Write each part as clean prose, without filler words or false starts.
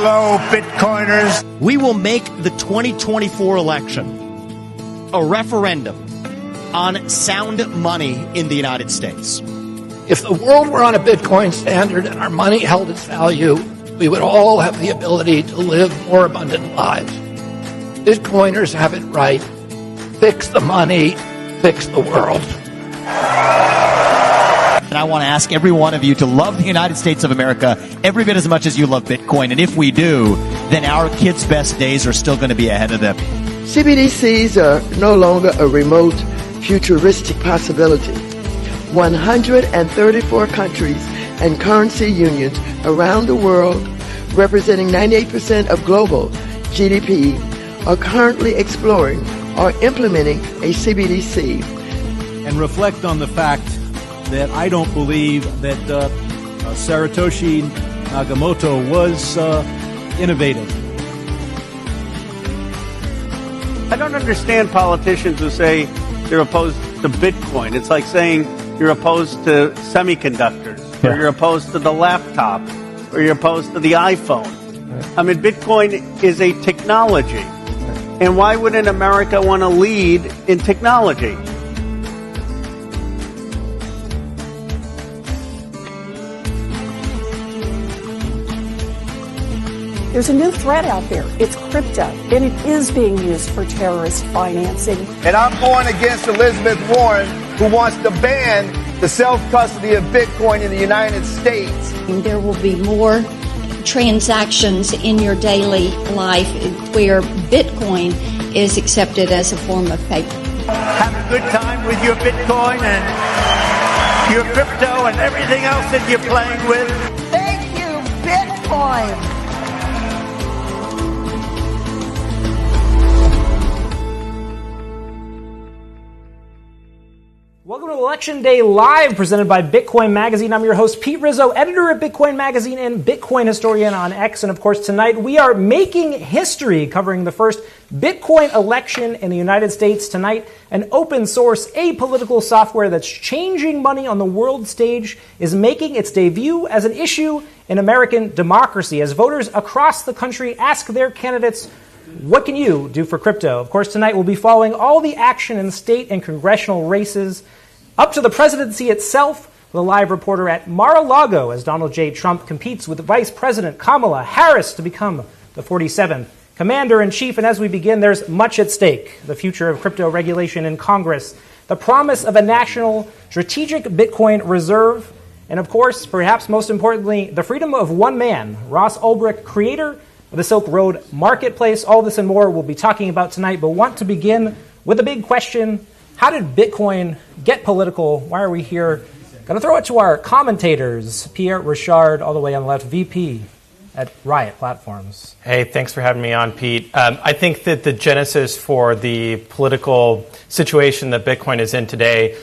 Hello, Bitcoiners. We will make the 2024 election a referendum on sound money in the United States. If the world were on a Bitcoin standard and our money held its value, we would all have the ability to live more abundant lives. Bitcoiners have it right. Fix the money, fix the world. And I want to ask every one of you to love the United States of America every bit as much as you love Bitcoin. And if we do, then our kids' best days are still going to be ahead of them. CBDCs are no longer a remote, futuristic possibility. 134 countries and currency unions around the world, representing 98% of global GDP, are currently exploring or implementing a CBDC. And reflect on the fact that I don't believe that Satoshi Nakamoto was innovative. I don't understand politicians who say they're opposed to Bitcoin. It's like saying you're opposed to semiconductors, or you're opposed to the laptop, or you're opposed to the iPhone. I mean, Bitcoin is a technology. And why wouldn't America want to lead in technology? There's a new threat out there. It's crypto, and it is being used for terrorist financing. And I'm going against Elizabeth Warren, who wants to ban the self-custody of Bitcoin in the United States. There will be more transactions in your daily life where Bitcoin is accepted as a form of payment. Have a good time with your Bitcoin and your crypto and everything else that you're playing with. Thank you, Bitcoin. Welcome to Election Day Live, presented by Bitcoin Magazine. I'm your host, Pete Rizzo, editor at Bitcoin Magazine and Bitcoin historian on X. And of course, tonight we are making history, covering the first Bitcoin election in the United States. Tonight, an open source apolitical software that's changing money on the world stage is making its debut as an issue in American democracy, as voters across the country ask their candidates, what can you do for crypto? Of course, tonight we'll be following all the action in state and congressional races, up to the presidency itself, with a live reporter at Mar-a-Lago as Donald J. Trump competes with Vice President Kamala Harris to become the 47th Commander-in-Chief. And as we begin, there's much at stake. The future of crypto regulation in Congress, the promise of a national strategic Bitcoin reserve, and of course, perhaps most importantly, the freedom of one man, Ross Ulbricht, creator of the Silk Road Marketplace. All this and more we'll be talking about tonight, but want to begin with a big question. How did Bitcoin get political? Why are we here? Going to throw it to our commentators. Pierre Richard, all the way on the left, VP at Riot Platforms. Hey, thanks for having me on, Pete. I think that the genesis for the political situation that Bitcoin is in today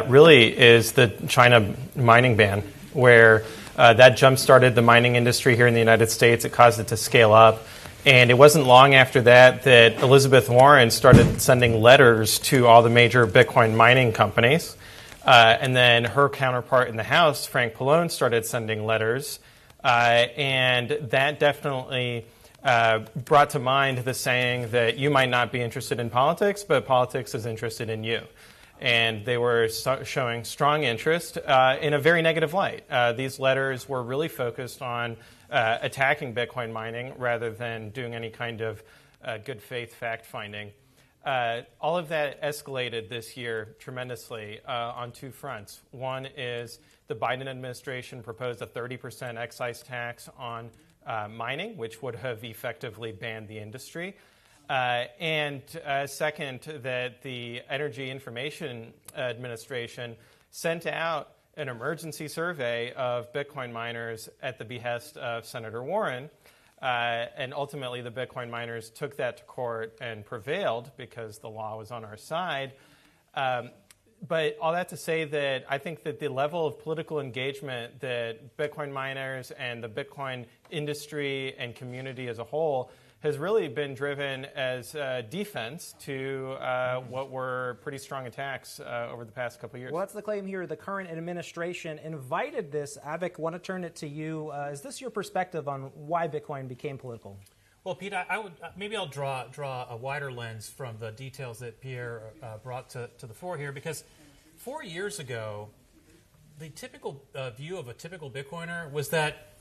really is the China mining ban, where that jump-started the mining industry here in the United States. It caused it to scale up. And it wasn't long after that that Elizabeth Warren started sending letters to all the major Bitcoin mining companies. And then her counterpart in the House, Frank Pallone, started sending letters. And that definitely brought to mind the saying that you might not be interested in politics, but politics is interested in you. And they were showing strong interest in a very negative light. These letters were really focused on attacking Bitcoin mining rather than doing any kind of good faith fact-finding. All of that escalated this year tremendously on two fronts. One is the Biden administration proposed a 30% excise tax on mining, which would have effectively banned the industry. And second, that the Energy Information Administration sent out an emergency survey of Bitcoin miners at the behest of Senator Warren. And ultimately, the Bitcoin miners took that to court and prevailed because the law was on our side. But all that to say that I think that the level of political engagement that Bitcoin miners and the Bitcoin industry and community as a whole has really been driven as defense to what were pretty strong attacks over the past couple of years. Well, that's the claim here. The current administration invited this. Avik, want to turn it to you. Is this your perspective on why Bitcoin became political? Well, Pete, I would maybe I'll draw a wider lens from the details that Pierre brought to the fore here, because 4 years ago, the typical view of a typical Bitcoiner was that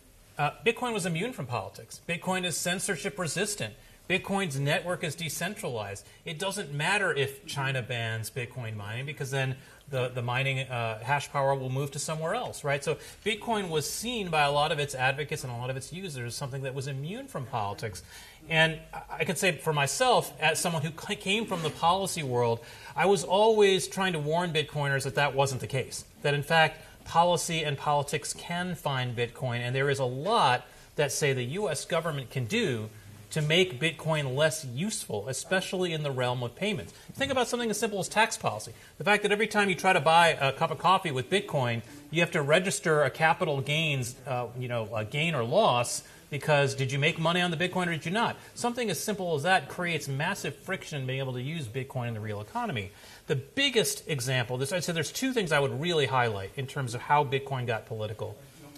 Bitcoin was immune from politics. Bitcoin is censorship resistant. Bitcoin's network is decentralized. It doesn't matter if China bans Bitcoin mining, because then the mining hash power will move to somewhere else, right? So Bitcoin was seen by a lot of its advocates and a lot of its users as something that was immune from politics. And I could say for myself, as someone who came from the policy world, I was always trying to warn Bitcoiners that wasn't the case. That in fact, policy and politics can find Bitcoin, and there is a lot that, say, the U.S. government can do to make Bitcoin less useful, especially in the realm of payments. Think about something as simple as tax policy. The fact that every time you try to buy a cup of coffee with Bitcoin, you have to register a capital gains, a gain or loss, because did you make money on the Bitcoin or did you not? Something as simple as that creates massive friction in being able to use Bitcoin in the real economy. The biggest example, I'd say there's two things I would really highlight in terms of how Bitcoin got political.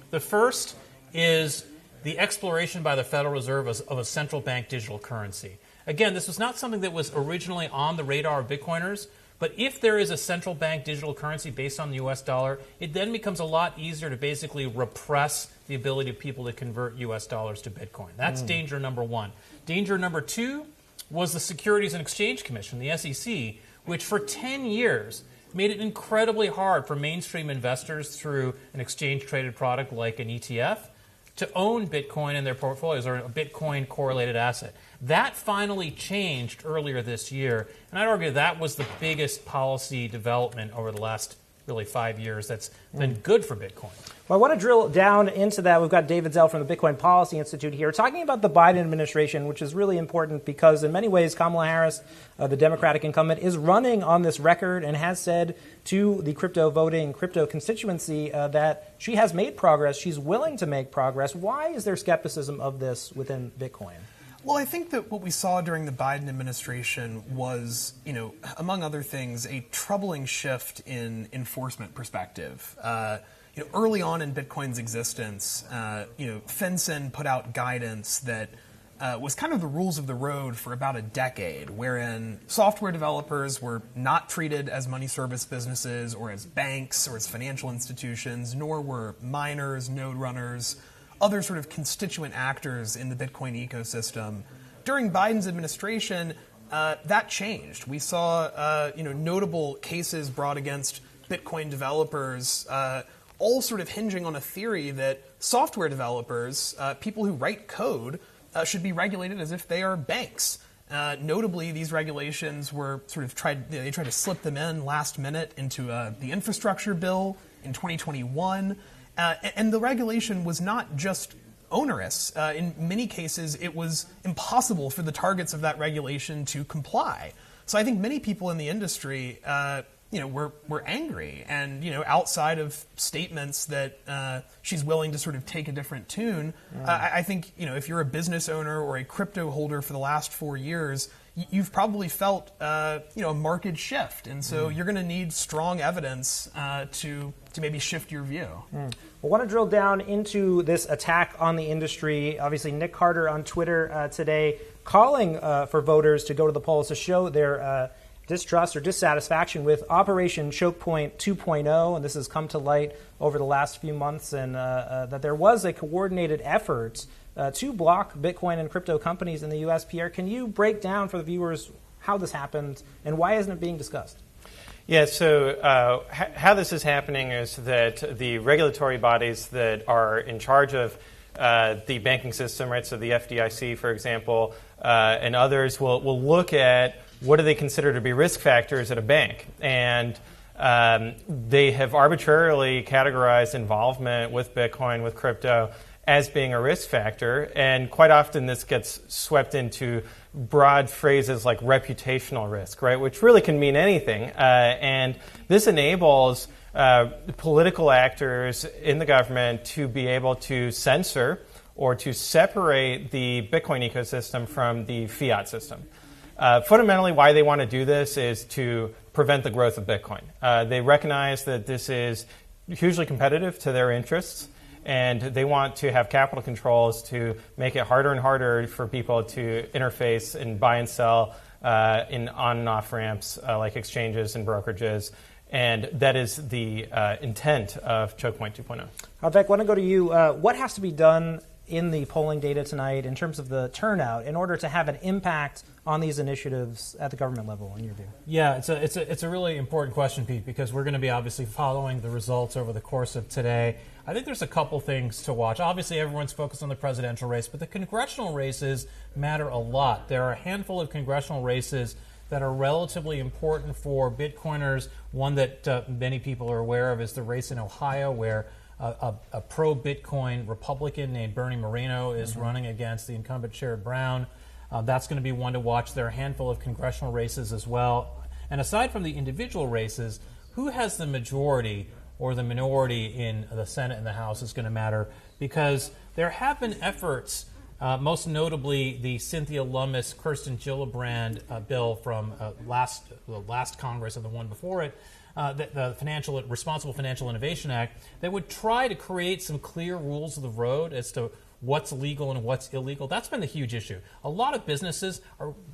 The first is the exploration by the Federal Reserve of a central bank digital currency. Again, this was not something that was originally on the radar of Bitcoiners, but if there is a central bank digital currency based on the U.S. dollar, it then becomes a lot easier to basically repress the ability of people to convert U.S. dollars to Bitcoin. That's danger number one. Danger number two was the Securities and Exchange Commission, the SEC, which for 10 years made it incredibly hard for mainstream investors through an exchange-traded product like an ETF to own Bitcoin in their portfolios, or a Bitcoin correlated asset. That finally changed earlier this year, and I'd argue that was the biggest policy development over the last really 5 years that's been good for Bitcoin. Well, I want to drill down into that. We've got David Zell from the Bitcoin Policy Institute here talking about the Biden administration, which is really important because in many ways Kamala Harris, the Democratic incumbent, is running on this record and has said to the crypto voting, crypto constituency that she has made progress. She's willing to make progress. Why is there skepticism of this within Bitcoin? Well, I think that what we saw during the Biden administration was, among other things, a troubling shift in enforcement perspective. Early on in Bitcoin's existence, FinCEN put out guidance that was kind of the rules of the road for about a decade, wherein software developers were not treated as money service businesses or as banks or as financial institutions, nor were miners, node runners, other sort of constituent actors in the Bitcoin ecosystem. During Biden's administration, that changed. We saw, notable cases brought against Bitcoin developers, all sort of hinging on a theory that software developers, people who write code, should be regulated as if they are banks. Notably, these regulations were tried to slip them in last minute into the infrastructure bill in 2021. And the regulation was not just onerous. In many cases, it was impossible for the targets of that regulation to comply. So I think many people in the industry, were angry. And, outside of statements that she's willing to sort of take a different tune, I think, if you're a business owner or a crypto holder for the last 4 years, you've probably felt, a market shift. And so you're going to need strong evidence to maybe shift your view. I want to drill down into this attack on the industry. Obviously, Nick Carter on Twitter today calling for voters to go to the polls to show their distrust or dissatisfaction with Operation Choke Point 2.0, and this has come to light over the last few months, and that there was a coordinated effort to block Bitcoin and crypto companies in the U.S. Pierre, can you break down for the viewers how this happened and why isn't it being discussed? Yeah, so how this is happening is that the regulatory bodies that are in charge of the banking system, right, so the FDIC, for example, and others will look at what do they consider to be risk factors at a bank. And they have arbitrarily categorized involvement with Bitcoin, with crypto, as being a risk factor. And quite often this gets swept into broad phrases like reputational risk, right, which really can mean anything. And this enables political actors in the government to be able to censor or to separate the Bitcoin ecosystem from the fiat system. Fundamentally, why they want to do this is to prevent the growth of Bitcoin. They recognize that this is hugely competitive to their interests, and they want to have capital controls to make it harder and harder for people to interface and buy and sell in on and off ramps like exchanges and brokerages. And that is the intent of Choke Point 2.0. Vivek, I want to go to you. What has to be done in the polling data tonight in terms of the turnout in order to have an impact on these initiatives at the government level, in your view? Yeah, it's a really important question, Pete, because we're going to be obviously following the results over the course of today. I think there's a couple things to watch. Obviously, everyone's focused on the presidential race, but the congressional races matter a lot. There are a handful of congressional races that are relatively important for Bitcoiners. One that many people are aware of is the race in Ohio, where a pro-Bitcoin Republican named Bernie Moreno is running against the incumbent Sherrod Brown. That's going to be one to watch. There are a handful of congressional races as well. And aside from the individual races, who has the majority or the minority in the Senate and the House is going to matter, because there have been efforts, most notably the Cynthia Lummis, Kirsten Gillibrand bill from the last Congress and the one before it, the Responsible Financial Innovation Act, that would try to create some clear rules of the road as to what's legal and what's illegal. That's been the huge issue. A lot of businesses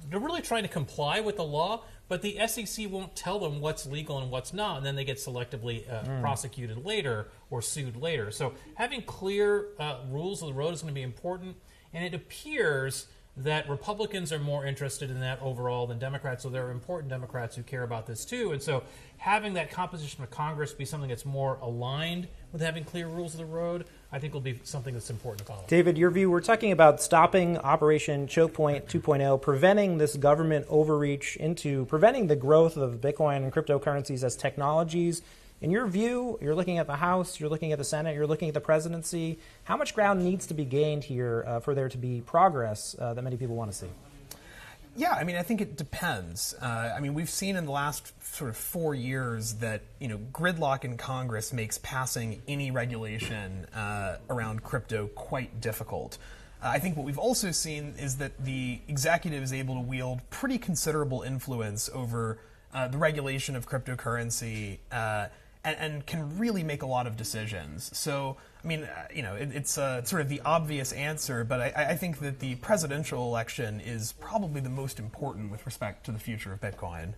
they're really trying to comply with the law, but the SEC won't tell them what's legal and what's not, and then they get selectively prosecuted later or sued later. So having clear rules of the road is going to be important, and it appears that Republicans are more interested in that overall than Democrats, so there are important Democrats who care about this too. And so having that composition of Congress be something that's more aligned with having clear rules of the road, I think will be something that's important to follow. David, your view, we're talking about stopping Operation Choke Point 2.0, preventing this government overreach into preventing the growth of Bitcoin and cryptocurrencies as technologies. In your view, you're looking at the House, you're looking at the Senate, you're looking at the presidency. How much ground needs to be gained here for there to be progress that many people want to see? Yeah, I mean, I think it depends. We've seen in the last sort of 4 years that, gridlock in Congress makes passing any regulation around crypto quite difficult. I think what we've also seen is that the executive is able to wield pretty considerable influence over the regulation of cryptocurrency and can really make a lot of decisions. So, it's sort of the obvious answer, but I think that the presidential election is probably the most important with respect to the future of Bitcoin.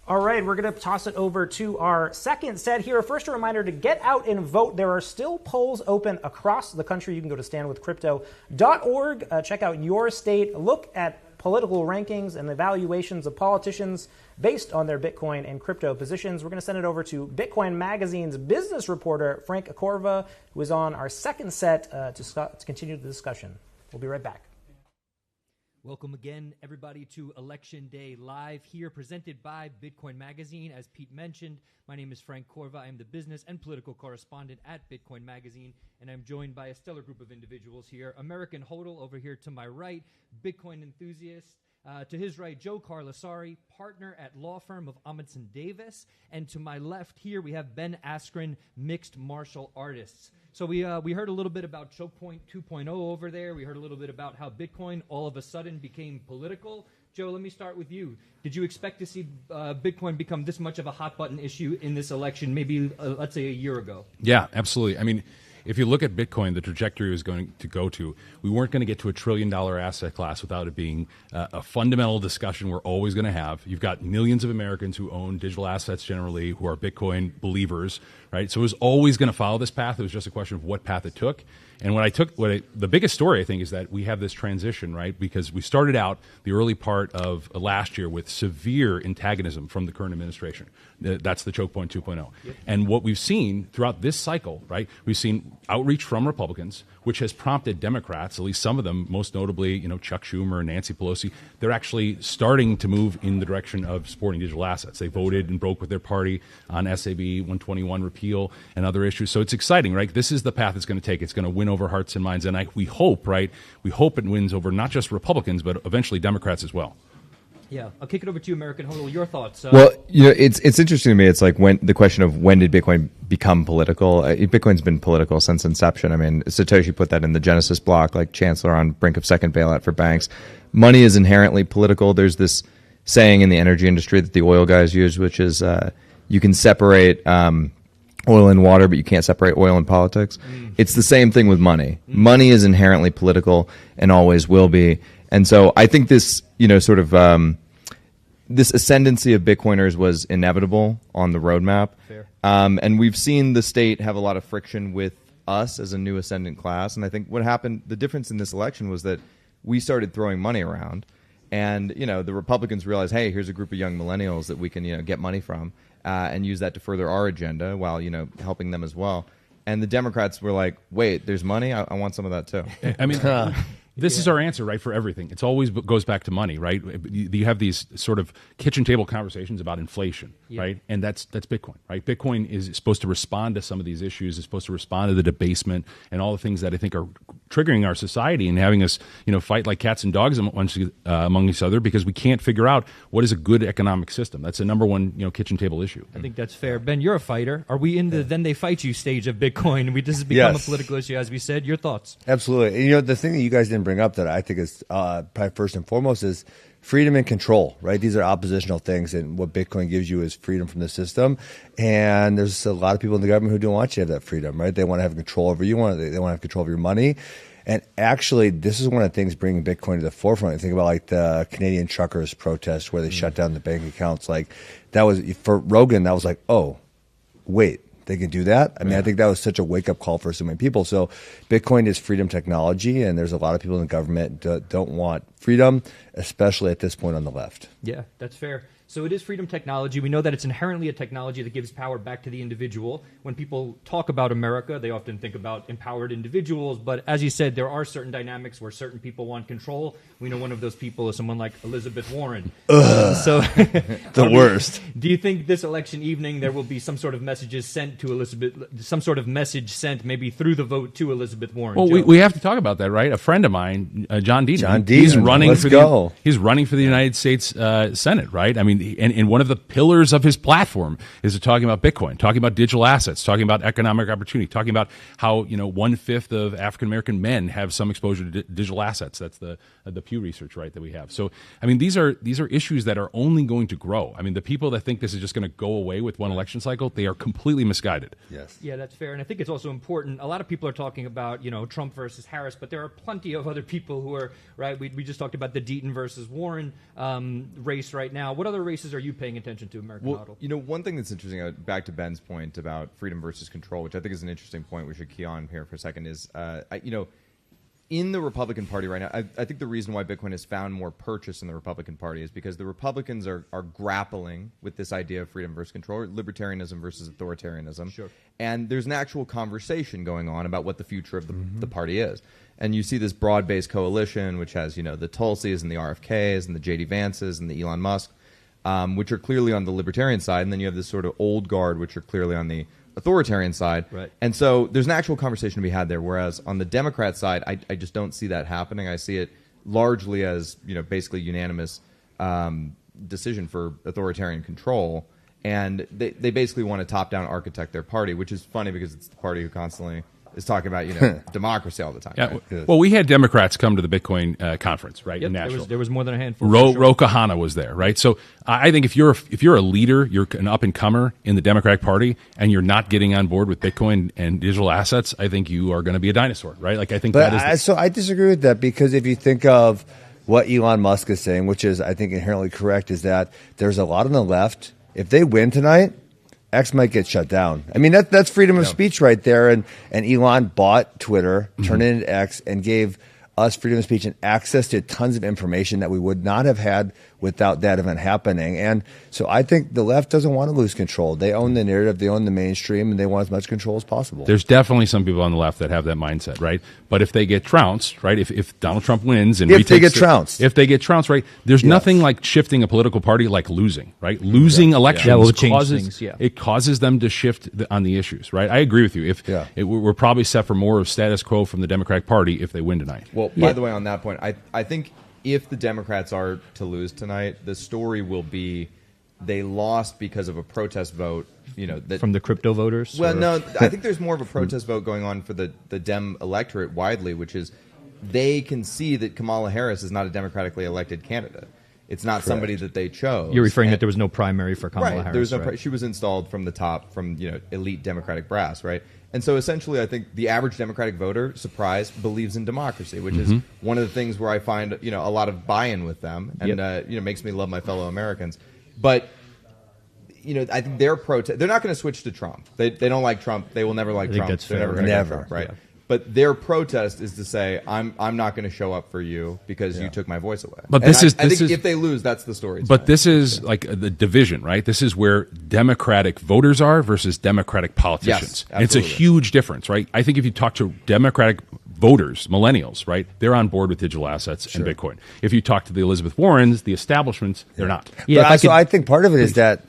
All right, we're going to toss it over to our second set here. First, a reminder to get out and vote. There are still polls open across the country. You can go to standwithcrypto.org, check out your state, look at political rankings and evaluations of politicians based on their Bitcoin and crypto positions. We're going to send it over to Bitcoin Magazine's business reporter, Frank Acorva, who is on our second set to continue the discussion. We'll be right back. Welcome again, everybody, to Election Day Live here, presented by Bitcoin Magazine. As Pete mentioned, my name is Frank Corva. I am the business and political correspondent at Bitcoin Magazine, and I'm joined by a stellar group of individuals here. American Hodl over here to my right, Bitcoin enthusiast. To his right, Joe Carlasari, partner at law firm of Amundsen Davis. And to my left here, we have Ben Askren, mixed martial artists. So we heard a little bit about Choke Point 2.0 over there. We heard a little bit about how Bitcoin all of a sudden became political. Joe, let me start with you. Did you expect to see Bitcoin become this much of a hot-button issue in this election, maybe, let's say, a year ago? Yeah, absolutely. I mean, if you look at Bitcoin, the trajectory it was going to go to, we weren't going to get to $1 trillion asset class without it being a fundamental discussion we're always going to have. You've got millions of Americans who own digital assets generally, who are Bitcoin believers, right? So it was always going to follow this path. It was just a question of what path it took. And the biggest story, I think, is that we have this transition, right? Because we started out the early part of last year with severe antagonism from the current administration. That's the Choke Point 2.0. Yep. And what we've seen throughout this cycle, right, we've seen outreach from Republicans, which has prompted Democrats, at least some of them, most notably, Chuck Schumer and Nancy Pelosi, they're actually starting to move in the direction of supporting digital assets. They voted and broke with their party on SAB 121 repeal and other issues. So it's exciting, right? This is the path it's going to take. It's going to win over hearts and minds. And we hope, right, we hope it wins over not just Republicans, but eventually Democrats as well. Yeah, I'll kick it over to you, American Hodl. Your thoughts? Well, it's interesting to me. It's like the question of when did Bitcoin become political? Bitcoin's been political since inception. I mean, Satoshi put that in the Genesis block, like Chancellor on brink of second bailout for banks. Money is inherently political. There's this saying in the energy industry that the oil guys use, which is you can separate oil and water, but you can't separate oil and politics. It's the same thing with money. Money is inherently political and always will be. And so I think this, sort of this ascendancy of Bitcoiners was inevitable on the roadmap. And we've seen the state have a lot of friction with us as a new ascendant class. And I think what happened, the difference in this election was that we started throwing money around. And, the Republicans realized, hey, here's a group of young millennials that we can, get money from and use that to further our agenda while, helping them as well. And the Democrats were like, wait, there's money? I want some of that too. I mean, this is our answer, right, for everything. It's always goes back to money, right? You have these sort of kitchen table conversations about inflation, right? And that's Bitcoin, right? Bitcoin is supposed to respond to some of these issues. It's supposed to respond to the debasement and all the things that I think are triggering our society and having us, fight like cats and dogs among each other because we can't figure out what is a good economic system. That's the number one, kitchen table issue. I think that's fair. Ben, you're a fighter. Are we in the then they fight you stage of Bitcoin? This has become a political issue, as we said. Your thoughts? Absolutely. The thing that you guys didn't bring up that I think is probably first and foremost is freedom and control, right? These are oppositional things, and what Bitcoin gives you is freedom from the system. And there's a lot of people in the government who don't want you to have that freedom, right? They want to have control over you. They want to have control of your money. And actually, this is one of the things bringing Bitcoin to the forefront. Think about like the Canadian truckers protest where they shut down the bank accounts. Like that was for Rogan. That was like, oh, wait. They can do that. I mean, I think that was such a wake-up call for so many people. So Bitcoin is freedom technology, and there's a lot of people in the government that don't want freedom, especially at this point on the left. Yeah, that's fair. So it is freedom technology. We know that it's inherently a technology that gives power back to the individual. When people talk about America, they often think about empowered individuals. But as you said, there are certain dynamics where certain people want control. We know one of those people is someone like Elizabeth Warren. The worst. Do you think this election evening there will be some sort of messages sent to Elizabeth, some sort of message sent maybe through the vote to Elizabeth Warren? Well, we have to talk about that, right? A friend of mine, John Deaton. John Deaton. He's running He's running for the United States Senate, right? I mean, and one of the pillars of his platform is talking about Bitcoin, talking about digital assets, talking about economic opportunity, talking about how 1/5 of African American men have some exposure to digital assets. That's the Pew Research, right, that we have. So, I mean, these are issues that are only going to grow. I mean, the people that think this is just going to go away with one election cycle, they are completely misguided. Yes. Yeah, that's fair. And I think it's also important. A lot of people are talking about, Trump versus Harris, but there are plenty of other people who are, right? We just talked about the Deaton versus Warren race right now. What other races are you paying attention to, American Model? One thing that's interesting, back to Ben's point about freedom versus control, which I think is an interesting point we should key on here for a second, is, in the Republican Party right now, I think the reason why Bitcoin has found more purchase in the Republican Party is because the Republicans are grappling with this idea of freedom versus control, or libertarianism versus authoritarianism. Sure. And there's an actual conversation going on about what the future of the party is. And you see this broad-based coalition, which has, the Tulsis and the RFKs and the J.D. Vances and the Elon Musk, which are clearly on the libertarian side. And then you have this sort of old guard, which are clearly on the authoritarian side. Right. And so there's an actual conversation to be had there, whereas on the Democrat side, I just don't see that happening. I see it largely as, basically unanimous decision for authoritarian control. And they basically want to top-down architect their party, which is funny because it's the party who constantly is talking about, democracy all the time. Yeah. Right? Well, we had Democrats come to the Bitcoin conference, right, in Nashville. There was more than a handful. Ro Kahana was there, right? So I think if you're a leader, you're an up-and-comer in the Democratic Party, and you're not getting on board with Bitcoin and digital assets, I think you are going to be a dinosaur, right? Like, I think that is... So I disagree with that, because if you think of what Elon Musk is saying, which is, I think, inherently correct, is that there's a lot on the left. If they win tonight, X might get shut down. I mean, that's freedom of speech right there. And Elon bought Twitter, turned it into X, and gave us freedom of speech and access to tons of information that we would not have had without that event happening. And so I think the left doesn't want to lose control. They own the narrative, they own the mainstream, and they want as much control as possible. There's definitely some people on the left that have that mindset, right? But if they get trounced, right, if Donald Trump wins and if they get trounced, right, there's nothing like shifting a political party like losing, right? Losing elections it causes them to shift on the issues, right? I agree with you. We're probably set for more of status quo from the Democratic Party if they win tonight. Well, by the way, on that point, I think if the Democrats are to lose tonight, the story will be they lost because of a protest vote. From the crypto voters? Well, no, I think there's more of a protest vote going on for the Dem electorate widely, which is they can see that Kamala Harris is not a democratically elected candidate. It's not somebody that they chose. You're referring that there was no primary for Kamala Harris, there was no she was installed from the top, from elite Democratic brass, right? And so essentially, I think the average Democratic voter, surprise, believes in democracy, which is one of the things where I find a lot of buy-in with them, and makes me love my fellow Americans. But I think they're not going to switch to Trump. They don't like Trump. They will never like Trump. That's They're fair, never going to like Trump, right? Yeah. But their protest is to say, I'm not going to show up for you because you took my voice away. But I think if they lose, that's the story. But this is like the division, right? This is where Democratic voters are versus Democratic politicians. Yes, it's a huge difference, right? I think if you talk to Democratic voters, millennials, right, they're on board with digital assets and Bitcoin. If you talk to the Elizabeth Warrens, the establishments, they're not. Yeah, so I think part of it is that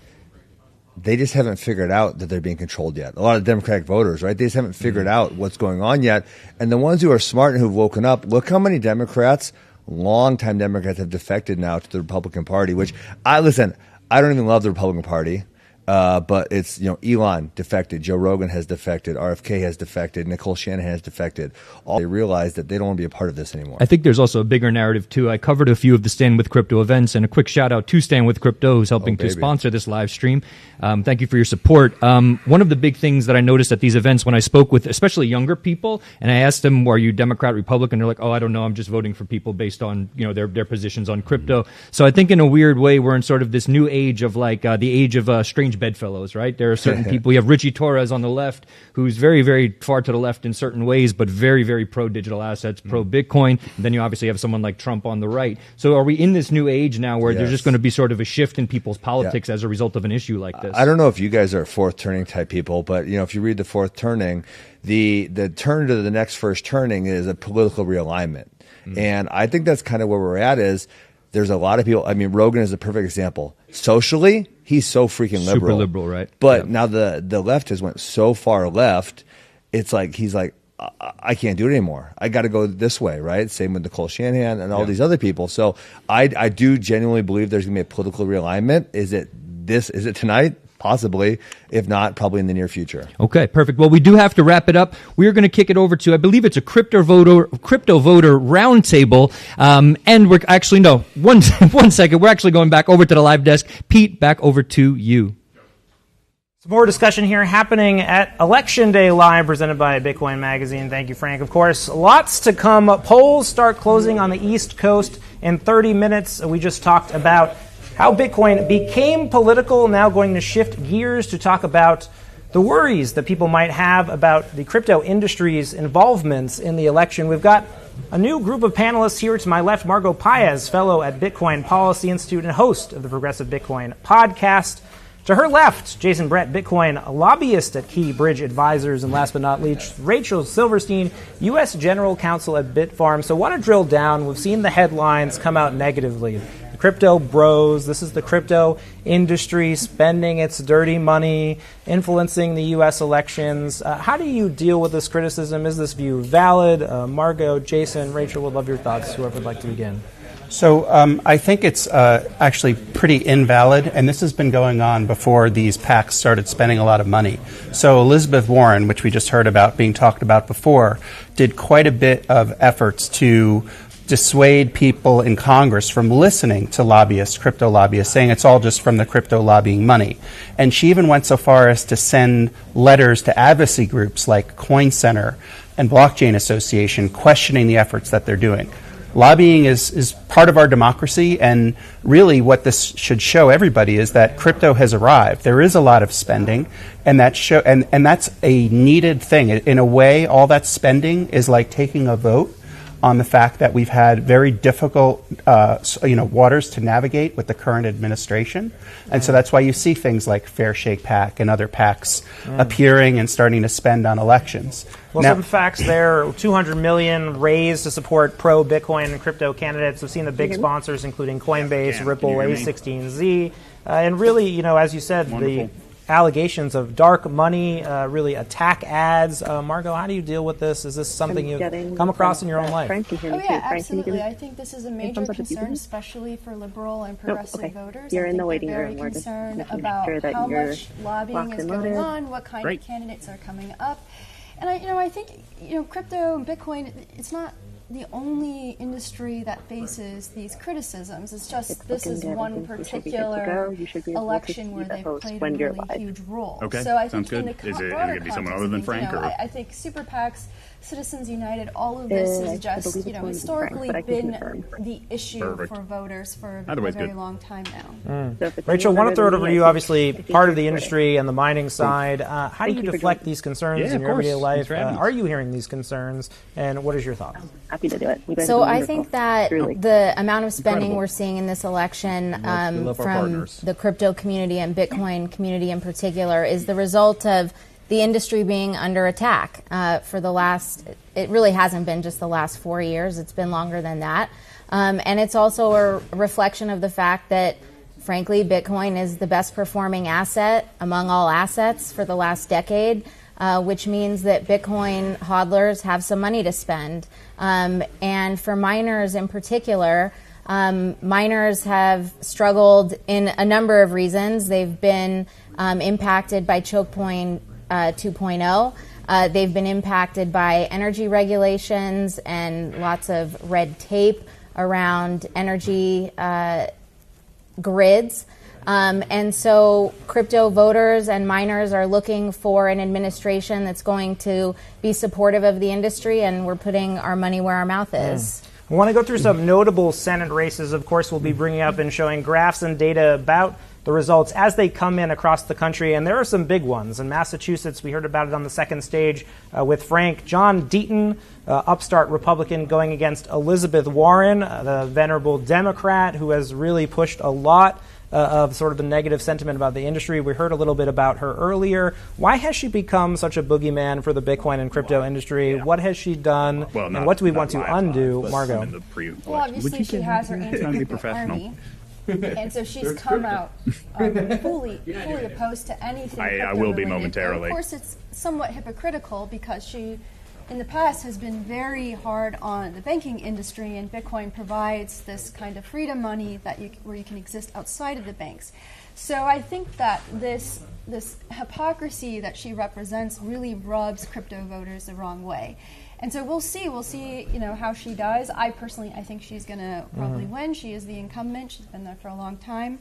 they just haven't figured out that they're being controlled yet. A lot of Democratic voters, right? They just haven't figured out what's going on yet. And the ones who are smart and who've woken up, look how many Democrats, longtime Democrats, have defected now to the Republican Party, which I don't even love the Republican Party. But it's, Elon defected, Joe Rogan has defected, RFK has defected, Nicole Shanahan has defected. All they realize that they don't want to be a part of this anymore. I think there's also a bigger narrative too. I covered a few of the Stand With Crypto events, and a quick shout out to Stand With Crypto, who's helping to sponsor this live stream. Thank you for your support. One of the big things that I noticed at these events when I spoke with especially younger people, and I asked them, are you Democrat, Republican? They're like, oh, I don't know. I'm just voting for people based on, their positions on crypto. So I think in a weird way, we're in sort of this new age of the age of strange bedfellows, right? There are certain people. We have Richie Torres on the left, who's very, very far to the left in certain ways, but very, very pro-digital assets, pro-Bitcoin. And then you obviously have someone like Trump on the right. So are we in this new age now where there's just going to be sort of a shift in people's politics as a result of an issue like this? I don't know if you guys are fourth turning type people, but if you read the fourth turning, the turn to the next first turning is a political realignment. And I think that's kind of where we're at is there's a lot of people. I mean, Rogan is a perfect example. Socially, he's so freaking liberal. Super liberal, right? But now the left has went so far left, it's like he's like, I can't do it anymore. I got to go this way, right? Same with Nicole Shanahan and all these other people. So I do genuinely believe there's going to be a political realignment. Is it tonight? Possibly. If not, probably in the near future. Okay, perfect. Well, we do have to wrap it up. We are going to kick it over to, I believe it's a crypto voter roundtable. And we're actually, no, one second. We're actually going back over to the live desk. Pete, back over to you. Some more discussion here happening at Election Day Live, presented by Bitcoin Magazine. Thank you, Frank. Of course, lots to come. Polls start closing on the East Coast in 30 minutes. We just talked about how Bitcoin became political, now going to shift gears to talk about the worries that people might have about the crypto industry's involvements in the election. We've got a new group of panelists here to my left, Margot Paez, fellow at Bitcoin Policy Institute and host of the Progressive Bitcoin podcast. To her left, Jason Brett, Bitcoin lobbyist at Key Bridge Advisors. And last but not least, Rachel Silverstein, U.S. General Counsel at Bitfarm. So I want to drill down. We've seen the headlines come out negatively. The crypto bros, this is the crypto industry spending its dirty money, influencing the U.S. elections. How do you deal with this criticism? Is this view valid? Margot, Jason, Rachel, would love your thoughts. Whoever would like to begin. So I think it's actually pretty invalid, and this has been going on before these PACs started spending a lot of money. So Elizabeth Warren, which we just heard about being talked about before, did quite a bit of efforts to dissuade people in Congress from listening to lobbyists, crypto lobbyists, saying it's all just from the crypto lobbying money. And she even went so far as to send letters to advocacy groups like Coin Center and Blockchain Association questioning the efforts that they're doing. Lobbying is part of our democracy, and really what this should show everybody is that crypto has arrived. There is a lot of spending, and that's a needed thing. In a way, all that spending is like taking a vote on the fact that we've had very difficult waters to navigate with the current administration. And so that's why you see things like Fair Shake PAC and other PACs appearing and starting to spend on elections. Well, now, some facts there, $200 million raised to support pro-Bitcoin and crypto candidates. We've seen the big sponsors, including Coinbase, Ripple, A16Z. And really, as you said, allegations of dark money, really attack ads. Margot, how do you deal with this? Is this something you've come across in your own life? Absolutely. I think this is a major concern, especially for liberal and progressive voters. You're in the waiting room. We're just concerned making about sure that how you're much lobbying is going on, what kind of candidates are coming up. And I think crypto and Bitcoin, it's not the only industry that faces these criticisms. It's just this is one particular election where they've played a really huge role. Okay, so I sounds think good. In the Is it broader going to be someone other than Frank? I think super PACs, Citizens United, all of this is just historically been the issue for voters for a very long time now. Rachel, I want to throw it over to you. Obviously, part of the industry and the mining side. How do you deflect these concerns in your everyday life? Are you hearing these concerns? And what is your thought? Happy to do it. So I think that the amount of spending we're seeing in this election from the crypto community and Bitcoin community in particular is the result of the industry being under attack for the last, it really hasn't been just the last 4 years, it's been longer than that. And it's also a reflection of the fact that, frankly, Bitcoin is the best performing asset among all assets for the last decade, which means that Bitcoin hodlers have some money to spend. And for miners in particular, miners have struggled in a number of reasons. They've been impacted by choke point 2.0. They've been impacted by energy regulations and lots of red tape around energy grids. And so crypto voters and miners are looking for an administration that's going to be supportive of the industry, and we're putting our money where our mouth is. I want to go through some notable Senate races. Of course, we'll be bringing up and showing graphs and data about the results as they come in across the country, and there are some big ones. In Massachusetts, we heard about it on the second stage with Frank. John Deaton, upstart Republican, going against Elizabeth Warren, the venerable Democrat, who has really pushed a lot of sort of the negative sentiment about the industry. We heard a little bit about her earlier. Why has she become such a boogeyman for the Bitcoin and crypto industry? What has she done, and what do we want to undo, Margot? Well, obviously she has her anti-crypto army. And so she's come out fully opposed to anything. I will be momentarily. And of course, it's somewhat hypocritical because she, in the past, has been very hard on the banking industry, and Bitcoin provides this kind of freedom money that where you can exist outside of the banks. So I think that this hypocrisy that she represents really rubs crypto voters the wrong way. And so we'll see, how she does. I think she's going to probably win. She is the incumbent. She's been there for a long time.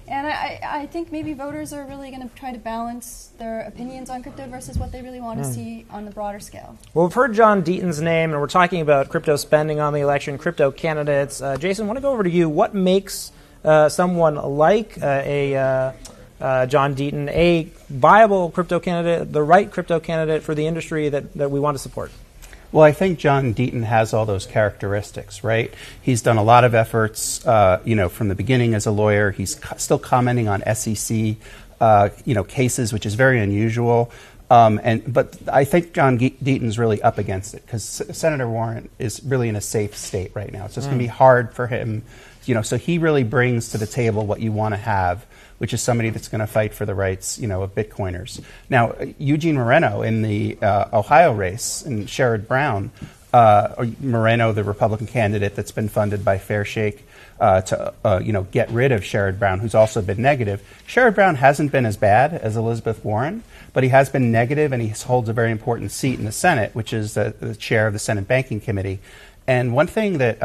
And I think maybe voters are really going to try to balance their opinions on crypto versus what they really want to see on the broader scale. Well, we've heard John Deaton's name, and we're talking about crypto spending on the election, crypto candidates. Jason, I want to go over to you. What makes someone like John Deaton a viable crypto candidate, the right crypto candidate for the industry that we want to support? Well, I think John Deaton has all those characteristics, right? He's done a lot of efforts, from the beginning as a lawyer. He's still commenting on SEC, cases, which is very unusual. But I think John Deaton's really up against it because Senator Warren is really in a safe state right now. It's just going to be hard for him, so he really brings to the table what you want to have, which is somebody that's going to fight for the rights, of Bitcoiners. Now, Eugene Moreno in the Ohio race, and Sherrod Brown, Moreno, the Republican candidate that's been funded by Fair Shake to, get rid of Sherrod Brown, who's also been negative. Sherrod Brown hasn't been as bad as Elizabeth Warren, but he has been negative, and he holds a very important seat in the Senate, which is the chair of the Senate Banking Committee. And one thing that,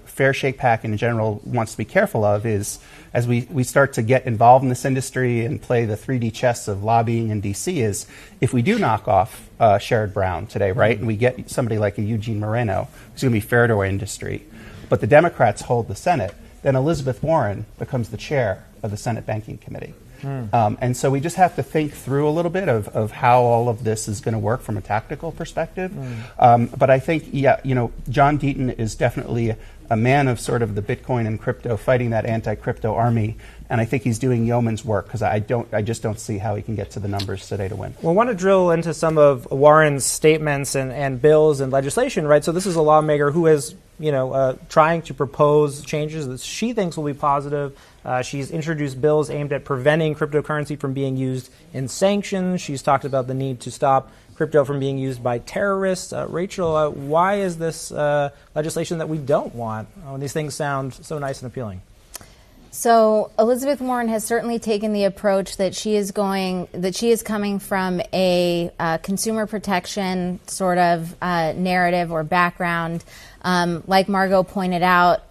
Fair Shake PAC in general wants to be careful of is as we start to get involved in this industry and play the 3D chess of lobbying in D.C. is if we do knock off Sherrod Brown today, right, and we get somebody like a Eugene Moreno who's going to be fair to our industry, but the Democrats hold the Senate, then Elizabeth Warren becomes the chair of the Senate Banking Committee. And so we just have to think through a little bit of how all of this is going to work from a tactical perspective. But I think, John Deaton is definitely a man of sort of the Bitcoin and crypto, fighting that anti-crypto army. And I think he's doing yeoman's work because I just don't see how he can get to the numbers today to win. Well, I want to drill into some of Warren's statements and bills and legislation, right? So this is a lawmaker who has trying to propose changes that she thinks will be positive. She's introduced bills aimed at preventing cryptocurrency from being used in sanctions. She's talked about the need to stop crypto from being used by terrorists. Rachel, why is this legislation that we don't want when these things sound so nice and appealing? So Elizabeth Warren has certainly taken the approach that she is coming from a consumer protection sort of narrative or background. Like Margot pointed out,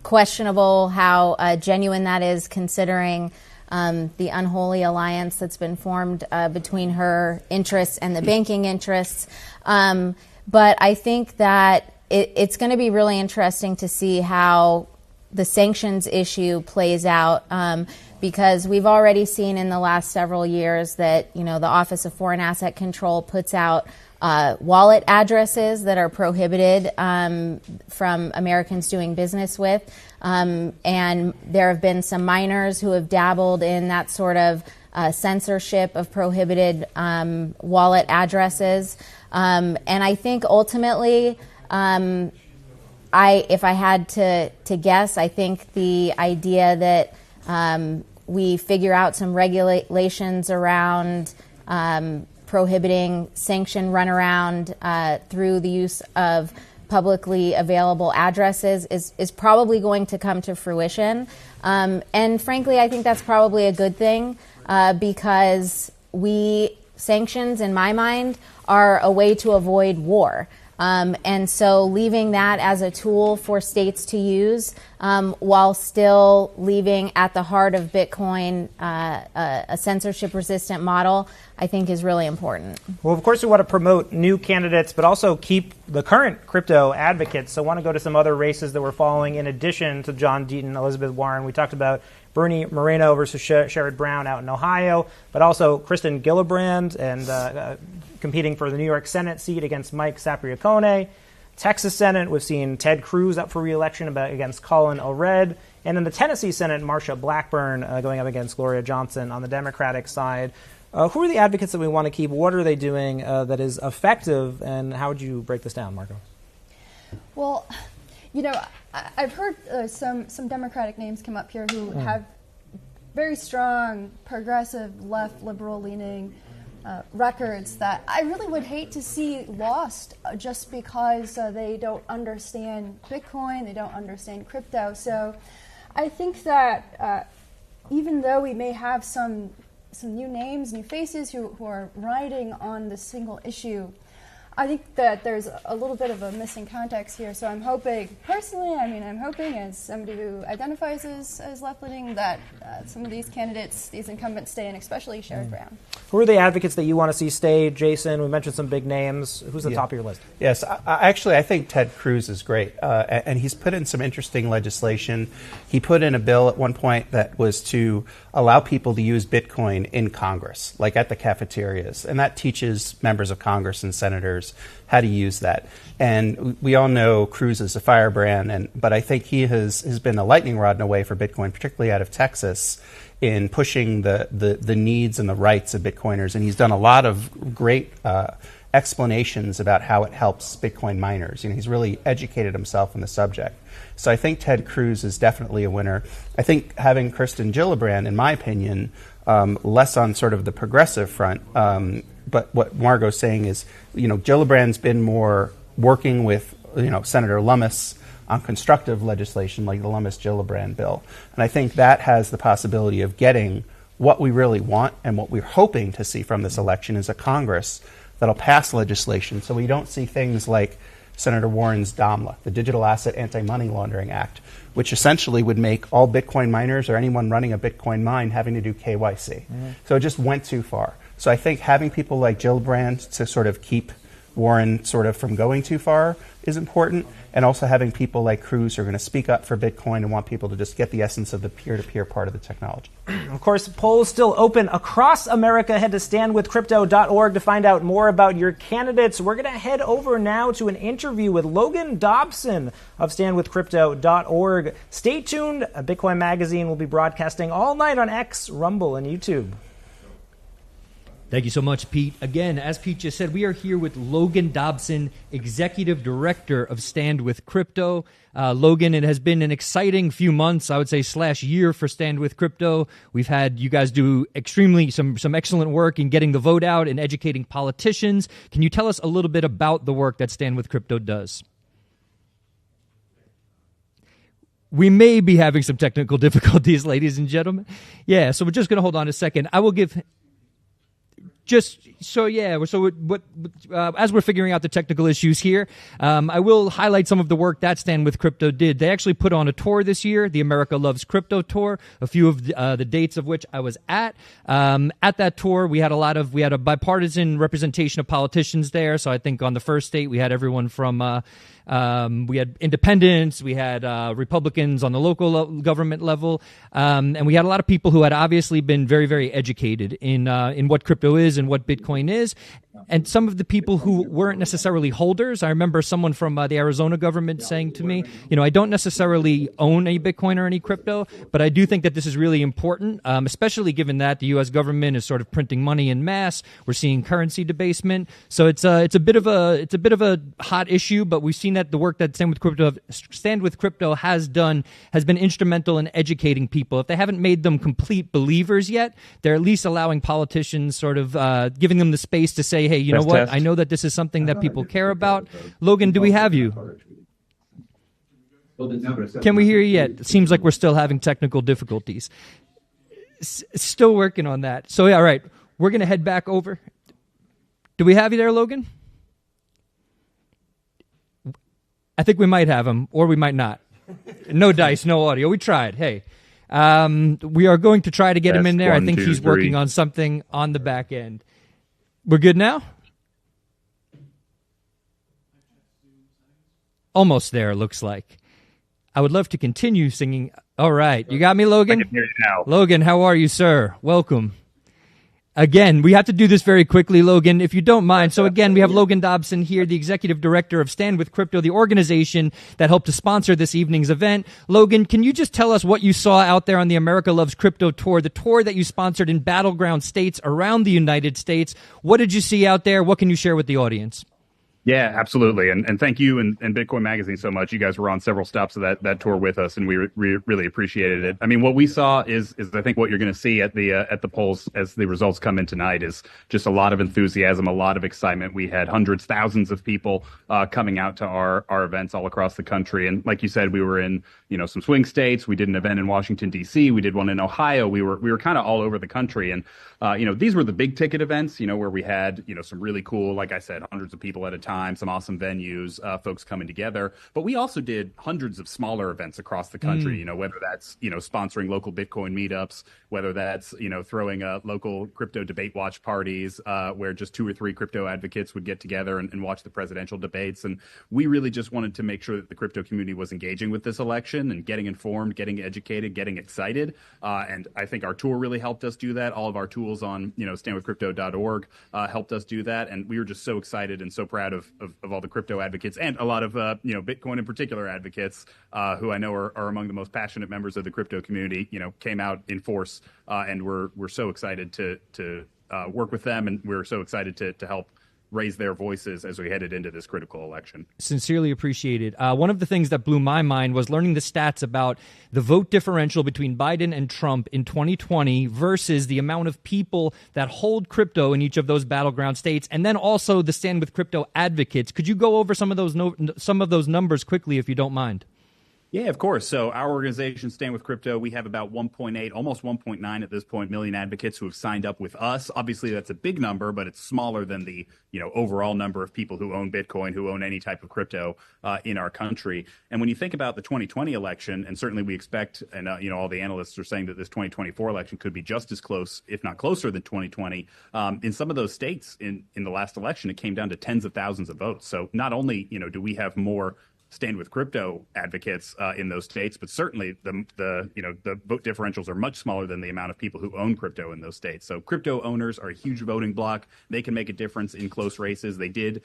questionable how genuine that is, considering the unholy alliance that's been formed between her interests and the banking interests. But I think that it's going to be really interesting to see how the sanctions issue plays out, because we've already seen in the last several years that, the Office of Foreign Asset Control puts out wallet addresses that are prohibited from Americans doing business with. And there have been some minors who have dabbled in that sort of censorship of prohibited wallet addresses. And I think ultimately, if I had to guess, I think the idea that we figure out some regulations around prohibiting sanction runaround through the use of publicly available addresses is probably going to come to fruition. And frankly, I think that's probably a good thing because sanctions, in my mind, are a way to avoid war. And so leaving that as a tool for states to use while still leaving at the heart of Bitcoin a censorship-resistant model, I think is really important. Well, of course, we want to promote new candidates, but also keep the current crypto advocates. So I want to go to some other races that we're following in addition to John Deaton, Elizabeth Warren. We talked about Bernie Moreno versus Sherrod Brown out in Ohio, but also Kristen Gillibrand and competing for the New York Senate seat against Mike Sapriacone. Texas Senate, we've seen Ted Cruz up for re-election against Colin Allred. And in the Tennessee Senate, Marsha Blackburn going up against Gloria Johnson on the Democratic side. Who are the advocates that we want to keep? What are they doing that is effective? And how would you break this down, Margot? Well, I've heard some Democratic names come up here who have very strong, progressive, left, liberal-leaning records that I really would hate to see lost just because they don't understand Bitcoin, they don't understand crypto. So I think that even though we may have some new names, new faces who are riding on this single issue, I think that there's a little bit of a missing context here. So I'm hoping, personally, I'm hoping as somebody who identifies as left-leaning, that some of these candidates, these incumbents, stay in, especially Sherrod Brown. Who are the advocates that you want to see stay? Jason, we mentioned some big names. Who's the top of your list? Yes, I think Ted Cruz is great. And he's put in some interesting legislation. He put in a bill at one point that was to allow people to use Bitcoin in Congress, like at the cafeterias. And that teaches members of Congress and senators how to use that. And we all know Cruz is a firebrand, but I think he has been a lightning rod in a way for Bitcoin, particularly out of Texas, in pushing the needs and the rights of Bitcoiners. And he's done a lot of great explanations about how it helps Bitcoin miners. He's really educated himself on the subject. So I think Ted Cruz is definitely a winner. I think having Kristen Gillibrand, in my opinion, less on sort of the progressive front, but what Margot's saying is, Gillibrand's been more working with, Senator Lumis on constructive legislation like the Lumis-Gillibrand bill. And I think that has the possibility of getting what we really want and what we're hoping to see from this election is a Congress that'll pass legislation so we don't see things like Senator Warren's DAMLA, the Digital Asset Anti-Money Laundering Act, which essentially would make all Bitcoin miners or anyone running a Bitcoin mine having to do KYC. So it just went too far. So I think having people like Gillibrand to sort of keep Warren sort of from going too far is important, and also having people like Cruz who are going to speak up for Bitcoin and want people to just get the essence of the peer-to-peer part of the technology. Of course, polls still open across America. Head to standwithcrypto.org to find out more about your candidates. We're going to head over now to an interview with Logan Dobson of standwithcrypto.org. Stay tuned. Bitcoin Magazine will be broadcasting all night on X, Rumble, and YouTube. Thank you so much, Pete. Again, as Pete just said, we are here with Logan Dobson, Executive Director of Stand With Crypto. Logan, it has been an exciting few months, I would say, /year for Stand With Crypto. We've had you guys do some excellent work in getting the vote out and educating politicians. Can you tell us a little bit about the work that Stand With Crypto does? We may be having some technical difficulties, ladies and gentlemen. Yeah, so we're just going to hold on a second. I will give... as we're figuring out the technical issues here, I will highlight some of the work that Stand With Crypto did. They actually put on a tour this year, the America Loves Crypto Tour, a few of the dates of which I was at. At that tour, we had a bipartisan representation of politicians there. So I think on the first date, we had everyone from we had independents, we had Republicans on the local government level, and we had a lot of people who had obviously been very, very educated in what crypto is and what Bitcoin is. And some of the people who weren't necessarily holders, I remember someone from the Arizona government saying to me, I don't necessarily own any Bitcoin or any crypto, but I do think that this is really important, especially given that the U.S. government is sort of printing money in mass. We're seeing currency debasement, so it's a bit of a hot issue. But we've seen that the work that Stand With Crypto has done has been instrumental in educating people. If they haven't made them complete believers yet, they're at least allowing politicians sort of giving them the space to say, hey, you know what? I know that this is something that people care about. Logan, do we have you? Can we hear you yet? It seems like we're still having technical difficulties. Still working on that. So, yeah, all right. We're going to head back over. Do we have you there, Logan? I think we might have him, or we might not. No dice, no audio. We tried. Hey. We are going to try to get him in there. I think he's working on something on the back end. We're good now? Almost there, looks like. I would love to continue singing. All right. You got me, Logan? I can hear you now. Logan, how are you, sir? Welcome. Again, we have to do this very quickly, Logan, if you don't mind. So again, we have Logan Dobson here, the Executive Director of Stand With Crypto, the organization that helped to sponsor this evening's event. Logan, can you just tell us what you saw out there on the America Loves Crypto Tour, the tour that you sponsored in battleground states around the United States? What did you see out there? What can you share with the audience? Yeah, absolutely. And thank you and Bitcoin Magazine so much. You guys were on several stops of that tour with us, and we really appreciated it. I mean, what we saw is I think what you're going to see at the polls as the results come in tonight is just a lot of enthusiasm, a lot of excitement. We had hundreds, thousands of people coming out to our events all across the country. And like you said, we were in, some swing states. We did an event in Washington, D.C. We did one in Ohio. We were kind of all over the country. And, these were the big ticket events, where we had, some really cool, like I said, hundreds of people at a time, some awesome venues, folks coming together. But we also did hundreds of smaller events across the country, whether that's, sponsoring local Bitcoin meetups, whether that's, throwing local crypto debate watch parties where just 2 or 3 crypto advocates would get together and watch the presidential debates. And we really just wanted to make sure that the crypto community was engaging with this election and getting informed, getting educated, getting excited. And I think our tour really helped us do that. All of our tools on, standwithcrypto.org helped us do that. And we were just so excited and so proud of all the crypto advocates and a lot of, Bitcoin in particular advocates who I know are among the most passionate members of the crypto community, came out in force. And we're so excited to work with them. And we're so excited to help raise their voices as we headed into this critical election. Sincerely appreciated. One of the things that blew my mind was learning the stats about the vote differential between Biden and Trump in 2020 versus the amount of people that hold crypto in each of those battleground states, and then also the Stand With Crypto advocates. Could you go over some of those numbers quickly, if you don't mind? Yeah, of course. So our organization, Stand With Crypto, we have about 1.8, almost 1.9 at this point, million advocates who have signed up with us. Obviously, that's a big number, but it's smaller than the overall number of people who own Bitcoin, who own any type of crypto in our country. And when you think about the 2020 election, and certainly we expect, and all the analysts are saying that this 2024 election could be just as close, if not closer than 2020. In some of those states in the last election, it came down to tens of thousands of votes. So not only do we have more Stand With Crypto advocates in those states, but certainly the vote differentials are much smaller than the amount of people who own crypto in those states. So crypto owners are a huge voting bloc. They can make a difference in close races. They did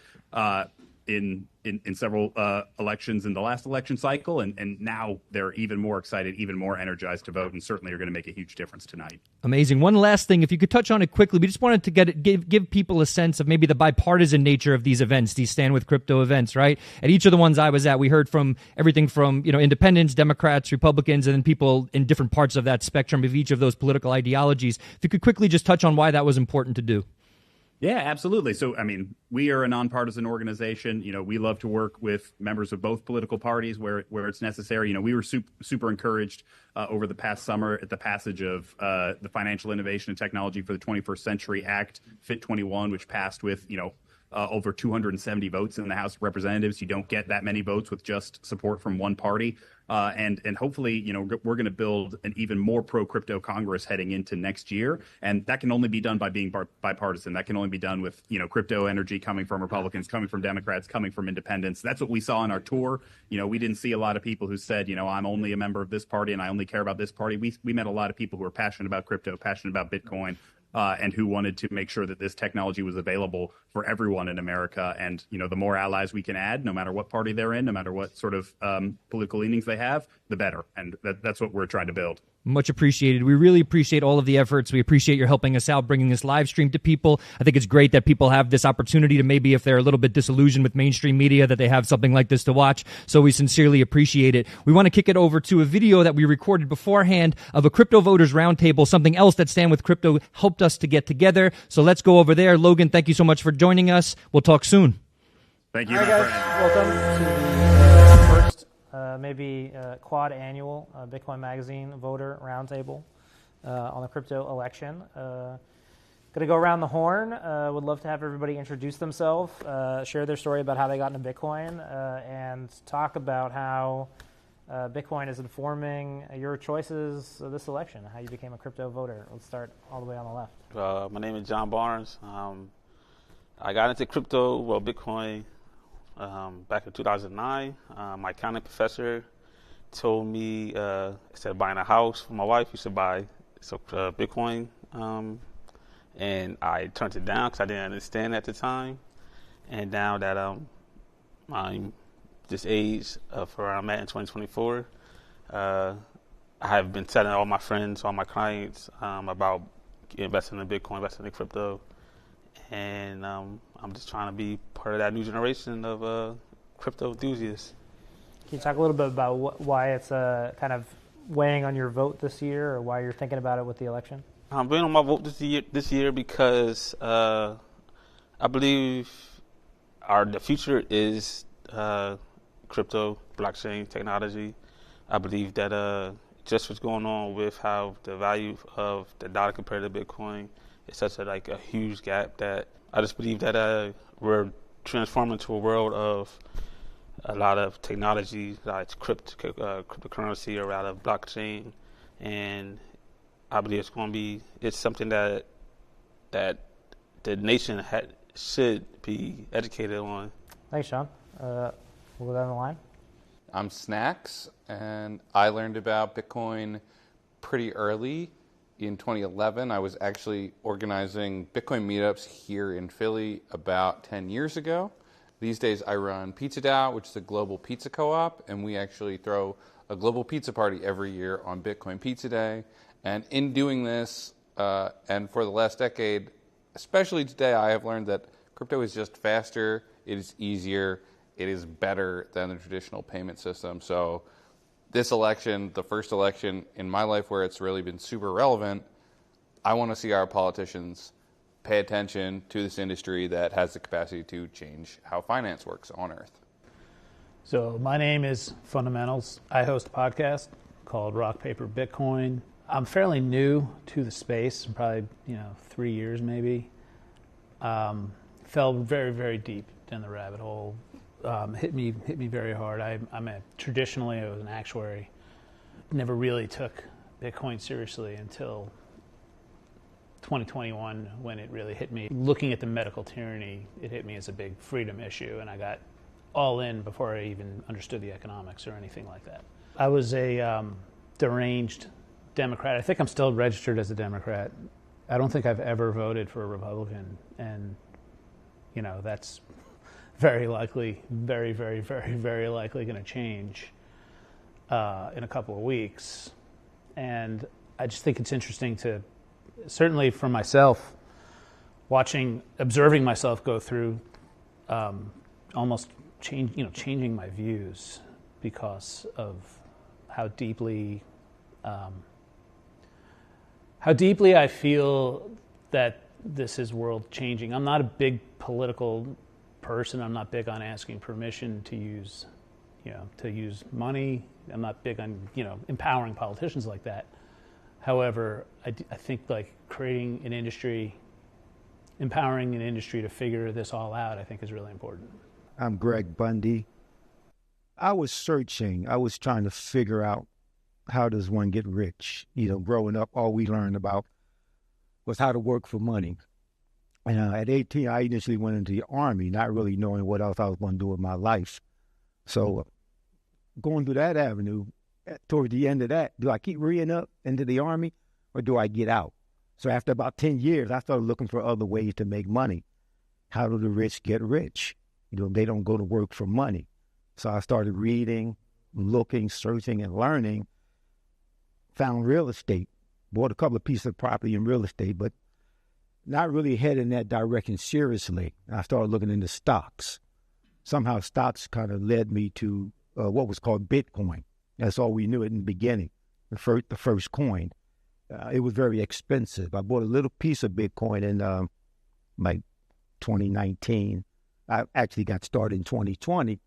in several elections in the last election cycle, and now they're even more excited, even more energized to vote, and certainly are going to make a huge difference tonight. Amazing. One last thing, if you could touch on it quickly, we just wanted to give people a sense of maybe the bipartisan nature of these events, these Stand With Crypto events, right? At each of the ones I was at, we heard from everything from independents, Democrats, Republicans, and then people in different parts of that spectrum of each of those political ideologies. If you could quickly just touch on why that was important to do. Yeah, absolutely. So, we are a nonpartisan organization. We love to work with members of both political parties where it's necessary. We were super encouraged over the past summer at the passage of the Financial Innovation and Technology for the 21st Century Act, FIT 21, which passed with, over 270 votes in the House of Representatives. You don't get that many votes with just support from one party. And hopefully, we're going to build an even more pro-crypto Congress heading into next year. And that can only be done by being bipartisan. That can only be done with, crypto energy coming from Republicans, coming from Democrats, coming from independents. That's what we saw on our tour. We didn't see a lot of people who said, I'm only a member of this party and I only care about this party. We met a lot of people who are passionate about crypto, passionate about Bitcoin, and who wanted to make sure that this technology was available for everyone in America. And, the more allies we can add, no matter what party they're in, no matter what sort of political leanings they have, the better. And that's what we're trying to build. Much appreciated. We really appreciate all of the efforts. We appreciate your helping us out, bringing this live stream to people. I think it's great that people have this opportunity to maybe, if they're a little bit disillusioned with mainstream media, that they have something like this to watch. So we sincerely appreciate it. We want to kick it over to a video that we recorded beforehand of a crypto voters roundtable, something else that Stand With Crypto helped us to get together. So let's go over there. Logan, thank you so much for joining us. We'll talk soon. Thank you. All right, guys. Welcome to the first quad annual Bitcoin Magazine voter roundtable on the crypto election. Going to go around the horn. Would love to have everybody introduce themselves, share their story about how they got into Bitcoin, and talk about how Bitcoin is informing your choices of this election, how you became a crypto voter. Let's start all the way on the left. My name is John Barnes. I got into crypto, Bitcoin, back in 2009. My accounting professor told me instead of buying a house for my wife, you should buy Bitcoin. And I turned it down because I didn't understand at the time. And now that I'm this age of where I'm at in 2024, I have been telling all my friends, all my clients about investing in Bitcoin, investing in crypto. And I'm just trying to be part of that new generation of crypto enthusiasts. Can you talk a little bit about why it's kind of weighing on your vote this year, or why you're thinking about it with the election? I'm weighing on my vote this year because I believe the future is crypto, blockchain technology. I believe that just what's going on with how the value of the dollar compared to Bitcoin is such a huge gap that I just believe that we're transforming to a world of a lot of technology, like cryptocurrency or a lot of blockchain, and I believe it's something that the nation should be educated on. Thanks, Sean. We'll go down the line. I'm Snacks, and I learned about Bitcoin pretty early. In 2011, I was actually organizing Bitcoin meetups here in Philly about 10 years ago. These days I run Pizza DAO, which is a global pizza co-op, and we actually throw a global pizza party every year on Bitcoin Pizza Day. And in doing this, and for the last decade, especially today, I have learned that crypto is just faster, it is easier, it is better than the traditional payment system. So this election, the first election in my life where it's really been super relevant, I want to see our politicians pay attention to this industry that has the capacity to change how finance works on Earth. So my name is Fundamentals. I host a podcast called Rock, Paper, Bitcoin. I'm fairly new to the space, probably 3 years maybe. Fell very, very deep down the rabbit hole. Hit me very hard. Traditionally I was an actuary. Never really took Bitcoin seriously until 2021 when it really hit me. Looking at the medical tyranny, it hit me as a big freedom issue, and I got all in before I even understood the economics or anything like that. I was a deranged Democrat. I think I'm still registered as a Democrat. I don't think I've ever voted for a Republican, and that's very likely, very, very, very, very likely going to change in a couple of weeks. And I just think it's interesting to, certainly for myself, observing myself go through almost changing my views because of how deeply I feel that this is world changing. I'm not a big political person. I'm not big on asking permission to use money. I'm not big on empowering politicians like that. However, I think like creating an industry, empowering an industry to figure this all out, I think is really important. I'm Greg Bundy. I was searching. I was trying to figure out, how does one get rich? Growing up, all we learned about was how to work for money. And at 18, I initially went into the Army, not really knowing what else I was going to do with my life. So going through that avenue, toward the end of that, do I keep reading up into the Army or do I get out? So after about 10 years, I started looking for other ways to make money. How do the rich get rich? They don't go to work for money. So I started reading, looking, searching, and learning. Found real estate. Bought a couple of pieces of property in real estate, but not really heading in that direction seriously. I started looking into stocks. Somehow stocks kind of led me to what was called Bitcoin. That's all we knew in the beginning, the first coin. It was very expensive. I bought a little piece of Bitcoin in like 2019. I actually got started in 2020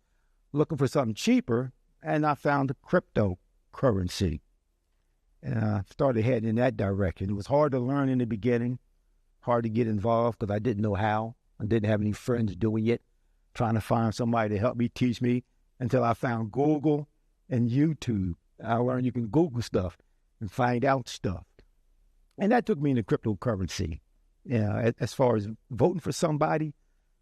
looking for something cheaper, and I found cryptocurrency. And I started heading in that direction. It was hard to learn in the beginning, hard to get involved because I didn't know how. I didn't have any friends doing it, trying to find somebody to help me teach me until I found Google and YouTube. I learned you can Google stuff and find out stuff. And that took me into cryptocurrency. As far as voting for somebody,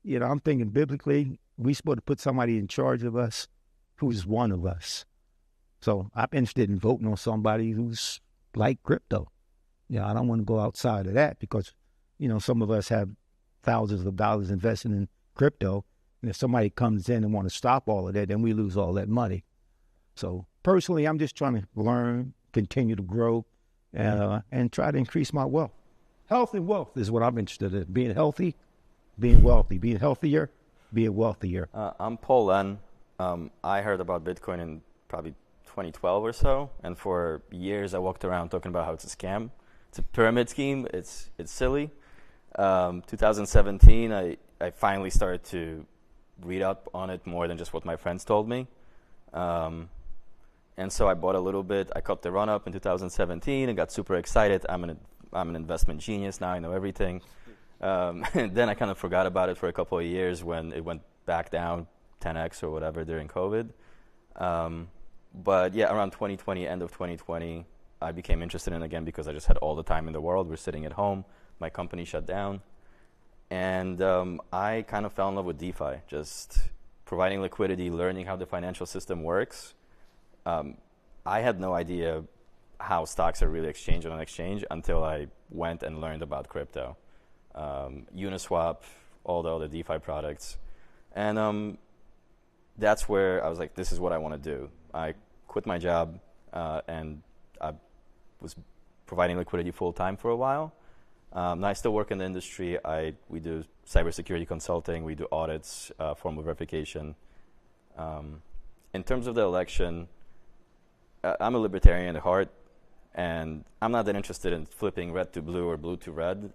I'm thinking biblically, we're supposed to put somebody in charge of us who's one of us. So I'm interested in voting on somebody who's like crypto. I don't want to go outside of that because, some of us have thousands of dollars invested in crypto. And if somebody comes in and want to stop all of that, then we lose all that money. So personally, I'm just trying to learn, continue to grow, and try to increase my wealth. Health and wealth is what I'm interested in. Being healthy, being wealthy, being healthier, being wealthier. I'm Paul Len. I heard about Bitcoin in probably 2012 or so, and for years I walked around talking about how it's a scam. It's a pyramid scheme. It's silly. 2017, I finally started to read up on it more than just what my friends told me. And so I bought a little bit. I caught the run up in 2017 and got super excited. I'm an investment genius now. I know everything. And then I kind of forgot about it for a couple of years when it went back down 10x or whatever during COVID. But yeah, around 2020, end of 2020, I became interested in it again because I just had all the time in the world. We're sitting at home. My company shut down. And I kind of fell in love with DeFi, just providing liquidity, learning how the financial system works. I had no idea how stocks are really exchanged on an exchange until I went and learned about crypto. Uniswap, all the other DeFi products. And that's where I was like, this is what I want to do. I quit my job and I was providing liquidity full-time for a while. Now I still work in the industry. We do cybersecurity consulting. We do audits, formal verification. In terms of the election, I'm a libertarian at heart, and I'm not that interested in flipping red to blue or blue to red.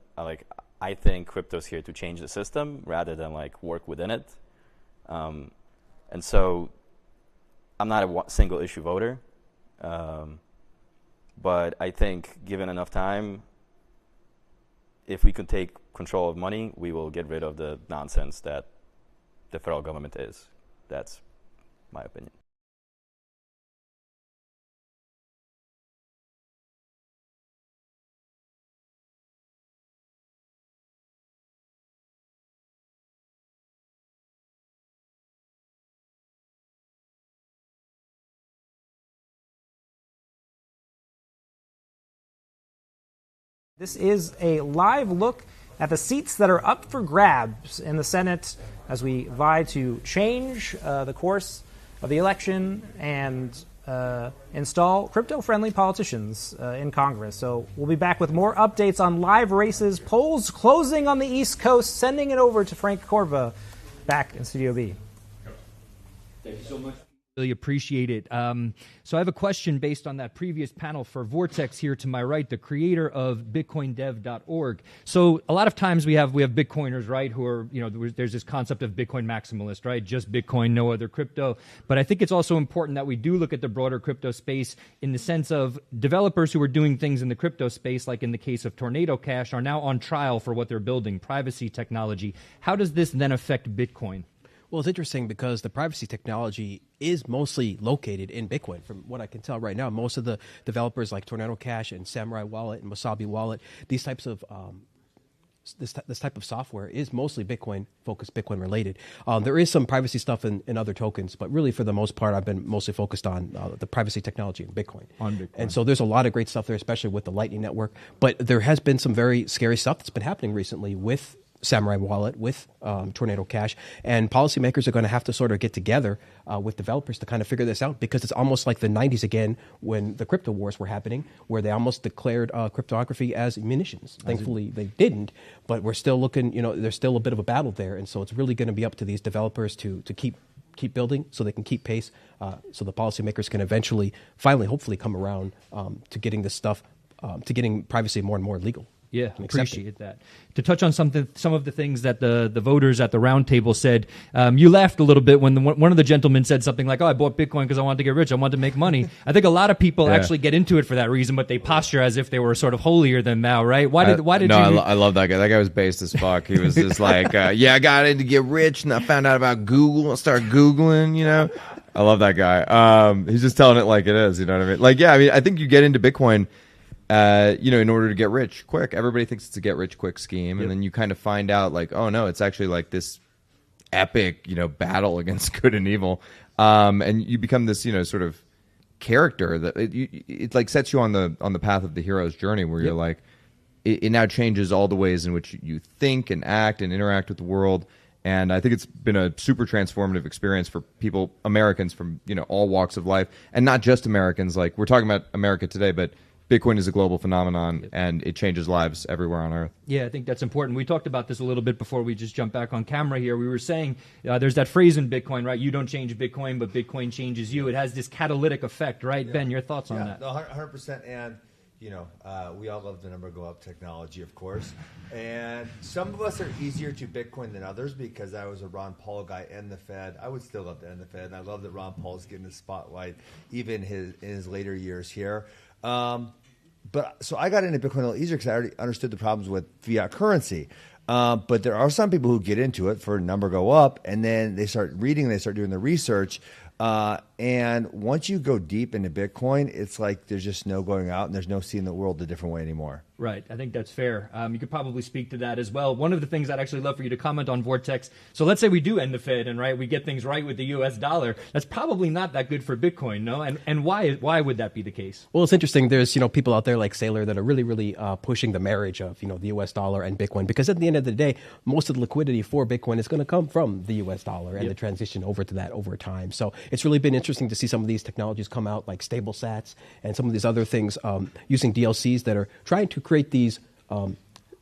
I think crypto's here to change the system rather than work within it. And so I'm not a single issue voter, but I think given enough time, if we could take control of money, we will get rid of the nonsense that the federal government is. That's my opinion. This is a live look at the seats that are up for grabs in the Senate as we vie to change the course of the election and install crypto-friendly politicians in Congress. So we'll be back with more updates on live races, polls closing on the East Coast, sending it over to Frank Corva back in Studio B. Thank you so much. Really appreciate it. So I have a question based on that previous panel for Vortex here to my right, the creator of BitcoinDev.org. So a lot of times we have Bitcoiners, right, who are, there's this concept of Bitcoin maximalist, right? Just Bitcoin, no other crypto. But I think it's also important that we do look at the broader crypto space in the sense of developers who are doing things in the crypto space, like in the case of Tornado Cash, are now on trial for what they're building, privacy technology. How does this then affect Bitcoin? Well, it's interesting because the privacy technology is mostly located in Bitcoin. From what I can tell right now, most of the developers like Tornado Cash and Samurai Wallet and Wasabi Wallet, these types of this type of software is mostly Bitcoin focused, Bitcoin related. There is some privacy stuff in other tokens, but really for the most part, I've been mostly focused on the privacy technology in Bitcoin. On Bitcoin. And so there's a lot of great stuff there, especially with the Lightning Network. But there has been some very scary stuff that's been happening recently with Samurai Wallet, with Tornado Cash, and policymakers are going to have to sort of get together with developers to kind of figure this out, because it's almost like the 90s again when the crypto wars were happening, where they almost declared cryptography as munitions. Thankfully, they didn't, but we're still looking, there's still a bit of a battle there, and so it's really going to be up to these developers to keep building so they can keep pace, so the policymakers can eventually, finally, hopefully come around to getting this stuff, to getting privacy more and more legal. Yeah, appreciate that. To touch on some of the things that the voters at the roundtable said, you laughed a little bit when one of the gentlemen said something like, "Oh, I bought Bitcoin because I wanted to get rich. I wanted to make money." I think a lot of people actually get into it for that reason, but they posture as if they were sort of holier than thou, right? Why did you? I love that guy. That guy was based as fuck. He was just like, "Yeah, I got in to get rich, and I found out about Google. I started Googling." I love that guy. He's just telling it like it is. You know what I mean? Like, yeah, I mean, I think you get into Bitcoin, in order to get rich quick. Everybody thinks it's a get rich quick scheme, and then you kind of find out like, oh no, it's actually like this epic, battle against good and evil, and you become this, sort of character that it like sets you on the path of the hero's journey, where you're like, it now changes all the ways in which you think and act and interact with the world. And I think it's been a super transformative experience for people, Americans from all walks of life, and not just Americans. Like, we're talking about America today, but Bitcoin is a global phenomenon, and it changes lives everywhere on Earth. Yeah, I think that's important. We talked about this a little bit before we just jumped back on camera here. We were saying there's that phrase in Bitcoin, right? You don't change Bitcoin, but Bitcoin changes you. It has this catalytic effect, right? Ben, your thoughts on that? No, 100%. And, we all love the number go up technology, of course. And some of us are easier to Bitcoin than others, because I was a Ron Paul guy and the Fed. I would still love to end the Fed, and I love that Ron Paul's getting the spotlight, even in his later years here. But so I got into Bitcoin a little easier because I already understood the problems with fiat currency. But there are some people who get into it for a number go up, and then they start reading, they start doing the research. And once you go deep into Bitcoin, it's like there's just no going out, and there's no seeing the world a different way anymore. Right. I think that's fair. You could probably speak to that as well. One of the things I'd actually love for you to comment on, Vortex. So let's say we do end the Fed and we get things right with the U.S. dollar. That's probably not that good for Bitcoin, no? And why would that be the case? Well, it's interesting. There's people out there like Saylor that are really, really pushing the marriage of the U.S. dollar and Bitcoin, because at the end of the day, most of the liquidity for Bitcoin is going to come from the U.S. dollar and the transition over to that over time. So it's really been interesting to see some of these technologies come out, like stable sats and some of these other things using DLCs that are trying to create these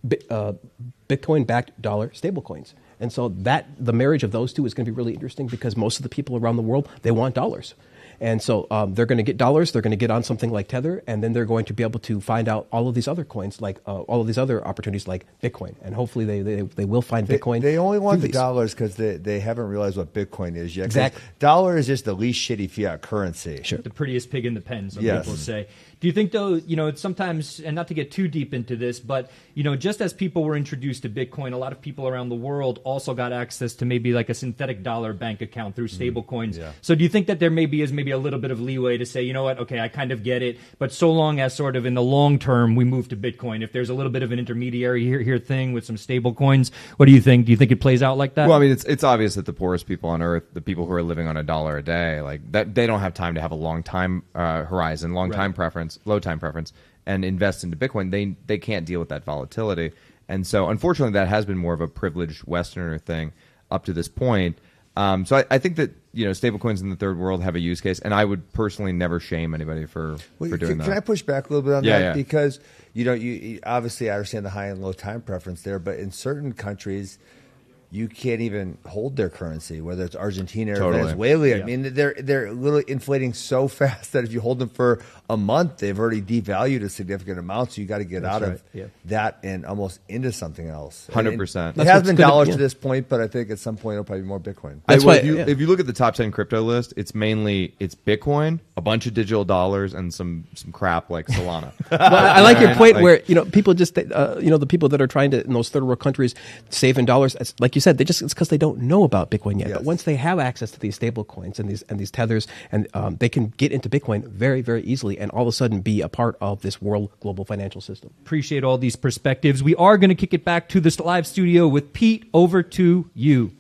Bitcoin-backed dollar stablecoins. And so the marriage of those two is going to be really interesting, because most of the people around the world, they want dollars. And so they're going to get dollars, they're going to get on something like Tether, and then they're going to be able to find out all of these other coins, like all of these other opportunities like Bitcoin. And hopefully they will find Bitcoin. They only want the dollars because they haven't realized what Bitcoin is yet. Exactly. Dollar is just the least shitty fiat currency. Sure. The prettiest pig in the pen, some people say. Do you think, though, it's sometimes, and not to get too deep into this, but, just as people were introduced to Bitcoin, a lot of people around the world also got access to maybe like a synthetic dollar bank account through stable coins. Yeah. So do you think that there maybe is a little bit of leeway to say, you know what, okay, I kind of get it, but so long as sort of in the long term we move to Bitcoin, if there's a little bit of an intermediary here thing with some stable coins, what do you think? Do you think it plays out like that? Well, I mean, it's obvious that the poorest people on Earth, the people who are living on $1 a day, like that, they don't have time to have a long time horizon, low time preference, and invest into Bitcoin. They can't deal with that volatility. And so, unfortunately, that has been more of a privileged Westerner thing. up to this point. So I think that stablecoins in the third world have a use case, and I would personally never shame anybody for doing that. Can I push back a little bit on that? Yeah. Because you obviously I understand the high and low time preference there, but in certain countries, you can't even hold their currency, whether it's Argentina or Venezuela. Yeah. I mean, they're literally inflating so fast that if you hold them for a month, they've already devalued a significant amount. So you got to get out of that and almost into something else. 100%. It has been dollars to this point, but I think at some point it'll probably be more Bitcoin. If you look at the top 10 crypto list, it's Bitcoin, a bunch of digital dollars, and some crap like Solana. Well, I like your point where people just the people that are trying to in those third world countries save in dollars, like you said, it's because they don't know about Bitcoin yet. Yes. But once they have access to these stable coins and these tethers, and they can get into Bitcoin very, very easily, and all of a sudden be a part of this world global financial system. Appreciate all these perspectives. We are going to kick it back to this live studio with Pete. Over to you.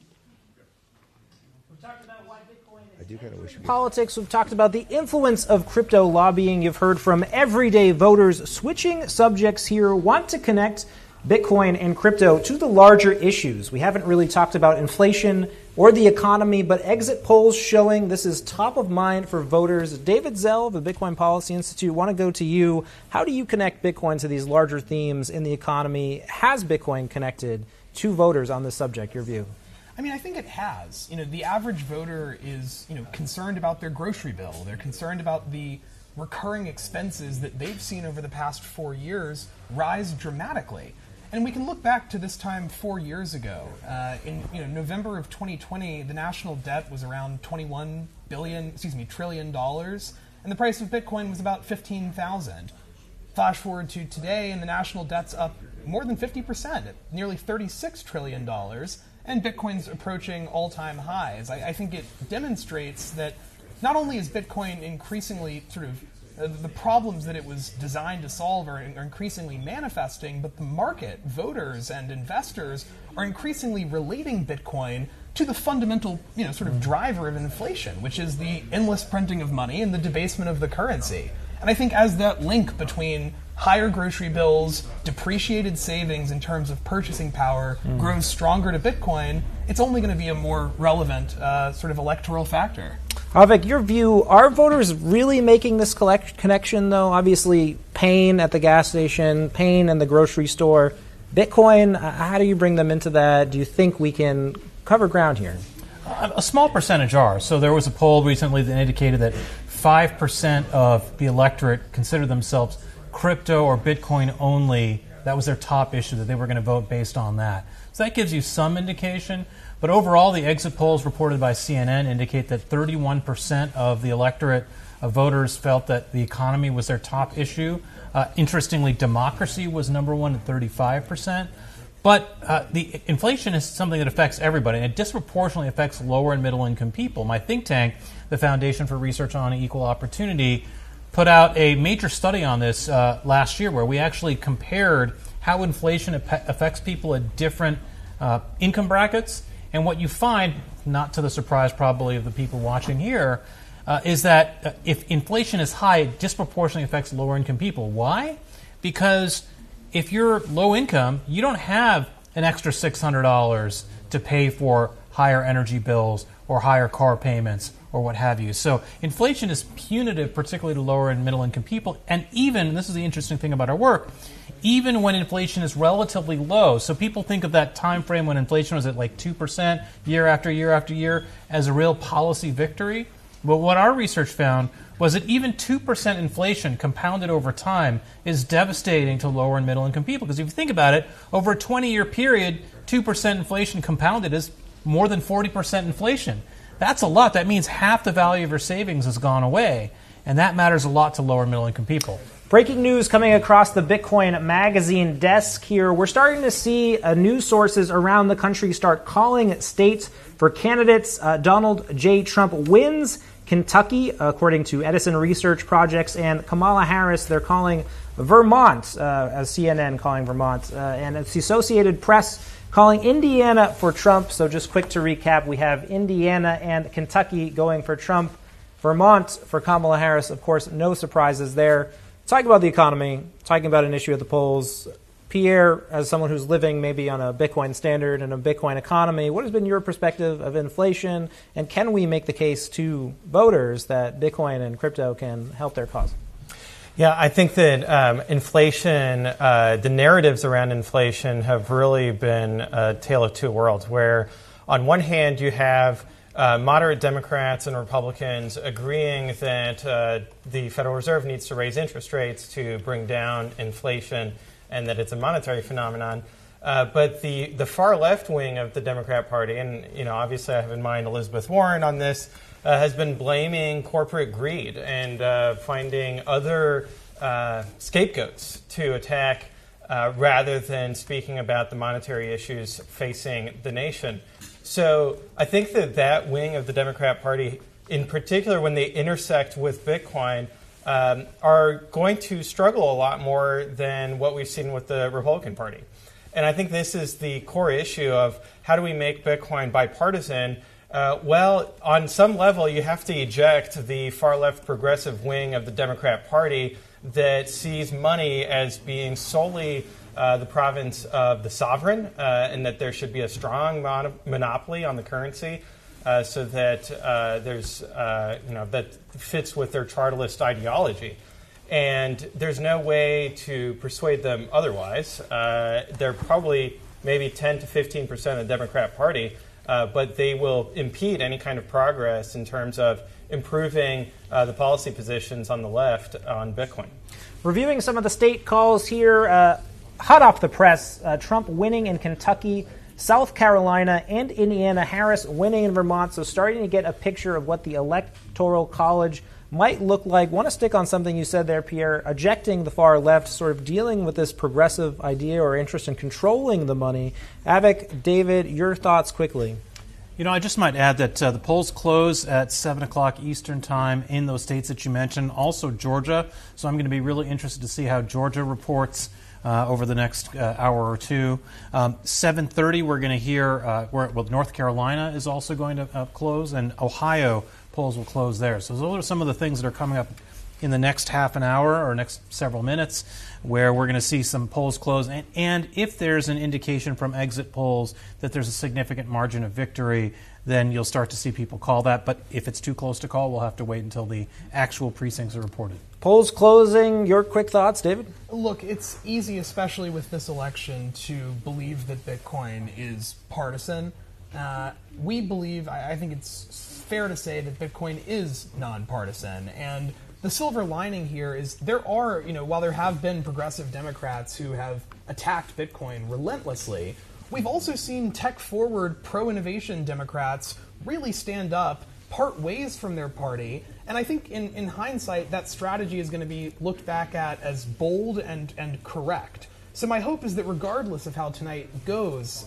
Politics. We've talked about the influence of crypto lobbying. You've heard from everyday voters. Switching subjects here, want to connect Bitcoin and crypto to the larger issues. We haven't really talked about inflation or the economy, but exit polls showing this is top of mind for voters. David Zell of the Bitcoin Policy Institute, want to go to you. How do you connect Bitcoin to these larger themes in the economy? Has Bitcoin connected to voters on this subject, your view? I mean, I think it has. The average voter is, concerned about their grocery bill. They're concerned about the recurring expenses that they've seen over the past 4 years rise dramatically. And we can look back to this time 4 years ago. In November of 2020, the national debt was around $21 trillion, and the price of Bitcoin was about $15,000. Flash forward to today, and the national debt's up more than 50%, at nearly $36 trillion, and Bitcoin's approaching all-time highs. I think it demonstrates that not only is Bitcoin increasingly the problems that it was designed to solve are increasingly manifesting, but the market, voters and investors, are increasingly relating Bitcoin to the fundamental, driver of inflation, which is the endless printing of money and the debasement of the currency. And I think as that link between higher grocery bills, depreciated savings in terms of purchasing power grows stronger to Bitcoin, it's only going to be a more relevant electoral factor. Avik, your view, are voters really making this connection, though? Obviously, pain at the gas station, pain in the grocery store. Bitcoin, how do you bring them into that? Do you think we can cover ground here? A small percentage are. So there was a poll recently that indicated that 5% of the electorate consider themselves crypto or Bitcoin only. That was their top issue, that they were going to vote based on that. So that gives you some indication. But overall, the exit polls reported by CNN indicate that 31% of the electorate of voters felt that the economy was their top issue. Interestingly, democracy was number one at 35%. But the inflation is something that affects everybody, and it disproportionately affects lower and middle income people. My think tank, the Foundation for Research on Equal Opportunity, put out a major study on this last year where we actually compared how inflation affects people at different income brackets. And what you find, not to the surprise probably of the people watching here, is that if inflation is high, it disproportionately affects lower income people. Why? Because if you're low income, you don't have an extra $600 to pay for higher energy bills or higher car payments or what have you. So inflation is punitive, particularly to lower and middle income people. And even, and this is the interesting thing about our work, even when inflation is relatively low, so people think of that time frame when inflation was at like 2% year after year after year as a real policy victory. But what our research found was that even 2% inflation compounded over time is devastating to lower and middle income people. Because if you think about it, over a 20-year period, 2% inflation compounded is more than 40% inflation. That's a lot. That means half the value of your savings has gone away. And that matters a lot to lower and middle income people. Breaking news coming across the Bitcoin Magazine desk here. We're starting to see news sources around the country start calling states for candidates. Donald J. Trump wins Kentucky, according to Edison Research Projects, and Kamala Harris, they're calling Vermont, as CNN calling Vermont, and it's the Associated Press calling Indiana for Trump. So just quick to recap, we have Indiana and Kentucky going for Trump, Vermont for Kamala Harris. Of course, no surprises there. Talking about the economy, talking about an issue at the polls. Pierre, as someone who's living maybe on a Bitcoin standard and a Bitcoin economy, what has been your perspective of inflation, and can we make the case to voters that Bitcoin and crypto can help their cause? Yeah, I think that inflation, the narratives around inflation have really been a tale of two worlds, where on one hand you have moderate Democrats and Republicans agreeing that the Federal Reserve needs to raise interest rates to bring down inflation and that it's a monetary phenomenon. But the far left wing of the Democrat Party, and obviously I have in mind Elizabeth Warren on this, has been blaming corporate greed and finding other scapegoats to attack rather than speaking about the monetary issues facing the nation. So I think that wing of the Democrat Party, in particular when they intersect with Bitcoin, are going to struggle a lot more than what we've seen with the Republican Party. And I think this is the core issue of how do we make Bitcoin bipartisan. Well, on some level, you have to eject the far-left progressive wing of the Democrat Party that sees money as being solely the province of the sovereign, and that there should be a strong monopoly on the currency, so that that fits with their chartalist ideology. And there's no way to persuade them otherwise. They're probably maybe 10 to 15% of the Democrat Party, but they will impede any kind of progress in terms of improving the policy positions on the left on Bitcoin. Reviewing some of the state calls here, hot off the press, Trump winning in Kentucky, South Carolina, and Indiana, Harris winning in Vermont, so starting to get a picture of what the Electoral College might look like. Want to stick on something you said there, Pierre, ejecting the far left, sort of dealing with this progressive idea or interest in controlling the money. Avic, David, your thoughts quickly. I just might add that the polls close at 7 o'clock Eastern time in those states that you mentioned, also Georgia. So I'm going to be really interested to see how Georgia reports over the next hour or two. 7:30, we're going to hear North Carolina is also going to close, and Ohio polls will close there. So those are some of the things that are coming up in the next half an hour or next several minutes, where we're going to see some polls close. And if there's an indication from exit polls that there's a significant margin of victory, then you'll start to see people call that. But if it's too close to call, we'll have to wait until the actual precincts are reported. Polls closing, your quick thoughts, David? Look, it's easy, especially with this election, to believe that Bitcoin is partisan. We believe, I think it's fair to say that Bitcoin is nonpartisan. And the silver lining here is there are, while there have been progressive Democrats who have attacked Bitcoin relentlessly, we've also seen tech-forward, pro-innovation Democrats really stand up, part ways from their party. And I think in hindsight, that strategy is going to be looked back at as bold and correct. So my hope is that regardless of how tonight goes,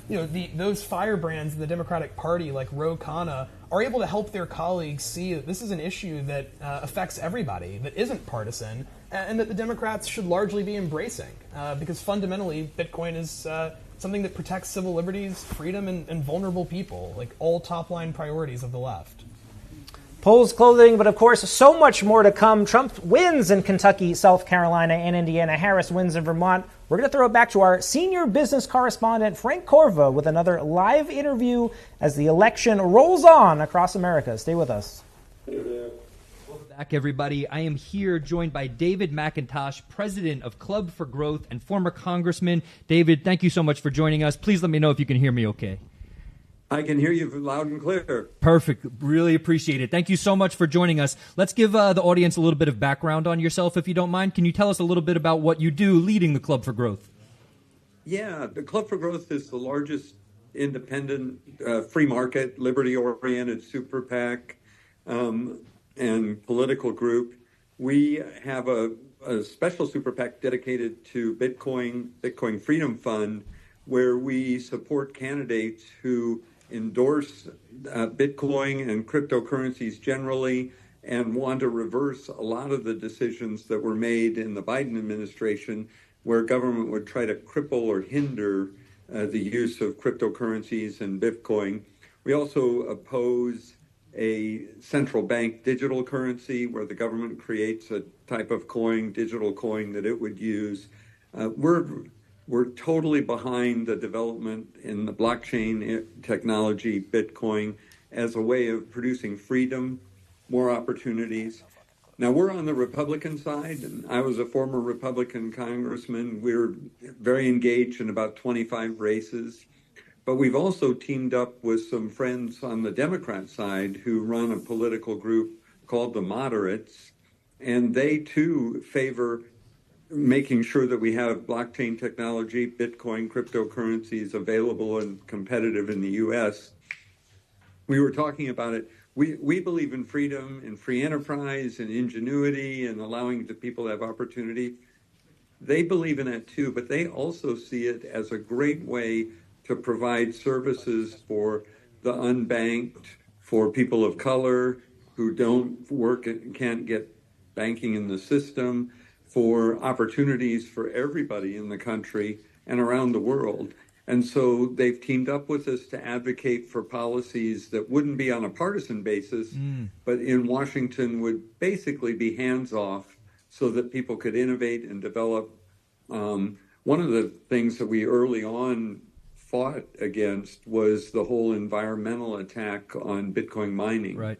those firebrands in the Democratic Party like Ro Khanna are able to help their colleagues see that this is an issue that affects everybody, that isn't partisan, and that the Democrats should largely be embracing. Because fundamentally, Bitcoin is something that protects civil liberties, freedom, and vulnerable people, like all top-line priorities of the left. Polls closing, but of course, so much more to come. Trump wins in Kentucky, South Carolina, and Indiana. Harris wins in Vermont. We're going to throw it back to our senior business correspondent, Frank Corva, with another live interview as the election rolls on across America. Stay with us. Welcome back, everybody. I am here joined by David McIntosh, president of Club for Growth and former congressman. David, thank you so much for joining us. Please let me know if you can hear me okay. I can hear you loud and clear. Perfect. Really appreciate it. Thank you so much for joining us. Let's give the audience a little bit of background on yourself, if you don't mind. Can you tell us a little bit about what you do leading the Club for Growth? Yeah, the Club for Growth is the largest independent, free market, liberty-oriented super PAC and political group. We have a special super PAC dedicated to Bitcoin Freedom Fund, where we support candidates who endorse Bitcoin and cryptocurrencies generally and want to reverse a lot of the decisions that were made in the Biden administration, where government would try to cripple or hinder the use of cryptocurrencies and Bitcoin. We also oppose a central bank digital currency where the government creates a type of coin, digital coin, that it would use. We're totally behind the development in the blockchain technology, Bitcoin, as a way of producing freedom, more opportunities. Now, we're on the Republican side, and I was a former Republican congressman. We're very engaged in about 25 races. But we've also teamed up with some friends on the Democrat side who run a political group called the Moderates, and they too favor making sure that we have blockchain technology, Bitcoin, cryptocurrencies available and competitive in the U.S. We were talking about it. We believe in freedom and free enterprise and ingenuity and allowing the people to have opportunity. They believe in that too, but they also see it as a great way to provide services for the unbanked, for people of color who don't work and can't get banking in the system, for opportunities for everybody in the country and around the world. And so they've teamed up with us to advocate for policies that wouldn't be on a partisan basis, but in Washington would basically be hands-off so that people could innovate and develop. One of the things that we early on fought against was the whole environmental attack on Bitcoin mining. Right.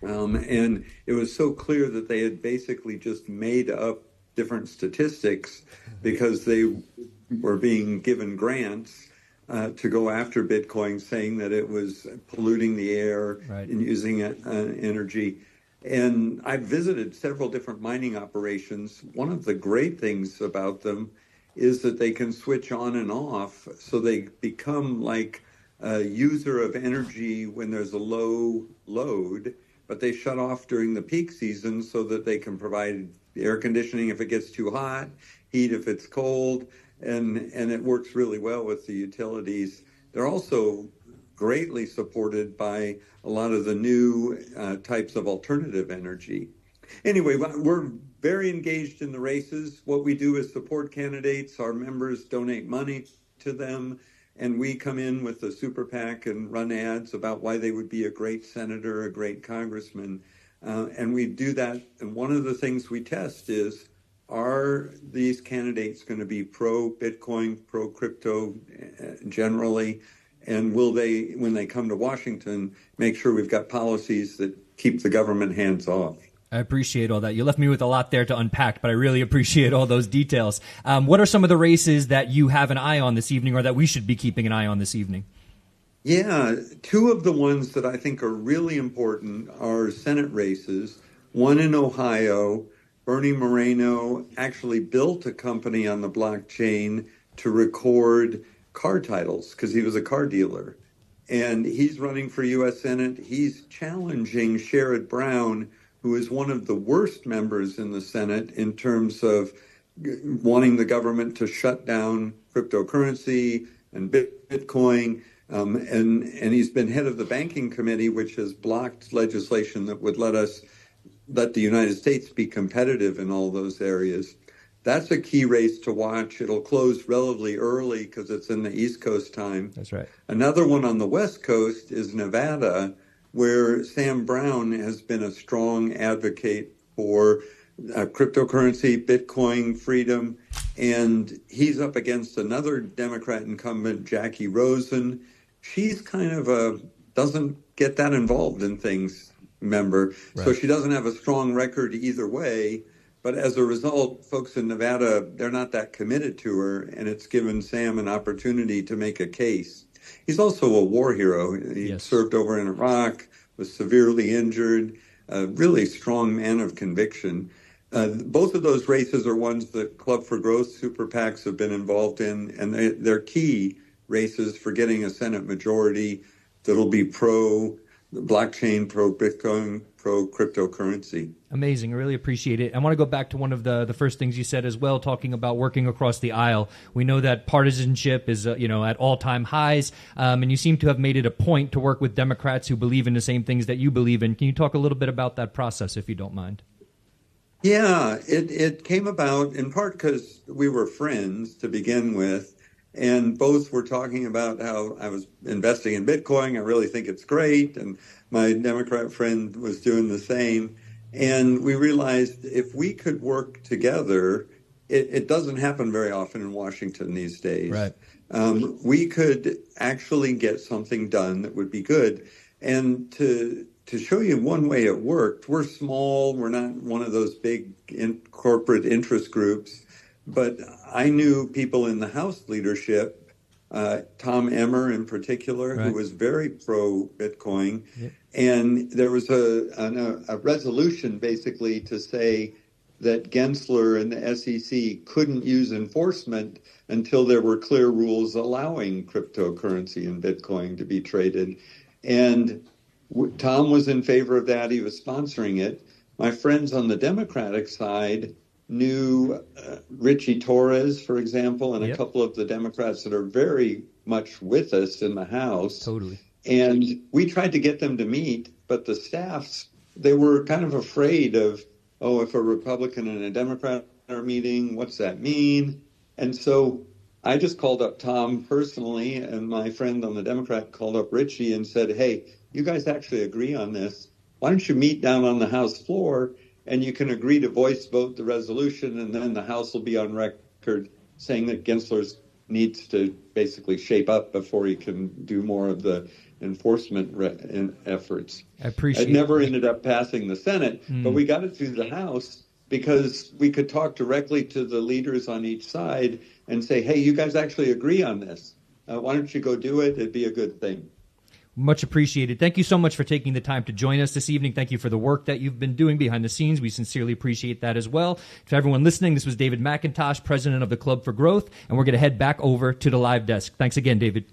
And it was so clear that they had basically just made up different statistics because they were being given grants to go after Bitcoin, saying that it was polluting the air and using energy. And I've visited several different mining operations. One of the great things about them is that they can switch on and off, so they become like a user of energy when there's a low load, but they shut off during the peak season so that they can provide air conditioning if it gets too hot, heat if it's cold, and it works really well with the utilities. They're also greatly supported by a lot of the new types of alternative energy. Anyway, we're very engaged in the races. What we do is support candidates. Our members donate money to them, and we come in with a super PAC and run ads about why they would be a great senator, a great congressman. And we do that. And one of the things we test is, are these candidates going to be pro-Bitcoin, pro-crypto generally? And will they, when they come to Washington, make sure we've got policies that keep the government hands off? I appreciate all that. You left me with a lot there to unpack, but I really appreciate all those details. What are some of the races that you have an eye on this evening, or that we should be keeping an eye on this evening? Yeah, two of the ones that I think are really important are Senate races. One in Ohio, Bernie Moreno actually built a company on the blockchain to record car titles because he was a car dealer. And he's running for U.S. Senate. He's challenging Sherrod Brown, who is one of the worst members in the Senate in terms of wanting the government to shut down cryptocurrency and Bitcoin. And he's been head of the banking committee, which has blocked legislation that would let the United States be competitive in all those areas. That's a key race to watch. It'll close relatively early because it's in the East Coast time. That's right. Another one on the West Coast is Nevada, where Sam Brown has been a strong advocate for cryptocurrency, Bitcoin freedom, and he's up against another Democrat incumbent, Jackie Rosen. She's kind of doesn't get that involved in things, member, so she doesn't have a strong record either way. But as a result, folks in Nevada, they're not that committed to her, and it's given Sam an opportunity to make a case. He's also a war hero. He served over in Iraq, was severely injured, a really strong man of conviction. Both of those races are ones that Club for Growth super PACs have been involved in, and they're key races for getting a Senate majority that'll be pro-blockchain, pro-Bitcoin, pro-cryptocurrency. Amazing. I really appreciate it. I want to go back to one of the first things you said as well, talking about working across the aisle. We know that partisanship is at all-time highs, and you seem to have made it a point to work with Democrats who believe in the same things that you believe in. Can you talk a little bit about that process, if you don't mind? Yeah, it came about in part because we were friends to begin with, and both were talking about how I was investing in Bitcoin. I really think it's great, and my Democrat friend was doing the same. And we realized if we could work together it doesn't happen very often in Washington these days. Right. We could actually get something done that would be good. And to show you one way it worked, we're small. We're not one of those big corporate interest groups. But I knew people in the House leadership, Tom Emmer in particular, Right. who was very pro-Bitcoin. Yep. And there was a resolution basically to say that Gensler and the SEC couldn't use enforcement until there were clear rules allowing cryptocurrency and Bitcoin to be traded. And Tom was in favor of that. He was sponsoring it. My friends on the Democratic side knew Richie Torres, for example, and a couple of the Democrats that are very much with us in the House. Totally. And we tried to get them to meet, but the staffs, they were kind of afraid of, oh, if a Republican and a Democrat are meeting, what's that mean? And so I just called up Tom personally, and my friend on the Democrat called up Richie and said, hey, you guys actually agree on this. Why don't you meet down on the House floor and you can agree to voice vote the resolution, and then the House will be on record saying that Gensler needs to basically shape up before he can do more of the enforcement efforts. I appreciate it. Never ended up passing the Senate, but we got it through the House because we could talk directly to the leaders on each side and say, hey, you guys actually agree on this. Why don't you go do it? It'd be a good thing. Much appreciated. Thank you so much for taking the time to join us this evening. Thank you for the work that you've been doing behind the scenes. We sincerely appreciate that as well. To everyone listening, this was David McIntosh, president of the Club for Growth, and we're going to head back over to the live desk. Thanks again, David.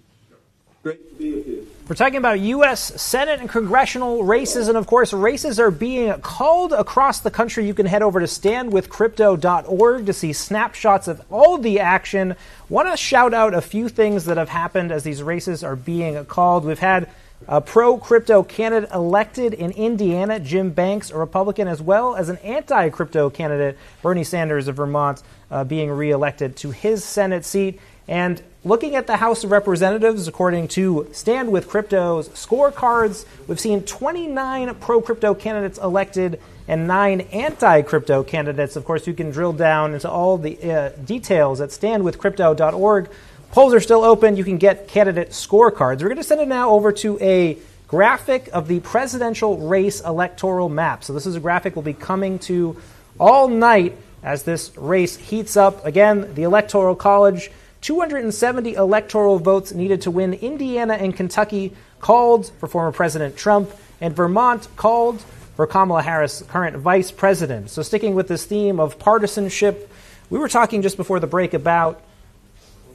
Great to be with you. We're talking about U.S. Senate and congressional races, and of course, races are being called across the country. You can head over to standwithcrypto.org to see snapshots of all the action. Want to shout out a few things that have happened as these races are being called. We've had a pro-crypto candidate elected in Indiana, Jim Banks, a Republican, as well as an anti-crypto candidate, Bernie Sanders of Vermont, being reelected to his Senate seat. And looking at the House of Representatives, according to Stand With Crypto's scorecards, we've seen 29 pro-crypto candidates elected and 9 anti-crypto candidates. Of course, you can drill down into all the details at standwithcrypto.org. Polls are still open. You can get candidate scorecards. We're going to send it now over to a graphic of the presidential race electoral map. So this is a graphic we'll be coming to all night as this race heats up. Again, the Electoral College, 270 electoral votes needed to win. Indiana and Kentucky called for former President Trump, and Vermont called for Kamala Harris, current vice president. So sticking with this theme of partisanship, we were talking just before the break about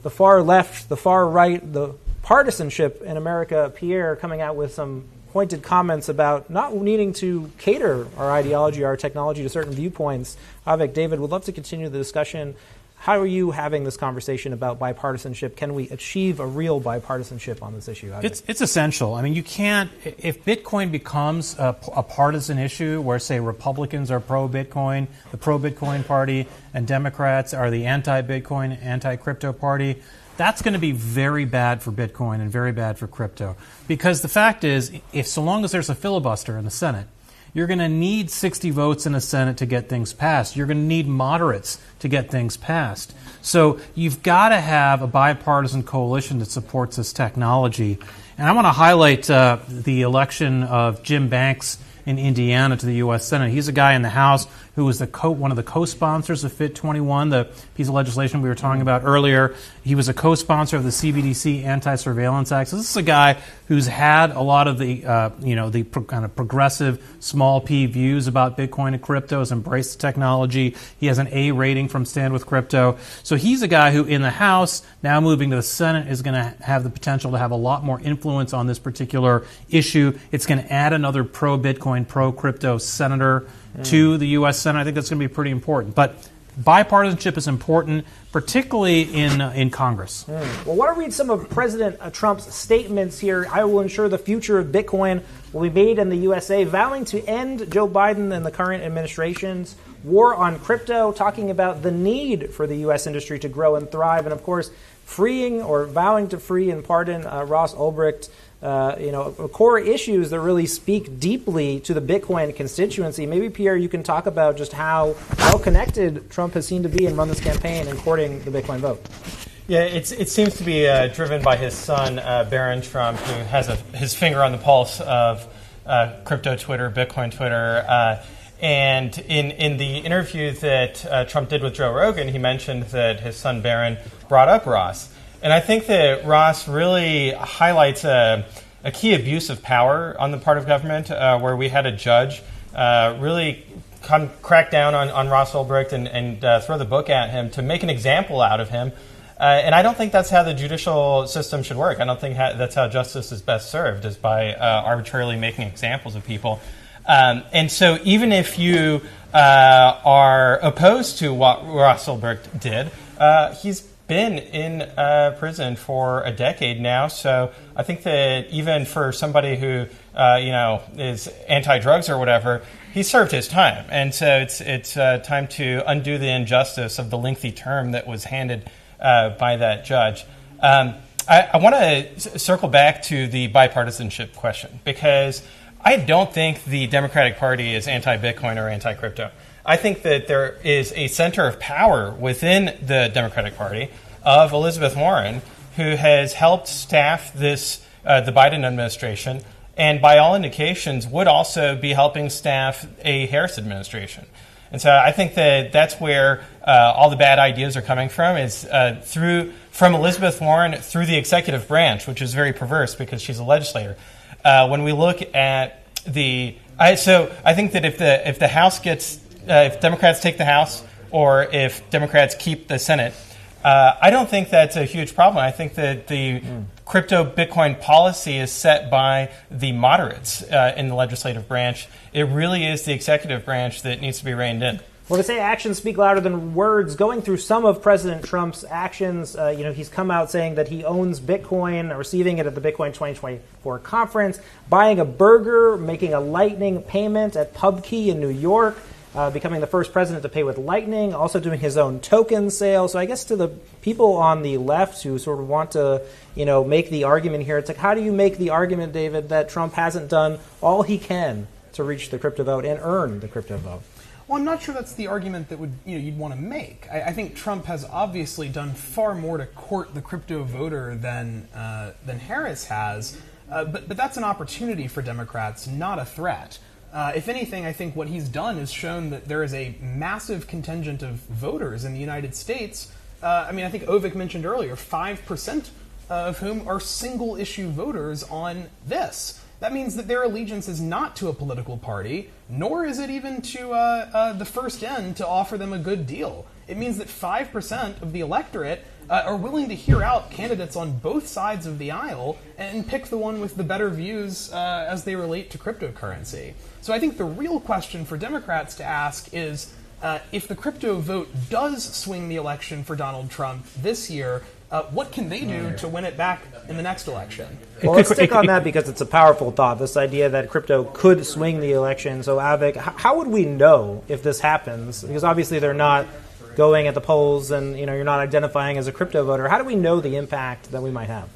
the far left, the far right, the partisanship in America. Pierre coming out with some pointed comments about not needing to cater our ideology, our technology to certain viewpoints. Avik, David, would love to continue the discussion. How are you having this conversation about bipartisanship? Can we achieve a real bipartisanship on this issue? It's essential. I mean, you can't, if Bitcoin becomes a partisan issue where, say, Republicans are pro-Bitcoin, the pro-Bitcoin party, and Democrats are the anti-Bitcoin, anti-crypto party, that's going to be very bad for Bitcoin and very bad for crypto. Because the fact is, if so long as there's a filibuster in the Senate, you're going to need 60 votes in the Senate to get things passed. You're going to need moderates to get things passed. So you've got to have a bipartisan coalition that supports this technology. And I want to highlight the election of Jim Banks in Indiana to the U.S. Senate. He's a guy in the House who was one of the co-sponsors of FIT 21, the piece of legislation we were talking about earlier. He was a co-sponsor of the CBDC Anti-Surveillance Act. So this is a guy who's had a lot of the kind of progressive small p views about Bitcoin and crypto, has embraced the technology. He has an A rating from Stand With Crypto. So he's a guy who in the House, now moving to the Senate, is going to have the potential to have a lot more influence on this particular issue. It's going to add another pro-Bitcoin, pro-crypto senator to the U.S. Senate. I think that's going to be pretty important. But bipartisanship is important, particularly in Congress. Well, I want to read some of President Trump's statements here. I will ensure the future of Bitcoin will be made in the USA, vowing to end Joe Biden and the current administration's War on Crypto, talking about the need for the U.S. industry to grow and thrive, and of course, freeing or vowing to free and pardon Ross Ulbricht. Core issues that really speak deeply to the Bitcoin constituency. Maybe, Pierre, you can talk about just how connected Trump has seemed to be and run this campaign in courting the Bitcoin vote. Yeah, it seems to be driven by his son, Barron Trump, who has his finger on the pulse of crypto Twitter, Bitcoin Twitter. And in the interview that Trump did with Joe Rogan, he mentioned that his son Barron brought up Ross. And I think that Ross really highlights a key abuse of power on the part of government, where we had a judge really crack down on Ross Ulbricht and throw the book at him to make an example out of him. And I don't think that's how the judicial system should work. I don't think that's how justice is best served, is by arbitrarily making examples of people. And so even if you are opposed to what Ross Ulbricht did, he's been in prison for a decade now. So I think that even for somebody who is anti-drugs or whatever, he served his time. And so it's time to undo the injustice of the lengthy term that was handed by that judge. I want to circle back to the bipartisanship question, because I don't think the Democratic Party is anti-Bitcoin or anti-crypto. I think that there is a center of power within the Democratic Party of Elizabeth Warren, who has helped staff the Biden administration, and by all indications would also be helping staff a Harris administration. And so I think that that's where all the bad ideas are coming from, is from Elizabeth Warren through the executive branch, which is very perverse because she's a legislator. When we look at so I think that if the House if Democrats take the House, or if Democrats keep the Senate, I don't think that's a huge problem. I think that the crypto Bitcoin policy is set by the moderates in the legislative branch. It really is the executive branch that needs to be reined in. Well, to say actions speak louder than words, going through some of President Trump's actions, he's come out saying that he owns Bitcoin, receiving it at the Bitcoin 2024 conference, buying a burger, making a Lightning payment at Pubkey in New York, becoming the first president to pay with Lightning, also doing his own token sale. So I guess to the people on the left who sort of want to, make the argument here, it's like, how do you make the argument, David, that Trump hasn't done all he can to reach the crypto vote and earn the crypto vote? Well, I'm not sure that's the argument that you'd want to make. I think Trump has obviously done far more to court the crypto voter than Harris has, but that's an opportunity for Democrats, not a threat. If anything, I think what he's done is shown that there is a massive contingent of voters in the United States. I think Ovik mentioned earlier, 5% of whom are single-issue voters on this. That means that their allegiance is not to a political party, nor is it even to the first in to offer them a good deal. It means that 5% of the electorate are willing to hear out candidates on both sides of the aisle and pick the one with the better views as they relate to cryptocurrency. So I think the real question for Democrats to ask is, if the crypto vote does swing the election for Donald Trump this year, what can they do to win it back in the next election? Well, let's stick on that because it's a powerful thought, this idea that crypto could swing the election. So, Avik, how would we know if this happens? Because obviously they're not going at the polls and you're not identifying as a crypto voter. How do we know the impact that we might have?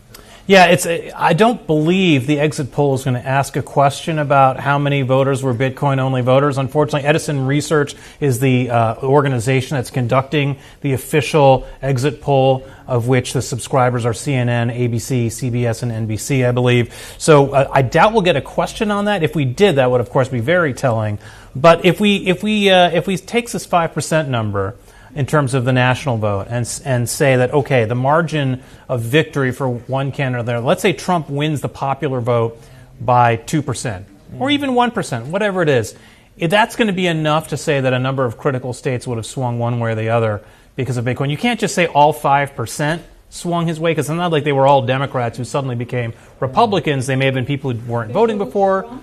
Yeah, I don't believe the exit poll is going to ask a question about how many voters were Bitcoin-only voters. Unfortunately, Edison Research is the organization that's conducting the official exit poll, of which the subscribers are CNN, ABC, CBS, and NBC, I believe. So I doubt we'll get a question on that. If we did, that would, of course, be very telling. But if we take this 5% number in terms of the national vote and say that, okay, the margin of victory for one candidate there, let's say Trump wins the popular vote by 2% or even 1%, whatever it is, that's going to be enough to say that a number of critical states would have swung one way or the other because of Bitcoin. You can't just say all 5% swung his way, because it's not like they were all Democrats who suddenly became Republicans. They may have been people who weren't voting before.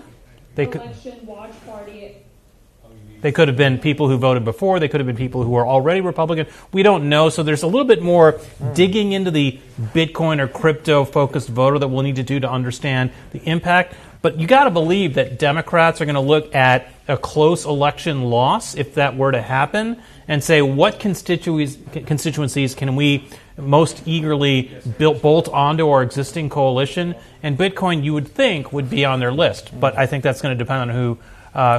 They could. Election Watch Party They could have been people who voted before. They could have been people who are already Republican. We don't know. So there's a little bit more digging into the Bitcoin or crypto-focused voter that we'll need to do to understand the impact. But you got to believe that Democrats are going to look at a close election loss, if that were to happen, and say, what constituencies can we most eagerly bolt onto our existing coalition? And Bitcoin, you would think, would be on their list. But I think that's going to depend on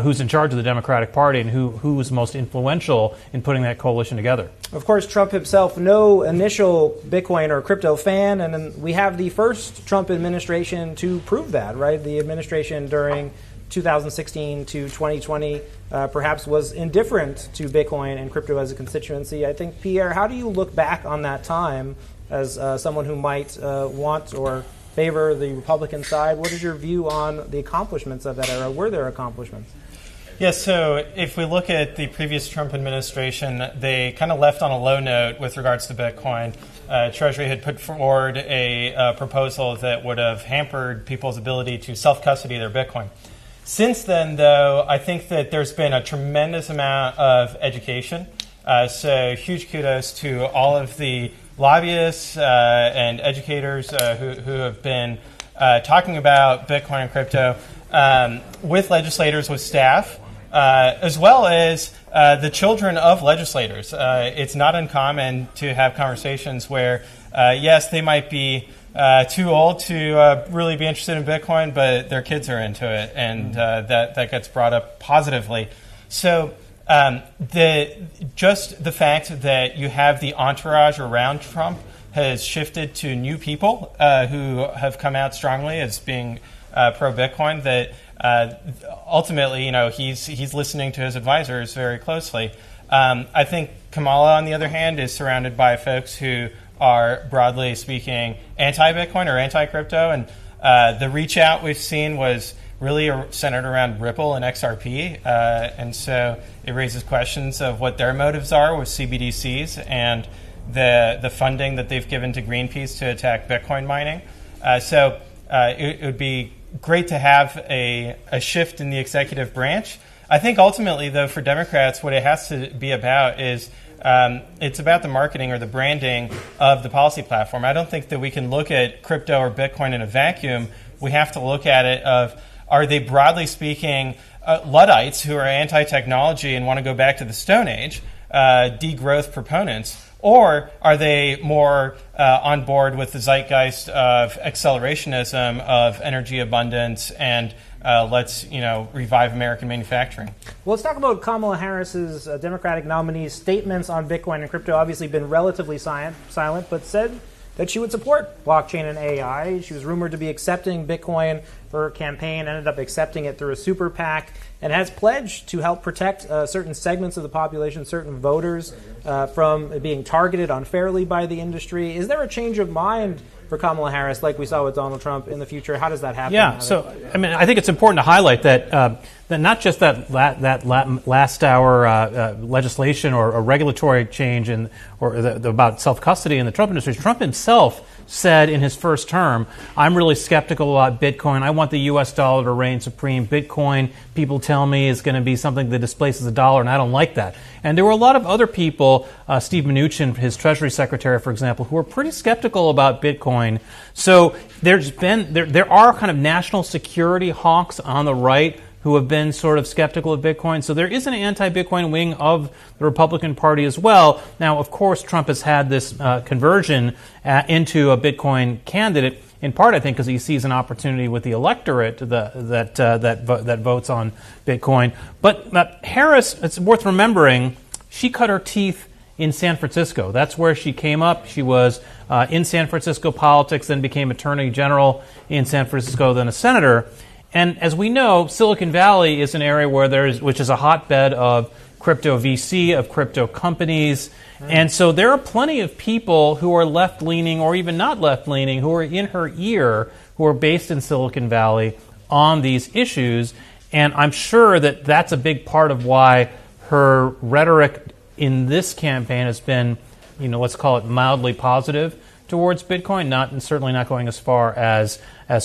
who's in charge of the Democratic Party and who's most influential in putting that coalition together. Of course, Trump himself, no initial Bitcoin or crypto fan, and then we have the first Trump administration to prove that, right? The administration during 2016 to 2020 perhaps was indifferent to Bitcoin and crypto as a constituency. I think, Pierre, how do you look back on that time as someone who might want or favor the Republican side? What is your view on the accomplishments of that era? Were there accomplishments? Yes, so if we look at the previous Trump administration, they kind of left on a low note with regards to Bitcoin. Treasury had put forward a proposal that would have hampered people's ability to self-custody their Bitcoin. Since then, though, I think that there's been a tremendous amount of education. So huge kudos to all of the lobbyists and educators who have been talking about Bitcoin and crypto with legislators, with staff, as well as the children of legislators. It's not uncommon to have conversations where, yes, they might be too old to really be interested in Bitcoin, but their kids are into it, and that gets brought up positively. So just the fact that you have the entourage around Trump has shifted to new people who have come out strongly as being pro-Bitcoin, that ultimately, he's listening to his advisors very closely. I think Kamala, on the other hand, is surrounded by folks who are, broadly speaking, anti-Bitcoin or anti-crypto, and the reach out we've seen was really centered around Ripple and XRP, and so it raises questions of what their motives are with CBDCs and the funding that they've given to Greenpeace to attack Bitcoin mining. So it would be great to have a shift in the executive branch. I think ultimately, though, for Democrats, what it has to be about is it's about the marketing or the branding of the policy platform. I don't think that we can look at crypto or Bitcoin in a vacuum. We have to look at it of, are they, broadly speaking, Luddites who are anti-technology and want to go back to the Stone Age, degrowth proponents, or are they more on board with the zeitgeist of accelerationism, of energy abundance, and let's revive American manufacturing? Well, let's talk about Kamala Harris's Democratic nominee's statements on Bitcoin and crypto. Obviously been relatively silent, but said that she would support blockchain and AI. She was rumored to be accepting Bitcoin for her campaign, ended up accepting it through a super PAC, and has pledged to help protect certain segments of the population, certain voters, from being targeted unfairly by the industry. Is there a change of mind for Kamala Harris, like we saw with Donald Trump, in the future? How does that happen? Yeah, so I think it's important to highlight that not just that last hour legislation or a regulatory change about self-custody in the Trump administration. Trump himself said in his first term, I'm really skeptical about Bitcoin. I want the U.S. dollar to reign supreme. Bitcoin, people tell me, is going to be something that displaces the dollar, and I don't like that. And there were a lot of other people, Steve Mnuchin, his Treasury Secretary, for example, who were pretty skeptical about Bitcoin. So there are kind of national security hawks on the right who have been sort of skeptical of Bitcoin. So there is an anti-Bitcoin wing of the Republican Party as well. Now, of course, Trump has had this conversion into a Bitcoin candidate, in part, I think, because he sees an opportunity with the electorate that votes on Bitcoin. But Harris, it's worth remembering, she cut her teeth in San Francisco. That's where she came up. She was in San Francisco politics, then became Attorney General in San Francisco, then a senator. And as we know, Silicon Valley is an area which is a hotbed of crypto VC, of crypto companies. And so there are plenty of people who are left-leaning or even not left-leaning who are in her ear, who are based in Silicon Valley on these issues. And I'm sure that that's a big part of why her rhetoric in this campaign has been, let's call it mildly positive towards Bitcoin, certainly not going as far as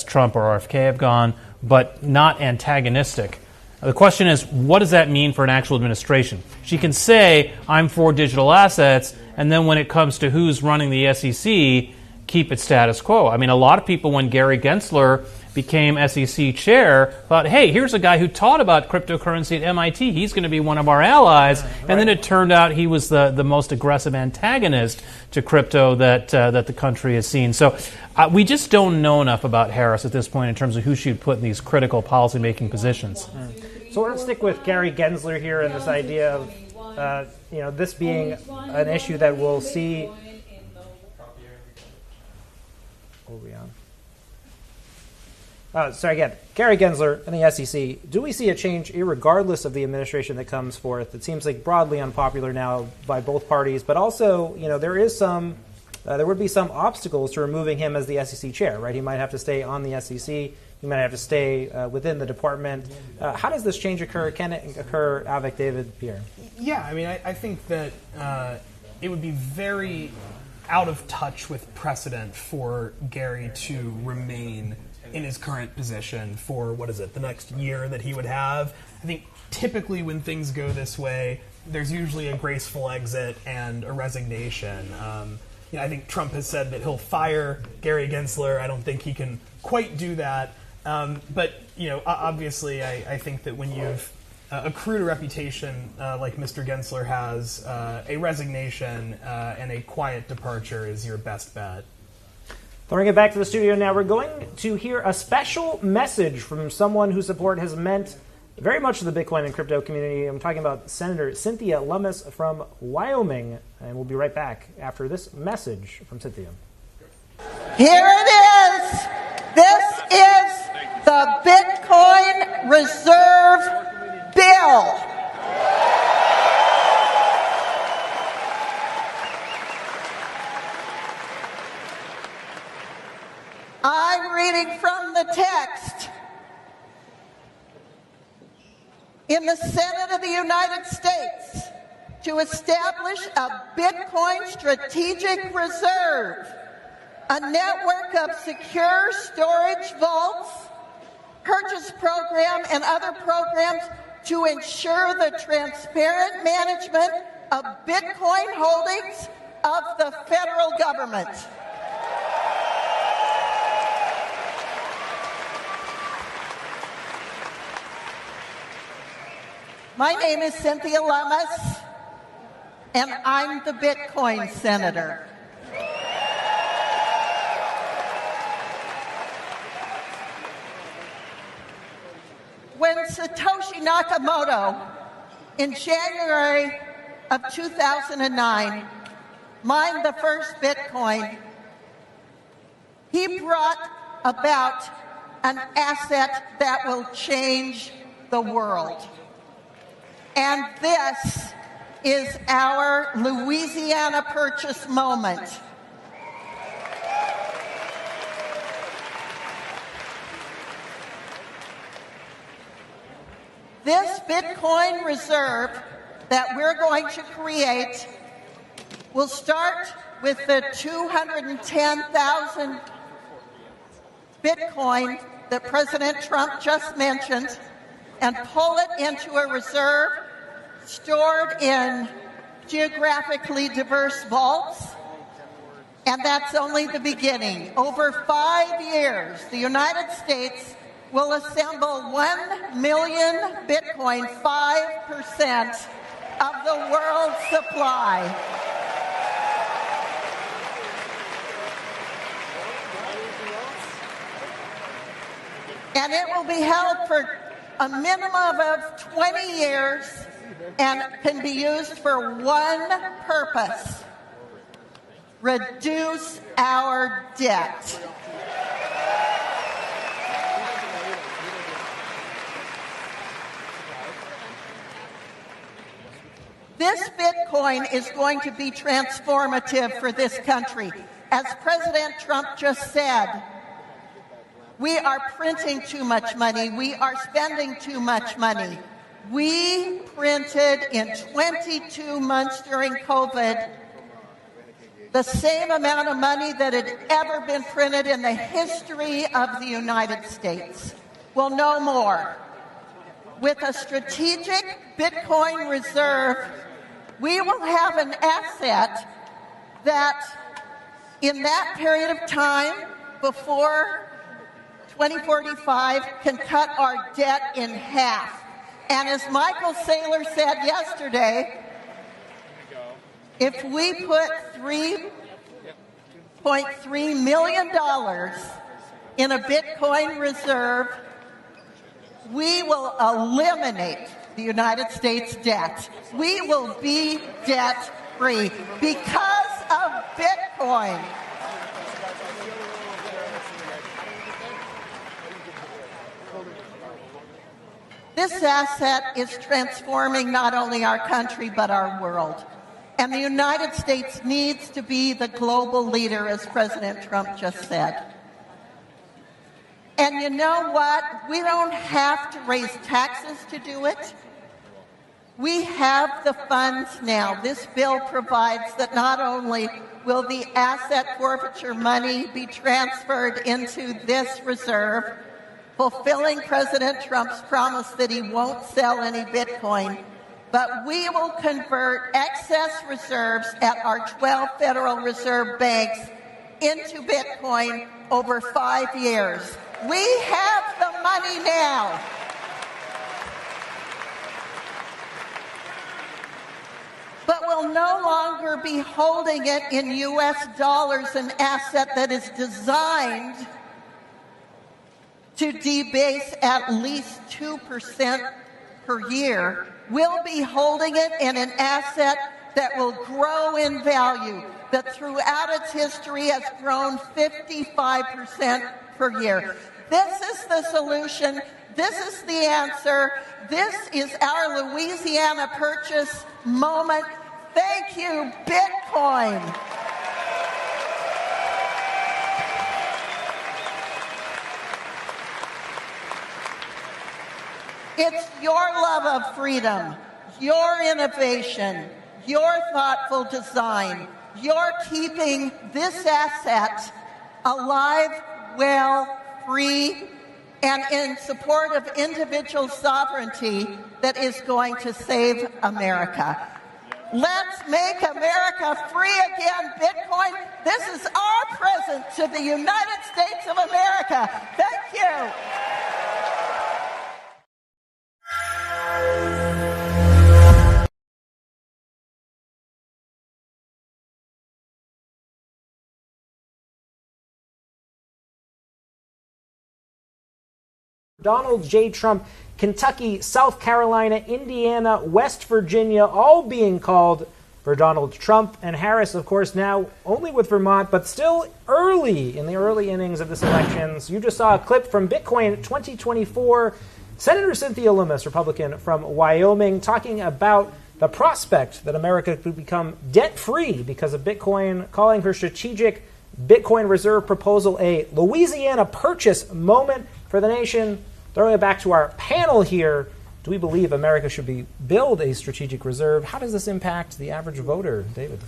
Trump or RFK have gone, but not antagonistic. The question is, what does that mean for an actual administration? She can say, I'm for digital assets, and then when it comes to who's running the SEC, keep it status quo. I mean, a lot of people, when Gary Gensler became SEC chair, thought, hey, here's a guy who taught about cryptocurrency at MIT. He's going to be one of our allies. And then it turned out he was the most aggressive antagonist to crypto that the country has seen. So we just don't know enough about Harris at this point in terms of who she'd put in these critical policymaking positions. So we're going to stick with Gary Gensler here and this idea of this being an issue that we'll see. What are we on? Gary Gensler and the SEC. Do we see a change, regardless of the administration that comes forth? It seems like broadly unpopular now by both parties, but also, there is there would be some obstacles to removing him as the SEC chair, right? He might have to stay on the SEC. He might have to stay within the department. How does this change occur? Can it occur, Avik, David, Pierre? Yeah, I mean, I think that it would be very out of touch with precedent for Gary to remain in his current position for, the next year that he would have. I think typically when things go this way, there's usually a graceful exit and a resignation. I think Trump has said that he'll fire Gary Gensler. I don't think he can quite do that. But obviously, I think that when you've accrued a reputation like Mr. Gensler has, a resignation and a quiet departure is your best bet. Throwing it back to the studio now, we're going to hear a special message from someone whose support has meant very much to the Bitcoin and crypto community. I'm talking about Senator Cynthia Lumis from Wyoming, and we'll be right back after this message from Cynthia. Here it is. This is the Bitcoin Reserve Bill. I'm reading from the text. In the Senate of the United States, to establish a Bitcoin strategic reserve, a network of secure storage vaults, purchase program, and other programs to ensure the transparent management of Bitcoin holdings of the federal government. My name is Cynthia Lumis, and I'm the Bitcoin senator. When Satoshi Nakamoto, in January of 2009, mined the first Bitcoin, he brought about an asset that will change the world. And this is our Louisiana Purchase moment. This Bitcoin reserve that we're going to create will start with the 210,000 Bitcoin that President Trump just mentioned and pull it into a reserve stored in geographically diverse vaults. And that's only the beginning. Over 5 years, the United States will assemble 1 million Bitcoin, 5% of the world's supply. And it will be held for a minimum of 20 years and can be used for one purpose: reduce our debt. This Bitcoin is going to be transformative for this country. As President Trump just said, we are printing too much money. We are spending too much money. We printed in 22 months during COVID the same amount of money that had ever been printed in the history of the United States. Well, no more. with a strategic Bitcoin reserve, we will have an asset that in that period of time before 2045 can cut our debt in half. And as Michael Saylor said yesterday, if we put $3.3 million in a Bitcoin reserve, we will eliminate the United States debt. We will be debt-free because of Bitcoin. This asset is transforming not only our country, but our world. And the United States needs to be the global leader, as President Trump just said. And you know what? We don't have to raise taxes to do it. We have the funds now. This bill provides that not only will the asset forfeiture money be transferred into this reserve, fulfilling President Trump's promise that he won't sell any Bitcoin, but we will convert excess reserves at our 12 Federal Reserve banks into Bitcoin over 5 years. We have the money now. But we'll no longer be holding it in U.S. dollars, an asset that is designed to debase at least 2% per year. We'll be holding it in an asset that will grow in value, that throughout its history has grown 55% per year. This is the solution. This is the answer. This is our Louisiana Purchase moment. Thank you, Bitcoin. It's your love of freedom, your innovation, your thoughtful design, your keeping this asset alive, well, free, and in support of individual sovereignty that is going to save America. Let's make America free again, Bitcoin. This is our present to the United States of America. Thank you. Donald J. Trump, Kentucky, South Carolina, Indiana, West Virginia, all being called for Donald Trump. And Harris, of course, now only with Vermont, but still early in the early innings of this election. You just saw a clip from Bitcoin 2024. Senator Cynthia Lumis, Republican from Wyoming, talking about the prospect that America could become debt-free because of Bitcoin, calling her strategic Bitcoin reserve proposal a Louisiana Purchase moment for the nation. Throwing it back to our panel here, do we believe America should build a strategic reserve? How does this impact the average voter, David?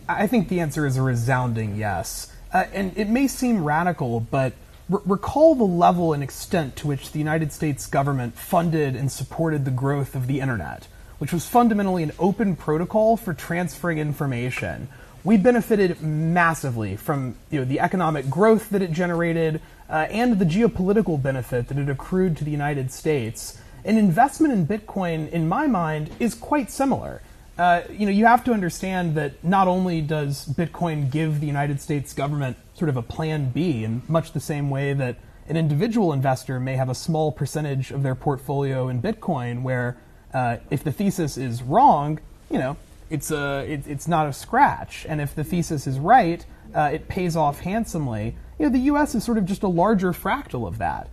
I think the answer is a resounding yes. And it may seem radical, but recall the level and extent to which the United States government funded and supported the growth of the internet, which was fundamentally an open protocol for transferring information. We benefited massively from the economic growth that it generated and the geopolitical benefit that it accrued to the United States. An investment in Bitcoin, in my mind, is quite similar. You have to understand that not only does Bitcoin give the United States government sort of a plan B in much the same way that an individual investor may have a small percentage of their portfolio in Bitcoin where if the thesis is wrong, it's not a scratch. And if the thesis is right, it pays off handsomely. The U.S. is sort of just a larger fractal of that.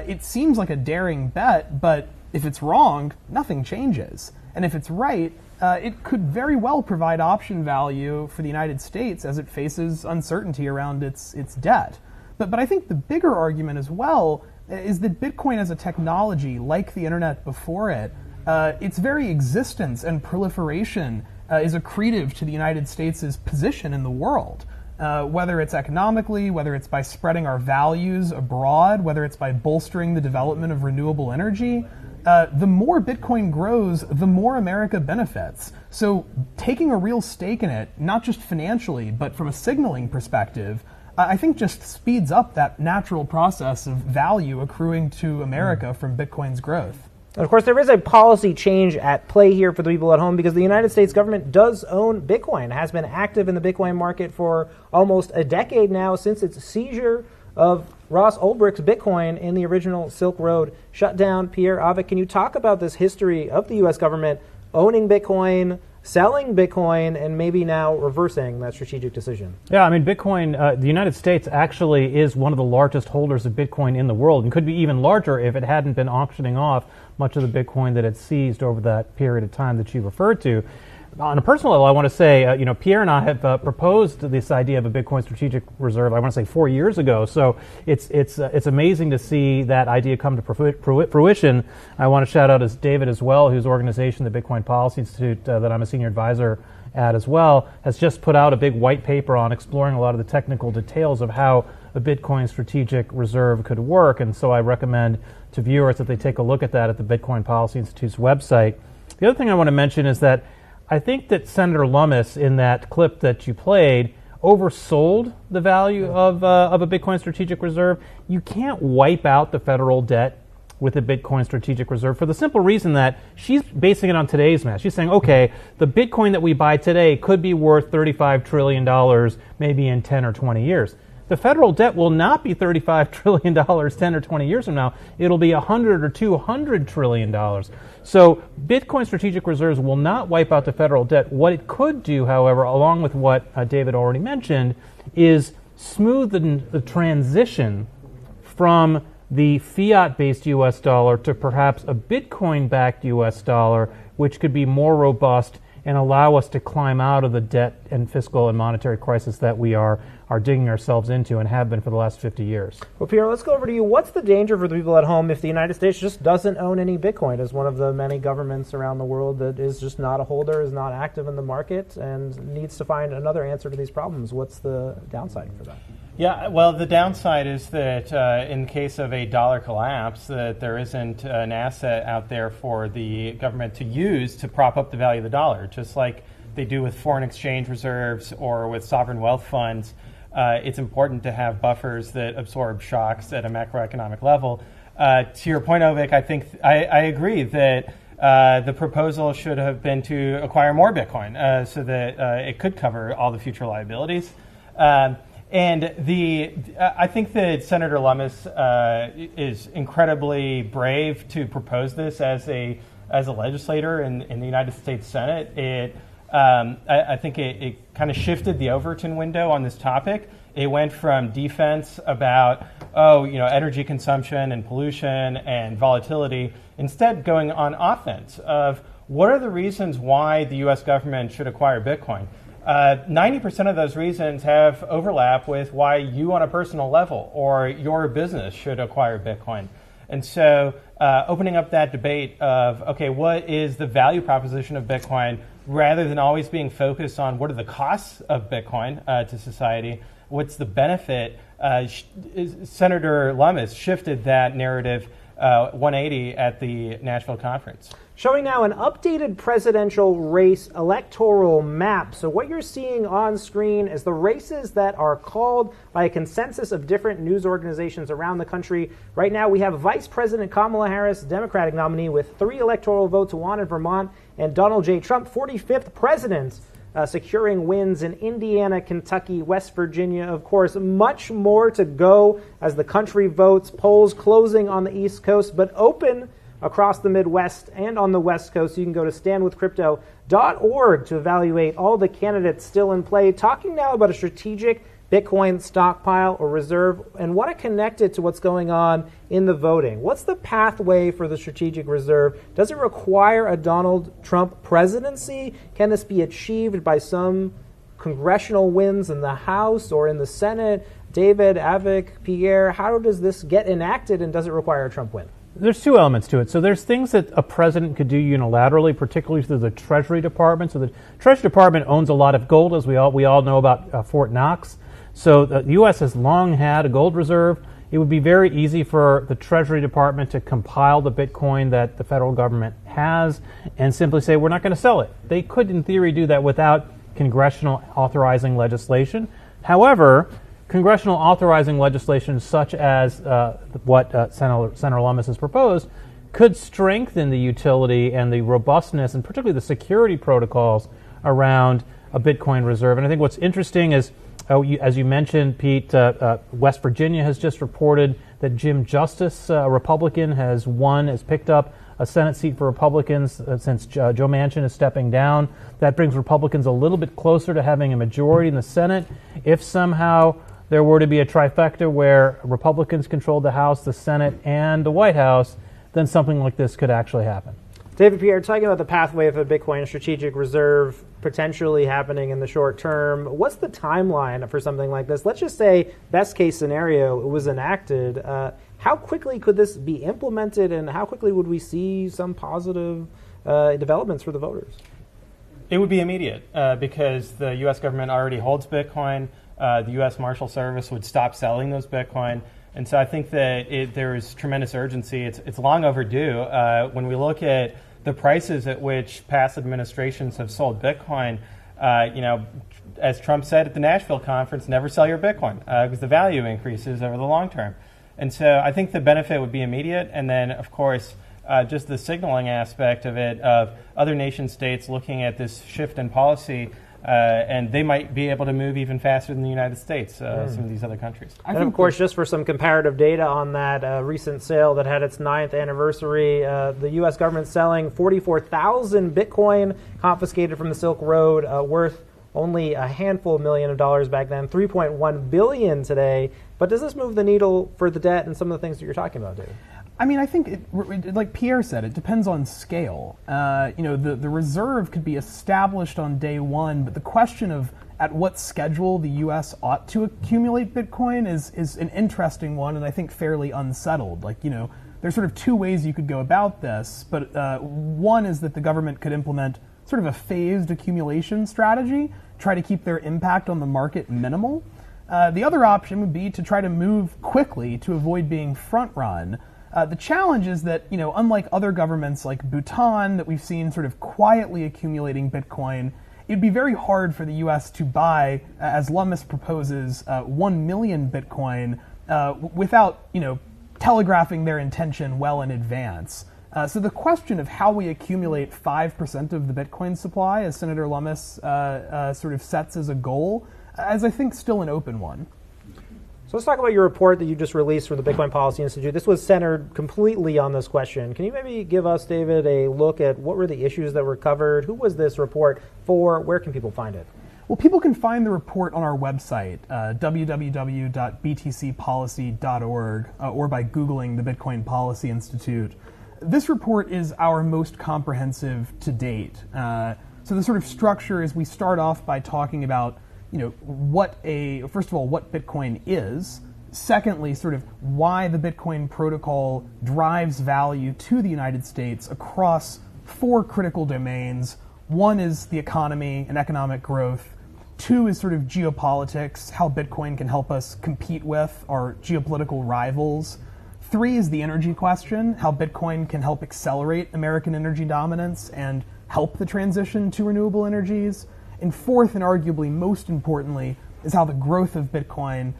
It seems like a daring bet, but if it's wrong, nothing changes. And if it's right, it could very well provide option value for the United States as it faces uncertainty around its debt. But I think the bigger argument as well is that Bitcoin as a technology, like the internet before it, its very existence and proliferation is accretive to the United States' position in the world. whether it's economically, whether it's by spreading our values abroad, whether it's by bolstering the development of renewable energy, the more Bitcoin grows, the more America benefits. So taking a real stake in it, not just financially, but from a signaling perspective, I think just speeds up that natural process of value accruing to America from Bitcoin's growth. And of course, there is a policy change at play here for the people at home because the United States government does own Bitcoin, has been active in the Bitcoin market for almost a decade now since its seizure of Ross Ulbricht's Bitcoin in the original Silk Road shutdown. Pierre, Avik, can you talk about this history of the U.S. government owning Bitcoin, selling Bitcoin, and maybe now reversing that strategic decision? Yeah, I mean, Bitcoin, the United States actually is one of the largest holders of Bitcoin in the world and could be even larger if it hadn't been auctioning off much of the Bitcoin that it seized over that period of time that you referred to. On a personal level, I want to say, Pierre and I have proposed this idea of a Bitcoin strategic reserve, I want to say 4 years ago. So it's amazing to see that idea come to fruition. I want to shout out as David as well, whose organization, the Bitcoin Policy Institute, that I'm a senior advisor at as well, has just put out a big white paper on exploring a lot of the technical details of how a Bitcoin strategic reserve could work. And so I recommend to viewers that they take a look at that at the Bitcoin Policy Institute's website. The other thing I want to mention is that I think that Senator Lumis, in that clip that you played, oversold the value of a Bitcoin strategic reserve. You can't wipe out the federal debt with a Bitcoin strategic reserve for the simple reason that she's basing it on today's math. She's saying, okay, the Bitcoin that we buy today could be worth $35 trillion maybe in 10 or 20 years. The federal debt will not be $35 trillion 10 or 20 years from now. It'll be $100 or $200 trillion. So Bitcoin strategic reserves will not wipe out the federal debt. What it could do, however, along with what David already mentioned, is smoothen the transition from the fiat-based U.S. dollar to perhaps a Bitcoin-backed U.S. dollar, which could be more robust and allow us to climb out of the debt and fiscal and monetary crisis that we are digging ourselves into and have been for the last 50 years. Well, Pierre, let's go over to you. What's the danger for the people at home if the United States just doesn't own any Bitcoin as one of the many governments around the world that is just not a holder, is not active in the market, and needs to find another answer to these problems? What's the downside for that? Yeah, well, the downside is that in case of a dollar collapse, that there isn't an asset out there for the government to use to prop up the value of the dollar, just like they do with foreign exchange reserves or with sovereign wealth funds. It's important to have buffers that absorb shocks at a macroeconomic level. To your point, Ovik, I think I agree that the proposal should have been to acquire more Bitcoin so that it could cover all the future liabilities. And I think that Senator Lumis is incredibly brave to propose this as a legislator in the United States Senate. I think it kind of shifted the Overton window on this topic. It went from defense about energy consumption and pollution and volatility, instead going on offense of what are the reasons why the U.S. government should acquire Bitcoin. 90% of those reasons have overlap with why you on a personal level or your business should acquire Bitcoin. And so opening up that debate of, okay, what is the value proposition of Bitcoin rather than always being focused on what are the costs of Bitcoin to society, what's the benefit? Senator Lumis shifted that narrative 180 at the Nashville conference. Showing now an updated presidential race electoral map. So what you're seeing on screen is the races that are called by a consensus of different news organizations around the country. Right now we have Vice President Kamala Harris, Democratic nominee, with 3 electoral votes won in Vermont, and Donald J. Trump, 45th president, securing wins in Indiana, Kentucky, West Virginia. Of course, much more to go as the country votes, polls closing on the East Coast, but open across the Midwest and on the West Coast. You can go to standwithcrypto.org to evaluate all the candidates still in play. Talking now about a strategic Bitcoin stockpile or reserve, and want to connect it to what's going on in the voting. What's the pathway for the strategic reserve? Does it require a Donald Trump presidency? Can this be achieved by some congressional wins in the House or in the Senate? David, Avik, Pierre, how does this get enacted, and does it require a Trump win? There's 2 elements to it. So there's things that a president could do unilaterally, particularly through the Treasury Department. So the Treasury Department owns a lot of gold, as we all know about Fort Knox. So the U.S. has long had a gold reserve. It would be very easy for the Treasury Department to compile the Bitcoin that the federal government has and simply say, we're not going to sell it. They could, in theory, do that without congressional authorizing legislation. However, congressional authorizing legislation such as what Senator Lumis has proposed could strengthen the utility and the robustness and particularly the security protocols around a Bitcoin reserve. And I think what's interesting is, as you mentioned, Pete, West Virginia has just reported that Jim Justice, a Republican, has picked up a Senate seat for Republicans since Joe Manchin is stepping down. That brings Republicans a little bit closer to having a majority in the Senate. If somehow there were to be a trifecta where Republicans controlled the House, the Senate, and the White House, then something like this could actually happen. David Pierre, talking about the pathway of a Bitcoin strategic reserve potentially happening in the short term, what's the timeline for something like this? Let's just say, best case scenario, it was enacted. How quickly could this be implemented, and how quickly would we see some positive developments for the voters? It would be immediate because the U.S. government already holds Bitcoin. The U.S. Marshal Service would stop selling those Bitcoin. And so I think that there is tremendous urgency. It's long overdue. When we look at the prices at which past administrations have sold Bitcoin, as Trump said at the Nashville conference, never sell your Bitcoin because the value increases over the long term. And so I think the benefit would be immediate. And then, of course, just the signaling aspect of it, of other nation states looking at this shift in policy, and they might be able to move even faster than the United States, some of these other countries. And of course, just for some comparative data on that recent sale that had its 9th anniversary, the U.S. government selling 44,000 Bitcoin confiscated from the Silk Road, worth only a handful of $1 million back then, $3.1 billion today. But does this move the needle for the debt and some of the things that you're talking about, David? I mean, I think, like Pierre said, it depends on scale. The reserve could be established on day one, but the question of at what schedule the U.S. ought to accumulate Bitcoin is an interesting one, and I think fairly unsettled. There's sort of two ways you could go about this, but one is that the government could implement sort of a phased accumulation strategy, try to keep their impact on the market minimal. The other option would be to try to move quickly to avoid being front-run. The challenge is that, unlike other governments like Bhutan that we've seen sort of quietly accumulating Bitcoin, it'd be very hard for the U.S. to buy, as Lumis proposes, 1 million Bitcoin without, telegraphing their intention well in advance. So the question of how we accumulate 5% of the Bitcoin supply, as Senator Lumis sort of sets as a goal, is I think still an open one. So let's talk about your report that you just released from the Bitcoin Policy Institute. This was centered completely on this question. Can you maybe give us, David, a look at what were the issues that were covered? Who was this report for? Where can people find it? Well, people can find the report on our website, www.btcpolicy.org, or by Googling the Bitcoin Policy Institute. This report is our most comprehensive to date. So the sort of structure is we start off by talking about first of all, what Bitcoin is. Secondly, sort of why the Bitcoin protocol drives value to the United States across 4 critical domains. 1 is the economy and economic growth. 2 is sort of geopolitics, how Bitcoin can help us compete with our geopolitical rivals. 3 is the energy question, how Bitcoin can help accelerate American energy dominance and help the transition to renewable energies. And 4th, and arguably most importantly, is how the growth of Bitcoin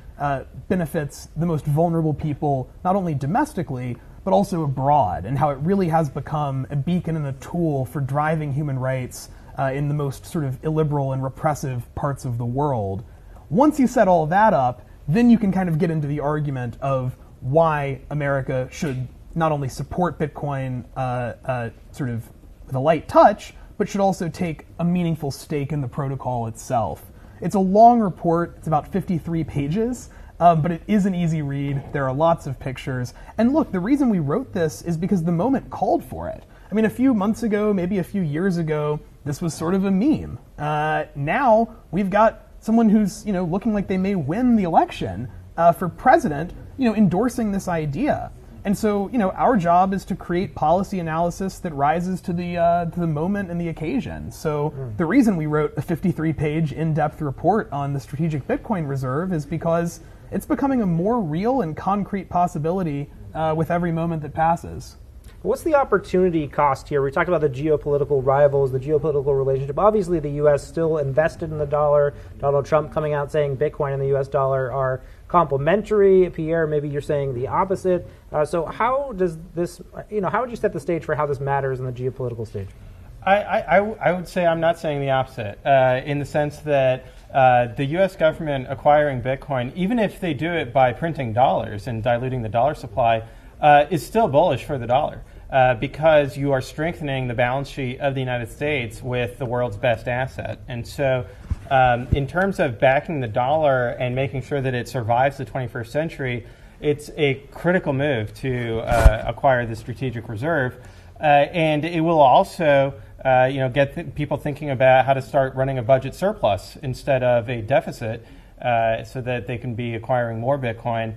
benefits the most vulnerable people, not only domestically, but also abroad, and how it really has become a beacon and a tool for driving human rights in the most sort of illiberal and repressive parts of the world. Once you set all that up, then you can kind of get into the argument of why America should not only support Bitcoin sort of with a light touch, but should also take a meaningful stake in the protocol itself. It's a long report. It's about 53 pages, but it is an easy read. There are lots of pictures. And look, the reason we wrote this is because the moment called for it. I mean, a few months ago, maybe a few years ago, this was sort of a meme. Now we've got someone who's looking like they may win the election for president, endorsing this idea. And so, our job is to create policy analysis that rises to the moment and the occasion. So the reason we wrote a 53-page in-depth report on the strategic Bitcoin reserve is because it's becoming a more real and concrete possibility with every moment that passes. What's the opportunity cost here? We talked about the geopolitical rivals, the geopolitical relationship. Obviously, the U.S. still invested in the dollar. Donald Trump coming out saying Bitcoin and the U.S. dollar are complementary. Pierre, maybe you're saying the opposite. So how does this, how would you set the stage for how this matters in the geopolitical stage? I would say I'm not saying the opposite, in the sense that the U.S. government acquiring Bitcoin, even if they do it by printing dollars and diluting the dollar supply, is still bullish for the dollar. Because you are strengthening the balance sheet of the United States with the world's best asset. And so in terms of backing the dollar and making sure that it survives the 21st century, it's a critical move to acquire the strategic reserve. And it will also get people thinking about how to start running a budget surplus instead of a deficit so that they can be acquiring more Bitcoin.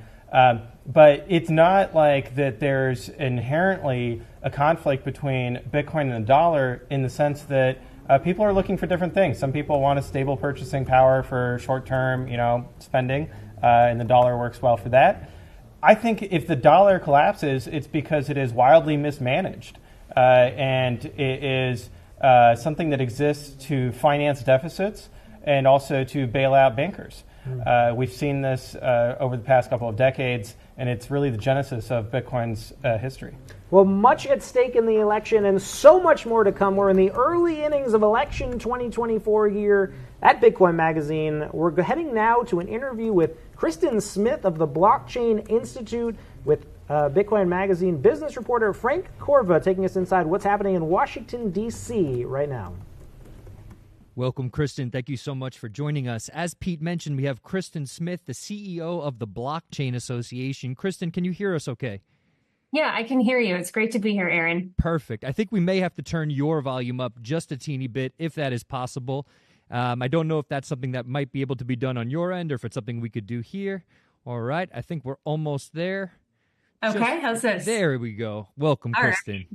But it's not like that there's inherently a conflict between Bitcoin and the dollar in the sense that people are looking for different things. Some people want a stable purchasing power for short-term, spending, and the dollar works well for that. I think if the dollar collapses, it's because it is wildly mismanaged, and it is something that exists to finance deficits and also to bail out bankers. We've seen this over the past couple of decades, and it's really the genesis of Bitcoin's history. Well, much at stake in the election and so much more to come. We're in the early innings of election 2024 here at Bitcoin Magazine. We're heading now to an interview with Kristen Smith of the Blockchain Institute with Bitcoin Magazine business reporter Frank Corva taking us inside what's happening in Washington, D.C. right now. Welcome, Kristen. Thank you so much for joining us. As Pete mentioned, we have Kristen Smith, the CEO of the Blockchain Association. Kristen, can you hear us okay? Yeah, I can hear you. It's great to be here, Aaron. Perfect. I think we may have to turn your volume up just a teeny bit, if that is possible. I don't know if that's something that might be able to be done on your end or if it's something we could do here. All right. I think we're almost there. Okay. How's this? There we go. Welcome, All Kristen. right.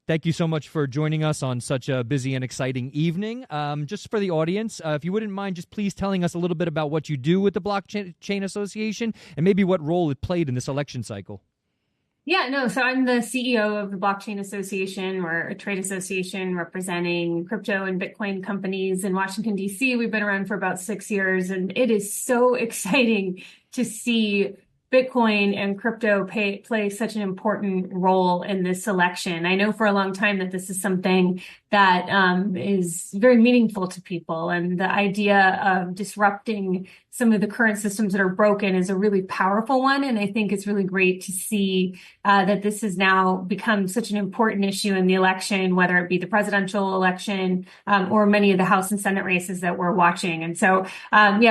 Thank you so much for joining us on such a busy and exciting evening. Just for the audience, if you wouldn't mind just please telling us a little bit about what you do with the Blockchain Association and maybe what role it played in this election cycle. Yeah, no, so I'm the CEO of the Blockchain Association. We're a trade association representing crypto and Bitcoin companies in Washington, D.C. We've been around for about 6 years, and it is so exciting to see Bitcoin and crypto play such an important role in this election. I know for a long time that this is something that is very meaningful to people, and the idea of disrupting some of the current systems that are broken is a really powerful one. And I think it's really great to see that this has now become such an important issue in the election, whether it be the presidential election or many of the House and Senate races that we're watching. And so,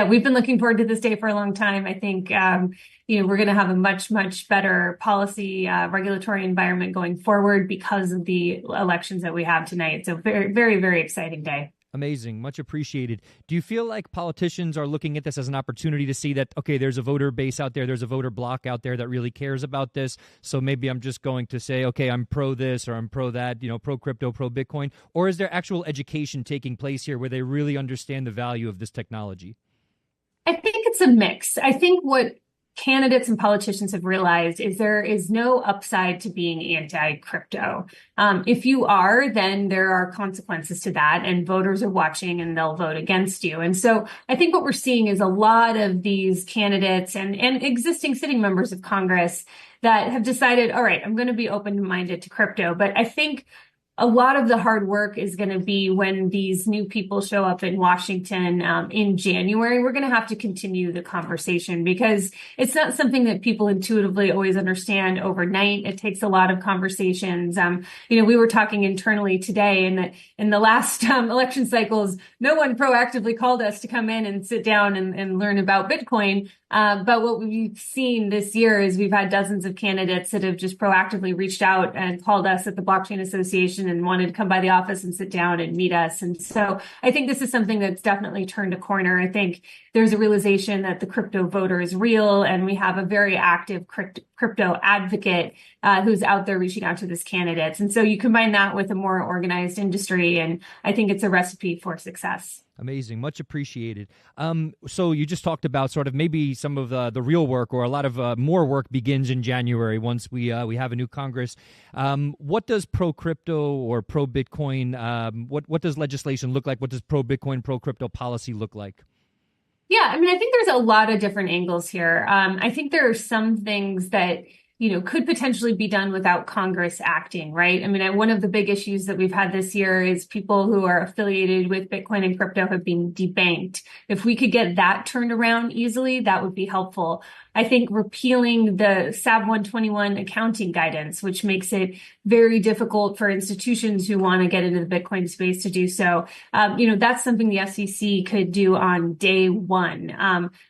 we've been looking forward to this day for a long time. I think we're going to have a much, much better policy regulatory environment going forward because of the elections that we have tonight. So very, very, very exciting day. Amazing. Much appreciated. Do you feel like politicians are looking at this as an opportunity to see that, okay, there's a voter base out there, there's a voter block out there that really cares about this, so maybe I'm just going to say, okay, I'm pro this or I'm pro that, pro crypto, pro Bitcoin? Or is there actual education taking place here where they really understand the value of this technology? I think it's a mix. I think what candidates and politicians have realized is there is no upside to being anti-crypto. If you are, then there are consequences to that, and voters are watching and they'll vote against you. And so I think what we're seeing is a lot of these candidates and existing sitting members of Congress that have decided, all right, I'm going to be open-minded to crypto. But I think a lot of the hard work is going to be when these new people show up in Washington in January. We're going to have to continue the conversation because it's not something that people intuitively always understand overnight. It takes a lot of conversations. We were talking internally today, and that in the last election cycles, no one proactively called us to come in and sit down and learn about Bitcoin. But what we've seen this year is we've had dozens of candidates that have just proactively reached out and called us at the Blockchain Association and wanted to come by the office and sit down and meet us. And so I think this is something that's definitely turned a corner. I think there's a realization that the crypto voter is real, and we have a very active crypto advocate who's out there reaching out to these candidates. And so you combine that with a more organized industry, and I think it's a recipe for success. Amazing. Much appreciated. So you just talked about sort of maybe some of the real work, or a lot of more work begins in January once we have a new Congress. What does pro-crypto or pro-Bitcoin, what does legislation look like? What does pro-Bitcoin, pro-crypto policy look like? Yeah, I mean, I think there's a lot of different angles here. I think there are some things that could potentially be done without Congress acting, right? I mean, one of the big issues that we've had this year is people who are affiliated with Bitcoin and crypto have been debanked. If we could get that turned around easily, that would be helpful. I think repealing the SAB 121 accounting guidance, which makes it very difficult for institutions who want to get into the Bitcoin space to do so. That's something the SEC could do on day one.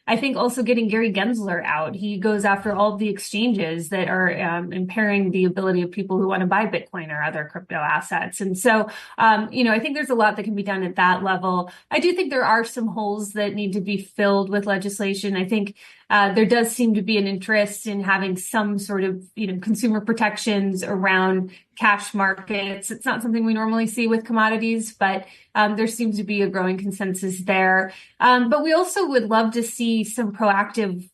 I think also getting Gary Gensler out. He goes after all of the exchanges that are impairing the ability of people who want to buy Bitcoin or other crypto assets. And so, I think there's a lot that can be done at that level. I do think there are some holes that need to be filled with legislation. I think there does seem to be an interest in having some sort of, consumer protections around cash markets. It's not something we normally see with commodities, but there seems to be a growing consensus there. But we also would love to see some proactive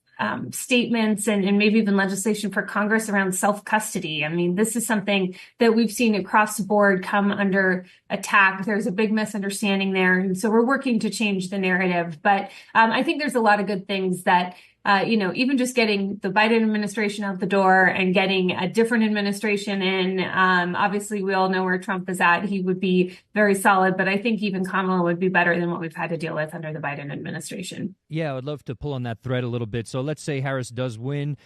statements and maybe even legislation for Congress around self-custody. I mean, this is something that we've seen across the board come under attack. There's a big misunderstanding there. And so we're working to change the narrative. But I think there's a lot of good things that even just getting the Biden administration out the door and getting a different administration in, obviously we all know where Trump is at. He would be very solid, but I think even Kamala would be better than what we've had to deal with under the Biden administration. Yeah, I would love to pull on that thread a little bit. So let's say Harris does win.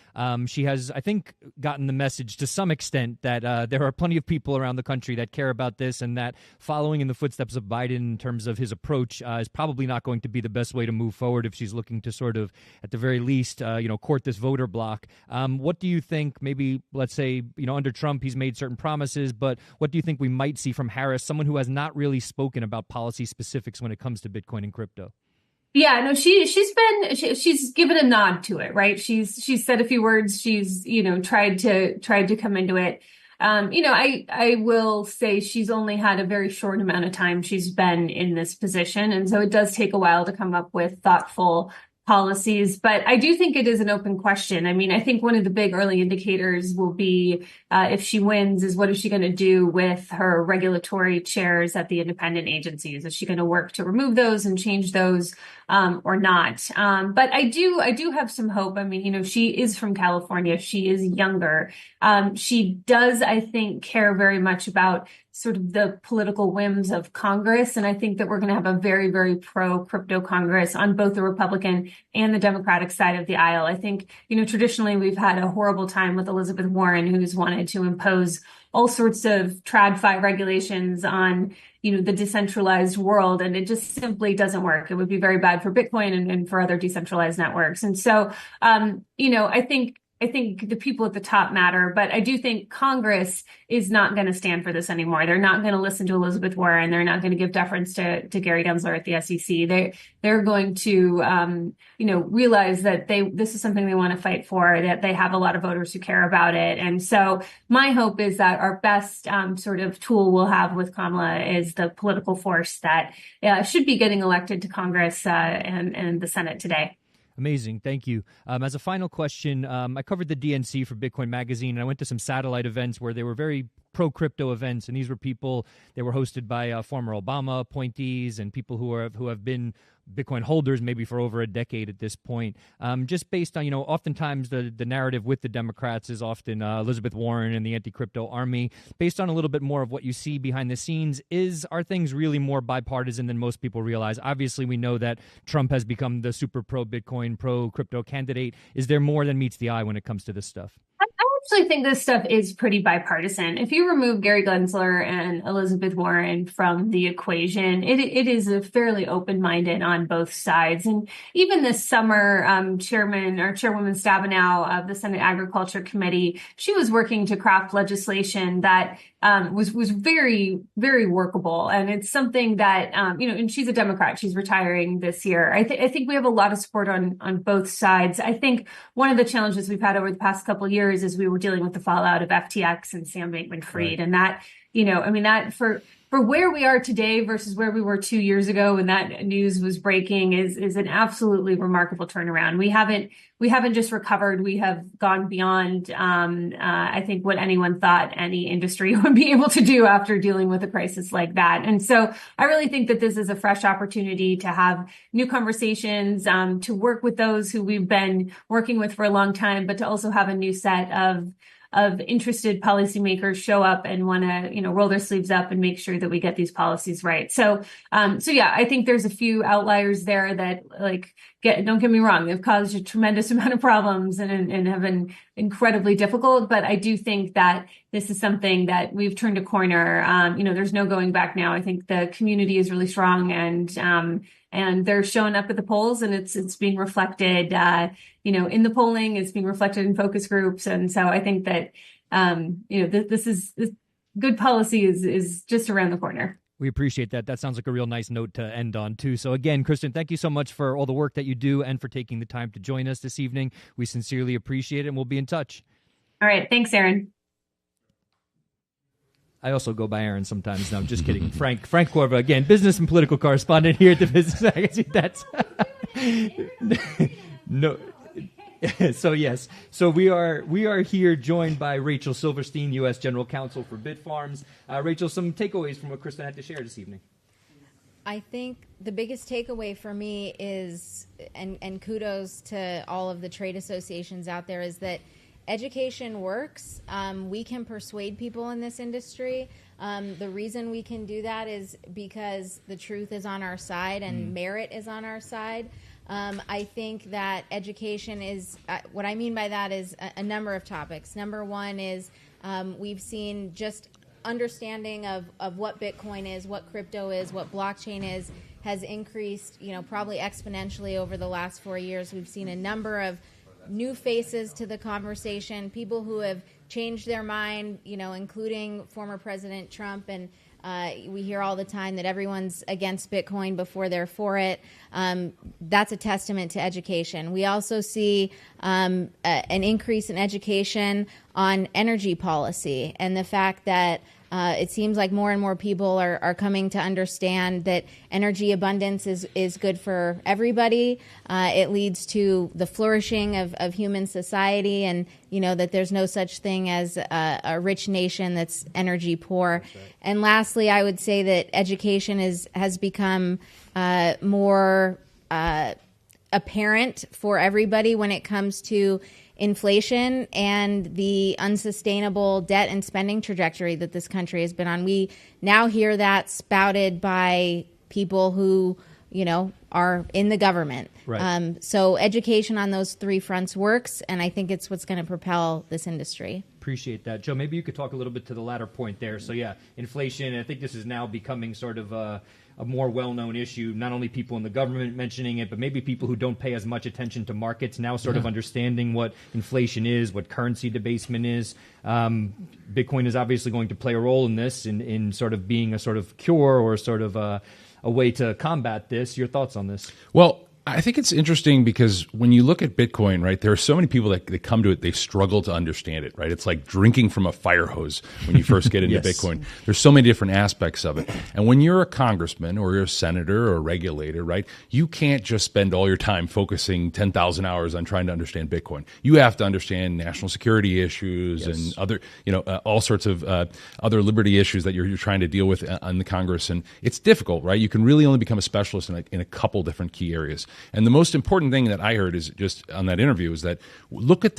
She has, I think, gotten the message to some extent that there are plenty of people around the country that care about this, and that following in the footsteps of Biden in terms of his approach is probably not going to be the best way to move forward if she's looking to sort of, at the very least, court this voter block. What do you think, maybe, let's say, under Trump, he's made certain promises, but what do you think we might see from Harris, someone who has not really spoken about policy specifics when it comes to Bitcoin and crypto? Yeah, no, she's given a nod to it, right? She's said a few words. She's, tried to come into it. I will say she's only had a very short amount of time she's been in this position. And so it does take a while to come up with thoughtful policies, but I do think it is an open question. I mean, I think one of the big early indicators will be if she wins is what is she going to do with her regulatory chairs at the independent agencies? Is she going to work to remove those and change those or not? But I do have some hope. I mean, she is from California. She is younger. She does, I think, care very much about sort of the political whims of Congress. And I think that we're going to have a very, very pro-crypto Congress on both the Republican and the Democratic side of the aisle. I think, traditionally we've had a horrible time with Elizabeth Warren, who's wanted to impose all sorts of TradFi regulations on, the decentralized world. And it just simply doesn't work. It would be very bad for Bitcoin and for other decentralized networks. And so, I think the people at the top matter, but I do think Congress is not going to stand for this anymore. They're not going to listen to Elizabeth Warren. They're not going to give deference to Gary Gensler at the SEC. They're going to, realize that this is something they want to fight for, that they have a lot of voters who care about it. And so my hope is that our best sort of tool we'll have with Kamala is the political force that should be getting elected to Congress and the Senate today. Amazing. Thank you. As a final question, I covered the DNC for Bitcoin Magazine, and I went to some satellite events where they were very pro-crypto events, and these were people, they were hosted by former Obama appointees and people who have been Bitcoin holders maybe for over a decade at this point. Just based on, oftentimes the narrative with the Democrats is often Elizabeth Warren and the anti-crypto army. Based on a little bit more of what you see behind the scenes, are things really more bipartisan than most people realize? Obviously, we know that Trump has become the super pro-Bitcoin, pro-crypto candidate. Is there more than meets the eye when it comes to this stuff? I actually think this stuff is pretty bipartisan. If you remove Gary Gensler and Elizabeth Warren from the equation, it is a fairly open-minded on both sides. And even this summer, Chairwoman Stabenow of the Senate Agriculture Committee, she was working to craft legislation that was very, very workable. And it's something that, and she's a Democrat. She's retiring this year. I think we have a lot of support on both sides. I think one of the challenges we've had over the past couple of years is we were dealing with the fallout of FTX and Sam Bankman-Fried. Right. And that, that for where we are today versus where we were 2 years ago when that news was breaking is an absolutely remarkable turnaround. We haven't just recovered. We have gone beyond, I think, what anyone thought any industry would be able to do after dealing with a crisis like that. And so I really think that this is a fresh opportunity to have new conversations, to work with those who we've been working with for a long time, but to also have a new set of interested policymakers show up and want to, roll their sleeves up and make sure that we get these policies right. So yeah, I think there's a few outliers there that don't get me wrong, they've caused a tremendous amount of problems and have been incredibly difficult. But I do think that this is something that we've turned a corner. There's no going back now. I think the community is really strong and they're showing up at the polls, and it's being reflected, in the polling. It's being reflected in focus groups, and so I think that this good policy is just around the corner. We appreciate that. That sounds like a real nice note to end on, too. So again, Kristen, thank you so much for all the work that you do and for taking the time to join us this evening. We sincerely appreciate it, and we'll be in touch. All right. Thanks, Aaron. I also go by Aaron sometimes. No, I'm just kidding. Frank Corva, again, business and political correspondent here at the Business Magazine. That's no. So yes, so we are here joined by Rachel Silverstein, U.S. General Counsel for Bitfarms. Rachel, some takeaways from what Kristen had to share this evening. I think the biggest takeaway for me is, and kudos to all of the trade associations out there, is that education works. We can persuade people in this industry. The reason we can do that is because the truth is on our side and merit is on our side. I think that education is, what I mean by that is a number of topics. Number one is we've seen just understanding of what Bitcoin is, what crypto is, what blockchain is, has increased, probably exponentially over the last 4 years. We've seen a number of new faces to the conversation, people who have changed their mind, including former President Trump. And we hear all the time that everyone's against Bitcoin before they're for it. That's a testament to education. We also see an increase in education on energy policy and the fact that it seems like more and more people are coming to understand that energy abundance is good for everybody. It leads to the flourishing of human society, and that there's no such thing as a rich nation that's energy poor. Right. And lastly, I would say that education has become more apparent for everybody when it comes to inflation and the unsustainable debt and spending trajectory that this country has been on. We now hear that spouted by people who, are in the government. Right. So education on those three fronts works, and I think it's what's going to propel this industry. Appreciate that. Joe, maybe you could talk a little bit to the latter point there. So yeah, inflation, I think this is now becoming sort of a more well-known issue, not only people in the government mentioning it, but maybe people who don't pay as much attention to markets now sort of understanding what inflation is, what currency debasement is. Bitcoin is obviously going to play a role in this, in sort of being a sort of cure or sort of a way to combat this. Your thoughts on this? Well, I think it's interesting because when you look at Bitcoin, right, there are so many people that come to it, they struggle to understand it, right? It's like drinking from a fire hose when you first get into Yes. Bitcoin. There's so many different aspects of it. And when you're a congressman or you're a senator or a regulator, right, you can't just spend all your time focusing 10,000 hours on trying to understand Bitcoin. You have to understand national security issues and other, all sorts of other liberty issues that you're trying to deal with on the Congress. And it's difficult, right? You can really only become a specialist in a couple different key areas. And the most important thing that I heard is just on that interview is that look at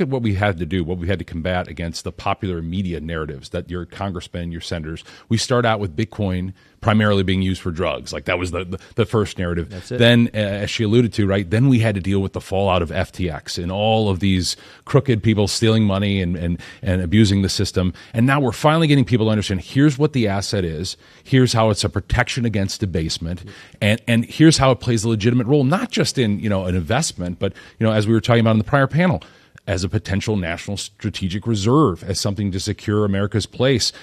what we had to do, what we had to combat against the popular media narratives that your congressmen, your senators. We start out with Bitcoin primarily being used for drugs. Like that was the first narrative. That's it. Then, as she alluded to, right, then we had to deal with the fallout of FTX and all of these crooked people stealing money and abusing the system. And now we're finally getting people to understand, here's what the asset is, here's how it's a protection against debasement, and here's how it plays a legitimate role, not just in, an investment, but, as we were talking about in the prior panel, as a potential national strategic reserve, as something to secure America's place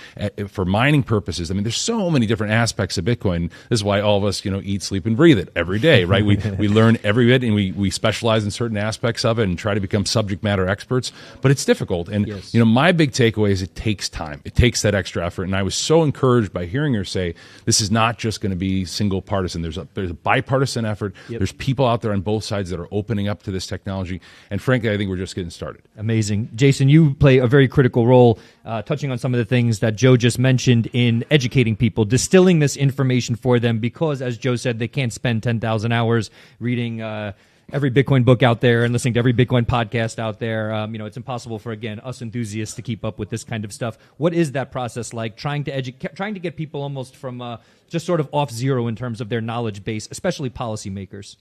for mining purposes. I mean, there's so many different aspects of Bitcoin. This is why all of us, eat, sleep, and breathe it every day, right? We learn every bit, and we specialize in certain aspects of it and try to become subject matter experts. But it's difficult. And, my big takeaway is it takes time. It takes that extra effort. And I was so encouraged by hearing her say, this is not just going to be single partisan. There's a bipartisan effort. There's people out there on both sides that are opening up to this technology. And frankly, I think we're just getting started. Amazing. Jason, you play a very critical role touching on some of the things that Joe just mentioned in educating people, distilling this information for them, because, as Joe said, they can't spend 10,000 hours reading every Bitcoin book out there and listening to every Bitcoin podcast out there. It's impossible for, again, us enthusiasts to keep up with this kind of stuff. What is that process like, trying to get people almost from just sort of off zero in terms of their knowledge base, especially policymakers?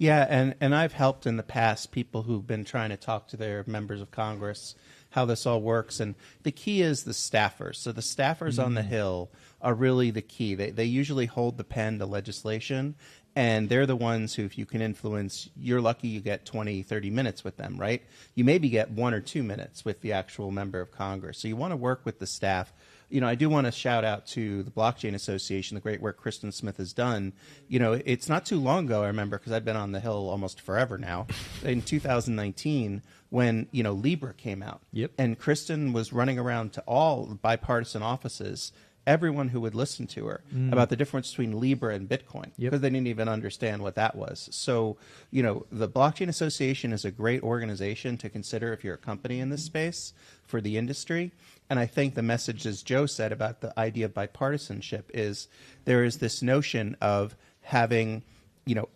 Yeah, and I've helped in the past people who've been trying to talk to their members of Congress how this all works. And the key is the staffers. So the staffers on the Hill are really the key. They usually hold the pen to legislation, and they're the ones who, if you can influence, you're lucky you get 20, 30 minutes with them, right? You maybe get 1 or 2 minutes with the actual member of Congress. So you want to work with the staff. I do want to shout out to the Blockchain Association, the great work Kristen Smith has done. It's not too long ago, I remember, because I've been on the Hill almost forever now, in 2019, when, Libra came out. And Kristen was running around to all bipartisan offices, everyone who would listen to her, about the difference between Libra and Bitcoin, because they didn't even understand what that was. So, the Blockchain Association is a great organization to consider if you're a company in this space for the industry. And I think the message, as Joe said, about the idea of bipartisanship is there is this notion of having,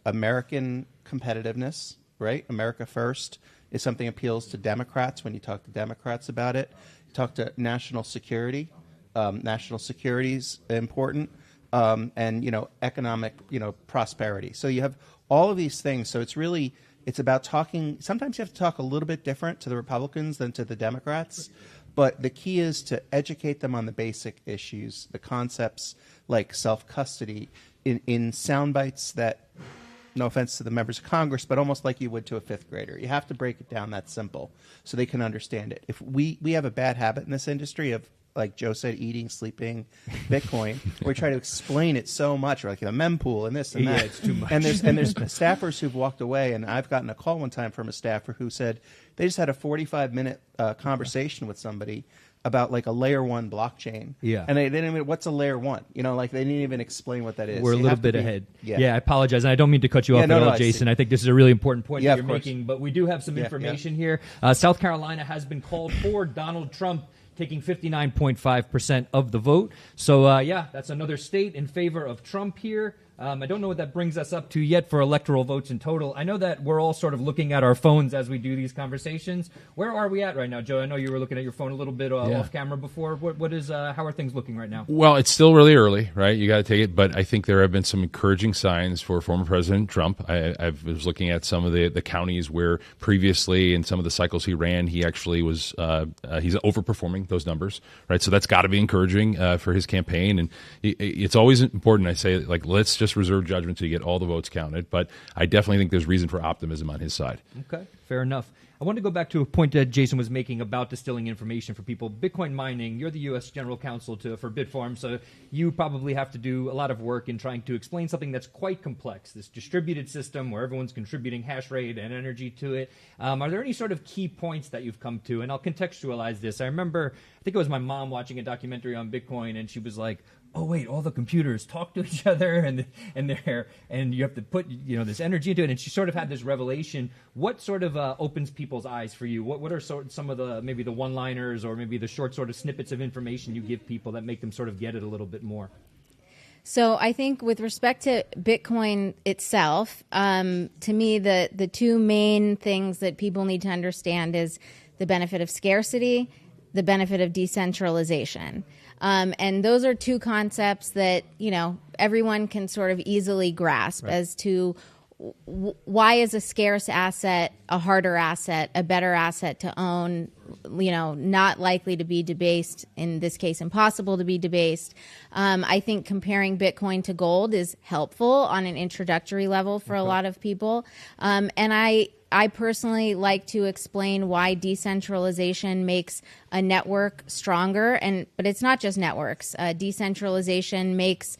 American competitiveness, right? America first is something that appeals to Democrats when you talk to Democrats about it. You talk to national security. National security is important, and, economic, prosperity. So you have all of these things. So it's about talking. Sometimes you have to talk a little bit different to the Republicans than to the Democrats. But the key is to educate them on the basic issues, the concepts like self-custody in sound bites that, no offense to the members of Congress, but almost like you would to a fifth grader. You have to break it down that simple so they can understand it. If we have a bad habit in this industry of, like Joe said, eating, sleeping, Bitcoin, we try to explain it so much, like a mempool and this and that. It's too much. And there's staffers who've walked away, and I've gotten a call one time from a staffer who said they just had a 45-minute conversation with somebody about like a layer 1 blockchain. Yeah. And they didn't even, what's a layer 1? They didn't even explain what that is. We're a little bit ahead. Yeah, I apologize. And I don't mean to cut you off at all, Jason. I think this is a really important point that you're making, but we do have some information here. South Carolina has been called for Donald Trump taking 59.5% of the vote. So, that's another state in favor of Trump here. I don't know what that brings us up to yet for electoral votes in total. I know that we're all sort of looking at our phones as we do these conversations. Where are we at right now, Joe? I know you were looking at your phone a little bit off camera before. How are things looking right now? Well, it's still really early, right? You got to take it, but I think there have been some encouraging signs for former President Trump. I was looking at some of the counties where previously in some of the cycles he ran, he actually was he's overperforming those numbers, right? So that's got to be encouraging for his campaign, and it's always important. I say, like, let's just reserve judgment till you get all the votes counted, but I definitely think there's reason for optimism on his side. Okay, fair enough. I want to go back to a point that Jason was making about distilling information for people. Bitcoin mining, you're the U.S. General Counsel for Bitfarm, so you probably have to do a lot of work in trying to explain something that's quite complex, this distributed system where everyone's contributing hash rate and energy to it. Are there any sort of key points that you've come to? And I'll contextualize this. I remember, I think it was my mom watching a documentary on Bitcoin, and she was like, oh wait, all the computers talk to each other, and you have to put this energy into it. And she sort of had this revelation. What sort of opens people's eyes for you? What are some of the maybe the one-liners or maybe the short sort of snippets of information you give people that make them sort of get it a little bit more? So I think with respect to Bitcoin itself, to me the two main things that people need to understand is the benefit of scarcity, the benefit of decentralization. And those are two concepts that, everyone can sort of easily grasp as to why is a scarce asset a harder asset, a better asset to own, not likely to be debased, in this case, impossible to be debased. I think comparing Bitcoin to gold is helpful on an introductory level for a lot of people. And I personally like to explain why decentralization makes a network stronger, but it's not just networks. Decentralization makes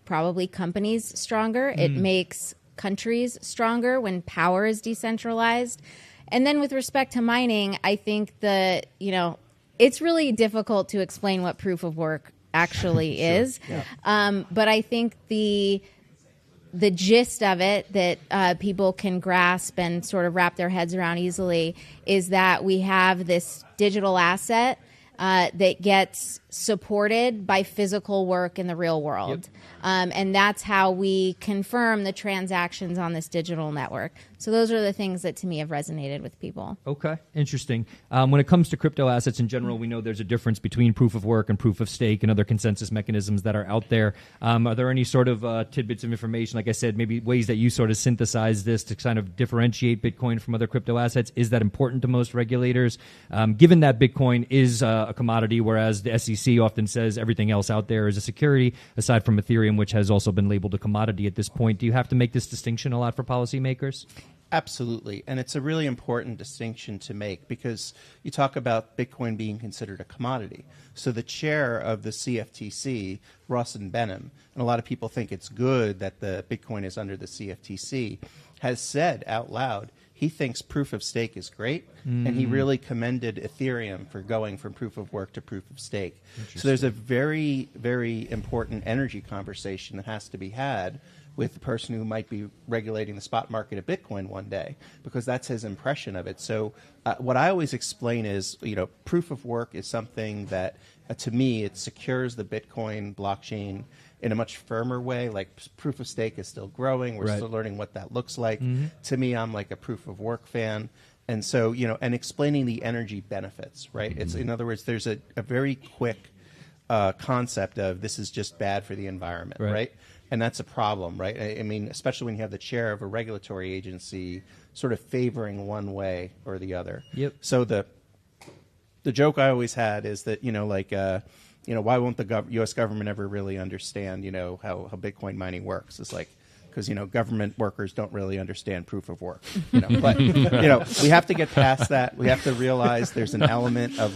probably companies stronger. It makes countries stronger when power is decentralized. And then with respect to mining, I think it's really difficult to explain what proof of work actually is. Yeah. But I think the gist of it that people can grasp and sort of wrap their heads around easily is that we have this digital asset that gets supported by physical work in the real world. Yep. And that's how we confirm the transactions on this digital network. So those are the things that to me have resonated with people. Okay, interesting. When it comes to crypto assets in general, we know there's a difference between proof of work and proof of stake and other consensus mechanisms that are out there. Are there any sort of tidbits of information, like I said, maybe ways that you sort of synthesize this to kind of differentiate Bitcoin from other crypto assets? Is that important to most regulators? Given that Bitcoin is a commodity, whereas the SEC often says everything else out there is a security, aside from Ethereum, which has also been labeled a commodity at this point. Do you have to make this distinction a lot for policymakers? Absolutely. And it's a really important distinction to make because you talk about Bitcoin being considered a commodity. So the chair of the CFTC, Rawson Benham, and a lot of people think it's good that the Bitcoin is under the CFTC, has said out loud he thinks proof of stake is great, and he really commended Ethereum for going from proof of work to proof of stake. So there's a very, very important energy conversation that has to be had with the person who might be regulating the spot market of Bitcoin one day, because that's his impression of it. So what I always explain is, proof of work is something that, to me, it secures the Bitcoin blockchain in a much firmer way. Like proof of stake is still growing. We're still learning what that looks like. To me, I'm like a proof of work fan. And so, and explaining the energy benefits, right? It's, in other words, there's a very quick concept of this is just bad for the environment, right? And that's a problem, right? I mean, especially when you have the chair of a regulatory agency sort of favoring one way or the other. Yep. So the joke I always had is that, why won't the U.S. government ever really understand, how Bitcoin mining works? It's like, because, government workers don't really understand proof of work. But, we have to get past that. We have to realize there's an element of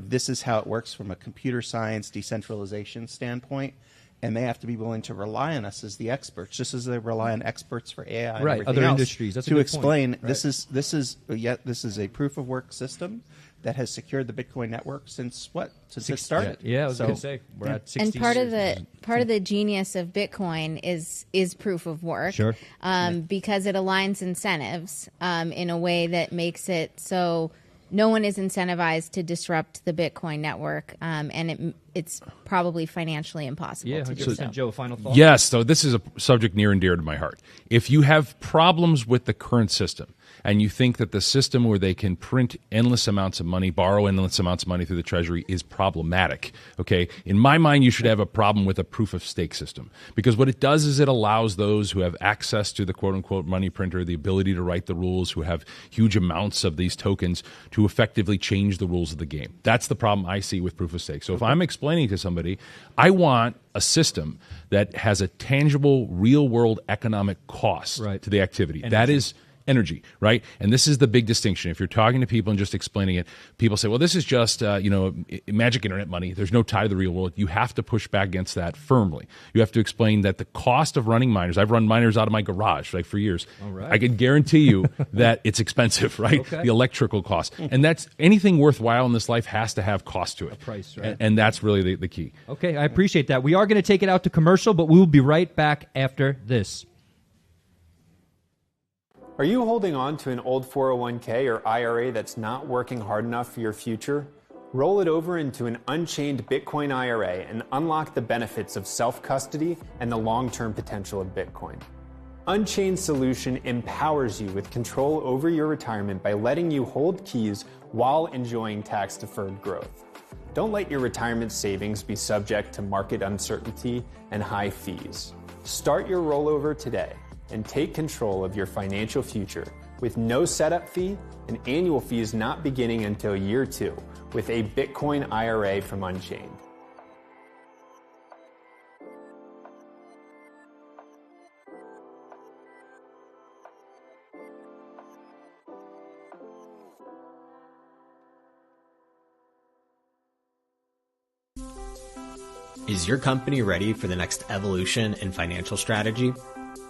this is how it works from a computer science decentralization standpoint. And they have to be willing to rely on us as the experts, just as they rely on experts for AI and everything other else industries. That's to a good explain point. This is a proof of work system that has secured the Bitcoin network since it started. Yeah, I was going to say we're at 60 And part of the genius of Bitcoin is proof of work, because it aligns incentives in a way that makes it so no one is incentivized to disrupt the Bitcoin network, and it's probably financially impossible to do so. Joe, final thought? Yes, so this is a subject near and dear to my heart. If you have problems with the current system, and you think that the system where they can print endless amounts of money, borrow endless amounts of money through the Treasury is problematic, okay? In my mind, you should have a problem with a proof-of-stake system, because what it does is it allows those who have access to the quote-unquote money printer, the ability to write the rules, who have huge amounts of these tokens, to effectively change the rules of the game. That's the problem I see with proof-of-stake. So if I'm explaining to somebody, I want a system that has a tangible, real-world economic cost to the activity. That is energy, right? And this is the big distinction. If you're talking to people and just explaining it, people say, well, this is just, magic internet money. There's no tie to the real world. You have to push back against that firmly. You have to explain that the cost of running miners, I've run miners out of my garage for years. All right. I can guarantee you that it's expensive, right? Okay. The electrical cost. And that's anything worthwhile in this life has to have cost to it. A price, right? And that's really the key. Okay, I appreciate that. We are going to take it out to commercial, but we will be right back after this. Are you holding on to an old 401k or IRA that's not working hard enough for your future? Roll it over into an unchained Bitcoin IRA and unlock the benefits of self-custody and the long-term potential of Bitcoin. Unchained Solution empowers you with control over your retirement by letting you hold keys while enjoying tax-deferred growth. Don't let your retirement savings be subject to market uncertainty and high fees. Start your rollover today and take control of your financial future with no setup fee and annual fees not beginning until year 2 with a Bitcoin IRA from Unchained. Is your company ready for the next evolution in financial strategy?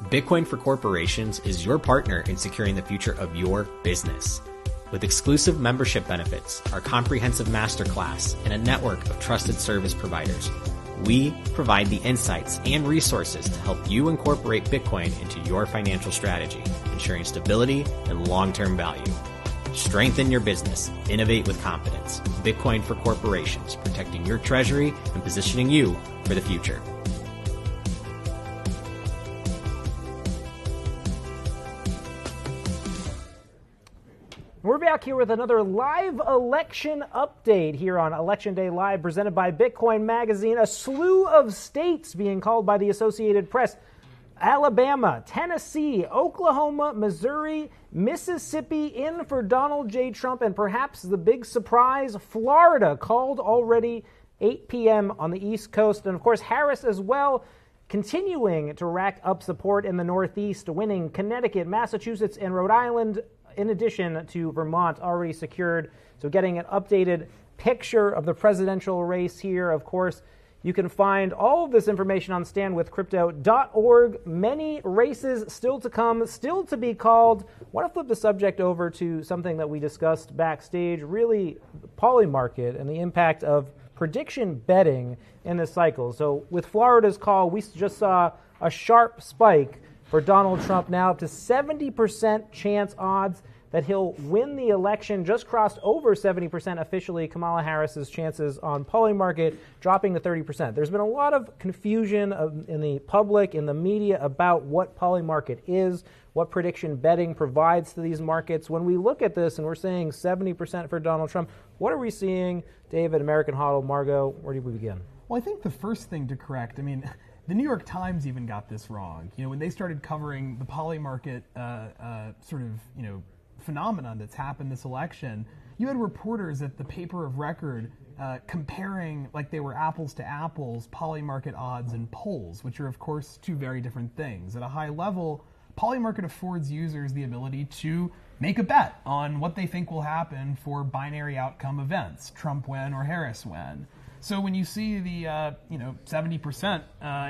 Bitcoin for Corporations is your partner in securing the future of your business. With exclusive membership benefits, our comprehensive masterclass, and a network of trusted service providers, we provide the insights and resources to help you incorporate Bitcoin into your financial strategy, ensuring stability and long-term value. Strengthen your business. Innovate with confidence. Bitcoin for Corporations, protecting your treasury and positioning you for the future. We're back here with another live election update here on Election Day Live, presented by Bitcoin Magazine. A slew of states being called by the Associated Press: Alabama, Tennessee, Oklahoma, Missouri, Mississippi in for Donald J. Trump, and perhaps the big surprise, Florida, called already 8 p.m. on the East Coast. And of course, Harris as well, continuing to rack up support in the Northeast, winning Connecticut, Massachusetts, and Rhode Island, in addition to Vermont already secured. So getting an updated picture of the presidential race here. Of course, you can find all of this information on standwithcrypto.org. Many races still to come, still to be called. I want to flip the subject over to something that we discussed backstage, really poly market and the impact of prediction betting in this cycle. So with Florida's call, we just saw a sharp spike for Donald Trump, now up to 70% chance odds that he'll win the election, just crossed over 70% officially. Kamala Harris's chances on Polymarket dropping to 30%. There's been a lot of confusion in the public, in the media, about what Polymarket is, what prediction betting provides to these markets. When we look at this and we're saying 70% for Donald Trump, what are we seeing? David, American Hodl, Margot, where do we begin? Well, I think the first thing to correct, the New York Times even got this wrong. When they started covering the Polymarket phenomenon that's happened this election, you had reporters at the paper of record comparing, like they were apples to apples, Polymarket odds and polls, which are, of course, two very different things. At a high level, Polymarket affords users the ability to make a bet on what they think will happen for binary outcome events, Trump win or Harris win. So when you see the 70%,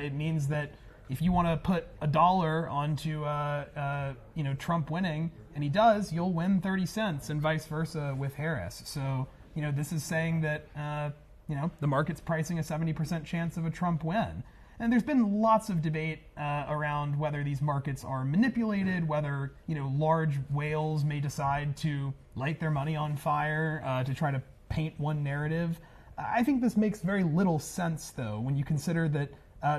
it means that if you want to put $1 onto Trump winning, and he does, you'll win 30 cents, and vice versa with Harris. So this is saying that the market's pricing a 70% chance of a Trump win. And there's been lots of debate around whether these markets are manipulated, whether large whales may decide to light their money on fire to try to paint one narrative. I think this makes very little sense, though, when you consider that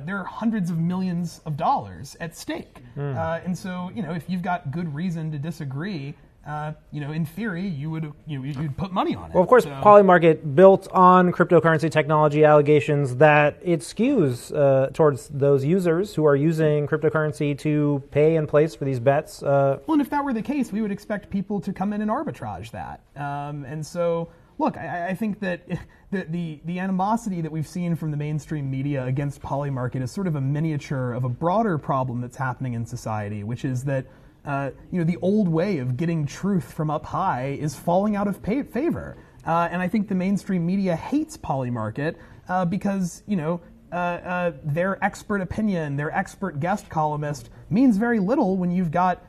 there are hundreds of millions of dollars at stake. And so, if you've got good reason to disagree, in theory, you'd put money on it. Well, of course, Polymarket built on cryptocurrency technology allegations that it skews towards those users who are using cryptocurrency to pay and place for these bets. Well, and if that were the case, we would expect people to come in and arbitrage that. And so, look, I think that the animosity that we've seen from the mainstream media against Polymarket is sort of a miniature of a broader problem that's happening in society, which is that the old way of getting truth from up high is falling out of favor. And I think the mainstream media hates Polymarket because, their expert opinion, their expert guest columnist means very little when you've got,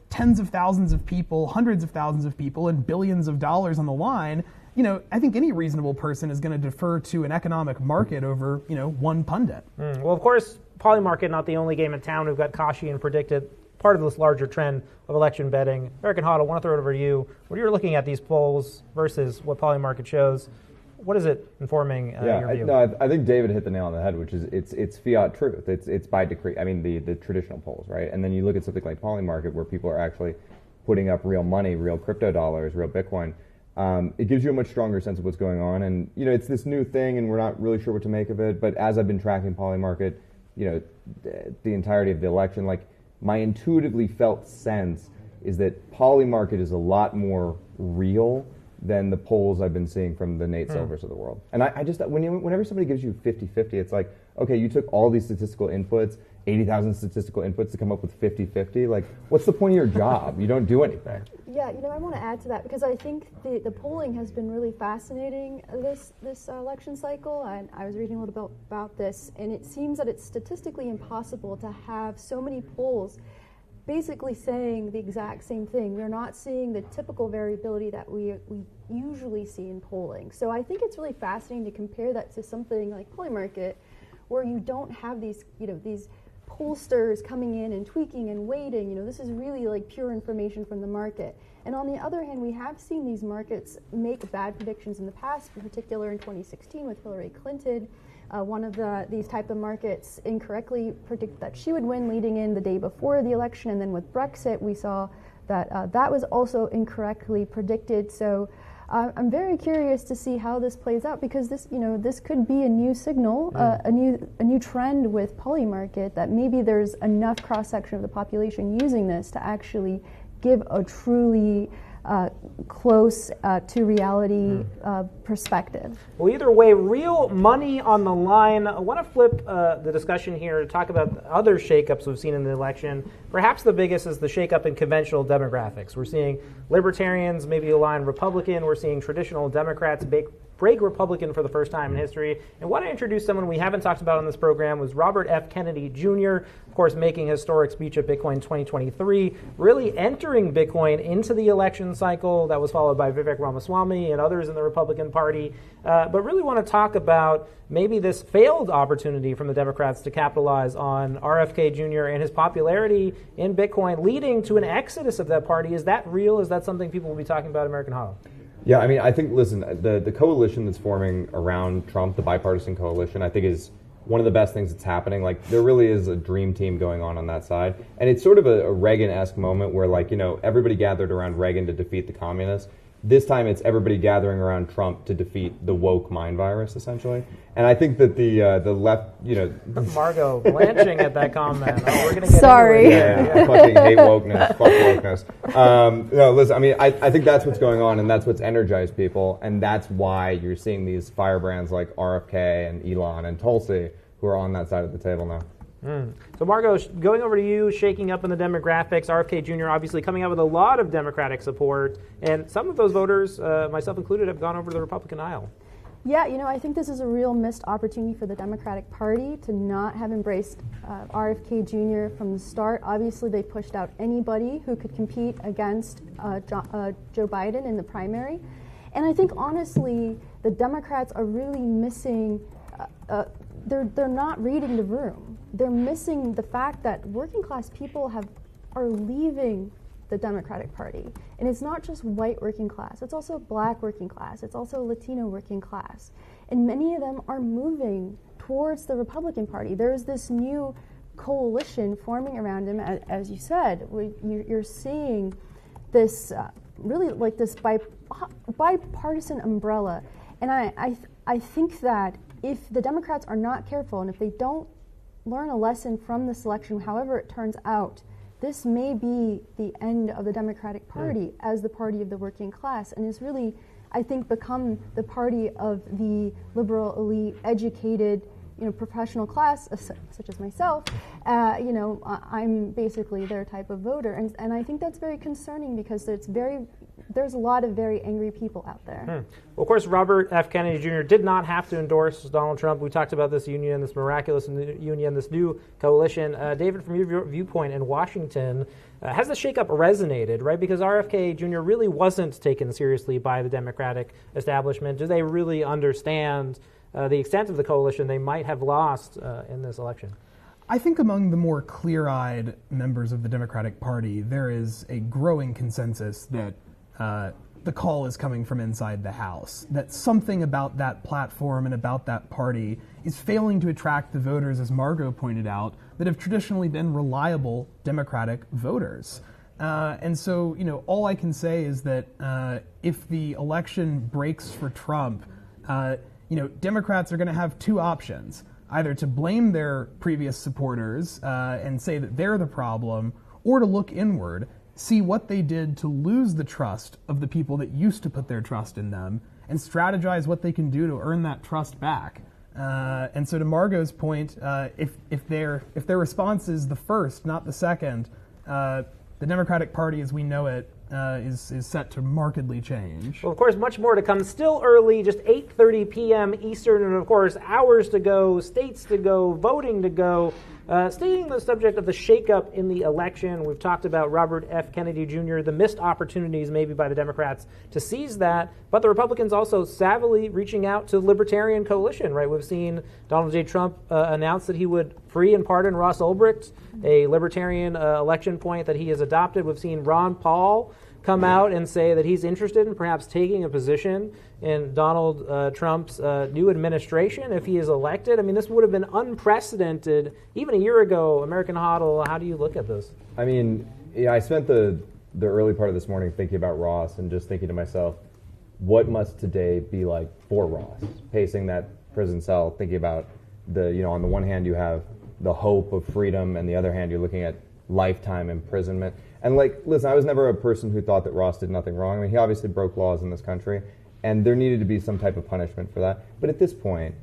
tens of thousands of people, hundreds of thousands of people, and billions of dollars on the line. I think any reasonable person is going to defer to an economic market over, one pundit. Well, of course, Polymarket not the only game in town. We've got Kashi and Predicted, part of this larger trend of election betting. American Hodl, I want to throw it over to you. When you're looking at these polls versus what Polymarket shows, what is it informing your view? I think David hit the nail on the head, which is it's fiat truth. It's by decree. The traditional polls, right? And then you look at something like Polymarket, where people are actually putting up real money, real crypto dollars, real Bitcoin. It gives you a much stronger sense of what's going on. And, it's this new thing, and we're not really sure what to make of it. But as I've been tracking Polymarket, the entirety of the election, my intuitively felt sense is that Polymarket is a lot more real than the polls I've been seeing from the Nate Silvers of the world. And I just, whenever somebody gives you 50-50, it's like, okay, you took all these statistical inputs, 80,000 statistical inputs to come up with 50-50. Like, what's the point of your job? You don't do anything. Yeah, I want to add to that because I think the polling has been really fascinating this election cycle. And I was reading a little bit about this, and it seems that it's statistically impossible to have so many polls basically saying the exact same thing. We're not seeing the typical variability that we usually see in polling. So I think it's really fascinating to compare that to something like Poly Market, where you don't have these, these pollsters coming in and tweaking and weighting. This is really like pure information from the market. And on the other hand, we have seen these markets make bad predictions in the past, in particular in 2016 with Hillary Clinton. One of these type of markets incorrectly predicted that she would win leading in the day before the election, and then with Brexit, we saw that that was also incorrectly predicted. So I'm very curious to see how this plays out, because this could be a new signal, a new trend with Poly Market, that maybe there's enough cross section of the population using this to actually give a truly close to reality perspective. Well, either way, real money on the line. I want to flip the discussion here to talk about other shakeups we've seen in the election. Perhaps the biggest is the shakeup in conventional demographics. We're seeing libertarians maybe align Republican. We're seeing traditional Democrats break Republican for the first time in history. And want to introduce someone we haven't talked about on this program was Robert F. Kennedy Jr., of course, making a historic speech at Bitcoin 2023, really entering Bitcoin into the election cycle. That was followed by Vivek Ramaswamy and others in the Republican Party. But really want to talk about maybe this failed opportunity from the Democrats to capitalize on RFK Jr. and his popularity in Bitcoin, leading to an exodus of that party. Is that real? Is that something people will be talking about in American Hollow? Yeah, I mean, I think, listen, the coalition that's forming around Trump, the bipartisan coalition, I think is one of the best things that's happening. Like, there really is a dream team going on that side. And it's sort of a Reagan-esque moment where, like, everybody gathered around Reagan to defeat the communists. This time it's everybody gathering around Trump to defeat the woke mind virus, essentially. And I think that the left, Margot blanching at that comment. Oh, we're gonna get Sorry. into it. Yeah, fucking hate wokeness. Fuck wokeness. No, listen. I mean, I think that's what's going on, and that's what's energized people, and that's why you're seeing these firebrands like RFK and Elon and Tulsi who are on that side of the table now. So, Margot, going over to you, shaking up in the demographics, RFK Jr. obviously coming out with a lot of Democratic support, and some of those voters, myself included, have gone over to the Republican aisle. Yeah, I think this is a real missed opportunity for the Democratic Party to not have embraced RFK Jr. from the start. Obviously, they pushed out anybody who could compete against Joe Biden in the primary. And I think, honestly, the Democrats are really missing, they're not reading the room. They're missing the fact that working class people are leaving the Democratic Party. And it's not just white working class, it's also black working class, it's also Latino working class. And many of them are moving towards the Republican Party. There's this new coalition forming around him, as you said. You're seeing this really like this bipartisan umbrella. And I think that if the Democrats are not careful, and if they don't learn a lesson from this election, however it turns out, this may be the end of the Democratic Party as the party of the working class, and it's really, I think, become the party of the liberal elite, educated, professional class, such as myself. I'm basically their type of voter, and I think that's very concerning because there's a lot of very angry people out there. Well, of course, Robert F. Kennedy Jr. did not have to endorse Donald Trump. We talked about this union, this miraculous union, this new coalition. David, from your viewpoint in Washington, has the shakeup resonated, right? Because RFK Jr. really wasn't taken seriously by the Democratic establishment. Do they really understand the extent of the coalition they might have lost in this election? I think among the more clear-eyed members of the Democratic Party, there is a growing consensus that the call is coming from inside the House, that something about that platform and about that party is failing to attract the voters, as Margot pointed out, that have traditionally been reliable Democratic voters. And so, all I can say is that if the election breaks for Trump, Democrats are going to have two options: either to blame their previous supporters and say that they're the problem, or to look inward see what they did to lose the trust of the people that used to put their trust in them, and strategize what they can do to earn that trust back. And so to Margot's point, if their response is the first, not the second, the Democratic Party as we know it is set to markedly change. Well, of course, much more to come. Still early, just 8:30 p.m. Eastern, and of course, hours to go, states to go, voting to go. Staying the subject of the shakeup in the election, we've talked about Robert F. Kennedy Jr., the missed opportunities maybe by the Democrats to seize that, but the Republicans also savvily reaching out to the Libertarian coalition, right? We've seen Donald J. Trump announce that he would free and pardon Ross Ulbricht, a Libertarian election point that he has adopted. We've seen Ron Paul come out and say that he's interested in perhaps taking a position in Donald Trump's new administration if he is elected. I mean, this would have been unprecedented even a year ago. American Hodl, how do you look at this? I mean, yeah, I spent the early part of this morning thinking about Ross and just thinking to myself, what must today be like for Ross? Pacing that prison cell, thinking about on the one hand you have the hope of freedom, and the other hand you're looking at lifetime imprisonment. And listen, I was never a person who thought that Ross did nothing wrong. I mean, he obviously broke laws in this country, and there needed to be some type of punishment for that. But at this point,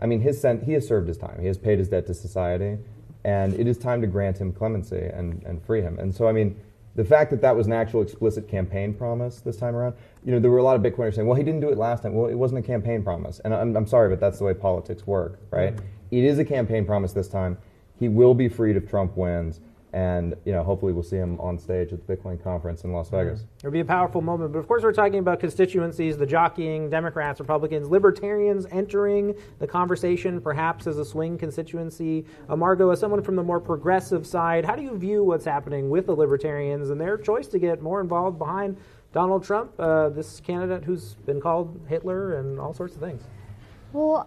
I mean, he has served his time. He has paid his debt to society, and it is time to grant him clemency and free him. And so, I mean, the fact that was an actual explicit campaign promise this time around, there were a lot of Bitcoiners saying, well, he didn't do it last time. Well, it wasn't a campaign promise. And I'm sorry, but that's the way politics work, right? Mm-hmm. It is a campaign promise this time. He will be freed if Trump wins. And hopefully we'll see him on stage at the Bitcoin conference in Las Vegas. It'll be a powerful moment. But of course, we're talking about constituencies, the jockeying, Democrats, Republicans, Libertarians entering the conversation, perhaps as a swing constituency. Margot, as someone from the more progressive side, how do you view what's happening with the Libertarians and their choice to get more involved behind Donald Trump, this candidate who's been called Hitler and all sorts of things? Well,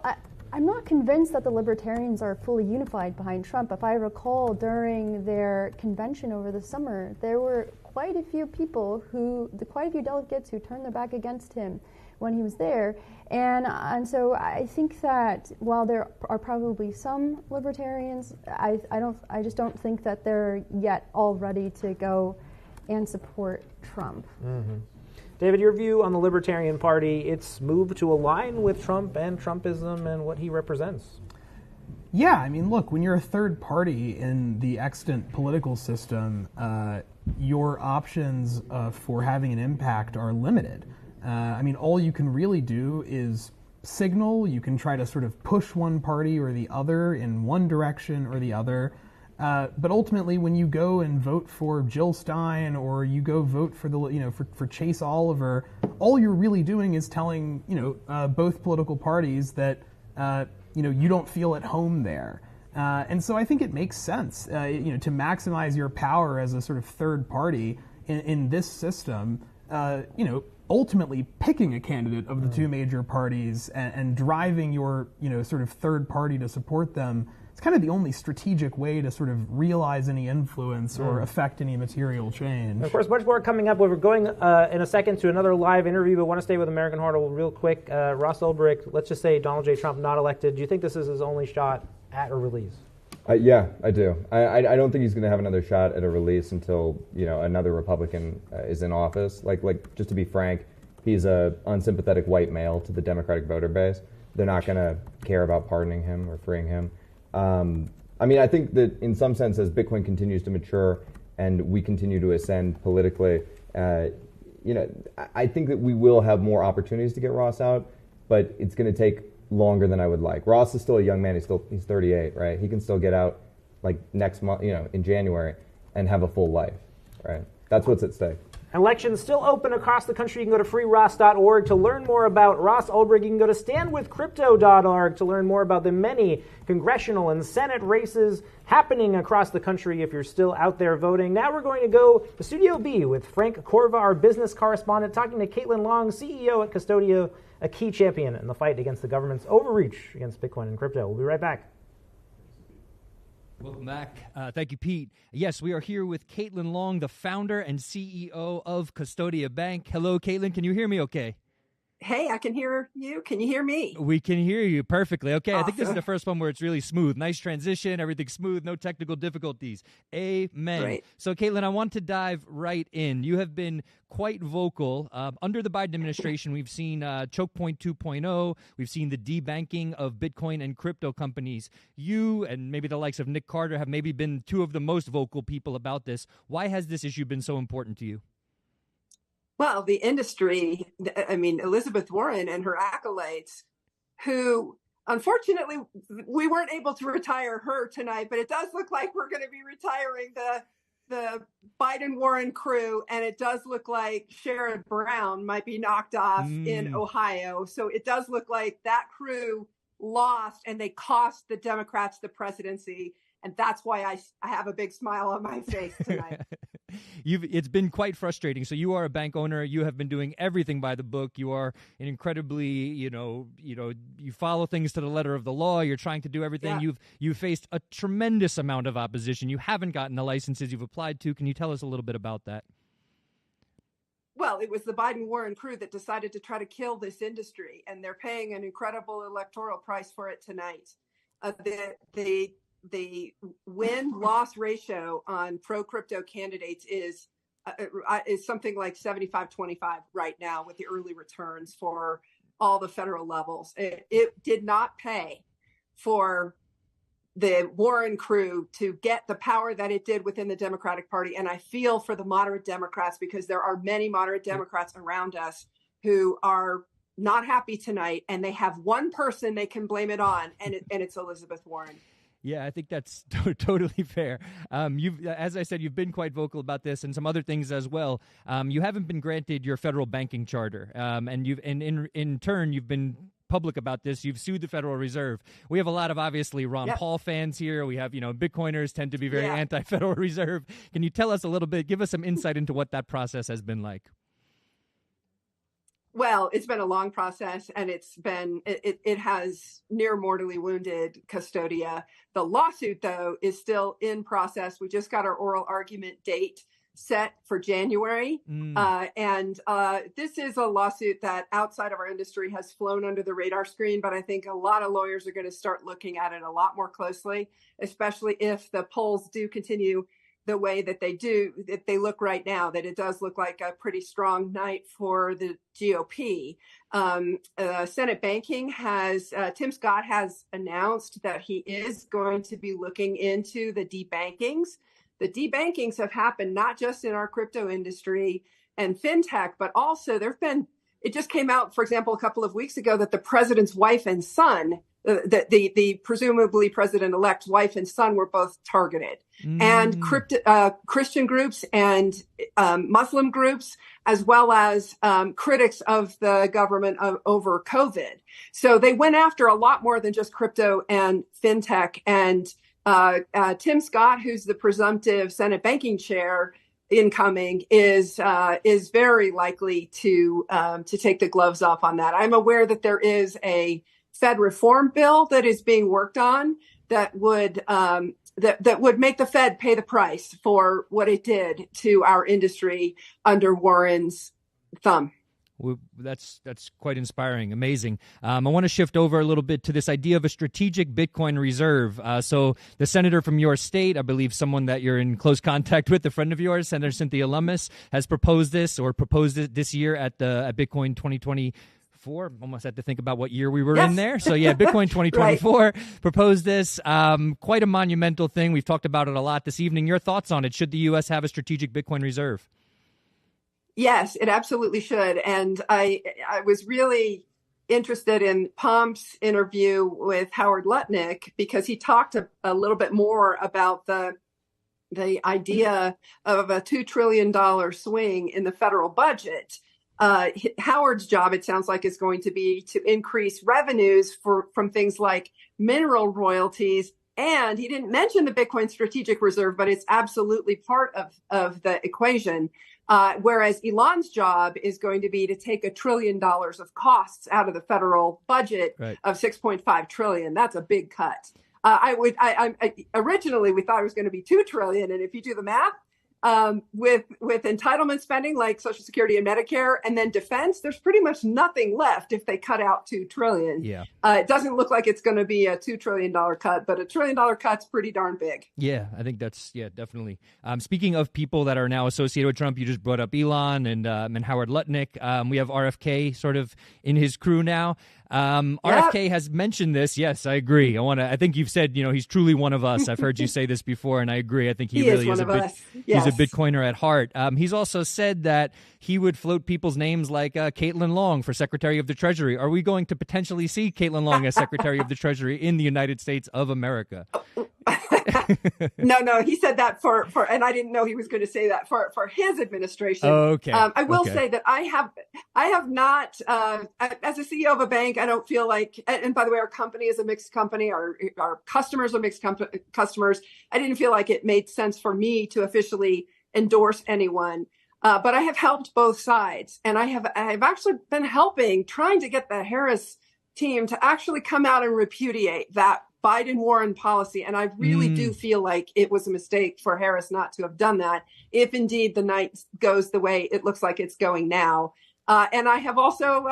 I'm not convinced that the Libertarians are fully unified behind Trump. If I recall, during their convention over the summer, there were quite a few delegates who turned their back against him when he was there. And so I think that while there are probably some Libertarians, I just don't think that they're yet all ready to go and support Trump. Mm-hmm. David, your view on the Libertarian Party, its move to align with Trump and Trumpism and what he represents? Yeah, I mean, look, when you're a third party in the extant political system, your options for having an impact are limited. I mean, all you can really do is signal. You can try to sort of push one party or the other in one direction or the other. But ultimately, when you go and vote for Jill Stein or you go vote for for Chase Oliver, all you're really doing is telling both political parties that you don't feel at home there. And so I think it makes sense to maximize your power as a sort of third party in this system. Ultimately picking a candidate of the two major parties and driving your sort of third party to support them. It's kind of the only strategic way to sort of realize any influence or affect any material change. Of course, much more coming up. We're going in a second to another live interview, but want to stay with American Hodl real quick. Ross Ulbricht, let's just say Donald J. Trump not elected. Do you think this is his only shot at a release? Yeah, I do. I don't think he's going to have another shot at a release until another Republican is in office. Like just to be frank, he's a unsympathetic white male to the Democratic voter base. They're not going to care about pardoning him or freeing him. I mean, I think that in some sense, as Bitcoin continues to mature and we continue to ascend politically, I think that we will have more opportunities to get Ross out, but it's going to take longer than I would like. Ross is still a young man. He's 38, right? He can still get out like next month, in January, and have a full life, right? That's what's at stake. Elections still open across the country. You can go to freeross.org to learn more about Ross Ulbricht. You can go to standwithcrypto.org to learn more about the many congressional and Senate races happening across the country if you're still out there voting. Now we're going to go to Studio B with Frank Corva, our business correspondent, talking to Caitlin Long, CEO at Custodia, a key champion in the fight against the government's overreach against Bitcoin and crypto. We'll be right back. Welcome back. Thank you, Pete. Yes, we are here with Caitlin Long, the founder and CEO of Custodia Bank. Hello, Caitlin. Can you hear me okay? Hey, I can hear you. Can you hear me? We can hear you perfectly. Okay, Awesome. I think this is the first one where it's really smooth. Nice transition, everything's smooth, no technical difficulties. Amen. Great. So, Caitlin, I want to dive right in. You have been quite vocal. Under the Biden administration, we've seen Choke Point 2.0. We've seen the debanking of Bitcoin and crypto companies. You and maybe the likes of Nick Carter have maybe been two of the most vocal people about this. Why has this issue been so important to you? Well, the industry, I mean, Elizabeth Warren and her acolytes, who unfortunately we weren't able to retire her tonight, but it does look like we're going to be retiring the Biden-Warren crew, and it does look like Sherrod Brown might be knocked off in Ohio. So it does look like that crew lost, and they cost the Democrats the presidency. And that's why I have a big smile on my face tonight. It's been quite frustrating. So you are a bank owner. You have been doing everything by the book. You are an incredibly, you follow things to the letter of the law. You're trying to do everything. Yeah. You've faced a tremendous amount of opposition. You haven't gotten the licenses you've applied to. Can you tell us a little bit about that? Well, it was the Biden-Warren crew that decided to try to kill this industry, and they're paying an incredible electoral price for it tonight. The win-loss ratio on pro-crypto candidates is something like 75-25 right now with the early returns for all the federal levels. It did not pay for the Warren crew to get the power that it did within the Democratic Party. And I feel for the moderate Democrats, because there are many moderate Democrats around us who are not happy tonight, and they have one person they can blame it on, and it's Elizabeth Warren. Yeah, I think that's totally fair. As I said, you've been quite vocal about this and some other things as well. You haven't been granted your federal banking charter, and in turn, you've been public about this. You've sued the Federal Reserve. We have a lot of obviously Ron Paul fans here. We have, Bitcoiners tend to be very anti-Federal Reserve. Can you tell us a little bit, give us some insight into what that process has been like? Well, it's been a long process, and it has near mortally wounded Custodia. The lawsuit, though, is still in process. We just got our oral argument date set for January. And this is a lawsuit that outside of our industry has flown under the radar screen, but I think a lot of lawyers are going to start looking at it a lot more closely, especially if the polls do continue the way that they look right now, that it does look like a pretty strong night for the GOP. Senate banking Tim Scott has announced that he is going to be looking into the debankings. The debankings have happened not just in our crypto industry and fintech, but also it just came out, for example, a couple of weeks ago that the president's wife and son, the presumably president-elect's wife and son were both targeted. And Christian groups and Muslim groups, as well as critics of the government over COVID. So they went after a lot more than just crypto and fintech. And Tim Scott, who's the presumptive Senate banking chair incoming, is very likely to take the gloves off on that. I'm aware that there is a Fed reform bill that is being worked on that would make the Fed pay the price for what it did to our industry under Warren's thumb. That's quite inspiring. Amazing. I want to shift over a little bit to this idea of a strategic Bitcoin reserve. So the senator from your state, I believe someone that you're in close contact with, a friend of yours, Senator Cynthia Lumis, has proposed it this year at Bitcoin 2024. Almost had to think about what year we were in there. So yeah, Bitcoin 2024 proposed this. Quite a monumental thing. We've talked about it a lot this evening. Your thoughts on it? Should the U.S. have a strategic Bitcoin reserve? Yes, it absolutely should. And I was really interested in Pomp's interview with Howard Lutnick, because he talked a little bit more about the idea of a $2 trillion swing in the federal budget. Howard's job, it sounds like, is going to be to increase revenues from things like mineral royalties. And he didn't mention the Bitcoin Strategic Reserve, but it's absolutely part of the equation. Whereas Elon's job is going to be to take $1 trillion of costs out of the federal budget of $6.5 trillion. That's a big cut. Originally we thought it was going to be $2 trillion, and if you do the math, with entitlement spending like Social Security and Medicare, and then defense, there's pretty much nothing left if they cut out $2 trillion. Yeah. It doesn't look like it's going to be a $2 trillion cut, but a $1 trillion cut's pretty darn big. Yeah, I think that's definitely. Speaking of people that are now associated with Trump, you just brought up Elon and Howard Lutnick. We have RFK sort of in his crew now. RFK has mentioned this. Yes, I agree. I think you've said, he's truly one of us. I've heard you say this before, and I agree. I think he really is he's a Bitcoiner at heart. He's also said that he would float people's names like Caitlin Long for Secretary of the Treasury. Are we going to potentially see Caitlin Long as Secretary of the Treasury in the United States of America? No, he said that for, and I didn't know he was going to say that for his administration. Okay. I will say that I have not, as a CEO of a bank, I don't feel like, and by the way, our company is a mixed company. Our customers are mixed customers. I didn't feel like it made sense for me to officially endorse anyone. But I have helped both sides, and I have actually been trying to get the Harris team to actually come out and repudiate that Biden-Warren policy. And I really do feel like it was a mistake for Harris not to have done that, if indeed the night goes the way it looks like it's going now. And I have also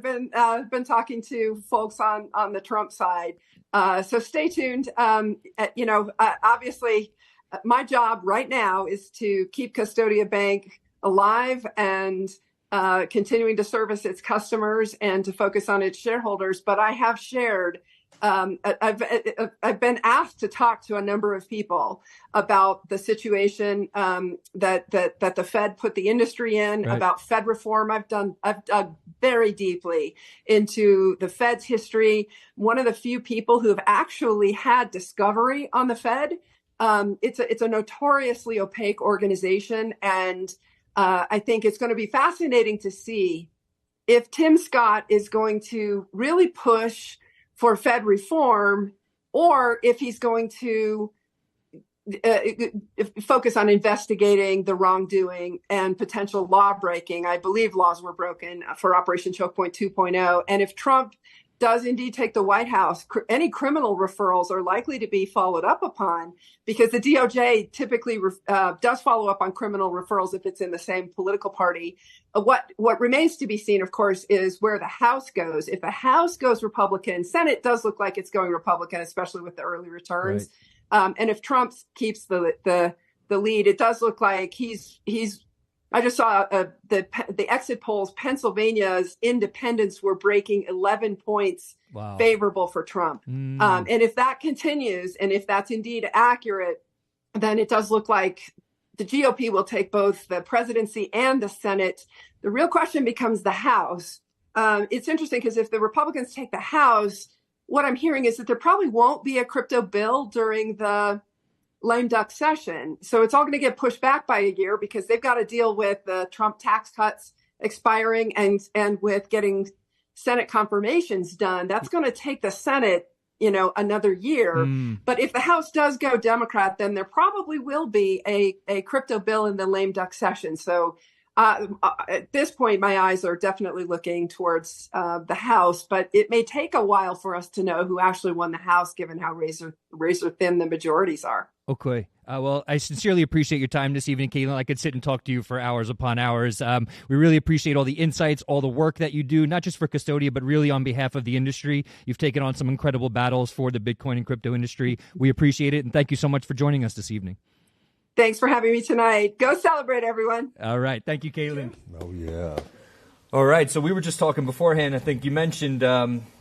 been talking to folks on the Trump side. So stay tuned. Obviously, my job right now is to keep Custodia Bank alive and continuing to service its customers and to focus on its shareholders. But I have shared, I've been asked to talk to a number of people about the situation that the Fed put the industry in, about Fed reform. I've dug very deeply into the Fed's history. One of the few people who have actually had discovery on the Fed. It's a notoriously opaque organization, and I think it's going to be fascinating to see if Tim Scott is going to really push for Fed reform, or if he's going to focus on investigating the wrongdoing and potential law breaking. I believe laws were broken for Operation Choke Point 2.0. And if Trump does indeed take the White House, any criminal referrals are likely to be followed up upon, because the DOJ typically does follow up on criminal referrals if it's in the same political party. What remains to be seen, of course, is where the House goes. If the House goes Republican, Senate does look like it's going Republican, especially with the early returns. Right. And if Trump keeps the lead, it does look like he's. I just saw the exit polls. Pennsylvania's independents were breaking 11 points favorable for Trump. And if that continues, and if that's indeed accurate, then it does look like the GOP will take both the presidency and the Senate. The real question becomes the House. It's interesting because if the Republicans take the House, what I'm hearing is that there probably won't be a crypto bill during the lame duck session. So it's all going to get pushed back by a year because they've got to deal with the Trump tax cuts expiring and with getting Senate confirmations done. That's going to take the Senate, another year. But if the House does go Democrat, then there probably will be a crypto bill in the lame duck session. So at this point, my eyes are definitely looking towards the House, but it may take a while for us to know who actually won the House, given how razor thin the majorities are. Okay. Well, I sincerely appreciate your time this evening, Caitlin. I could sit and talk to you for hours upon hours. We really appreciate all the insights, all the work that you do, not just for Custodia, but really on behalf of the industry. You've taken on some incredible battles for the Bitcoin and crypto industry. We appreciate it, and thank you so much for joining us this evening. Thanks for having me tonight. Go celebrate, everyone. All right. Thank you, Caitlin. Oh, yeah. All right. So we were just talking beforehand. I think you mentioned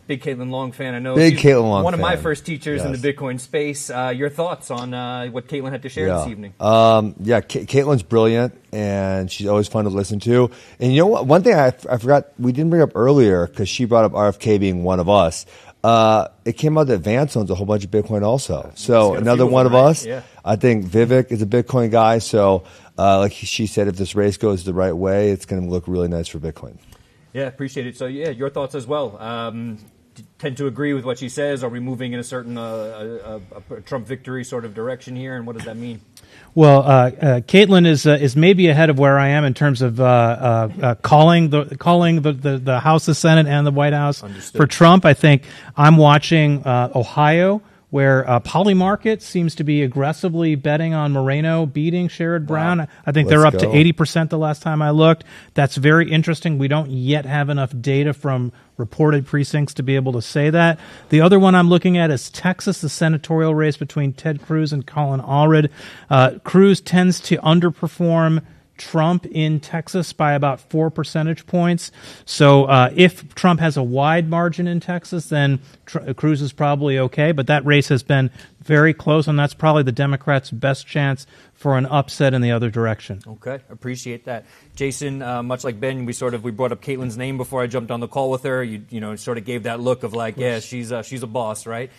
big Caitlin Long fan. I know big Caitlin Long one fan. Of my first teachers in the Bitcoin space. Your thoughts on what Caitlin had to share this evening? Caitlin's brilliant, and she's always fun to listen to. And you know what? One thing I forgot we didn't bring up earlier, because she brought up RFK being one of us. It came out that Vance owns a whole bunch of Bitcoin also. So another one of us. Yeah. I think Vivek is a Bitcoin guy. So like she said, if this race goes the right way, it's going to look really nice for Bitcoin. Yeah, appreciate it. So your thoughts as well. Tend to agree with what she says. Are we moving in a certain a Trump victory sort of direction here, and what does that mean? Well, Caitlin is maybe ahead of where I am in terms of calling the House, the Senate, and the White House. Understood. For Trump. I think I'm watching Ohio, where Polymarket seems to be aggressively betting on Moreno beating Sherrod Brown. I think they're up to 80% the last time I looked. That's very interesting. We don't yet have enough data from reported precincts to be able to say that. The other one I'm looking at is Texas, the senatorial race between Ted Cruz and Colin Allred. Cruz tends to underperform Trump in Texas by about 4 percentage points. So if Trump has a wide margin in Texas, then Cruz is probably okay. But that race has been very close, and that's probably the Democrats' best chance for an upset in the other direction. Okay, appreciate that. Jason, much like Ben, we brought up Caitlin's name before I jumped on the call with her. You sort of gave that look of like, yeah, she's a boss, right?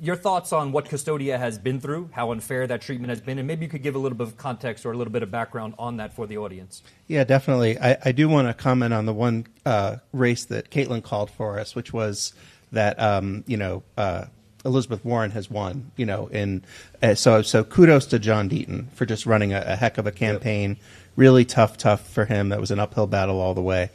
Your thoughts on what Custodia has been through, how unfair that treatment has been, and maybe you could give a little bit of context or a little bit of background on that for the audience. Yeah, definitely. I do want to comment on the one race that Caitlin called for us, which was that Elizabeth Warren has won. So kudos to John Deaton for just running a heck of a campaign. Yep. Really tough for him. That was an uphill battle all the way.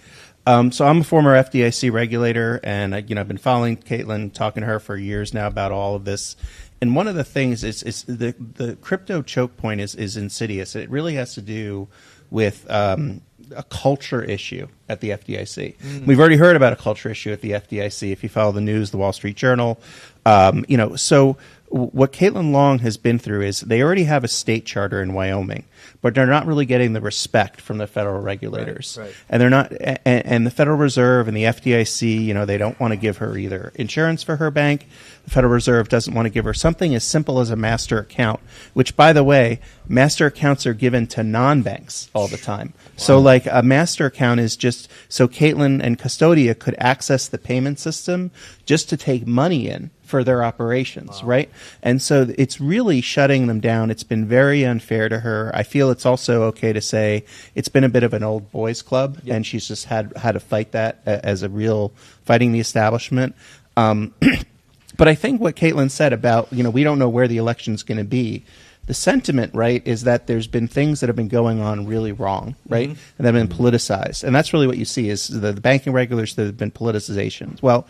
So I'm a former FDIC regulator, and I've been following Caitlin, talking to her for years now about all of this. And one of the things is the crypto choke point is insidious. It really has to do with a culture issue at the FDIC. Mm. We've already heard about a culture issue at the FDIC. If you follow the news, the Wall Street Journal, so what Caitlin Long has been through is they already have a state charter in Wyoming, but they're not really getting the respect from the federal regulators. Right. And they're not, and the Federal Reserve and the FDIC, they don't want to give her either insurance for her bank. The Federal Reserve doesn't want to give her something as simple as a master account, which, by the way, master accounts are given to non-banks all the time. Wow. So like a master account is just so Caitlin and Custodia could access the payment system just to take money in for their operations, right? And so it's really shutting them down. It's been very unfair to her. I feel it's also okay to say it's been a bit of an old boys club, and she's just had to fight that as a real fighting the establishment. But I think what Caitlin said about, we don't know where the election's going to be. The sentiment, right, is that there's been things that have been going on really wrong, right, and that have been politicized. And that's really what you see is the banking regulators, there have been politicization. Well,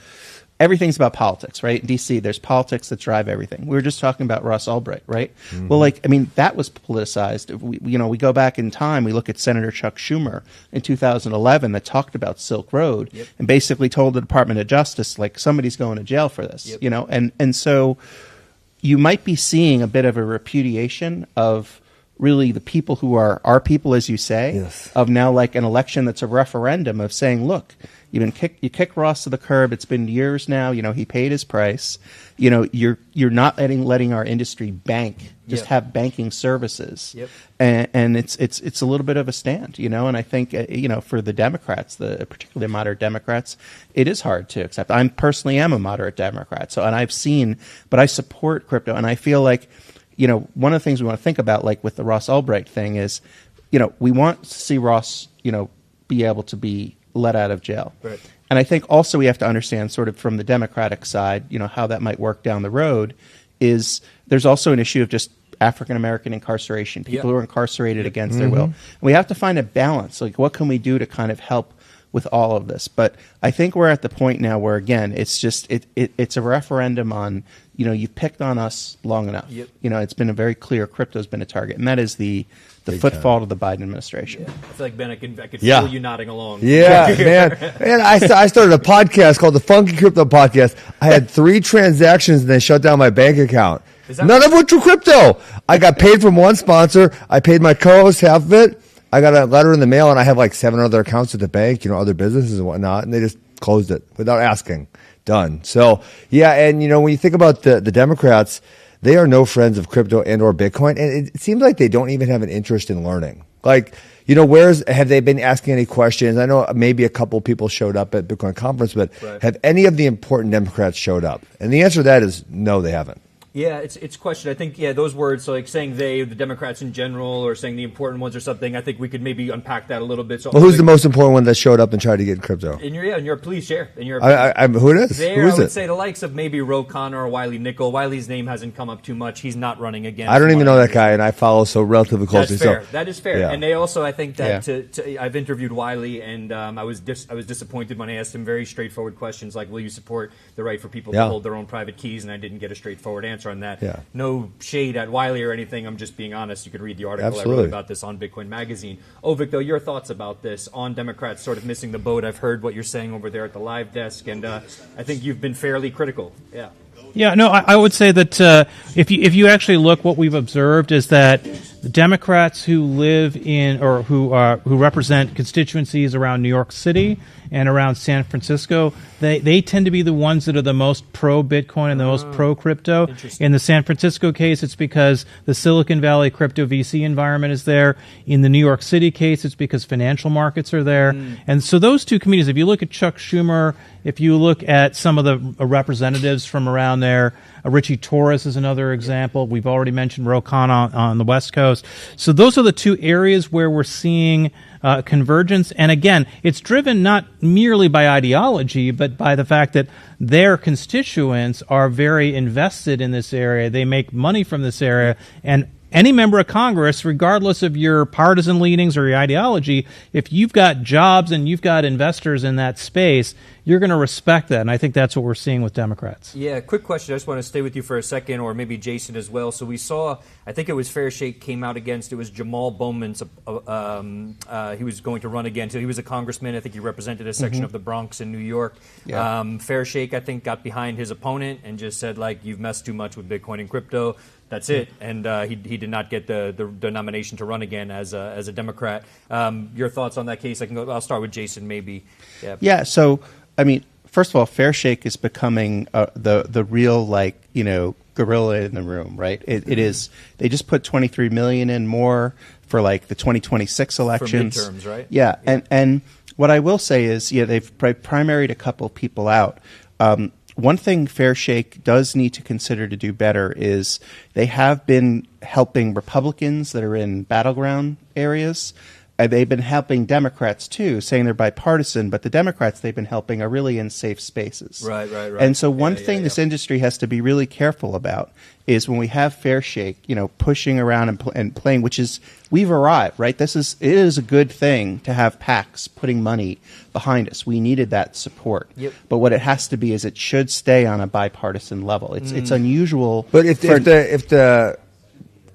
everything's about politics, right? In D.C., there's politics that drive everything. We were just talking about Ross Ulbricht, right? Mm-hmm. Well, that was politicized. We go back in time, we look at Senator Chuck Schumer in 2011 that talked about Silk Road and basically told the Department of Justice, somebody's going to jail for this, and so you might be seeing a bit of a repudiation of really the people who are our people, as you say, of now an election that's a referendum of saying, look, you kick Ross to the curb. It's been years now. He paid his price. You're not letting our industry bank, just have banking services. Yep. And it's a little bit of a stand, and I think, for the Democrats, particularly moderate Democrats, it is hard to accept. I personally am a moderate Democrat. So, and but I support crypto, and I feel like, one of the things we want to think about, with the Ross Ulbricht thing is, we want to see Ross, be able to be let out of jail. Right. And I think also we have to understand sort of from the Democratic side, how that might work down the road is there's also an issue of just African-American incarceration, people who are incarcerated against their will. And we have to find a balance. What can we do to kind of help with all of this? But I think we're at the point now where, again, it's just, it's a referendum on, you've picked on us long enough. Yep. It's been a very clear crypto's been a target, and that is the footfall of the Biden administration. Yeah. I feel like, Ben, I could feel you nodding along. Yeah, man. I started a podcast called the Funky Crypto Podcast. I had 3 transactions and they shut down my bank account. None of which were crypto. I got paid from one sponsor. I paid my co-host half of it. I got a letter in the mail, and I have 7 other accounts at the bank, other businesses and whatnot, and they just closed it without asking. Done. So, yeah, and, when you think about the Democrats, they are no friends of crypto and or Bitcoin, and it seems like they don't even have an interest in learning. Have they been asking any questions? I know maybe a couple people showed up at Bitcoin conference, but have any of the important Democrats showed up? And the answer to that is no, they haven't. Yeah, it's a question. I think, those words, so like saying they, the Democrats in general, or saying the important ones or something, I think we could maybe unpack that a little bit. So well, who's the most important one that showed up and tried to get crypto? Please share. Who it is? There, Who is I would it? say the likes of maybe Ro Khanna or Wiley Nickel. Wiley's name hasn't come up too much. He's not running again. I don't even know that guy, and I follow so relatively closely. That's fair. So, that is fair. yeah. And they also, I think that I've interviewed Wiley, and I was disappointed when I asked him very straightforward questions like, will you support the right for people to hold their own private keys? And I didn't get a straightforward answer on that. Yeah. No shade at Wiley or anything. I'm just being honest. You can read the article I wrote about this on Bitcoin Magazine. Ovik, though, your thoughts about this on Democrats sort of missing the boat. I've heard what you're saying over there at the live desk, and I think you've been fairly critical. Yeah. Yeah, no, I would say that if you actually look, what we've observed is that the Democrats who live in or who represent constituencies around New York City and around San Francisco, they tend to be the ones that are the most pro-Bitcoin and the most pro-crypto. In the San Francisco case, it's because the Silicon Valley crypto VC environment is there. In the New York City case, it's because financial markets are there. And so those two communities, if you look at Chuck Schumer, if you look at some of the representatives from around there, Richie Torres is another example. We've already mentioned Ro Khanna on the West Coast. So those are the two areas where we're seeing convergence. And again, it's driven not merely by ideology, but by the fact that their constituents are very invested in this area. They make money from this area. And any member of Congress, regardless of your partisan leanings or your ideology, if you've got jobs and you've got investors in that space, you're going to respect that. And I think that's what we're seeing with Democrats. Yeah, quick question. I just want to stay with you for a second, or maybe Jason as well. So we saw, I think it was Fair Shake came out against, it was Jamal Bowman's, he was going to run again. So he was a congressman. I think he represented a section of the Bronx in New York. Yeah. Fair Shake, I think, got behind his opponent and just said, like, you've messed too much with Bitcoin and crypto. That's it. And he did not get the nomination to run again as a Democrat. Your thoughts on that case? I'll start with Jason, maybe. Yeah. So, I mean, first of all, Fair Shake is becoming the real, gorilla in the room, right? It is. They just put $23 million in more for the 2026 elections. For midterms, right? Yeah. And what I will say is, they've primaried a couple people out. One thing Fair Shake does need to consider to do better is they have been helping Republicans that are in battleground areas. They've been helping Democrats, too, saying they're bipartisan, but the Democrats they've been helping are really in safe spaces. Right. And so one thing this industry has to be really careful about is when we have Fair Shake, pushing around and playing, which is, we've arrived, right? It is a good thing to have PACs putting money behind us. We needed that support. Yep. But what it has to be is it should stay on a bipartisan level. It's unusual. But if the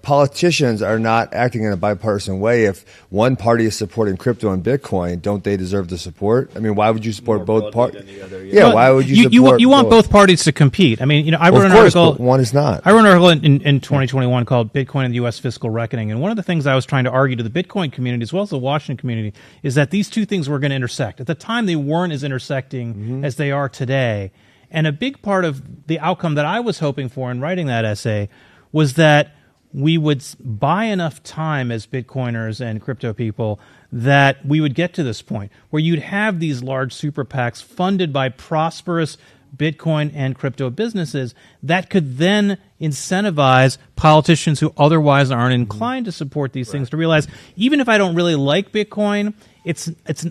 politicians are not acting in a bipartisan way, if one party is supporting crypto and Bitcoin, don't they deserve the support? I mean, why would you support both parties? Why would you support you want both parties to compete. I mean, I wrote an article. But one is not. I wrote an article in 2021 called Bitcoin and the U.S. Fiscal Reckoning. And one of the things I was trying to argue to the Bitcoin community as well as the Washington community is that these two things were going to intersect. At the time, they weren't as intersecting as they are today. And a big part of the outcome that I was hoping for in writing that essay was that we would buy enough time as Bitcoiners and crypto people that we would get to this point where you'd have these large super PACs funded by prosperous Bitcoin and crypto businesses that could then incentivize politicians who otherwise aren't inclined to support these things to realize, even if I don't really like Bitcoin,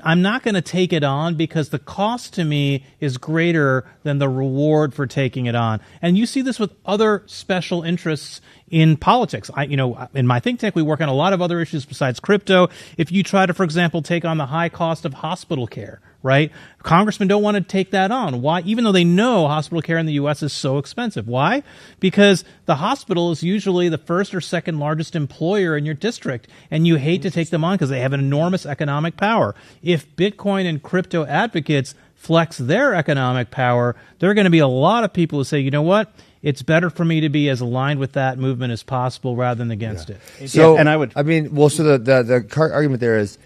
I'm not going to take it on because the cost to me is greater than the reward for taking it on. And you see this with other special interests in politics. In my think tank, we work on a lot of other issues besides crypto. If you try to, for example, take on the high cost of hospital care, right? Congressmen don't want to take that on. Why? Even though they know hospital care in the U.S. is so expensive. Why? Because the hospital is usually the first or second largest employer in your district, and you hate to take them on because they have an enormous economic power. If Bitcoin and crypto advocates flex their economic power, there are going to be a lot of people who say, you know what? It's better for me to be as aligned with that movement as possible rather than against it. So, and I would. So the argument there is,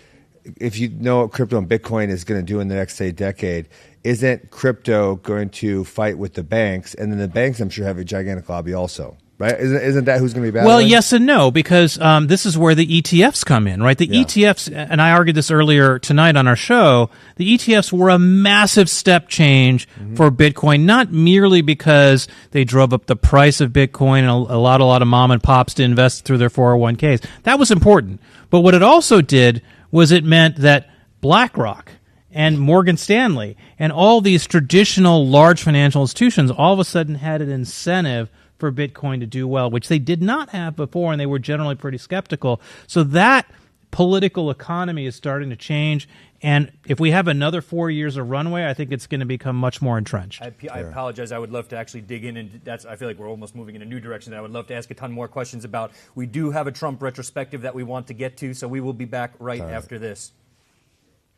if you know what crypto and Bitcoin is going to do in the next, say, decade, isn't crypto going to fight with the banks? And then the banks, I'm sure, have a gigantic lobby also. right? Isn't that who's going to be battling? Well, yes and no, because this is where the ETFs come in, right? The ETFs, and I argued this earlier tonight on our show, the ETFs were a massive step change for Bitcoin, not merely because they drove up the price of Bitcoin and a lot of mom and pops to invest through their 401ks. That was important. But what it also did was it meant that BlackRock and Morgan Stanley and all these traditional large financial institutions all of a sudden had an incentive for Bitcoin to do well, which they did not have before, and they were generally pretty skeptical. So that political economy is starting to change, and if we have another 4 years of runway, I think it's going to become much more entrenched. I apologize. I would love to actually dig in, and I feel like we're almost moving in a new direction that I would love to ask a ton more questions about. We do have a Trump retrospective that we want to get to, so we will be back right after this.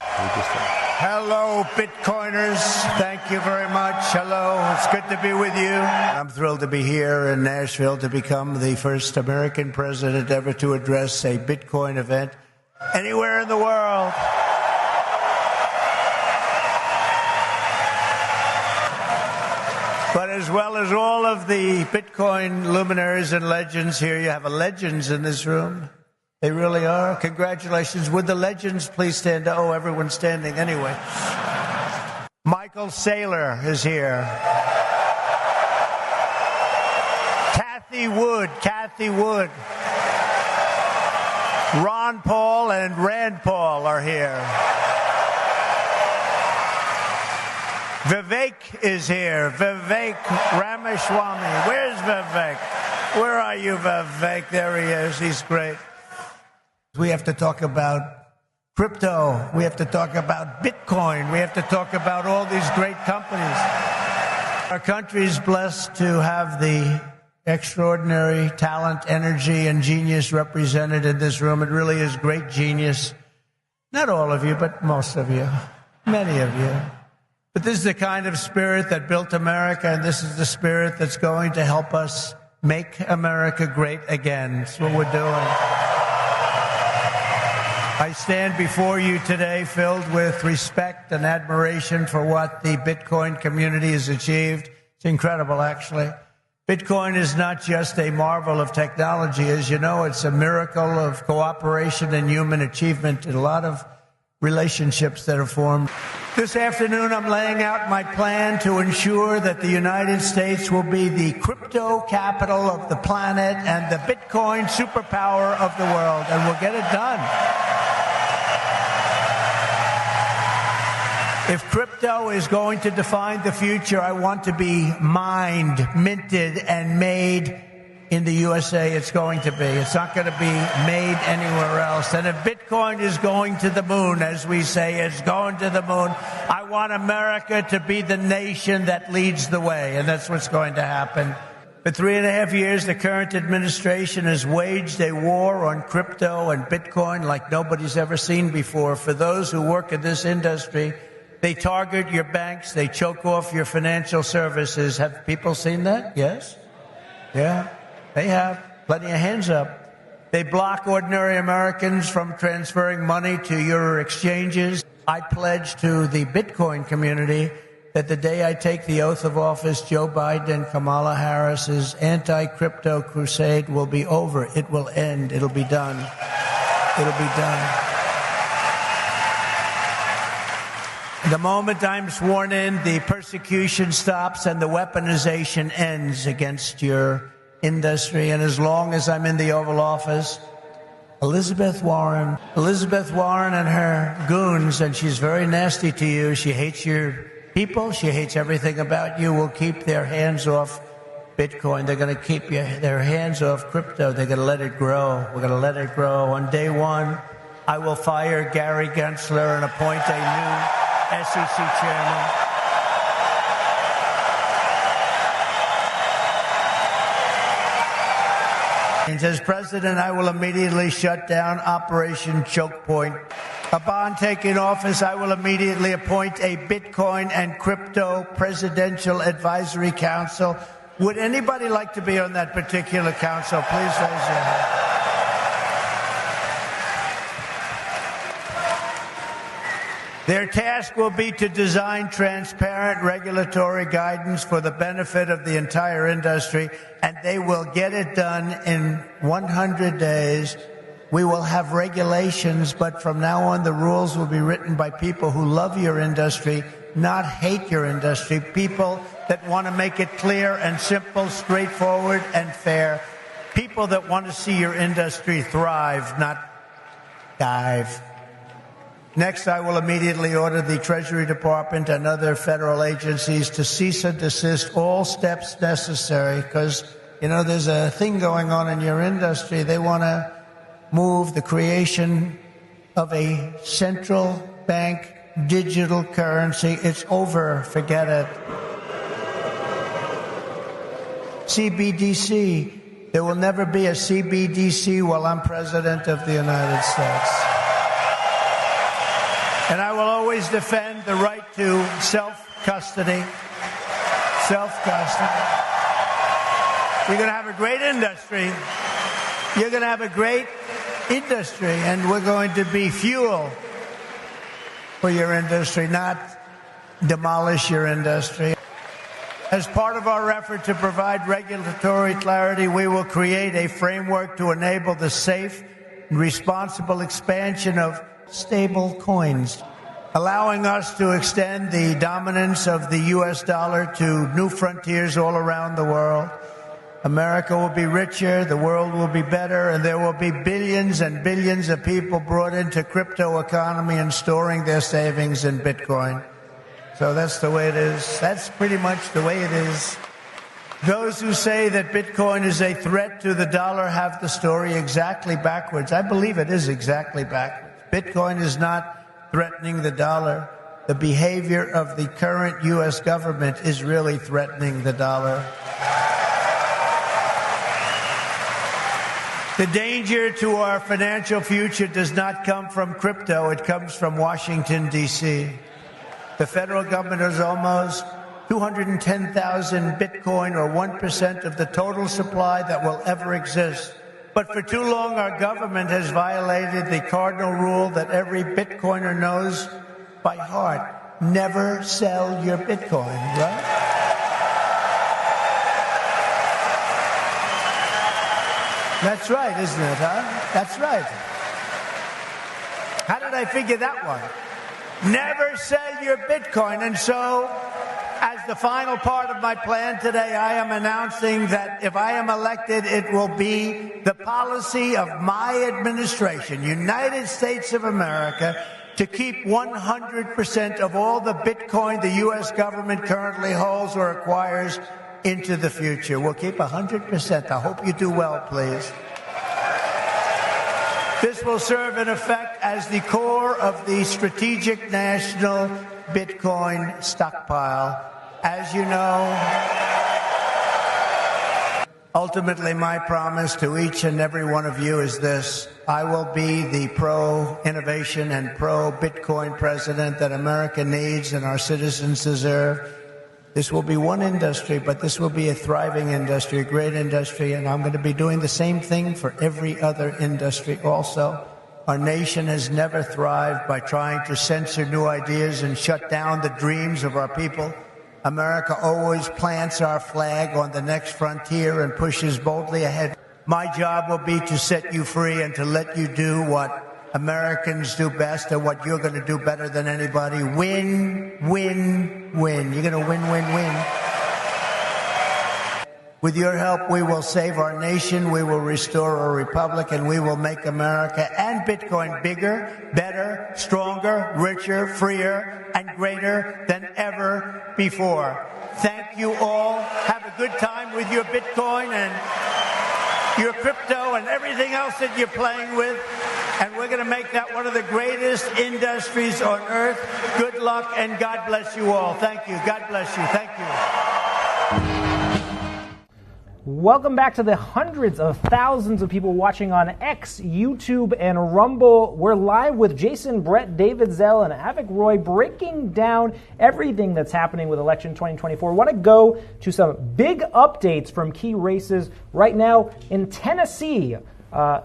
Hello, Bitcoiners. Thank you very much. Hello. It's good to be with you. I'm thrilled to be here in Nashville to become the first American president ever to address a Bitcoin event anywhere in the world. But as well as all of the Bitcoin luminaries and legends here, you have legends in this room. They really are. Congratulations. Would the legends please stand up? Oh, everyone's standing anyway. Michael Saylor is here. Kathy Wood. Ron Paul and Rand Paul are here. Vivek is here. Vivek Ramaswamy. Where's Vivek? Where are you, Vivek? There he is. He's great. We have to talk about crypto. We have to talk about Bitcoin. We have to talk about all these great companies. Our country is blessed to have the extraordinary talent, energy, and genius represented in this room. It really is great genius. Not all of you, but most of you. Many of you. But this is the kind of spirit that built America, and this is the spirit that's going to help us make America great again. That's what we're doing. I stand before you today filled with respect and admiration for what the Bitcoin community has achieved. It's incredible, actually. Bitcoin is not just a marvel of technology. As you know, it's a miracle of cooperation and human achievement and a lot of relationships that are formed. This afternoon, I'm laying out my plan to ensure that the United States will be the crypto capital of the planet and the Bitcoin superpower of the world, and we'll get it done. If crypto is going to define the future, I want to be mined, minted, and made in the USA. It's going to be. It's not going to be made anywhere else. And if Bitcoin is going to the moon, as we say, it's going to the moon, I want America to be the nation that leads the way. And that's what's going to happen. For 3.5 years, the current administration has waged a war on crypto and Bitcoin like nobody's ever seen before. For those who work in this industry, they target your banks. They choke off your financial services. Have people seen that? Yes? Yeah, they have. Plenty of hands up. They block ordinary Americans from transferring money to your exchanges. I pledge to the Bitcoin community that the day I take the oath of office, Joe Biden and Kamala Harris's anti-crypto crusade will be over. It will end. It'll be done. It'll be done. The moment I'm sworn in, the persecution stops and the weaponization ends against your industry. And as long as I'm in the Oval Office, Elizabeth Warren and her goons, and she's very nasty to you. She hates your people. She hates everything about you. Will keep their hands off Bitcoin. They're going to keep their hands off crypto. They're going to let it grow. We're going to let it grow. On day one, I will fire Gary Gensler and appoint a new SEC chairman. As president, I will immediately shut down Operation Choke Point. Upon taking office, I will immediately appoint a Bitcoin and Crypto Presidential Advisory Council. Would anybody like to be on that particular council? Please raise your hand. Their task will be to design transparent regulatory guidance for the benefit of the entire industry, and they will get it done in 100 days. We will have regulations, but from now on, the rules will be written by people who love your industry, not hate your industry, people that want to make it clear and simple, straightforward and fair, people that want to see your industry thrive, not dive. Next, I will immediately order the Treasury Department and other federal agencies to cease and desist all steps necessary because, there's a thing going on in your industry. They want to move the creation of a central bank digital currency. It's over. Forget it. CBDC. There will never be a CBDC while I'm President of the United States. And I will always defend the right to self-custody. Self-custody. You're going to have a great industry. You're going to have a great industry, and we're going to be fuel for your industry, not demolish your industry. As part of our effort to provide regulatory clarity, we will create a framework to enable the safe and responsible expansion of stable coins, allowing us to extend the dominance of the U.S. dollar to new frontiers all around the world. America will be richer, the world will be better, and there will be billions and billions of people brought into crypto economy and storing their savings in Bitcoin. So that's the way it is. That's pretty much the way it is. Those who say that Bitcoin is a threat to the dollar have the story exactly backwards. I believe it is exactly backwards. Bitcoin is not threatening the dollar. The behavior of the current U.S. government is really threatening the dollar. The danger to our financial future does not come from crypto. It comes from Washington, D.C. The federal government has almost 210,000 Bitcoin, or 1% of the total supply that will ever exist. But for too long, our government has violated the cardinal rule that every Bitcoiner knows by heart. Never sell your Bitcoin, right? That's right, isn't it, huh? That's right. How did I figure that one? Never sell your Bitcoin. And so, as the final part of my plan today, I am announcing that if I am elected, it will be the policy of my administration, United States of America, to keep 100% of all the Bitcoin the U.S. government currently holds or acquires into the future. We'll keep 100%. I hope you do well, please. This will serve in effect as the core of the strategic national Bitcoin stockpile. As you know, ultimately my promise to each and every one of you is this: I will be the pro-innovation and pro-Bitcoin president that America needs and our citizens deserve. This will be one industry, but this will be a thriving industry, a great industry, and I'm going to be doing the same thing for every other industry also. Our nation has never thrived by trying to censor new ideas and shut down the dreams of our people. America always plants our flag on the next frontier and pushes boldly ahead. My job will be to set you free and to let you do what Americans do best and what you're going to do better than anybody. Win, win, win. You're going to win, win, win. With your help, we will save our nation, we will restore our republic, and we will make America and Bitcoin bigger, better, stronger, richer, freer, and greater than ever before. Thank you all. Have a good time with your Bitcoin and your crypto and everything else that you're playing with. And we're going to make that one of the greatest industries on earth. Good luck, and God bless you all. Thank you. God bless you. Thank you. Welcome back to the hundreds of thousands of people watching on X, YouTube, and Rumble. We're live with Jason, Brett, David Zell, and Avik Roy breaking down everything that's happening with election 2024. I want to go to some big updates from key races right now in Tennessee.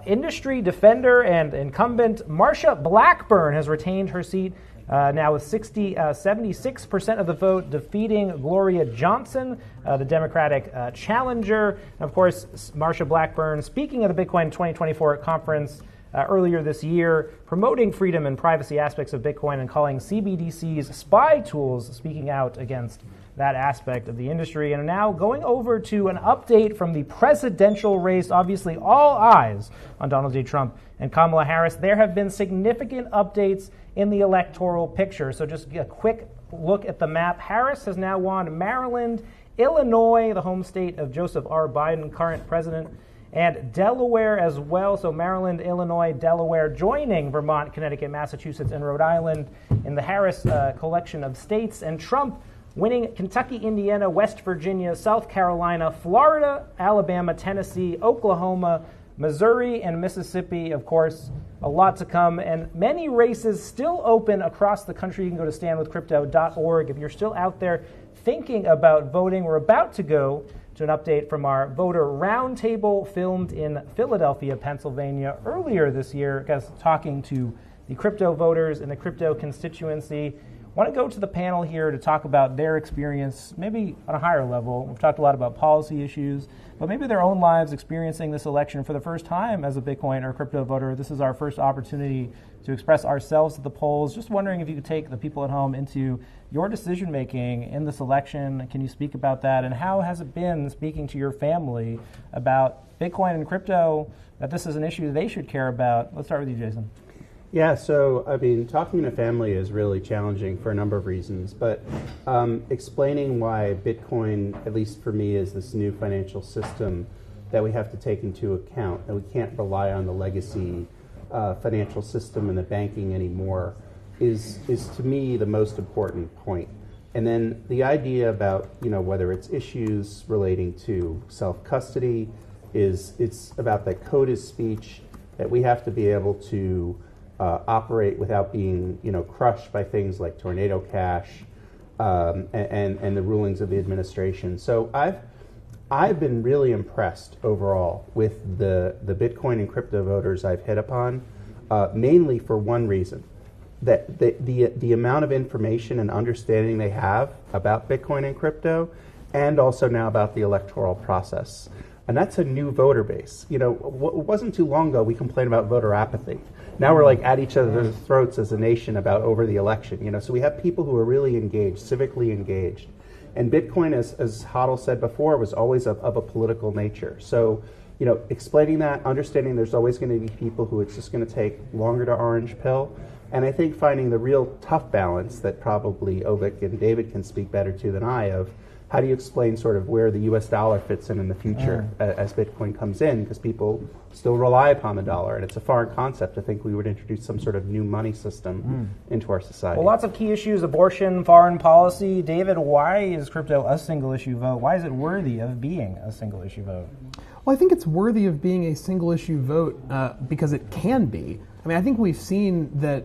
Industry defender and incumbent Marsha Blackburn has retained her seat now with 76% of the vote, defeating Gloria Johnson, the Democratic challenger. And of course, Marsha Blackburn, speaking of the Bitcoin 2024 conference earlier this year, promoting freedom and privacy aspects of Bitcoin and calling CBDCs spy tools, speaking out against that aspect of the industry. And now going over to an update from the presidential race. Obviously, all eyes on Donald J. Trump and Kamala Harris. There have been significant updates in the electoral picture. So just a quick look at the map. Harris has now won Maryland, Illinois, the home state of Joseph R. Biden, current president, and Delaware as well. So Maryland, Illinois, Delaware joining Vermont, Connecticut, Massachusetts, and Rhode Island in the Harris collection of states. And Trump winning Kentucky, Indiana, West Virginia, South Carolina, Florida, Alabama, Tennessee, Oklahoma, Missouri, and Mississippi. Of course, a lot to come, and many races still open across the country. You can go to standwithcrypto.org if you're still out there thinking about voting. We're about to go to an update from our voter roundtable filmed in Philadelphia, Pennsylvania earlier this year, talking to the crypto voters in the crypto constituency. I want to go to the panel here to talk about their experience, maybe on a higher level. We've talked a lot about policy issues, but maybe their own lives experiencing this election for the first time as a Bitcoin or crypto voter. This is our first opportunity to express ourselves at the polls. Just wondering if you could take the people at home into your decision-making in this election. Can you speak about that? And how has it been speaking to your family about Bitcoin and crypto, that this is an issue they should care about? Let's start with you, Jason. Yeah, so, I mean, talking to family is really challenging for a number of reasons, but explaining why Bitcoin, at least for me, is this new financial system that we have to take into account, that we can't rely on the legacy financial system and the banking anymore, is to me the most important point. And then the idea about, whether it's issues relating to self-custody, it's about that code is speech, that we have to be able to operate without being, crushed by things like tornado cash and the rulings of the administration. So I've been really impressed overall with the Bitcoin and crypto voters I've hit upon, mainly for one reason, that the amount of information and understanding they have about Bitcoin and crypto, and also now about the electoral process. And that's a new voter base. It wasn't too long ago we complained about voter apathy. Now we're like at each other's throats as a nation about over the election. So we have people who are really engaged, civically engaged. And Bitcoin, as Hodl said before, was always of a political nature. So, explaining that, understanding there's always going to be people who it's just going to take longer to orange pill. And I think finding the real tough balance that probably Ovik and David can speak better to than I of, how do you explain sort of where the U.S. dollar fits in the future as Bitcoin comes in? Because people still rely upon the dollar, and it's a foreign concept to think we would introduce some sort of new money system into our society. Well, lots of key issues: abortion, foreign policy. David, why is crypto a single-issue vote? Why is it worthy of being a single-issue vote? Well, I think it's worthy of being a single-issue vote because it can be. I mean, I think we've seen that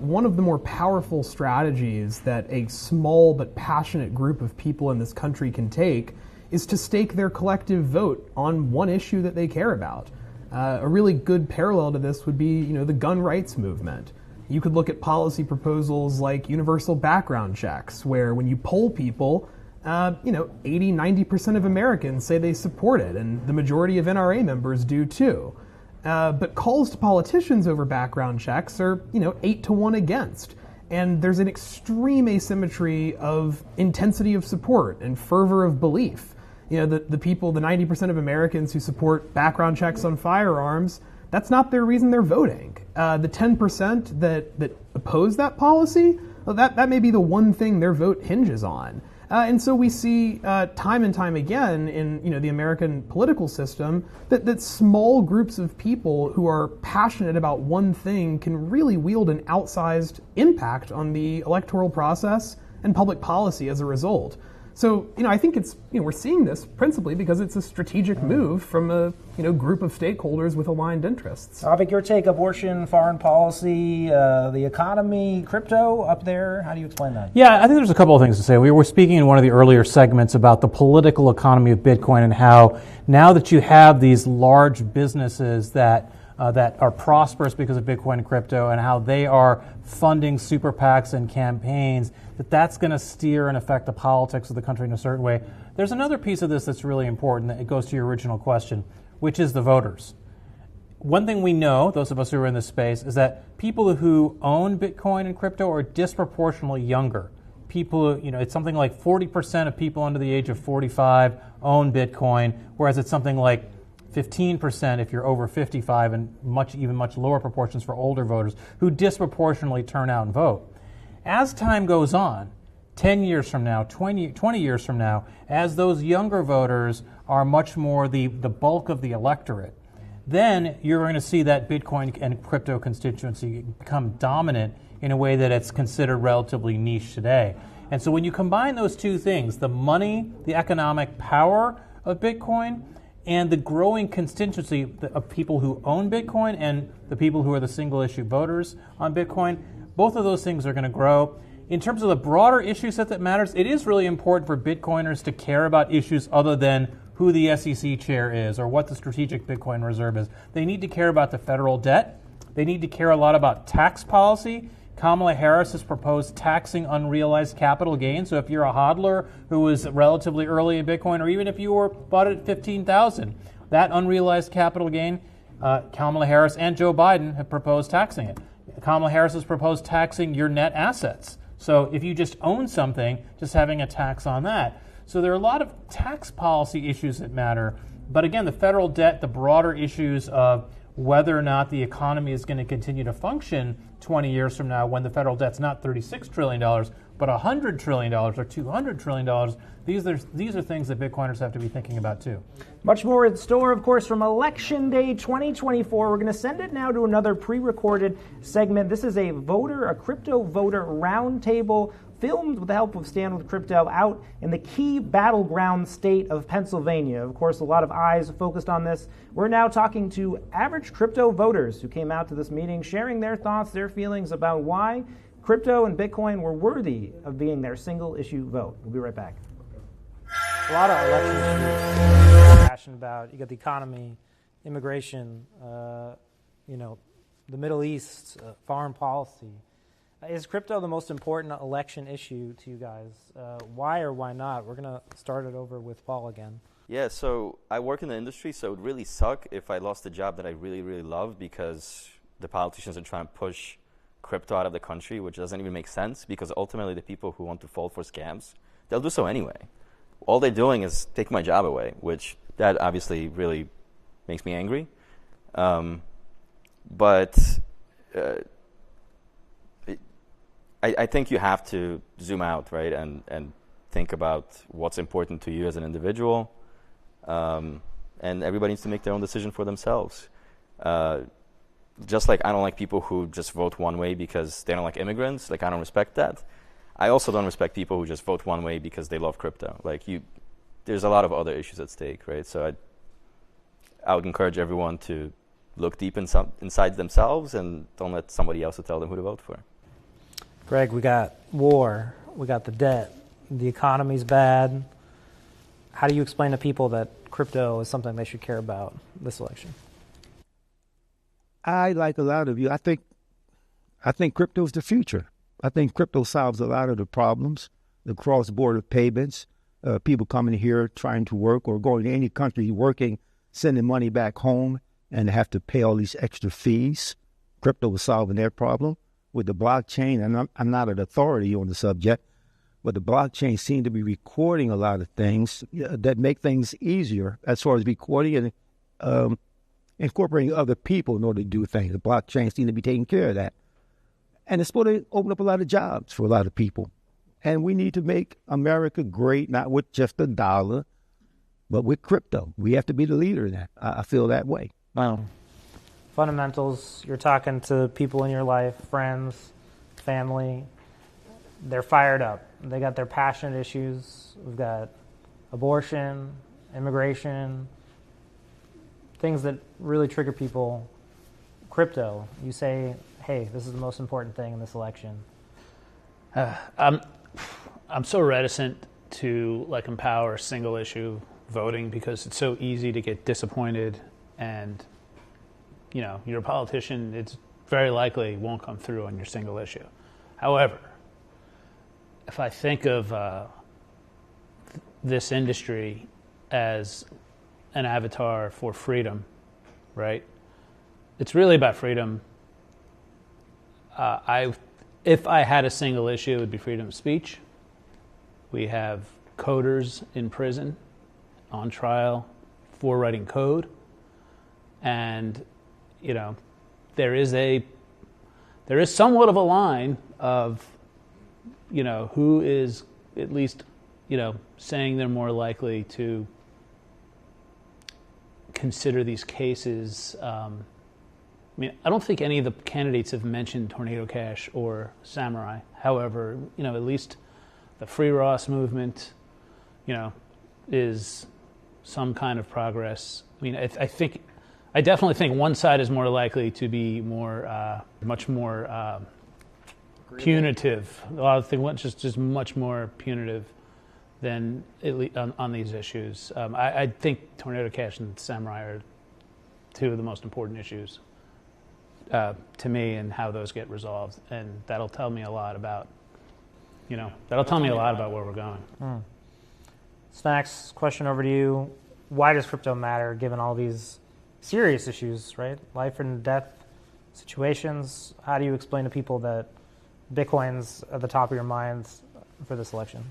one of the more powerful strategies that a small but passionate group of people in this country can take is to stake their collective vote on one issue that they care about. A really good parallel to this would be, the gun rights movement. You could look at policy proposals like universal background checks, where when you poll people, 80-90% of Americans say they support it, and the majority of NRA members do too. But calls to politicians over background checks are, 8-1 against. And there's an extreme asymmetry of intensity of support and fervor of belief. The people, the 90% of Americans who support background checks on firearms, that's not their reason they're voting. The 10% that oppose that policy, well, that may be the one thing their vote hinges on. And so we see time and time again in the American political system that small groups of people who are passionate about one thing can really wield an outsized impact on the electoral process and public policy as a result. So, I think it's, we're seeing this principally because it's a strategic move from a, group of stakeholders with aligned interests. Avik, your take: abortion, foreign policy, the economy, crypto up there. How do you explain that? Yeah, I think there's a couple of things to say. We were speaking in one of the earlier segments about the political economy of Bitcoin and how now that you have these large businesses that that are prosperous because of Bitcoin and crypto, and how they are funding super PACs and campaigns, that's going to steer and affect the politics of the country in a certain way. There's another piece of this that's really important. It goes to your original question, which is the voters. One thing we know, those of us who are in this space, is that people who own Bitcoin and crypto are disproportionately younger. People, it's something like 40% of people under the age of 45 own Bitcoin, whereas it's something like 15% if you're over 55, and much lower proportions for older voters who disproportionately turn out and vote. As time goes on, 10 years from now, 20 years from now, as those younger voters are much more the bulk of the electorate, then you're going to see that Bitcoin and crypto constituency become dominant in a way that it's considered relatively niche today. And so when you combine those two things, the money, the economic power of Bitcoin, and the growing constituency of people who own Bitcoin and the people who are the single-issue voters on Bitcoin, both of those things are going to grow. In terms of the broader issue set that matters, it is really important for Bitcoiners to care about issues other than who the SEC chair is or what the strategic Bitcoin reserve is. They need to care about the federal debt. They need to care a lot about tax policy. Kamala Harris has proposed taxing unrealized capital gains. So if you're a hodler who was relatively early in Bitcoin, or even if you bought it at $15,000, that unrealized capital gain, Kamala Harris and Joe Biden have proposed taxing it. Kamala Harris has proposed taxing your net assets. So if you just own something, just having a tax on that. So there are a lot of tax policy issues that matter. But again, the federal debt, the broader issues of whether or not the economy is going to continue to function 20 years from now when the federal debt's not $36 trillion, but $100 trillion or $200 trillion, these are things that Bitcoiners have to be thinking about too. Much more in store, of course, from Election Day 2024. We're going to send it now to another pre-recorded segment. This is a crypto voter roundtable filmed with the help of Stand With Crypto out in the key battleground state of Pennsylvania. Of course, a lot of eyes focused on this. We're now talking to average crypto voters who came out to this meeting, sharing their thoughts, their feelings about why crypto and Bitcoin were worthy of being their single-issue vote. We'll be right back. A lot of election issues we're passionate about. You got the economy, immigration, the Middle East, foreign policy. Is crypto the most important election issue to you guys? Why or why not? We're going to start it over with Paul again. Yeah, so I work in the industry, so it would really suck if I lost a job that I really, really love because the politicians are trying to push crypto out of the country, which doesn't even make sense because ultimately the people who want to fall for scams, they'll do so anyway. All they're doing is take my job away, which that obviously really makes me angry. I think you have to zoom out, right, and think about what's important to you as an individual, and everybody needs to make their own decision for themselves. Just like I don't like people who just vote one way because they don't like immigrants, like I don't respect that. I also don't respect people who just vote one way because they love crypto. There's a lot of other issues at stake, right? So I would encourage everyone to look deep inside themselves and don't let somebody else tell them who to vote for. Greg, we got war, we got the debt, the economy's bad. How do you explain to people that crypto is something they should care about this election? I, like a lot of you, I think crypto is the future. I think crypto solves a lot of the problems, the cross-border payments, people coming here trying to work or going to any country working, sending money back home and have to pay all these extra fees. Crypto is solving their problem. With the blockchain, and I'm not an authority on the subject, but the blockchain seems to be recording a lot of things that make things easier as far as recording and incorporating other people in order to do things. The blockchain seems to be taking care of that. And it's supposed to open up a lot of jobs for a lot of people. And we need to make America great, not with just a dollar, but with crypto. We have to be the leader in that. I feel that way. Wow. Fundamentals, you're talking to people in your life, friends, family. They're fired up. They got their passionate issues. We've got abortion, immigration, things that really trigger people. Crypto, you say, hey, this is the most important thing in this election. I'm so reticent to empower single issue voting because it's so easy to get disappointed and you're a politician, it's very likely won't come through on your single issue. However, if I think of this industry as an avatar for freedom, right? It's really about freedom. If I had a single issue, it would be freedom of speech. We have coders in prison on trial for writing code. And, there is somewhat of a line of, who is at least, saying they're more likely to consider these cases. I don't think any of the candidates have mentioned Tornado Cash or Samurai. However, at least the Free Ross movement, is some kind of progress. I definitely think one side is more likely to be much more punitive. I think just much more punitive than on these issues. I think Tornado Cash and Samurai are two of the most important issues to me, and how those get resolved, and that'll tell me a lot about, where we're going. Snacks, question over to you. Why does crypto matter, given all these serious issues, right? Life and death situations. How do you explain to people that Bitcoin's at the top of your minds for this election?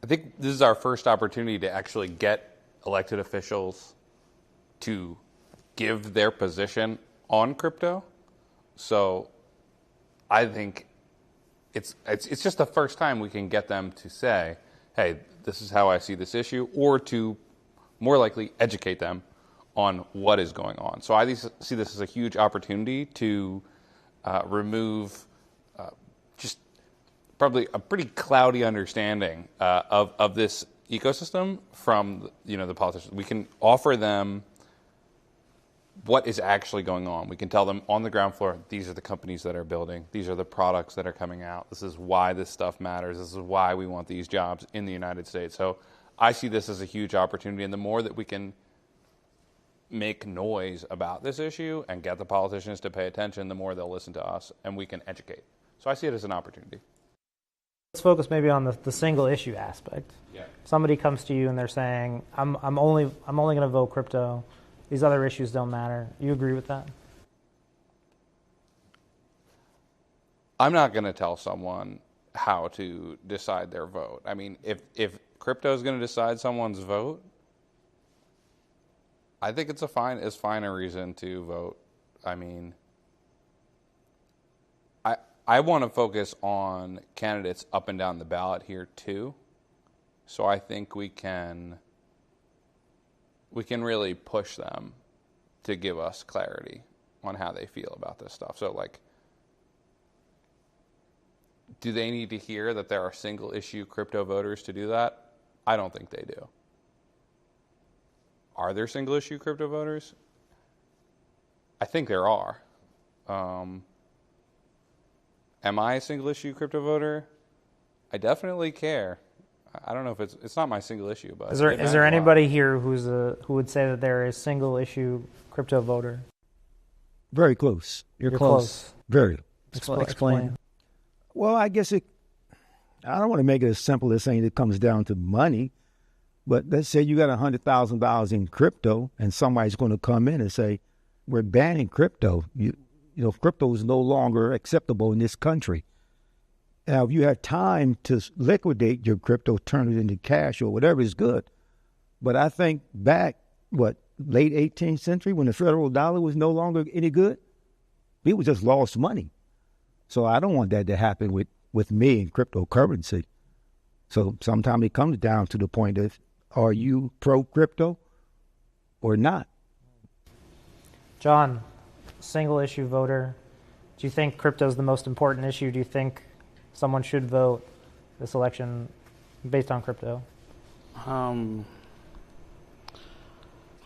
I think this is our first opportunity to actually get elected officials to give their position on crypto. So I think it's just the first time we can get them to say, hey, this is how I see this issue, or to more likely educate them on what is going on. So I see this as a huge opportunity to remove just probably a pretty cloudy understanding of this ecosystem from the politicians. We can offer them what is actually going on. We can tell them on the ground floor, these are the companies that are building, these are the products that are coming out, this is why this stuff matters, this is why we want these jobs in the United States. So I see this as a huge opportunity, and the more that we can make noise about this issue and get the politicians to pay attention, the more they'll listen to us, and we can educate. So I see it as an opportunity. Let's focus maybe on the single issue aspect. Yeah. Somebody comes to you and they're saying, I'm only going to vote crypto. These other issues don't matter. You agree with that? I'm not going to tell someone how to decide their vote. I mean, if crypto is going to decide someone's vote, I think it's as fine a reason to vote. I mean, I want to focus on candidates up and down the ballot here too. So I think we can really push them to give us clarity on how they feel about this stuff. So do they need to hear that there are single issue crypto voters to do that? I don't think they do. Are there single issue crypto voters? I think there are. Am I a single issue crypto voter? I definitely care. I don't know if it's not my single issue, but is there anybody here who would say that they're a single issue crypto voter? Very close. You're close. Very. Explain. Well, I guess I don't want to make it as simple as saying it comes down to money, but let's say you got $100,000 in crypto, and somebody's going to come in and say, "We're banning crypto. Crypto is no longer acceptable in this country." Now, if you have time to liquidate your crypto, turn it into cash or whatever is good. But I think back, late 18th century, when the federal dollar was no longer any good, people just lost money. So I don't want that to happen with me in cryptocurrency. So sometimes it comes down to the point of, are you pro-crypto or not? John, single issue voter, do you think crypto is the most important issue? Do you think someone should vote this election based on crypto? Well,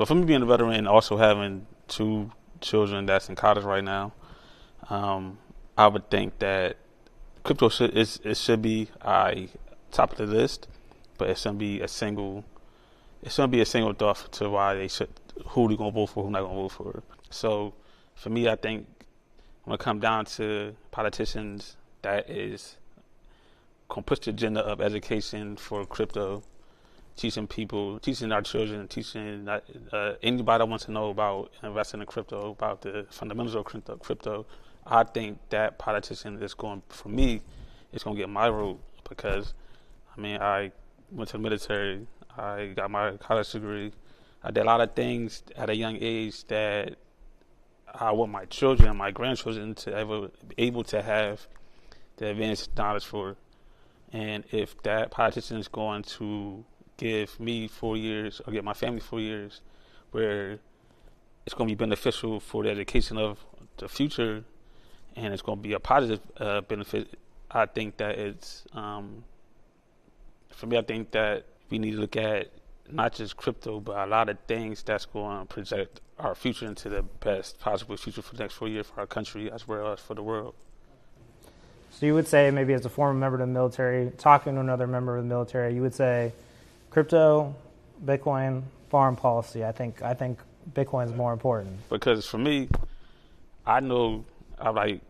for me being a veteran and also having 2 children that's in college right now, I would think that crypto should be top of the list, but it shouldn't be a single it's going to be a single thought to why they should, who they're going to vote for, who not going to vote for. So for me, I think when it comes down to politicians, that is going to push the agenda of education for crypto, teaching people, teaching our children, teaching anybody that wants to know about investing in crypto, about the fundamentals of crypto. I think that politician is going, for me, is going to get my vote because, I mean, I went to the military, I got my college degree, I did a lot of things at a young age that I want my children and my grandchildren to ever be able to have the advanced knowledge for. And if that politician is going to give me 4 years or give my family 4 years where it's going to be beneficial for the education of the future and it's going to be a positive benefit, I think that it's, for me, I think that we need to look at not just crypto, but a lot of things that's going to project our future into the best possible future for the next 4 years for our country as well as for the world. So you would say, maybe as a former member of the military, talking to another member of the military, you would say crypto, Bitcoin, foreign policy. I think Bitcoin is more important. Because for me, I know I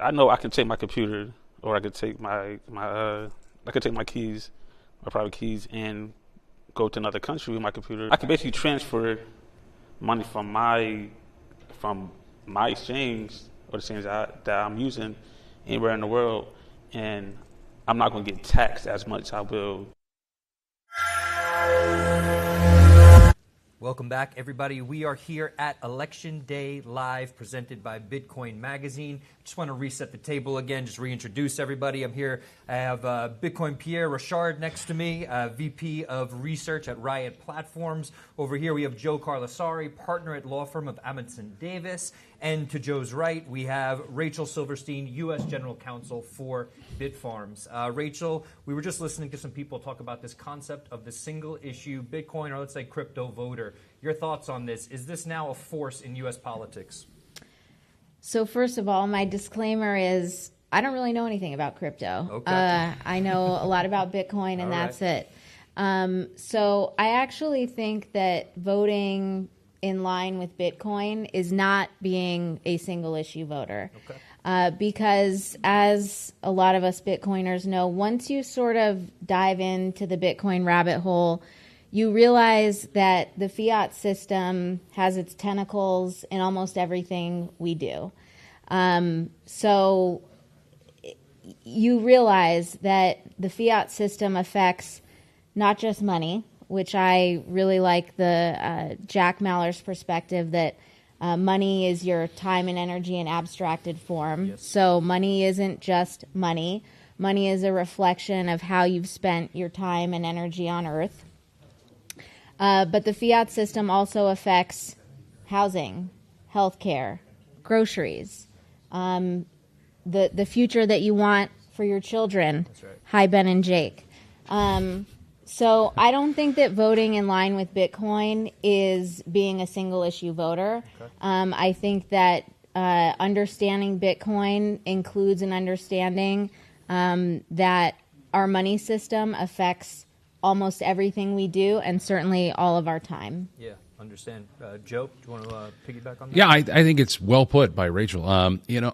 can take my computer or I could take my keys, my private keys, and go to another country with my computer. I can basically transfer money from my exchange or the exchange that I'm using anywhere in the world, and I'm not going to get taxed as much as I will. Welcome back, everybody. We are here at Election Day Live, presented by Bitcoin Magazine. Just want to reset the table again, just reintroduce everybody. I'm here. I have Bitcoin Pierre Richard next to me, VP of Research at Riot Platforms. Over here, we have Joe Carlasari, partner at law firm of Amundsen Davis. And to Joe's right, we have Rachel Silverstein, U.S. General Counsel for Bitfarms. Rachel, we were just listening to some people talk about this concept of the single-issue Bitcoin, or let's say crypto voter. Your thoughts on this? Is this now a force in U.S. politics? So first of all, my disclaimer is I don't really know anything about crypto. Okay. I know a lot about Bitcoin, and that's it. So I actually think that voting in line with Bitcoin is not being a single issue voter. Okay. Because as a lot of us Bitcoiners know, once you sort of dive into the Bitcoin rabbit hole, you realize that the fiat system has its tentacles in almost everything we do. So you realize that the fiat system affects not just money, which I really like the Jack Maller's perspective that money is your time and energy in abstracted form. Yes. So money isn't just money. Money is a reflection of how you've spent your time and energy on Earth. But the fiat system also affects housing, healthcare, groceries, the future that you want for your children. That's right. Hi, Ben and Jake. So I don't think that voting in line with Bitcoin is being a single issue voter. Okay. I think that understanding Bitcoin includes an understanding that our money system affects almost everything we do, and certainly all of our time. Yeah, understand. Joe, do you want to piggyback on that? Yeah, I think it's well put by Rachel.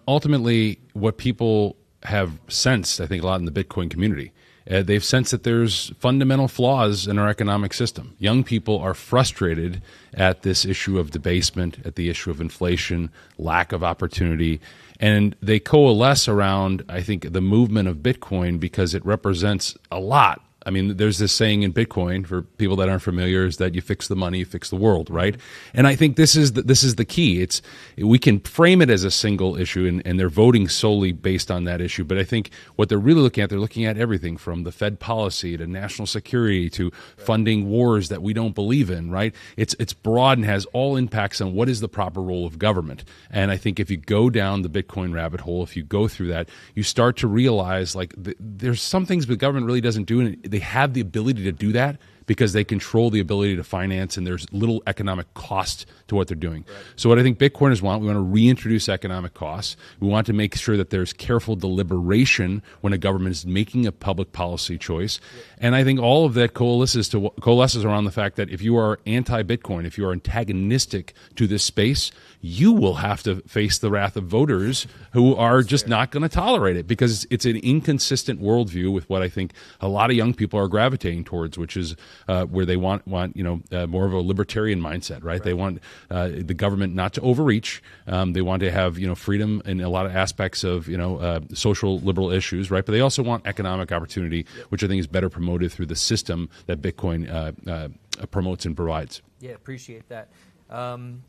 Ultimately, what people have sensed, I think, a lot in the Bitcoin community, they've sensed that there's fundamental flaws in our economic system. Young people are frustrated at this issue of debasement, at the issue of inflation, lack of opportunity, and they coalesce around, I think, the movement of Bitcoin because it represents a lot. I mean, there's this saying in Bitcoin, for people that aren't familiar, is that you fix the money, you fix the world, right? And I think this is the key. We can frame it as a single issue, and they're voting solely based on that issue. But I think what they're really looking at, they're looking at everything from the Fed policy to national security to funding wars that we don't believe in, right? It's broad and has all impacts on what is the proper role of government. And I think if you go down the Bitcoin rabbit hole, if you go through that, you start to realize there's some things the government really doesn't do, and they have the ability to do that because they control the ability to finance, and there's little economic cost to what they're doing. Right. So what I think Bitcoiners want, we want to reintroduce economic costs. We want to make sure that there's careful deliberation when a government is making a public policy choice. Yeah. And I think all of that coalesces around the fact that if you are anti-Bitcoin, if you are antagonistic to this space, you will have to face the wrath of voters who are just not going to tolerate it, because it's an inconsistent worldview with what I think a lot of young people are gravitating towards, which is where they want more of a libertarian mindset, right? They want the government not to overreach. They want to have freedom in a lot of aspects of social liberal issues, right? But they also want economic opportunity, which I think is better promoted through the system that Bitcoin promotes and provides. Yeah, appreciate that.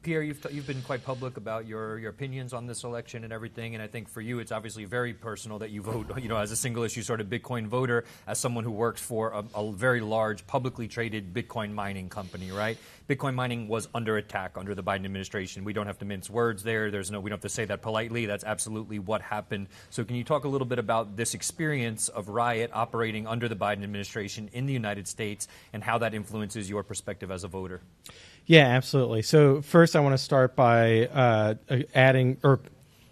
Pierre, you've been quite public about your opinions on this election and everything, and I think for you it's obviously very personal that you vote, as a single issue sort of Bitcoin voter, as someone who works for a very large publicly traded Bitcoin mining company, right? Bitcoin mining was under attack under the Biden administration. We don't have to mince words there. We don't have to say that politely. That's absolutely what happened. So can you talk a little bit about this experience of Riot operating under the Biden administration in the United States and how that influences your perspective as a voter? Yeah, absolutely. So first I want to start by adding or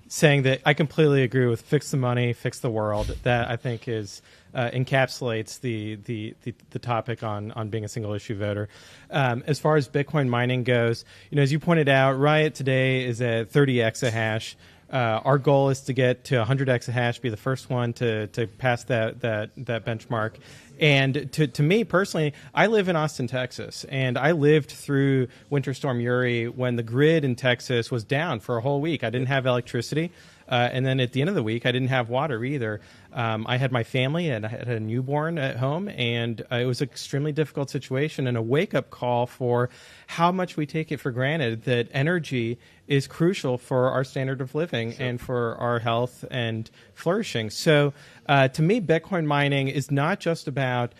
saying that I completely agree with fix the money, fix the world. That I think is encapsulates the topic on being a single issue voter. As far as Bitcoin mining goes, as you pointed out, Riot today is at 30 exahash. Our goal is to get to 100 exahash, be the first one to pass that benchmark. And to me personally, I live in Austin, Texas, and I lived through Winter Storm Uri when the grid in Texas was down for a whole week. I didn't have electricity. And then at the end of the week, I didn't have water either. I had my family and I had a newborn at home, and it was an extremely difficult situation and a wake-up call for how much we take it for granted that energy is crucial for our standard of living and for our health and flourishing. So to me, Bitcoin mining is not just about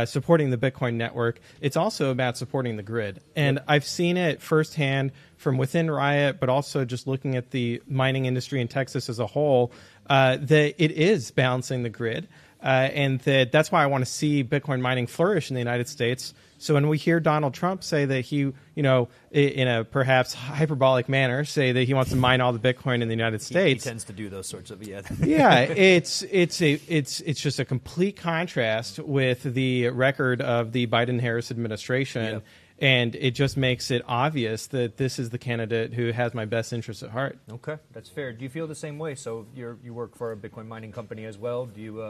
supporting the Bitcoin network. It's also about supporting the grid. And I've seen it firsthand from within Riot, but also just looking at the mining industry in Texas as a whole, that it is balancing the grid. And that's why I want to see Bitcoin mining flourish in the United States. So when we hear Donald Trump say that he, in a perhaps hyperbolic manner, say that he wants to mine all the Bitcoin in the United States, he tends to do those sorts of yeah, it's just a complete contrast with the record of the Biden-Harris administration. Yep. And it just makes it obvious that this is the candidate who has my best interests at heart. Okay, that's fair. Do you feel the same way? So you work for a Bitcoin mining company as well. Do you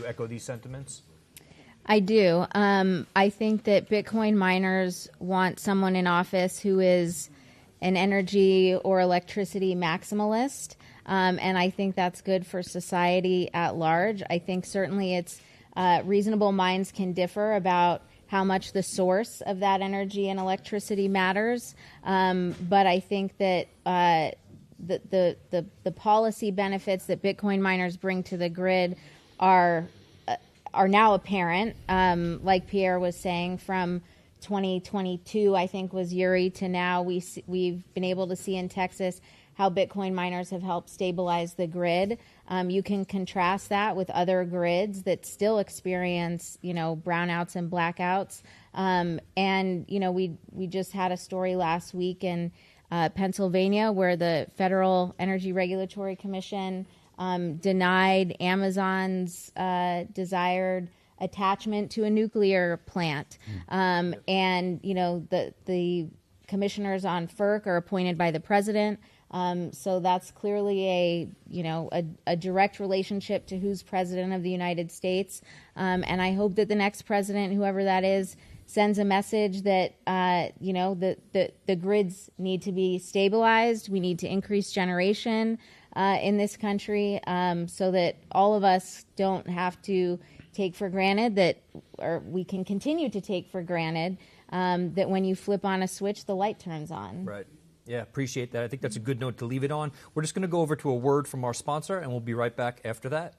echo these sentiments? I do. I think that Bitcoin miners want someone in office who is an energy or electricity maximalist, and I think that's good for society at large. I think certainly it's reasonable minds can differ about how much the source of that energy and electricity matters, but I think that the policy benefits that Bitcoin miners bring to the grid are now apparent. Like Pierre was saying, from 2022, I think was Uri, to now we've been able to see in Texas how Bitcoin miners have helped stabilize the grid. You can contrast that with other grids that still experience, brownouts and blackouts. And we just had a story last week in Pennsylvania where the Federal Energy Regulatory Commission denied Amazon's desired attachment to a nuclear plant. And the commissioners on FERC are appointed by the president. So that's clearly a direct relationship to who's president of the United States. And I hope that the next president, whoever that is, sends a message that, the grids need to be stabilized. We need to increase generation in this country so that all of us don't have to take for granted or we can continue to take for granted that when you flip on a switch, the light turns on. Right. Yeah, appreciate that. I think that's a good note to leave it on. We're just going to go over to a word from our sponsor, and we'll be right back after that.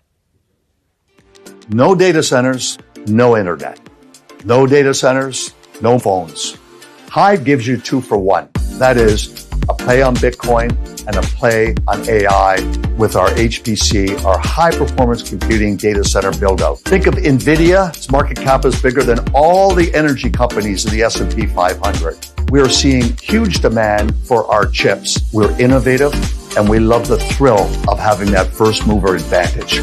No data centers, no internet. No data centers, no phones. Hive gives you 2 for 1. That is, a play on Bitcoin and a play on AI with our HPC, our high-performance computing data center build-out. Think of NVIDIA. Its market cap is bigger than all the energy companies in the S&P 500. We are seeing huge demand for our chips. We're innovative, and we love the thrill of having that first-mover advantage.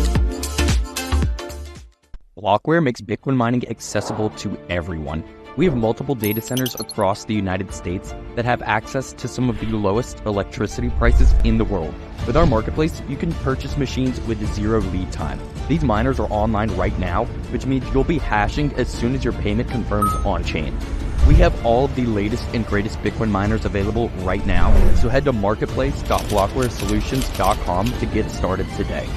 Blockware makes Bitcoin mining accessible to everyone. We have multiple data centers across the United States that have access to some of the lowest electricity prices in the world. With our marketplace, you can purchase machines with zero lead time. These miners are online right now, which means you'll be hashing as soon as your payment confirms on-chain. We have all of the latest and greatest Bitcoin miners available right now, so head to marketplace.blockwaresolutions.com to get started today.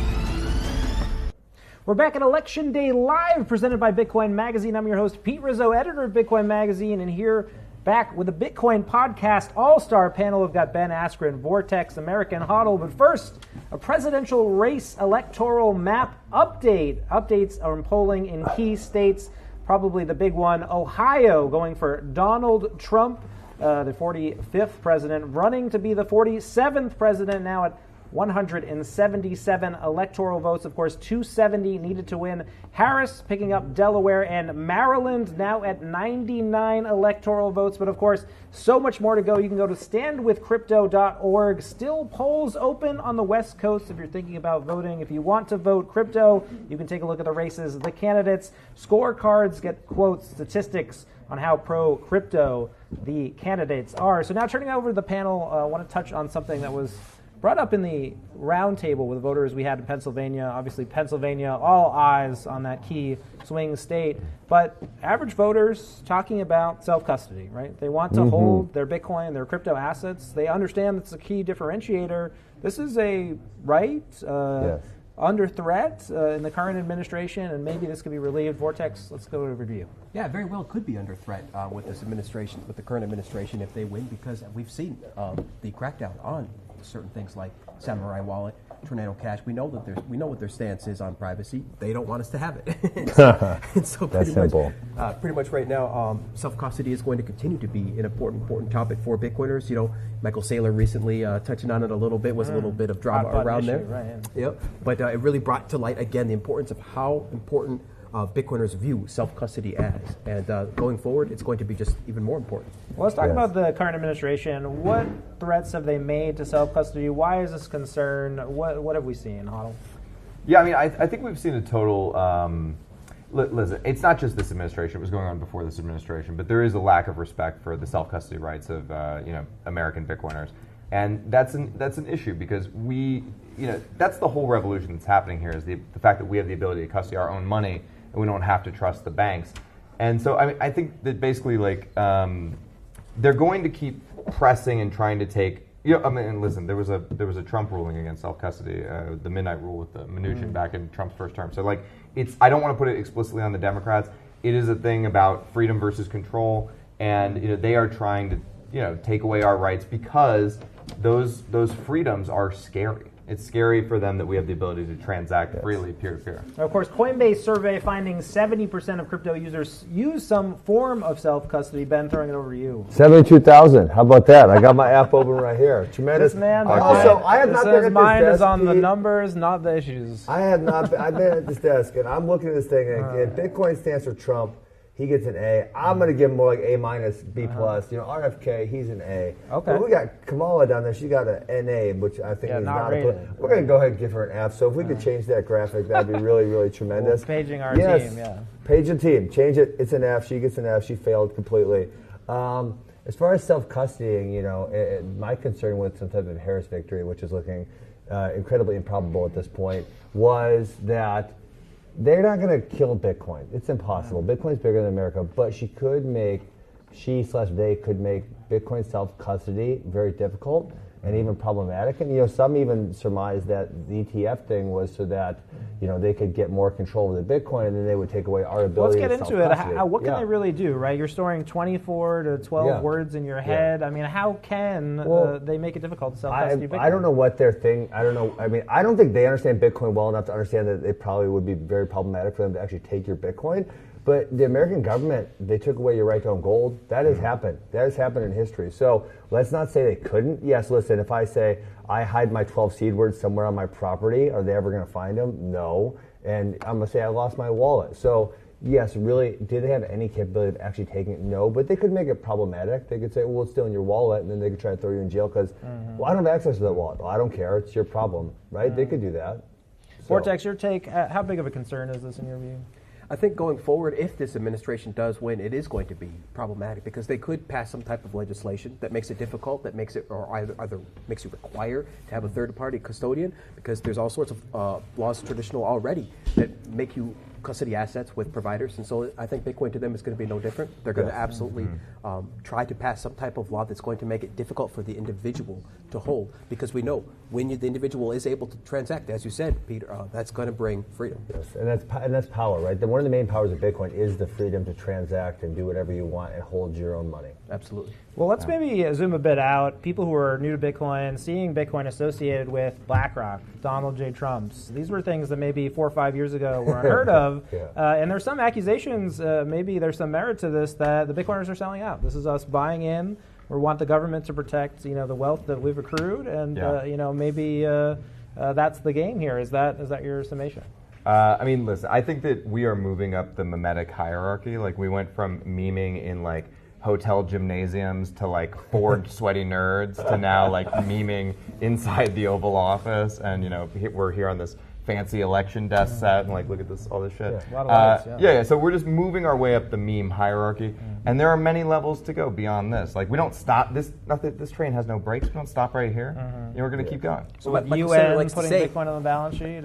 We're back at Election Day Live, presented by Bitcoin Magazine. I'm your host, Pete Rizzo, editor of Bitcoin Magazine, and here back with the Bitcoin Podcast All-Star panel. We've got Ben Askren, Vortex, American HODL. But first, a presidential race electoral map update. Updates on polling in key states. Probably the big one, Ohio, going for Donald Trump, the 45th president, running to be the 47th president now at 177 electoral votes. Of course, 270 needed to win. Harris picking up Delaware and Maryland, now at 99 electoral votes. But of course, so much more to go. You can go to standwithcrypto.org. Still polls open on the West Coast if you're thinking about voting. If you want to vote crypto, you can take a look at the races, the candidates, scorecards, get quotes, statistics on how pro-crypto the candidates are. So now turning over to the panel, I want to touch on something that was brought up in the roundtable with voters we had in Pennsylvania. Obviously, Pennsylvania, all eyes on that key swing state. But average voters talking about self-custody, right? They want to hold their Bitcoin, their crypto assets. They understand that's a key differentiator. This is a right under threat in the current administration, and maybe this could be relieved. Vortex, let's go to review. Yeah, very well could be under threat with this administration, with the current administration, if they win, because we've seen the crackdown on certain things like Samurai Wallet, Tornado Cash. We know what their stance is on privacy. They don't want us to have it. so That's simple. Pretty much right now, self-custody is going to continue to be an important topic for Bitcoiners. You know, Michael Saylor recently touching on it a little bit, was a little bit of drama around there. Right, Yep. But it really brought to light again the importance of how important Bitcoiners view self-custody as. And going forward, it's going to be just even more important. Well, let's talk about the current administration. What threats have they made to self-custody? Why is this a concern? What have we seen, HODL? Yeah, I mean, I think we've seen a total... listen, it's not just this administration. It was going on before this administration. But there is a lack of respect for the self-custody rights of American Bitcoiners. And that's an issue because that's the whole revolution that's happening here is the fact that we have the ability to custody our own money and we don't have to trust the banks. And so I think that basically they're going to keep pressing and trying to take. Listen, there was a Trump ruling against self-custody, the midnight rule with the Mnuchin back in Trump's first term. So I don't want to put it explicitly on the Democrats. It is a thing about freedom versus control, and they are trying to take away our rights because those freedoms are scary. It's scary for them that we have the ability to transact freely peer-to-peer. Of course, Coinbase survey finding 70% of crypto users use some form of self-custody. Ben, throwing it over to you. 72,000. How about that? I got my app open right here. Tremendous. This man, also, I have not been at this mine desk, is on the Pete. numbers, not the issues. I've been at this desk, and I'm looking at this thing, and Bitcoin stands for Trump. He gets an A. I'm going to give him more like A minus, B plus. RFK, he's an A. Okay. But we got Kamala down there. She got an NA, which I think is not rated. We're going to go ahead and give her an F. So if we could change that graphic, that'd be really, really tremendous. Paging our team, yeah. Page the team. Change it. It's an F. She gets an F. She failed completely. As far as self-custodying, my concern with some type of Harris victory, which is looking incredibly improbable at this point, was that they're not going to kill Bitcoin. It's impossible. Bitcoin's bigger than America, but they could make Bitcoin self-custody very difficult and even problematic. And some even surmise that the ETF thing was so that they could get more control of the Bitcoin, and then they would take away our ability. Let's get into it. What can they really do? Right, you're storing 24 to 12 words in your head. I mean, how can they make it difficult to self-custody Bitcoin? I don't know what their thing. I don't know. I mean, I don't think they understand Bitcoin well enough to understand that it probably would be very problematic for them to actually take your Bitcoin. But the American government, they took away your right to own gold. That has happened. That has happened in history. So let's not say they couldn't. Yes, listen, if I say I hide my 12 seed words somewhere on my property, are they ever going to find them? No. And I'm going to say I lost my wallet. So yes, really, did they have any capability of actually taking it? No, but they could make it problematic. They could say, well, it's still in your wallet, and then they could try to throw you in jail because, well, I don't have access to that wallet. Well, I don't care. It's your problem, right? They could do that. Vortex, your take, how big of a concern is this in your view? I think going forward, if this administration does win, it is going to be problematic because they could pass some type of legislation that makes it difficult, that makes it, or either makes you require to have a third-party custodian, because there's all sorts of laws traditional already that make you custody assets with providers, and so I think Bitcoin to them is going to be no different. They're going to absolutely try to pass some type of law that's going to make it difficult for the individual to hold, because we know when the individual is able to transact, as you said, Peter, that's going to bring freedom. Yes, and that's power, right? One of the main powers of Bitcoin is the freedom to transact and do whatever you want and hold your own money. Absolutely. Well, let's maybe zoom a bit out. People who are new to Bitcoin, seeing Bitcoin associated with BlackRock, Donald J. Trumps. These were things that maybe 4 or 5 years ago were unheard of. And there's some accusations, maybe there's some merit to this, that the Bitcoiners are selling out. This is us buying in. We want the government to protect, the wealth that we've accrued, and maybe that's the game here. Is that your summation? I mean, listen, I think that we are moving up the memetic hierarchy. Like, we went from memeing in hotel gymnasiums to bored sweaty nerds to now memeing inside the Oval Office, and we're here on this fancy election desk set and look at this, all this shit. Yeah, a lot of lights, So we're just moving our way up the meme hierarchy, and there are many levels to go beyond this. We don't stop this. This train has no brakes. We don't stop right here. We're going to keep going. So with UN putting Bitcoin on the balance sheet,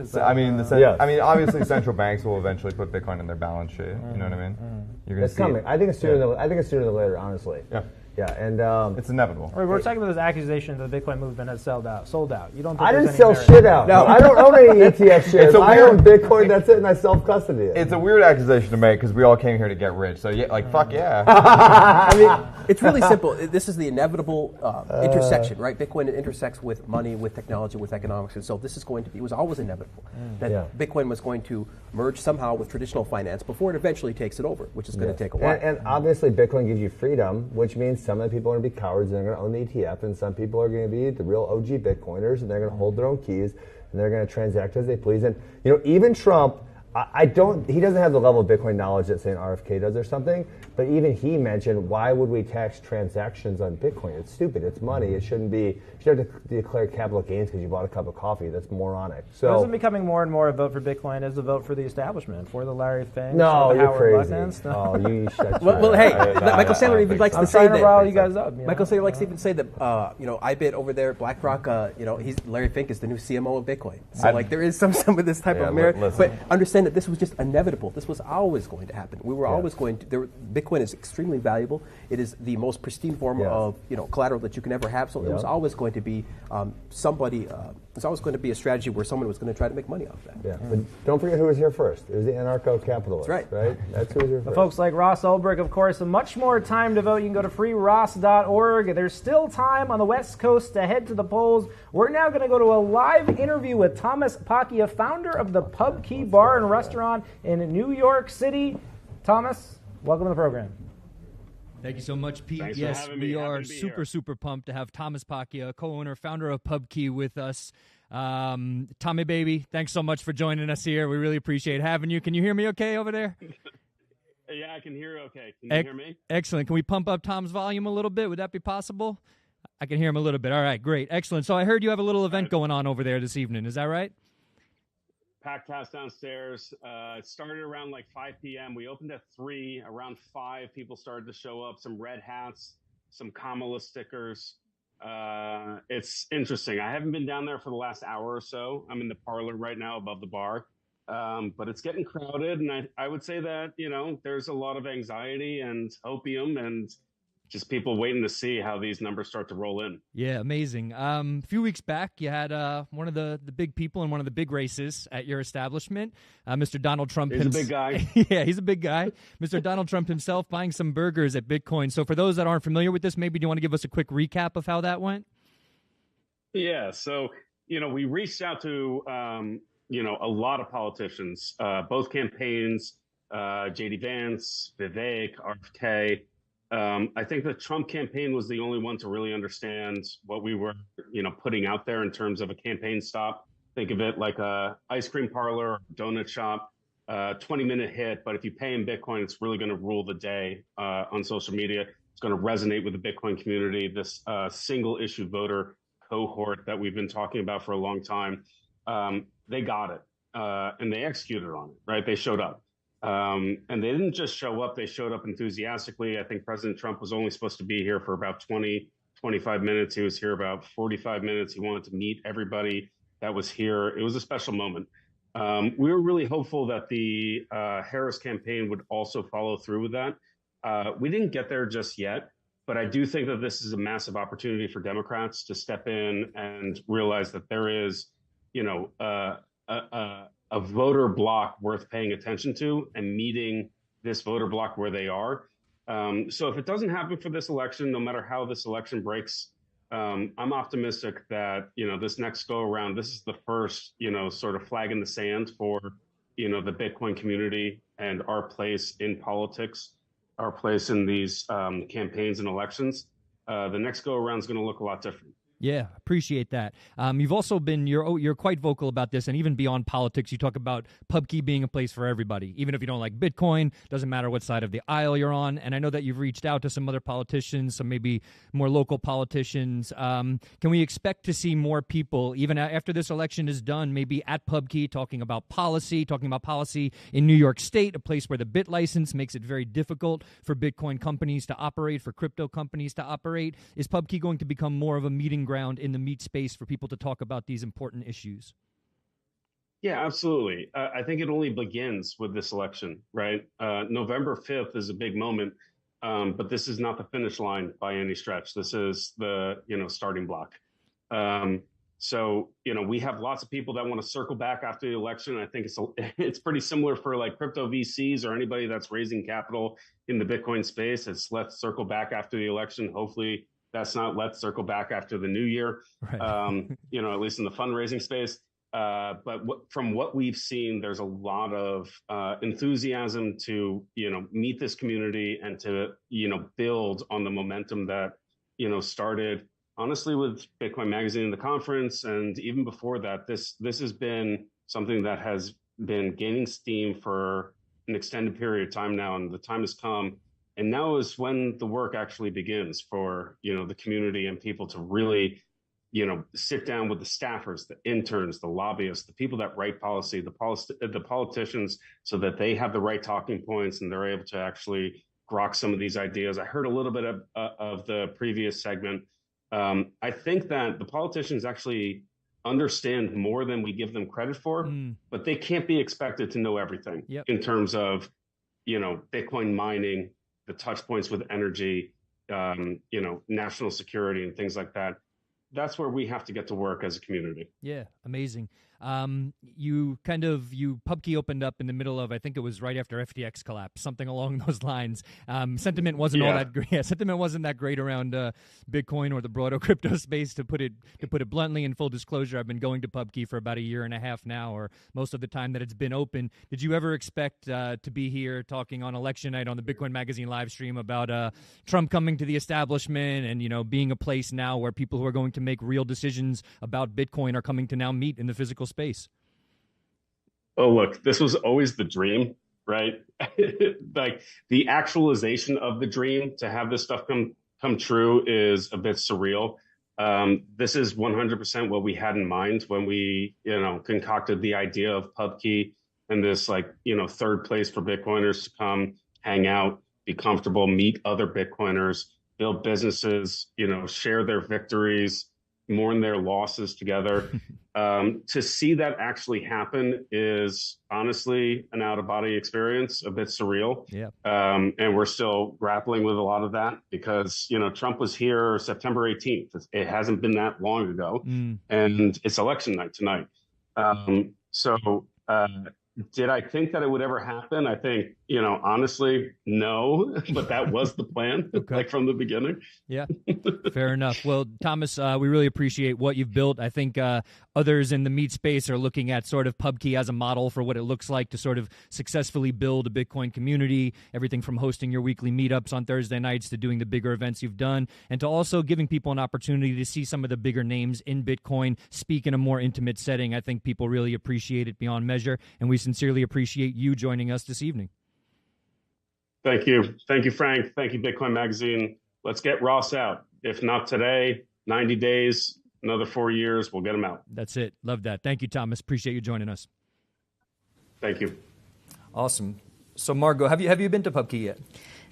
obviously central banks will eventually put Bitcoin on their balance sheet. You know what I mean? You're It's coming. I think it's sooner than later. Honestly. Yeah. Yeah, and it's inevitable. We're talking about this accusation that the Bitcoin movement has sold out. You don't think I there's didn't any sell merit? shit out. No, I don't own any ETF shares. I own Bitcoin. That's it, and I self-custody it. It's a weird accusation to make because we all came here to get rich. So fuck yeah. I mean, it's really simple. This is the inevitable intersection, right? Bitcoin intersects with money, with technology, with economics, and so this is going to be. It was always inevitable that Bitcoin was going to merge somehow with traditional finance before it eventually takes it over, which is going to take a while. And obviously, Bitcoin gives you freedom, which means some of the people are going to be cowards and they're going to own the ETF, and some people are going to be the real OG Bitcoiners and they're going to hold their own keys and they're going to transact as they please. And even Trump, he doesn't have the level of Bitcoin knowledge that, say, an RFK does or something, but even he mentioned, why would we tax transactions on Bitcoin? It's stupid. It's money. It shouldn't be. You should have to declare capital gains because you bought a cup of coffee. That's moronic. So isn't becoming more and more a vote for Bitcoin as a vote for the establishment, for the Larry Fink, no, for the you're Howard crazy. Buttons? No. Oh, you shut well, hey, Michael Saylor even likes to say that. Rile you guys up. Michael Saylor likes to even say that, IBIT over there, BlackRock, Larry Fink is the new CMO of Bitcoin. So there is some of this type of merit. But understand that this was just inevitable. This was always going to happen. We were always going to. Bitcoin is extremely valuable. It is the most pristine form of collateral that you can ever have. So it was always going to be somebody. It's always going to be a strategy where someone was going to try to make money off that. Yeah, but don't forget who was here first. It was the anarcho-capitalists. That's right. That's who was here The first. folks like Ross Ulbricht, of course. Much more time to vote. You can go to freeross.org. There's still time on the West Coast to head to the polls. We're now going to go to a live interview with Thomas Pacchia, founder of the Pubkey Bar and Restaurant in New York City. Thomas, welcome to the program. Thank you so much, Pete. Thanks yes, for having me. we Happy are to be here. super pumped to have Thomas Pacchia, co-owner, founder of Pubkey, with us. Tommy baby, thanks so much for joining us here. We really appreciate having you. Can you hear me okay over there? Yeah, I can hear you okay. Can you hear me? Excellent. Can we pump up Tom's volume a little bit? Would that be possible? I can hear him a little bit. All right, great. Excellent. So I heard you have a little event going on over there this evening. Is that right? Packed house downstairs. It started around 5 p.m. We opened at 3. Around 5, people started to show up. Some red hats, some Kamala stickers. It's interesting. I haven't been down there for the last hour or so. I'm in the parlor right now above the bar. But it's getting crowded, and I would say that, there's a lot of anxiety and opium and just people waiting to see how these numbers start to roll in. Yeah, amazing. A few weeks back, you had one of the big people in one of the big races at your establishment, Mr. Donald Trump. He's a big guy. Yeah, he's a big guy. Mr. Donald Trump himself buying some burgers at Bitcoin. So for those that aren't familiar with this, maybe do you want to give us a quick recap of how that went? Yeah, so, we reached out to, a lot of politicians, both campaigns, JD Vance, Vivek, RFK. I think the Trump campaign was the only one to really understand what we were, putting out there in terms of a campaign stop. Think of it like a ice cream parlor or donut shop, 20-minute hit. But if you pay in Bitcoin, it's really going to rule the day on social media. It's going to resonate with the Bitcoin community. This single issue voter cohort that we've been talking about for a long time, they got it and they executed on it, right? They showed up. And they didn't just show up, they showed up enthusiastically. I think President Trump was only supposed to be here for about 20, 25 minutes. He was here about 45 minutes. He wanted to meet everybody that was here. It was a special moment. We were really hopeful that the Harris campaign would also follow through with that. We didn't get there just yet, but I do think that this is a massive opportunity for Democrats to step in and realize that there is, a voter block worth paying attention to and meeting this voter block where they are. So if it doesn't happen for this election, no matter how this election breaks, I'm optimistic that, this next go around, this is the first, sort of flag in the sand for, the Bitcoin community and our place in politics, our place in these campaigns and elections. The next go around is going to look a lot different. Yeah, appreciate that. You've also been you're quite vocal about this, and even beyond politics, you talk about Pubkey being a place for everybody, even if you don't like Bitcoin. Doesn't matter what side of the aisle you're on. And I know that you've reached out to some other politicians, some maybe more local politicians. Can we expect to see more people, even after this election is done, maybe at Pubkey talking about policy in New York State, a place where the bit license makes it very difficult for Bitcoin companies to operate, for crypto companies to operate? Is Pubkey going to become more of a meeting ground in the meat space for people to talk about these important issues? Yeah, absolutely. I think it only begins with this election, right? November 5th is a big moment, but this is not the finish line by any stretch. This is the, starting block. So, we have lots of people that want to circle back after the election. I think it's pretty similar for like crypto VCs or anybody that's raising capital in the Bitcoin space. It's let's circle back after the election. Hopefully that's not let's circle back after the new year, right. At least in the fundraising space. But from what we've seen, there's a lot of enthusiasm to, meet this community and to, build on the momentum that, started honestly with Bitcoin Magazine and the conference. And even before that, this has been something that has been gaining steam for an extended period of time now. And the time has come. And now is when the work actually begins for, the community and people to really, sit down with the staffers, the interns, the lobbyists, the people that write policy, the politicians, so that they have the right talking points and they're able to actually grok some of these ideas. I heard a little bit of the previous segment. I think that the politicians actually understand more than we give them credit for, but they can't be expected to know everything in terms of, Bitcoin mining, the touch points with energy, national security and things like that. That's where we have to get to work as a community. Yeah, amazing. Pubkey opened up in the middle of, I think it was right after FTX collapse, something along those lines. Sentiment wasn't all that great. Yeah, sentiment wasn't that great around Bitcoin or the broader crypto space, to put it bluntly. In full disclosure, I've been going to Pubkey for about a year and a half now, or most of the time that it's been open. Did you ever expect to be here talking on election night on the Bitcoin Magazine live stream about Trump coming to the establishment and, being a place now where people who are going to make real decisions about Bitcoin are coming to now meet in the physical space? Oh, look, this was always the dream, right? Like the actualization of the dream to have this stuff come true is a bit surreal. This is 100% what we had in mind when we, concocted the idea of Pubkey and this third place for Bitcoiners to come hang out, be comfortable, meet other Bitcoiners, build businesses, share their victories, mourn their losses together. To see that actually happen is honestly an out-of-body experience, a bit surreal. Yeah. And we're still grappling with a lot of that because, Trump was here September 18th. It hasn't been that long ago. And it's election night tonight. So did I think that it would ever happen? I think Honestly, no, but that was the plan, like from the beginning. Yeah, fair enough. Well, Thomas, we really appreciate what you've built. I think others in the meat space are looking at sort of Pubkey as a model for what it looks like to sort of successfully build a Bitcoin community, everything from hosting your weekly meetups on Thursday nights to doing the bigger events you've done, and to also giving people an opportunity to see some of the bigger names in Bitcoin speak in a more intimate setting. I think people really appreciate it beyond measure, and we sincerely appreciate you joining us this evening. Thank you. Thank you, Frank. Thank you, Bitcoin Magazine. Let's get Ross out. If not today, 90 days, another 4 years, we'll get him out. That's it. Love that. Thank you, Thomas. Appreciate you joining us. Thank you. Awesome. So, Margot, have you been to Pubkey yet?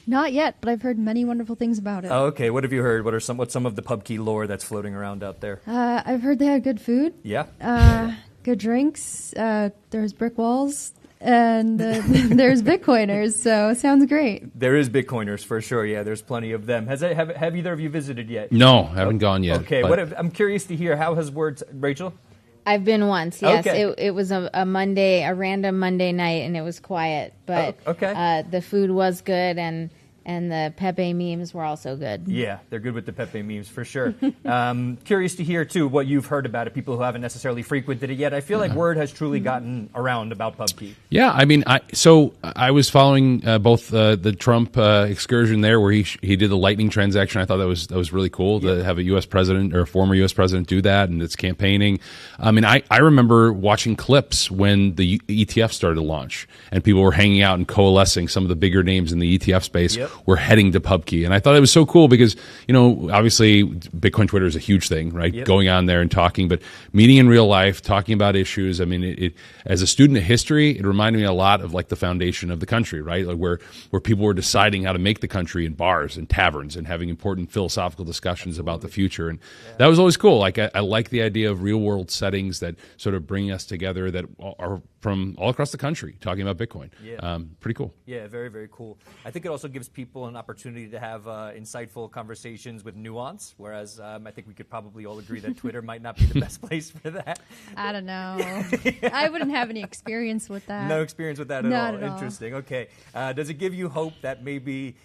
Not yet, but I've heard many wonderful things about it. Oh, okay. What have you heard? What's some of the Pubkey lore that's floating around out there? I've heard they had good food. Yeah. Good drinks. There's brick walls. And there's Bitcoiners, so it sounds great. There is Bitcoiners for sure. Yeah, there's plenty of them. Have either of you visited yet? No, haven't gone yet. Okay, I'm curious to hear how has word, Rachel? I've been once. Yes, okay. It was a Monday, a random Monday night, and it was quiet. But the food was good, and the Pepe memes were also good. Yeah, they're good with the Pepe memes for sure. Curious to hear, too, what you've heard about it, people who haven't necessarily frequented it yet. I feel like word has truly gotten around about Pubkey. Yeah, I mean, I was following both the Trump excursion there where he did the Lightning transaction. I thought that was really cool to have a U.S. president or a former U.S. president do that, and it's campaigning. I mean, I remember watching clips when the ETF started to launch, and people were hanging out and coalescing. Some of the bigger names in the ETF space were heading to Pubkey. And I thought it was so cool because, obviously Bitcoin Twitter is a huge thing, right? Yep. Going on there and talking, but meeting in real life, talking about issues. I mean, it as a student of history, it reminded me a lot of like the foundation of the country, right? Like where people were deciding how to make the country in bars and taverns and having important philosophical discussions about the future. And that was always cool. Like I like the idea of real world settings that sort of bring us together that are from all across the country talking about Bitcoin. Yeah. Pretty cool. Yeah, very, very cool. I think it also gives people an opportunity to have insightful conversations with nuance, whereas I think we could probably all agree that Twitter might not be the best place for that. I don't know. I wouldn't have any experience with that. No experience with that Not all. at all. Interesting. Okay. Does it give you hope that maybe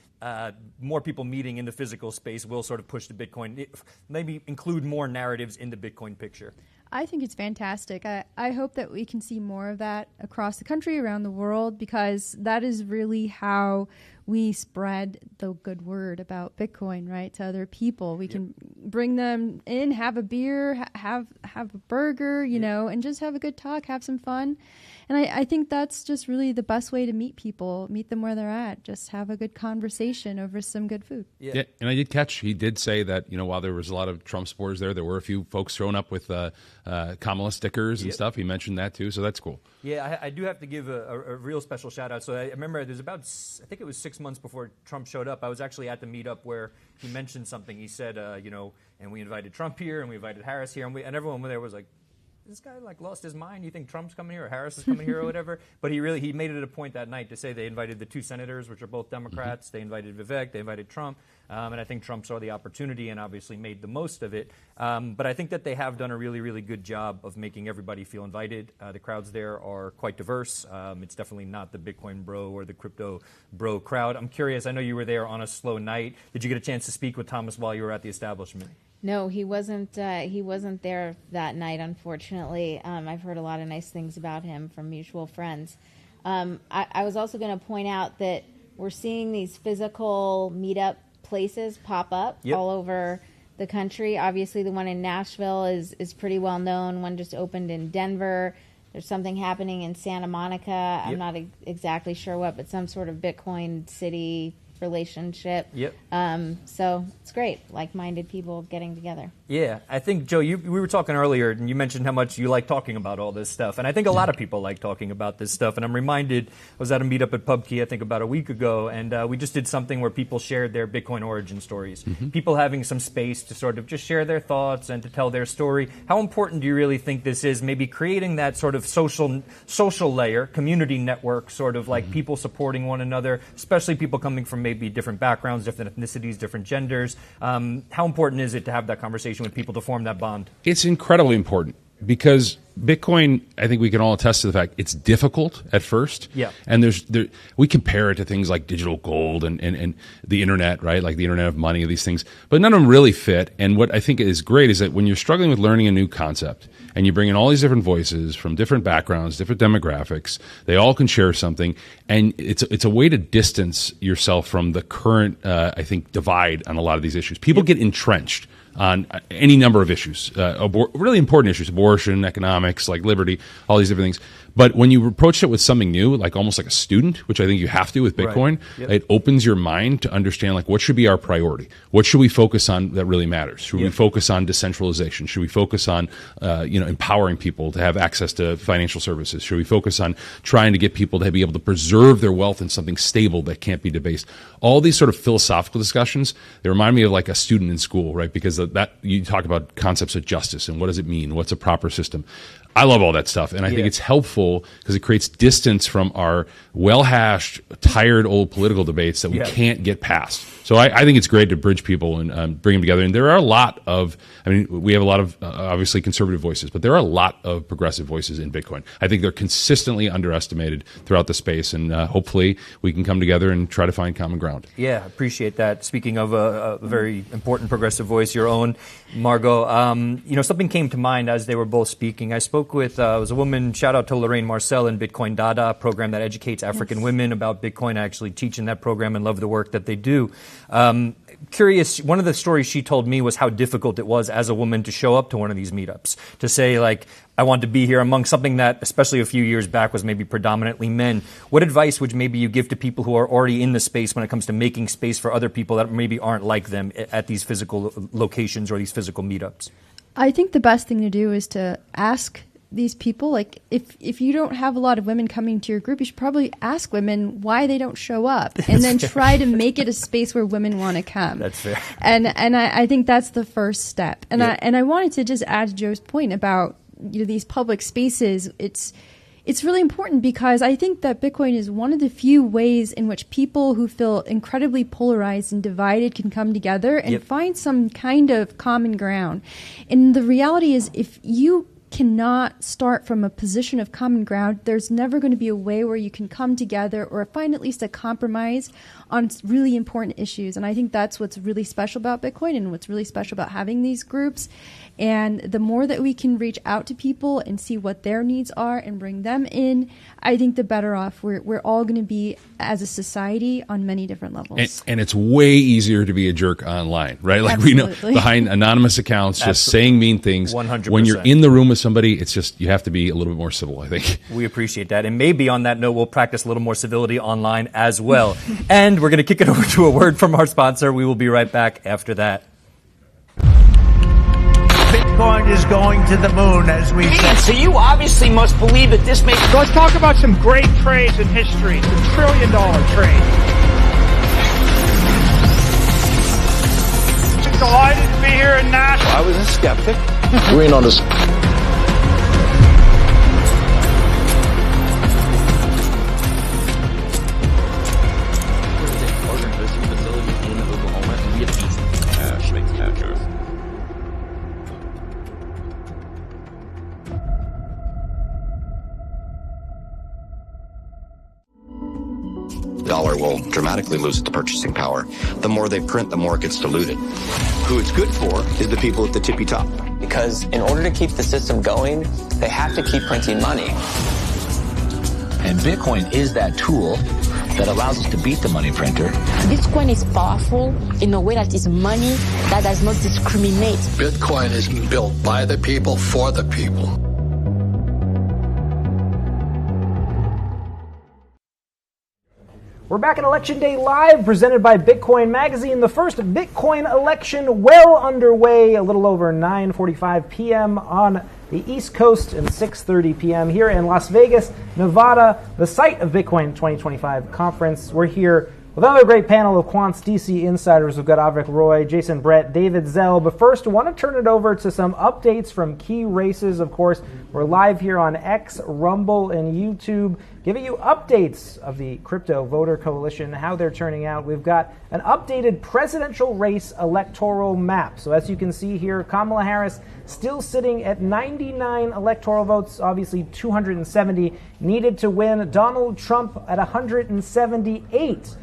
more people meeting in the physical space will sort of push the Bitcoin, maybe include more narratives in the Bitcoin picture? I think it's fantastic. I hope that we can see more of that across the country, around the world, because that is really how we spread the good word about Bitcoin, right, to other people. We can bring them in, have a beer, have a burger, and just have a good talk, have some fun. And I think that's just really the best way to meet people, meet them where they're at, just have a good conversation over some good food. Yeah, and I did catch, he did say that, while there was a lot of Trump supporters there were a few folks showing up with Kamala stickers and stuff. He mentioned that too, so that's cool. Yeah, I do have to give a real special shout out. So I remember there's about, I think it was 6 months before Trump showed up, I was actually at the meetup where he mentioned something. He said, and we invited Trump here and we invited Harris here, and everyone there was like, this guy lost his mind. You think Trump's coming here or Harris is coming here or whatever? But he made it a point that night to say they invited the two senators, which are both Democrats. Mm-hmm. They invited Vivek. They invited Trump. And I think Trump saw the opportunity and obviously made the most of it. But I think that they have done a really, really good job of making everybody feel invited. The crowds there are quite diverse. It's definitely not the Bitcoin bro or the crypto bro crowd. I'm curious. I know you were there on a slow night. Did you get a chance to speak with Thomas while you were at the establishment? No, he wasn't. He wasn't there that night, unfortunately. I've heard a lot of nice things about him from mutual friends. I was also going to point out that we're seeing these physical meetup places pop up all over the country. Obviously, the one in Nashville is pretty well known. One just opened in Denver. There's something happening in Santa Monica. I'm not exactly sure what, but some sort of Bitcoin city relationship. So it's great, like-minded people getting together. Yeah, I think, Joe, we were talking earlier, and you mentioned how much you like talking about all this stuff. And I think a lot of people like talking about this stuff. And I'm reminded, I was at a meetup at Pubkey, I think about a week ago, and we just did something where people shared their Bitcoin origin stories. Mm-hmm. People having some space to sort of just share their thoughts and to tell their story. How important do you really think this is, maybe creating that sort of social layer, community network, sort of like people supporting one another, especially people coming from maybe different backgrounds, different ethnicities, different genders. How important is it to have that conversation with people to form that bond? It's incredibly important because Bitcoin, I think we can all attest to the fact it's difficult at first. Yeah. And we compare it to things like digital gold and the internet, right? Like the internet of money, these things. But none of them really fit. And what I think is great is that when you're struggling with learning a new concept and you bring in all these different voices from different backgrounds, different demographics, they all can share something. And it's a way to distance yourself from the current, I think, divide on a lot of these issues. People get entrenched on any number of issues, really important issues, abortion, economics, like liberty, all these different things. But when you approach it with something new, like almost like a student, which I think you have to with Bitcoin, Right. Yep. it opens your mind to understand like what should be our priority. What should we focus on that really matters? Should we focus on decentralization? Should we focus on empowering people to have access to financial services? Should we focus on trying to get people to be able to preserve their wealth in something stable that can't be debased? All these sort of philosophical discussions, they remind me of like a student in school, right? Because that you talk about concepts of justice and what does it mean? What's a proper system? I love all that stuff, and I think it's helpful because it creates distance from our well-hashed, tired old political debates that we can't get past. So I think it's great to bridge people and bring them together. And there are a lot of, we have a lot of obviously conservative voices, but there are a lot of progressive voices in Bitcoin. I think they're consistently underestimated throughout the space, and hopefully we can come together and try to find common ground. Yeah, appreciate that. Speaking of a very important progressive voice, your own, Margot, something came to mind as they were both speaking. I spoke with, it was a woman, shout out to Lorraine Marcel in Bitcoin Dada, a program that educates African women about Bitcoin. I actually teach in that program and love the work that they do. Curious, one of the stories she told me was how difficult it was as a woman to show up to one of these meetups, to say, like, I want to be here among something that, especially a few years back, was maybe predominantly men. What advice would maybe you give to people who are already in the space when it comes to making space for other people that maybe aren't like them at these physical locations or these physical meetups? I think the best thing to do is to ask these people, like, if you don't have a lot of women coming to your group, you should probably ask women why they don't show up, and then try to make it a space where women want to come. That's fair. And I think that's the first step. And I wanted to just add to Joe's point about these public spaces. It's really important because I think that Bitcoin is one of the few ways in which people who feel incredibly polarized and divided can come together and find some kind of common ground. And the reality is, if you cannot start from a position of common ground, there's never going to be a way where you can come together or find at least a compromise on really important issues. And I think that's what's really special about Bitcoin and what's really special about having these groups. And the more that we can reach out to people and see what their needs are and bring them in, I think the better off we're all going to be as a society on many different levels. And it's way easier to be a jerk online, right? Like we know behind anonymous accounts, just saying mean things. 100%. When you're in the room with somebody, it's just, you have to be a little bit more civil, I think. We appreciate that. And maybe on that note, we'll practice a little more civility online as well. And we're going to kick it over to a word from our sponsor. We will be right back after that. Bitcoin is going to the moon, as we said. So you obviously must believe that this makes... Let's talk about some great trades in history. The $1 trillion trade. Delighted to be here in Nashville. I was a skeptic. Green on this. Dollar will dramatically lose its purchasing power. The more they print, the more it gets diluted. Who it's good for is the people at the tippy top. Because in order to keep the system going, they have to keep printing money. And Bitcoin is that tool that allows us to beat the money printer. Bitcoin is powerful in a way that is money that does not discriminate. Bitcoin is built by the people for the people. We're back at Election Day Live, presented by Bitcoin Magazine. The first Bitcoin election well underway, a little over 9:45 p.m. on the East Coast and 6:30 p.m. here in Las Vegas, Nevada, the site of Bitcoin 2025 conference. We're here With another great panel of Quants DC insiders, we've got Avik Roy, Jason Brett, David Zell. But first, I want to turn it over to some updates from key races. Of course, we're live here on X, Rumble, and YouTube, giving you updates of the Crypto Voter Coalition, how they're turning out. We've got an updated presidential race electoral map. So as you can see here, Kamala Harris still sitting at 99 electoral votes, obviously 270 needed to win. Donald Trump at 178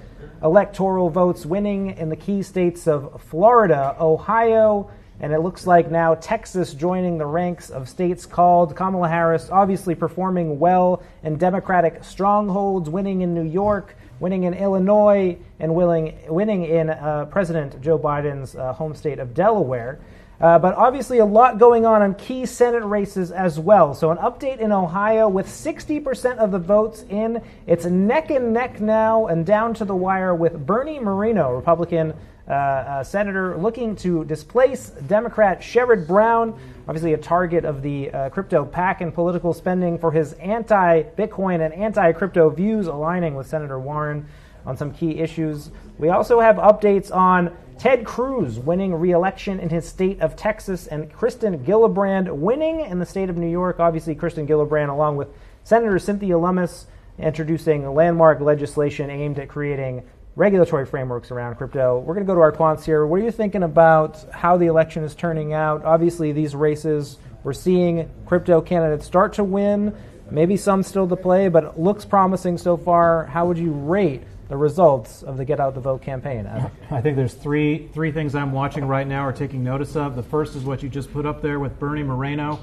electoral votes, winning in the key states of Florida, Ohio, and it looks like now Texas joining the ranks of states called. Kamala Harris obviously performing well in Democratic strongholds, winning in New York, winning in Illinois, and winning in President Joe Biden's home state of Delaware. But obviously a lot going on key Senate races as well. So an update in Ohio with 60% of the votes in. It's neck and neck now and down to the wire with Bernie Moreno, Republican senator, looking to displace Democrat Sherrod Brown, obviously a target of the crypto PAC and political spending for his anti-Bitcoin and anti-crypto views, aligning with Senator Warren on some key issues. We also have updates on Ted Cruz winning re-election in his state of Texas and Kristen Gillibrand winning in the state of New York. Obviously, Kristen Gillibrand, along with Senator Cynthia Lumis, introducing landmark legislation aimed at creating regulatory frameworks around crypto. We're going to go to our quants here. What are you thinking about how the election is turning out? Obviously, these races, we're seeing crypto candidates start to win, maybe some still to play, but it looks promising so far. How would you rate the results of the Get Out the Vote campaign? I think there's three things I'm watching right now or taking notice of. The first is what you just put up there with Bernie Moreno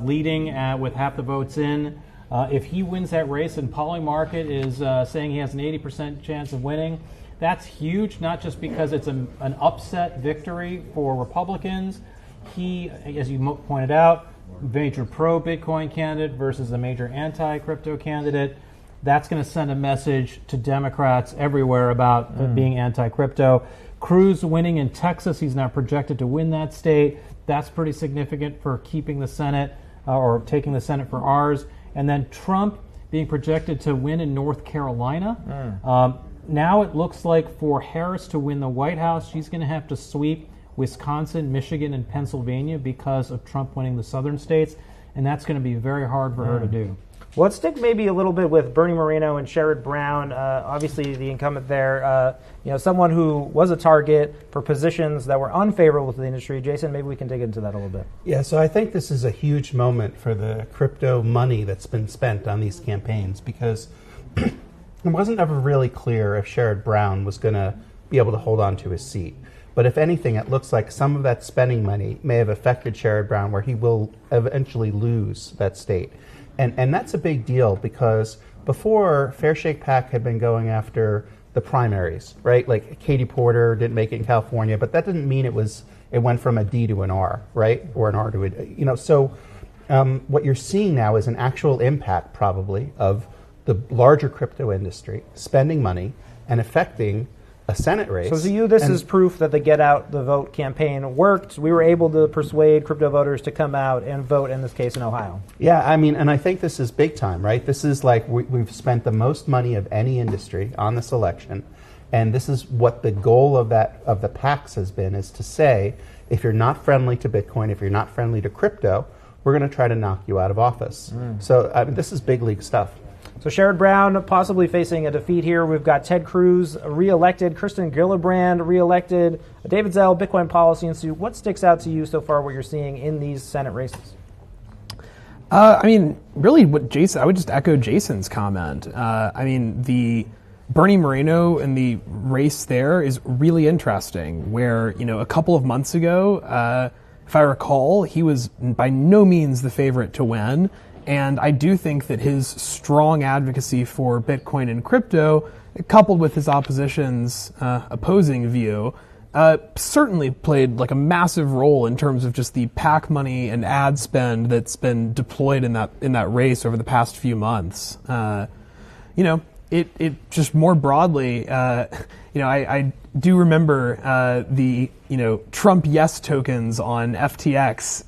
leading with half the votes in. If he wins that race and Polymarket is saying he has an 80% chance of winning, that's huge, not just because it's an upset victory for Republicans. He, as you pointed out, major pro-Bitcoin candidate versus a major anti-crypto candidate. That's going to send a message to Democrats everywhere about being anti-crypto. Cruz winning in Texas, he's now projected to win that state. That's pretty significant for keeping the Senate or taking the Senate for ours. And then Trump being projected to win in North Carolina. Now it looks like for Harris to win the White House, she's going to have to sweep Wisconsin, Michigan, and Pennsylvania because of Trump winning the southern states. And that's going to be very hard for her to do. Well, let's stick maybe a little bit with Bernie Moreno and Sherrod Brown. Obviously, the incumbent there, someone who was a target for positions that were unfavorable to the industry. Jason, maybe we can dig into that a little bit. Yeah, so I think this is a huge moment for the crypto money that's been spent on these campaigns because it wasn't ever really clear if Sherrod Brown was going to be able to hold on to his seat. But if anything, it looks like some of that spending money may have affected Sherrod Brown where he will eventually lose that state. And that's a big deal because before, Fair Shake PAC had been going after the primaries, right? Like Katie Porter didn't make it in California, but that didn't mean it went from a D to an R, right? Or an R to a, so what you're seeing now is an actual impact probably of the larger crypto industry spending money and affecting a Senate race. So to you, this is proof that the Get Out the Vote campaign worked. We were able to persuade crypto voters to come out and vote, in this case in Ohio. Yeah, I mean, and I think this is big time, right? This is like we've spent the most money of any industry on this election, and this is what the goal of the PACs has been, is to say, if you're not friendly to Bitcoin, if you're not friendly to crypto, we're going to try to knock you out of office. So I mean, this is big league stuff. So Sherrod Brown possibly facing a defeat here. We've got Ted Cruz re-elected, Kristen Gillibrand re-elected, David Zell, Bitcoin Policy Institute. What sticks out to you so far, what you're seeing in these Senate races? I mean, really, I would just echo Jason's comment. I mean, the Bernie Moreno and the race there is really interesting, where, a couple of months ago, if I recall, he was by no means the favorite to win. And I do think that his strong advocacy for Bitcoin and crypto, coupled with his opposition's opposing view, certainly played like a massive role in terms of just the PAC money and ad spend that's been deployed in that race over the past few months. It just more broadly, I do remember the Trump yes tokens on FTX,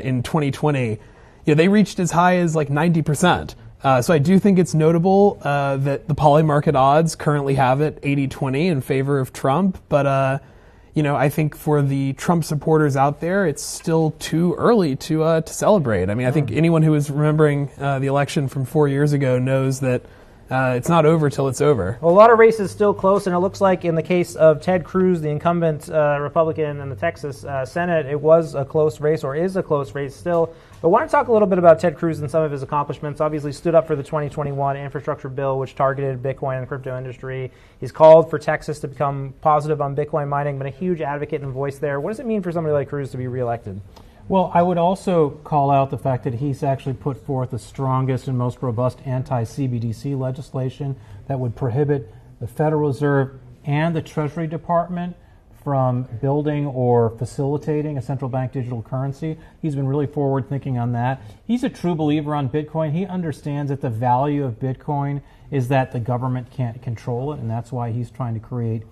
in 2020. They reached as high as like 90%. So I do think it's notable that the poly market odds currently have it 80-20 in favor of Trump. But, I think for the Trump supporters out there, it's still too early to celebrate. I mean, I think anyone who is remembering the election from 4 years ago knows that it's not over till it's over. Well, a lot of races still close, and it looks like in the case of Ted Cruz, the incumbent Republican in the Texas Senate, it was a close race, or is a close race still. But I want to talk a little bit about Ted Cruz and some of his accomplishments. Obviously stood up for the 2021 infrastructure bill, which targeted Bitcoin and the crypto industry. He's called for Texas to become positive on Bitcoin mining, been a huge advocate and voice there. What does it mean for somebody like Cruz to be reelected? Well, I would also call out the fact that he's actually put forth the strongest and most robust anti-CBDC legislation that would prohibit the Federal Reserve and the Treasury Department from building or facilitating a central bank digital currency. He's been really forward thinking on that. He's a true believer on Bitcoin. He understands that the value of Bitcoin is that the government can't control it, and that's why he's trying to create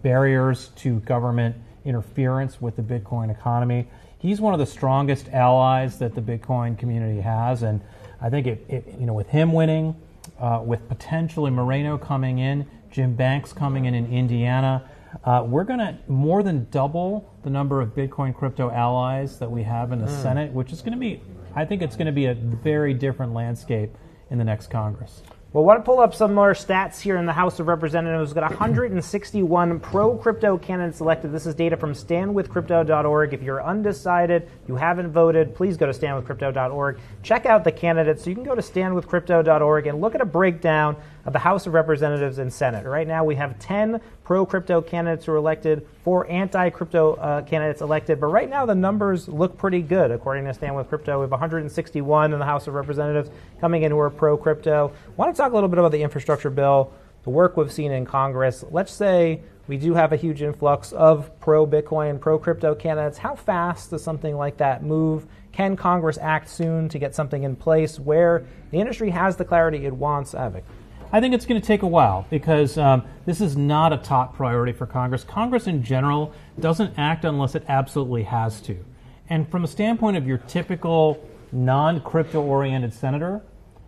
barriers to government interference with the Bitcoin economy. He's one of the strongest allies that the Bitcoin community has, and I think with him winning, with potentially Moreno coming in, Jim Banks coming in Indiana, we're going to more than double the number of Bitcoin crypto allies that we have in the Senate, which is going to be, I think it's going to be a very different landscape in the next Congress. Well, I want to pull up some more stats here in the House of Representatives. We've got 161 pro-crypto candidates elected. This is data from standwithcrypto.org. If you're undecided, you haven't voted, please go to standwithcrypto.org. Check out the candidates. So you can go to standwithcrypto.org and look at a breakdown of the House of Representatives and Senate. Right now we have 10 pro-crypto candidates who are elected, 4 anti-crypto candidates elected. But right now the numbers look pretty good. According to Stand With Crypto, we have 161 in the House of Representatives coming in who are pro-crypto. I want to talk a little bit about the infrastructure bill, the work we've seen in Congress. Let's say we do have a huge influx of pro-Bitcoin, pro-crypto candidates. How fast does something like that move? Can Congress act soon to get something in place where the industry has the clarity it wants? Avik. I think it's going to take a while because this is not a top priority for Congress. Congress in general doesn't act unless it absolutely has to. And from a standpoint of your typical non-crypto-oriented senator,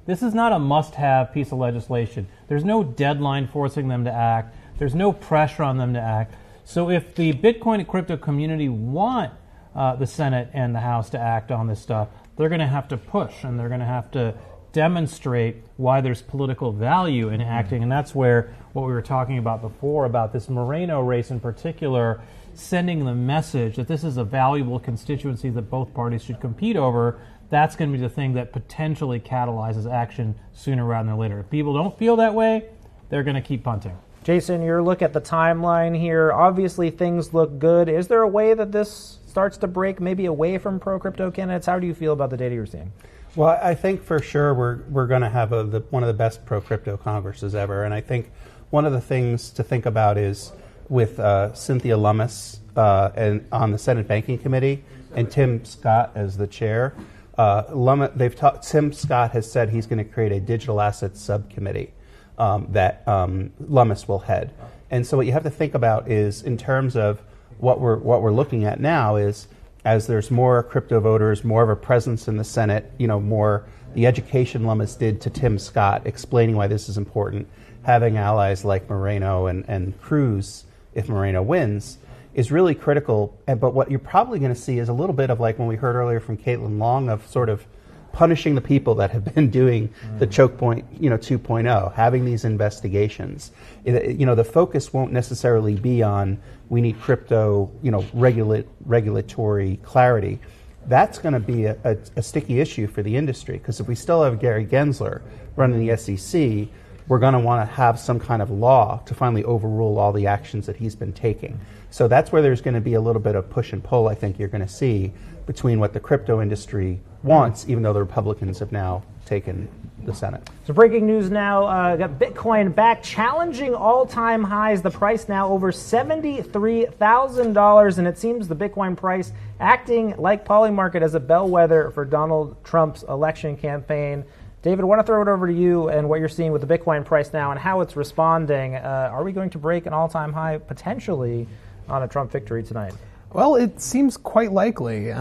this is not a must-have piece of legislation. There's no deadline forcing them to act. There's no pressure on them to act. So if the Bitcoin and crypto community want the Senate and the House to act on this stuff, they're going to have to push, and they're going to have to demonstrate why there's political value in acting. And that's where what we were talking about before, about this Moreno race in particular, sending the message that this is a valuable constituency that both parties should compete over. That's going to be the thing that potentially catalyzes action sooner rather than later. If people don't feel that way, they're going to keep punting. Jason, your look at the timeline here. Obviously, things look good. Is there a way that this starts to break maybe away from pro-crypto candidates? How do you feel about the data you're seeing? Well, I think for sure we're going to have one of the best pro-crypto Congresses ever. And I think one of the things to think about is with Cynthia Lumis and on the Senate Banking Committee and Tim Scott as the chair. Tim Scott has said he's going to create a digital assets subcommittee that Lumis will head. And so what you have to think about is, in terms of what we're looking at now, is as there's more crypto voters, more of a presence in the Senate, more the education Lumis did to Tim Scott, explaining why this is important, having allies like Moreno and Cruz, if Moreno wins, is really critical. But what you're probably going to see is a little bit of like when we heard earlier from Caitlin Long, of sort of punishing the people that have been doing the choke point, 2.0, having these investigations. The focus won't necessarily be on we need crypto, regulatory clarity. That's going to be a sticky issue for the industry, because if we still have Gary Gensler running the SEC, we're going to want to have some kind of law to finally overrule all the actions that he's been taking. So that's where there's going to be a little bit of push and pull, I think you're going to see, between what the crypto industry wants, even though the Republicans have now taken the Senate. So breaking news now, got Bitcoin back, challenging all-time highs. The price now over $73,000, and it seems the Bitcoin price acting like Polymarket as a bellwether for Donald Trump's election campaign. David, I want to throw it over to you and what you're seeing with the Bitcoin price now and how it's responding. Are we going to break an all-time high potentially on a Trump victory tonight? Well, it seems quite likely.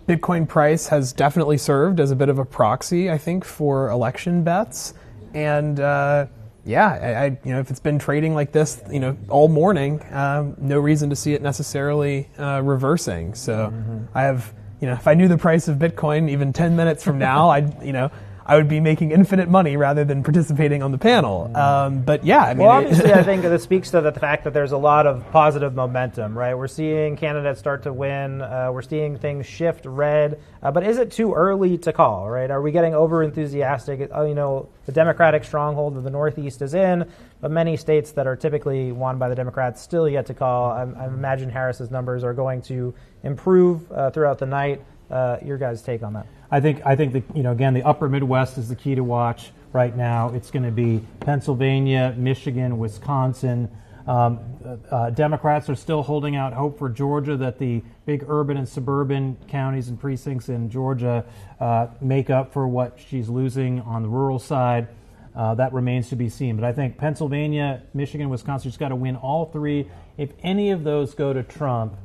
The Bitcoin price has definitely served as a bit of a proxy, I think, for election bets. And I if it's been trading like this, all morning, no reason to see it necessarily reversing. So I have, if I knew the price of Bitcoin even 10 minutes from now, I would be making infinite money rather than participating on the panel. But yeah, I mean, obviously, I think that speaks to the fact that there's a lot of positive momentum, right? We're seeing candidates start to win. We're seeing things shift red. But is it too early to call, right? Are we getting over enthusiastic? The Democratic stronghold of the Northeast is in, but many states that are typically won by the Democrats still yet to call. I imagine Harris's numbers are going to improve throughout the night. Your guys' take on that? I think that, again, the upper Midwest is the key to watch right now. It's going to be Pennsylvania, Michigan, Wisconsin. Democrats are still holding out hope for Georgia that the big urban and suburban counties and precincts in Georgia make up for what she's losing on the rural side. That remains to be seen. But I think Pennsylvania, Michigan, Wisconsin just got to win all three. If any of those go to Trump,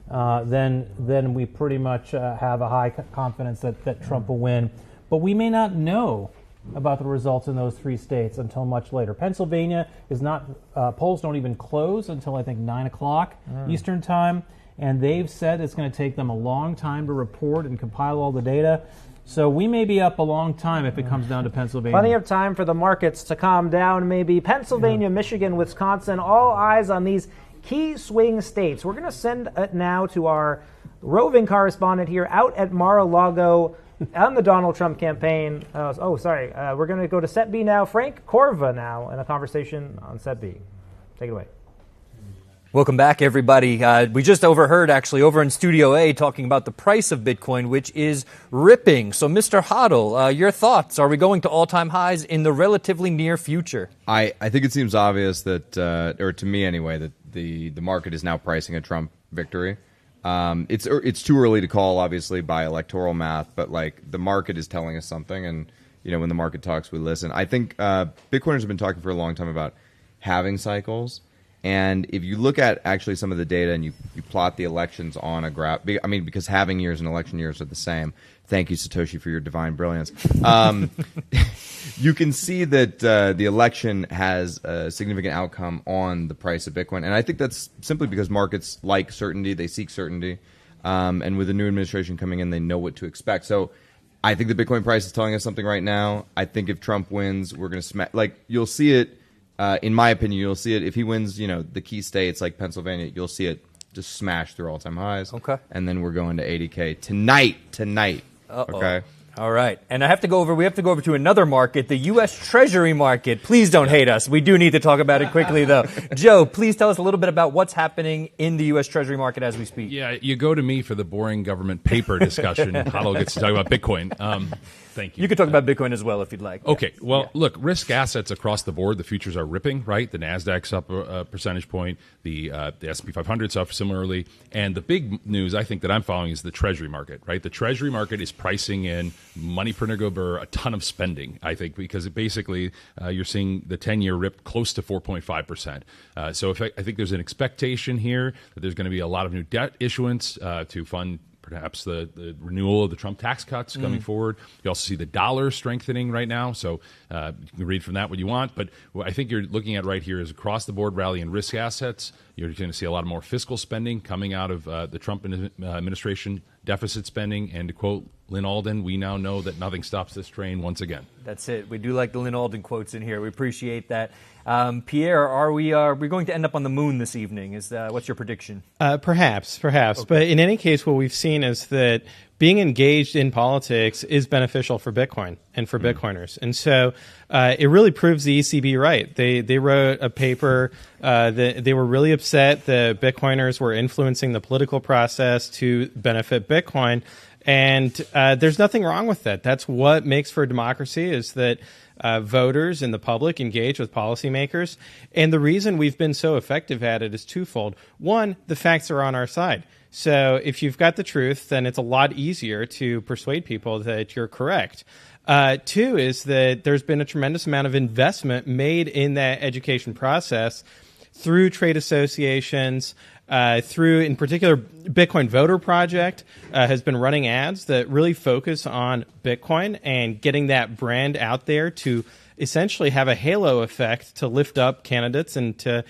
then we pretty much have a high confidence that Trump will win. But we may not know about the results in those three states until much later. Pennsylvania is not, polls don't even close until I think 9 o'clock Eastern time, and they've said it's going to take them a long time to report and compile all the data. So we may be up a long time if it comes down to Pennsylvania. Plenty of time for the markets to calm down, maybe. Pennsylvania, Michigan, Wisconsin, all eyes on these key swing states. We're going to send it now to our roving correspondent here out at Mar-a-Lago on the Donald Trump campaign. We're going to go to Set B now. Frank Corva now in a conversation on Set B. Take it away. Welcome back, everybody. We just overheard, actually, over in Studio A, talking about the price of Bitcoin, which is ripping. So, Mr. Hodl, your thoughts? Are we going to all-time highs in the relatively near future? I think it seems obvious that, or to me anyway, that the market is now pricing a Trump victory. It's too early to call, obviously, by electoral math, but the market is telling us something, and when the market talks, we listen. I think Bitcoiners have been talking for a long time about halving cycles. And if you look at actually some of the data and you plot the elections on a graph, I mean, because halving years and election years are the same. Thank you, Satoshi, for your divine brilliance. You can see that the election has a significant outcome on the price of Bitcoin. And I think that's simply because markets like certainty. They seek certainty. And with the new administration coming in, they know what to expect. So I think the Bitcoin price is telling us something right now. I think if Trump wins, we're going to smash. You'll see it. In my opinion, you'll see it if he wins. The key states like Pennsylvania, you'll see it just smash through all-time highs. Okay, and then we're going to 80K tonight. Uh-oh. Okay. All right, and we have to go over to another market, the U.S. Treasury market. Please don't hate us. We do need to talk about it quickly, though. Joe, please tell us a little bit about what's happening in the U.S. Treasury market as we speak. Yeah, you go to me for the boring government paper discussion. Hodl gets to talk about Bitcoin. Thank you. You could talk about Bitcoin as well if you'd like. Okay. Well, look, risk assets across the board, the futures are ripping, right? The Nasdaq's up a percentage point. The S&P 500's up similarly. And the big news I think that I'm following is the Treasury market, right? The Treasury market is pricing in money printer go burr, a ton of spending, I think, because basically you're seeing the 10-year rip close to 4.5%. So I think there's an expectation here that there's going to be a lot of new debt issuance to fund perhaps the renewal of the Trump tax cuts coming forward. You also see the dollar strengthening right now, so you can read from that what you want. But what I think you're looking at right here is across-the-board rally in risk assets. You're going to see a lot more fiscal spending coming out of the Trump administration, deficit spending, and to quote Lynn Alden, we now know that nothing stops this train once again. That's it. We do like the Lynn Alden quotes in here. We appreciate that. Pierre, are we going to end up on the moon this evening? What's your prediction? Perhaps. Okay. But in any case, what we've seen is that being engaged in politics is beneficial for Bitcoin and for Bitcoiners. And so it really proves the ECB right. They wrote a paper that they were really upset that Bitcoiners were influencing the political process to benefit Bitcoin. And there's nothing wrong with that. That's what makes for a democracy, is that voters and the public engage with policymakers. And the reason we've been so effective at it is twofold. One, the facts are on our side. So if you've got the truth, then it's a lot easier to persuade people that you're correct. Two is that there's been a tremendous amount of investment made in that education process through trade associations, through, in particular, Bitcoin Voter Project has been running ads that really focus on Bitcoin and getting that brand out there to essentially have a halo effect to lift up candidates and to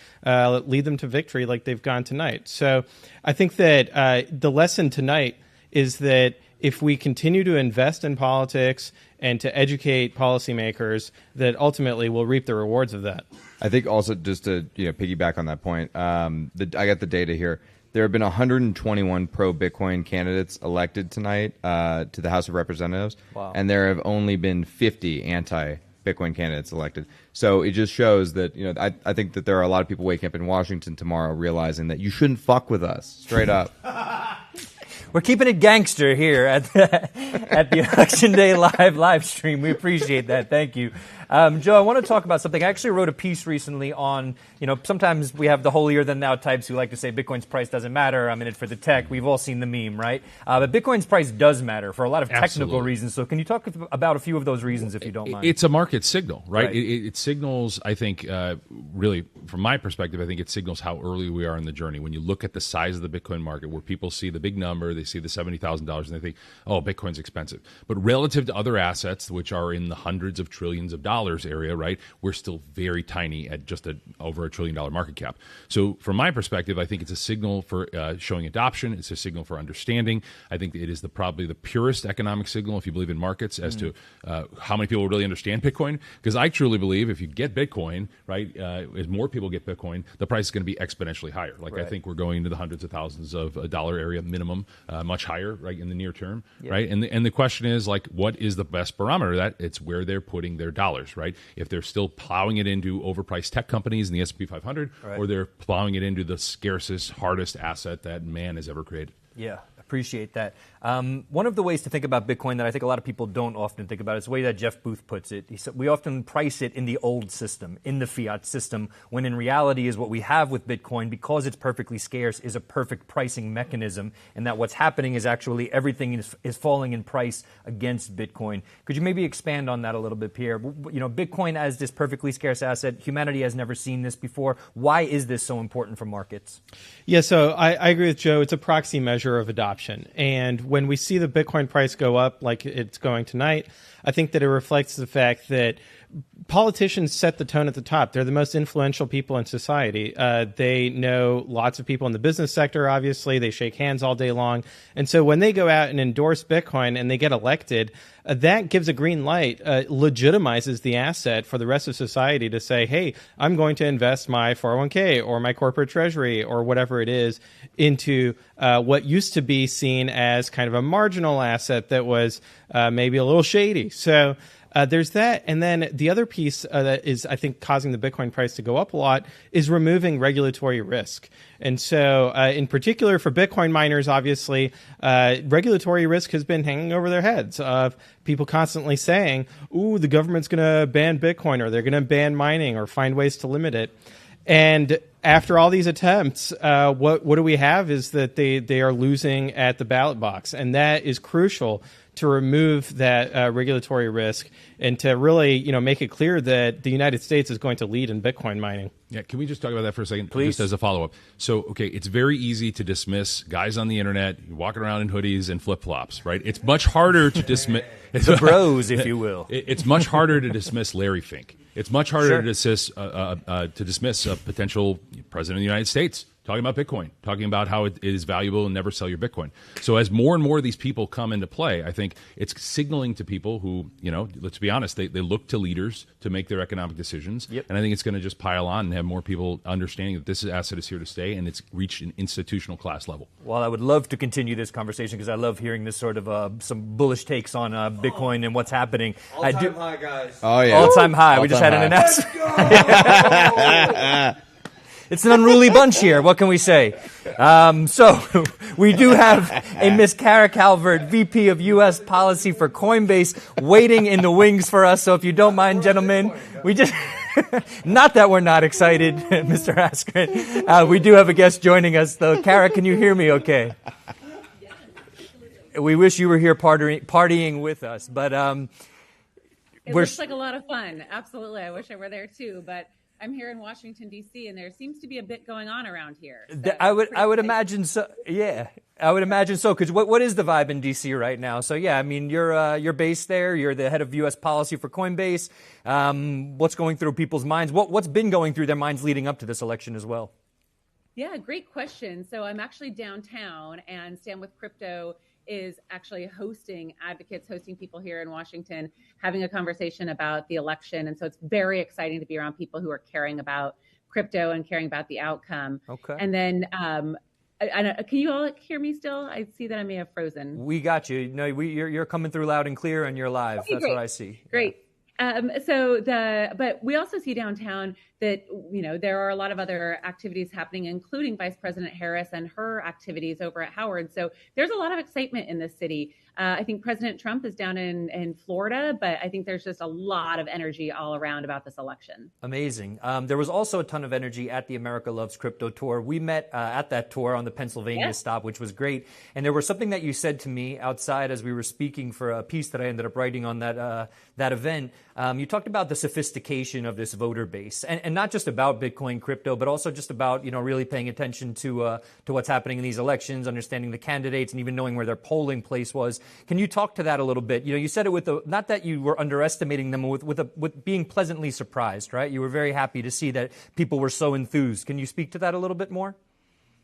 lead them to victory like they've gone tonight. So I think that the lesson tonight is that if we continue to invest in politics and to educate policymakers, that ultimately we'll reap the rewards of that. I think also, just to piggyback on that point, I got the data here. There have been 121 pro-Bitcoin candidates elected tonight to the House of Representatives, Wow. and there have only been 50 anti-Bitcoin candidates elected. So it just shows that I think that there are a lot of people waking up in Washington tomorrow realizing that you shouldn't fuck with us, straight up. We're keeping it gangster here at the Election Day live stream. We appreciate that. Thank you. Joe, I want to talk about something. I actually wrote a piece recently on, sometimes we have the holier-than-thou types who like to say Bitcoin's price doesn't matter. I'm in it for the tech. We've all seen the meme, right? But Bitcoin's price does matter for a lot of technical reasons. So can you talk about a few of those reasons, if you don't mind? It's a market signal, right? It signals, I think, really, from my perspective, I think it signals how early we are in the journey. When you look at the size of the Bitcoin market, where people see the big number, they see the $70,000, and they think, oh, Bitcoin's expensive. But relative to other assets, which are in the hundreds of trillions of dollars area, right, we're still very tiny at just over $1 trillion market cap. So from my perspective, I think it's a signal for showing adoption. It's a signal for understanding. I think it is probably the purest economic signal, if you believe in markets, as to how many people really understand Bitcoin. Because I truly believe if you get Bitcoin, right, as more people get Bitcoin, the price is going to be exponentially higher. I think we're going to the hundreds of thousands of a dollar area minimum, much higher, right, in the near term, right? And the question is, what is the best barometer of that? It's where they're putting their dollars, right? If they're still plowing it into overpriced tech companies in the S&P 500, or they're plowing it into the scarcest, hardest asset that man has ever created. Yeah, appreciate that. One of the ways to think about Bitcoin that I think a lot of people don't often think about is the way that Jeff Booth puts it. He said we often price it in the old system, in the fiat system, when in reality is what we have with Bitcoin, because it's perfectly scarce, is a perfect pricing mechanism, and that what's happening is actually everything is falling in price against Bitcoin. Could you maybe expand on that a little bit, Pierre? Bitcoin as this perfectly scarce asset, humanity has never seen this before. Why is this so important for markets? Yeah, so I agree with Joe. It's a proxy measure of adoption. And when we see the Bitcoin price go up like it's going tonight, I think that it reflects the fact that politicians set the tone at the top. They're the most influential people in society. They know lots of people in the business sector, obviously. They shake hands all day long. And so when they go out and endorse Bitcoin and they get elected, that gives a green light, legitimizes the asset for the rest of society to say, hey, I'm going to invest my 401k or my corporate treasury or whatever it is into what used to be seen as kind of a marginal asset that was maybe a little shady. So there's that. And then the other piece that is, I think, causing the Bitcoin price to go up a lot is removing regulatory risk. And so in particular for Bitcoin miners, obviously, regulatory risk has been hanging over their heads of people constantly saying, ooh, the government's going to ban Bitcoin, or they're going to ban mining or find ways to limit it. And after all these attempts, what do we have is that they are losing at the ballot box. And that is crucial to remove that regulatory risk and to really, make it clear that the United States is going to lead in Bitcoin mining. Yeah, can we just talk about that for a second? Please. Just as a follow-up. So, okay, it's very easy to dismiss guys on the internet walking around in hoodies and flip-flops, right? It's much harder to dismiss... the bros, if you will. It's much harder to dismiss Larry Fink. It's much harder to dismiss a potential president of the United States talking about Bitcoin, talking about how it is valuable and never sell your Bitcoin. So as more and more of these people come into play, I think it's signaling to people who, let's be honest, they look to leaders to make their economic decisions. Yep. And I think it's going to just pile on and have more people understanding that this asset is here to stay and it's reached an institutional class level. Well, I would love to continue this conversation because I love hearing this sort of some bullish takes on Bitcoin and what's happening. All-time high, guys. Oh, yeah. All-time high. We just had an announcement. It's an unruly bunch here. What can we say? So we do have a Miss Kara Calvert, VP of U.S. Policy for Coinbase, waiting in the wings for us. So if you don't mind, gentlemen, we just... Not that we're not excited, Mr. Askren. We do have a guest joining us, though. Kara, can you hear me okay? We wish you were here partying with us, but... It looks like a lot of fun. Absolutely. I wish I were there, too, but... I'm here in Washington, D.C., and there seems to be a bit going on around here. I would imagine so. Yeah, I would imagine so. Because what is the vibe in D.C. right now? So yeah, I mean, you're based there. You're the head of U.S. policy for Coinbase. What's going through people's minds? What's been going through their minds leading up to this election as well? Yeah, great question. So I'm actually downtown, and Stand With Crypto is actually hosting advocates, hosting people here in Washington, having a conversation about the election. And so it's very exciting to be around people who are caring about crypto and caring about the outcome. Okay. And then, can you all hear me still? I see that I may have frozen. We got you. No, you're coming through loud and clear, and you're live. Okay, That's great. what I see. Great. But we also see downtown that, there are a lot of other activities happening, including Vice President Harris and her activities over at Howard. So there's a lot of excitement in this city. I think President Trump is down in Florida, but I think there's just a lot of energy all around about this election. Amazing. There was also a ton of energy at the America Loves Crypto tour. We met at that tour on the Pennsylvania stop, which was great. And there was something that you said to me outside as we were speaking for a piece that I ended up writing on that event. You talked about the sophistication of this voter base, and not just about Bitcoin crypto, but also just about, really paying attention to what's happening in these elections, understanding the candidates, and even knowing where their polling place was. Can you talk to that a little bit? You said it with not that you were underestimating them, with being pleasantly surprised, right? You were very happy to see that people were so enthused. Can you speak to that a little bit more?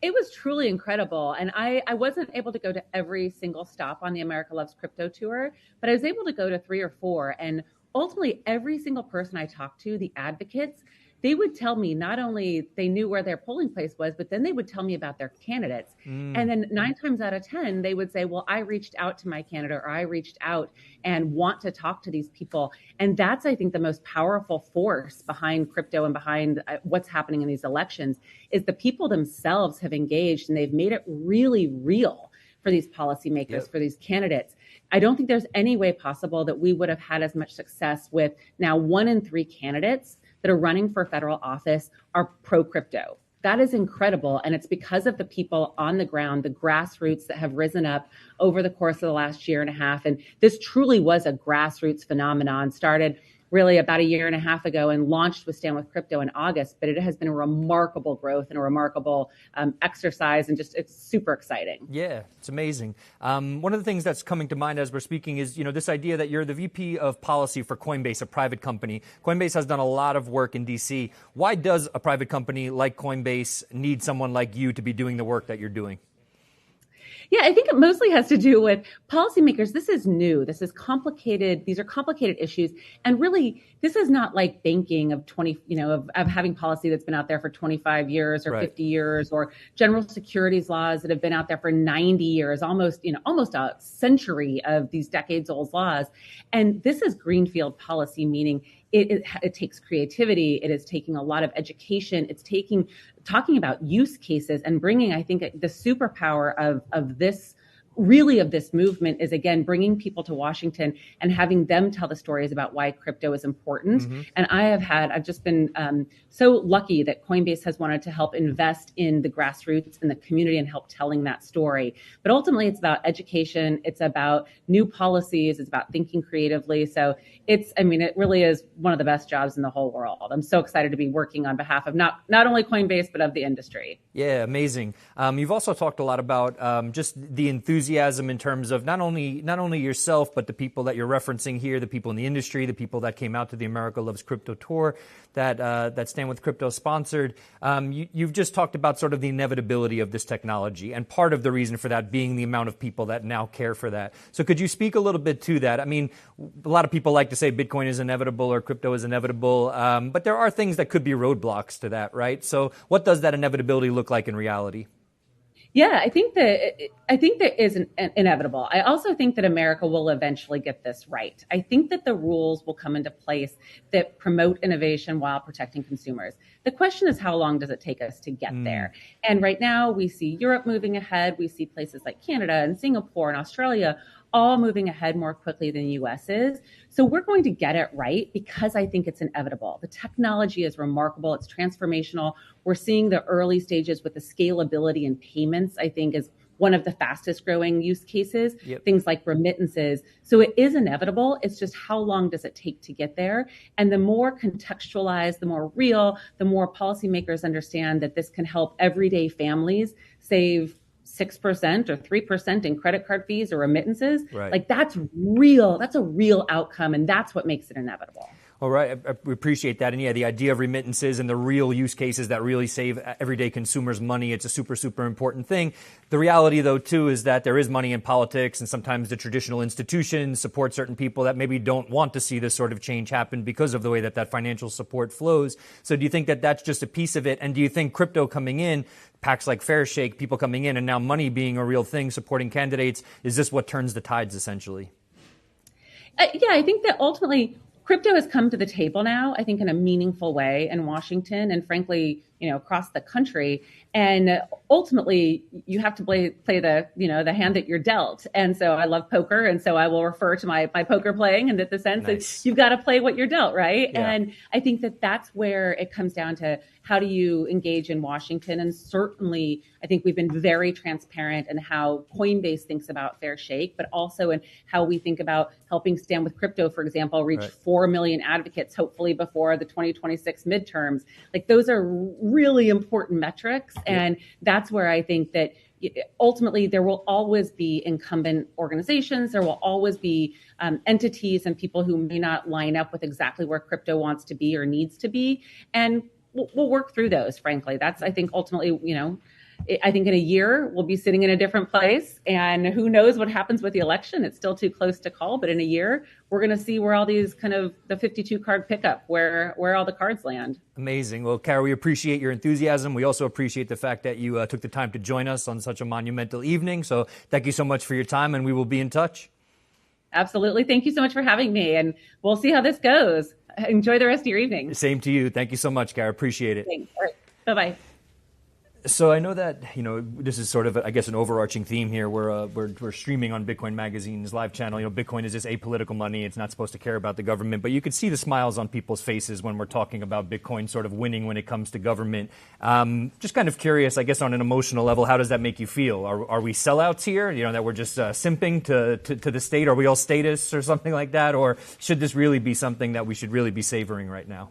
It was truly incredible. And I wasn't able to go to every single stop on the America Loves Crypto tour, but I was able to go to 3 or 4. And ultimately, every single person I talked to, the advocates, they would tell me not only they knew where their polling place was, but then they would tell me about their candidates. And then 9 times out of 10, they would say, well, I reached out to my candidate, or I reached out and want to talk to these people. And that's, I think, the most powerful force behind crypto and behind what's happening in these elections is the people themselves have engaged, and they've made it really real for these policymakers, for these candidates. I don't think there's any way possible that we would have had as much success with now 1 in 3 candidates that are running for federal office are pro-crypto. That is incredible. And it's because of the people on the ground, the grassroots that have risen up over the course of the last year and a half. And this truly was a grassroots phenomenon, started really about a year and a half ago and launched with Stand With Crypto in August. But it has been a remarkable growth and a remarkable exercise, and just it's super exciting. Yeah, it's amazing. One of the things that's coming to mind as we're speaking is, this idea that you're the VP of policy for Coinbase, a private company. Coinbase has done a lot of work in D.C. Why does a private company like Coinbase need someone like you to be doing the work that you're doing? Yeah, I think it mostly has to do with policymakers. This is new. This is complicated. These are complicated issues. And really, this is not like banking of of having policy that's been out there for 25 years or 50 years, or general securities laws that have been out there for 90 years, almost a century of these decades-old laws. And this is greenfield policy, meaning it takes creativity. It is taking a lot of education. It's talking about use cases and bringing, I think, the superpower of this movement is, again, bringing people to Washington and having them tell the stories about why crypto is important. Mm-hmm. And I've just been so lucky that Coinbase has wanted to help invest in the grassroots and the community and help telling that story. But ultimately, it's about education. It's about new policies. It's about thinking creatively. So it really is one of the best jobs in the whole world. I'm so excited to be working on behalf of not only Coinbase, but of the industry. Yeah, amazing. You've also talked a lot about just the enthusiasm in terms of not only yourself, but the people that you're referencing here, the people in the industry, the people that came out to the America Loves Crypto tour that Stand With Crypto sponsored. You've just talked about sort of the inevitability of this technology, and part of the reason for that being the amount of people that now care for that. So could you speak a little bit to that? I mean, a lot of people like to say Bitcoin is inevitable or crypto is inevitable, but there are things that could be roadblocks to that, right? So what does that inevitability look like in reality? Yeah, I think that is inevitable. I also think that America will eventually get this right. I think that the rules will come into place that promote innovation while protecting consumers. The question is, how long does it take us to get there? And right now we see Europe moving ahead. We see places like Canada and Singapore and Australia all moving ahead more quickly than the U.S. is. So we're going to get it right because I think it's inevitable. The technology is remarkable. It's transformational. We're seeing the early stages with the scalability and payments, I think, is one of the fastest growing use cases, Yep. things like remittances. So it is inevitable. It's just how long does it take to get there? And the more contextualized, the more real, the more policymakers understand that this can help everyday families save 6% or 3% in credit card fees or remittances. Right. Like that's real. That's a real outcome. And that's what makes it inevitable. All right, we appreciate that. And yeah, the idea of remittances and the real use cases that really save everyday consumers money, it's a super, super important thing. The reality, though, too, is that there is money in politics, and sometimes the traditional institutions support certain people that maybe don't want to see this sort of change happen because of the way that that financial support flows. So do you think that that's just a piece of it? And do you think crypto coming in, PACs like Fairshake, people coming in, and now money being a real thing, supporting candidates, is this what turns the tides, essentially? Yeah, I think that ultimately crypto has come to the table now, I think, in a meaningful way in Washington and frankly, across the country. And ultimately, you have to play the, the hand that you're dealt. And so I love poker. And so I will refer to my poker playing, and that the sense that you've got to play what you're dealt, right? Yeah. And I think that that's where it comes down to how do you engage in Washington? And certainly, I think we've been very transparent in how Coinbase thinks about Fairshake, but also in how we think about helping Stand with Crypto, for example, reach 4 million advocates, hopefully before the 2026 midterms. Like those are really important metrics. And that's where I think that ultimately there will always be incumbent organizations. There will always be entities and people who may not line up with exactly where crypto wants to be or needs to be. And we'll work through those, frankly. That's, I think, ultimately, I think in a year we'll be sitting in a different place, and who knows what happens with the election. It's still too close to call, but in a year we're going to see where all these kind of the 52 card pickup, where all the cards land. Amazing. Well, Kara, we appreciate your enthusiasm. We also appreciate the fact that you took the time to join us on such a monumental evening. So thank you so much for your time, and we will be in touch. Absolutely. Thank you so much for having me, and we'll see how this goes. Enjoy the rest of your evening. Same to you. Thank you so much, Kara. Appreciate it. Thanks. All right. Bye-bye. So I know that, this is sort of, I guess, an overarching theme here. We're streaming on Bitcoin Magazine's live channel. Bitcoin is just apolitical money. It's not supposed to care about the government. But you can see the smiles on people's faces when we're talking about Bitcoin sort of winning when it comes to government. Just kind of curious, I guess, on an emotional level, how does that make you feel? Are we sellouts here? That we're just simping to the state? Are we all statists or something like that? Or should this really be something that we should really be savoring right now?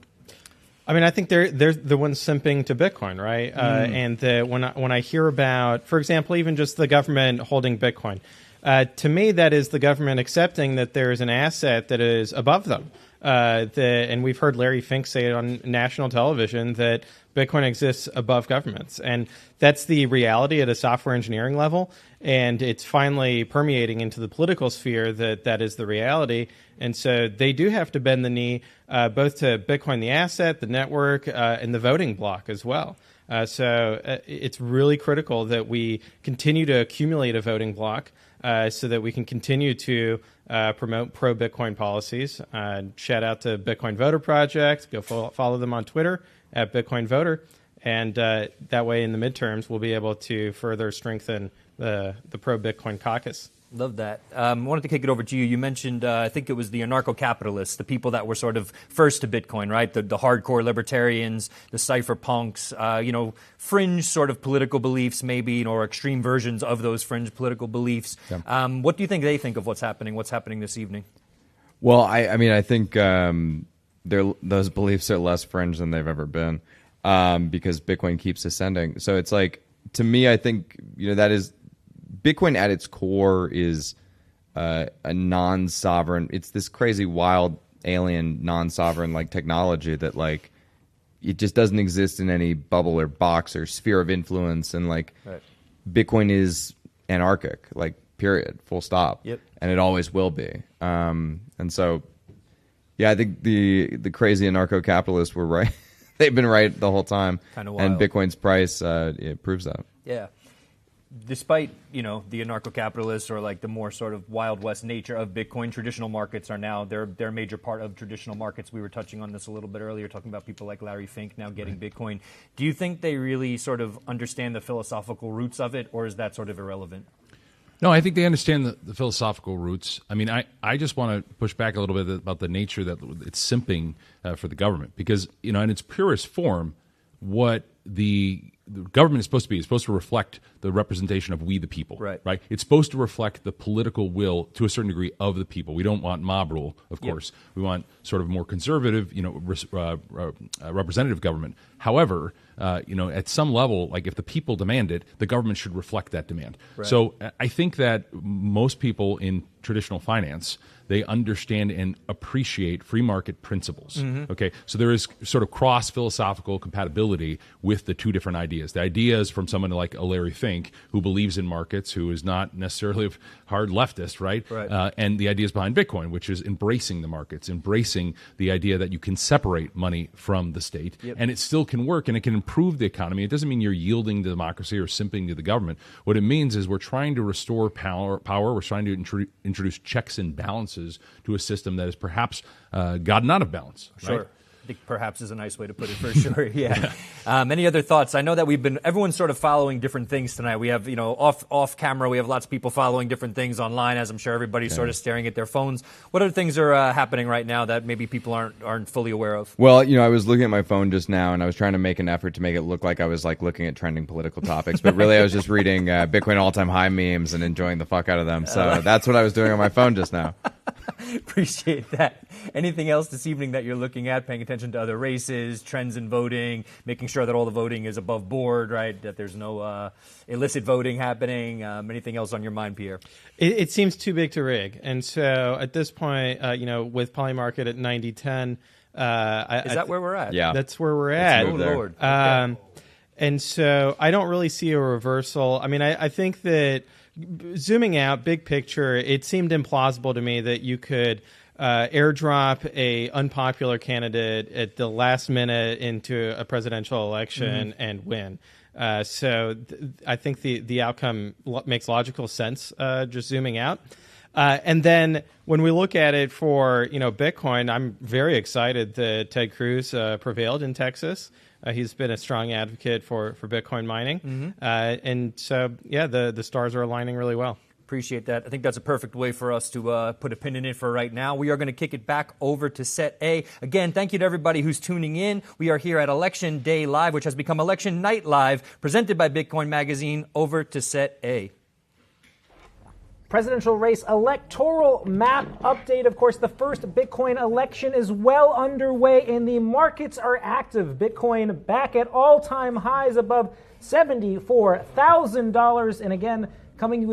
I mean, I think they're the ones simping to Bitcoin, right? And when I hear about, for example, even just the government holding Bitcoin, to me that is the government accepting that there is an asset that is above them. And we've heard Larry Fink say it on national television that Bitcoin exists above governments, and that's the reality at a software engineering level. And it's finally permeating into the political sphere that is the reality. And so they do have to bend the knee both to Bitcoin, the asset, the network, and the voting block as well. So it's really critical that we continue to accumulate a voting block so that we can continue to promote pro-Bitcoin policies. Shout out to Bitcoin Voter Project. Go follow them on Twitter at Bitcoin Voter. And that way in the midterms, we'll be able to further strengthen the pro-Bitcoin caucus. Love that. I wanted to kick it over to you. You mentioned, I think it was the anarcho-capitalists, the people that were sort of first to Bitcoin, right? The hardcore libertarians, the cypherpunks, fringe sort of political beliefs maybe, or extreme versions of those fringe political beliefs. Yeah. What do you think they think of what's happening this evening? Well, I think those beliefs are less fringe than they've ever been because Bitcoin keeps ascending. So it's like, to me, I think, that is, Bitcoin at its core is a non-sovereign. It's this crazy, wild, alien, non-sovereign like technology that like it just doesn't exist in any bubble or box or sphere of influence. And like Bitcoin is anarchic, like period, full stop. Yep. And it always will be. And so, yeah, I think the crazy anarcho-capitalists were right. They've been right the whole time. Kind of wild. And Bitcoin's price it proves that. Yeah. Despite, the anarcho-capitalists or like the more sort of Wild West nature of Bitcoin, traditional markets are now, they're a major part of traditional markets. We were touching on this a little bit earlier, talking about people like Larry Fink now getting Bitcoin. Do you think they really sort of understand the philosophical roots of it, or is that sort of irrelevant? No, I think they understand the philosophical roots. I mean, I just want to push back a little bit about the nature that it's simping for the government because, in its purest form, what the the government is supposed to reflect the representation of we the people. Right. It's supposed to reflect the political will to a certain degree of the people. We don't want mob rule, of course. We want sort of more conservative, representative government. However, at some level, like if the people demand it, the government should reflect that demand. Right. So I think that most people in traditional finance, they understand and appreciate free market principles. Mhm. Okay, so there is sort of cross philosophical compatibility with the two different ideas. The ideas from someone like a Larry Fink, who believes in markets, who is not necessarily a hard leftist, right? And the ideas behind Bitcoin, which is embracing the markets, embracing the idea that you can separate money from the state, and it still can work and it can improve the economy. It doesn't mean you're yielding to democracy or simping to the government. What it means is we're trying to restore power. We're trying to introduce checks and balances to a system that is perhaps gotten out of balance. Sure. Right? I think perhaps is a nice way to put it for sure. Yeah. Any other thoughts? I know that everyone's sort of following different things tonight. We have, off camera, we have lots of people following different things online, as I'm sure everybody's sort of staring at their phones. What other things are happening right now that maybe people aren't fully aware of? Well, I was looking at my phone just now, and I was trying to make an effort to make it look like I was like looking at trending political topics, but really I was just reading Bitcoin all-time high memes and enjoying the fuck out of them. So that's what I was doing on my phone just now. Appreciate that. Anything else this evening that you're looking at, paying attention to other races, trends in voting, making sure that all the voting is above board, right? That there's no illicit voting happening. Anything else on your mind, Pierre? It seems too big to rig. And so at this point, with Polymarket at 90-10, is that where we're at? Yeah. That's where we're at. Oh, Lord. And so I don't really see a reversal. I mean, I think that zooming out, big picture, it seemed implausible to me that you could airdrop a unpopular candidate at the last minute into a presidential election and win. So I think the outcome makes logical sense, just zooming out. And then when we look at it for Bitcoin, I'm very excited that Ted Cruz prevailed in Texas. He's been a strong advocate for Bitcoin mining. And so, the stars are aligning really well. Appreciate that. I think that's a perfect way for us to put a pin in it for right now. We are going to kick it back over to Set A. Again, thank you to everybody who's tuning in. We are here at Election Day Live, which has become Election Night Live, presented by Bitcoin Magazine. Over to Set A. Presidential race electoral map update. Of course, the first Bitcoin election is well underway and the markets are active. Bitcoin back at all-time highs above $74,000. And again, coming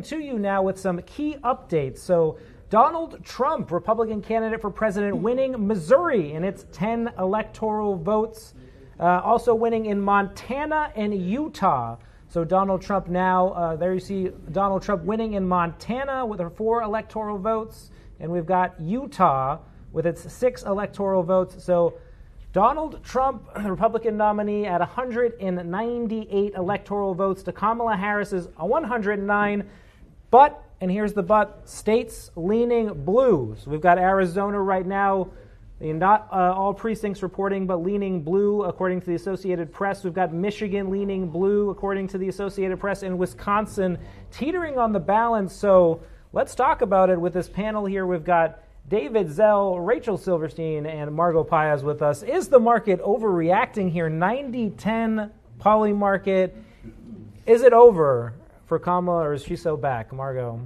to you now with some key updates. So Donald Trump, Republican candidate for president, winning Missouri in its 10 electoral votes. Also winning in Montana and Utah. So Donald Trump now, there you see Donald Trump winning in Montana with her 4 electoral votes. And we've got Utah with its 6 electoral votes. So Donald Trump, the Republican nominee, at 198 electoral votes to Kamala Harris's 109. But, and here's the but, states leaning blue. So we've got Arizona right now. Not all precincts reporting, but leaning blue, according to the Associated Press. We've got Michigan leaning blue, according to the Associated Press, and Wisconsin teetering on the balance. So let's talk about it with this panel here. We've got David Zell, Rachel Silverstein, and Margot Paez with us. Is the market overreacting here? 90-10 poly market. Is it over for Kamala, or is she so back? Margot?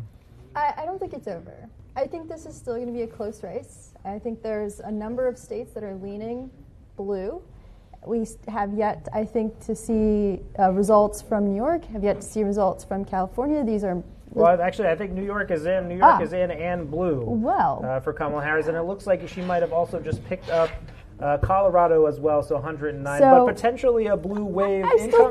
I don't think it's over. I think this is still going to be a close race. I think there's a number of states that are leaning blue. We have yet, I think, to see results from New York, have yet to see results from California. These are... Well, actually, I think New York is in. New York is in and blue for Kamala Harris. And it looks like she might have also just picked up Colorado as well, so 109. But potentially a blue wave I still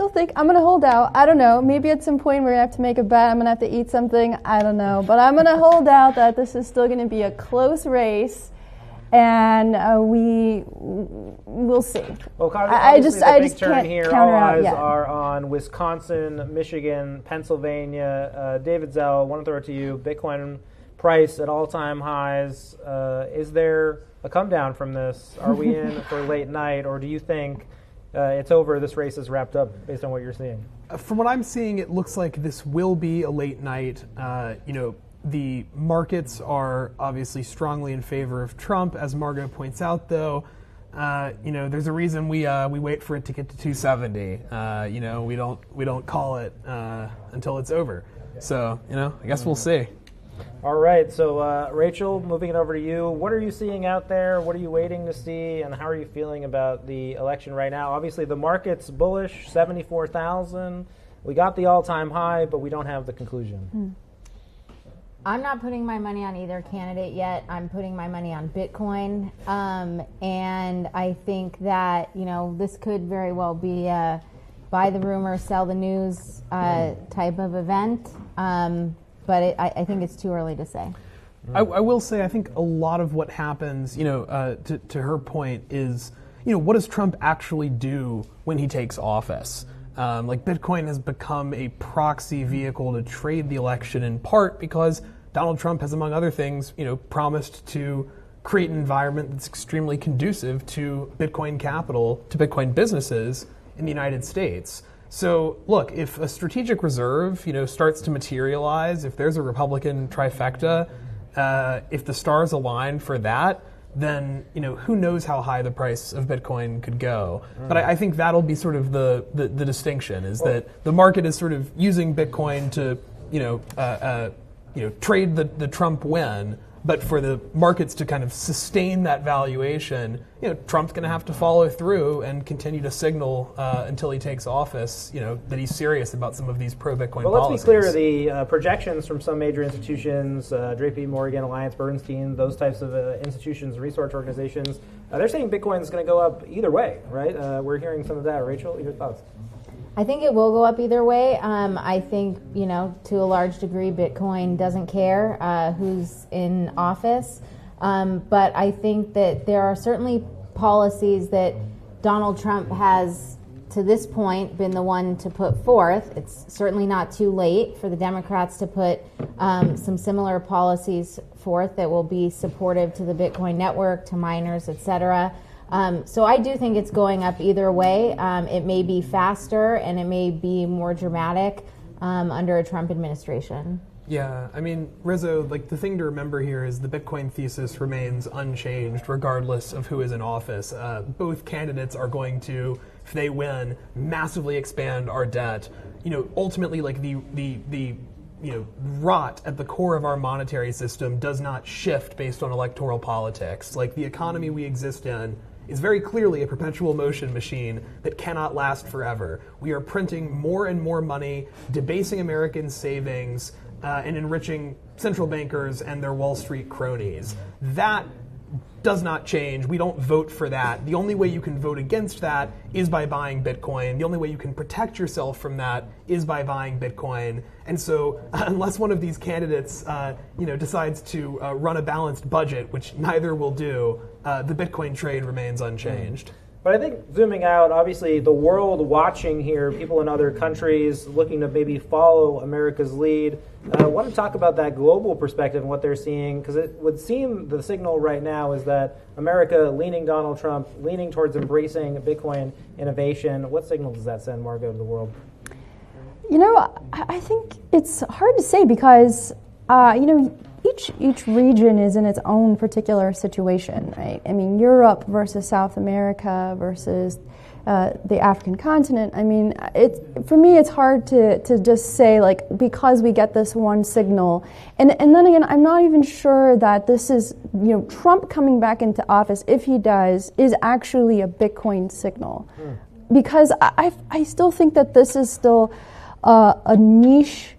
think I'm going to hold out. I don't know. Maybe at some point we're going to have to make a bet. I'm going to have to eat something. I don't know. But I'm going to hold out that this is still going to be a close race. And we'll see. Well, I just can't here. All eyes are on Wisconsin, Michigan, Pennsylvania. David Zell, want to throw it to you. Bitcoin price at all-time highs. Is there a come down from this? Are we in for late night, or do you think it's over? This race is wrapped up based on what you're seeing. From what I'm seeing, it looks like this will be a late night. The markets are obviously strongly in favor of Trump, as Margot points out, though. there's a reason we wait for it to get to 270. We don't call it until it's over. So, I guess we'll see. All right, so Rachel, moving it over to you. What are you seeing out there? What are you waiting to see? And how are you feeling about the election right now? Obviously, the market's bullish, 74,000. We got the all-time high, but we don't have the conclusion. I'm not putting my money on either candidate yet. I'm putting my money on Bitcoin. And I think that, this could very well be a buy the rumor, sell the news type of event. But I think it's too early to say. I will say I think a lot of what happens, to her point is, what does Trump actually do when he takes office? Bitcoin has become a proxy vehicle to trade the election in part because Donald Trump has, among other things, promised to create an environment that's extremely conducive to Bitcoin capital, to Bitcoin businesses in the United States. So, look, if a strategic reserve, starts to materialize, if there's a Republican trifecta, if the stars align for that, then, who knows how high the price of Bitcoin could go. But I think that'll be sort of the distinction, is that the market is sort of using Bitcoin to, trade the Trump win. But for the markets to kind of sustain that valuation, Trump's going to have to follow through and continue to signal until he takes office, that he's serious about some of these pro-Bitcoin policies. Well, let's be clear. The projections from some major institutions, JP Morgan, Alliance Bernstein, those types of institutions, research organizations, they're saying Bitcoin is going to go up either way, right? We're hearing some of that. Rachel, your thoughts? I think it will go up either way. I think, to a large degree, Bitcoin doesn't care who's in office. But I think that there are certainly policies that Donald Trump has, to this point, been the one to put forth. It's certainly not too late for the Democrats to put some similar policies forth that will be supportive to the Bitcoin network, to miners, et cetera. So I do think it's going up either way. It may be faster and it may be more dramatic under a Trump administration. Yeah, I mean, Rizzo, the thing to remember here is the Bitcoin thesis remains unchanged regardless of who is in office. Both candidates are going to, if they win, massively expand our debt. Ultimately, the rot at the core of our monetary system does not shift based on electoral politics. The economy we exist in is very clearly a perpetual motion machine that cannot last forever. We are printing more and more money, debasing American savings, and enriching central bankers and their Wall Street cronies. That does not change. We don't vote for that. The only way you can vote against that is by buying Bitcoin. The only way you can protect yourself from that is by buying Bitcoin. And so unless one of these candidates decides to run a balanced budget, which neither will do, the Bitcoin trade remains unchanged. But I think zooming out, obviously the world watching here, people in other countries looking to maybe follow America's lead. I want to talk about that global perspective and what they're seeing, because it would seem the signal right now is that America leaning Donald Trump, leaning towards embracing Bitcoin innovation. What signal does that send, Margot, to the world? I think it's hard to say because, each region is in its own particular situation, right? I mean, Europe versus South America versus the African continent. I mean, for me, it's hard to just say, because we get this one signal. And then again, I'm not even sure that this is, Trump coming back into office, if he does, is actually a Bitcoin signal. Because I still think that this is still a niche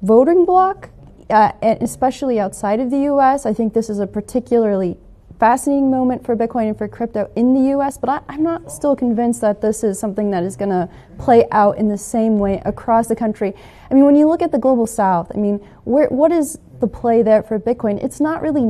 voting bloc. And especially outside of the U.S. I think this is a particularly fascinating moment for Bitcoin and for crypto in the U.S., but I'm not still convinced that this is something that is going to play out in the same way across the country. I mean, when you look at the global South, I mean, what is the play there for Bitcoin? It's not really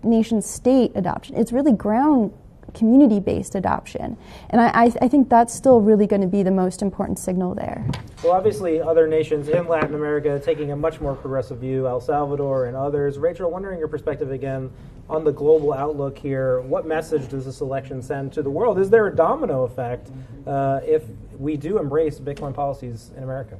nation-state adoption. It's really ground community-based adoption. And I think that's still really going to be the most important signal there. Well, obviously, other nations in Latin America taking a much more progressive view, El Salvador and others. Rachel, wondering your perspective again on the global outlook here. What message does this election send to the world? Is there a domino effect if we do embrace Bitcoin policies in America?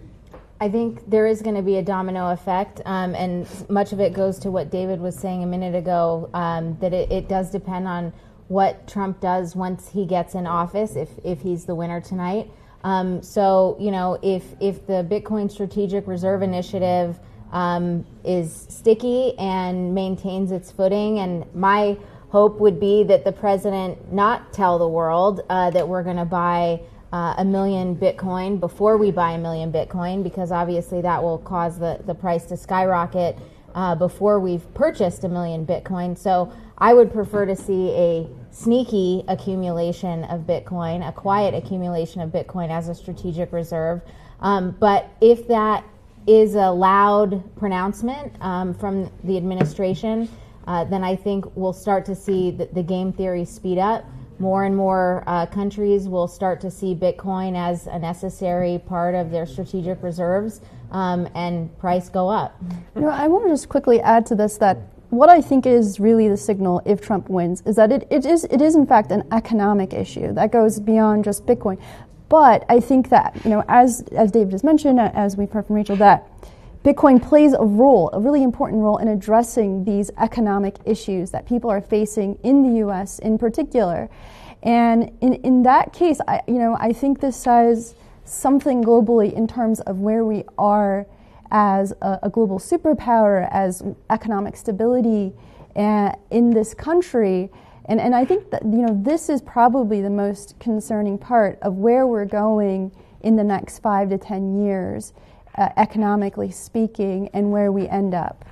I think there is going to be a domino effect, and much of it goes to what David was saying a minute ago, that it does depend on what Trump does once he gets in office, if he's the winner tonight. So, you know, if the Bitcoin Strategic Reserve Initiative is sticky and maintains its footing, and my hope would be that the president not tell the world that we're going to buy 1 million Bitcoin before we buy 1 million Bitcoin, because obviously that will cause the price to skyrocket before we've purchased 1 million Bitcoin. So I would prefer to see a sneaky accumulation of Bitcoin, a quiet accumulation of Bitcoin as a strategic reserve. But if that is a loud pronouncement from the administration, then I think we'll start to see the game theory speed up. More and more countries will start to see Bitcoin as a necessary part of their strategic reserves, and price go up. You know, I want to just quickly add to this that what I think is really the signal if Trump wins is that it is in fact an economic issue that goes beyond just Bitcoin. But I think that, you know, as Dave just mentioned, as we've heard from Rachel, that Bitcoin plays a really important role in addressing these economic issues that people are facing in the U.S. in particular. And in that case, I think this says something globally in terms of where we are as a global superpower, as economic stability in this country. And I think that, you know, this is probably the most concerning part of where we're going in the next 5 to 10 years, economically speaking, and where we end up.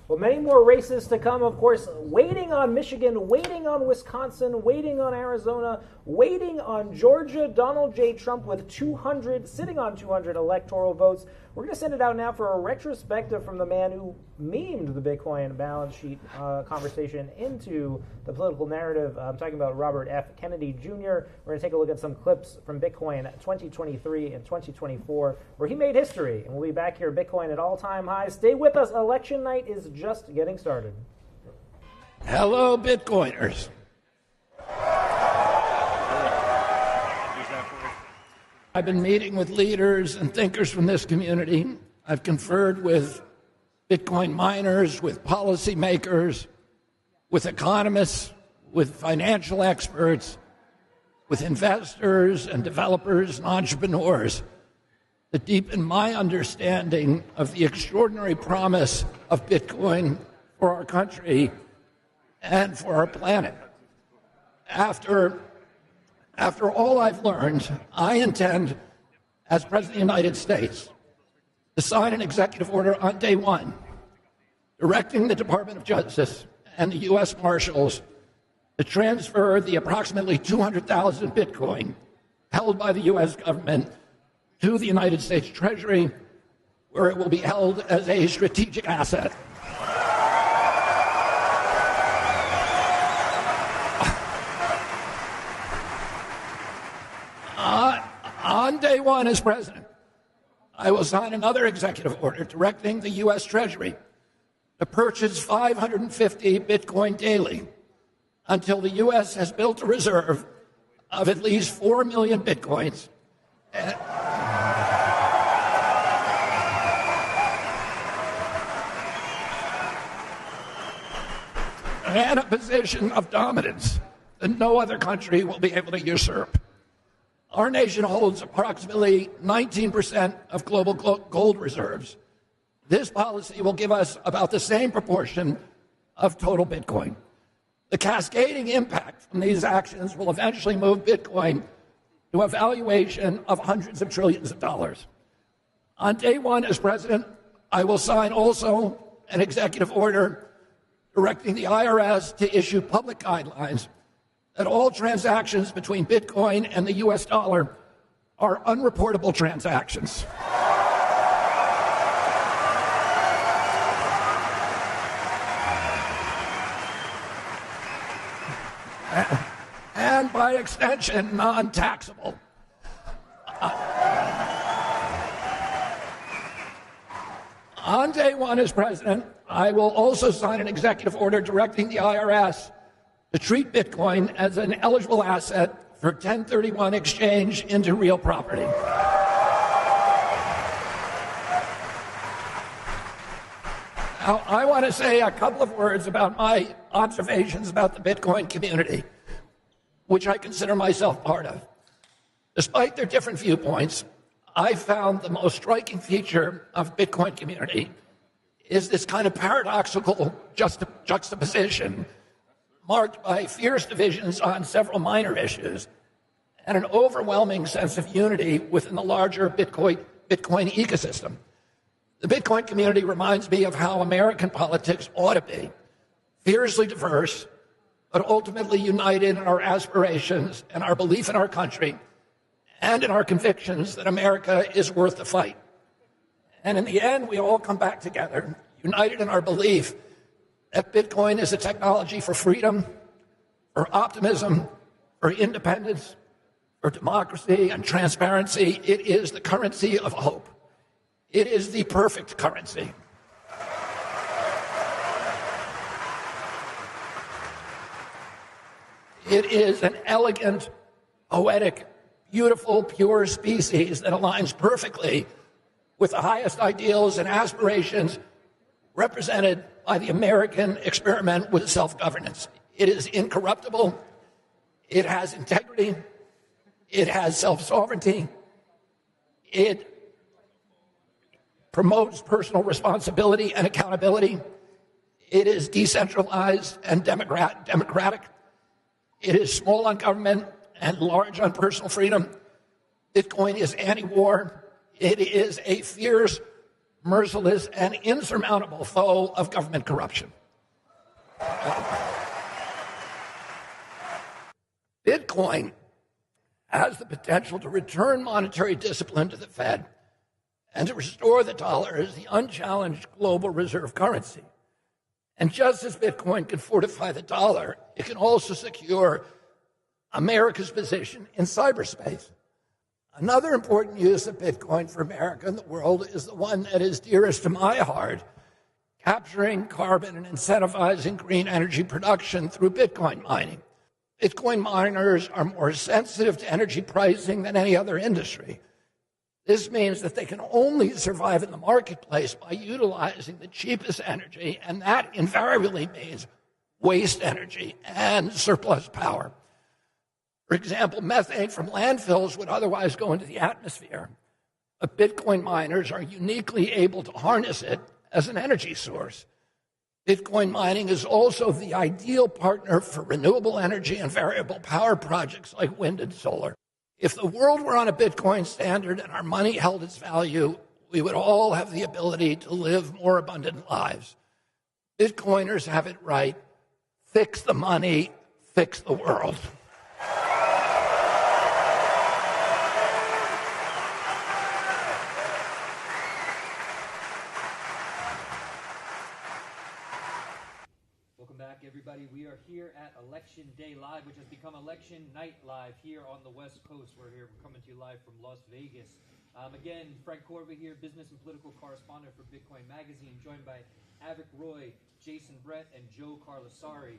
Well, many more races to come, of course, waiting on Michigan, waiting on Wisconsin, waiting on Arizona, waiting on Georgia. Donald J. Trump with sitting on 200 electoral votes. We're going to send it out now for a retrospective from the man who memed the Bitcoin balance sheet conversation into the political narrative. I'm talking about Robert F. Kennedy Jr. We're going to take a look at some clips from Bitcoin 2023 and 2024, where he made history. And we'll be back here, Bitcoin at all-time highs. Stay with us. Election night is just getting started. Hello, Bitcoiners. I've been meeting with leaders and thinkers from this community. I've conferred with Bitcoin miners, with policymakers, with economists, with financial experts, with investors and developers and entrepreneurs that deepen my understanding of the extraordinary promise of Bitcoin for our country and for our planet. After all I've learned, I intend, as President of the United States, to sign an executive order on day one, directing the Department of Justice and the U.S. Marshals to transfer the approximately 200,000 Bitcoin held by the U.S. government to the United States Treasury, where it will be held as a strategic asset. On day one as president, I will sign another executive order directing the U.S. Treasury to purchase 550 Bitcoin daily until the U.S. has built a reserve of at least 4 million Bitcoins and a position of dominance that no other country will be able to usurp. Our nation holds approximately 19% of global gold reserves. This policy will give us about the same proportion of total Bitcoin. The cascading impact from these actions will eventually move Bitcoin to a valuation of hundreds of trillions of dollars. On day one as president, I will sign also an executive order directing the IRS to issue public guidelines that all transactions between Bitcoin and the U.S. dollar are unreportable transactions. And by extension, non-taxable. On day one as president, I will also sign an executive order directing the IRS to treat Bitcoin as an eligible asset for 1031 exchange into real property. Now, I want to say a couple of words about my observations about the Bitcoin community. which I consider myself part of. Despite their different viewpoints, I found the most striking feature of Bitcoin community is this kind of paradoxical juxtaposition marked by fierce divisions on several minor issues and an overwhelming sense of unity within the larger Bitcoin ecosystem. The Bitcoin community reminds me of how American politics ought to be, fiercely diverse, but ultimately united in our aspirations and our belief in our country and in our convictions that America is worth the fight. And in the end, we all come back together, united in our belief that Bitcoin is a technology for freedom, for optimism, for independence, for democracy and transparency. It is the currency of hope. It is the perfect currency. It is an elegant, poetic, beautiful, pure species that aligns perfectly with the highest ideals and aspirations represented by the American experiment with self-governance. It is incorruptible. It has integrity. It has self-sovereignty. It promotes personal responsibility and accountability. It is decentralized and democratic. It is small on government and large on personal freedom. Bitcoin is anti-war. It is a fierce, merciless, and insurmountable foe of government corruption. Bitcoin has the potential to return monetary discipline to the Fed and to restore the dollar as the unchallenged global reserve currency. And just as Bitcoin can fortify the dollar, it can also secure America's position in cyberspace. Another important use of Bitcoin for America and the world is the one that is dearest to my heart, capturing carbon and incentivizing green energy production through Bitcoin mining. Bitcoin miners are more sensitive to energy pricing than any other industry. This means that they can only survive in the marketplace by utilizing the cheapest energy, and that invariably means waste energy and surplus power. For example, methane from landfills would otherwise go into the atmosphere, but Bitcoin miners are uniquely able to harness it as an energy source. Bitcoin mining is also the ideal partner for renewable energy and variable power projects like wind and solar. If the world were on a Bitcoin standard and our money held its value, we would all have the ability to live more abundant lives. Bitcoiners have it right. Fix the money, fix the world. Everybody, we are here at Election Day Live, which has become Election Night Live here on the West Coast. We're coming to you live from Las Vegas. Again, Frank Corby here, business and political correspondent for Bitcoin Magazine, joined by Avik Roy, Jason Brett, and Joe Carlasari.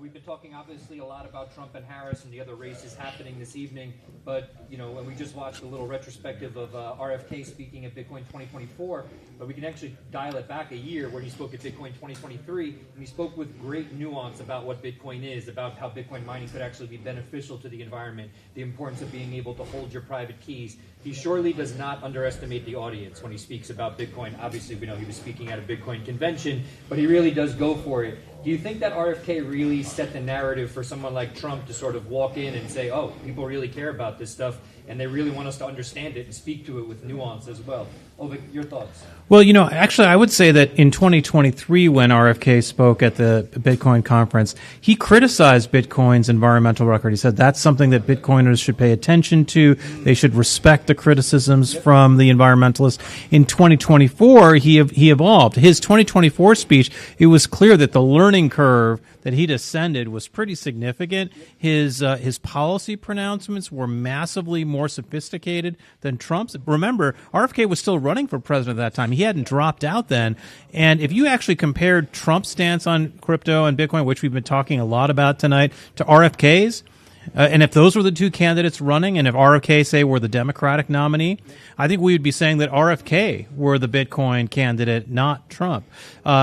We've been talking obviously a lot about Trump and Harris and the other races happening this evening, but when we just watched a little retrospective of RFK speaking at Bitcoin 2024, but we can actually dial it back a year when he spoke at Bitcoin 2023, and he spoke with great nuance about what Bitcoin is, about how Bitcoin mining could actually be beneficial to the environment, the importance of being able to hold your private keys. He surely does not underestimate the audience when he speaks about Bitcoin. Obviously, we know he was speaking at a Bitcoin convention, but he really does go for it. Do you think that RFK really set the narrative for someone like Trump to sort of walk in and say, oh, people really care about this stuff, and they really want us to understand it and speak to it with nuance as well? Ovik, your thoughts? Well, actually, I would say that in 2023, when RFK spoke at the Bitcoin conference, he criticized Bitcoin's environmental record. He said that's something that Bitcoiners should pay attention to. They should respect the criticisms from the environmentalists. In 2024, he evolved. His 2024 speech, it was clear that the learning curve that he descended was pretty significant. His policy pronouncements were massively more sophisticated than Trump's. Remember, RFK was still running for president at that time. He hadn't dropped out then. And if you actually compared Trump's stance on crypto and Bitcoin, which we've been talking a lot about tonight, to RFK's, and if those were the two candidates running, and if RFK, say, were the Democratic nominee, I think we would be saying that RFK were the Bitcoin candidate, not Trump.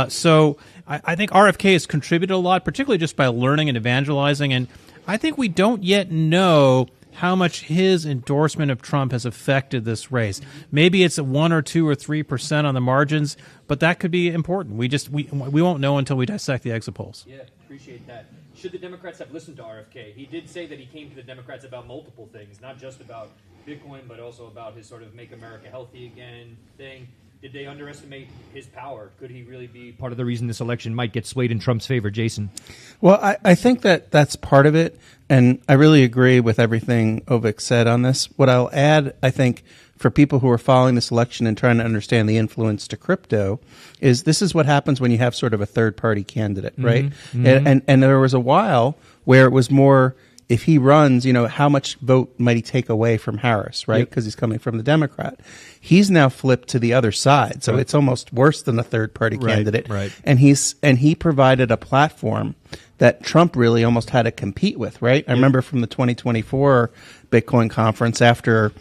So I think RFK has contributed a lot, particularly just by learning and evangelizing. And I think we don't yet know how much his endorsement of Trump has affected this race. Maybe it's 1 or 2 or 3% on the margins, but that could be important. We won't know until we dissect the exit polls. Yeah, appreciate that. Should the Democrats have listened to RFK? He did say that he came to the Democrats about multiple things, not just about Bitcoin, but also about his sort of Make America Healthy Again thing. Did they underestimate his power? Could he really be part of the reason this election might get swayed in Trump's favor? Jason? Well, I think that's part of it, and I really agree with everything Ovik said on this. What I'll add, I think, for people who are following this election and trying to understand the influence to crypto, is this is what happens when you have sort of a third-party candidate, right? Mm-hmm. And there was a while where it was more, if he runs, how much vote might he take away from Harris, right? Because he's coming from the Democrat. He's now flipped to the other side, so it's almost worse than a third-party candidate. Right. And he provided a platform that Trump really almost had to compete with, right? I remember from the 2024 Bitcoin conference after,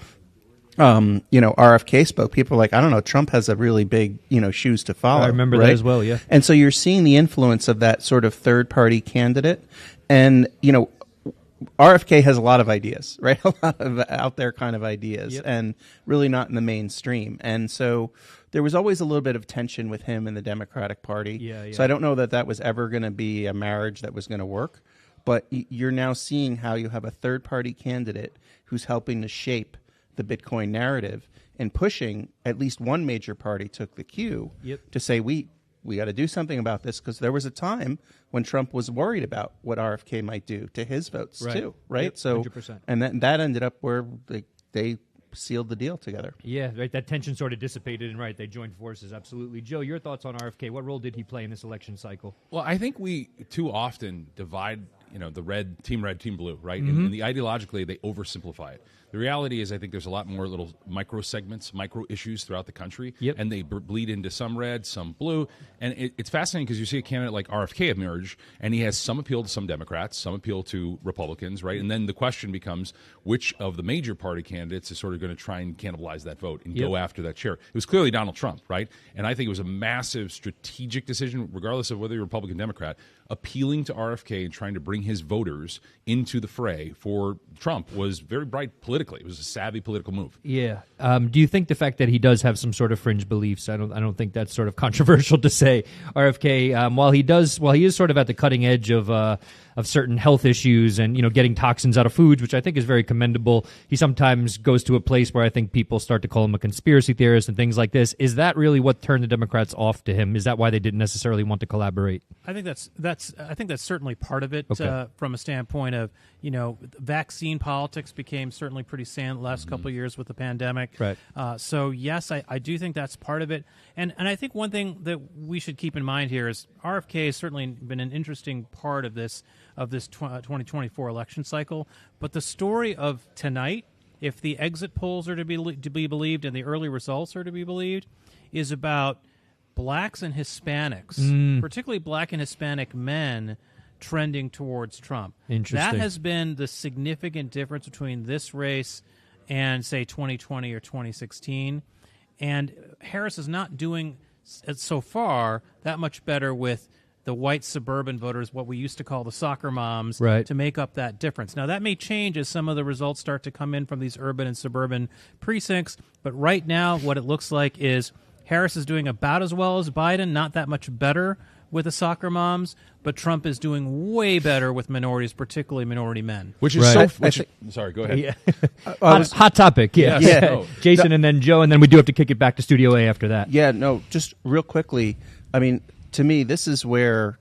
RFK spoke, people were like, I don't know, Trump has a really big, shoes to follow. I remember right? that as well, yeah. And so you're seeing the influence of that sort of third-party candidate, and RFK has a lot of ideas, right? A lot of out there kind of ideas, and really not in the mainstream. And so there was always a little bit of tension with him in the Democratic Party. Yeah. So I don't know that was ever going to be a marriage that was going to work. But you're now seeing how you have a third-party candidate who's helping to shape the Bitcoin narrative and pushing. At least one major party took the cue to say, we got to do something about this, because there was a time when Trump was worried about what RFK might do to his votes too, right? Yep, so, 100%. and that ended up where they sealed the deal together. Yeah, right. That tension sort of dissipated, and they joined forces. Absolutely. Joe, your thoughts on RFK? What role did he play in this election cycle? Well, I think we too often divide, the red, team blue, right? Mm-hmm. And ideologically, they oversimplify it. The reality is, I think there's a lot more little micro segments, micro issues throughout the country, and they bleed into some red, some blue. And it's fascinating because you see a candidate like RFK emerge, and he has some appeal to some Democrats, some appeal to Republicans, right? And then the question becomes, which of the major party candidates is sort of going to try and cannibalize that vote and go after that chair? It was clearly Donald Trump, right? And I think it was a massive strategic decision, regardless of whether you're Republican or Democrat, appealing to RFK and trying to bring his voters into the fray for Trump was very bright politically. It was a savvy political move. Yeah. Do you think the fact that he does have some sort of fringe beliefs, I don't think that's sort of controversial to say, RFK, while he is sort of at the cutting edge of certain health issues and, getting toxins out of foods, which I think is very commendable, he sometimes goes to a place where I think people start to call him a conspiracy theorist and things like this. Is that really what turned the Democrats off to him? Is that why they didn't necessarily want to collaborate? I think that's certainly part of it. Okay. From a standpoint of vaccine politics became certainly pretty salient the last couple of years with the pandemic. Right. So yes, I do think that's part of it. And I think one thing that we should keep in mind here is RFK has certainly been an interesting part of this 2024 election cycle. But the story of tonight, if the exit polls are to be believed and the early results are to be believed, is about blacks and Hispanics, particularly black and Hispanic men, trending towards Trump. Interesting. That has been the significant difference between this race and, say, 2020 or 2016. And Harris is not doing, so far, that much better with the white suburban voters, what we used to call the soccer moms, to make up that difference. Now, that may change as some of the results start to come in from these urban and suburban precincts, but right now what it looks like is Harris is doing about as well as Biden, not that much better with the soccer moms, but Trump is doing way better with minorities, particularly minority men. Which is sorry, go ahead. Yeah. Hot topic, yeah. Jason and then Joe, and then we do have to kick it back to Studio A after that. Yeah, no, just real quickly, I mean, to me, this is where,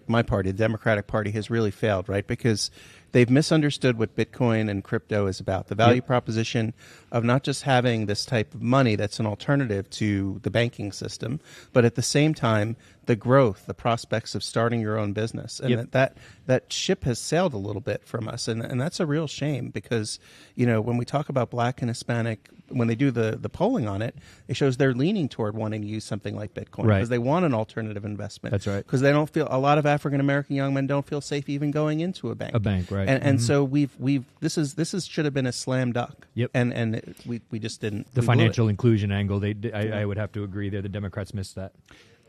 my party, the Democratic Party, has really failed, right? Because they've misunderstood what Bitcoin and crypto is about. The value proposition of not just having this type of money that's an alternative to the banking system, but at the same time, the growth, the prospects of starting your own business. And that ship has sailed a little bit from us. And that's a real shame because, when we talk about black and Hispanic, when they do the polling on it, it shows they're leaning toward wanting to use something like Bitcoin because they want an alternative investment. That's right. Because they don't feel, a lot of African-American young men don't feel safe even going into a bank. Right. And so this should have been a slam dunk. Yep. We just didn't. The financial inclusion angle, I would have to agree there. The Democrats missed that.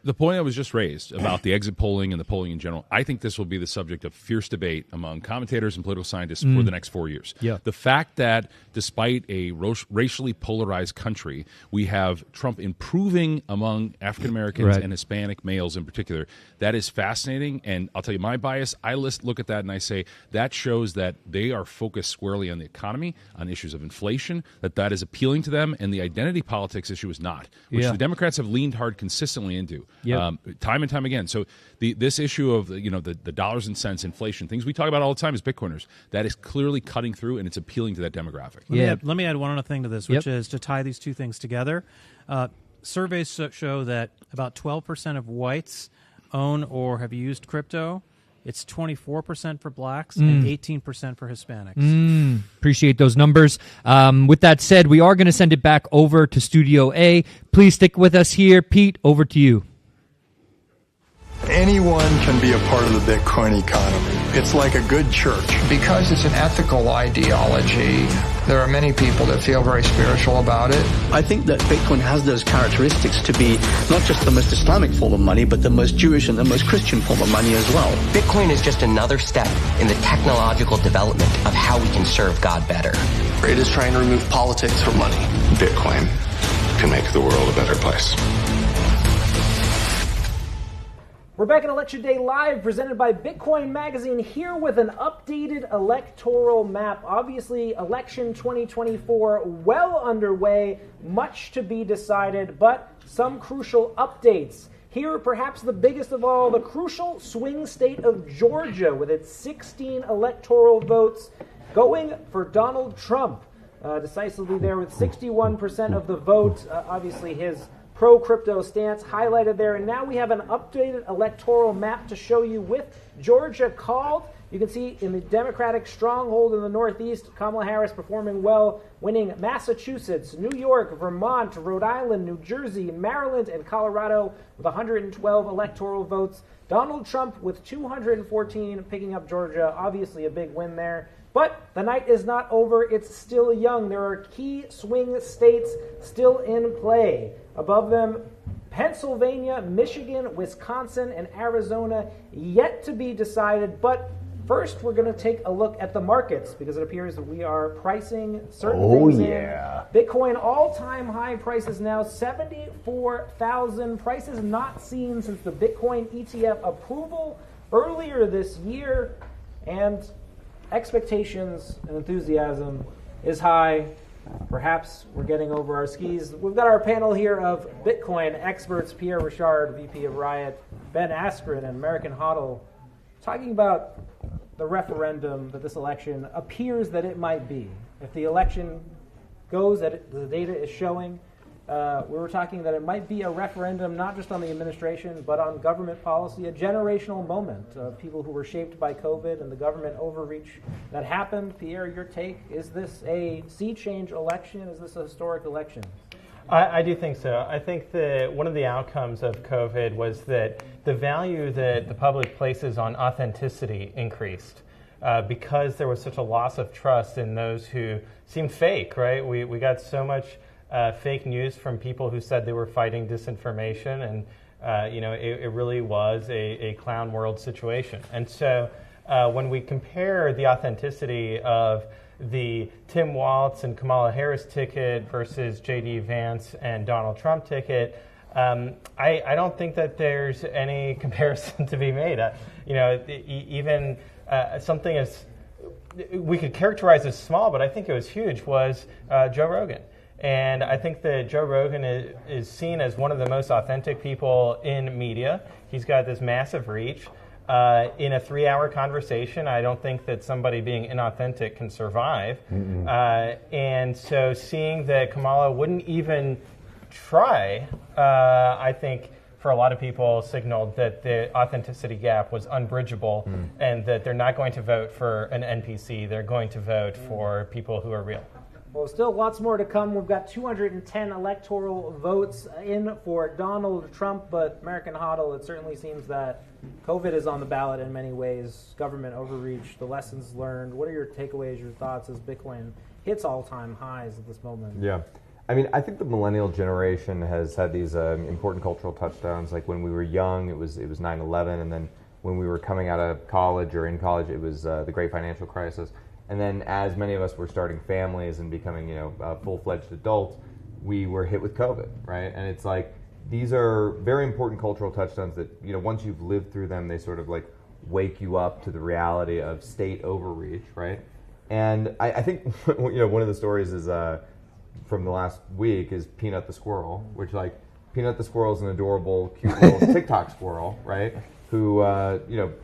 The point I was just raised about the exit polling and the polling in general, I think this will be the subject of fierce debate among commentators and political scientists for the next 4 years. Yeah. The fact that despite a racially polarized country, we have Trump improving among African Americans and Hispanic males in particular, that is fascinating. And I'll tell you my bias, I look at that and I say that shows that they are focused squarely on the economy, on issues of inflation, that is appealing to them, and the identity politics issue is not, which the Democrats have leaned hard consistently into. Time and time again. So this issue of the dollars and cents, inflation, things we talk about all the time as Bitcoiners, that is clearly cutting through, and it's appealing to that demographic. Let me add one other thing to this, which is to tie these two things together. Surveys show that about 12% of whites own or have used crypto. It's 24% for blacks and 18% for Hispanics. Appreciate those numbers. With that said, we are going to send it back over to Studio A. Please stick with us here. Pete, over to you. Anyone can be a part of the Bitcoin economy. It's like a good church. Because it's an ethical ideology, there are many people that feel very spiritual about it. I think that Bitcoin has those characteristics to be not just the most Islamic form of money, but the most Jewish and the most Christian form of money as well. Bitcoin is just another step in the technological development of how we can serve God better. It is trying to remove politics from money. Bitcoin can make the world a better place. We're back at Election Day Live, presented by Bitcoin Magazine, here with an updated electoral map. Obviously, election 2024 well underway, much to be decided, but some crucial updates. Here, perhaps the biggest of all, the crucial swing state of Georgia, with its 16 electoral votes going for Donald Trump. Decisively there with 61% of the vote, obviously his pro-crypto stance highlighted there. And now we have an updated electoral map to show you with Georgia called. You can see in the Democratic stronghold in the Northeast, Kamala Harris performing well, winning Massachusetts, New York, Vermont, Rhode Island, New Jersey, Maryland, and Colorado with 112 electoral votes. Donald Trump with 214 picking up Georgia. Obviously a big win there. But the night is not over. It's still young. There are key swing states still in play. Above them, Pennsylvania, Michigan, Wisconsin, and Arizona yet to be decided. But first, we're going to take a look at the markets because it appears that we are pricing certain things in. Bitcoin all-time high prices now, 74,000. Prices not seen since the Bitcoin ETF approval earlier this year. And expectations and enthusiasm is high. Perhaps we're getting over our skis. We've got our panel here of Bitcoin experts, Pierre Richard, VP of Riot, Ben Askren, and American HODL, talking about the referendum that this election appears that it might be. If the election goes, that the data is showing, we were talking that it might be a referendum not just on the administration, but on government policy, a generational moment of people who were shaped by COVID and the government overreach that happened. Pierre, your take, is this a sea change election? Is this a historic election? I do think so. I think that one of the outcomes of COVID was that the value that the public places on authenticity increased because there was such a loss of trust in those who seemed fake, right? We got so much fake news from people who said they were fighting disinformation, and it really was a clown world situation. And so when we compare the authenticity of the Tim Walz and Kamala Harris ticket versus J.D. Vance and Donald Trump ticket, I don't think that there's any comparison to be made. Even something as we could characterize as small, but I think it was huge, was Joe Rogan. And I think that Joe Rogan is seen as one of the most authentic people in media. He's got this massive reach. In a 3-hour conversation, I don't think that somebody being inauthentic can survive. And so seeing that Kamala wouldn't even try, I think for a lot of people signaled that the authenticity gap was unbridgeable and that they're not going to vote for an NPC. They're going to vote for people who are real. Well, still lots more to come. We've got 210 electoral votes in for Donald Trump, but American HODL, it certainly seems that COVID is on the ballot in many ways. Government overreach, the lessons learned. What are your takeaways, your thoughts as Bitcoin hits all-time highs at this moment? Yeah. I mean, I think the millennial generation has had these important cultural touchdowns. Like when we were young, it was 9/11, and then when we were coming out of college or in college, it was the Great Financial Crisis. And then as many of us were starting families and becoming, full-fledged adults, we were hit with COVID, right? And it's like, these are very important cultural touchdowns that, once you've lived through them, they sort of like wake you up to the reality of state overreach, right? And I think, one of the stories is from the last week is Peanut the squirrel, which Peanut the squirrel is an adorable, cute little TikTok squirrel, right? Who,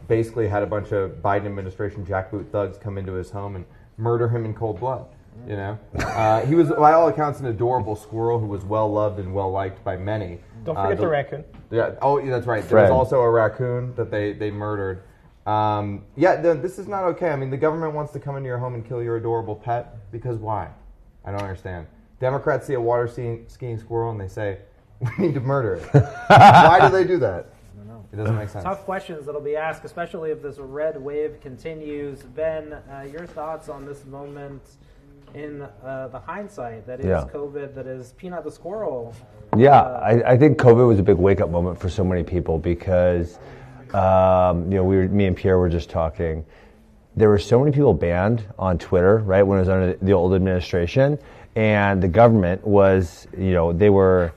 basically had a bunch of Biden administration jackboot thugs come into his home and murder him in cold blood. He was, by all accounts, an adorable squirrel who was well loved and well liked by many. Don't forget the raccoon. Yeah. Oh, yeah, that's right. Fred. There was also a raccoon that they murdered. This is not okay. I mean, the government wants to come into your home and kill your adorable pet because why? I don't understand. Democrats see a water skiing squirrel and they say, we need to murder it. Why do they do that? It doesn't make sense. Tough questions that'll be asked, especially if this red wave continues. Ben, your thoughts on this moment in the hindsight that is COVID, that is Peanut the squirrel? Yeah, I think COVID was a big wake-up moment for so many people because, me and Pierre were just talking. There were so many people banned on Twitter, right, when it was under the old administration, and the government was, they were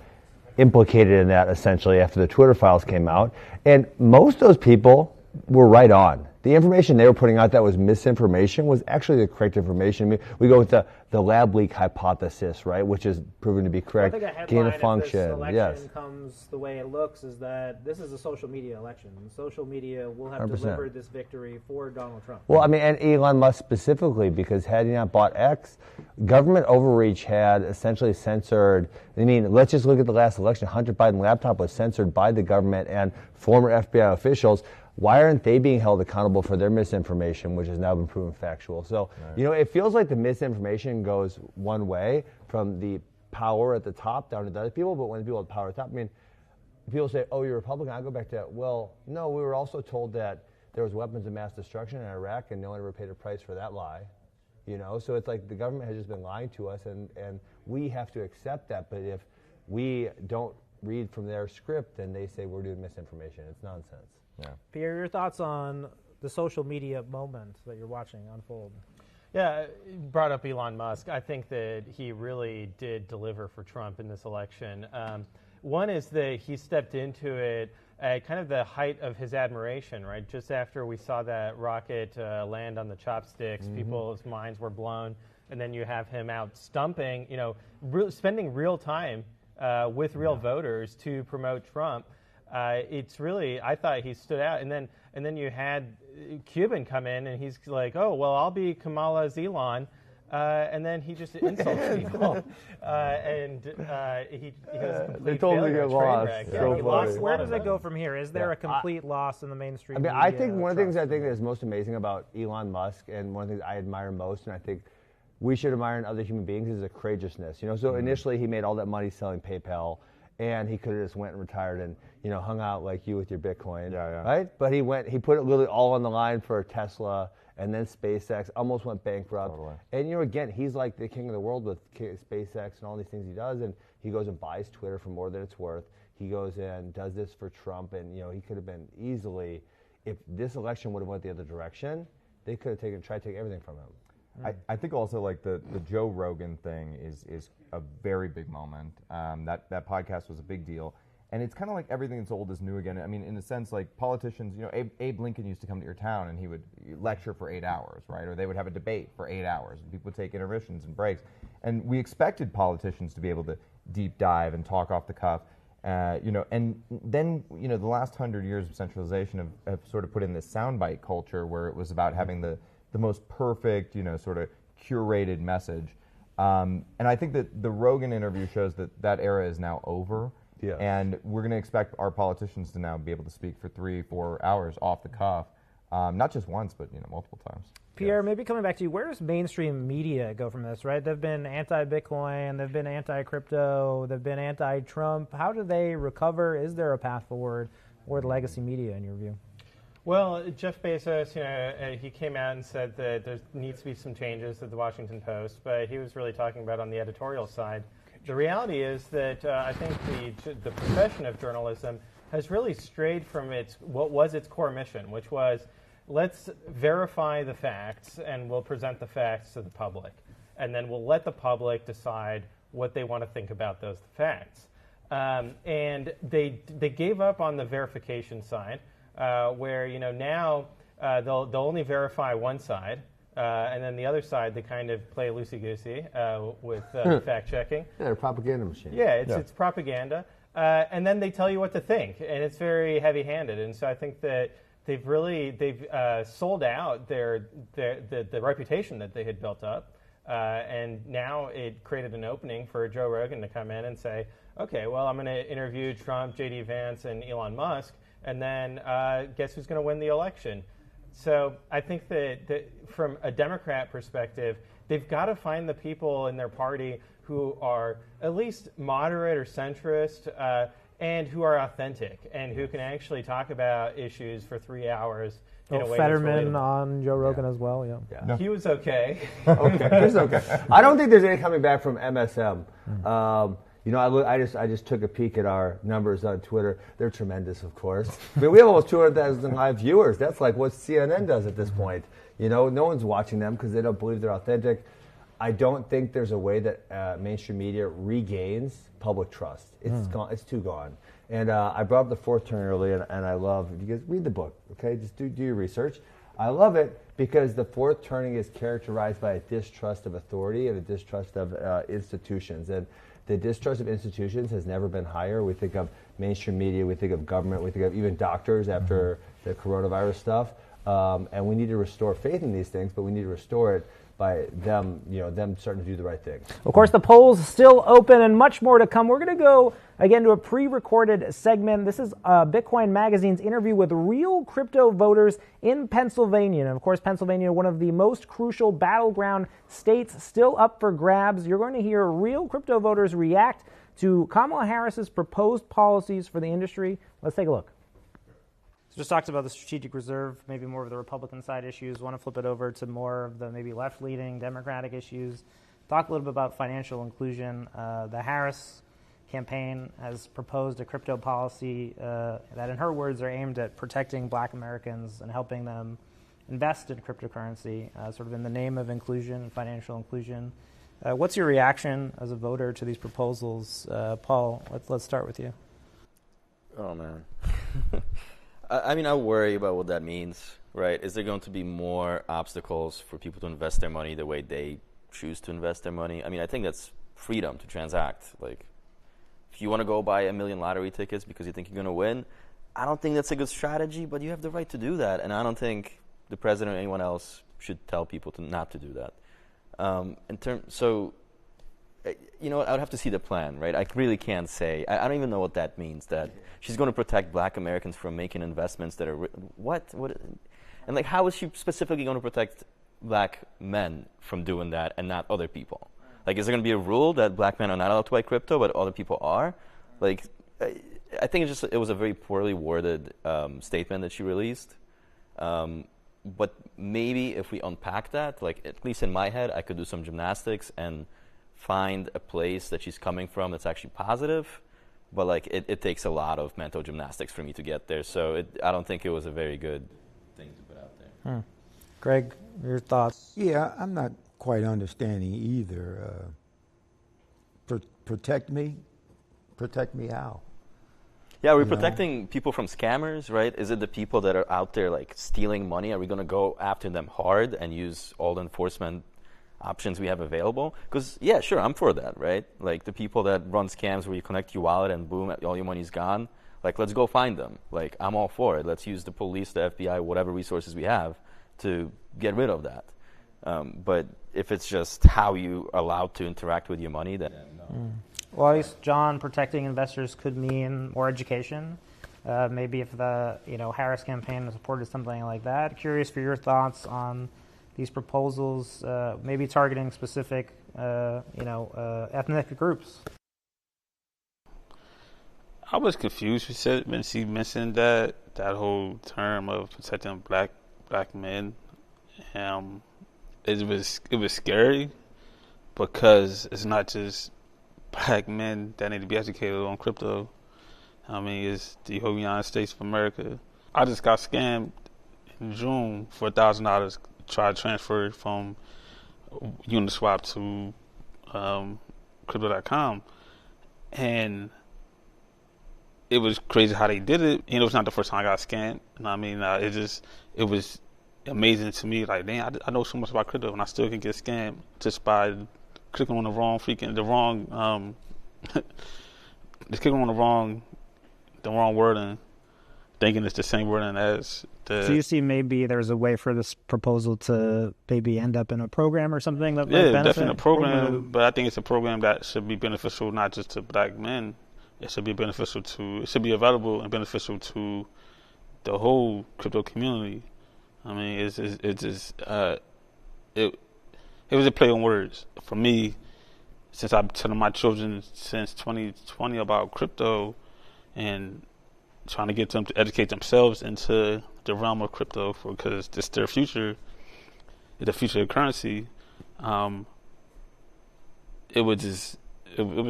implicated in that essentially after the Twitter files came out. And most of those people were right on. The information they were putting out that was misinformation was actually the correct information. I mean, we go with the lab leak hypothesis, right, which is proven to be correct. I think a headline, gain of function, if this election yes. comes the way it looks, is that this is a social media election. Social media will have 100%. delivered this victory for Donald Trump. Well, I mean, and Elon Musk specifically, because had he not bought X, government overreach had essentially censored. I mean, let's just look at the last election. Hunter Biden laptop was censored by the government and former FBI officials. Why aren't they being held accountable for their misinformation, which has now been proven factual? So, it feels like the misinformation goes one way from the power at the top down to the other people, but when the people at the power at the top, I mean, people say, oh, you're Republican, I go back to, well, no, we were also told that there was weapons of mass destruction in Iraq and no one ever paid a price for that lie. So it's like the government has just been lying to us and we have to accept that, but if we don't read from their script, then they say we're doing misinformation. It's nonsense. Yeah. Pierre, your thoughts on the social media moment that you're watching unfold? Yeah, you brought up Elon Musk. I think that he really did deliver for Trump in this election. One is that he stepped into it at kind of the height of his admiration, right? Just after we saw that rocket land on the chopsticks, people's minds were blown. And then you have him out stumping, spending real time with real voters to promote Trump. It's really, I thought he stood out. And then you had Cuban come in and he's like, oh, well, I'll be Kamala's Elon. And then he just insults people. He was a complete They told me he lost. Yeah, where does it go from here? Is there a complete loss in the mainstream media? I think one of the things I think is most amazing about Elon Musk, and one of the things I admire most, and I think we should admire in other human beings, is a courageousness. So initially he made all that money selling PayPal, and he could have just went and retired and hung out like you with your Bitcoin, right? But he put it literally all on the line for Tesla, and then SpaceX, almost went bankrupt. Totally. And again, he's like the king of the world with SpaceX and all these things he does, and he goes and buys Twitter for more than it's worth. He goes and does this for Trump, and he could have been easily, if this election would have went the other direction, they could have tried to take everything from him. I think also like the Joe Rogan thing is a very big moment. That podcast was a big deal. And it's kind of like everything that's old is new again. I mean, in a sense, like politicians, Abe Lincoln used to come to your town and he would lecture for 8 hours, right? Or they would have a debate for 8 hours. And people would take intermissions and breaks. And we expected politicians to be able to deep dive and talk off the cuff. And then, the last 100 years of centralization have sort of put in this soundbite culture where it was about having the most perfect, sort of curated message. And I think that the Rogan interview shows that era is now over. Yeah. And we're going to expect our politicians to now be able to speak for 3-4 hours off the cuff, not just once, but multiple times. Pierre, maybe coming back to you, where does mainstream media go from this, right? They've been anti-Bitcoin, they've been anti-crypto, they've been anti-Trump. How do they recover? Is there a path forward for the legacy media, in your view? Well, Jeff Bezos, he came out and said that there needs to be some changes at the Washington Post, but he was really talking about on the editorial side. The reality is that I think the profession of journalism has really strayed from what was its core mission, which was let's verify the facts and we'll present the facts to the public. And then we'll let the public decide what they want to think about those facts. And they gave up on the verification side, where now they'll only verify one side, and then the other side they kind of play loosey-goosey with fact checking. Yeah, they're a propaganda machine. Yeah, it's propaganda, and then they tell you what to think, and it's very heavy-handed. And so I think that they've sold out the reputation that they had built up. And now it created an opening for Joe Rogan to come in and say, okay, well, I'm going to interview Trump, J.D. Vance, and Elon Musk, and then guess who's going to win the election? So I think that from a Democrat perspective, they've got to find the people in their party who are at least moderate or centrist and who are authentic and who can actually talk about issues for 3 hours. Fetterman on Joe Rogan as well, yeah. No. He was okay. Okay, he's okay. I don't think there's any coming back from MSM. I just took a peek at our numbers on Twitter. They're tremendous, of course. I mean, we have almost 200,000 live viewers. That's like what CNN does at this point. No one's watching them because they don't believe they're authentic. I don't think there's a way that mainstream media regains public trust. It's gone. It's too gone. And I brought up the fourth turn earlier, and I love, if you guys read the book, okay? Just do your research. I love it because the fourth turning is characterized by a distrust of authority and a distrust of institutions. And the distrust of institutions has never been higher. We think of mainstream media, we think of government, we think of even doctors after the coronavirus stuff. And we need to restore faith in these things, but we need to restore it by them starting to do the right thing. Of course, the polls still open and much more to come. We're going to go, again, to a pre-recorded segment. This is Bitcoin Magazine's interview with real crypto voters in Pennsylvania. And, of course, Pennsylvania, one of the most crucial battleground states, still up for grabs. You're going to hear real crypto voters react to Kamala Harris's proposed policies for the industry. Let's take a look. So just talked about the strategic reserve, maybe more of the Republican side issues. Want to flip it over to more of the maybe left-leaning Democratic issues. Talk a little bit about financial inclusion. The Harris campaign has proposed a crypto policy that, in her words, are aimed at protecting Black Americans and helping them invest in cryptocurrency, sort of in the name of inclusion and financial inclusion. What's your reaction as a voter to these proposals? Paul, let's start with you. Oh, man. I mean, I worry about what that means, right? Is there going to be more obstacles for people to invest their money the way they choose to invest their money? I mean, I think that's freedom to transact. Like, if you want to go buy 1 million lottery tickets because you think you're going to win, I don't think that's a good strategy, but you have the right to do that. And I don't think the president or anyone else should tell people not to do that. I would have to see the plan, right? I really can't say. I don't even know what that means, that she's going to protect Black Americans from making investments that are... What? And, like, how is she specifically going to protect Black men from doing that and not other people? Like, is there going to be a rule that Black men are not allowed to buy crypto, but other people are? Like, I think it was a very poorly worded statement that she released. But maybe if we unpack that, like, at least in my head, I could do some gymnastics and find a place that she's coming from that's actually positive, but like it takes a lot of mental gymnastics for me to get there. So I don't think it was a very good thing to put out there. Greg, your thoughts? Yeah, I'm not quite understanding either. Protect me how? Yeah, are we protecting people from scammers, right? Is it the people that are out there like stealing money? Are we going to go after them hard and use all the enforcement options we have available? Because, yeah, sure, I'm for that, right? Like, the people that run scams where you connect your wallet and boom, all your money's gone. Like, let's go find them. Like, I'm all for it. Let's use the police, the FBI, whatever resources we have to get rid of that. But if it's just how you are allowed to interact with your money, then no. Well, at least, John, protecting investors could mean more education. Maybe if the Harris campaign supported something like that. Curious for your thoughts on these proposals, maybe targeting specific, ethnic groups. I was confused when she mentioned that whole term of protecting black men. It was scary because it's not just black men that need to be educated on crypto. I mean, it's the whole United States of America. I just got scammed in June for $1,000. Tried to transfer it from Uniswap to Crypto.com, and it was crazy how they did it. You know, it's not the first time I got scammed. You know what I mean? It was amazing to me. Like, damn, I know so much about crypto, and I still can get scammed just by clicking on the wrong just clicking on the wrong word and thinking it's the same wording as the. So you see, maybe there's a way for this proposal to maybe end up in a program or something that might Yeah, benefit? definitely a program, but I think it's a program that should be beneficial not just to black men. It should be beneficial it should be available and beneficial to the whole crypto community. I mean, it was a play on words for me. Since I've been telling my children since 2020 about crypto and trying to get them to educate themselves into the realm of crypto, because it's their future, the future of currency. It was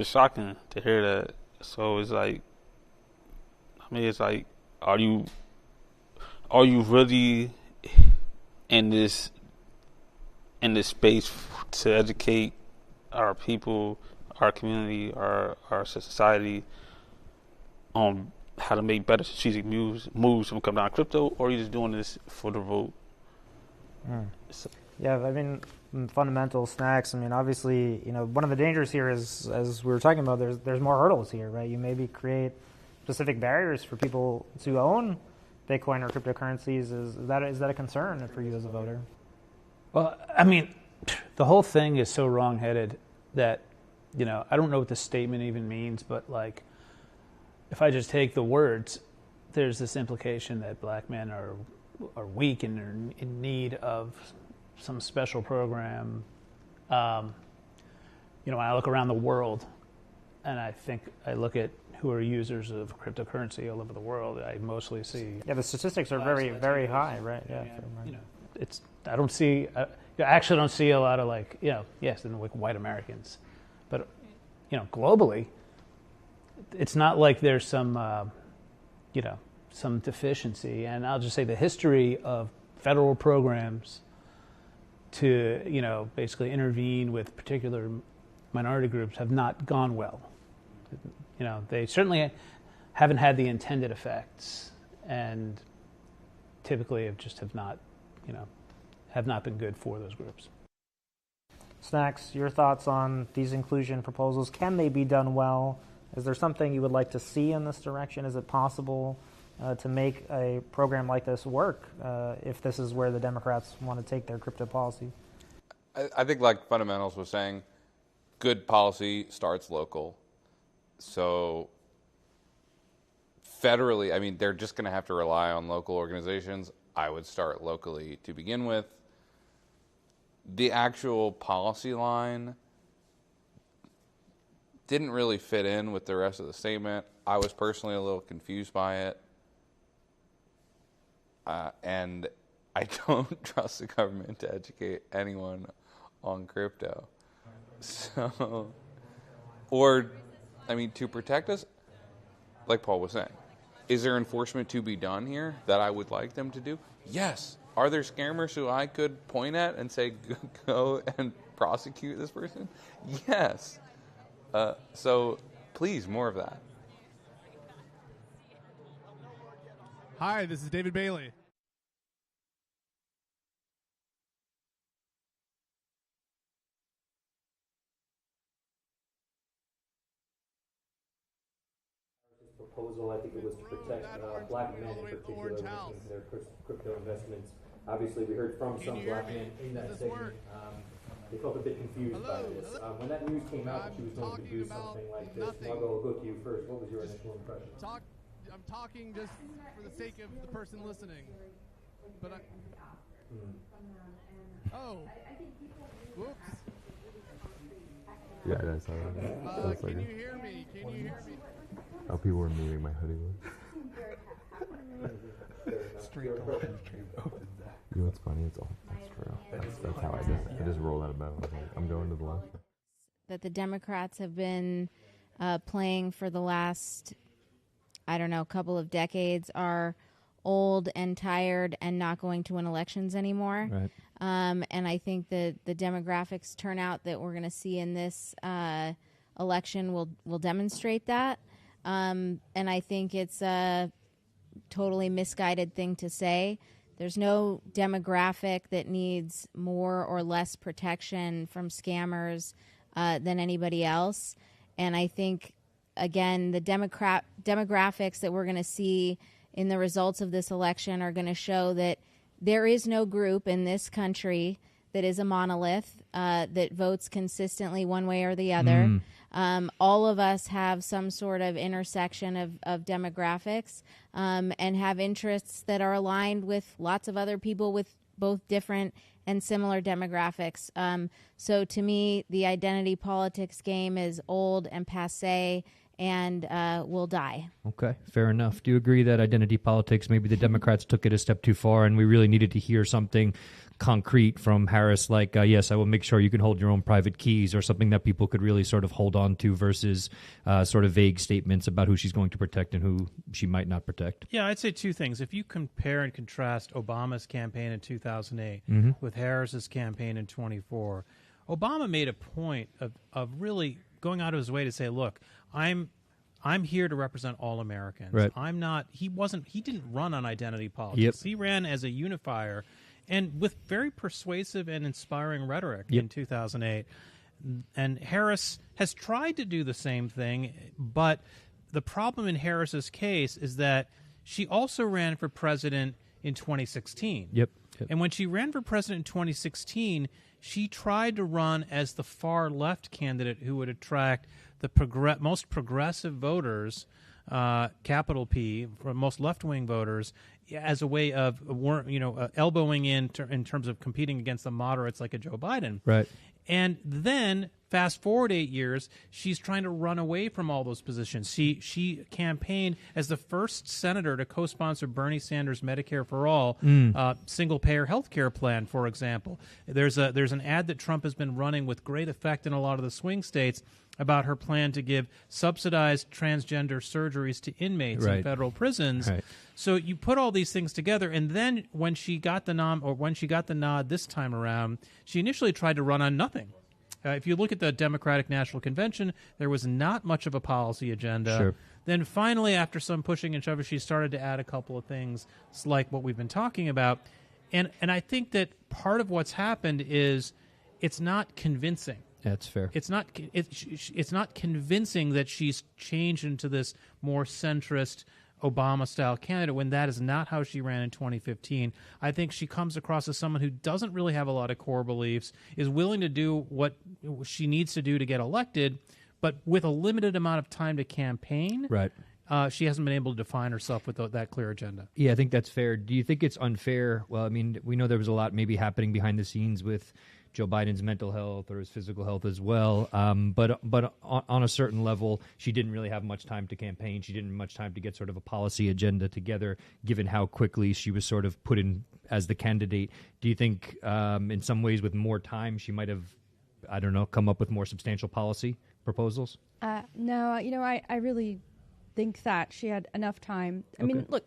shocking to hear that. So it's like, are you really in this space to educate our people, our community, our society on how to make better strategic moves when we come down to crypto, or are you just doing this for the vote? So, yeah, I mean, fundamental snacks. I mean, obviously, you know, one of the dangers here is, as we were talking about, there's more hurdles here, right? You maybe create specific barriers for people to own Bitcoin or cryptocurrencies. Is that a concern for you as a voter? Well, I mean, the whole thing is so wrong-headed that, you know, I don't know what the statement even means, but like, if I just take the words, there's this implication that black men are weak and are in need of some special program. You know, when I look around the world, and I look at who are users of cryptocurrency all over the world, I mostly see. Yeah, the statistics are very, very high, right? Yeah. You know, I actually don't see a lot of, like, you know, yes, and like white Americans, but, you know, globally, it's not like there's some, you know, some deficiency. And I'll just say the history of federal programs to, you know, basically intervene with particular minority groups have not gone well. You know, they certainly haven't had the intended effects, and typically have not been good for those groups. Snacks, your thoughts on these inclusion proposals? Can they be done well? Is there something you would like to see in this direction? Is it possible to make a program like this work if this is where the Democrats want to take their crypto policy? I think, like Fundamentals was saying, good policy starts local. So federally, I mean, they're just going to have to rely on local organizations. I would start locally to begin with. The actual policy line didn't really fit in with the rest of the statement. I was personally a little confused by it. And I don't trust the government to educate anyone on crypto. So, to protect us, like Paul was saying, is there enforcement to be done here that I would like them to do? Yes. Are there scammers who I could point at and say, go and prosecute this person? Yes. So please, more of that. Hi, this is David Bailey. Proposal, I think it was to protect black men in particular when it comes to their crypto investments. Obviously, we heard from some black men in that segment. They felt a bit confused by this. When that news came out that she was going to do something like this, Margot, I'll go to you first. What was your initial impression? I'm talking just for the sake of the person listening. But Oh. Whoops. Yeah, I saw that. Can you hear me? Can you hear me? Oh, people were moving my hoodie was. Street open. You know what's funny? That's true. That's how I did it. I just rolled out of bed. I was like, I'm going to the left. that the Democrats have been playing for the last, I don't know, couple of decades are old and tired and not going to win elections anymore. Right. And I think that the demographics turnout that we're going to see in this election will demonstrate that. And I think it's a totally misguided thing to say. There's no demographic that needs more or less protection from scammers than anybody else. And I think, again, the demographics that we're going to see in the results of this election are going to show that there is no group in this country that is a monolith, that votes consistently one way or the other. All of us have some sort of intersection of demographics and have interests that are aligned with lots of other people with both different and similar demographics. So to me, the identity politics game is old and passé and will die. Okay, fair enough. Do you agree that identity politics, maybe the Democrats took it a step too far and we really needed to hear something concrete from Harris like, yes, I will make sure you can hold your own private keys, or something that people could really sort of hold on to versus sort of vague statements about who she's going to protect and who she might not protect? Yeah, I'd say two things. If you compare and contrast Obama's campaign in 2008 with Harris's campaign in 24, Obama made a point of really going out of his way to say, look, I'm here to represent all Americans. Right. I'm not. He didn't run on identity politics. He ran as a unifier, and with very persuasive and inspiring rhetoric in 2008. And Harris has tried to do the same thing, but the problem in Harris's case is that she also ran for president in 2016. Yep. And when she ran for president in 2016, she tried to run as the far left candidate who would attract the most progressive voters, capital P, for most left-wing voters, as a way of elbowing in terms of competing against the moderates like a Joe Biden. Right. And then fast forward 8 years, she's trying to run away from all those positions. She campaigned as the first senator to co-sponsor Bernie Sanders' Medicare for All single-payer health care plan, for example. There's an ad that Trump has been running with great effect in a lot of the swing states about her plan to give subsidized transgender surgeries to inmates in federal prisons. Right. So you put all these things together, and then when she got the nod this time around, she initially tried to run on nothing. If you look at the Democratic National Convention, there was not much of a policy agenda. Sure. Then finally, after some pushing and shoving, she started to add a couple of things like what we've been talking about. And I think that part of what's happened is it's not convincing. That's fair. It's not convincing that she's changed into this more centrist Obama-style candidate when that is not how she ran in 2015. I think she comes across as someone who doesn't really have a lot of core beliefs, is willing to do what she needs to do to get elected, but with a limited amount of time to campaign. Right. She hasn't been able to define herself with that clear agenda. Yeah, I think that's fair. Do you think it's unfair? Well, I mean, we know there was a lot maybe happening behind the scenes with Joe Biden's mental health or his physical health as well. But on a certain level, she didn't really have much time to campaign. She didn't have much time to get sort of a policy agenda together, given how quickly she was sort of put in as the candidate. Do you think in some ways with more time she might have, I don't know, come up with more substantial policy proposals? No, I really think that she had enough time. I mean, look,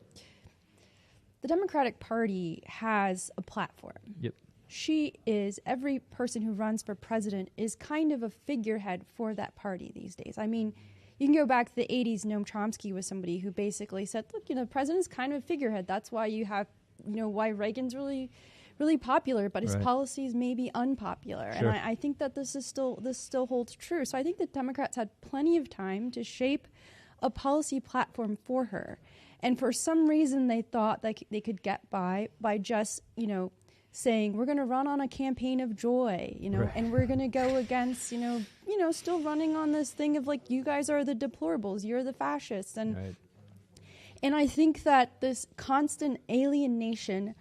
the Democratic Party has a platform. Yep. Every person who runs for president is kind of a figurehead for that party these days. I mean, you can go back to the 80s. Noam Chomsky was somebody who basically said, look, the president's kind of a figurehead. That's why you have, why Reagan's really, really popular, but his policies may be unpopular. Sure. And I think that this still holds true. So I think the Democrats had plenty of time to shape a policy platform for her. And for some reason, they thought that they could get by just, saying we're going to run on a campaign of joy, and we're going to go against, still running on this thing of like, you guys are the deplorables, you're the fascists. And I think that this constant alienation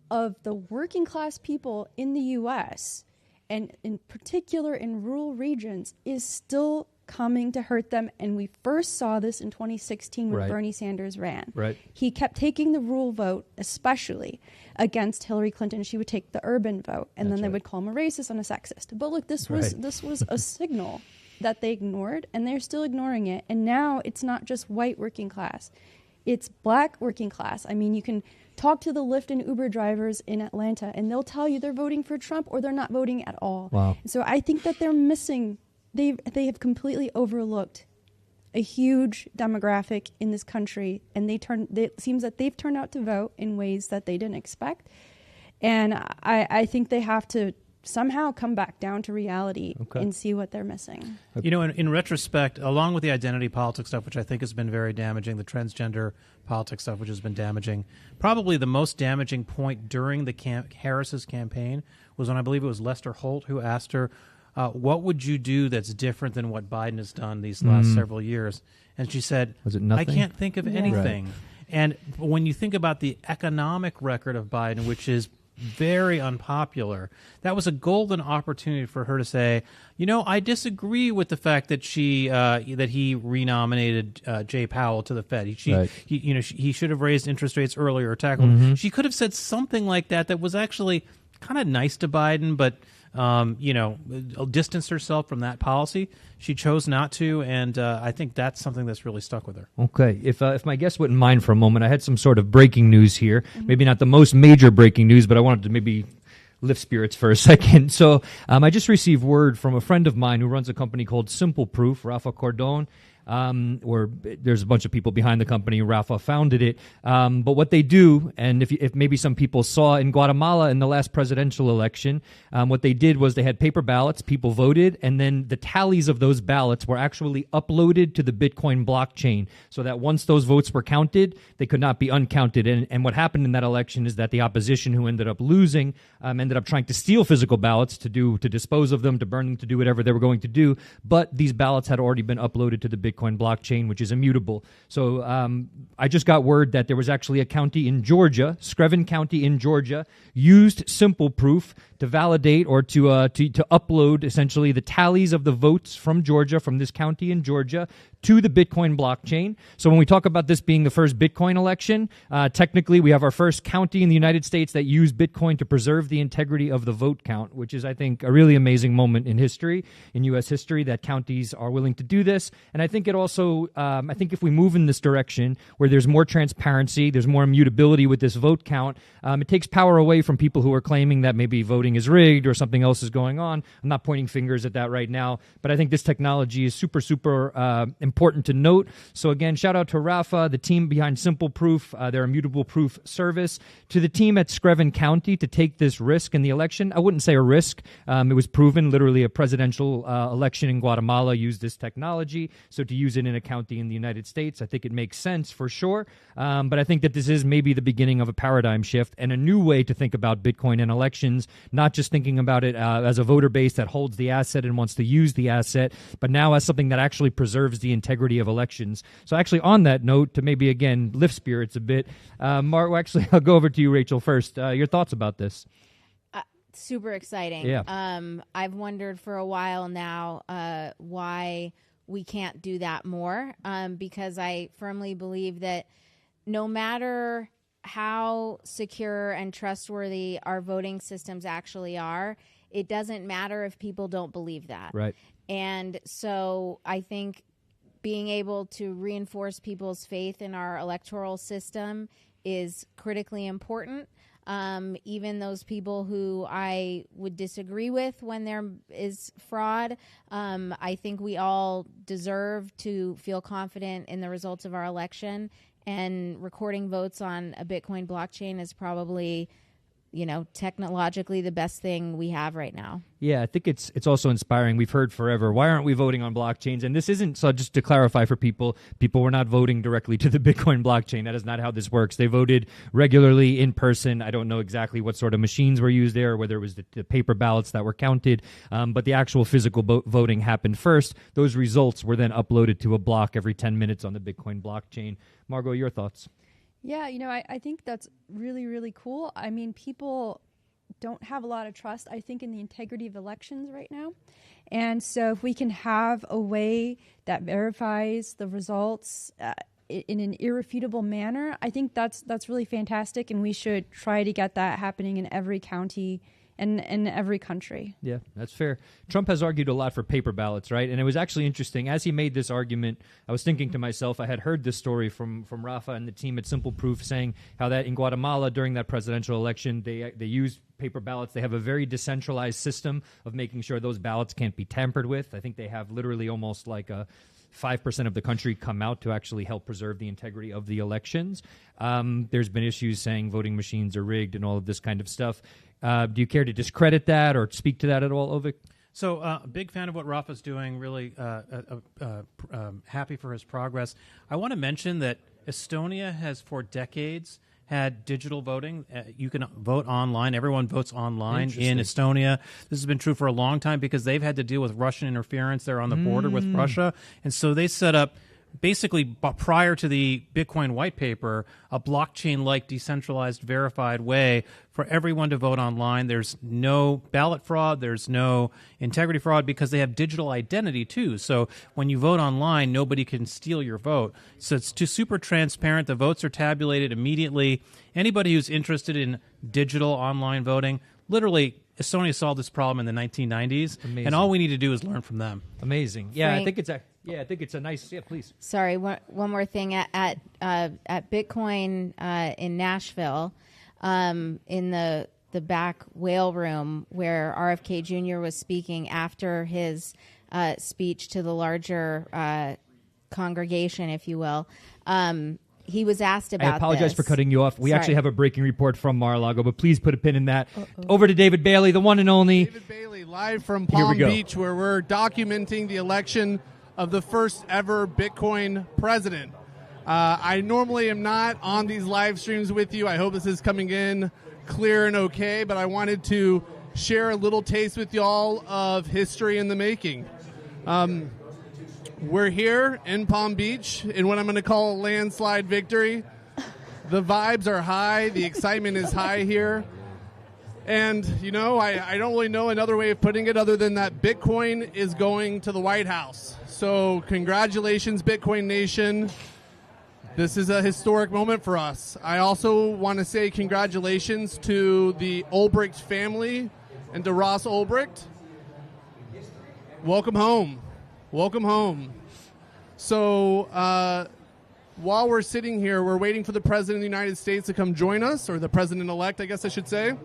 of the working class people in the U.S., and in particular in rural regions, is still coming to hurt them. And we first saw this in 2016 when Bernie Sanders ran. Right. He kept taking the rural vote, especially against Hillary Clinton. She would take the urban vote, and then they would call him a racist and a sexist. But look, this was a signal that they ignored, and they're still ignoring it. And now it's not just white working class. It's black working class. I mean, you can talk to the Lyft and Uber drivers in Atlanta, and they'll tell you they're voting for Trump or they're not voting at all. Wow. So I think that they're missing, they have completely overlooked a huge demographic in this country, and it seems that they've turned out to vote in ways that they didn't expect. And I think they have to somehow come back down to reality and see what they're missing. You know, in retrospect, along with the identity politics stuff, which I think has been very damaging, the transgender politics stuff, which has been damaging, probably the most damaging point during the Harris's campaign was when I believe it was Lester Holt who asked her, what would you do that's different than what Biden has done these last several years? And she said, was it nothing? I can't think of anything. Right. And when you think about the economic record of Biden, which is very unpopular, that was a golden opportunity for her to say, you know, I disagree with the fact that he renominated Jay Powell to the Fed. He should have raised interest rates earlier or tackled. Mm-hmm. She could have said something like that was actually kind of nice to Biden, but distanced herself from that policy. She chose not to, and I think that's something that's really stuck with her. Okay. If my guest wouldn't mind for a moment, I had some sort of breaking news here. Maybe not the most major breaking news, but I wanted to maybe lift spirits for a second. So I just received word from a friend of mine who runs a company called Simple Proof, Rafa Cordon. Or there's a bunch of people behind the company. Rafa founded it. But what they do, and if maybe some people saw in Guatemala in the last presidential election, what they did was they had paper ballots, people voted, and then the tallies of those ballots were actually uploaded to the Bitcoin blockchain so that once those votes were counted, they could not be uncounted. And what happened in that election is that the opposition, who ended up losing, ended up trying to steal physical ballots to dispose of them, to burn them, to do whatever they were going to do. But these ballots had already been uploaded to the Bitcoin blockchain, which is immutable. So I just got word that there was actually a county in Georgia, Screven County in Georgia, used Simple Proof to validate or to upload essentially the tallies of the votes from Georgia, from this county in Georgia, to the Bitcoin blockchain. So when we talk about this being the first Bitcoin election, technically we have our first county in the United States that used Bitcoin to preserve the integrity of the vote count, which is, I think, a really amazing moment in history, in U.S. history, that counties are willing to do this. And I think it also, I think if we move in this direction where there's more transparency, there's more immutability with this vote count, it takes power away from people who are claiming that maybe voting is rigged or something else is going on. I'm not pointing fingers at that right now, but I think this technology is super, super important to note. So again, shout out to Rafa, the team behind Simple Proof, their immutable proof service, to the team at Screven County to take this risk in the election. I wouldn't say a risk. It was proven, literally a presidential election in Guatemala used this technology. So to use it in a county in the United States, I think it makes sense for sure. But I think that this is maybe the beginning of a paradigm shift and a new way to think about Bitcoin and elections, not just thinking about it as a voter base that holds the asset and wants to use the asset, but now as something that actually preserves the integrity of elections. So actually on that note, to maybe again lift spirits a bit, Mark, actually I'll go over to you, Rachel, first. Your thoughts about this? Super exciting. Yeah. I've wondered for a while now why we can't do that more, because I firmly believe that no matter how secure and trustworthy our voting systems actually are, it doesn't matter if people don't believe that. Right. And so I think being able to reinforce people's faith in our electoral system is critically important. Even those people who I would disagree with when there is fraud, I think we all deserve to feel confident in the results of our election, and recording votes on a Bitcoin blockchain is probably, technologically the best thing we have right now. Yeah, I think it's also inspiring. We've heard forever, why aren't we voting on blockchains? And this isn't, so just to clarify for people were not voting directly to the Bitcoin blockchain. That is not how this works. They voted regularly in person. I don't know exactly what sort of machines were used there, or whether it was the paper ballots that were counted, but the actual physical voting happened first. Those results were then uploaded to a block every 10 minutes on the Bitcoin blockchain. Margot, your thoughts? Yeah, I think that's really, really cool. I mean, people don't have a lot of trust, I think, in the integrity of elections right now. And so if we can have a way that verifies the results in an irrefutable manner, I think that's really fantastic, and we should try to get that happening in every county in every country. Yeah, that's fair. Trump has argued a lot for paper ballots, right? And it was actually interesting. As he made this argument, I was thinking to myself, I had heard this story from Rafa and the team at Simple Proof saying how that in Guatemala during that presidential election, they used paper ballots. They have a very decentralized system of making sure those ballots can't be tampered with. I think they have literally almost like a 5% of the country come out to actually help preserve the integrity of the elections. There's been issues saying voting machines are rigged and all of this kind of stuff. Do you care to discredit that or speak to that at all, Ovik? So, a big fan of what Rafa's doing, really happy for his progress. I want to mention that Estonia has for decades had digital voting. You can vote online. Everyone votes online in Estonia. This has been true for a long time because they've had to deal with Russian interference there on the border with Russia. And so they set up, basically prior to the Bitcoin white paper, a blockchain-like decentralized verified way for everyone to vote online. There's no ballot fraud. There's no integrity fraud because they have digital identity too. So when you vote online, nobody can steal your vote. So it's super transparent. The votes are tabulated immediately. Anybody who's interested in digital online voting, literally, Estonia solved this problem in the 1990s. Amazing. And all we need to do is learn from them. Amazing. Yeah, Frank? I think it's a nice. Yeah, please. Sorry, one more thing. At Bitcoin in Nashville, in the back whale room where RFK Jr. was speaking after his speech to the larger congregation, if you will, he was asked about. I apologize for cutting you off. We Sorry. actually have a breaking report from Mar-a-Lago, but please put a pin in that. Over to David Bailey, the one and only. David Bailey, live from Palm Beach, where we're documenting the election of the first ever Bitcoin president. I normally am not on these live streams with you. I hope this is coming in clear and okay, but I wanted to share a little taste with y'all of history in the making. We're here in Palm Beach in what I'm going to call a landslide victory. The vibes are high. The excitement is high here. And, you know, I don't really know another way of putting it other than that Bitcoin is going to the White House. So congratulations, Bitcoin Nation. This is a historic moment for us. I also want to say congratulations to the Ulbricht family and to Ross Ulbricht. Welcome home. Welcome home. So while we're sitting here, we're waiting for the President of the United States to come join us, or the President-elect, I guess I should say.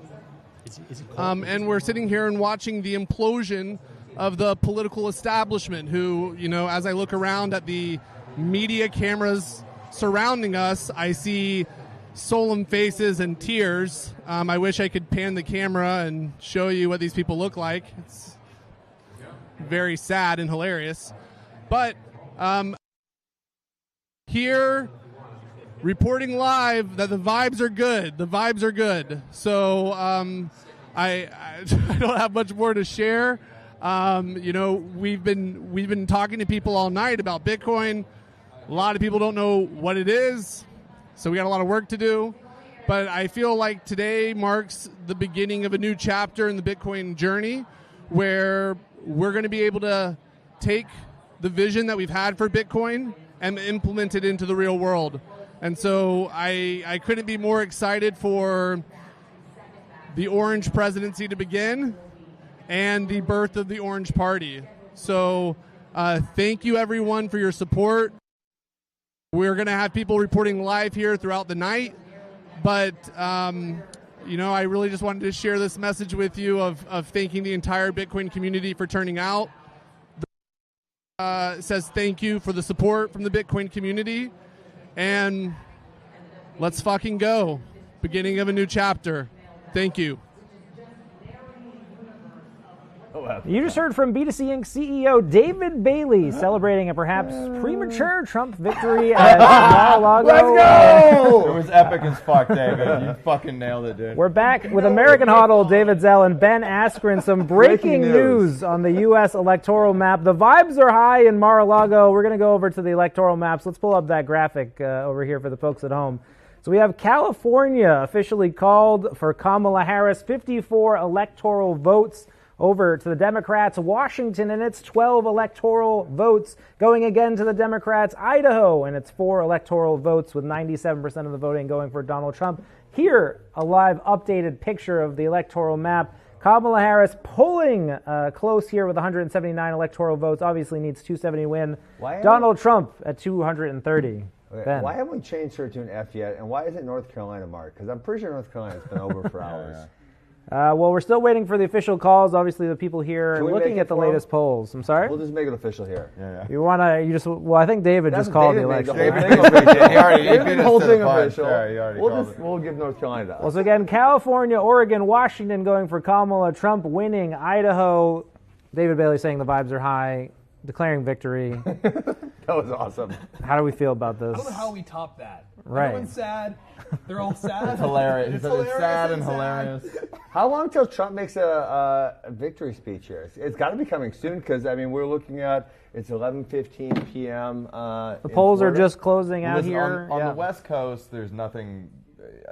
And we're sitting here and watching the implosion of the political establishment who, you know, as I look around at the media cameras surrounding us, I see solemn faces and tears. I wish I could pan the camera and show you what these people look like. It's very sad and hilarious. But here, reporting live that the vibes are good. The vibes are good. So I don't have much more to share. You know, we've been talking to people all night about Bitcoin. A lot of people don't know what it is, so we got a lot of work to do. But I feel like today marks the beginning of a new chapter in the Bitcoin journey, where we're going to be able to take the vision that we've had for Bitcoin and implement it into the real world. And so I couldn't be more excited for the Orange presidency to begin and the birth of the Orange Party. So thank you, everyone, for your support. We're going to have people reporting live here throughout the night. But, you know, I really just wanted to share this message with you of thanking the entire Bitcoin community for turning out. It says thank you for the support from the Bitcoin community. And let's fucking go. Beginning of a new chapter. Thank you. You just heard from B2C Inc. CEO David Bailey celebrating a perhaps premature Trump victory at Mar-a-Lago. Let's go! It was epic as fuck, David. You fucking nailed it, dude. We're back with American Huddle, David Zell, and Ben Askren. Some breaking news on the U.S. electoral map. The vibes are high in Mar-a-Lago. We're going to go over to the electoral maps. Let's pull up that graphic over here for the folks at home. So we have California officially called for Kamala Harris, 54 electoral votes over to the Democrats. Washington and its 12 electoral votes going again to the Democrats. Idaho and its 4 electoral votes with 97% of the voting going for Donald Trump. Here, a live updated picture of the electoral map. Kamala Harris polling close here with 179 electoral votes. Obviously needs 270 win. Donald Trump at 230. Ben. Why haven't we changed her to an F yet? And why isn't North Carolina marked? Because I'm pretty sure North Carolina's been over for hours. Well, we're still waiting for the official calls. Obviously, the people here are Can we looking make at the it for 'em? latest polls. I'm sorry? We'll just make it official here. Yeah. You want to, you just, well, I think David That's just called David the made election. the whole right? thing official. He already David beat made us the whole to the thing punch. official. Yeah, he already called it. We'll give North Carolina to us. Well, so again, California, Oregon, Washington going for Kamala, Trump winning, Idaho, David Bailey saying the vibes are high, declaring victory. That was awesome. How do we feel about this? I don't know how we top that. Right. Everyone's sad. They're all sad. It's hilarious. It's It's sad and hilarious. How long till Trump makes a victory speech here? It's got to be coming soon because, I mean, we're looking at, it's 11:15 p.m. The polls are just closing out here. On the West Coast, there's nothing.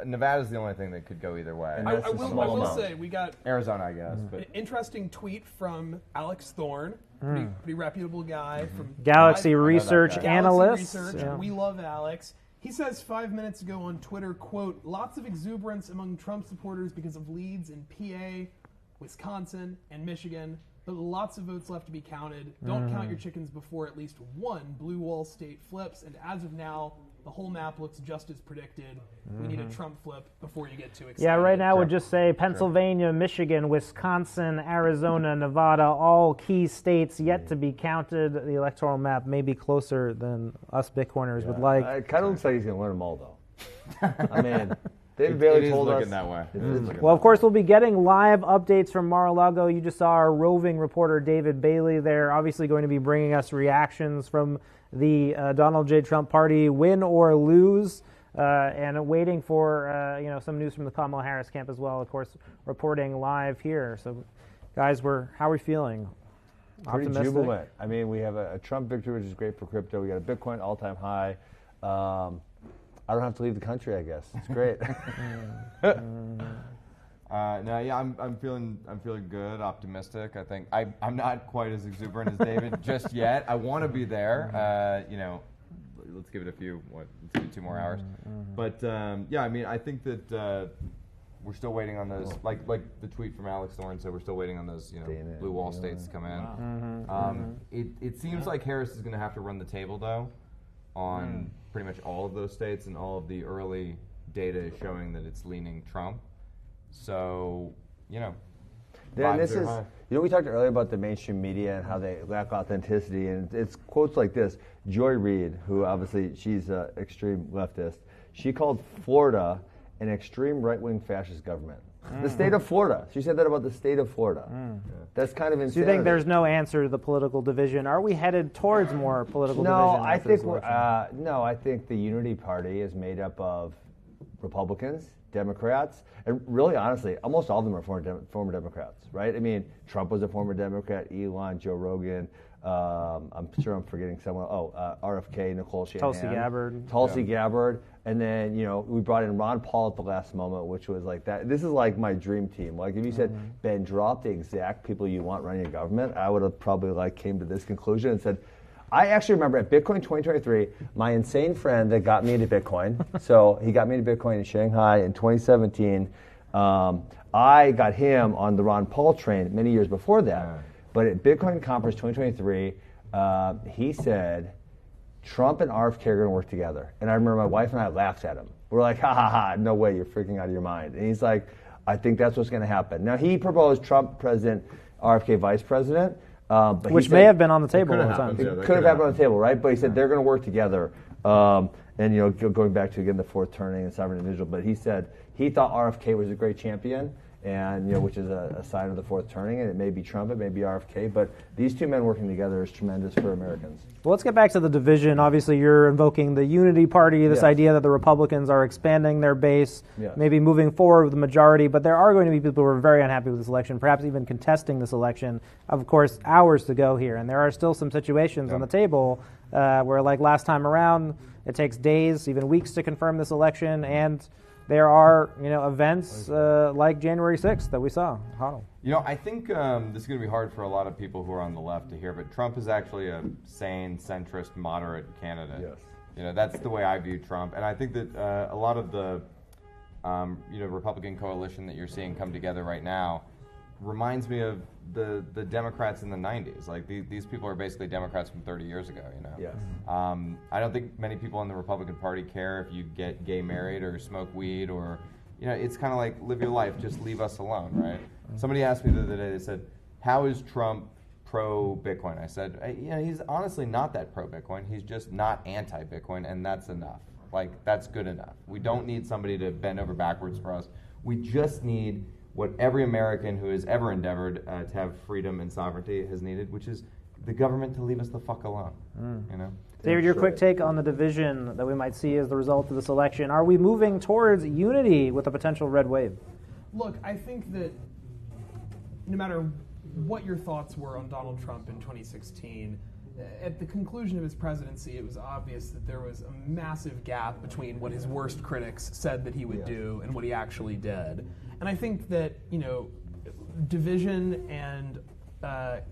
Nevada's the only thing that could go either way. I will say, we got Arizona, I guess. But an interesting tweet from Alex Thorne, pretty reputable guy from Galaxy Research Galaxy Analyst. Research. Yeah. We love Alex. He says 5 minutes ago on Twitter, quote, lots of exuberance among Trump supporters because of leads in PA, Wisconsin, and Michigan, but lots of votes left to be counted. Don't count your chickens before at least one blue wall state flips, and as of now, the whole map looks just as predicted. We need a Trump flip before you get too excited. Yeah, right now would just say Pennsylvania, Michigan, Wisconsin, Arizona, Nevada, all key states yet to be counted. The electoral map may be closer than us Bitcoiners would like. It kind of looks like he's going to win them all, though. I mean, David Bailey told us. It is looking that way. Well, of course, we'll be getting live updates from Mar-a-Lago. You just saw our roving reporter, David Bailey, there, obviously going to be bringing us reactions from the Donald J. Trump party, win or lose, and waiting for some news from the Kamala Harris camp as well, of course, reporting live here. So, guys, how are we feeling? Pretty Optimistic? jubilant. I mean, we have a Trump victory, which is great for crypto. We got a Bitcoin all-time high. I don't have to leave the country, I guess. It's great. I'm feeling good, optimistic. I think I'm not quite as exuberant as David just yet. I want to be there. Let's give it let's give it 2 more hours. But I mean, I think that we're still waiting on those, like the tweet from Alex Thorne said, we're still waiting on those, blue wall states to come in. It seems like Harris is going to have to run the table though, on pretty much all of those states, and all of the early data is showing that it's leaning Trump. So, Dan, this is, we talked earlier about the mainstream media and how they lack authenticity, and it's quotes like this. Joy Reid, who obviously she's an extreme leftist, she called Florida an extreme right-wing fascist government. The state of Florida. She said that about the state of Florida. That's kind of insanity. Do you think there's no answer to the political division? Are we headed towards more political division? I think the Unity Party is made up of Republicans, Democrats, and really, honestly, almost all of them are former Democrats, right? I mean, Trump was a former Democrat, Elon, Joe Rogan, I'm sure I'm forgetting someone. RFK, Nicole Shanahan. Tulsi Gabbard. And then, we brought in Ron Paul at the last moment, which was like that. This is like my dream team. Like if you said, Ben, drop the exact people you want running your government, I would have probably came to this conclusion and said, I actually remember at Bitcoin 2023, my insane friend that got me into Bitcoin, so he got me into Bitcoin in Shanghai in 2017. I got him on the Ron Paul train many years before that. But at Bitcoin Conference 2023, he said, Trump and RFK are going to work together. And I remember my wife and I laughed at him. We're like, ha, ha, ha, no way, you're freaking out of your mind. And he's like, I think that's what's going to happen. Now, he proposed Trump president, RFK vice president. Which may have been on the table at the time. It could have happened on the table, right? But he said they're going to work together. And, going back to, again, the fourth turning and sovereign individual. But he said he thought RFK was a great champion. And which is a sign of the fourth turning, and it may be Trump, it may be RFK, but these two men working together is tremendous for Americans. Well, let's get back to the division. Obviously, you're invoking the Unity Party, this idea that the Republicans are expanding their base, maybe moving forward with the majority, but there are going to be people who are very unhappy with this election, perhaps even contesting this election. Of course, hours to go here, and there are still some situations on the table where, like last time around, it takes days, even weeks to confirm this election, and there are, events like January 6th that we saw. How? I think this is going to be hard for a lot of people who are on the left to hear, but Trump is actually a sane, centrist, moderate candidate. Yes. That's the way I view Trump, and I think that a lot of the, Republican coalition that you're seeing come together right now, reminds me of the Democrats in the 90s. Like these people are basically Democrats from 30 years ago, you know? Yes. I don't think many people in the Republican Party care if you get gay married or smoke weed or, you know, it's kind of like live your life, just leave us alone, right? Somebody asked me the other day, they said, how is Trump pro-Bitcoin? I said, you know, he's honestly not that pro-Bitcoin. He's just not anti-Bitcoin, and that's enough. Like, that's good enough. We don't need somebody to bend over backwards for us. We just need what every American who has ever endeavored to have freedom and sovereignty has needed, which is the government to leave us the fuck alone. You know? David, your quick take on the division that we might see as the result of this election. Are we moving towards unity with a potential red wave? Look, I think that no matter what your thoughts were on Donald Trump in 2016, at the conclusion of his presidency, it was obvious that there was a massive gap between what his worst critics said that he would do and what he actually did. And I think that, you know, division and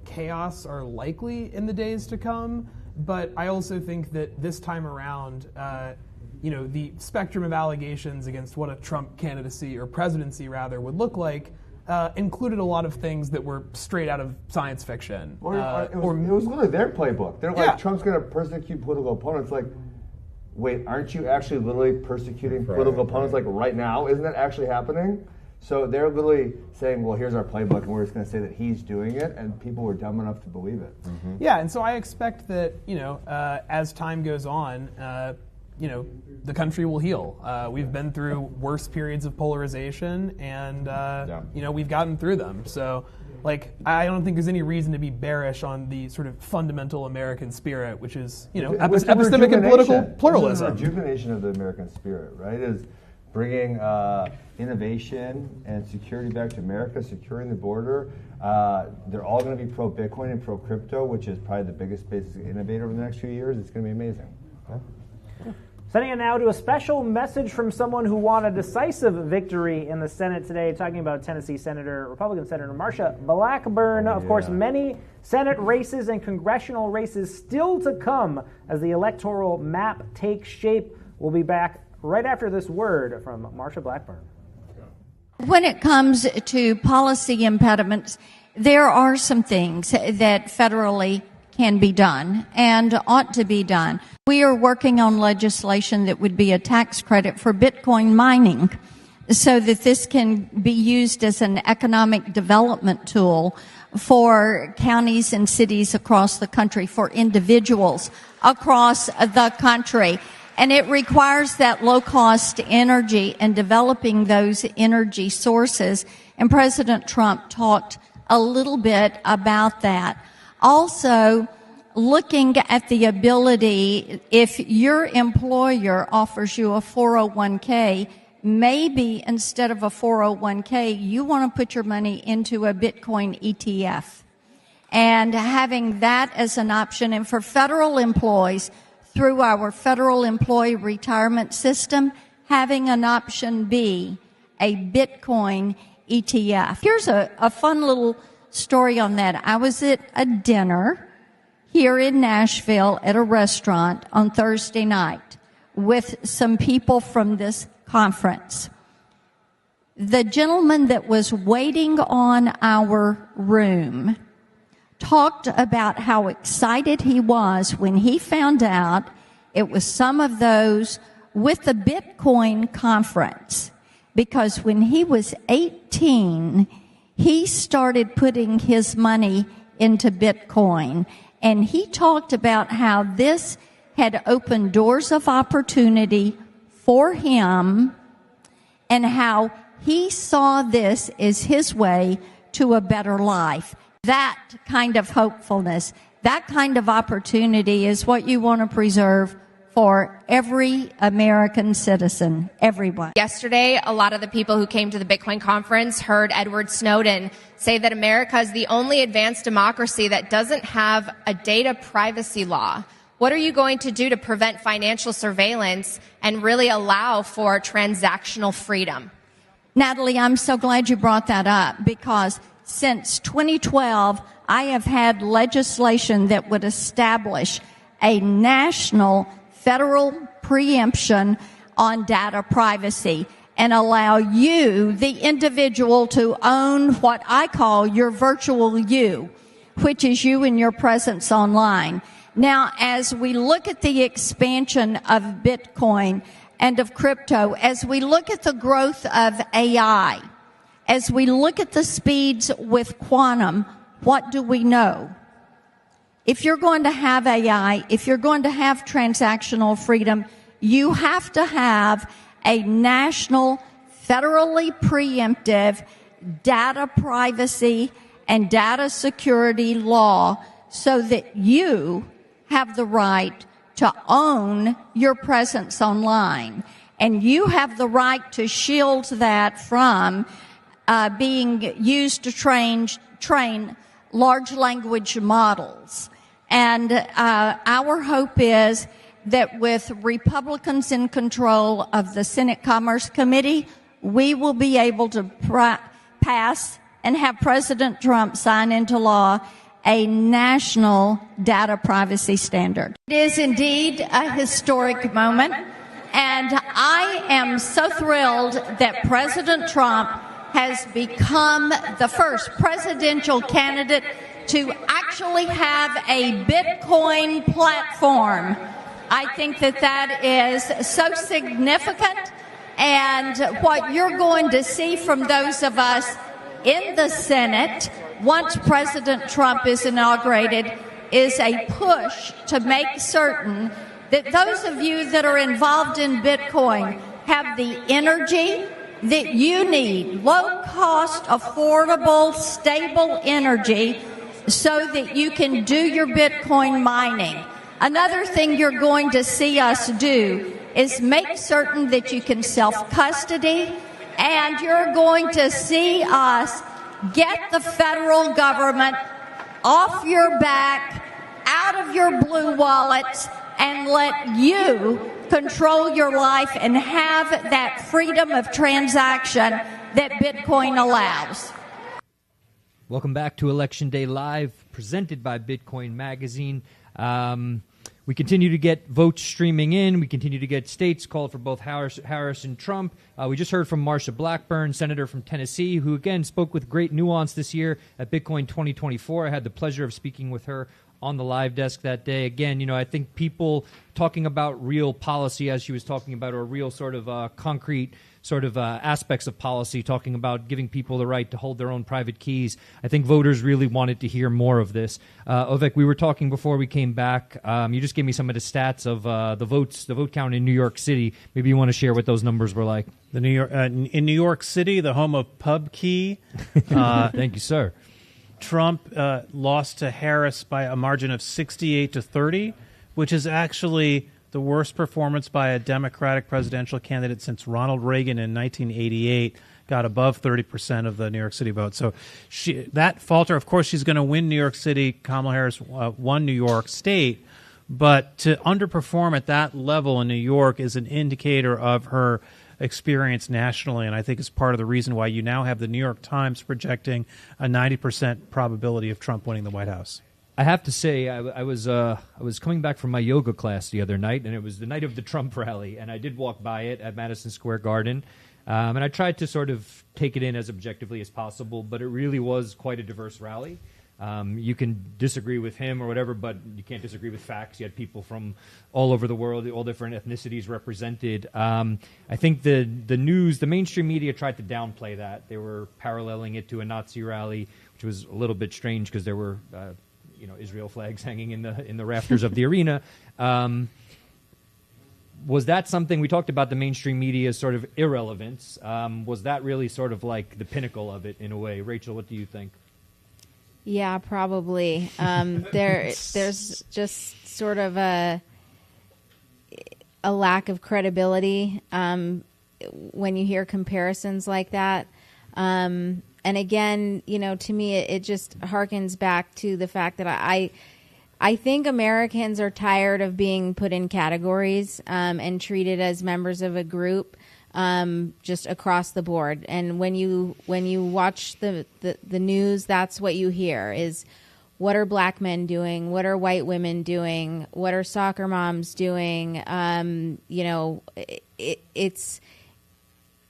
chaos are likely in the days to come, but I also think that this time around, you know, the spectrum of allegations against what a Trump candidacy or presidency rather would look like included a lot of things that were straight out of science fiction. It was literally their playbook. They're like, Trump's going to persecute political opponents. Like, wait, aren't you actually literally persecuting political opponents like right now? Isn't that actually happening? So they're literally saying, well, here's our playbook, and we're just going to say that he's doing it, and people were dumb enough to believe it. Yeah, and so I expect that, you know, as time goes on, you know, the country will heal. We've been through worse periods of polarization, and you know, we've gotten through them. So, like, I don't think there's any reason to be bearish on the sort of fundamental American spirit, which is, you know, epistemic and political pluralism. The rejuvenation of the American spirit, right, is bringing innovation and security back to America, securing the border. They're all going to be pro-Bitcoin and pro-crypto, which is probably the biggest space to innovate over the next few years. It's going to be amazing. Sending it now to a special message from someone who won a decisive victory in the Senate today, talking about Tennessee Republican Senator Marsha Blackburn. Of course, many Senate races and congressional races still to come as the electoral map takes shape. We'll be back right after this word from Marsha Blackburn. When it comes to policy impediments, there are some things that federally can be done and ought to be done. We are working on legislation that would be a tax credit for Bitcoin mining so that this can be used as an economic development tool for counties and cities across the country, for individuals across the country. And it requires that low-cost energy and developing those energy sources. And President Trump talked a little bit about that. Also, looking at the ability, if your employer offers you a 401k, maybe instead of a 401k, you want to put your money into a Bitcoin ETF. And having that as an option, and for federal employees, through our federal employee retirement system, having an option B, a Bitcoin ETF. Here's a fun little story on that. I was at a dinner here in Nashville at a restaurant on Thursday night with some people from this conference. The gentleman that was waiting on our room talked about how excited he was when he found out it was some of those with the Bitcoin conference. Because when he was 18, he started putting his money into Bitcoin. And he talked about how this had opened doors of opportunity for him and how he saw this as his way to a better life. That kind of hopefulness, that kind of opportunity is what you want to preserve for every American citizen, everyone. Yesterday, a lot of the people who came to the Bitcoin conference heard Edward Snowden say that America is the only advanced democracy that doesn't have a data privacy law. What are you going to do to prevent financial surveillance and really allow for transactional freedom? Natalie, I'm so glad you brought that up, because since 2012, I have had legislation that would establish a national federal preemption on data privacy. and allow you, the individual, to own what I call your virtual you, which is you and your presence online. Now, as we look at the expansion of Bitcoin and of crypto, as we look at the growth of AI, as we look at the speeds with quantum, what do we know? If you're going to have AI, if you're going to have transactional freedom, you have to have a national, federally preemptive data privacy and data security law so that you have the right to own your presence online. And you have the right to shield that from being used to train large language models. And our hope is that with Republicans in control of the Senate Commerce Committee, we will be able to pass and have President Trump sign into law a national data privacy standard. It is indeed a historic moment, and I am so thrilled that President Trump has become the first presidential candidate to actually have a Bitcoin platform. I think that that is so significant, and what you're going to see from those of us in the Senate once President Trump is inaugurated is a push to make certain that those of you that are involved in Bitcoin have the energy that you need, low-cost, affordable, stable energy so that you can do your Bitcoin mining. Another thing you're going to see us do is make certain that you can self-custody, and you're going to see us get the federal government off your back, out of your blue wallets, and let you control your life and have that freedom of transaction that Bitcoin allows. Welcome back to Election Day Live, presented by Bitcoin Magazine. We continue to get votes streaming in. We continue to get states called for both Harris and Trump. We just heard from Marsha Blackburn, senator from Tennessee, who, again, spoke with great nuance this year at Bitcoin 2024. I had the pleasure of speaking with her on the live desk that day. Again, I think people talking about real policy, as she was talking about, or real sort of concrete sort of aspects of policy, talking about giving people the right to hold their own private keys. I think voters really wanted to hear more of this. Ovek, we were talking before we came back. You just gave me some of the stats of the vote count in New York City. Maybe you want to share what those numbers were like. In New York City, the home of Pubkey. Thank you, sir. Trump lost to Harris by a margin of 68-30, which is actually the worst performance by a Democratic presidential candidate since Ronald Reagan in 1988 got above 30% of the New York City vote. So that falter, of course, she's going to win New York City. Kamala Harris won New York State. But to underperform at that level in New York is an indicator of her experience nationally, and I think it's part of the reason why you now have the New York Times projecting a 90% probability of Trump winning the White House. I have to say, I was coming back from my yoga class the other night, and it was the night of the Trump rally, and I did walk by it at Madison Square Garden, and I tried to sort of take it in as objectively as possible, but it really was quite a diverse rally. You can disagree with him or whatever, but you can't disagree with facts. You had people from all over the world, all different ethnicities represented. I think the news, the mainstream media tried to downplay that. They were paralleling it to a Nazi rally, which was a little bit strange because there were Israel flags hanging in the rafters of the arena. Was that something, we talked about the mainstream media's sort of irrelevance. Was that really sort of like the pinnacle of it in a way? Rachel, what do you think? Yeah, probably. There's just sort of a lack of credibility when you hear comparisons like that. And again, to me, it just harkens back to the fact that I think Americans are tired of being put in categories and treated as members of a group. Just across the board. And when you watch the news, that's what you hear is, what are black men doing? What are white women doing? What are soccer moms doing? It's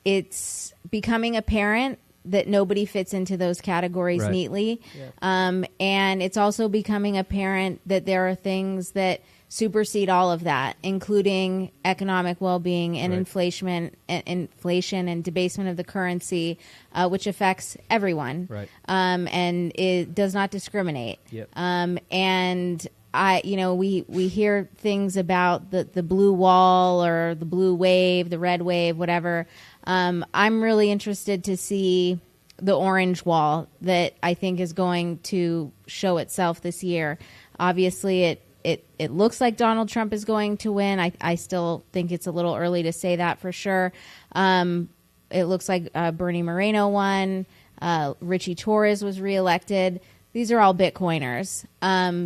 it's becoming apparent that nobody fits into those categories Right. neatly. And it's also becoming apparent that there are things that supersede all of that, including economic well-being and inflation and debasement of the currency, which affects everyone. Right. And it does not discriminate. Yep. And we hear things about the blue wall or the blue wave, the red wave, whatever. I'm really interested to see the orange wall that I think is going to show itself this year. Obviously, it looks like Donald Trump is going to win. I still think it's a little early to say that for sure. It looks like Bernie Moreno won. Richie Torres was reelected. These are all Bitcoiners.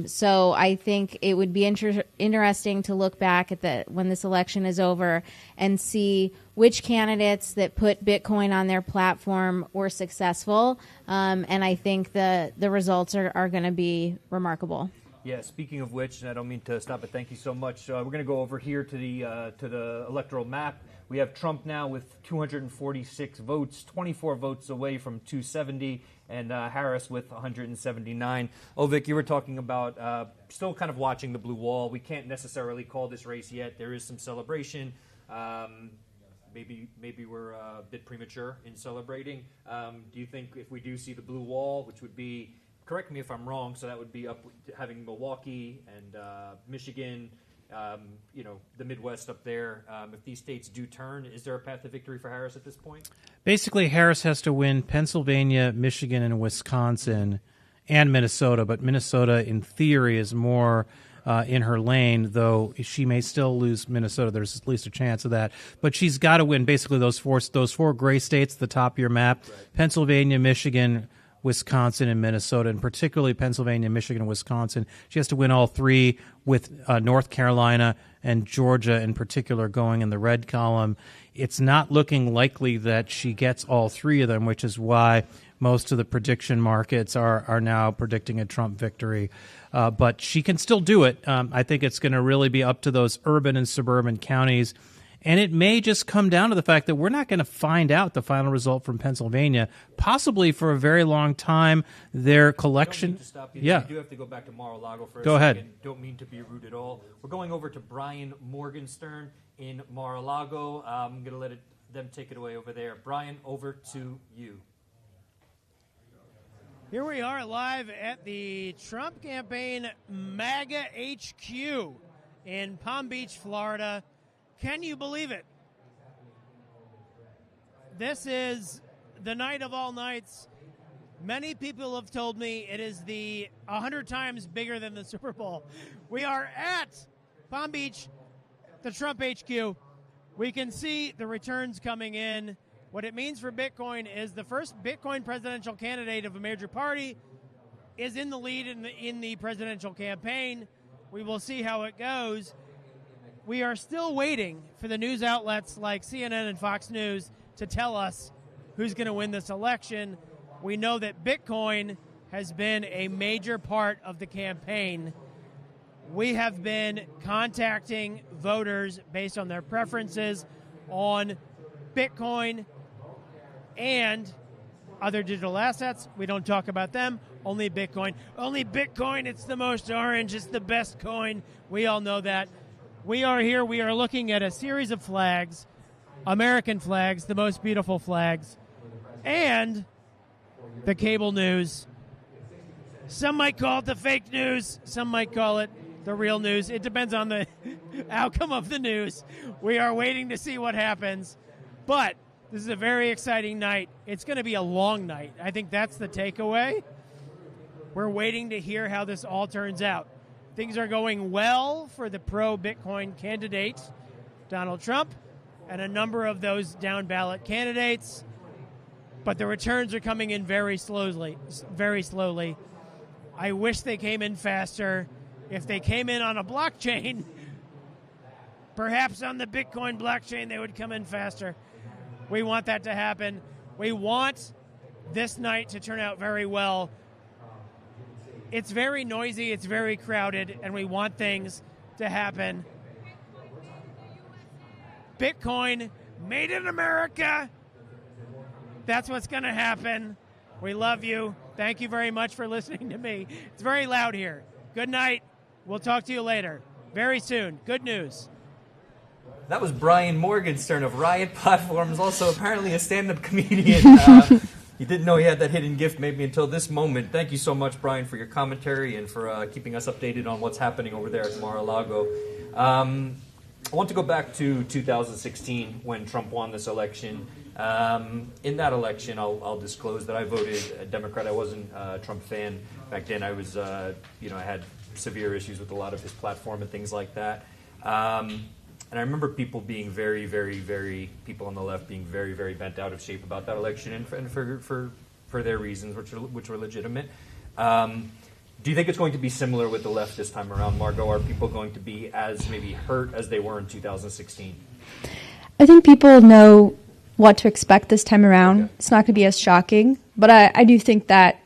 So I think it would be interesting to look back at when this election is over and see which candidates that put Bitcoin on their platform were successful. And I think the results are going to be remarkable. Yeah, speaking of which, and I don't mean to stop, but thank you so much. We're going to go over here to the electoral map. We have Trump now with 246 votes, 24 votes away from 270, and Harris with 179. Vic, you were talking about still kind of watching the blue wall. We can't necessarily call this race yet. There is some celebration. Maybe we're a bit premature in celebrating. Do you think if we do see the blue wall, which would be, correct me if I'm wrong, so that would be up having Milwaukee and Michigan, the Midwest up there. If these states do turn, is there a path to victory for Harris at this point? Basically, Harris has to win Pennsylvania, Michigan, and Wisconsin, and Minnesota. But Minnesota, in theory, is more in her lane, though she may still lose Minnesota. There's at least a chance of that. But she's got to win basically those four gray states at the top of your map: Pennsylvania, Michigan, Wisconsin, and Minnesota, and particularly Pennsylvania, Michigan, and Wisconsin. She has to win all three, with North Carolina and Georgia in particular going in the red column. It's not looking likely that she gets all three of them, which is why most of the prediction markets are now predicting a Trump victory. But she can still do it. I think it's going to really be up to those urban and suburban counties. And it may just come down to the fact that we're not going to find out the final result from Pennsylvania, possibly for a very long time. Their collection. I don't mean to stop you. Yeah. We do have to go back to Mar-a-Lago for a Go second. ahead. Don't mean to be rude at all. We're going over to Brian Morgenstern in Mar-a-Lago. I'm going to let them take it away over there. Brian, over to you. Here we are live at the Trump campaign MAGA HQ in Palm Beach, Florida. Can you believe it? This is the night of all nights. Many people have told me it is 100 times bigger than the Super Bowl. We are at Palm Beach, the Trump HQ. We can see the returns coming in. What it means for Bitcoin is the first Bitcoin presidential candidate of a major party is in the lead in the presidential campaign. We will see how it goes. We are still waiting for the news outlets like CNN and Fox News to tell us who's going to win this election. We know that Bitcoin has been a major part of the campaign. We have been contacting voters based on their preferences on Bitcoin and other digital assets. We don't talk about them, only Bitcoin. Only Bitcoin, it's the most orange, it's the best coin. We all know that. We are here, we are looking at a series of flags, American flags, the most beautiful flags, and the cable news. Some might call it the fake news, some might call it the real news. It depends on the outcome of the news. We are waiting to see what happens, but this is a very exciting night. It's going to be a long night. I think that's the takeaway. We're waiting to hear how this all turns out. Things are going well for the pro-Bitcoin candidate, Donald Trump, and a number of those down-ballot candidates. But the returns are coming in very slowly. Very slowly. I wish they came in faster. If they came in on a blockchain, perhaps on the Bitcoin blockchain, they would come in faster. We want that to happen. We want this night to turn out very well. It's very noisy, it's very crowded, and we want things to happen. Bitcoin, made in America, That's what's going to happen. We love you. Thank you very much for listening to me. It's very loud here. Good night. We'll talk to you later. Very soon. Good news. That was Brian Morgenstern of Riot Platforms, also apparently a stand-up comedian. You didn't know he had that hidden gift maybe until this moment. Thank you so much, Brian, for your commentary and for keeping us updated on what's happening over there at Mar-a-Lago. I want to go back to 2016 when Trump won this election. In that election, I'll disclose that I voted Democrat. I wasn't a Trump fan back then. I was, I had severe issues with a lot of his platform and things like that. And I remember people being people on the left being very, very bent out of shape about that election, and for their reasons, which were legitimate. Do you think it's going to be similar with the left this time around, Margot? Are people going to be as maybe hurt as they were in 2016? I think people know what to expect this time around. Okay. It's not going to be as shocking, but I do think that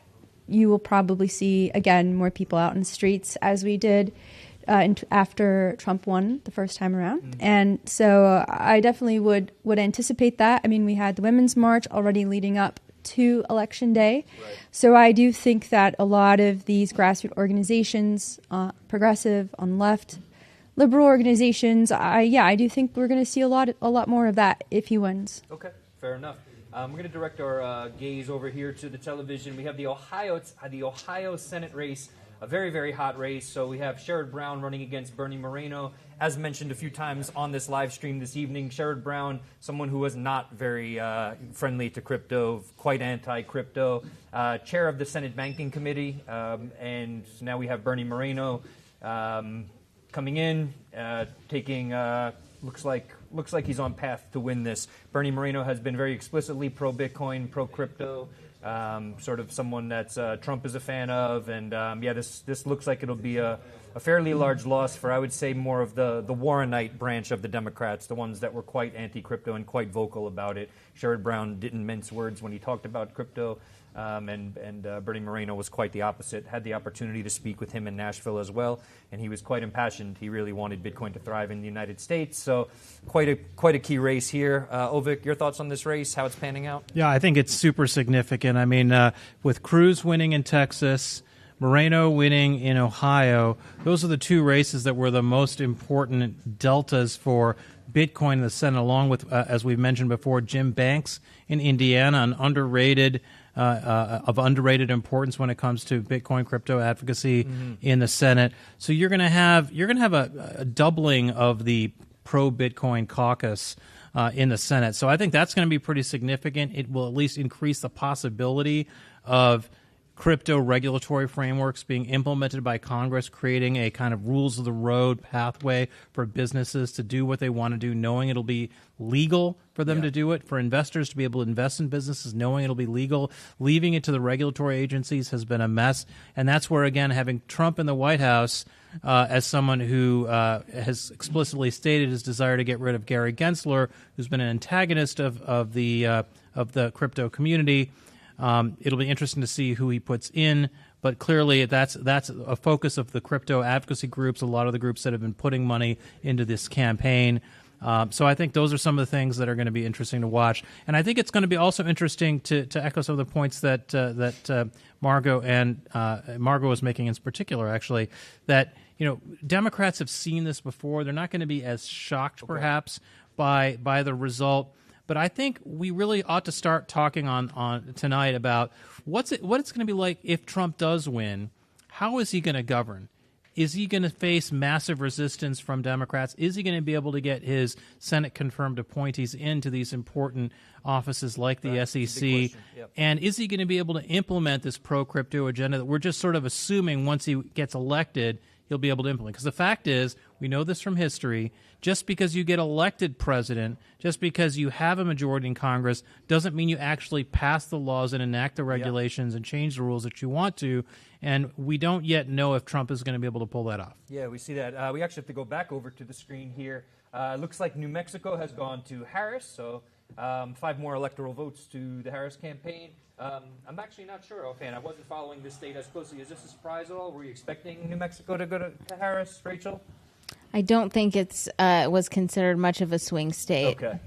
you will probably see, again, more people out in the streets as we did after Trump won the first time around. Mm-hmm. And so I definitely would anticipate that. I mean, we had the Women's March already leading up to Election Day. Right. So I do think that a lot of these grassroots organizations, progressive, on left, liberal organizations, I do think we're going to see a lot more of that if he wins. Okay, fair enough. We're going to direct our gaze over here to the television. We have the Ohio Senate race, a very, very hot race. So we have Sherrod Brown running against Bernie Moreno. As mentioned a few times on this live stream this evening, Sherrod Brown, someone who was not very friendly to crypto, quite anti-crypto, chair of the Senate Banking Committee. And now we have Bernie Moreno coming in, taking... Looks like he's on path to win this. Bernie Moreno has been very explicitly pro-Bitcoin, pro-crypto, sort of someone that Trump is a fan of. And, this looks like it'll be a fairly large loss for, I would say, more of the Warrenite branch of the Democrats, the ones that were quite anti-crypto and quite vocal about it. Sherrod Brown didn't mince words when he talked about crypto. And Bernie Moreno was quite the opposite. Had the opportunity to speak with him in Nashville as well, and he was quite impassioned. He really wanted Bitcoin to thrive in the United States. So quite a key race here. Ovik, your thoughts on this race, how it's panning out? Yeah, I think it's super significant. I mean, with Cruz winning in Texas, Moreno winning in Ohio, those are the two races that were the most important deltas for Bitcoin in the Senate, along with, as we've mentioned before, Jim Banks in Indiana, an underrated importance when it comes to Bitcoin crypto advocacy in the Senate. So you're going to have a doubling of the pro-Bitcoin caucus in the Senate. So I think that's going to be pretty significant. It will at least increase the possibility of crypto regulatory frameworks being implemented by Congress, creating a kind of rules of the road pathway for businesses to do what they want to do, knowing it'll be legal for them to do it, for investors to be able to invest in businesses, knowing it'll be legal. Leaving it to the regulatory agencies has been a mess. And that's where, again, having Trump in the White House as someone who has explicitly stated his desire to get rid of Gary Gensler, who's been an antagonist of the crypto community. It'll be interesting to see who he puts in, but clearly that's a focus of the crypto advocacy groups, a lot of the groups that have been putting money into this campaign. So I think those are some of the things that are going to be interesting to watch. And I think it's going to be also interesting to echo some of the points that Margot was making in particular, actually, that Democrats have seen this before. They're not going to be as shocked, perhaps, by the result. But I think we really ought to start talking on tonight about what it's going to be like if Trump does win. How is he going to govern? Is he going to face massive resistance from Democrats? Is he going to be able to get his Senate-confirmed appointees into these important offices like the SEC? Yep. And is he going to be able to implement this pro-crypto agenda that we're just sort of assuming once he gets elected he'll be able to implement? Because the fact is, we know this from history, just because you get elected president, just because you have a majority in Congress, doesn't mean you actually pass the laws and enact the regulations and change the rules that you want to. And we don't yet know if Trump is going to be able to pull that off. Yeah, we see that. We actually have to go back over to the screen here. Looks like New Mexico has gone to Harris, so 5 more electoral votes to the Harris campaign. I'm actually not sure, and I wasn't following this state as closely. Is this a surprise at all? Were you expecting New Mexico to go to Harris, Rachel? I don't think it's was considered much of a swing state. Okay.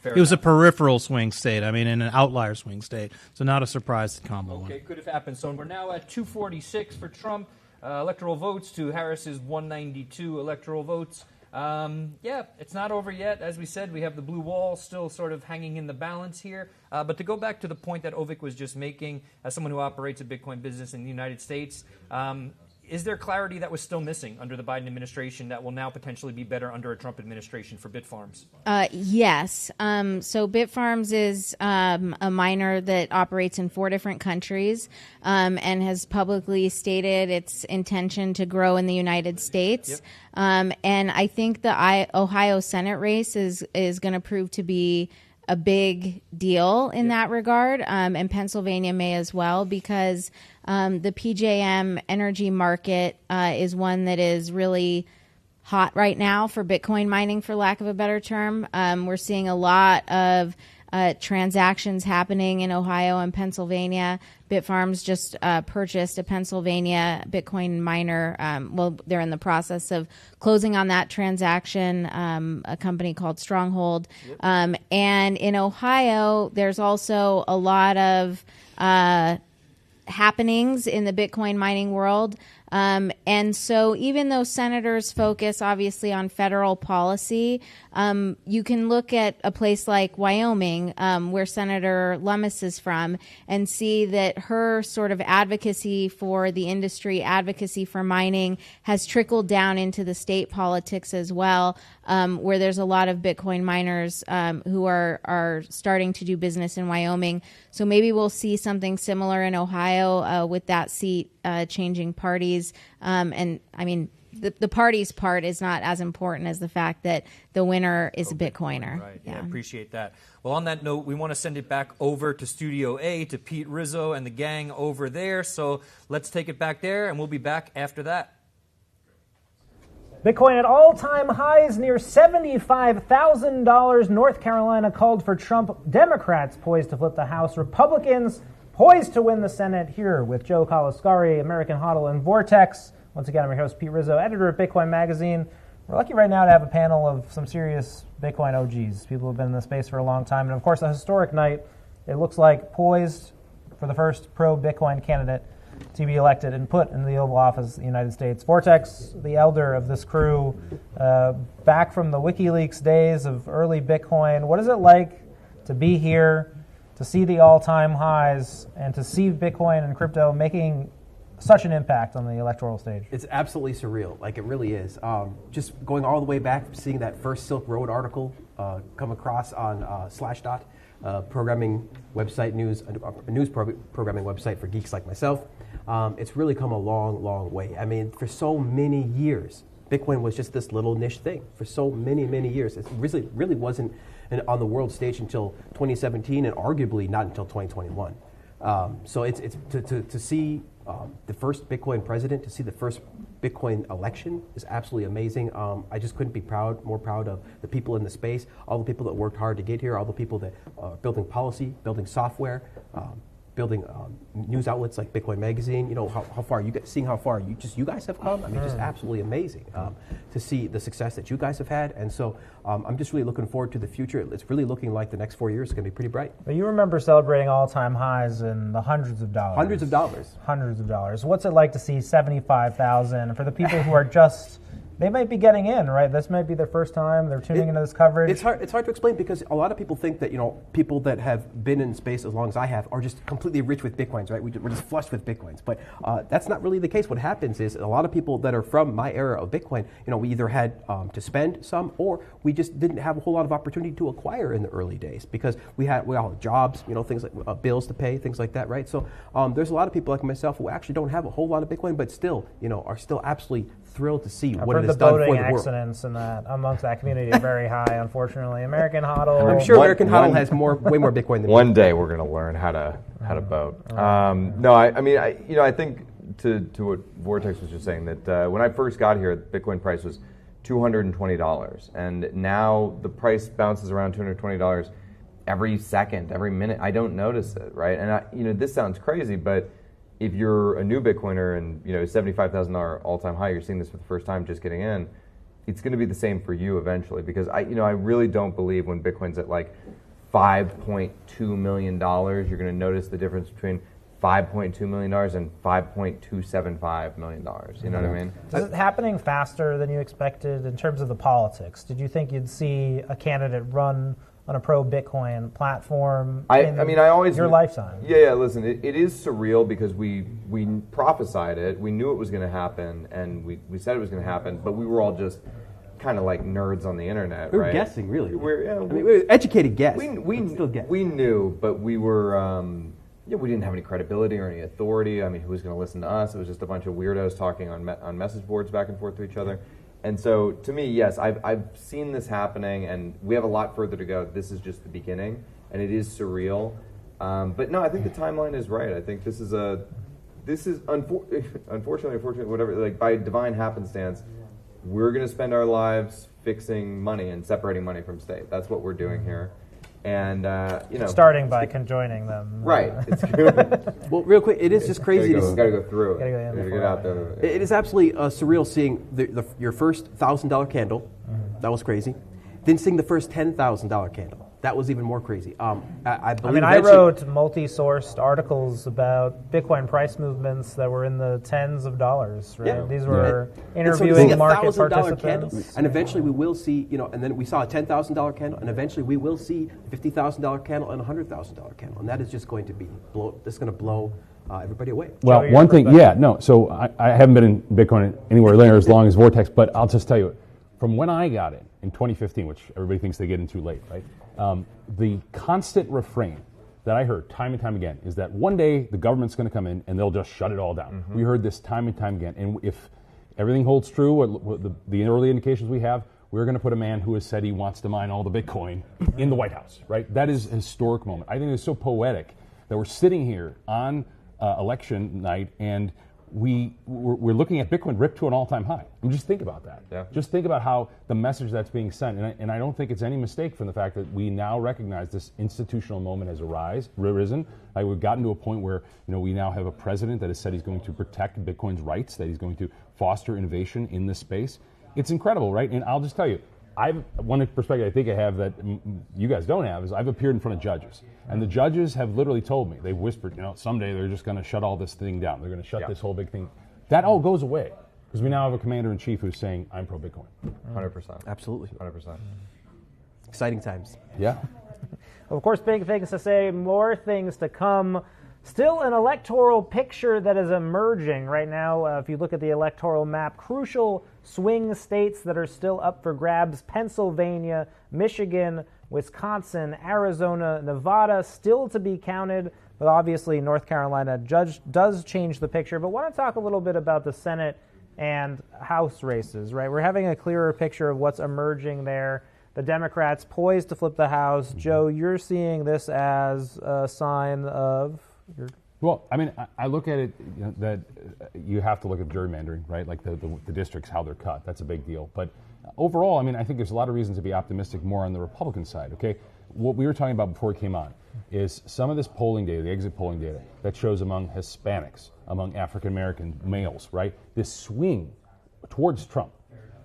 It was a peripheral swing state. I mean, in an outlier swing state. So not a surprise that Kamala won. Okay, could have happened. So we're now at 246 for Trump. Electoral votes to Harris's 192 electoral votes. Yeah, it's not over yet. As we said, we have the blue wall still sort of hanging in the balance here. But to go back to the point that Ovik was just making, as someone who operates a Bitcoin business in the United States, is there clarity that was still missing under the Biden administration that will now potentially be better under a Trump administration for Bitfarms? Yes. So Bitfarms is a miner that operates in 4 different countries and has publicly stated its intention to grow in the United States. Yep. And I think the Ohio Senate race is going to prove to be a big deal in that regard, and Pennsylvania may as well, because the PJM energy market is one that is really hot right now for Bitcoin mining, for lack of a better term. We're seeing a lot of transactions happening in Ohio and Pennsylvania. Bitfarms just purchased a Pennsylvania Bitcoin miner. Well, they're in the process of closing on that transaction, a company called Stronghold. Yep. And in Ohio, there's also a lot of happenings in the Bitcoin mining world. And so even though senators focus obviously on federal policy, you can look at a place like Wyoming, where Senator Lumis is from, and see that her sort of advocacy for the industry, advocacy for mining, has trickled down into the state politics as well, where there's a lot of Bitcoin miners who are starting to do business in Wyoming. So maybe we'll see something similar in Ohio with that seat changing parties. And I mean, the party's part is not as important as the fact that the winner is a Bitcoiner. Right. Yeah, I appreciate that. Well, on that note, we want to send it back over to Studio A, to Pete Rizzo and the gang over there. So let's take it back there, and we'll be back after that. Bitcoin at all-time highs, near $75,000. North Carolina called for Trump. Democrats poised to flip the House. Republicans poised to win the Senate. Here with Joe Kalascari, American Hodl, and Vortex. Once again, I'm your host, Pete Rizzo, editor of Bitcoin Magazine. We're lucky right now to have a panel of some serious Bitcoin OGs, people who have been in the space for a long time. And of course, a historic night. It looks like poised for the first pro-Bitcoin candidate to be elected and put in the Oval Office of the United States. Vortex, the elder of this crew, back from the WikiLeaks days of early Bitcoin. What is it like to be here, to see the all-time highs, and to see Bitcoin and crypto making such an impact on the electoral stage? It's absolutely surreal. Like, it really is. Just going all the way back, seeing that first Silk Road article come across on Slashdot, programming website programming website for geeks like myself. It's really come a long, long way. I mean, for so many years, Bitcoin was just this little niche thing. For so many, many years, it really wasn't on the world stage until 2017, and arguably not until 2021. So it's to see the first Bitcoin president, to see the first Bitcoin election is absolutely amazing. I just couldn't be more proud of the people in the space, all the people that worked hard to get here, all the people that are building policy, building software, building news outlets like Bitcoin Magazine. You know how far seeing how far you guys have come. I mean, just absolutely amazing to see the success that you guys have had. And so I'm just really looking forward to the future. It's really looking like the next 4 years is going to be pretty bright. But you remember celebrating all-time highs in the hundreds of dollars. Hundreds of dollars. Hundreds of dollars. What's it like to see $75,000 for the people who are just? They might be getting in, right? This might be their first time. They're tuning into this coverage. It's hard to explain, because a lot of people think that, people that have been in space as long as I have are just completely rich with Bitcoins, right? We're just flushed with Bitcoins. But that's not really the case. What happens is a lot of people that are from my era of Bitcoin, we either had to spend some, or we just didn't have a whole lot of opportunity to acquire in the early days, because we all had jobs, things like bills to pay, things like that, right? So there's a lot of people like myself who actually don't have a whole lot of Bitcoin, but still, are still absolutely thrilled to see what it has done for the world. The voting accidents and that amongst that community are very high, unfortunately. American Hodl. I'm sure American Hodl has way more Bitcoin than one day we're going to learn how to vote. I think to what Vortex was just saying, that when I first got here, the Bitcoin price was $220, and now the price bounces around $220 every second, every minute. I don't notice it, right? And this sounds crazy, but if you're a new Bitcoiner and $75,000 all-time high, you're seeing this for the first time, just getting in, it's going to be the same for you eventually, because I really don't believe when Bitcoin's at like $5.2 million, you're going to notice the difference between $5.2 million and $5.275 million. You know what I mean? Is it happening faster than you expected in terms of the politics? Did you think you'd see a candidate run on a pro-Bitcoin platform I always your lifetime? Yeah, listen, it is surreal because we prophesied it. We knew it was going to happen, and we said it was going to happen, but we were all just kind of like nerds on the internet, We were right? guessing, really. We were educated guess. We still guess. We knew, but we were... we didn't have any credibility or any authority. I mean, who was going to listen to us? It was just a bunch of weirdos talking on message boards back and forth to each other. And so, to me, yes, I've seen this happening, and we have a lot further to go. This is just the beginning, and it is surreal. But no, I think the timeline is right. I think this is unfortunately, whatever. Like by divine happenstance, we're going to spend our lives fixing money and separating money from state. That's what we're doing here. And starting by conjoining them, right? It's well, real quick, it is just crazy. Got to go through it. Gotta get out there. It is absolutely surreal seeing your first $1,000 candle. That was crazy. Then seeing the first $10,000 candle. That was even more crazy. I believe. I wrote multi-sourced articles about Bitcoin price movements that were in the tens of dollars. Right? Yeah. These were interviewing market participants. Candle, and eventually we will see, and then we saw a $10,000 candle, and eventually we will see a $50,000 candle and a $100,000 candle, and that is just going to blow everybody away. Well, one thing, so I haven't been in Bitcoin anywhere near as long as Vortex, but I'll just tell you, from when I got in 2015, which everybody thinks they get in too late, right? The constant refrain that I heard time and time again is that one day the government's going to come in and they'll just shut it all down. We heard this time and time again. And if everything holds true, what the early indications we have, we're going to put a man who has said he wants to mine all the Bitcoin in the White House, right? That is a historic moment. I think it's so poetic that we're sitting here on election night and we're looking at Bitcoin ripped to an all-time high. I mean, just think about that. Yeah. Just think about how the message that's being sent. And I don't think it's any mistake from the fact that we now recognize this institutional moment has risen. We've gotten to a point where we now have a president that has said he's going to protect Bitcoin's rights, that he's going to foster innovation in this space. It's incredible, right? And I'll just tell you, one perspective I think I have that you guys don't have is I've appeared in front of judges. And the judges have literally told me, they've whispered, someday they're just going to shut all this thing down. They're going to shut this whole big thing. That all goes away because we now have a commander-in-chief who's saying, I'm pro-Bitcoin. 100%. Absolutely. 100%. Exciting times. Yeah. Of course, big things to say, more things to come. Still an electoral picture that is emerging right now. If you look at the electoral map, crucial swing states that are still up for grabs: Pennsylvania, Michigan, Wisconsin, Arizona, Nevada, still to be counted. But obviously, North Carolina does change the picture. But I want to talk a little bit about the Senate and House races, right? We're having a clearer picture of what's emerging there. The Democrats poised to flip the House. Joe, you're seeing this as a sign of... Well, I mean, I look at it that you have to look at gerrymandering, right? Like the districts, how they're cut. That's a big deal. But overall, I mean, I think there's a lot of reasons to be optimistic more on the Republican side, okay? What we were talking about before we came on is some of this polling data, the exit polling data, that shows among Hispanics, among African-American males, right? This swing towards Trump,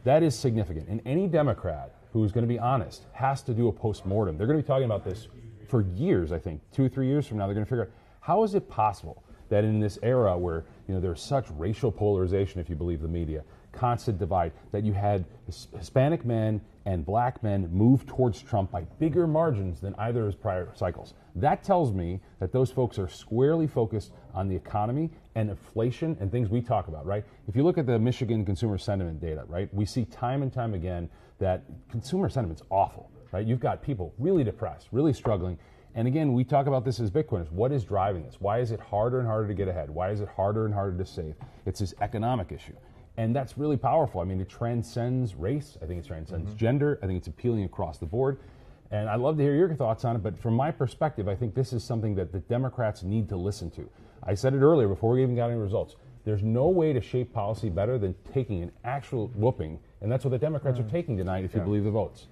that is significant. And any Democrat who's going to be honest has to do a postmortem. They're going to be talking about this for years, I think. 2 or 3 years from now, they're going to figure out, how is it possible that in this era where there's such racial polarization, if you believe the media, constant divide, that you had Hispanic men and black men move towards Trump by bigger margins than either of his prior cycles? That tells me that those folks are squarely focused on the economy and inflation and things we talk about, right? If you look at the Michigan consumer sentiment data, right, we see time and time again that consumer sentiment's awful, right? You've got people really depressed, really struggling. And again, we talk about this as Bitcoiners. What is driving this? Why is it harder and harder to get ahead? Why is it harder and harder to save? It's this economic issue. And that's really powerful. I mean, it transcends race. I think it transcends gender. I think it's appealing across the board. And I'd love to hear your thoughts on it. But from my perspective, I think this is something that the Democrats need to listen to. I said it earlier before we even got any results. There's no way to shape policy better than taking an actual whooping. And that's what the Democrats are taking tonight, if you believe the votes.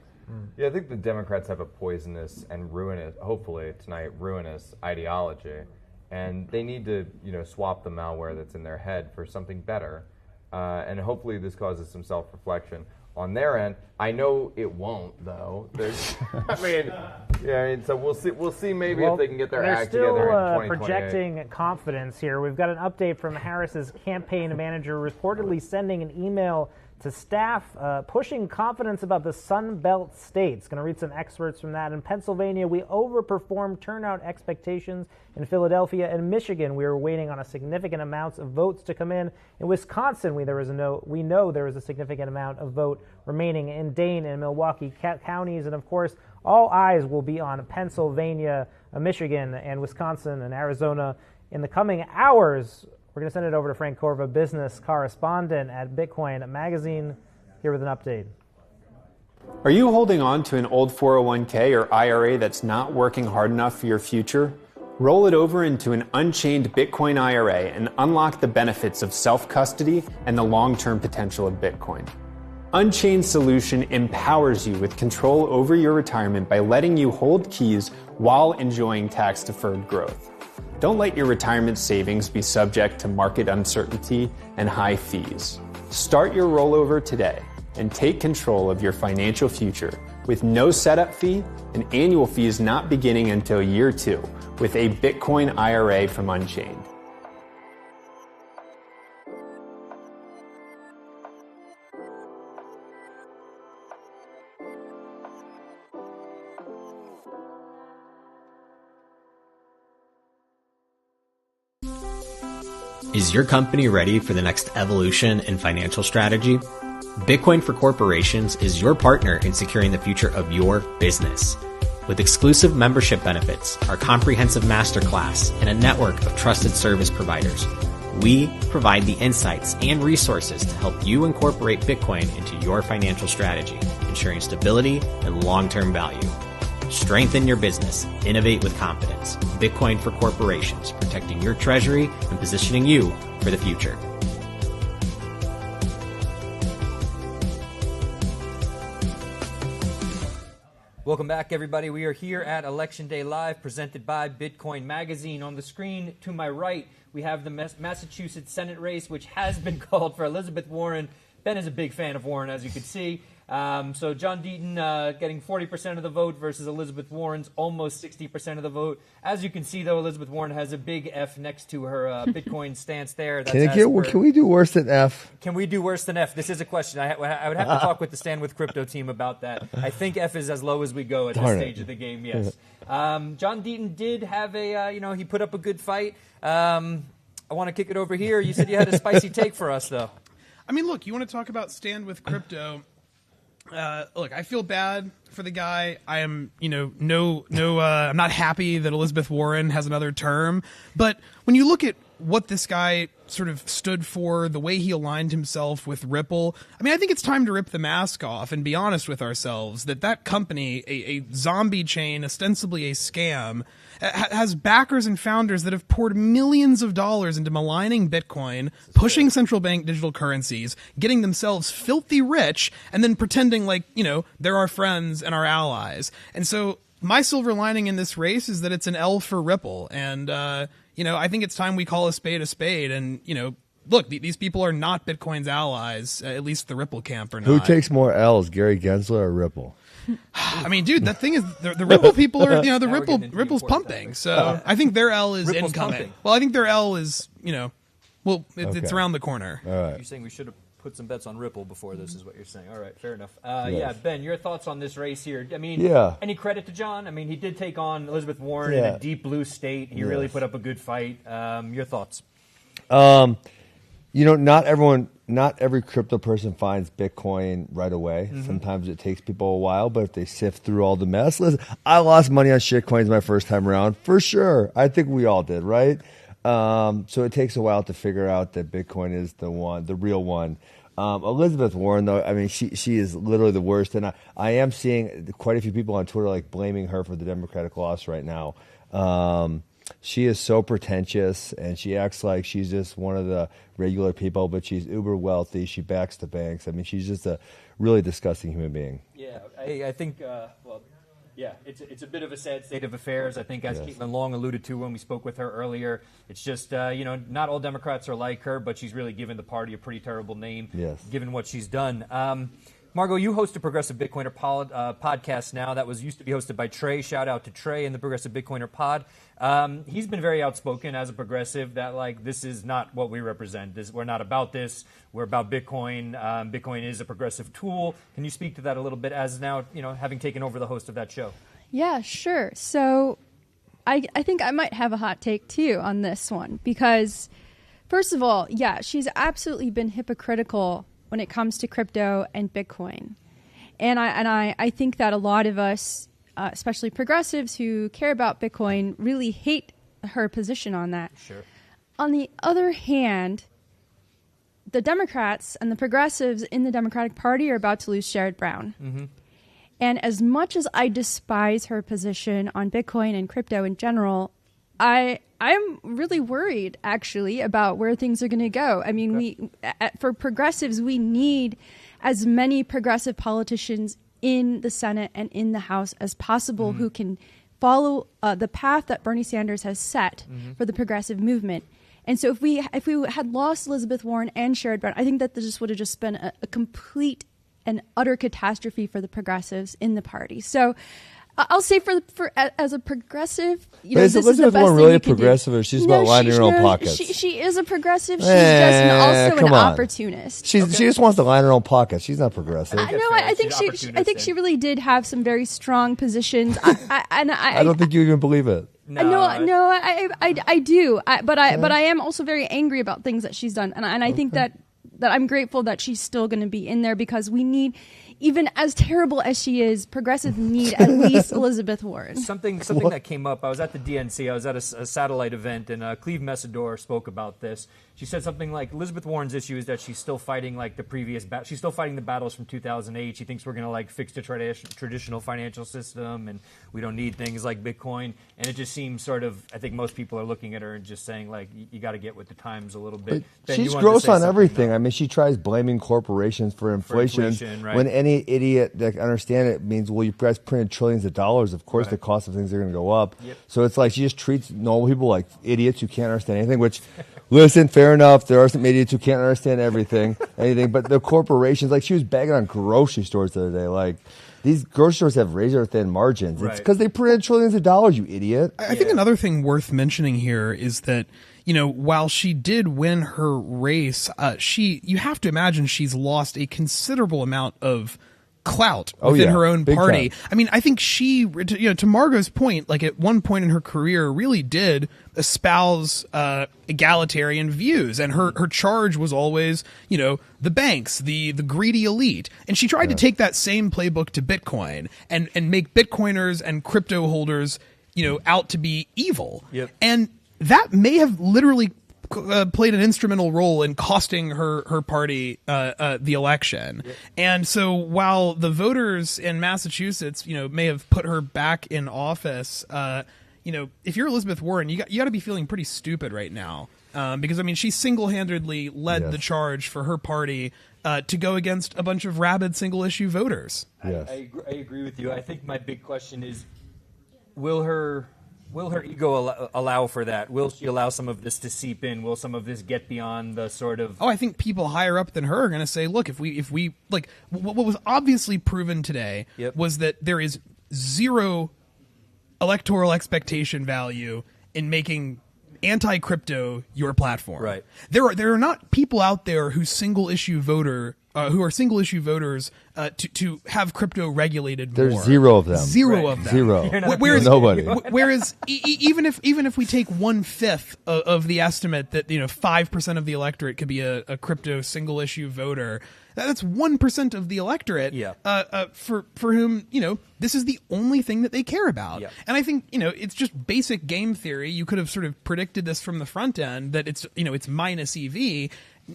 Yeah, I think the Democrats have a poisonous and hopefully tonight, ruinous ideology. And they need to, swap the malware that's in their head for something better. And hopefully this causes some self-reflection. on their end. I know it won't, though. So we'll see maybe if they can get their act together in 2028. They're still projecting confidence here. We've got an update from Harris's campaign manager reportedly sending an email to staff pushing confidence about the Sun Belt states. Going to read some excerpts from that. In Pennsylvania, we overperformed turnout expectations. In Philadelphia and Michigan, we were waiting on a significant amounts of votes to come in. In Wisconsin, we know there is a significant amount of vote remaining in Dane and Milwaukee counties. And of course, all eyes will be on Pennsylvania, Michigan, and Wisconsin and Arizona in the coming hours. We're going to send it over to Frank Corva, business correspondent at Bitcoin Magazine, here with an update. Are you holding on to an old 401k or IRA that's not working hard enough for your future? Roll it over into an unchained Bitcoin IRA and unlock the benefits of self-custody and the long-term potential of Bitcoin. Unchained Solution empowers you with control over your retirement by letting you hold keys while enjoying tax-deferred growth. Don't let your retirement savings be subject to market uncertainty and high fees. Start your rollover today and take control of your financial future with no setup fee and annual fees not beginning until year 2 with a Bitcoin IRA from Unchained. Is your company ready for the next evolution in financial strategy? Bitcoin for Corporations is your partner in securing the future of your business. With exclusive membership benefits, our comprehensive masterclass, and a network of trusted service providers, we provide the insights and resources to help you incorporate Bitcoin into your financial strategy, ensuring stability and long-term value. Strengthen your business. Innovate with confidence. Bitcoin for Corporations, protecting your treasury and positioning you for the future. Welcome back, everybody. We are here at Election Day Live, presented by Bitcoin Magazine. On the screen to my right, we have the Massachusetts Senate race, which has been called for Elizabeth Warren. Ben is a big fan of Warren, as you can see. So John Deaton getting 40% of the vote versus Elizabeth Warren's almost 60% of the vote. As you can see, though, Elizabeth Warren has a big F next to her Bitcoin stance there. Can we do worse than F? Can we do worse than F? This is a question. I would have to talk with the Stand With Crypto team about that. I think F is as low as we go at this stage of the game, yes. John Deaton did have he put up a good fight. I want to kick it over here. You said you had a spicy take for us, though. I mean, look, you want to talk about Stand With Crypto. Look, I feel bad for the guy. I am, I'm not happy that Elizabeth Warren has another term. But when you look at what this guy sort of stood for, the way he aligned himself with Ripple, I mean, I think it's time to rip the mask off and be honest with ourselves that company, a zombie chain, ostensibly a scam, has backers and founders that have poured millions of dollars into maligning Bitcoin, pushing central bank digital currencies, getting themselves filthy rich, and then pretending like, they're our friends and our allies. And so my silver lining in this race is that it's an L for Ripple. And, I think it's time we call a spade. And, look, these people are not Bitcoin's allies, at least the Ripple camp are not. Who takes more L's, Gary Gensler or Ripple? I mean, dude, that thing is the Ripple people are, Ripple's pumping. So I think their L is Ripple's incoming. pumping. Well, I think their L is, it's around the corner. All right. You're saying we should have put some bets on Ripple before this is what you're saying. All right, fair enough. Yeah, Ben, your thoughts on this race here? I mean, any credit to John? I mean, he did take on Elizabeth Warren in a deep blue state. He really put up a good fight. Your thoughts? Not every crypto person finds Bitcoin right away. Mm-hmm. Sometimes it takes people a while, but if they sift through all the mess, listen, I lost money on shitcoins my first time around, for sure. I think we all did, right? So it takes a while to figure out that Bitcoin is the one, the real one. Elizabeth Warren, though, I mean, she is literally the worst, and I am seeing quite a few people on Twitter like blaming her for the Democratic loss right now. She is so pretentious, and she acts like she's just one of the regular people, but she's uber wealthy. She backs the banks. I mean, she's just a really disgusting human being. Yeah, I think, it's a bit of a sad state of affairs. I think, as Caitlin Long alluded to when we spoke with her earlier, it's just, not all Democrats are like her, but she's really given the party a pretty terrible name, given what she's done. Margot, you host a Progressive Bitcoiner podcast now that used to be hosted by Trey. Shout out to Trey and the Progressive Bitcoiner pod. He's been very outspoken as a progressive that, like, this is not what we represent. We're not about this. We're about Bitcoin. Bitcoin is a progressive tool. Can you speak to that a little bit as now, having taken over the host of that show? Yeah, sure. So I think I might have a hot take, too, on this one. Because, first of all, yeah, she's absolutely been hypocritical when it comes to crypto and Bitcoin. And I think that a lot of us, especially progressives who care about Bitcoin, really hate her position on that. Sure. On the other hand, the Democrats and the progressives in the Democratic Party are about to lose Sherrod Brown. Mm-hmm. And as much as I despise her position on Bitcoin and crypto in general, I'm really worried, actually, about where things are going to go. I mean, for progressives, we need as many progressive politicians in the Senate and in the House as possible who can follow the path that Bernie Sanders has set for the progressive movement. And so if we had lost Elizabeth Warren and Sherrod Brown, I think that this would have just been a complete and utter catastrophe for the progressives in the party. So I'll say for as a progressive, is Elizabeth Warren really a progressive, or she's about lining her own pockets? She is a progressive. She's just also an opportunist. She just wants to line her own pockets. She's not progressive. I think she really did have some very strong positions. I don't think you even believe it. No, I do. But I am also very angry about things that she's done, and I think that I'm grateful that she's still going to be in there, because we need, even as terrible as she is, progressives need at least Elizabeth Warren. Something that came up. I was at the DNC. I was at a satellite event, and Cleve Messidor spoke about this. She said something like, Elizabeth Warren's issue is that she's still fighting like the previous. She's still fighting the battles from 2008. She thinks we're going to like fix the traditional financial system, and we don't need things like Bitcoin. And it just seems sort of. I think most people are looking at her and just saying like, you got to get with the times a little bit. She's gross on everything. I mean, she tries blaming corporations for inflation, right. When any idiot that can understand it means, well, you guys printed trillions of dollars. Of course, the cost of things are going to go up. Yep. So it's like she just treats normal people like idiots who can't understand anything. Which, listen, fair enough. There are some idiots who can't understand anything. But the corporations, like she was bagging on grocery stores the other day, like. These grocery stores have razor-thin margins. It's because they printed trillions of dollars, you idiot. I think another thing worth mentioning here is that, while she did win her race, you have to imagine she's lost a considerable amount of clout within her own party. I mean, I think she, to Margot's point, like at one point in her career, really did espouse egalitarian views, and her charge was always, the banks, the greedy elite, and she tried to take that same playbook to Bitcoin and make Bitcoiners and crypto holders, out to be evil, and that may have literally played an instrumental role in costing her party the election. And so while the voters in Massachusetts, may have put her back in office, if you're Elizabeth Warren, you got to be feeling pretty stupid right now, because I mean she single-handedly led the charge for her party to go against a bunch of rabid single-issue voters. I agree with you. I think my big question is, will her ego allow for that? Will she allow some of this to seep in? Will some of this get beyond the sort of... I think people higher up than her are going to say, look, if we like, what was obviously proven today was that there is zero electoral expectation value in making anti-crypto your platform. Right. There are not people out there who are single issue voters to have crypto regulated more. There's zero of them. Zero of them. Zero. Whereas, nobody. Whereas even if we take 1/5 of the estimate that 5% of the electorate could be a crypto single issue voter, that's 1% of the electorate. For whom this is the only thing that they care about. And I think it's just basic game theory. You could have sort of predicted this from the front end that it's it's minus EV.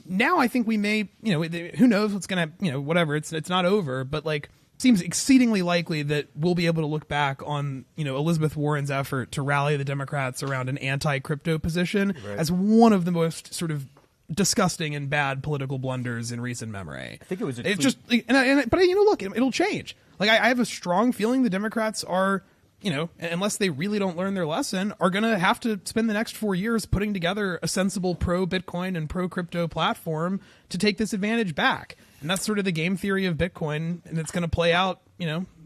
Now I think we may, who knows what's going to, whatever, it's not over, but like seems exceedingly likely that we'll be able to look back on, Elizabeth Warren's effort to rally the Democrats around an anti-crypto position as one of the most sort of disgusting and bad political blunders in recent memory. I think it was but look, it'll change. Like I have a strong feeling the Democrats are unless they really don't learn their lesson, are going to have to spend the next 4 years putting together a sensible pro-Bitcoin and pro-crypto platform to take this advantage back. And that's sort of the game theory of Bitcoin, and it's going to play out,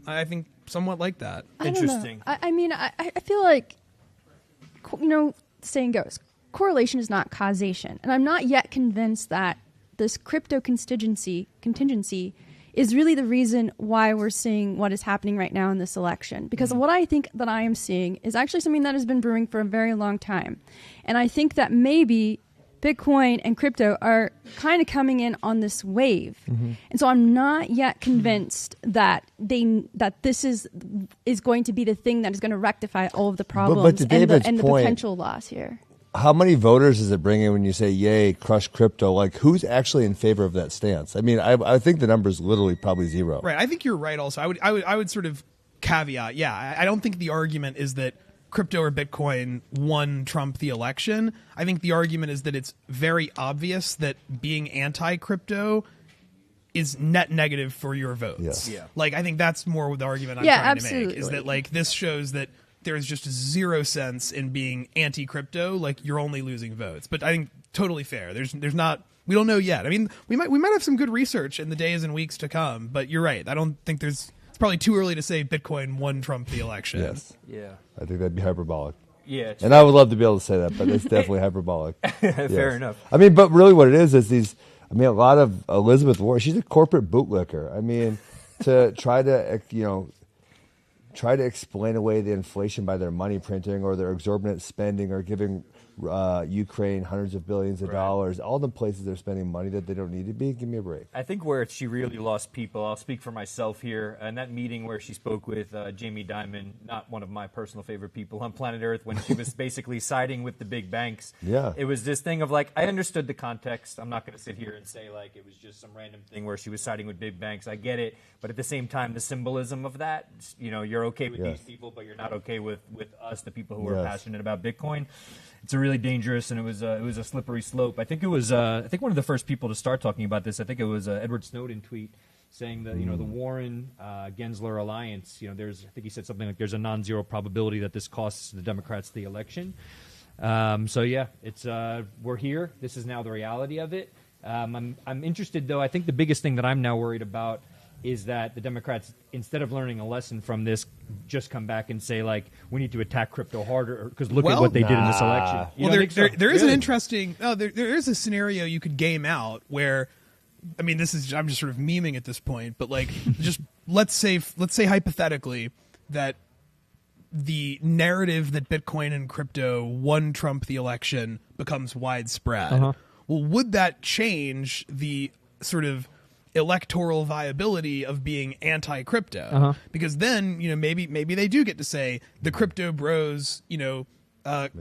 I think, somewhat like that. Interesting. I mean, I feel like, saying goes, correlation is not causation. And I'm not yet convinced that this crypto contingency is really the reason why we're seeing what is happening right now in this election. Because what I think that I am seeing is actually something that has been brewing for a very long time. And I think that maybe Bitcoin and crypto are kind of coming in on this wave. And so I'm not yet convinced that this is going to be the thing that is going to rectify all of the problems and the potential loss here. How many voters does it bring in when you say, yay, crush crypto? Like, who's actually in favor of that stance? I mean, I think the number is literally probably zero. Right. I think you're right also. I would sort of caveat, I don't think the argument is that crypto or Bitcoin won Trump the election. I think the argument is that it's very obvious that being anti-crypto is net negative for your votes. Yes. Yeah. Like, I think that's more the argument I'm trying to make, is that, like, this shows that there's just zero sense in being anti-crypto. Like, you're only losing votes. But I think totally fair. There's not, we don't know yet. I mean, we might have some good research in the days and weeks to come, but you're right. I don't think it's probably too early to say Bitcoin won Trump the election. Yes. Yeah. I think that'd be hyperbolic. Yeah. And I would love to be able to say that, but it's definitely hyperbolic. Fair enough. I mean, but really what it is a lot of Elizabeth Warren, she's a corporate bootlicker. I mean, to try to explain away the inflation by their money printing or their exorbitant spending or giving Ukraine hundreds of billions of dollars, all the places they're spending money that they don't need to be. Give me a break. I think where she really lost people, I'll speak for myself here, in that meeting where she spoke with Jamie Dimon, not one of my personal favorite people on planet Earth, when she was basically siding with the big banks. Yeah. It was this thing of, like, I understood the context. I'm not going to sit here and say, like, it was just some random thing where she was siding with big banks. I get it. But at the same time, the symbolism of that, you're okay with these people, but you're not okay with us, the people who are passionate about Bitcoin. It's a really dangerous, and it was a slippery slope. I think it was one of the first people to start talking about this. I think it was Edward Snowden tweet saying that the Warren Gensler alliance. I think he said something like there's a non-zero probability that this costs the Democrats the election. It's we're here. This is now the reality of it. I'm interested though. I think the biggest thing that I'm now worried about is that the Democrats, instead of learning a lesson from this, just come back and say, like, we need to attack crypto harder because look at what they did in this election. There is an interesting. There is a scenario you could game out where, I mean, I'm just sort of memeing at this point, but like, just let's say hypothetically that the narrative that Bitcoin and crypto won Trump the election becomes widespread. Well, would that change the sort of electoral viability of being anti-crypto? Because then maybe they do get to say the crypto bros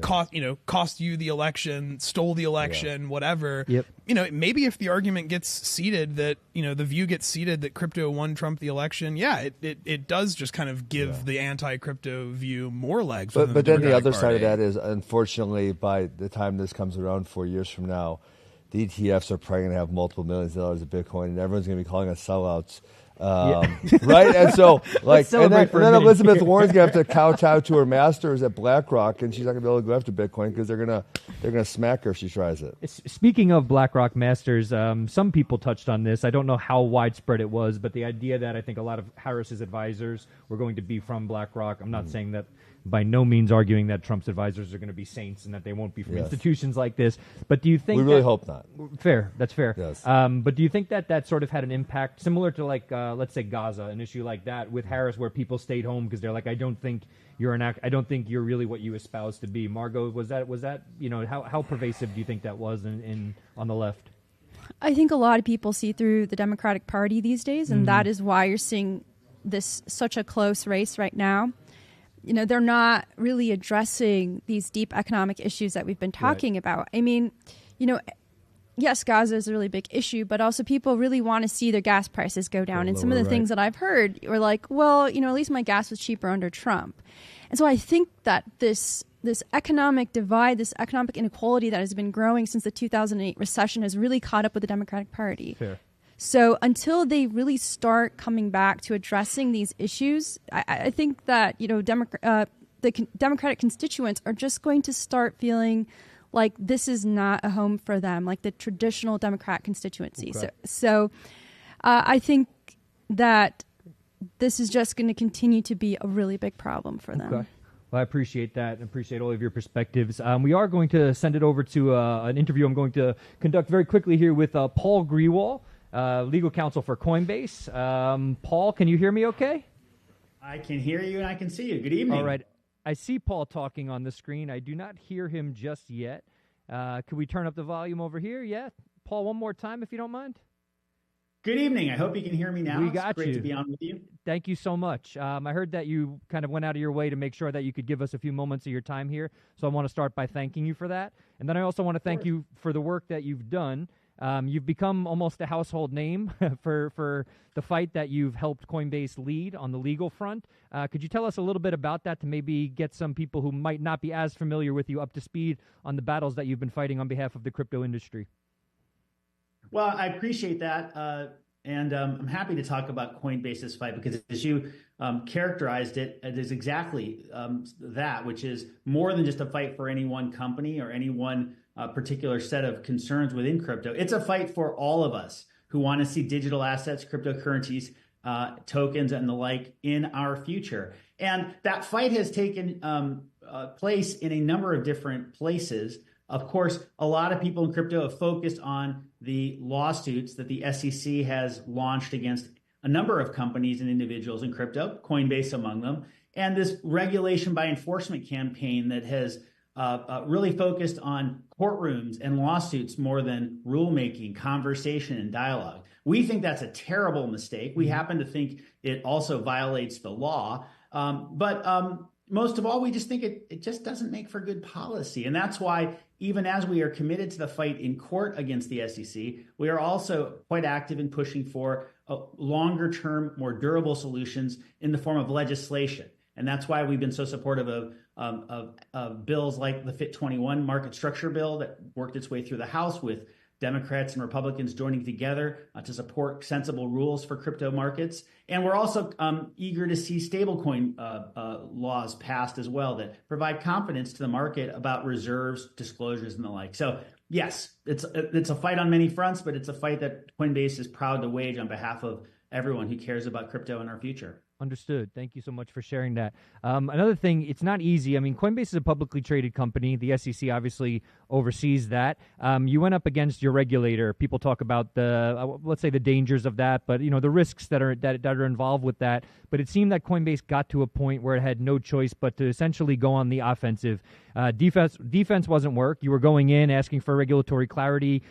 cost you the election, stole the election, whatever. Maybe if the argument gets seated that the view gets seated that crypto won Trump the election, it does just kind of give the anti-crypto view more legs. But then the other side of that is, unfortunately, by the time this comes around 4 years from now, the ETFs are probably going to have multiple millions of dollars of Bitcoin, and everyone's going to be calling us sellouts. Right? And so, like, and then Elizabeth Warren's going to have to kowtow to her masters at BlackRock, and she's not going to be able to go after Bitcoin because they're going to smack her if she tries it. Speaking of BlackRock masters, some people touched on this. I don't know how widespread it was, but the idea that I think a lot of Harris's advisors were going to be from BlackRock. I'm not saying that, by no means arguing that Trump's advisors are going to be saints and that they won't be from institutions like this. But do you think we really hope not? Fair, that's fair. Yes. But do you think that sort of had an impact similar to, like, let's say Gaza, an issue like that with Harris, where people stayed home because they're like, I don't think you're really what you espouse to be. Margot, was that how pervasive do you think that was in on the left? I think a lot of people see through the Democratic Party these days, and that is why you're seeing this such a close race right now. They're not really addressing these deep economic issues that we've been talking about. I mean, yes, Gaza is a really big issue, but also people really want to see their gas prices go down. And some of the things that I've heard were like, well, at least my gas was cheaper under Trump. And so I think that this economic divide, this economic inequality that has been growing since the 2008 recession has really caught up with the Democratic Party. Fair. So until they really start coming back to addressing these issues, I think that the Democratic constituents are just going to start feeling like this is not a home for them, like the traditional Democrat constituency. Okay. So I think that this is just going to continue to be a really big problem for them. Okay. Well, I appreciate that and appreciate all of your perspectives. We are going to send it over to an interview I'm going to conduct very quickly here with Paul Grewal, legal counsel for Coinbase. Paul, can you hear me okay? I can hear you and I can see you. Good evening. All right. I see Paul talking on the screen. I do not hear him just yet. Could we turn up the volume over here? Yeah. Paul, one more time if you don't mind. Good evening. I hope you can hear me now. We got it's great you. to be on with you. Thank you so much. I heard that you kind of went out of your way to make sure that you could give us a few moments of your time here. So I want to start by thanking you for that. And then I also want to thank you for the work that you've done. You've become almost a household name for the fight that you've helped Coinbase lead on the legal front. Could you tell us a little bit about that to maybe get some people who might not be as familiar with you up to speed on the battles that you've been fighting on behalf of the crypto industry? Well, I appreciate that. And I'm happy to talk about Coinbase's fight because as you characterized it, it is exactly that, which is more than just a fight for any one company or any one particular set of concerns within crypto. It's a fight for all of us who want to see digital assets, cryptocurrencies, tokens, and the like in our future. And that fight has taken place in a number of different places. Of course, a lot of people in crypto have focused on the lawsuits that the SEC has launched against a number of companies and individuals in crypto, Coinbase among them, and this regulation by enforcement campaign that has really focused on courtrooms and lawsuits more than rulemaking, conversation, and dialogue. We think that's a terrible mistake. We happen to think it also violates the law. But most of all, we just think it just doesn't make for good policy. And that's why even as we are committed to the fight in court against the SEC, we are also quite active in pushing for longer term, more durable solutions in the form of legislation. And that's why we've been so supportive of bills like the FIT21 market structure bill that worked its way through the House with Democrats and Republicans joining together to support sensible rules for crypto markets. And we're also eager to see stablecoin laws passed as well that provide confidence to the market about reserves, disclosures, and the like. So yes, it's a fight on many fronts, but it's a fight that Coinbase is proud to wage on behalf of everyone who cares about crypto in our future. Understood. Thank you so much for sharing that. Another thing, it's not easy. I mean, Coinbase is a publicly traded company. The SEC obviously oversees that. You went up against your regulator. People talk about the, let's say, the dangers of that, but the risks that are involved with that. But it seemed that Coinbase got to a point where it had no choice but to essentially go on the offensive. Defense wasn't work. You were going in asking for regulatory clarity,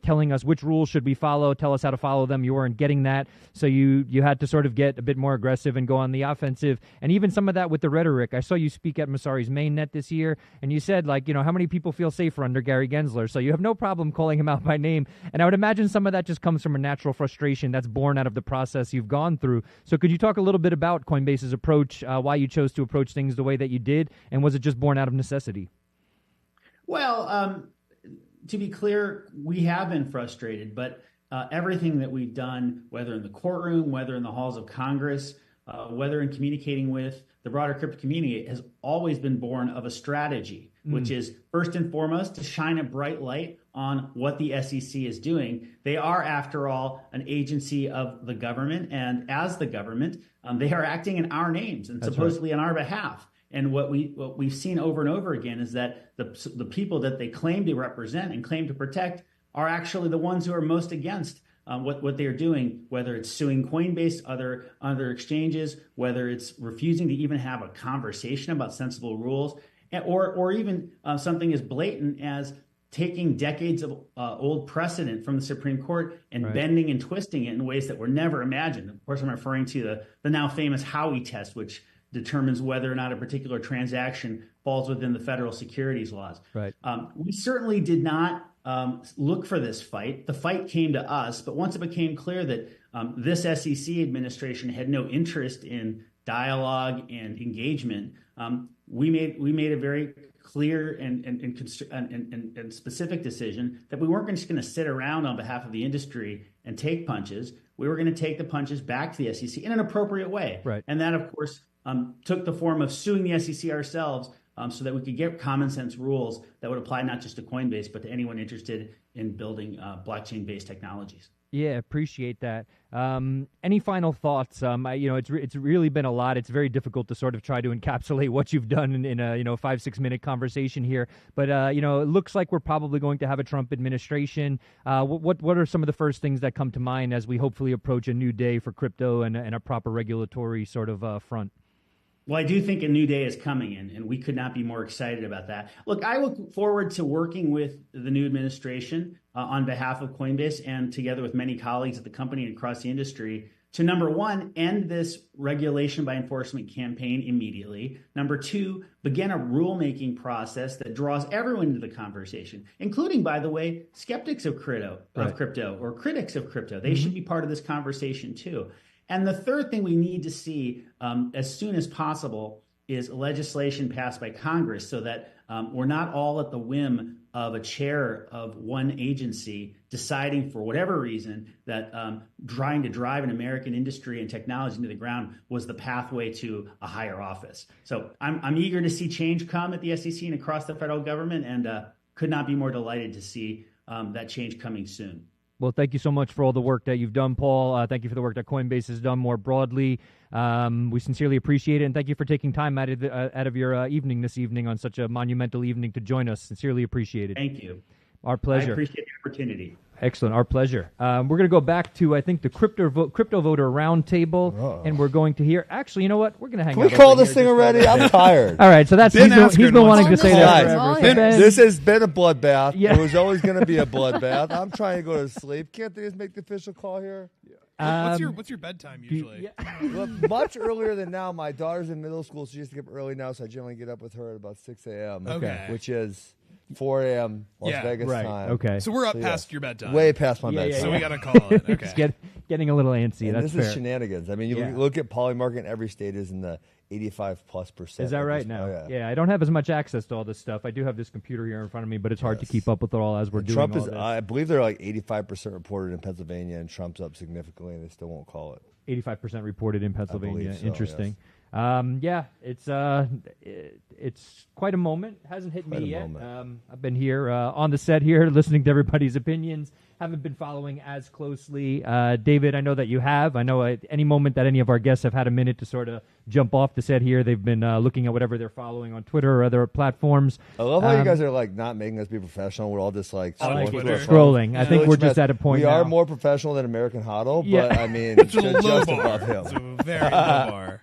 telling us which rules should we follow, tell us how to follow them. You weren't getting that, so you had to sort of get a bit more aggressive and go on the offensive. And even some of that with the rhetoric. I saw you speak at Masari's mainnet this year, and you said how many people feel safer under Gary Gensler. So you have no problem calling him out by name. And I would imagine some of that just comes from a natural frustration that's born out of the process you've gone through. So could you talk a little bit about Coinbase's approach, why you chose to approach things the way that you did, and was it just born out of necessity? Well, to be clear, we have been frustrated, but everything that we've done, whether in the courtroom, whether in the halls of Congress, whether in communicating with the broader crypto community, has always been born of a strategy, which is first and foremost to shine a bright light on what the SEC is doing. They are, after all, an agency of the government, and as the government, they are acting in our names and supposedly on our behalf. And what we've seen over and over again is that the people that they claim to represent and claim to protect are actually the ones who are most against what they are doing, whether it's suing Coinbase, other exchanges, whether it's refusing to even have a conversation about sensible rules, or even something as blatant as taking decades of old precedent from the Supreme Court and bending and twisting it in ways that were never imagined. Of course, I'm referring to the now famous Howey test, which determines whether or not a particular transaction falls within the federal securities laws. Right. We certainly did not look for this fight. The fight came to us, but once it became clear that this SEC administration had no interest in dialogue and engagement, we made it very clear and specific decision that we weren't just going to sit around on behalf of the industry and take punches. We were going to take the punches back to the SEC in an appropriate way. Right. And that, of course, took the form of suing the SEC ourselves so that we could get common sense rules that would apply not just to Coinbase, but to anyone interested in building blockchain-based technologies. Yeah, appreciate that. Any final thoughts? It's really been a lot. It's very difficult to sort of try to encapsulate what you've done in a 5-6 minute conversation here. But it looks like we're probably going to have a Trump administration. What are some of the first things that come to mind as we hopefully approach a new day for crypto and a proper regulatory sort of front? Well, I do think a new day is coming in, and we could not be more excited about that. Look, I look forward to working with the new administration on behalf of Coinbase and together with many colleagues at the company and across the industry to, number one, end this regulation by enforcement campaign immediately. Number two, begin a rulemaking process that draws everyone into the conversation, including, by the way, skeptics of crypto or critics of crypto. They should be part of this conversation too. And the third thing we need to see as soon as possible is legislation passed by Congress so that we're not all at the whim of a chair of one agency deciding for whatever reason that trying to drive an American industry and technology into the ground was the pathway to a higher office. So I'm eager to see change come at the SEC and across the federal government, and could not be more delighted to see that change coming soon. Well, thank you so much for all the work that you've done, Paul. Thank you for the work that Coinbase has done more broadly. We sincerely appreciate it, and thank you for taking time out of your evening this evening on such a monumental evening to join us. Sincerely appreciate it. Thank you. Our pleasure. I appreciate the opportunity. Excellent. Our pleasure. We're going to go back to, I think, the crypto voter roundtable, and we're going to hear. Actually, you know what? We're going to hang out. Can we call this thing already? I'm tired. All right. So that's he's been wanting to say that forever. This has been a bloodbath. Yeah. It was always going to be a bloodbath. I'm trying to go to sleep. Can't they just make the official call here? What's your bedtime usually? Well, much earlier than now. My daughter's in middle school, so she has to get up early now, so I generally get up with her at about 6 a.m. Okay. Which is 4 a.m. Las Vegas time. Okay. So we're up past your bedtime. Way past my bedtime. So we got to call it. Okay. It's getting a little antsy. And That's this fair. is shenanigans. I mean, you look at Polymarket in every state is in the 85+%. Is that right now? Yeah, I don't have as much access to all this stuff. I do have this computer here in front of me, but it's hard to keep up with it all as we're doing Trump all is, this. I believe they're like 85% reported in Pennsylvania, and Trump's up significantly, and they still won't call it. 85% reported in Pennsylvania. So, interesting. Yes. It's quite a moment. Hasn't hit me yet. I've been here on the set here, listening to everybody's opinions. Haven't been following as closely. David, I know that you have. I know at any moment that any of our guests have had a minute to sort of jump off the set here, they've been looking at whatever they're following on Twitter or other platforms. I love how you guys are like not making us be professional. We're all just like scrolling. I think we're just at a point. We now. are more professional than American Huddle, but I mean, it's a low just bar. above him. It's a very low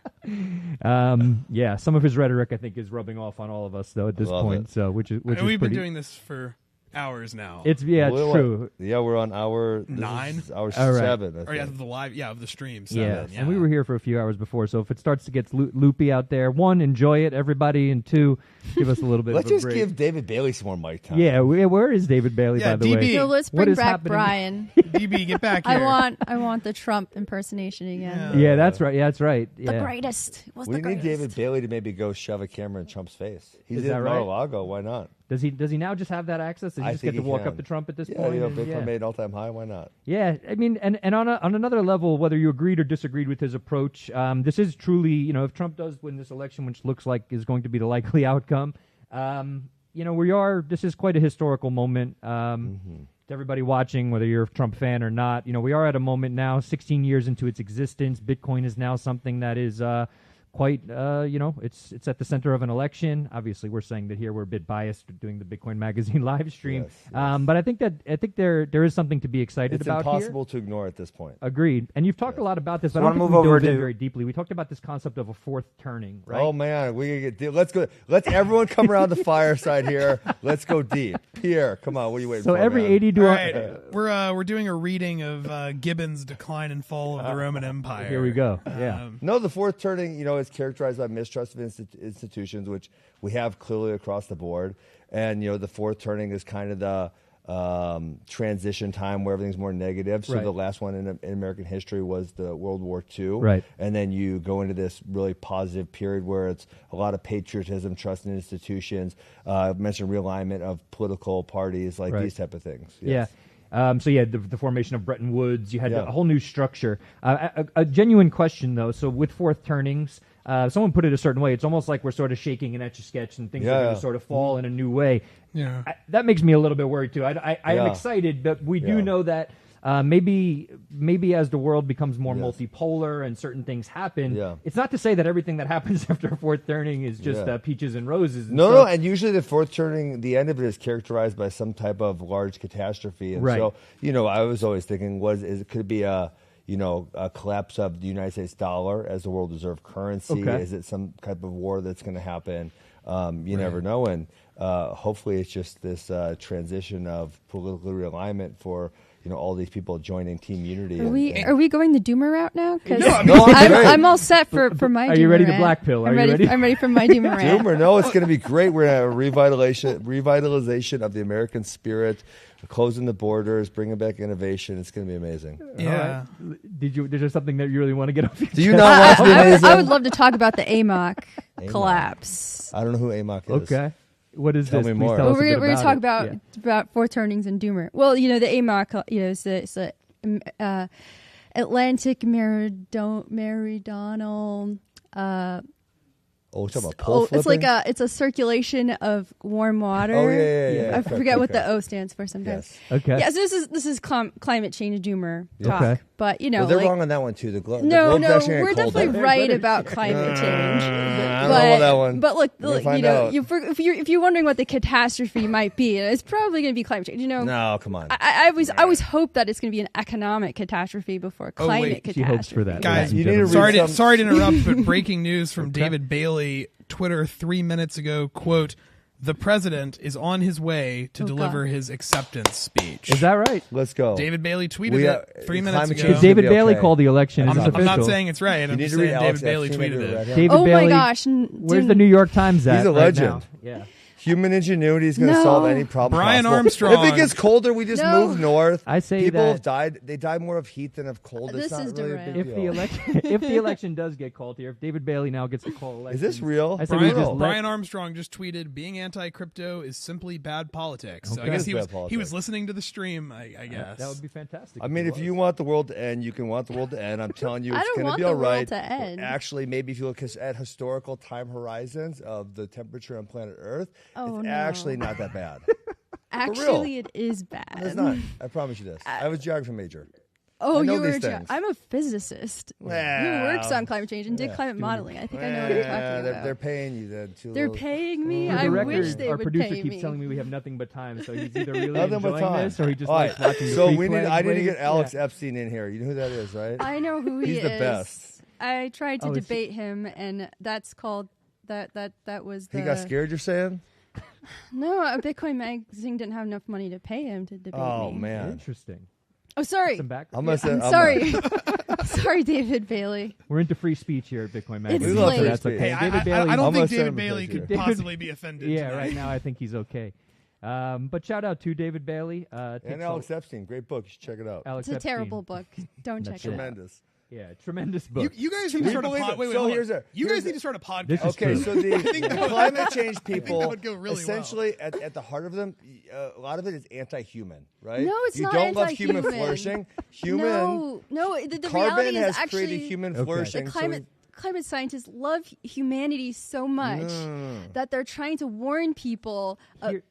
bar. Some of his rhetoric I think is rubbing off on all of us though at this point. So which is we've been doing this for hours now. It's true. Yeah, we're on hour 9, hour 7. Of the live, of the stream. Yeah, and we were here for a few hours before. So if it starts to get loopy out there, 1, enjoy it, everybody, and 2, give us a little bit. Let's of a just break. give David Bailey some more mic time. Yeah, where is David Bailey? By the DB. way, So let's bring back Brian. DB, get back here. I want the Trump impersonation again. Yeah, that's right. Yeah, that's right. The greatest. We need David Bailey to maybe go shove a camera in Trump's face. He's Is in that right? Mar-a-Lago. Why not? Does he now just have that access? Does he just get to walk up to Trump at this point? Yeah, Bitcoin made an all-time high. Why not? Yeah, I mean, and on another level, whether you agreed or disagreed with his approach, this is truly, if Trump does win this election, which looks like is going to be the likely outcome, this is quite a historical moment. To everybody watching, whether you're a Trump fan or not, we are at a moment now, 16 years into its existence. Bitcoin is now something that is quite, it's at the center of an election. Obviously, we're saying that here we're a bit biased doing the Bitcoin Magazine live stream. Yes. But I think there is something to be excited about here. It's impossible to ignore at this point. Agreed. And you've talked a lot about this, but I don't think we dove in very deeply. We talked about this concept of a fourth turning, right? Oh, man. Let's go. Let's everyone come around the fireside here. Let's go deep. Pierre, come on. What are you waiting for? So every 80 to... All right. We're doing a reading of Gibbon's Decline and Fall of the Roman Empire. Here we go. Yeah. No, the fourth turning, is characterized by mistrust of institutions, which we have clearly across the board. And, the fourth turning is kind of transition time where everything's more negative. So Right. the last one in American history was the World War II. Right. And then you go into this really positive period where it's a lot of patriotism, trust in institutions. I've mentioned realignment of political parties, like Right. these type of things. Yeah. So yeah, the formation of Bretton Woods, you had Yeah. a whole new structure. A genuine question though. So with fourth turnings, someone put it a certain way. It's almost like we're sort of shaking an Etch-a-Sketch and things are going to sort of fall in a new way. Yeah. That makes me a little bit worried too. I am Yeah. excited, but we do Yeah. know that maybe as the world becomes more multipolar and certain things happen, it's not to say that everything that happens after a fourth turning is just peaches and roses. And No, and usually the fourth turning, the end of it is characterized by some type of large catastrophe. And Right. so, I was always thinking, could it be a collapse of the United States dollar as the world reserve currency? Okay. Is it some type of war that's going to happen? You never know. And hopefully it's just this transition of political realignment for all these people joining Team Unity. Are we going the Doomer route now? Because No, I'm all set for my. Are you ready Doomer to rant. black pill? Are I'm you ready? I'm ready for my Doomer rant. Doomer, no, it's going to be great. We're going to have a revitalization of the American spirit, closing the borders, bringing back innovation. It's going to be amazing. Yeah. Did there something that you really want to get off your Do you chest? not want it to be amazing? I would love to talk about the AMOC collapse. I don't know who AMOC is. Okay. What is Tell this? me Please more. tell us a We're bit going to talk it. about fourth turnings and Doomer. Well, the AMOC, it's the Atlantic Meridional. We're talking about pole it's like flipping? it's a circulation of warm water. Oh, yeah. I forget what the O stands for sometimes. Yes. Okay. Yeah, so this is climate change doomer talk. Okay. But Well, they're wrong on that one too. The globe's no, actually getting we're colder. definitely right about climate change. I don't know about that one. But look, We'll find out. if you're wondering what the catastrophe might be, it's probably going to be climate change. No, come on. I always hope that it's going to be an economic catastrophe before climate catastrophe. She hopes for that. Guys, you need to sorry to interrupt, but breaking news from David Bailey, Twitter 3 minutes ago, quote, "The president is on his way to deliver his acceptance speech." Is that right? Let's go. David Bailey tweeted it 3 minutes ago. Did David Bailey call the election? Is this I'm official? not saying it's right. I'm just saying David Bailey tweeted it. David Oh Bailey, my gosh! where's the New York Times at? He's a right legend. now? Yeah. Human ingenuity is going to No. solve any problem. Brian possible. Armstrong. If it gets colder, we just No. move north. I say people that- have died. They die more of heat than of cold. This it's not is really a derailed. big If deal. the election does get called here, if David Bailey now gets to call elections, Is this real? I said we just let- Brian Armstrong just tweeted, "Being anti-crypto is simply bad politics." So I Okay. guess Bad he was politics. listening to the stream. I guess that would be fantastic. I mean, if you want the world to end, you can want the world to end. I'm telling you, I it's don't going to want be the all world right. to end. Actually, maybe if you look at historical time horizons of the temperature on planet Earth, Oh, it's no. actually not that bad. Actually, it is bad. It's not. I promise you this. I was a geography major. Oh, I know you were. these things. I'm a physicist who Well, works on climate change and did climate modeling. I think I know what you're talking about. They're paying you then. They're paying me. For the I record, wish they our would producer pay keeps me. telling me we have nothing but time, so he's either really Nothing but enjoying time. this or he just All likes right. watching the So free we need. flag I need to wave. get Alex Yeah. Epstein in here. You know who that is, right? I know who he He's is. the best. I tried to Oh, is he- debate him, and that's called that was the. He got scared. You're saying? No, Bitcoin Magazine didn't have enough money to pay him to debate Oh me. man. Interesting. Oh, sorry. Some background. I'm gonna say. I'm I'm sorry. Sorry, David Bailey. We're into free speech here at Bitcoin Magazine. We love so free that's speech. okay. Hey, David Bailey. I don't I'm think gonna David send him a Bailey picture. could possibly be offended. Yeah, tonight. right now I think he's okay. But shout out to David Bailey. And Alex Epstein, great book. You should check it out. Alex It's a Epstein. terrible book. Don't check it out. Tremendous. Yeah, tremendous book. You guys need to start a believe pod. it. Wait, So hold on. here's a- You here's guys need a- to start a podcast. This is Okay, true. so the think that would- climate change that people, would go really well. essentially, at the heart of them, a lot of it is anti-human, right? No, it's you not don't love human anti-human. flourishing. Human No. The carbon reality has is actually created human Okay. flourishing. the so climate scientists love humanity so much that they're trying to warn people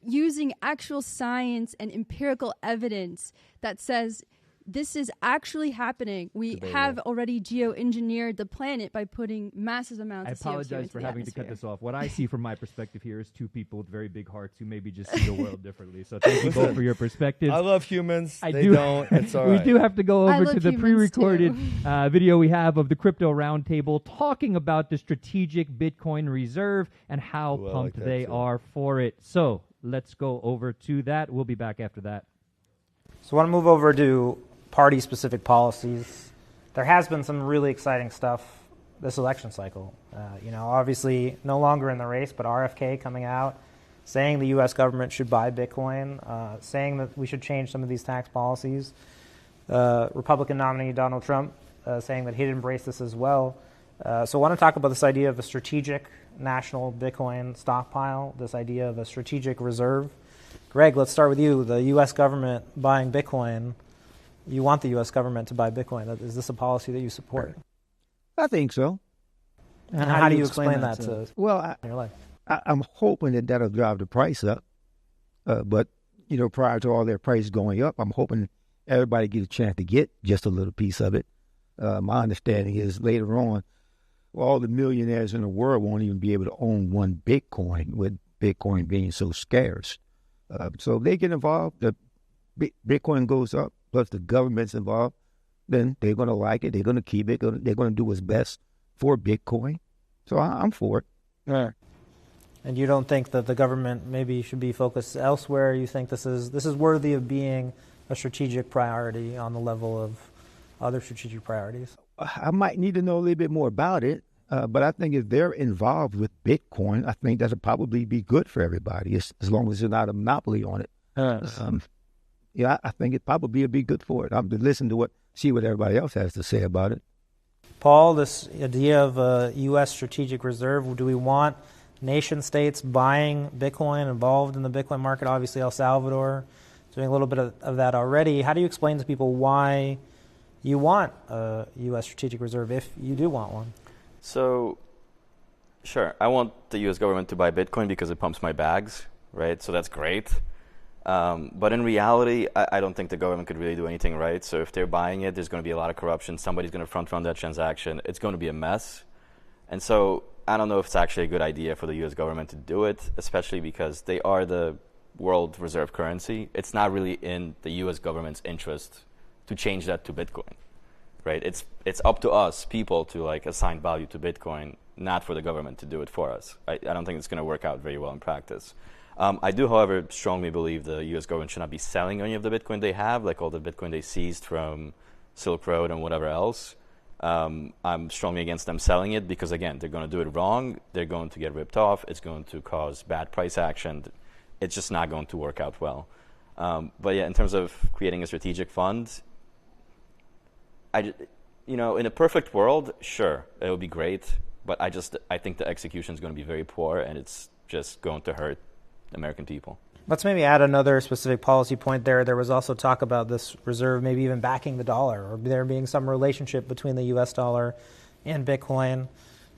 using actual science and empirical evidence that says this is actually happening. We have already geoengineered the planet by putting massive amounts I of CO2 apologize into for the having to cut atmosphere. this off. What I see from my perspective here is two people with very big hearts who maybe just see the world differently. So thank you both for your perspectives. I love humans. I they do. don't. It's all we right. do have to go I over love to the humans, pre-recorded too. video we have of the Crypto Roundtable talking about the strategic Bitcoin reserve and how Ooh, I like pumped that they too. are for it. So let's go over to that. We'll be back after that. So I want to move over to party-specific policies. There has been some really exciting stuff this election cycle. Obviously no longer in the race, but RFK coming out, saying the U.S. government should buy Bitcoin, saying that we should change some of these tax policies. Republican nominee Donald Trump saying that he'd embrace this as well. So I want to talk about this idea of a strategic national Bitcoin stockpile, this idea of a strategic reserve. Greg, let's start with you. The U.S. government buying Bitcoin. You want the U.S. government to buy Bitcoin. Is this a policy that you support? I think so. And how do you explain that to well, your life? I'm hoping that that'll drive the price up. But, prior to all their prices going up, I'm hoping everybody gets a chance to get just a little piece of it. My understanding is later on, all the millionaires in the world won't even be able to own one Bitcoin, with Bitcoin being so scarce. So if they get involved, the Bitcoin goes up, plus the government's involved, then they're going to like it. They're going to keep it. They're going to do what's best for Bitcoin. So I'm for it. Yeah. And you don't think that the government maybe should be focused elsewhere? You think this is worthy of being a strategic priority on the level of other strategic priorities? I might need to know a little bit more about it, but I think if they're involved with Bitcoin, I think that'll probably be good for everybody, as long as there's not a monopoly on it. I think it probably would be good for it. I'm to listen to see what everybody else has to say about it. Paul, this idea of a U.S. strategic reserve, do we want nation states buying Bitcoin, involved in the Bitcoin market? Obviously, El Salvador doing a little bit of that already. How do you explain to people why you want a U.S. strategic reserve if you do want one? So, sure, I want the U.S. government to buy Bitcoin because it pumps my bags, right? So that's great. But in reality, I don't think the government could really do anything right. So if they're buying it, there's going to be a lot of corruption. Somebody's going to front-run that transaction. It's going to be a mess. And so I don't know if it's actually a good idea for the U.S. government to do it, especially because they are the world reserve currency. It's not really in the U.S. government's interest to change that to Bitcoin, right? It's up to us, people, to assign value to Bitcoin, not for the government to do it for us. I don't think it's going to work out very well in practice. I do, however, strongly believe the U.S. government should not be selling any of the Bitcoin they have, like all the Bitcoin they seized from Silk Road and whatever else. I'm strongly against them selling it because, again, they're going to do it wrong. They're going to get ripped off. It's going to cause bad price action. It's just not going to work out well. But yeah, in terms of creating a strategic fund, in a perfect world, sure, it would be great. But I think the execution is going to be very poor, and it's just going to hurt American people. Let's maybe add another specific policy point there. There was also talk about this reserve maybe even backing the dollar, or there being some relationship between the U.S. dollar and Bitcoin.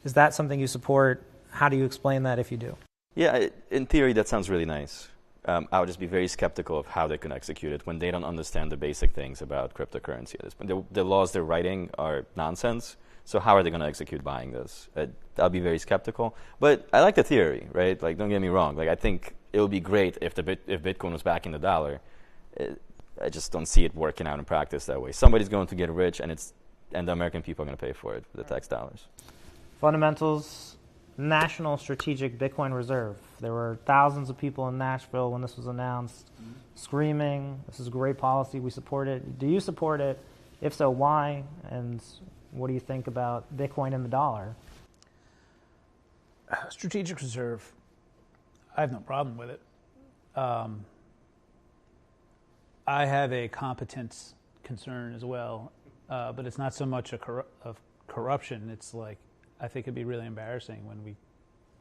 Is that something you support? How do you explain that if you do? Yeah, in theory, that sounds really nice. I would just be very skeptical of how they can execute it when they don't understand the basic things about cryptocurrency at this point. The laws they're writing are nonsense. So how are they going to execute buying this? I'll be very skeptical. But I like the theory, right? Don't get me wrong. I think it would be great if Bitcoin was backing the dollar. I just don't see it working out in practice that way. Somebody's going to get rich, and the American people are going to pay for it with the tax dollars. Fundamentals, National Strategic Bitcoin Reserve. There were thousands of people in Nashville when this was announced, screaming, "This is a great policy. We support it." Do you support it? If so, why? And what do you think about Bitcoin and the dollar? Strategic reserve, I have no problem with it. I have a competence concern as well, but it's not so much of corruption. It's I think it'd be really embarrassing when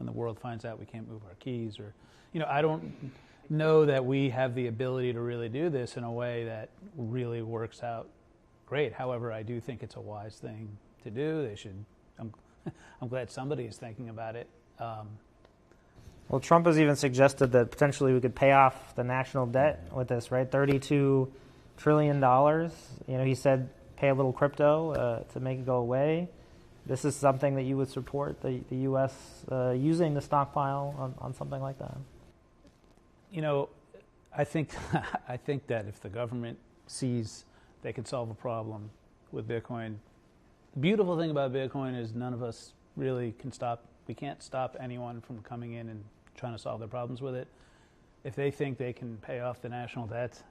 the world finds out we can't move our keys, or I don't know that we have the ability to really do this in a way that really works out great. However, I do think it's a wise thing to do. They should. I'm glad somebody is thinking about it. Well, Trump has even suggested that potentially we could pay off the national debt with this, right? $32 trillion. He said pay a little crypto to make it go away. This is something that you would support, the U.S. Using the stockpile on something like that? I think that if the government sees they can solve a problem with Bitcoin, the beautiful thing about Bitcoin is none of us really we can't stop anyone from coming in and trying to solve their problems with it. If they think they can pay off the national debt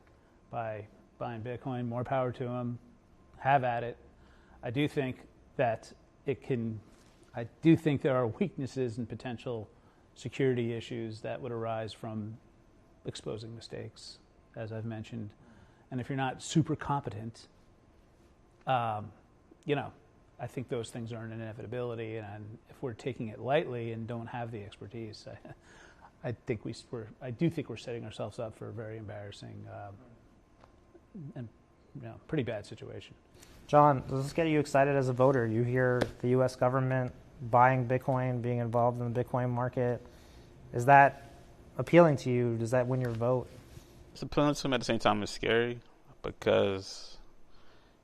by buying Bitcoin, more power to them. Have at it. I do think that I do think there are weaknesses and potential security issues that would arise from exposing mistakes, as I've mentioned. And if you're not super competent, I think those things are an inevitability. And if we're taking it lightly and don't have the expertise, I do think we're setting ourselves up for a very embarrassing and pretty bad situation. John, does this get you excited as a voter? You hear the U.S. government buying Bitcoin, being involved in the Bitcoin market. Is that appealing to you? Does that win your vote? It's appealing to me. At the same time, it's scary because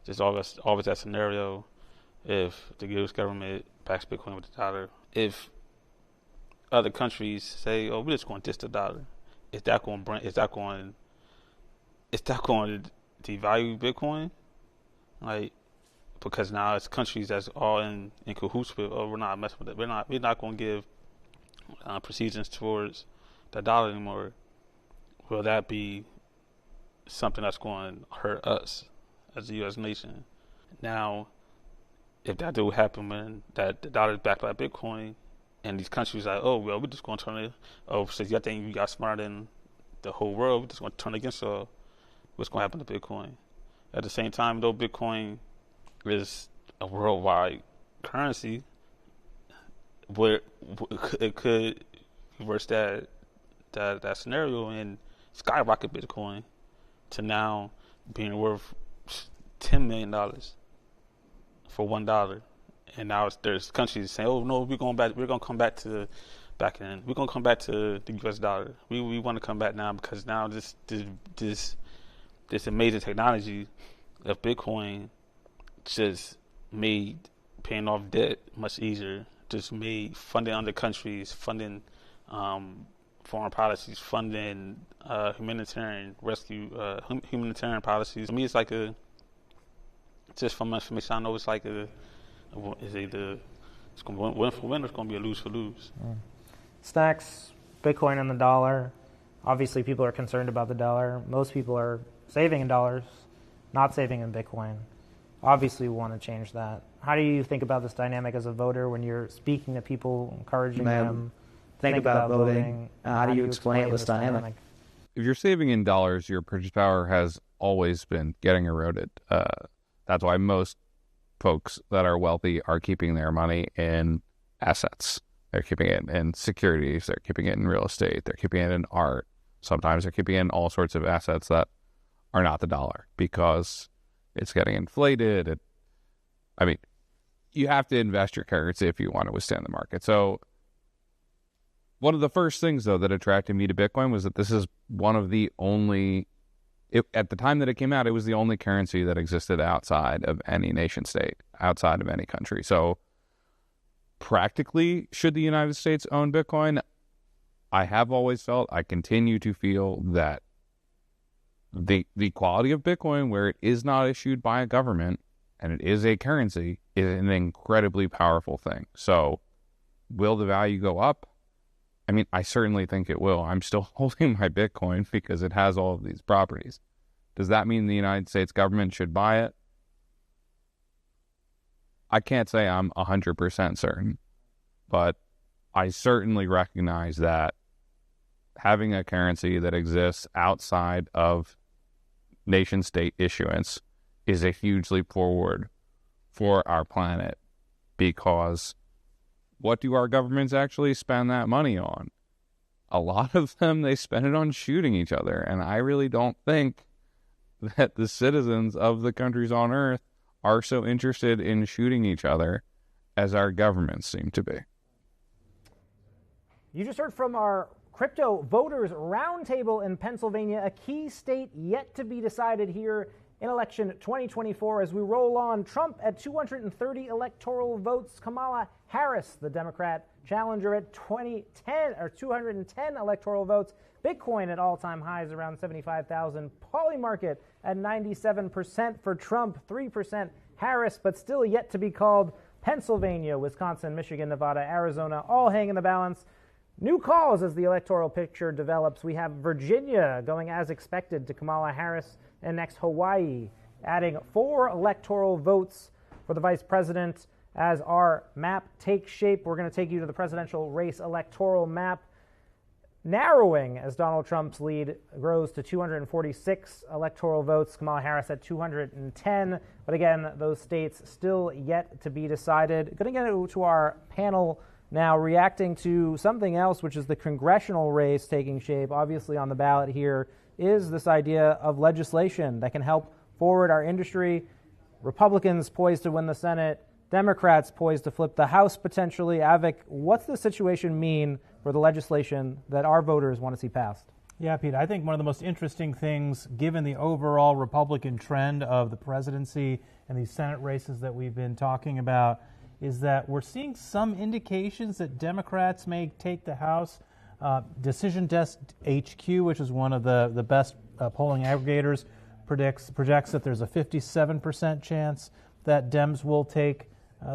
there's always that scenario if the U.S. government backs Bitcoin with the dollar. If other countries say, "Oh, we're just going to diss the dollar," is that going to devalue Bitcoin? Like, because now it's countries that's all in cahoots with, "Oh, we're not messing with it. We're not going to give proceedings towards the dollar anymore." Will that be something that's going to hurt us as a U.S. nation? Now, if that do happen, when that the dollar is backed by Bitcoin, and these countries are like, "Oh, well, we're just going to turn it. Oh, so you think you got smarter than the whole world? We're just going to turn against y'all." What's going to happen to Bitcoin? At the same time, though, Bitcoin is a worldwide currency, where it could reverse that scenario and skyrocket Bitcoin to now being worth $10 million for $1. And now there's countries saying, "Oh no, we're going to come back to the US dollar. We want to come back now because now this amazing technology of Bitcoin just made paying off debt much easier, just made funding other countries, funding foreign policies, funding humanitarian rescue, humanitarian policies." To me, it's like just from information I know, it's like it's either it's going to win for win or it's going to be a lose for lose. Snacks, Bitcoin and the dollar. Obviously, people are concerned about the dollar. Most people are saving in dollars, not saving in Bitcoin. Obviously, we want to change that. How do you think about this dynamic as a voter when you're speaking to people, encouraging them? Think about voting. How do you explain this dynamic? If you're saving in dollars, your purchase power has always been getting eroded. That's why most folks that are wealthy are keeping their money in assets. They're keeping it in securities. They're keeping it in real estate. They're keeping it in art. Sometimes they're keeping it in all sorts of assets that are not the dollar because it's getting inflated. You have to invest your currency if you want to withstand the market. So one of the first things, though, that attracted me to Bitcoin was that this is one of the only, at the time that it came out, it was the only currency that existed outside of any nation state, outside of any country. So practically, should the United States own Bitcoin? I have always felt, I continue to feel that the quality of Bitcoin, where it is not issued by a government and it is a currency, is an incredibly powerful thing. So will the value go up? I certainly think it will. I'm still holding my Bitcoin because it has all of these properties. Does that mean the United States government should buy it? I can't say I'm 100% certain, but I certainly recognize that having a currency that exists outside of nation-state issuance is a huge leap forward for our planet, because what do our governments actually spend that money on? A lot of them, they spend it on shooting each other, and I really don't think that the citizens of the countries on Earth are so interested in shooting each other as our governments seem to be. You just heard from our Crypto Voters Roundtable in Pennsylvania, a key state yet to be decided here in election 2024 as we roll on. Trump at 230 electoral votes, Kamala Harris, the Democrat challenger, at 210 electoral votes, Bitcoin at all-time highs around 75,000, Polymarket at 97% for Trump, 3% Harris, but still yet to be called. Pennsylvania, Wisconsin, Michigan, Nevada, Arizona, all hang in the balance. New calls as the electoral picture develops. We have Virginia going as expected to Kamala Harris, and next Hawaii, adding 4 electoral votes for the vice president. as our map takes shape. We're going to take you to the presidential race electoral map, narrowing as Donald Trump's lead grows to 246 electoral votes. Kamala Harris at 210. But again, those states still yet to be decided. Going to get to our panel now, reacting to something else, which is the congressional race taking shape. Obviously on the ballot here is this idea of legislation that can help forward our industry. Republicans poised to win the Senate, Democrats poised to flip the House potentially. Avik, what's the situation mean for the legislation that our voters want to see passed? Yeah, Pete, I think one of the most interesting things, given the overall Republican trend of the presidency and these Senate races that we've been talking about, is that we're seeing some indications that Democrats may take the House. Decision Desk HQ, which is one of the best polling aggregators, projects that there's a 57% chance that Dems will take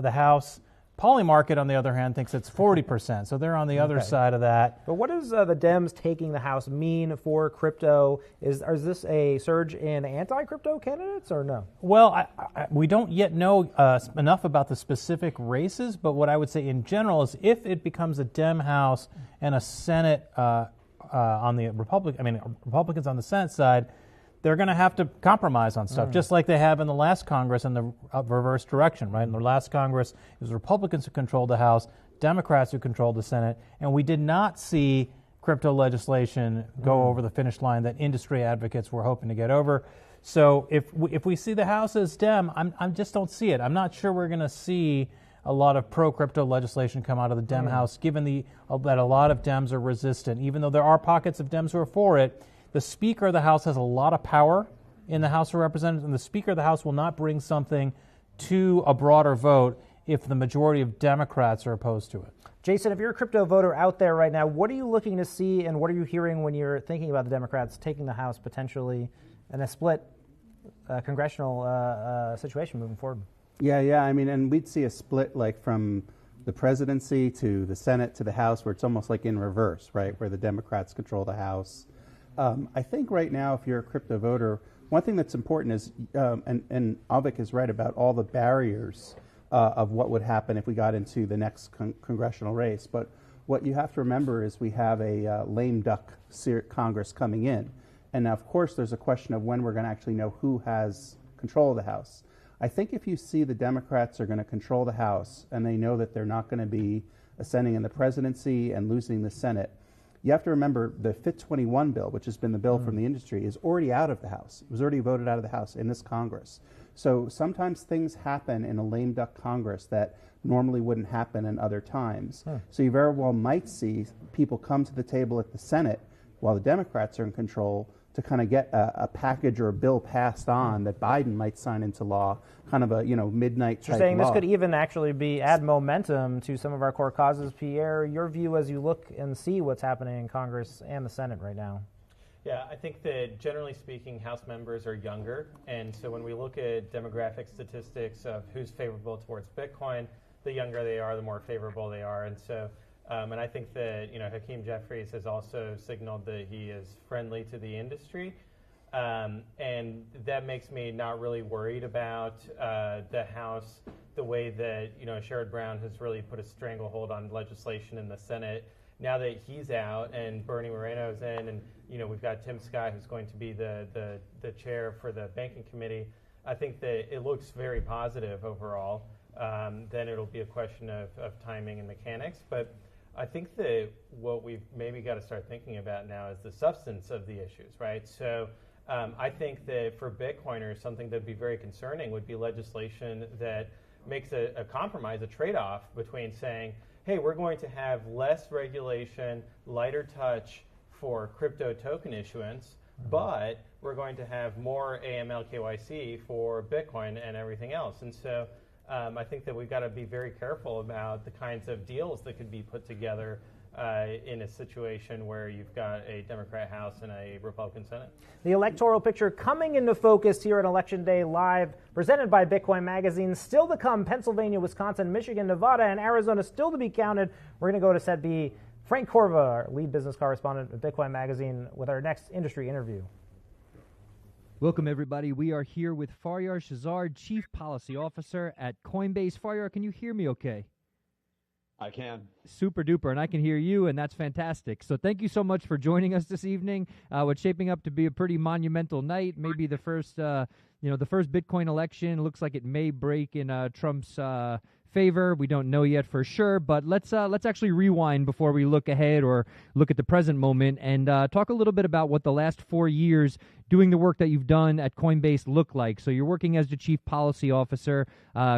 the House. Polymarket, on the other hand, thinks it's 40%, so they're on the other side of that. But what does the Dems taking the House mean for crypto? Is this a surge in anti-crypto candidates or no? Well, we don't yet know enough about the specific races, but what I would say in general is if it becomes a Dem House and a Senate on the Republicans on the Senate side, they're going to have to compromise on stuff, just like they have in the last Congress in the reverse direction, right? In the last Congress, it was Republicans who controlled the House, Democrats who controlled the Senate, and we did not see crypto legislation go over the finish line that industry advocates were hoping to get over. So if we see the House as Dem, I just don't see it. I'm not sure we're going to see a lot of pro-crypto legislation come out of the Dem House, given that a lot of Dems are resistant. Even though there are pockets of Dems who are for it, the Speaker of the House has a lot of power in the House of Representatives, and the Speaker of the House will not bring something to a broader vote if the majority of Democrats are opposed to it. Jason, if you're a crypto voter out there right now, what are you looking to see and what are you hearing when you're thinking about the Democrats taking the House potentially in a split congressional situation moving forward? Yeah. I mean, and we'd see a split like from the presidency to the Senate to the House where it's almost like in reverse, right, where the Democrats control the House. I think right now, if you're a crypto voter, one thing that's important is, and Avik is right about all the barriers of what would happen if we got into the next congressional race. But what you have to remember is we have a lame duck Congress coming in. And now, of course, there's a question of when we're going to actually know who has control of the House. I think if you see the Democrats are going to control the House and they know that they're not going to be ascending in the presidency and losing the Senate, you have to remember the FIT 21 bill, which has been the bill from the industry, is already out of the House. It was already voted out of the House in this Congress. So sometimes things happen in a lame duck Congress that normally wouldn't happen in other times. So you very well might see people come to the table at the Senate while the Democrats are in control to kind of get a package or a bill passed on that Biden might sign into law, kind of a midnight type You're saying law. This could even actually add momentum to some of our core causes. Pierre, your view as you look and see what's happening in Congress and the Senate right now? Yeah, I think that generally speaking, House members are younger, and so when we look at demographic statistics of who's favorable towards Bitcoin, the younger they are, the more favorable they are, and so. And I think that Hakeem Jeffries has also signaled that he is friendly to the industry, and that makes me not really worried about the House the way that Sherrod Brown has really put a stranglehold on legislation in the Senate. Now that he's out and Bernie Moreno's in, and we've got Tim Scott who's going to be the chair for the banking committee, I think that it looks very positive overall. Then it'll be a question of timing and mechanics, but. I think that what we've maybe got to start thinking about now is the substance of the issues, right? So I think that for Bitcoiners, something that would be very concerning would be legislation that makes a compromise, a trade-off between saying, hey, we're going to have less regulation, lighter touch for crypto token issuance, but we're going to have more AML KYC for Bitcoin and everything else. And so I think that we've got to be very careful about the kinds of deals that could be put together in a situation where you've got a Democrat House and a Republican Senate. The electoral picture coming into focus here at Election Day Live, presented by Bitcoin Magazine. Still to come, Pennsylvania, Wisconsin, Michigan, Nevada, and Arizona still to be counted. We're going to go to set B. Frank Corva, our lead business correspondent at Bitcoin Magazine, with our next industry interview. Welcome, everybody. We are here with Faryar Shahzad, Chief Policy Officer at Coinbase. Faryar, can you hear me okay? I can. Super duper, and I can hear you, and that's fantastic. So thank you so much for joining us this evening. What's shaping up to be a pretty monumental night, maybe the first, the first Bitcoin election. Looks like it may break in Trump's favor. We don't know yet for sure, but let's actually rewind before we look ahead or look at the present moment and talk a little bit about what the last 4 years doing the work that you've done at Coinbase look like. So you're working as the chief policy officer.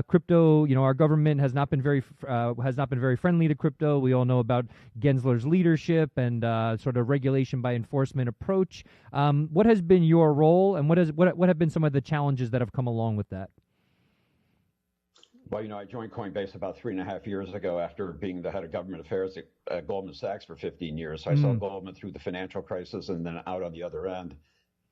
Crypto, our government has not been very friendly to crypto. We all know about Gensler's leadership and sort of regulation by enforcement approach. What has been your role, and what have been some of the challenges that have come along with that? Well, I joined Coinbase about 3.5 years ago after being the head of government affairs at Goldman Sachs for 15 years. So I saw Goldman through the financial crisis and then out on the other end.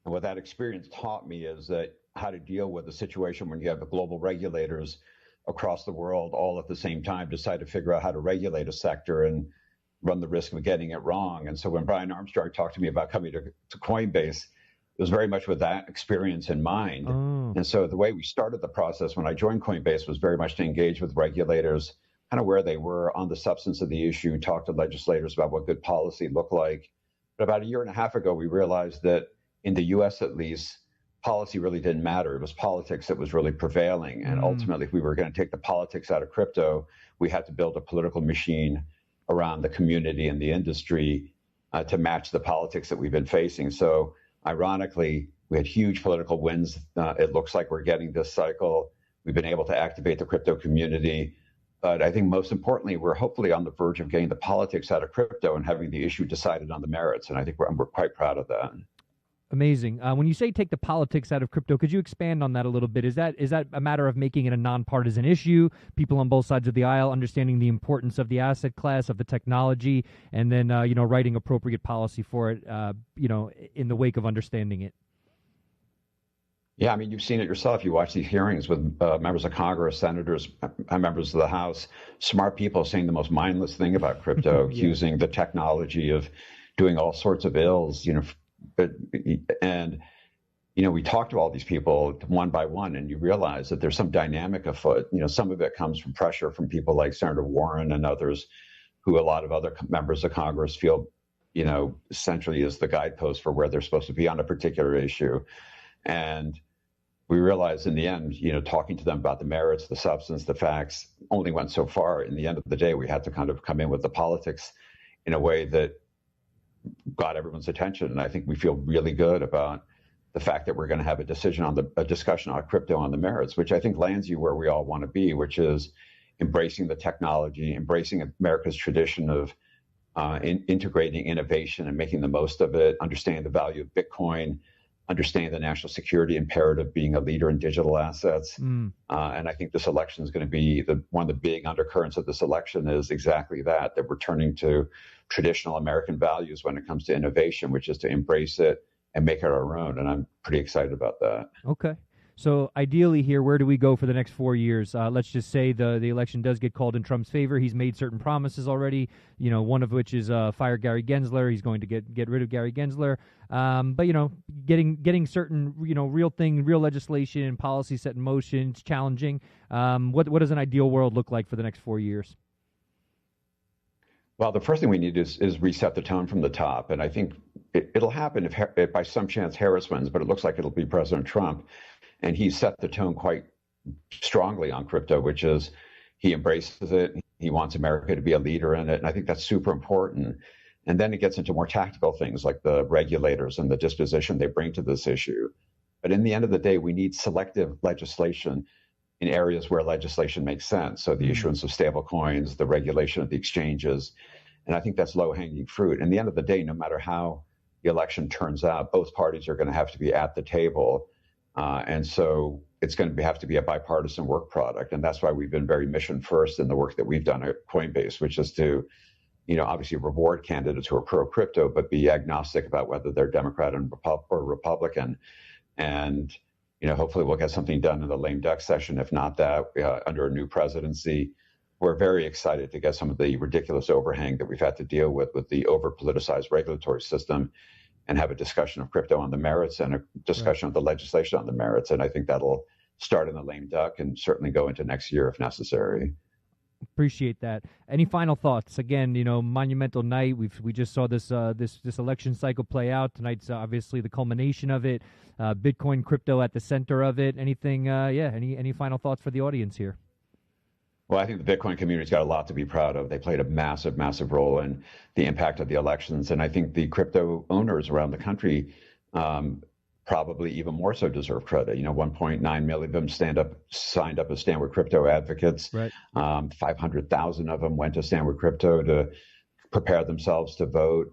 And what that experience taught me is that how to deal with a situation when you have the global regulators across the world all at the same time decide to figure out how to regulate a sector and run the risk of getting it wrong. And so when Brian Armstrong talked to me about coming to Coinbase, it was very much with that experience in mind. And so the way we started the process when I joined Coinbase was very much to engage with regulators, kind of where they were on the substance of the issue, talk to legislators about what good policy looked like. But about 1.5 years ago, we realized that in the US at least, policy really didn't matter. It was politics that was really prevailing. And ultimately, if we were going to take the politics out of crypto, we had to build a political machine around the community and the industry to match the politics that we've been facing. So ironically, we had huge political wins. It looks like we're getting this cycle. We've been able to activate the crypto community. But I think most importantly, we're hopefully on the verge of getting the politics out of crypto and having the issue decided on the merits. And I think we're quite proud of that. Amazing. When you say take the politics out of crypto, could you expand on that a little bit? Is that a matter of making it a nonpartisan issue, people on both sides of the aisle understanding the importance of the asset class, of the technology, and then writing appropriate policy for it, in the wake of understanding it? Yeah, I mean, you've seen it yourself. You watch these hearings with members of Congress, senators, members of the House, smart people saying the most mindless thing about crypto, accusing the technology of doing all sorts of ills, and we talk to all these people one by one, and you realize that there's some dynamic afoot. Some of it comes from pressure from people like Senator Warren and others, who a lot of other members of Congress feel, essentially is the guidepost for where they're supposed to be on a particular issue. And we realized in the end, talking to them about the merits, the substance, the facts only went so far. In the end of the day, we had to kind of come in with the politics in a way that got everyone's attention. And I think we feel really good about the fact that we're going to have a discussion on crypto on the merits, which I think lands you where we all want to be, which is embracing the technology, embracing America's tradition of integrating innovation and making the most of it, understanding the value of Bitcoin, understanding the national security imperative, being a leader in digital assets. And I think this election is going to be one of the big undercurrents of this election is exactly that we're turning to traditional American values when it comes to innovation, which is to embrace it and make it our own. And I'm pretty excited about that. Okay. So ideally here, where do we go for the next 4 years? Let's just say the election does get called in Trump's favor. He's made certain promises already, one of which is fire Gary Gensler. He's going to get rid of Gary Gensler. But, getting certain, real legislation and policy set in motion, it's challenging. What does an ideal world look like for the next 4 years? Well, the first thing we need is reset the tone from the top. And I think it'll happen if by some chance Harris wins, but it looks like it'll be President Trump. And he set the tone quite strongly on crypto, which is he embraces it. He wants America to be a leader in it. And I think that's super important. And then it gets into more tactical things like the regulators and the disposition they bring to this issue. But in the end of the day, we need selective legislation in areas where legislation makes sense. So the issuance of stable coins, the regulation of the exchanges. And I think that's low-hanging fruit. In the end of the day, no matter how the election turns out, both parties are going to have to be at the table. And so it's going to have to be a bipartisan work product. And that's why we've been very mission first in the work that we've done at Coinbase, which is to, obviously reward candidates who are pro-crypto, but be agnostic about whether they're Democrat or Republican. And, hopefully we'll get something done in the lame duck session. If not that, under a new presidency, we're very excited to get some of the ridiculous overhang that we've had to deal with the over-politicized regulatory system and have a discussion of crypto on the merits and a discussion of the legislation on the merits. And I think that'll start in the lame duck and certainly go into next year if necessary. Appreciate that. Any final thoughts? Again, monumental night. We just saw this this election cycle play out. Tonight's obviously the culmination of it. Bitcoin, crypto at the center of it. Anything? Any final thoughts for the audience here? Well, I think the Bitcoin community's got a lot to be proud of. They played a massive, massive role in the impact of the elections, and I think the crypto owners around the country probably even more so deserve credit. 1.9 million of them signed up as Stand With Crypto advocates. Right. 500,000 of them went to Stand With Crypto to prepare themselves to vote.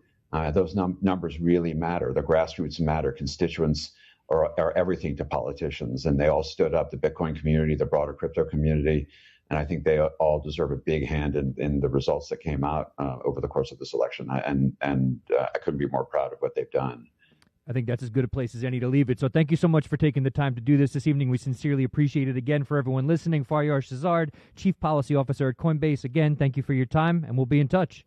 Those numbers really matter. The grassroots matter. Constituents are everything to politicians, and they all stood up. The Bitcoin community, the broader crypto community, and I think they all deserve a big hand in the results that came out over the course of this election. And I couldn't be more proud of what they've done. I think that's as good a place as any to leave it. So thank you so much for taking the time to do this evening. We sincerely appreciate it. Again, for everyone listening, Faryar Shahzad, Chief Policy Officer at Coinbase. Again, thank you for your time, and we'll be in touch.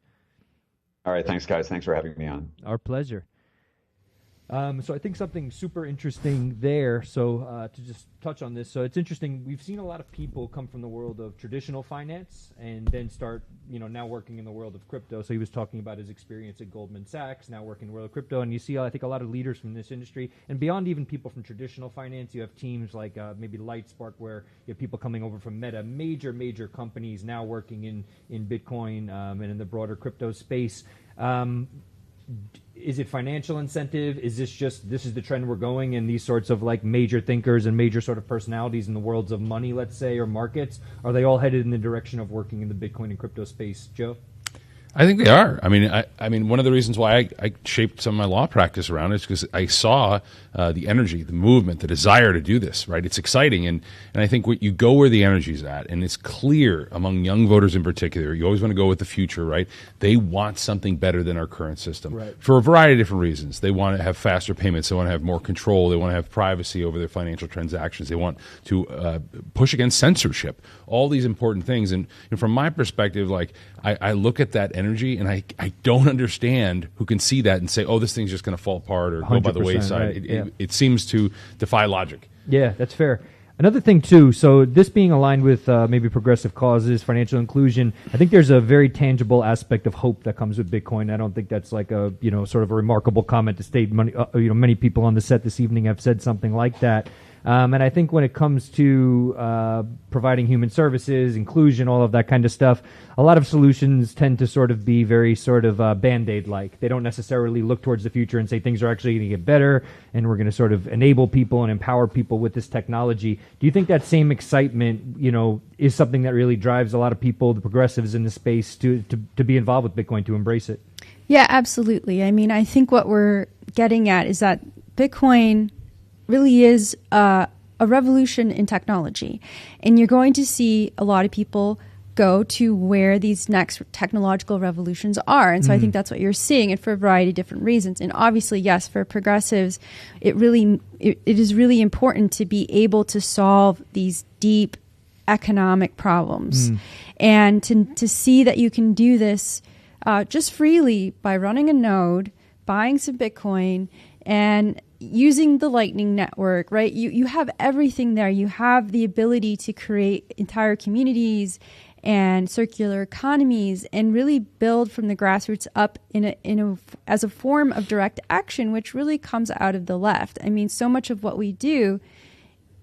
All right. Thanks, guys. Thanks for having me on. Our pleasure. So I think something super interesting there. So to just touch on this, so it's interesting. We've seen a lot of people come from the world of traditional finance and then start, now working in the world of crypto. So he was talking about his experience at Goldman Sachs, now working in the world of crypto. And you see, I think, a lot of leaders from this industry, and beyond even people from traditional finance, you have teams like maybe Lightspark, where you have people coming over from Meta, major companies now working in Bitcoin and in the broader crypto space. Is it financial incentive? Is this is the trend we're going, and these sorts of like major thinkers and major sort of personalities in the worlds of money, let's say, or markets, are they all headed in the direction of working in the Bitcoin and crypto space? Joe? I think they are. I mean, one of the reasons why I shaped some of my law practice around it is because I saw the energy, the movement, the desire to do this, right? It's exciting. And I think you go where the energy is at, and it's clear among young voters in particular, you always want to go with the future, right? They want something better than our current system, right, for a variety of different reasons. They want to have faster payments. They want to have more control. They want to have privacy over their financial transactions. They want to push against censorship, all these important things. And from my perspective, like I look at that energy, and I don't understand who can see that and say, oh, this thing's just going to fall apart or go by the wayside. Right, it seems to defy logic. Yeah, that's fair. Another thing, too, so this being aligned with maybe progressive causes, financial inclusion, I think there's a very tangible aspect of hope that comes with Bitcoin. I don't think that's like a, sort of a remarkable comment to state. Many people on the set this evening have said something like that. And I think when it comes to providing human services, inclusion, all of that kind of stuff, a lot of solutions tend to sort of be very sort of Band-Aid-like. They don't necessarily look towards the future and say things are actually going to get better, and we're going to sort of enable people and empower people with this technology. Do you think that same excitement, is something that really drives a lot of people, the progressives in the space, to be involved with Bitcoin, to embrace it? Yeah, absolutely. I mean, I think what we're getting at is that Bitcoin really is a revolution in technology. And you're going to see a lot of people go to where these next technological revolutions are. And so I think that's what you're seeing, and for a variety of different reasons. And obviously, yes, for progressives, it is really important to be able to solve these deep economic problems. And to see that you can do this just freely by running a node, buying some Bitcoin, and using the Lightning Network, right? You have everything there. You have the ability to create entire communities and circular economies and really build from the grassroots up as a form of direct action, which really comes out of the left. I mean, so much of what we do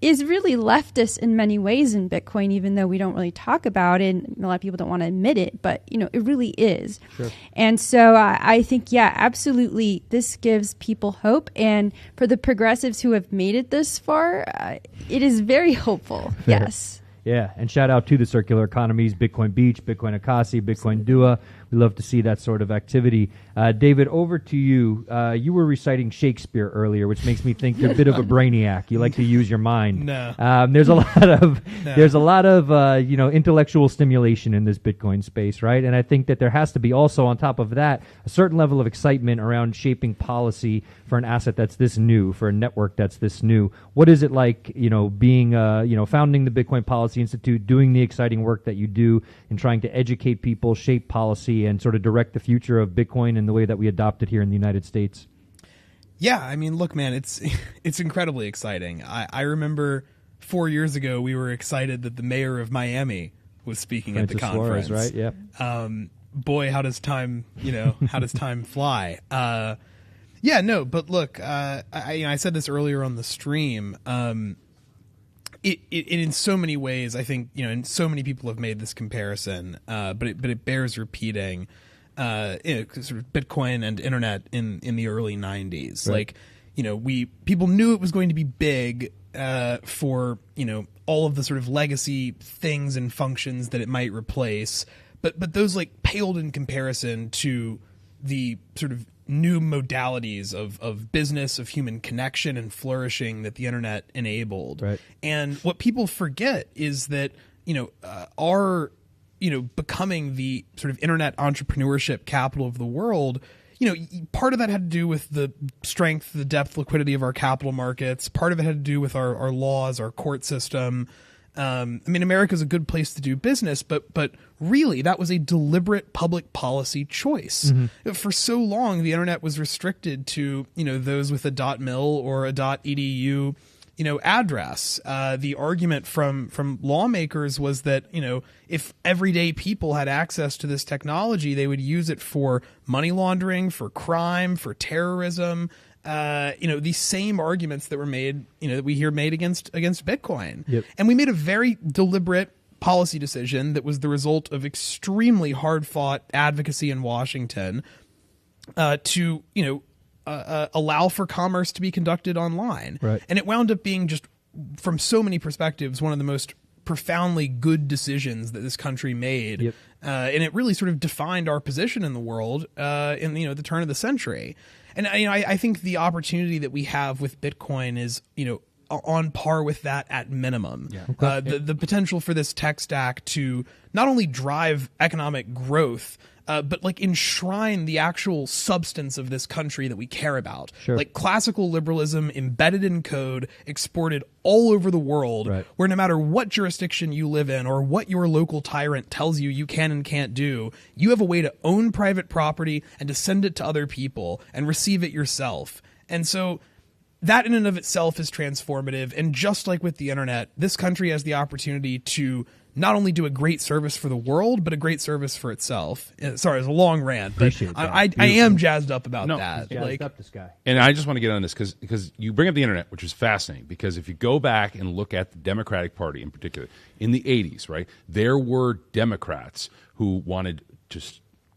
is really leftist in many ways in Bitcoin, even though we don't really talk about it. And a lot of people don't want to admit it, but it really is. Sure. And so I think, yeah, absolutely, this gives people hope. And for the progressives who have made it this far, it is very hopeful. Yes. Yeah, and shout out to the circular economies, Bitcoin Beach, Bitcoin Advocacy, Bitcoin Dua. We love to see that sort of activity. David, over to you. You were reciting Shakespeare earlier, which makes me think you're a bit of a brainiac. You like to use your mind. No. There's a lot of intellectual stimulation in this Bitcoin space, right? And I think that there has to be also, on top of that, a certain level of excitement around shaping policy for an asset that's this new, for a network that's this new. What is it like, being, founding the Bitcoin Policy Institute, doing the exciting work that you do, and trying to educate people, shape policy, and sort of direct the future of Bitcoin and the way that we adopt it here in the United States? Yeah, I mean, look, man, it's incredibly exciting. I remember 4 years ago we were excited that the mayor of Miami was speaking at the conference. Suarez, right? Yeah. Boy, how does time fly? Yeah, no, but look, I said this earlier on the stream. It in so many ways, I think, and so many people have made this comparison, but it bears repeating. Sort of Bitcoin and internet in the early 90s. Right. Like, people knew it was going to be big for, all of the sort of legacy things and functions that it might replace. But those like paled in comparison to the sort of new modalities of business, of human connection and flourishing that the internet enabled. Right. And what people forget is that, our becoming the sort of internet entrepreneurship capital of the world, part of that had to do with the strength, the depth, liquidity of our capital markets. Part of it had to do with our laws, our court system. America's a good place to do business, but really that was a deliberate public policy choice. Mm-hmm. For so long, the internet was restricted to, those with a .mil or a .edu address. The argument from lawmakers was that, if everyday people had access to this technology, they would use it for money laundering, for crime, for terrorism. These same arguments that were made, that we hear made against Bitcoin. Yep. And we made a very deliberate policy decision that was the result of extremely hard fought advocacy in Washington, to, allow for commerce to be conducted online. Right. And it wound up being, just from so many perspectives, one of the most profoundly good decisions that this country made. Yep. And it really sort of defined our position in the world in the turn of the century. And I think the opportunity that we have with Bitcoin is, on par with that at minimum. Yeah. Okay. The potential for this tech stack to not only drive economic growth, but like enshrine the actual substance of this country that we care about. Sure. Like classical liberalism embedded in code, exported all over the world, right, where no matter what jurisdiction you live in or what your local tyrant tells you can and can't do, you have a way to own private property and to send it to other people and receive it yourself. And so that in and of itself is transformative. And just like with the internet, this country has the opportunity to not only do a great service for the world, but a great service for itself. Sorry, it's a long rant, but I am jazzed up about that. Jazzed up this guy. And I just want to get on this because you bring up the internet, which is fascinating, because if you go back and look at the Democratic Party in particular, in the 80s, right, there were Democrats who wanted to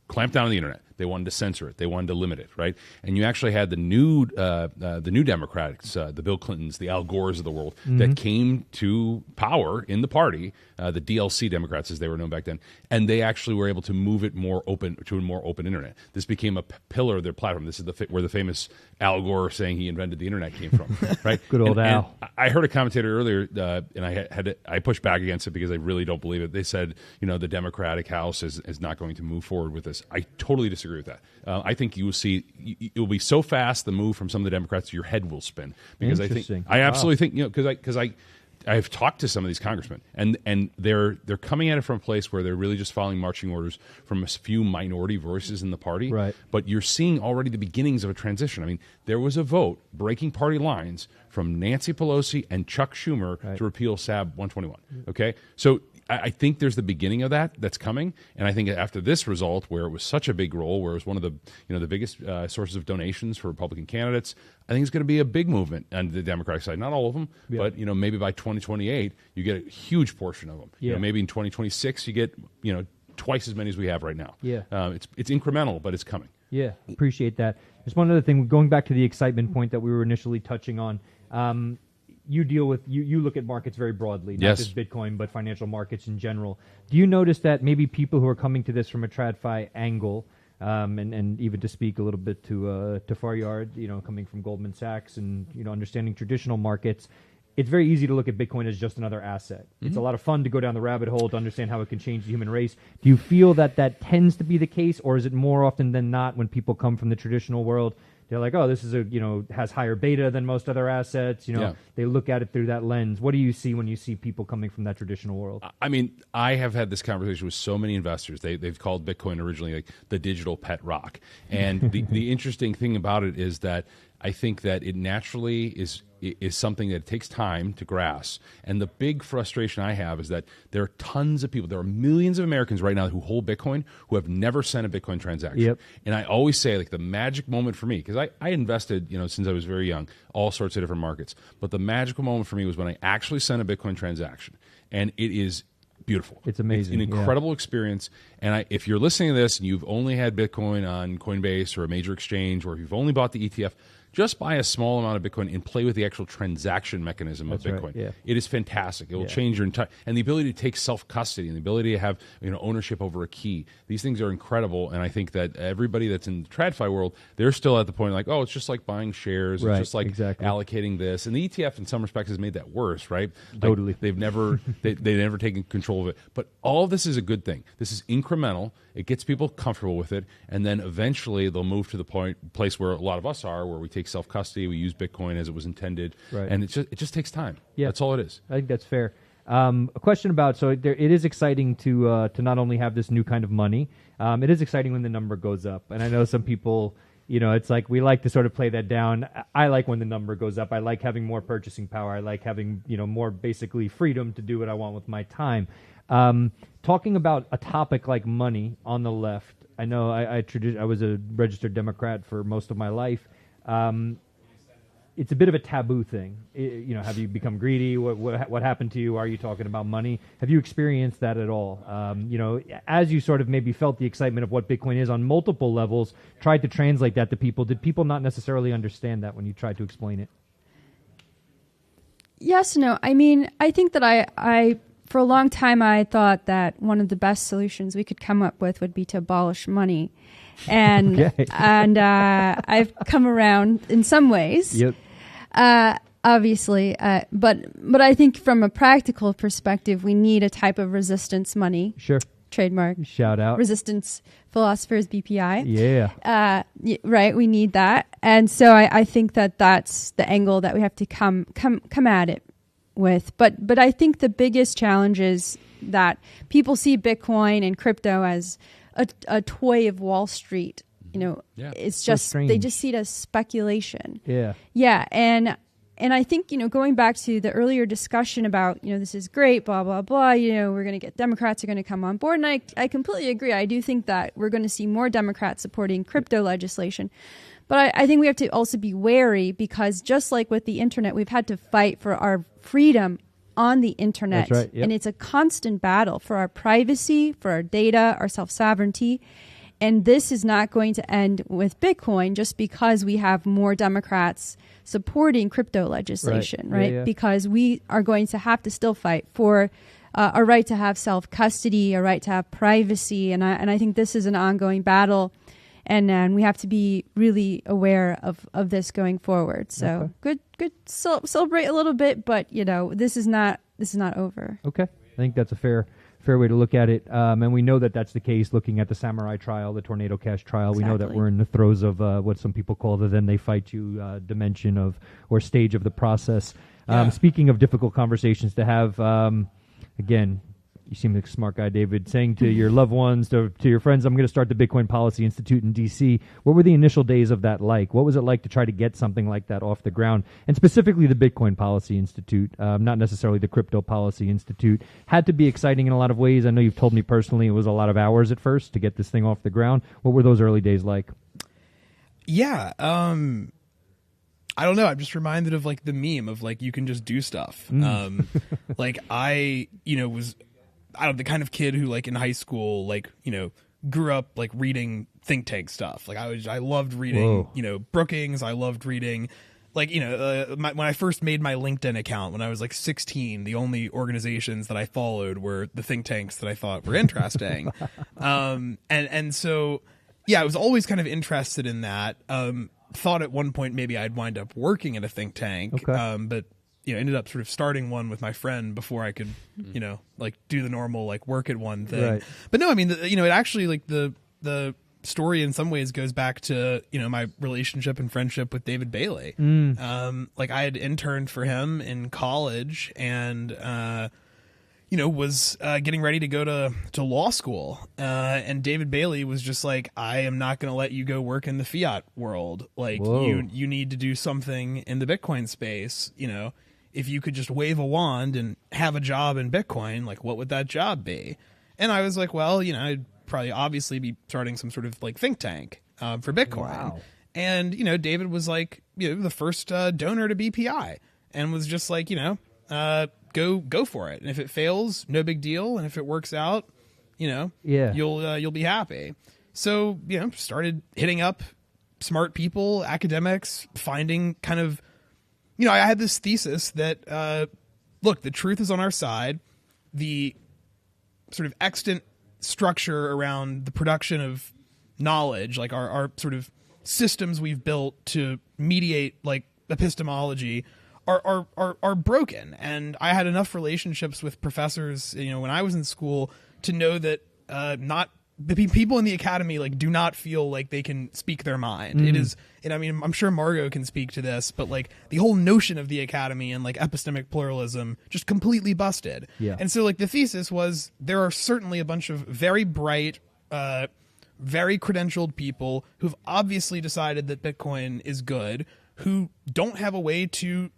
clamp down on the internet. They wanted to censor it. They wanted to limit it, right? And you actually had the new Democrats, the Bill Clintons, the Al Gores of the world, Mm-hmm. that came to power in the party, the DLC Democrats as they were known back then, and they actually were able to move it more open to a more open internet. This became a pillar of their platform. This is where the famous Al Gore saying he invented the internet came from, right? Good old Al. And I heard a commentator earlier, and I pushed back against it because I really don't believe it. They said, the Democratic House is not going to move forward with this. I totally disagree with that. I think you will see it will be so fast the move from some of the Democrats, your head will spin, because I absolutely think because I've talked to some of these congressmen, and they're coming at it from a place where they're really just following marching orders from a few minority voices in the party. Right. But you're seeing already the beginnings of a transition. I mean, there was a vote breaking party lines from Nancy Pelosi and Chuck Schumer to repeal SAB 121. Okay, so I think there's the beginning of that's coming, and I think after this result, where it was such a big role, where it was one of the the biggest sources of donations for Republican candidates, I think it's going to be a big movement on the Democratic side. Not all of them, but maybe by 2028 you get a huge portion of them. Yeah. Maybe in 2026 you get twice as many as we have right now. Yeah. It's incremental, but it's coming. Yeah, appreciate that. Just one other thing, going back to the excitement point that we were initially touching on. You deal with you look at markets very broadly, not just Bitcoin, but financial markets in general. Do you notice that maybe people who are coming to this from a TradFi angle, and even to speak a little bit to Faryard, coming from Goldman Sachs and understanding traditional markets, it's very easy to look at Bitcoin as just another asset. Mm-hmm. It's a lot of fun to go down the rabbit hole to understand how it can change the human race. Do you feel that tends to be the case, or is it more often than not when people come from the traditional world, they're like, oh, this is has higher beta than most other assets. They look at it through that lens. What do you see when you see people coming from that traditional world? I mean, I have had this conversation with so many investors. They've called Bitcoin originally like the digital pet rock. And the interesting thing about it is that I think that it naturally is something that takes time to grasp. And the big frustration I have is that there are tons of people, there are millions of Americans right now who hold Bitcoin who have never sent a Bitcoin transaction. Yep. And I always say, like, the magic moment for me, because I invested, since I was very young, all sorts of different markets. But the magical moment for me was when I actually sent a Bitcoin transaction. And it is beautiful. It's amazing. It's an incredible experience. And if you're listening to this and you've only had Bitcoin on Coinbase or a major exchange, or if you've only bought the ETF, just buy a small amount of Bitcoin and play with the actual transaction mechanism of Bitcoin. Right, yeah. It is fantastic. It will change your entire, and the ability to take self-custody and the ability to have ownership over a key. These things are incredible, and I think that everybody that's in the TradFi world, they're still at the point like, oh, it's just like buying shares. Right, it's just like exactly. allocating this. And the ETF, in some respects, has made that worse, right? Totally. Like, they've never taken control of it. But all of this is a good thing. This is incremental. It gets people comfortable with it, and then eventually they'll move to the place where a lot of us are, where we take self-custody, we use Bitcoin as it was intended, right. and it just takes time. Yeah. That's all it is. I think that's fair. A question about, it is exciting to not only have this new kind of money, it is exciting when the number goes up. And I know some people, it's like we like to sort of play that down. I like when the number goes up. I like having more purchasing power. I like having, more basically freedom to do what I want with my time. Talking about a topic like money on the left, I know I was a registered Democrat for most of my life. It's a bit of a taboo thing. Have you become greedy? What happened to you? Are you talking about money? Have you experienced that at all? As you sort of maybe felt the excitement of what Bitcoin is on multiple levels, tried to translate that to people. Did people not necessarily understand that when you tried to explain it? Yes, no. I mean, I think that I for a long time, I thought that one of the best solutions we could come up with would be to abolish money. And I've come around in some ways. Yep. Obviously, but I think from a practical perspective, we need a type of resistance money. Sure. Trademark. Shout out. Resistance Philosophers BPI. Yeah. Right. We need that, and so I think that that's the angle that we have to come at it with. But I think the biggest challenge is that people see Bitcoin and crypto as a toy of Wall Street. It's just they just see it as speculation. Yeah. Yeah, and I think going back to the earlier discussion about this is great, blah blah blah. We're going to get Democrats are going to come on board, and I completely agree. I do think that we're going to see more Democrats supporting crypto legislation. But I think we have to also be wary, because just like with the internet, we've had to fight for our freedom on the internet. That's right. Yep. And it's a constant battle for our privacy, for our data, our self-sovereignty. And this is not going to end with Bitcoin just because we have more Democrats supporting crypto legislation, right? Yeah. Because we are going to have to still fight for a right to have self-custody, a right to have privacy. And I think this is an ongoing battle. And we have to be really aware of this going forward. So good. Celebrate a little bit, but this is not over. Okay, I think that's a fair way to look at it. And we know that that's the case. Looking at the Samurai trial, the Tornado Cash trial, we know that we're in the throes of what some people call the "then they fight you" dimension of or stage of the process. Speaking of difficult conversations to have, again. You seem like a smart guy, David, saying to your loved ones, to your friends, I'm going to start the Bitcoin Policy Institute in D.C. What were the initial days of that like? What was it like to try to get something like that off the ground? And specifically the Bitcoin Policy Institute, not necessarily the Crypto Policy Institute. Had to be exciting in a lot of ways. I know you've told me personally it was a lot of hours at first to get this thing off the ground. What were those early days like? Yeah, I don't know. I'm just reminded of the meme of you can just do stuff. I was the kind of kid who in high school grew up reading think tank stuff. I loved reading Brookings. I loved reading when I first made my LinkedIn account when I was 16, the only organizations that I followed were the think tanks that I thought were interesting. And so I was always kind of interested in that. Thought at one point maybe I'd wind up working at a think tank. But ended up sort of starting one with my friend before I could, do the normal work at one thing. Right. But no, I mean, it actually the story in some ways goes back to my relationship and friendship with David Bailey. I had interned for him in college, and was getting ready to go to law school, and David Bailey was just like, I am not going to let you go work in the fiat world. Like, you need to do something in the Bitcoin space. If you could just wave a wand and have a job in Bitcoin, like, what would that job be? And I was like, well, I'd probably obviously be starting some sort of like think tank for Bitcoin. Wow. And, David was like, the first donor to BPI, and was just like, go for it. And if it fails, no big deal. And if it works out, you'll be happy. So, started hitting up smart people, academics, finding kind of, I had this thesis that, look, the truth is on our side. The sort of extant structure around the production of knowledge, like our sort of systems we've built to mediate like epistemology, are broken. And I had enough relationships with professors, when I was in school, to know that not the people in the academy like do not feel like they can speak their mind. It is, and I mean, I'm sure Margot can speak to this, but like the whole notion of the academy and like epistemic pluralism just completely busted. Yeah. And so like the thesis was, there are certainly a bunch of very bright, very credentialed people who've obviously decided that Bitcoin is good, who don't have a way to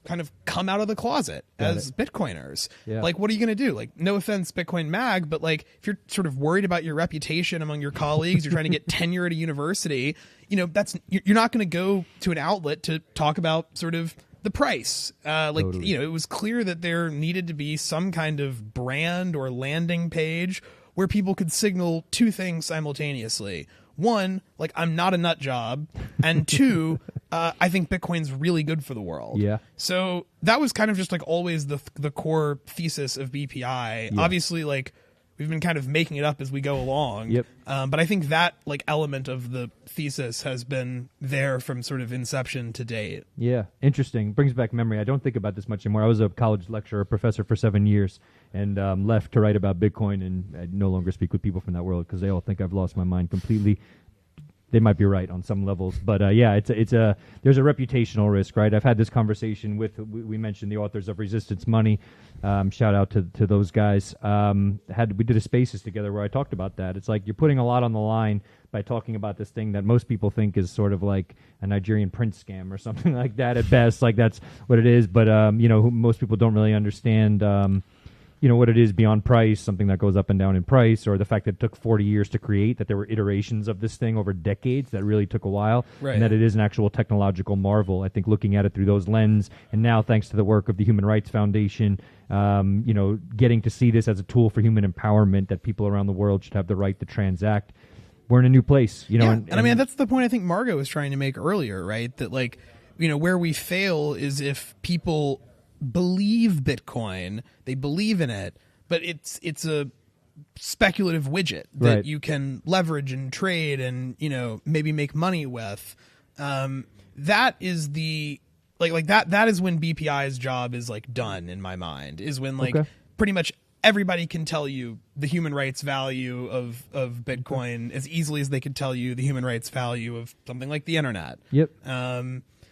kind of come out of the closet as Bitcoiners. Yeah. Like, what are you going to do? Like, no offense, Bitcoin Mag, but like, if you're sort of worried about your reputation among your colleagues, you're trying to get tenure at a university, you're not going to go to an outlet to talk about sort of the price. Totally. It was clear that there needed to be some kind of brand or landing page where people could signal two things simultaneously. One, like, I'm not a nut job, and two, I think Bitcoin's really good for the world. Yeah. So that was kind of just like always the core thesis of BPI. Yeah. Obviously, like, we've been kind of making it up as we go along. Yep. But I think that like element of the thesis has been there from sort of inception to date. Yeah, interesting. Brings back memory. I don't think about this much anymore. I was a college lecturer, professor for 7 years, and left to write about Bitcoin, and I no longer speak with people from that world because they all think I've lost my mind completely. They might be right on some levels, but there's a reputational risk, right? I've had this conversation with, we mentioned the authors of Resistance Money. Shout out to those guys. We did a Spaces together where I talked about that. It's like you're putting a lot on the line by talking about this thing that most people think is sort of like a Nigerian prince scam or something like that at best. Like, that's what it is. But most people don't really understand what it is beyond price, something that goes up and down in price, or the fact that it took 40 years to create, that there were iterations of this thing over decades that really took a while, and that it is an actual technological marvel. I think looking at it through those lens, and now thanks to the work of the Human Rights Foundation, getting to see this as a tool for human empowerment, that people around the world should have the right to transact. We're in a new place, And I mean, that's the point I think Margot was trying to make earlier, right? That like, where we fail is if people believe Bitcoin, they believe in it, but it's a speculative widget that you can leverage and trade and maybe make money with. That is the that is when BPI's job is like done, in my mind, is when pretty much everybody can tell you the human rights value of Bitcoin as easily as they could tell you the human rights value of something like the internet. Yep.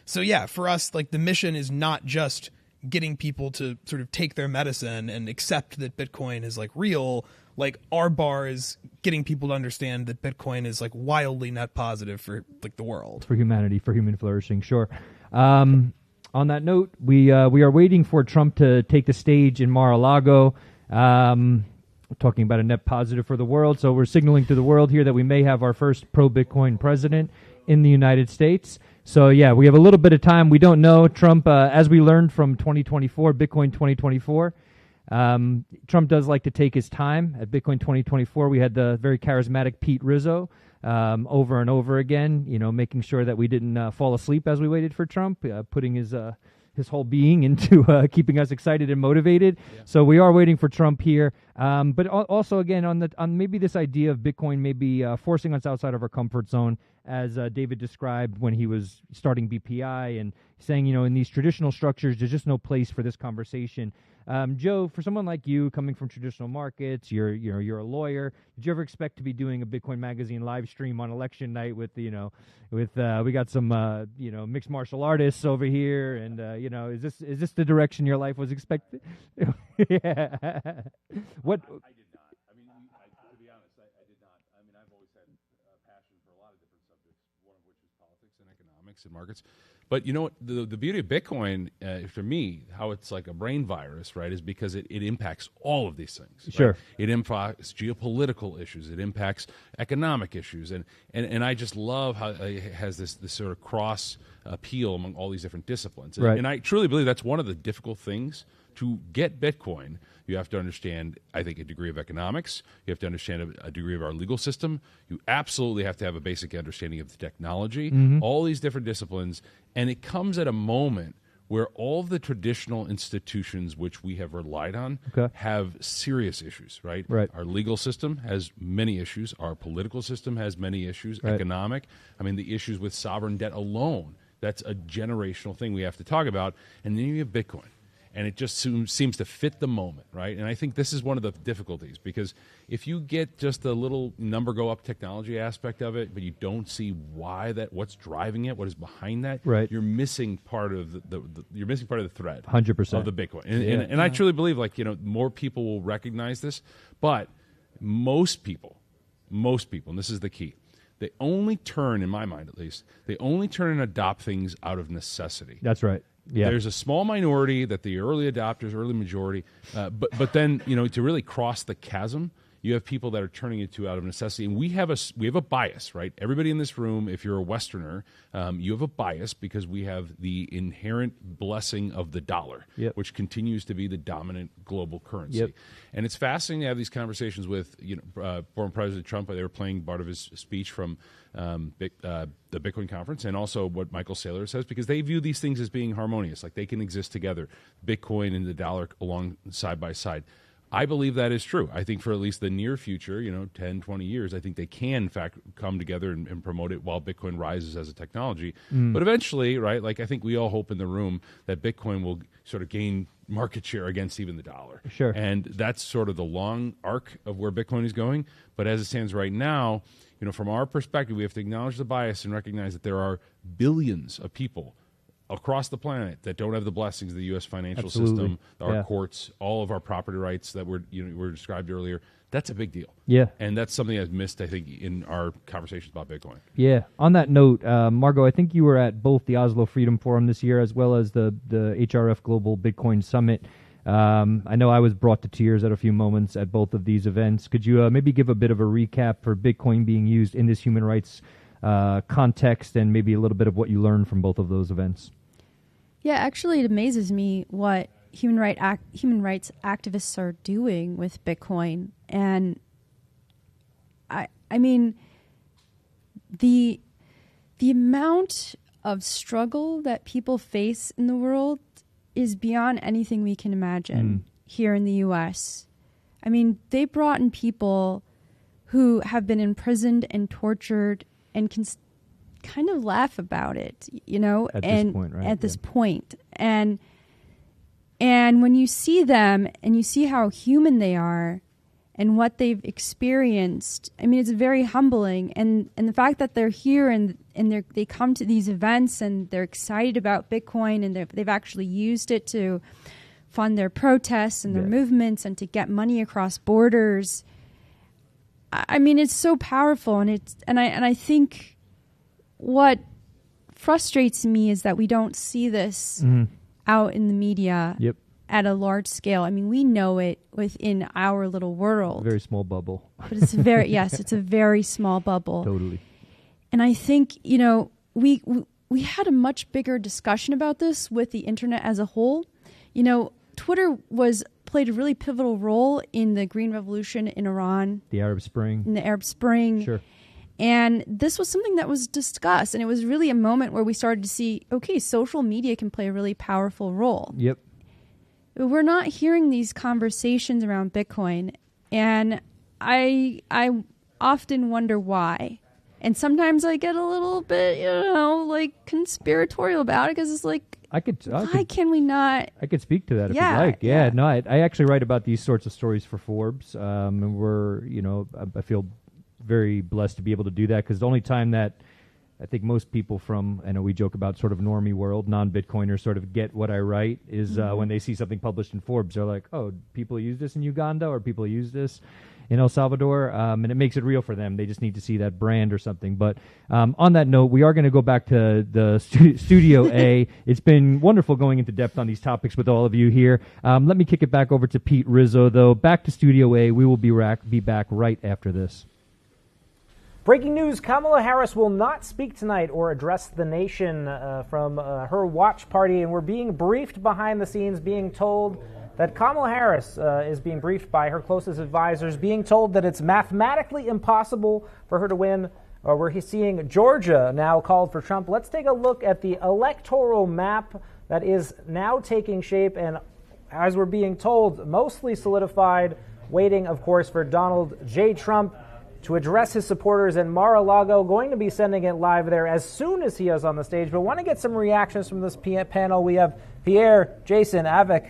So yeah, for us, like, the mission is not just getting people to sort of take their medicine and accept that Bitcoin is like real. Like, our bar is getting people to understand that Bitcoin is like wildly net positive for like the world, for humanity, for human flourishing. Sure. On that note, we are waiting for Trump to take the stage in Mar-a-Lago, talking about a net positive for the world. So we're signaling to the world here that we may have our first pro-Bitcoin president in the United States. So, yeah, we have a little bit of time. We don't know. Trump, as we learned from 2024, Bitcoin 2024, Trump does like to take his time. At Bitcoin 2024, we had the very charismatic Pete Rizzo over and over again, making sure that we didn't fall asleep as we waited for Trump, putting his whole being into keeping us excited and motivated. Yeah. So we are waiting for Trump here. But also, again, on maybe this idea of Bitcoin maybe forcing us outside of our comfort zone, as David described when he was starting BPI, and saying, in these traditional structures, there's just no place for this conversation. Joe, for someone like you coming from traditional markets, you're a lawyer. Did you ever expect to be doing a Bitcoin Magazine live stream on election night with we got some mixed martial artists over here, and is this the direction your life was expected? Yeah. What? I did not. I mean, to be honest, I did not. I mean, I've always had a passion for a lot of different subjects, one of which is politics and economics and markets. But you know what? The beauty of Bitcoin, for me, how it's like a brain virus, right, is because it impacts all of these things. Right? Sure. It impacts geopolitical issues. It impacts economic issues. And I just love how it has this sort of cross appeal among all these different disciplines. Right. And I truly believe that's one of the difficult things. To get Bitcoin, you have to understand, I think, a degree of economics. You have to understand a degree of our legal system. You absolutely have to have a basic understanding of the technology, all these different disciplines. And it comes at a moment where all of the traditional institutions which we have relied on have serious issues, right? Right. Our legal system has many issues. Our political system has many issues. Economic. I mean, the issues with sovereign debt alone, that's a generational thing we have to talk about. And then you have Bitcoin. And it just seems to fit the moment, right? And I think this is one of the difficulties, because if you get just the little number go up technology aspect of it, but you don't see what's driving it, what is behind that, right, you're missing part of you're missing part of the thread, 100% of the Bitcoin. And I truly believe, more people will recognize this, but most people, and this is the key, they only turn, in my mind at least, they only turn and adopt things out of necessity. That's right. Yeah. There's a small minority that the early adopters, early majority, but then to really cross the chasm, you have people that are turning it out of necessity, and we have a bias, right? Everybody in this room, if you're a Westerner, you have a bias because we have the inherent blessing of the dollar, which continues to be the dominant global currency. And it's fascinating to have these conversations with former President Trump. They were playing part of his speech from the Bitcoin conference, and also what Michael Saylor says, because they view these things as being harmonious, like they can exist together, Bitcoin and the dollar along side by side. I believe that is true. I think for at least the near future, 10, 20 years, I think they can, in fact, come together and promote it while Bitcoin rises as a technology. But eventually, right, I think we all hope in the room that Bitcoin will sort of gain market share against even the dollar. Sure. And that's sort of the long arc of where Bitcoin is going. But as it stands right now, from our perspective, we have to acknowledge the bias and recognize that there are billions of people across the planet that don't have the blessings of the U.S. financial system, our courts, all of our property rights that were described earlier. That's a big deal. Yeah. And that's something I've missed, I think, in our conversations about Bitcoin. Yeah. On that note, Margot, I think you were at both the Oslo Freedom Forum this year as well as the HRF Global Bitcoin Summit. I know I was brought to tears at a few moments at both of these events. Could you maybe give a bit of a recap for Bitcoin being used in this human rights context, and maybe a little bit of what you learned from both of those events? Yeah, actually, it amazes me what human rights activists are doing with Bitcoin, and I mean, the amount of struggle that people face in the world is beyond anything we can imagine here in the U.S. I mean, they brought in people who have been imprisoned and tortured and can kind of laugh about it, at this point, right? At this point. And when you see them and you see how human they are and what they've experienced, I mean, it's very humbling. And the fact that they're here and they come to these events and they're excited about Bitcoin and they've actually used it to fund their protests and their movements and to get money across borders. I mean, it's so powerful, and I think what frustrates me is that we don't see this out in the media at a large scale. I mean, we know it within our little world. Very small bubble. But it's it's a very small bubble. Totally. And I think, we had a much bigger discussion about this with the internet as a whole. Twitter played a really pivotal role in the Green Revolution in Iran. The Arab Spring. In the Arab Spring. Sure. And this was something that was discussed, and it was really a moment where we started to see, okay, social media can play a really powerful role. Yep. We're not hearing these conversations around Bitcoin, and I often wonder why. And sometimes I get a little bit, like conspiratorial about it because it's like, why can we not? I could speak to that if Yeah, you'd like. yeah. No, I actually write about these sorts of stories for Forbes, and I feel very blessed to be able to do that because the only time that I think most people from, I know we joke about sort of normie world, non-Bitcoiners sort of get what I write is when they see something published in Forbes. They're like, oh, people use this in Uganda or people use this in El Salvador, and it makes it real for them. They just need to see that brand or something. But on that note, we are going to go back to the Studio A. It's been wonderful going into depth on these topics with all of you here. Let me kick it back over to Pete Rizzo, though. Back to Studio A. We will be back right after this. Breaking news, Kamala Harris will not speak tonight or address the nation from her watch party, and we're being briefed behind the scenes, being told that Kamala Harris is being briefed by her closest advisors, being told that it's mathematically impossible for her to win. We're seeing Georgia now called for Trump. Let's take a look at the electoral map that is now taking shape, and as we're being told, mostly solidified, waiting, of course, for Donald J. Trump to address his supporters in Mar-a-Lago. Going to be sending it live there as soon as he is on the stage. But want to get some reactions from this panel. We have Pierre, Jason, Avik.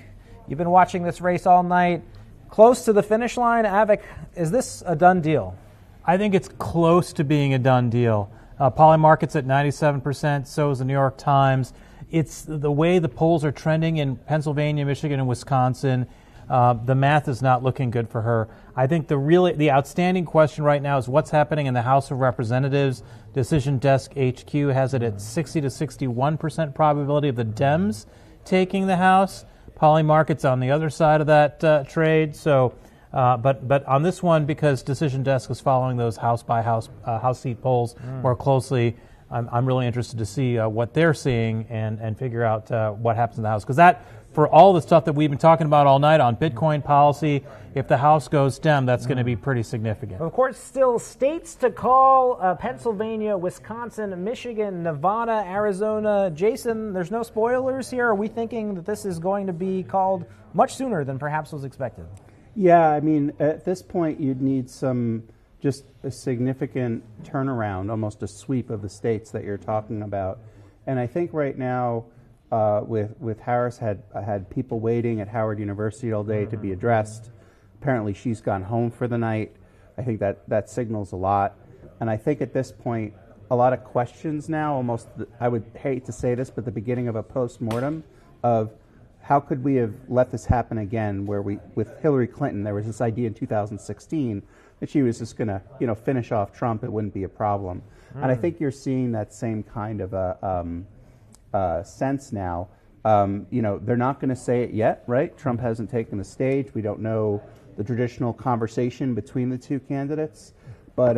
You've been watching this race all night. Close to the finish line. Avik, is this a done deal? I think it's close to being a done deal. Polymarket's at 97%, so is the New York Times. It's the way the polls are trending in Pennsylvania, Michigan, and Wisconsin. The math is not looking good for her. I think the outstanding question right now is what's happening in the House of Representatives. Decision Desk HQ has it at 60 to 61% probability of the Dems taking the House. Polymarket's on the other side of that trade. So, but on this one, because Decision Desk is following those house by house seat polls more closely, I'm really interested to see what they're seeing and figure out what happens in the House. Because that, for all the stuff that we've been talking about all night on Bitcoin policy, if the House goes Dem, that's going to be pretty significant. Of course, still states to call, Pennsylvania, Wisconsin, Michigan, Nevada, Arizona. Jason, there's no spoilers here. Are we thinking that this is going to be called much sooner than perhaps was expected? Yeah, I mean, at this point, you'd need just a significant turnaround, almost a sweep of the states that you're talking about. And I think right now, with Harris had people waiting at Howard University all day to be addressed. Apparently she's gone home for the night. I think that signals a lot. And I think at this point, a lot of questions now, almost, I would hate to say this, but the beginning of a post-mortem of how could we have let this happen again, where with Hillary Clinton, there was this idea in 2016 that she was just going to, finish off Trump, it wouldn't be a problem. And I think you're seeing that same kind of a sense now. They're not going to say it yet, right? Trump hasn't taken the stage. We don't know the traditional conversation between the two candidates. But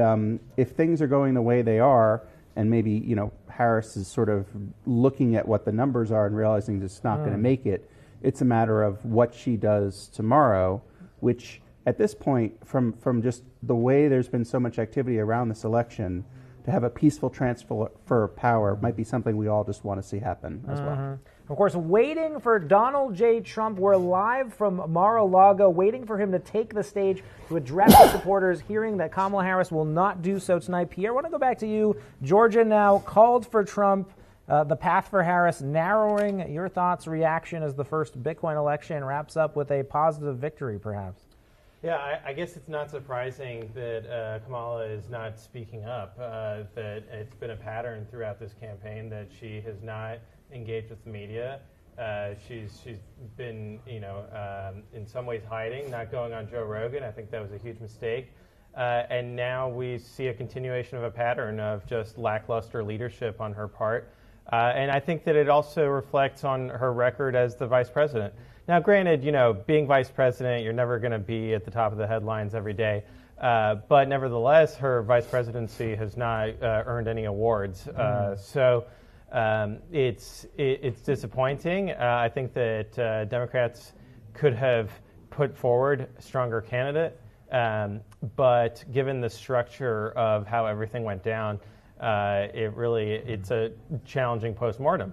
if things are going the way they are, and maybe, Harris is sort of looking at what the numbers are and realizing it's not going to make it, it's a matter of what she does tomorrow, which at this point, from just the way there's been so much activity around this election, to have a peaceful transfer of power might be something we all just want to see happen as well. Of course, waiting for Donald J. Trump. We're live from Mar-a-Lago, waiting for him to take the stage to address his supporters, hearing that Kamala Harris will not do so tonight. Pierre, I want to go back to you. Georgia now called for Trump. The path for Harris narrowing. Your thoughts, reaction as the first Bitcoin election wraps up with a positive victory, perhaps? Yeah, I guess it's not surprising that Kamala is not speaking up, that it's been a pattern throughout this campaign that she has not engaged with the media. She's been, in some ways hiding, not going on Joe Rogan. I think that was a huge mistake. And now we see a continuation of a pattern of just lackluster leadership on her part. And I think that it also reflects on her record as the vice president. Now, granted, being vice president, you're never going to be at the top of the headlines every day. But nevertheless, her vice presidency has not earned any awards. So it's disappointing. I think that Democrats could have put forward a stronger candidate. But given the structure of how everything went down, it's a challenging postmortem.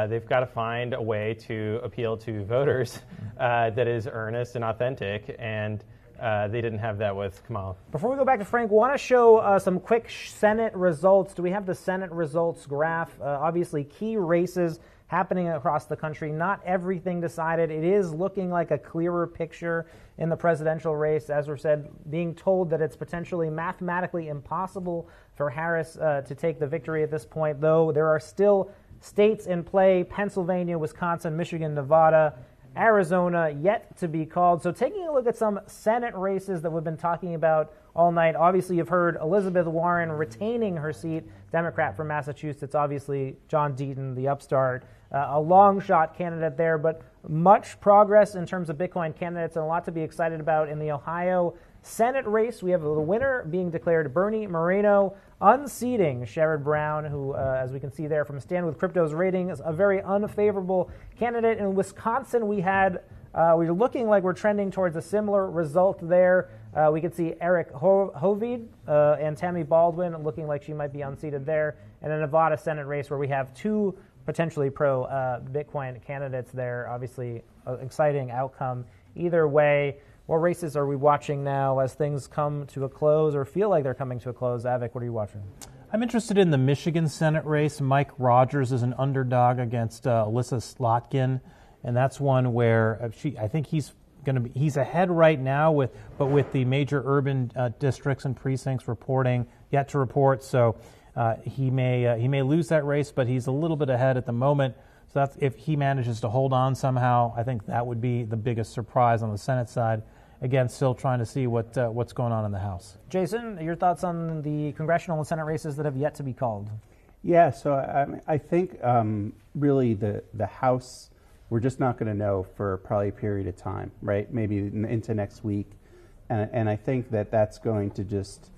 They've got to find a way to appeal to voters that is earnest and authentic, and They didn't have that with Kamala. Before we go back to Frank, want to show some quick Senate results. Do we have the Senate results graph? Obviously, key races happening across the country. Not everything decided. It is looking like a clearer picture in the presidential race. As we said, being told that it's potentially mathematically impossible for Harris to take the victory at this point, though there are still states in play: Pennsylvania, Wisconsin, Michigan, Nevada, Arizona yet to be called. So taking a look at some Senate races that we've been talking about all night. Obviously, you've heard Elizabeth Warren retaining her seat, Democrat from Massachusetts. Obviously, John Deaton, the upstart, a long shot candidate there, but much progress in terms of Bitcoin candidates and a lot to be excited about in the Ohio Senate race. We have the winner being declared, Bernie Moreno, unseating Sherrod Brown, who, as we can see there from Stand With Crypto's ratings, a very unfavorable candidate. In Wisconsin, we're looking like we're trending towards a similar result there. We could see Eric Hovid and Tammy Baldwin looking like she might be unseated there. And a Nevada Senate race where we have two potentially pro-Bitcoin candidates there. Obviously, an exciting outcome either way. What races are we watching now as things come to a close or feel like they're coming to a close? Avik, what are you watching? I'm interested in the Michigan Senate race. Mike Rogers is an underdog against Alyssa Slotkin, and that's one where I think he's ahead right now with the major urban districts and precincts reporting yet to report. So he may lose that race, but he's a little bit ahead at the moment. So that's, if he manages to hold on somehow, I think that would be the biggest surprise on the Senate side. Again, still trying to see what's going on in the House. Jason, your thoughts on the congressional and Senate races that have yet to be called? Yeah, so I think really the House, we're just not going to know for probably a period of time, right? Maybe into next week. And I think that's going to just,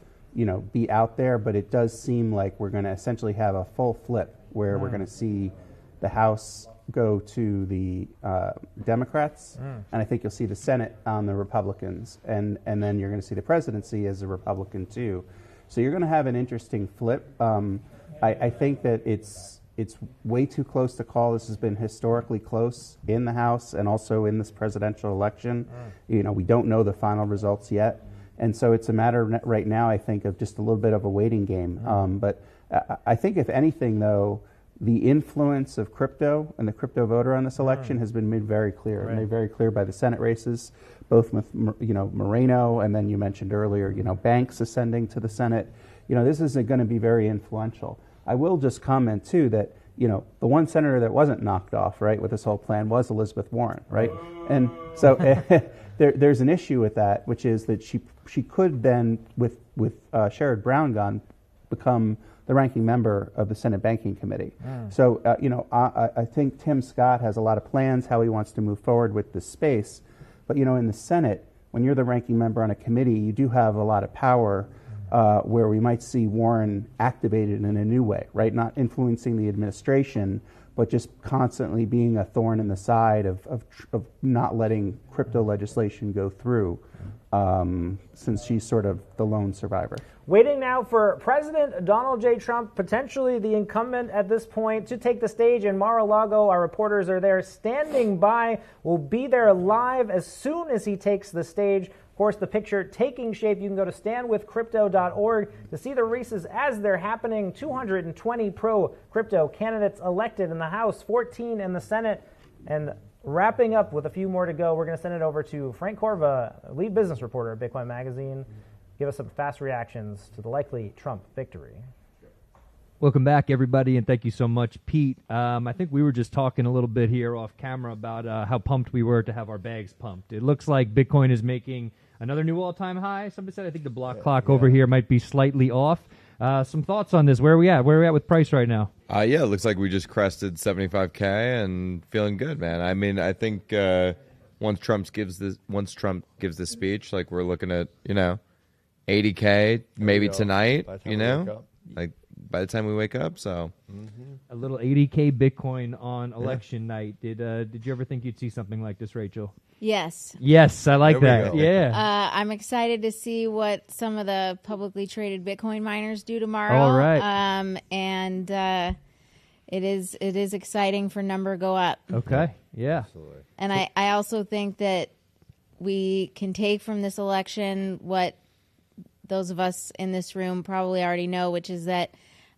be out there. But it does seem like we're going to essentially have a full flip where we're going to see the House go to the Democrats, and I think you'll see the Senate on the Republicans, and then you're going to see the presidency as a Republican too. So you're going to have an interesting flip. I think that it's way too close to call. This has been historically close in the House and also in this presidential election. We don't know the final results yet, and so it's a matter right now, I think, of just a little bit of a waiting game. But I think, if anything, though, the influence of crypto and the crypto voter on this election has been made very clear, made very clear by the Senate races, both with Moreno, and then you mentioned earlier, Banks ascending to the Senate. This is going to be very influential. I will just comment too that the one senator that wasn't knocked off, right, with this whole plan was Elizabeth Warren, right, and so there's an issue with that, which is that she could then, with Sherrod Brown gone, become the ranking member of the Senate Banking Committee. So, I think Tim Scott has a lot of plans how he wants to move forward with this space. But, in the Senate, when you're the ranking member on a committee, you do have a lot of power where we might see Warren activated in a new way, right? Not influencing the administration, but just constantly being a thorn in the side of not letting crypto legislation go through, since she's sort of the lone survivor. Waiting now for President Donald J. Trump, potentially the incumbent at this point, to take the stage in Mar-a-Lago. Our reporters are there standing by. We'll be there live as soon as he takes the stage. Of course, the picture taking shape. You can go to standwithcrypto.org to see the races as they're happening. 220 pro-crypto candidates elected in the House, 14 in the Senate, and wrapping up with a few more to go. We're going to send it over to Frank Corva, lead business reporter at Bitcoin Magazine. Give us some fast reactions to the likely Trump victory. Welcome back, everybody, and thank you so much, Pete. I think we were just talking a little bit here off camera about how pumped we were to have our bags pumped. It looks like Bitcoin is making another new all-time high. Somebody said I think the block clock over here might be slightly off. Some thoughts on this? Where are we at? Where are we at with price right now? Yeah, it looks like we just crested 75K and feeling good, man. I mean, I think once Trump gives this speech, like we're looking at, 80K maybe tonight, like by the time we wake up. So a little 80K Bitcoin on election night. Did you ever think you'd see something like this, Rachel? Yes. Yes, I like that. Yeah. I'm excited to see what some of the publicly traded Bitcoin miners do tomorrow. All right. And it is exciting for number go up. Okay. Yeah. Absolutely. And I also think that we can take from this election what those of us in this room probably already know, which is that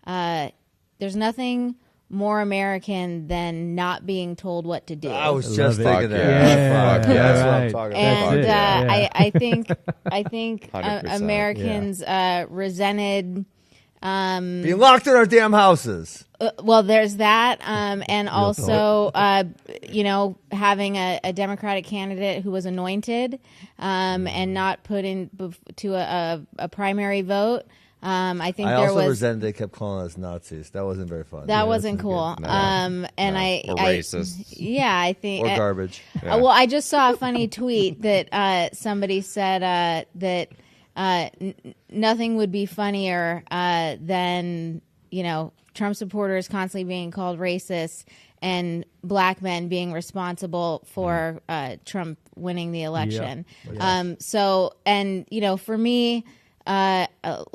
there's nothing more American than not being told what to do. I was just thinking that. Yeah. That's what I'm talking about. And I think 100%. Americans resented being locked in our damn houses. Well, there's that, and also, having a Democratic candidate who was anointed and not put in to a primary vote. I think I there also was resented they kept calling us Nazis. That wasn't very fun. that wasn't cool. No. And Or racist. Yeah, I think Or garbage. Well, I just saw a funny tweet that somebody said that nothing would be funnier than Trump supporters constantly being called racist and black men being responsible for Trump winning the election. Yep. For me, a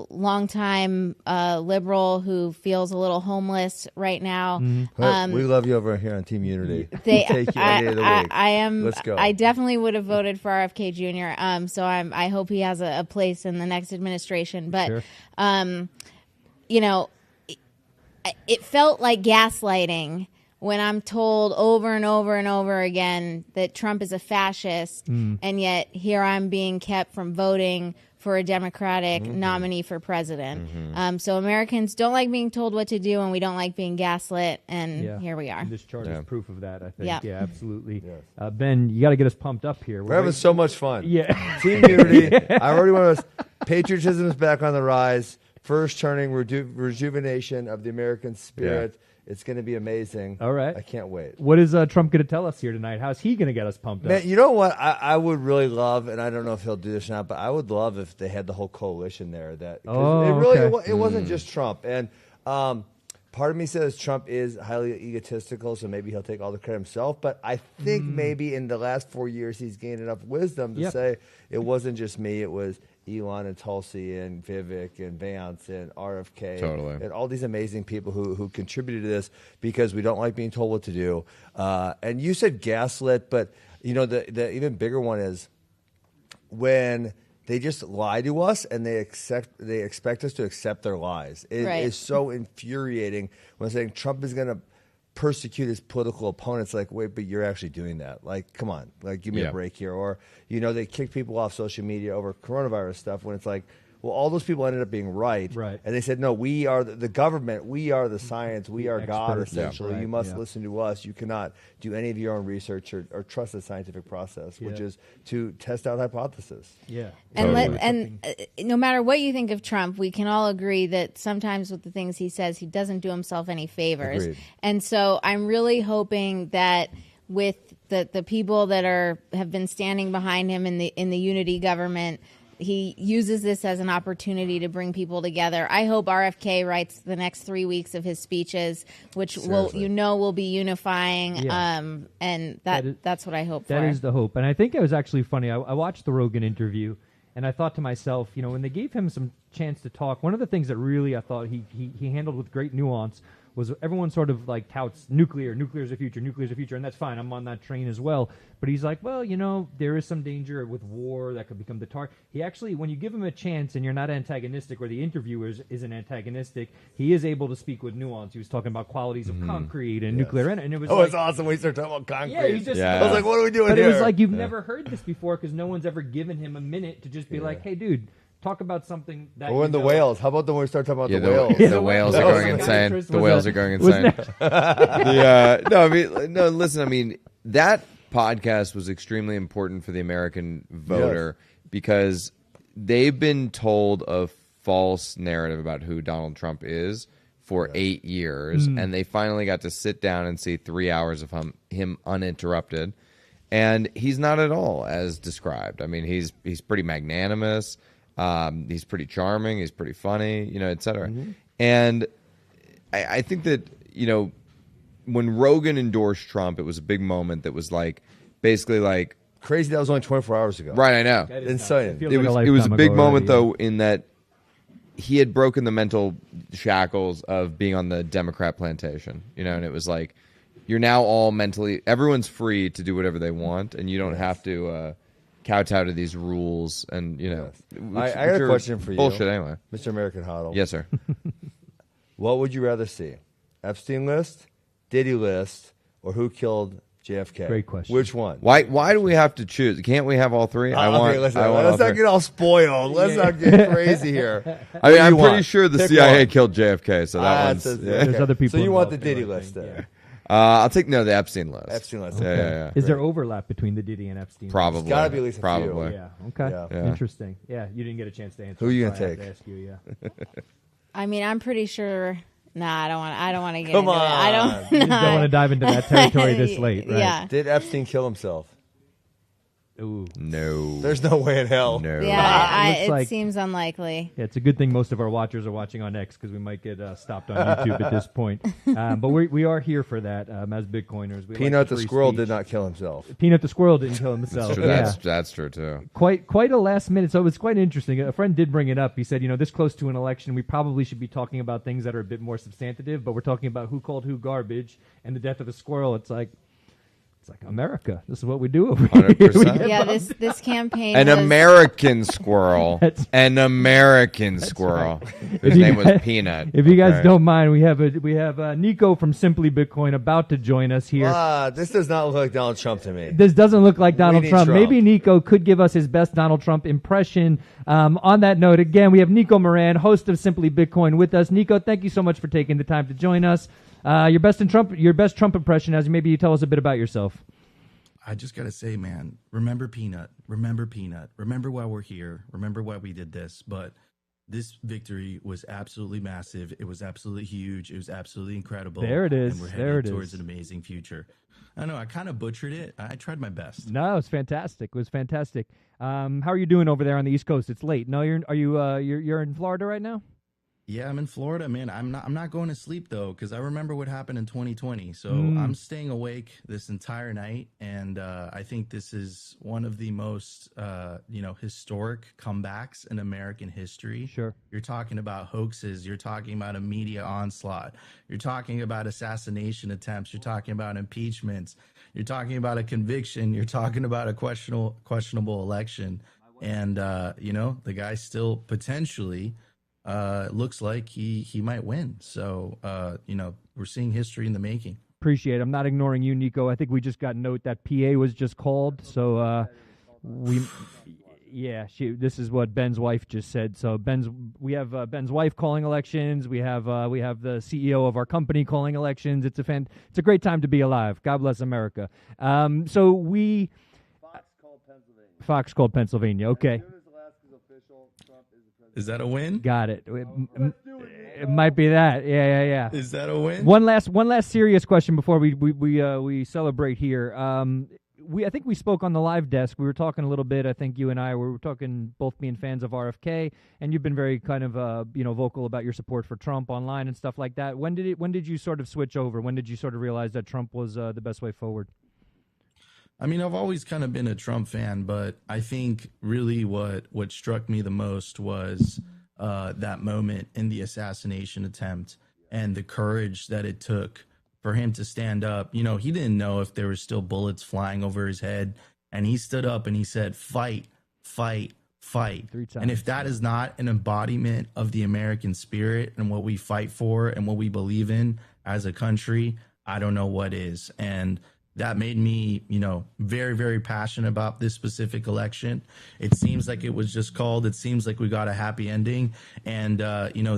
longtime liberal who feels a little homeless right now. We love you over here on Team Unity. They, We'll take you any day of the week. I am. Let's go. I definitely would have voted for RFK Jr. So I hope he has a place in the next administration. But Sure. it felt like gaslighting when I'm told over and over and over again that Trump is a fascist, and yet here I'm being kept from voting for a Democratic nominee for president. So Americans don't like being told what to do, and we don't like being gaslit, and here we are. And this chart is proof of that, I think. Yeah. Yeah, absolutely. Ben, you got to get us pumped up here. We're having so much fun. Yeah. Team Unity. I already want to. Patriotism is back on the rise. First turning rejuvenation of the American spirit. It's going to be amazing. All right. I can't wait. What is Trump going to tell us here tonight? How's he going to get us pumped Man, up? you know what? I would really love, and I don't know if he'll do this or not, but I would love if they had the whole coalition there. It wasn't just Trump. And part of me says Trump is highly egotistical, so maybe he'll take all the credit himself. But I think maybe in the last 4 years he's gained enough wisdom to say it wasn't just me. It was Elon and Tulsi and Vivek and Vance and RFK and all these amazing people who contributed to this because we don't like being told what to do. And you said gaslit, but the even bigger one is when they just lie to us and they expect us to accept their lies. It is so infuriating when saying Trump is going to persecute his political opponents. Like, wait, but you're actually doing that. Like, come on, like, give me a break here. Or, they kick people off social media over coronavirus stuff when it's like, well, all those people ended up being right. And they said, no, we are the government. We are the science. We are God, essentially. You must listen to us. You cannot do any of your own research or trust the scientific process, which is to test out hypothesis. Yeah. And no matter what you think of Trump, we can all agree that sometimes with the things he says, he doesn't do himself any favors. Agreed. And so I'm really hoping that with the people that have been standing behind him in the unity government, he uses this as an opportunity to bring people together. I hope RFK writes the next 3 weeks of his speeches, which will be unifying. Yeah. And that's what I hope for. That is the hope. And I think it was actually funny. I watched the Rogan interview, and I thought to myself, when they gave him some chance to talk, one of the things that really I thought he handled with great nuance was everyone sort of like touts nuclear's the future, and that's fine. I'm on that train as well. But he's like, well, there is some danger with war that could become the target. He actually, when you give him a chance and you're not antagonistic, or the interviewer isn't antagonistic, he is able to speak with nuance. He was talking about qualities of concrete and nuclear, and it was it's awesome when he started talking about concrete. Yeah, I was like, what are we doing here? But it was like you've never heard this before because no one's ever given him a minute to just be like, hey, dude, talk about something that. Or when the whales. How about when we start talking about the whales? The whales are going insane. The whales are going insane. Listen. I mean, that podcast was extremely important for the American voter because they've been told a false narrative about who Donald Trump is for 8 years, and they finally got to sit down and see 3 hours of him uninterrupted, and he's not at all as described. I mean, he's pretty magnanimous. He's pretty charming. He's pretty funny, et cetera. And I think that, when Rogan endorsed Trump, it was a big moment that was basically crazy. That was only 24 hours ago. Right, I know. Insane. It was a big moment, though, in that he had broken the mental shackles of being on the Democrat plantation, and it was like, you're now all mentally, everyone's free to do whatever they want, and you don't have to kowtow to these rules, and I got a question for you. Bullshit anyway. Mr. American Huddle. Yes, sir. What would you rather see? Epstein list, Diddy list, or who killed JFK? Great question. Which one? Why do we have to choose? Can't we have all three? Let's not get all spoiled. Let's not get crazy here. I mean, I'm pretty sure the CIA killed JFK, so that one's... There's other people. So you want the involved, Diddy list then? I'll take the Epstein list. Epstein list. Yeah, yeah. Is there overlap between the Diddy and Epstein? Probably. There's got to be at least a Probably. few. Yeah. Okay. Yeah. Interesting. Yeah, you didn't get a chance to answer. Who are you so gonna I have take? to ask you, yeah. I mean, I'm pretty sure. Nah, I don't want to get Come into on. it. I don't. You just don't want to dive into that territory this late, right? Yeah. Did Epstein kill himself? Ooh. No. There's no way in hell. No. Yeah, Looks it like- seems unlikely. Yeah, it's a good thing most of our watchers are watching on X because we might get stopped on YouTube at this point. But we are here for that as Bitcoiners. We Peanut like the free squirrel speech. did not kill himself. Peanut the squirrel didn't kill himself. That's true. Yeah. That's true too. Quite a last minute. So it's quite interesting. A friend did bring it up. He said, this close to an election, we probably should be talking about things that are a bit more substantive, but we're talking about who called who garbage and the death of a squirrel. It's like America. This is what we do over here. 100%. Yeah, this campaign. An was- American squirrel. An American squirrel. His name was Peanut. If you guys Okay. don't mind, we have Nico from Simply Bitcoin about to join us here. This does not look like Donald Trump to me. This doesn't look like Donald need Trump. Trump. Maybe Nico could give us his best Donald Trump impression. On that note, again, we have Nico Moran, host of Simply Bitcoin, with us. Nico, thank you so much for taking the time to join us. Your best Trump impression, as maybe you tell us a bit about yourself. I just got to say, man, remember Peanut. Remember Peanut. Remember why we're here. Remember why we did this. But this victory was absolutely massive. It was absolutely huge. It was absolutely incredible. There it is. And we're There headed it towards is. an amazing future. I know I kind of butchered it. I tried my best. No, it was fantastic. It was fantastic. How are you doing over there on the East Coast? It's late. No, you're in Florida right now? Yeah, I'm in Florida, man. I'm not going to sleep though, because I remember what happened in 2020. So I'm staying awake this entire night, and I think this is one of the most historic comebacks in American history. Sure. You're talking about hoaxes. You're talking about a media onslaught. You're talking about assassination attempts. You're talking about impeachments. You're talking about a conviction. You're talking about a questionable election, and the guy still potentially. Looks like he might win. So, we're seeing history in the making. Appreciate it. I'm not ignoring you, Nico. I think we just got note that PA was just called. So this is what Ben's wife just said. So we have Ben's wife calling elections. We have the CEO of our company calling elections. It's a great time to be alive. God bless America. Fox called Pennsylvania. Okay. Is that a win? Got it. It might be that. Yeah. Is that a win? One last serious question before we celebrate here. I think we spoke on the live desk. We were talking a little bit. I think you and I were talking, both being fans of RFK, and you've been very kind of vocal about your support for Trump online and stuff like that. When did you sort of switch over? When did you sort of realize that Trump was the best way forward? I mean, I've always kind of been a Trump fan, but I think really what struck me the most was that moment in the assassination attempt and the courage that it took for him to stand up. He didn't know if there were still bullets flying over his head, and he stood up and he said, "Fight, fight, fight." 3 times. And if that is not an embodiment of the American spirit and what we fight for and what we believe in as a country, I don't know what is. And that made me, very, very passionate about this specific election. It seems like it was just called. It seems like we got a happy ending. And,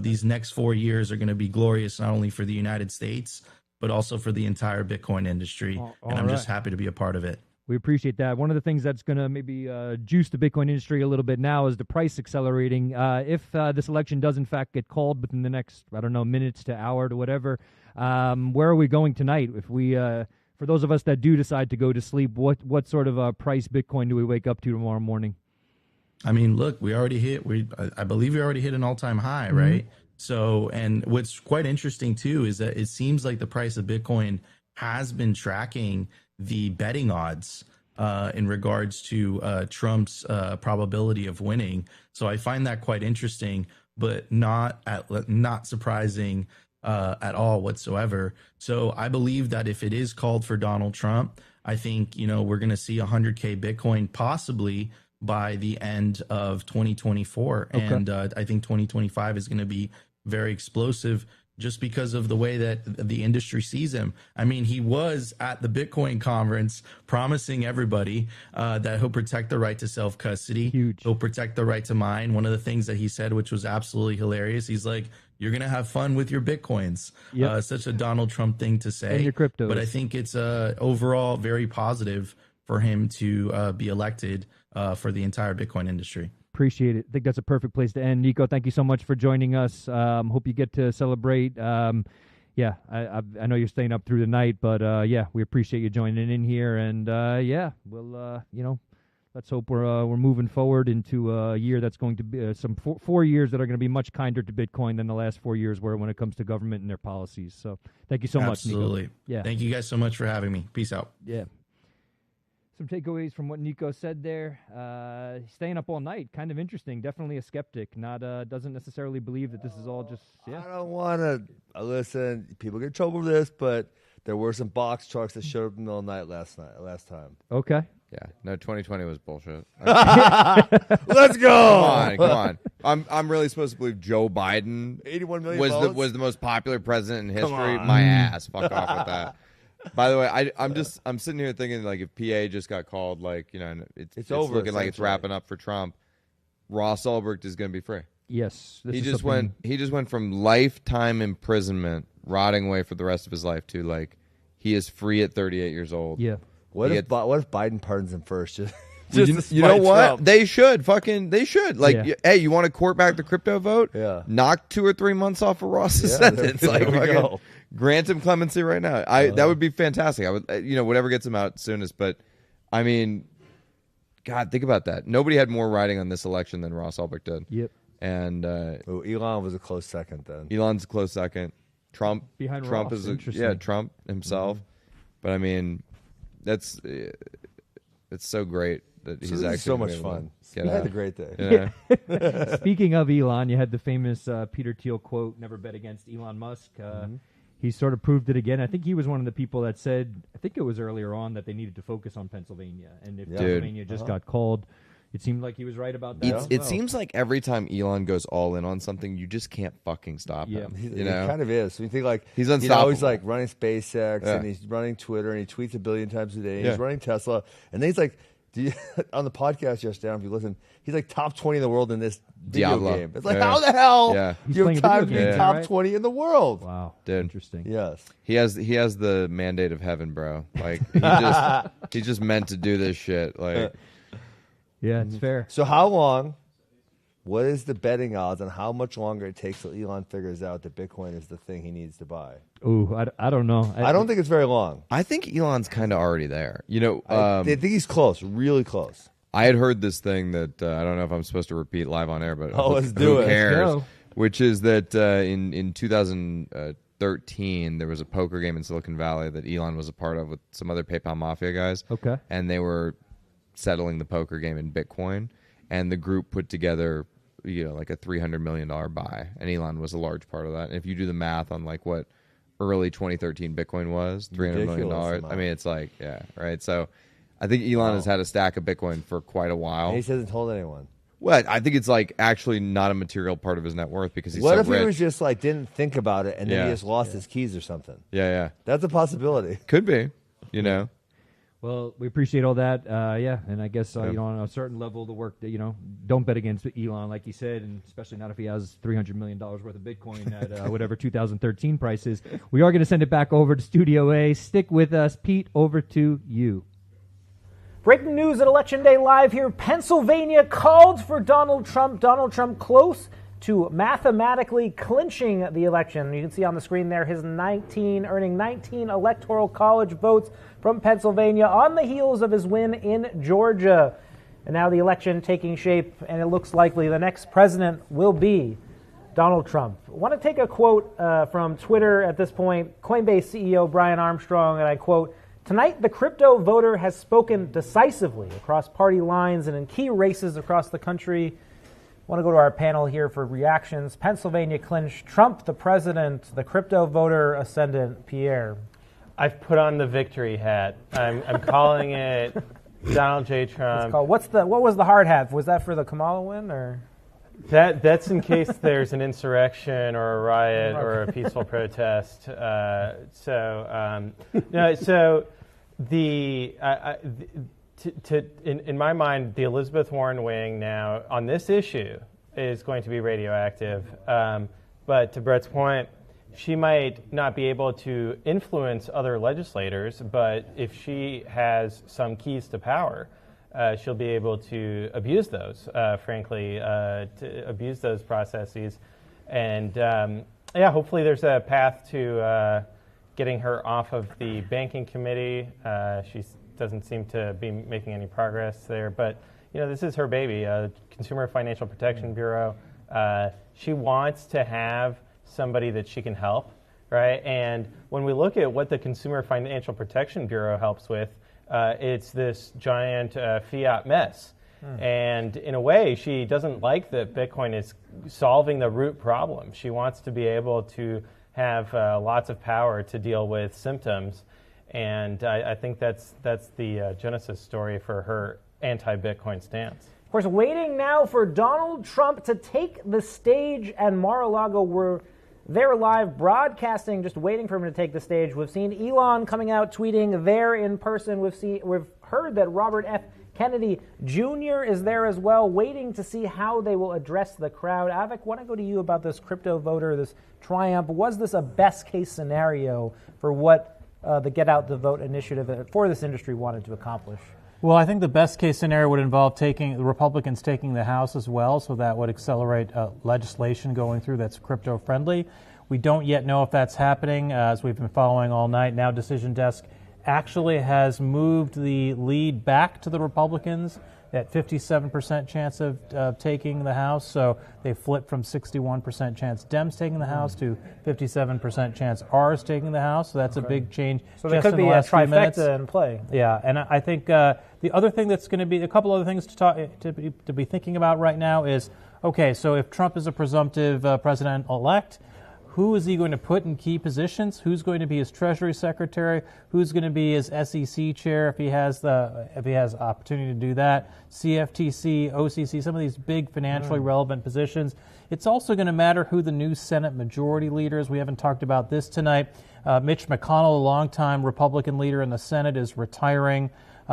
these next 4 years are going to be glorious, not only for the United States, but also for the entire Bitcoin industry. And I'm just happy to be a part of it. We appreciate that. One of the things that's going to maybe juice the Bitcoin industry a little bit now is the price accelerating. If this election does, in fact, get called within the next, minutes to hour to whatever, where are we going tonight? If we... For those of us that do decide to go to sleep, what sort of price Bitcoin do we wake up to tomorrow morning? I mean, look, I believe we already hit an all-time high, right? So, and what's quite interesting too is that it seems like the price of Bitcoin has been tracking the betting odds in regards to Trump's probability of winning. So I find that quite interesting, but not surprising at all whatsoever. So I believe that if it is called for Donald Trump, I think, we're going to see 100K Bitcoin possibly by the end of 2024. Okay. And I think 2025 is going to be very explosive just because of the way that the industry sees him. I mean, he was at the Bitcoin conference promising everybody that he'll protect the right to self-custody. Huge. He'll protect the right to mine. One of the things that he said, which was absolutely hilarious, he's like, you're going to have fun with your Bitcoins. Yep. Such a Donald Trump thing to say. And your cryptos. But I think it's overall very positive for him to be elected for the entire Bitcoin industry. Appreciate it. I think that's a perfect place to end. Nico, thank you so much for joining us. Hope you get to celebrate. I know you're staying up through the night, but we appreciate you joining in here. And we'll let's hope we're moving forward into a year that's going to be some 4 years that are going to be much kinder to Bitcoin than the last 4 years were when it comes to government and their policies. So thank you so much, Nico. Absolutely. Yeah. Thank you guys so much for having me. Peace out. Yeah. Some takeaways from what Nico said there. Staying up all night, kind of interesting. Definitely a skeptic. Not doesn't necessarily believe that this is all just. Yeah. I don't want to listen. People get in trouble for this, but there were some box trucks that showed up in the middle of the night last time. Okay. Yeah. No, 2020 was bullshit. Let's go. Come on. I'm really supposed to believe Joe Biden 81 million was the most popular president in history. on. My ass. Fuck off with that. By the way, I'm sitting here thinking, like, if PA just got called, like, it's over, looking like it's essentially. wrapping up for Trump. Ross Ulbricht is going to be free. Yes. He just went from lifetime imprisonment, rotting away for the rest of his life, to, like, he is free at 38 years old. Yeah. What if Biden pardons him first? Just you know what? Trump. They should. Like, Yeah. hey, you want to court back the crypto vote? Yeah. Knock 2 or 3 months off of Ross's Yeah, sentence. there Like, we fucking go. grant him clemency right now. That would be fantastic. I would, whatever gets him out soonest. But, I mean, God, think about that. Nobody had more riding on this election than Ross Ulbricht did. Yep. And Elon was a close second then. Elon's a close second. Trump Behind Trump Ross. is Interesting. Trump himself. But I mean, it's so great that he's actually so much been able to fun. get We had out. a great day. Yeah. Speaking of Elon, you had the famous Peter Thiel quote, "Never bet against Elon Musk." He sort of proved it again. I think he was one of the people that said, I think it was earlier on, that they needed to focus on Pennsylvania. And if Pennsylvania just got called, it seemed like he was right about that. It seems like every time Elon goes all in on something, you just can't fucking stop him. He kind of is. So you think, like, he's unstoppable. He's like running SpaceX and he's running Twitter and he tweets 1 billion times a day. And he's running Tesla, and then he's like, on the podcast yesterday, if you listen, he's like top 20 in the world in this video Diablo. game. It's like, how the hell do you have time to be game, top right? 20 in the world? Wow, dude. Interesting. Yes, he has the mandate of heaven, bro. Like, he's just meant to do this shit. Like, yeah, it's fair. So how long? What is the betting odds on how much longer it takes till Elon figures out that Bitcoin is the thing he needs to buy? Ooh, I don't know. I don't think it's very long. I think Elon's kind of already there. I think he's close, really close. I had heard this thing that I don't know if I'm supposed to repeat live on air, but let's do it. Who cares? Let's go. Which is that in 2013 there was a poker game in Silicon Valley that Elon was a part of with some other PayPal Mafia guys. Okay. And they were settling the poker game in Bitcoin, and the group put together like a $300 million buy, and Elon was a large part of that. And if you do the math on like what early 2013 Bitcoin was, $300 million. I mean, it's like, yeah, right. So I think Elon has had a stack of Bitcoin for quite a while. And he hasn't told anyone. Well, I think it's like actually not a material part of his net worth because he's what so if rich. he was just like didn't think about it and then Yeah. he just lost his keys or something? Yeah. That's a possibility. Could be, Well, we appreciate all that. And I guess on a certain level, the work that don't bet against Elon, like you said, and especially not if he has $300 million worth of Bitcoin at whatever 2013 price is. We are going to send it back over to Studio A. Stick with us, Pete. Over to you. Breaking news at Election Day Live here. Pennsylvania called for Donald Trump. Donald Trump close to mathematically clinching the election. You can see on the screen there his earning 19 Electoral College votes from Pennsylvania on the heels of his win in Georgia. And now the election taking shape, and it looks likely the next president will be Donald Trump. I want to take a quote from Twitter at this point. Coinbase CEO Brian Armstrong, and I quote, "Tonight, the crypto voter has spoken decisively across party lines and in key races across the country." I want to go to our panel here for reactions. Pennsylvania clinch, Trump the president, the crypto voter ascendant, Pierre. I've put on the victory hat. I'm calling it Donald J. Trump. It's called, what was the hard hat? Was that for the Kamala win or? That's in case there's an insurrection or a riot or a peaceful protest. In my mind, the Elizabeth Warren wing now on this issue is going to be radioactive. But to Brett's point, she might not be able to influence other legislators, but if she has some keys to power, she'll be able to abuse those, frankly, to abuse those processes. And hopefully there's a path to getting her off of the banking committee. She doesn't seem to be making any progress there. But, this is her baby, Consumer Financial Protection Bureau. She wants to have somebody that she can help, right? And when we look at what the Consumer Financial Protection Bureau helps with, it's this giant fiat mess. And in a way, she doesn't like that Bitcoin is solving the root problem. She wants to be able to have lots of power to deal with symptoms. And I think that's the genesis story for her anti-Bitcoin stance. Of course, waiting now for Donald Trump to take the stage at Mar-a-Lago. We're there live broadcasting, just waiting for him to take the stage. We've seen Elon coming out tweeting there in person. We've heard that Robert F. Kennedy Jr. is there as well, waiting to see how they will address the crowd. Avik, I want to go to you about this crypto voter, this triumph. Was this a best-case scenario for what the Get Out the Vote initiative for this industry wanted to accomplish? Well, I think the best case scenario would involve the Republicans taking the House as well, so that would accelerate legislation going through that's crypto friendly. We don't yet know if that's happening, as we've been following all night. Now Decision Desk actually has moved the lead back to the Republicans at 57% chance of taking the House. So they flipped from 61% chance Dems taking the House to 57% chance R's taking the House. So that's a big change. So there could be a trifecta in play. Yeah, and I think the other thing that's going to be a couple other things to be thinking about right now is, okay, so if Trump is a presumptive president-elect, who is he going to put in key positions? Who's going to be his Treasury Secretary? Who's going to be his SEC chair if he has opportunity to do that? CFTC, OCC, some of these big financially relevant positions. It's also going to matter who the new Senate Majority Leader is. We haven't talked about this tonight. Mitch McConnell, a longtime Republican leader in the Senate, is retiring.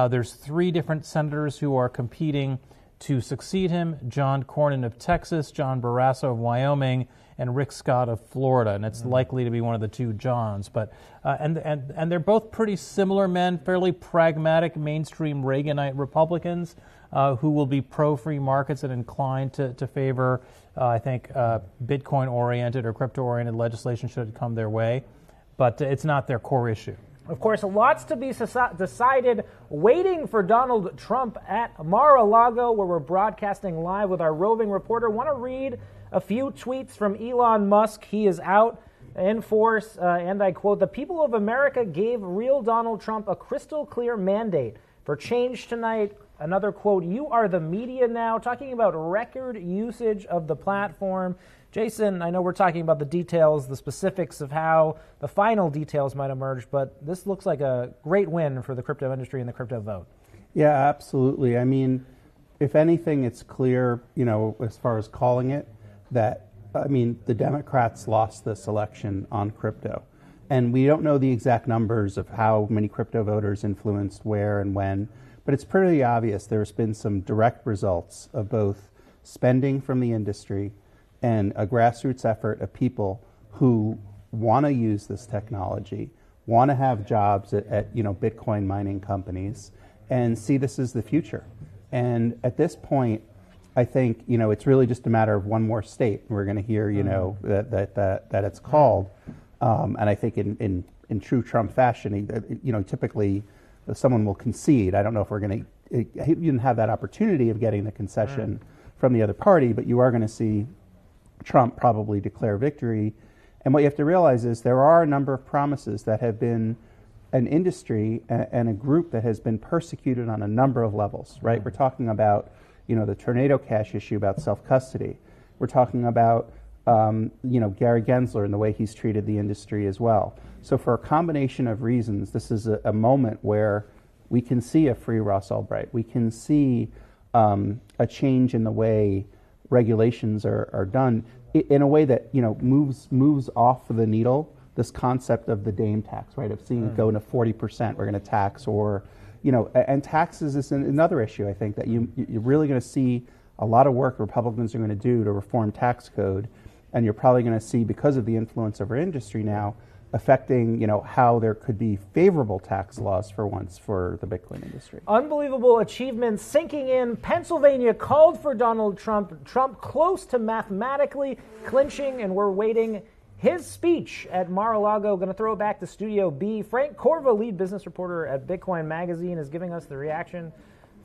There's 3 different senators who are competing to succeed him: John Cornyn of Texas, John Barrasso of Wyoming, and Rick Scott of Florida, and it's likely to be one of the 2 Johns. But and they're both pretty similar men, fairly pragmatic, mainstream Reaganite Republicans who will be pro-free markets and inclined to favor, I think, Bitcoin-oriented or crypto-oriented legislation should it come their way. But it's not their core issue. Of course, lots to be decided, waiting for Donald Trump at Mar-a-Lago, where we're broadcasting live with our roving reporter. Want to read a few tweets from Elon Musk. He is out in force, and I quote, "The people of America gave real Donald Trump a crystal clear mandate for change tonight." Another quote, "You are the media now," talking about record usage of the platform. Jason, I know we're talking about the details, the specifics of how the final details might emerge, but this looks like a great win for the crypto industry and the crypto vote. Yeah, absolutely. I mean, if anything, it's clear, as far as calling it, that, the Democrats lost this election on crypto. And we don't know the exact numbers of how many crypto voters influenced where and when, but it's pretty obvious there's been some direct results of both spending from the industry and a grassroots effort of people who want to use this technology, want to have jobs at Bitcoin mining companies, and see this as the future. And at this point, I think it's really just a matter of one more state. We're going to hear that it's called, and I think in true Trump fashion, typically someone will concede. I don't know if we're going to. You didn't have that opportunity of getting the concession from the other party, but you are going to see Trump probably declare victory. And what you have to realize is there are a number of promises that have been an industry and a group that has been persecuted on a number of levels, right? We're talking about, the Tornado Cash issue about self-custody. We're talking about Gary Gensler and the way he's treated the industry as well. So for a combination of reasons, this is a moment where we can see a free Ross Ulbricht. We can see a change in the way regulations are done in a way that moves off of the needle this concept of the Dame tax, right? Of seeing it go to 40%, we're going to tax, or and taxes is another issue. I think that you're really going to see a lot of work Republicans are going to do to reform tax code, and you're probably going to see, because of the influence of our industry now, affecting how there could be favorable tax laws for once for the Bitcoin industry. Unbelievable achievements sinking in. Pennsylvania called for Donald Trump. Trump close to mathematically clinching, and we're waiting his speech at Mar-a-Lago. Going to throw it back to Studio B. Frank Corva, lead business reporter at Bitcoin Magazine, is giving us the reaction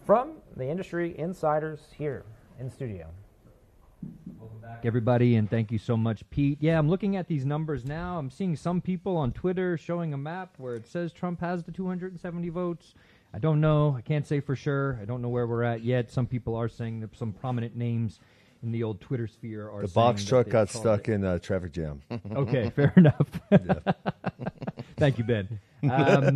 from the industry insiders here in studio. Welcome back, everybody, and thank you so much, Pete. Yeah, I'm looking at these numbers now. I'm seeing some people on Twitter showing a map where it says Trump has the 270 votes. I don't know. I can't say for sure. I don't know where we're at yet. Some people are saying that some prominent names in the old Twitter sphere are the saying box that truck got stuck in a traffic jam. Okay, fair enough. Thank you, Ben.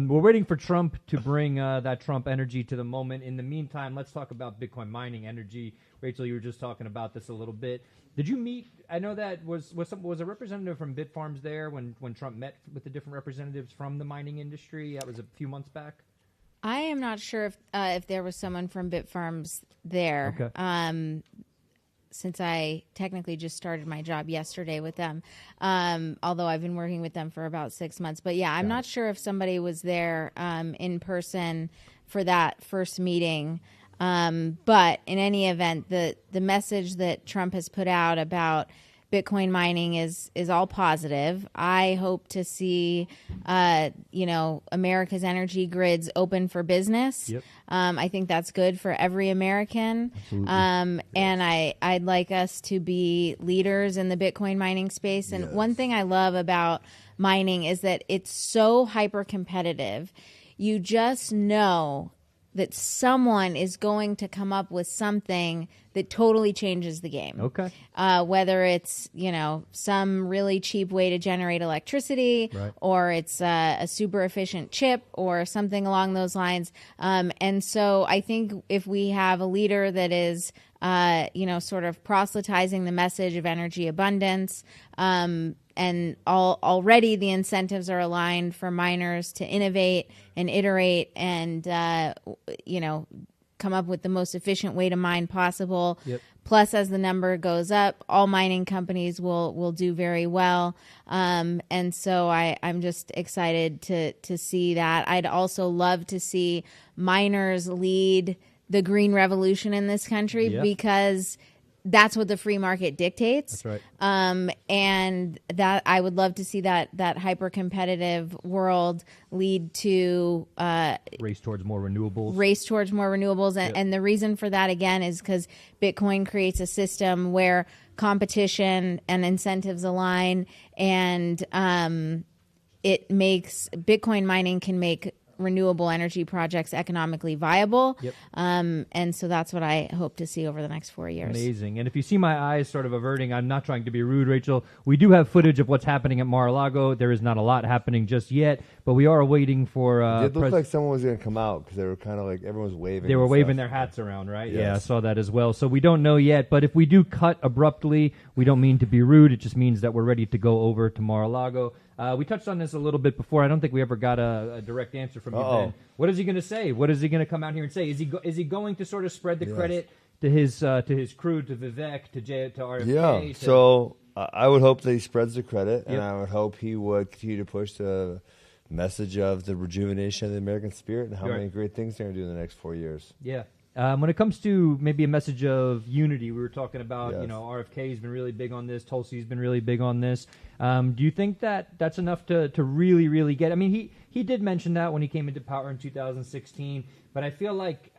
We're waiting for Trump to bring that Trump energy to the moment. In the meantime, let's talk about Bitcoin mining energy. Rachel, you were just talking about this a little bit. Did you meet? I know that was a representative from Bitfarms there when Trump met with the different representatives from the mining industry. That was a few months back. I am not sure if there was someone from Bitfarms there. Okay. Since I technically just started my job yesterday with them, although I've been working with them for about 6 months. But yeah, I'm not sure if somebody was there in person for that first meeting. But in any event, the message that Trump has put out about Bitcoin mining is all positive. I hope to see, America's energy grids open for business. Yep. I think that's good for every American. And I'd like us to be leaders in the Bitcoin mining space. And one thing I love about mining is that it's so hyper competitive. You just know that someone is going to come up with something that totally changes the game. Okay. Whether it's, some really cheap way to generate electricity, right, or it's a super efficient chip or something along those lines. And so I think if we have a leader that is, sort of proselytizing the message of energy abundance, and already the incentives are aligned for miners to innovate and iterate and, come up with the most efficient way to mine possible. Yep. Plus, as the number goes up, all mining companies will do very well. And so I'm just excited to see that. I'd also love to see miners lead the green revolution in this country, because that's what the free market dictates. That's right. And that I would love to see that hyper competitive world lead to race towards more renewables. And the reason for that, again, is because Bitcoin creates a system where competition and incentives align, and it makes Bitcoin mining can make renewable energy projects economically viable. Yep. And so that's what I hope to see over the next 4 years. Amazing. And if you see my eyes sort of averting, I'm not trying to be rude, Rachel. We do have footage of what's happening at Mar-a-Lago. There is not a lot happening just yet, but we are waiting for... it looked like someone was going to come out because they were kind of like, everyone was waving. They were waving their hats around, right? Yes. Yeah, I saw that as well. So we don't know yet, but if we do cut abruptly, we don't mean to be rude. It just means that we're ready to go over to Mar-a-Lago. We touched on this a little bit before. I don't think we ever got a direct answer from you, Ben. What is he going to say? What is he going to come out here and say? Is he going to sort of spread the credit to his crew, to Vivek, to RFK? Yeah. So I would hope that he spreads the credit, and I would hope he would continue to push the message of the rejuvenation of the American spirit and how many great things they're going to do in the next 4 years. Yeah. When it comes to maybe a message of unity, we were talking about, RFK's been really big on this. Tulsi's been really big on this. Do you think that that's enough to really, really get? I mean, he did mention that when he came into power in 2016. But I feel like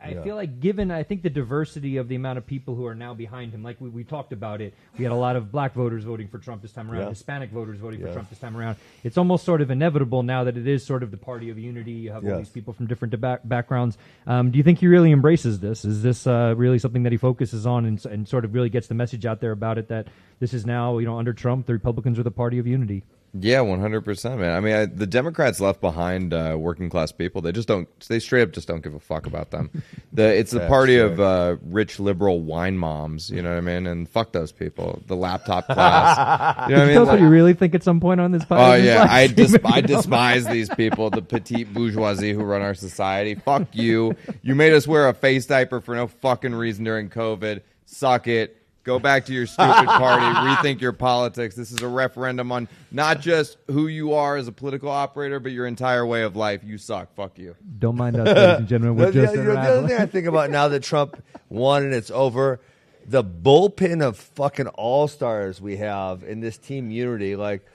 given I think the diversity of the amount of people who are now behind him, like we talked about it, we had a lot of black voters voting for Trump this time around, Hispanic voters voting for Trump this time around. It's almost sort of inevitable now that it is sort of the party of unity. You have all these people from different backgrounds. Do you think he really embraces this? Is this really something that he focuses on and sort of really gets the message out there about it, that this is now, under Trump, the Republicans are the party of unity? Yeah, 100%, man. I mean, the Democrats left behind working class people. They straight up just don't give a fuck about them. It's the party of rich liberal wine moms, you know what I mean? And fuck those people. The laptop class. You know what I mean? That's what you really think at some point on this podcast? Oh, yeah. I despise these people, the petite bourgeoisie who run our society. Fuck you. You made us wear a face diaper for no fucking reason during COVID. Suck it. Go back to your stupid party. Rethink your politics. This is a referendum on not just who you are as a political operator, but your entire way of life. You suck. Fuck you. Don't mind us, ladies and gentlemen. We're just the other thing I think about now that Trump won and it's over, the bullpen of fucking all-stars we have in this team unity, like,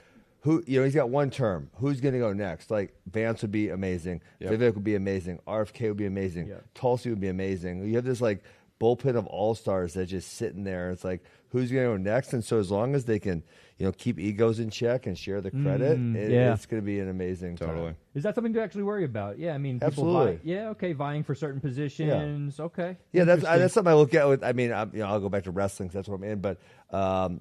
who, he's got one term. Who's going to go next? Like, Vance would be amazing. Vivek would be amazing. RFK would be amazing. Tulsi would be amazing. You have this, like, bullpen of all-stars that just sitting there. It's like, who's going to go next? And so as long as they can, keep egos in check and share the credit, it's going to be an amazing time. Is that something to actually worry about? Yeah, I mean, people absolutely. vying for certain positions. Yeah. Okay. Yeah, that's something I look at with, I'll go back to wrestling because that's what I'm in, but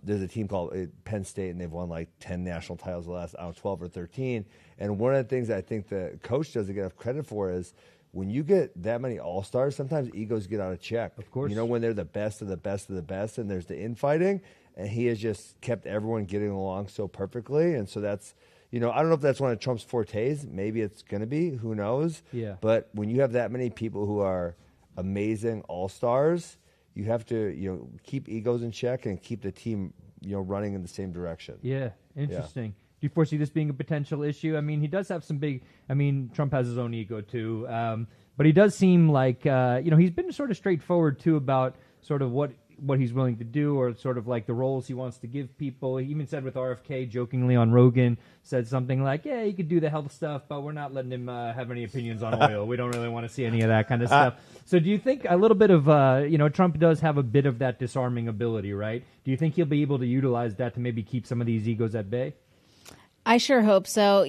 there's a team called Penn State, and they've won like 10 national titles the last, 12 or 13. And one of the things I think the coach doesn't get enough credit for is, when you get that many all-stars, sometimes egos get out of check. Of course. When they're the best of the best of the best, and there's the infighting, and he has just kept everyone getting along so perfectly. And so that's, I don't know if that's one of Trump's fortes. Maybe it's going to be. Who knows? Yeah. But when you have that many people who are amazing all-stars, you have to, keep egos in check and keep the team, running in the same direction. Yeah, interesting. Yeah. Do you foresee this being a potential issue? I mean, he does have some big... Trump has his own ego, too. But he does seem like, he's been sort of straightforward, too, about sort of what he's willing to do or sort of like the roles he wants to give people. He even said with RFK, jokingly on Rogan, said something like, yeah, he could do the health stuff, but we're not letting him have any opinions on oil. We don't really want to see any of that kind of stuff. So do you think a little bit of, Trump does have a bit of that disarming ability, right? Do you think he'll be able to utilize that to maybe keep some of these egos at bay? I sure hope so.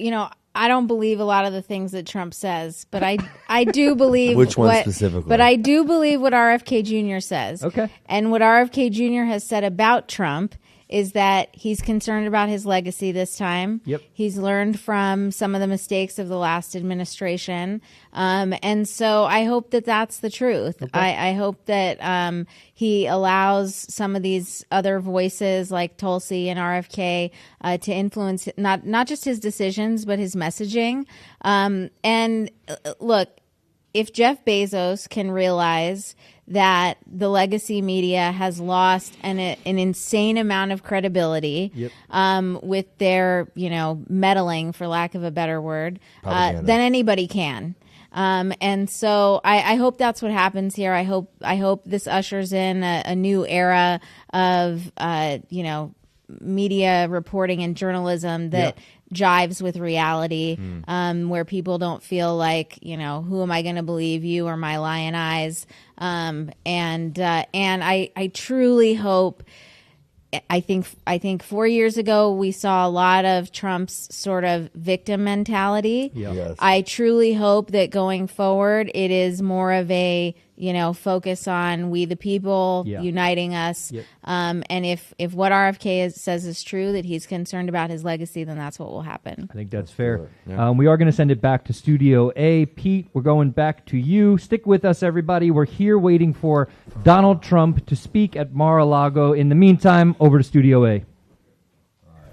I don't believe a lot of the things that Trump says, but I do believe which one specifically. But I do believe what RFK Jr. says. Okay. And what RFK Jr. has said about Trump is that he's concerned about his legacy this time. Yep. He's learned from some of the mistakes of the last administration. And so I hope that that's the truth. Okay. I hope that he allows some of these other voices like Tulsi and RFK to influence not just his decisions, but his messaging. And look, if Jeff Bezos can realize that the legacy media has lost an insane amount of credibility with their, meddling, for lack of a better word, then anybody can. And so I hope that's what happens here. I hope this ushers in a new era of, media reporting and journalism that jives with reality, where people don't feel like, who am I going to believe, you or my lion eyes? And I truly hope. I think 4 years ago we saw a lot of Trump's sort of victim mentality. Yes. I truly hope that going forward it is more of a focus on we the people, uniting us. Yep. And if what RFK says is true, that he's concerned about his legacy, then that's what will happen. I think that's fair. We are going to send it back to Studio A. Pete, we're going back to you. Stick with us, everybody. We're here waiting for Donald Trump to speak at Mar-a-Lago. In the meantime, over to Studio A.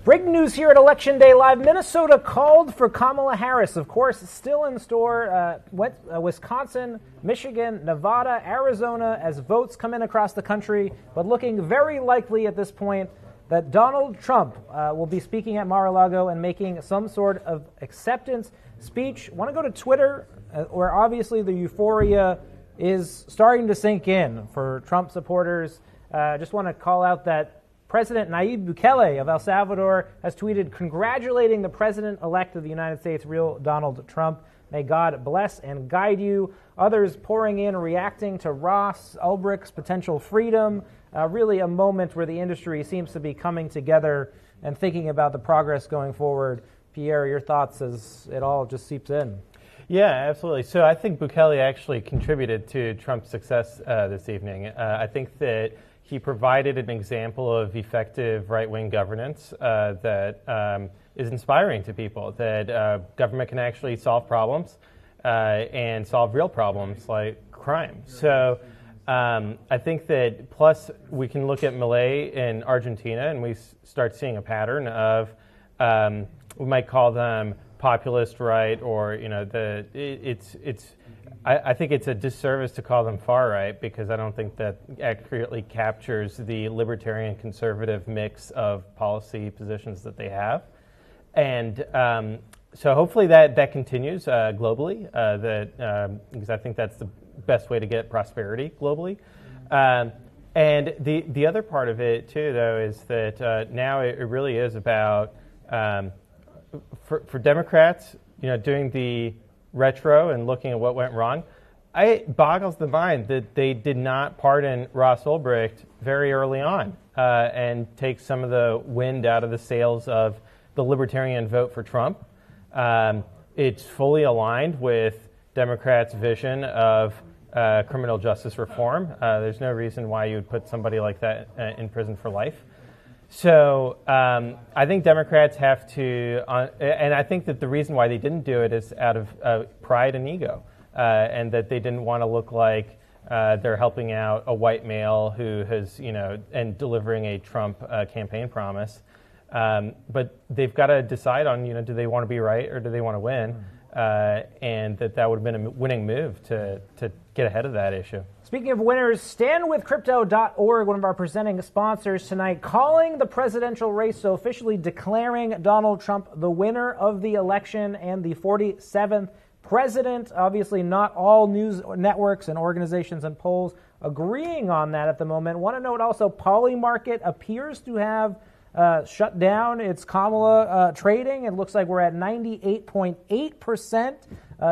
Breaking news here at Election Day Live. Minnesota called for Kamala Harris. Of course, still in store. Wisconsin, Michigan, Nevada, Arizona as votes come in across the country. But looking very likely at this point that Donald Trump will be speaking at Mar-a-Lago and making some sort of acceptance speech. Want to go to Twitter, where obviously the euphoria is starting to sink in for Trump supporters. Just want to call out that President Nayib Bukele of El Salvador has tweeted congratulating the president-elect of the United States, real Donald Trump. May God bless and guide you. Others pouring in, reacting to Ross Ulbricht's potential freedom. Really a moment where the industry seems to be coming together and thinking about the progress going forward. Pierre, your thoughts as it all just seeps in? Yeah, absolutely. So I think Bukele actually contributed to Trump's success this evening. I think that he provided an example of effective right-wing governance that is inspiring to people, that government can actually solve problems and solve real problems like crime. So I think that plus we can look at Milei in Argentina and we start seeing a pattern of, we might call them populist right, or I think it's a disservice to call them far right, because I don't think that accurately captures the libertarian conservative mix of policy positions that they have. And so hopefully that continues globally, because I think that's the best way to get prosperity globally. And the other part of it too, though, is that now it really is about for Democrats, doing the retro and looking at what went wrong. It boggles the mind that they did not pardon Ross Ulbricht very early on and take some of the wind out of the sails of the libertarian vote for Trump. It's fully aligned with Democrats' vision of criminal justice reform. There's no reason why you would put somebody like that in prison for life. So I think Democrats have to, and I think that the reason why they didn't do it is out of pride and ego, and that they didn't want to look like they're helping out a white male who has, and delivering a Trump campaign promise. But they've got to decide on, do they want to be right or do they want to win? And that would have been a winning move to get ahead of that issue. Speaking of winners, standwithcrypto.org, one of our presenting sponsors tonight, calling the presidential race, so officially declaring Donald Trump the winner of the election and the 47th president. Obviously, not all news networks and organizations and polls agreeing on that at the moment. Want to note also, Polymarket appears to have shut down its Kamala trading. It looks like we're at 98.8%.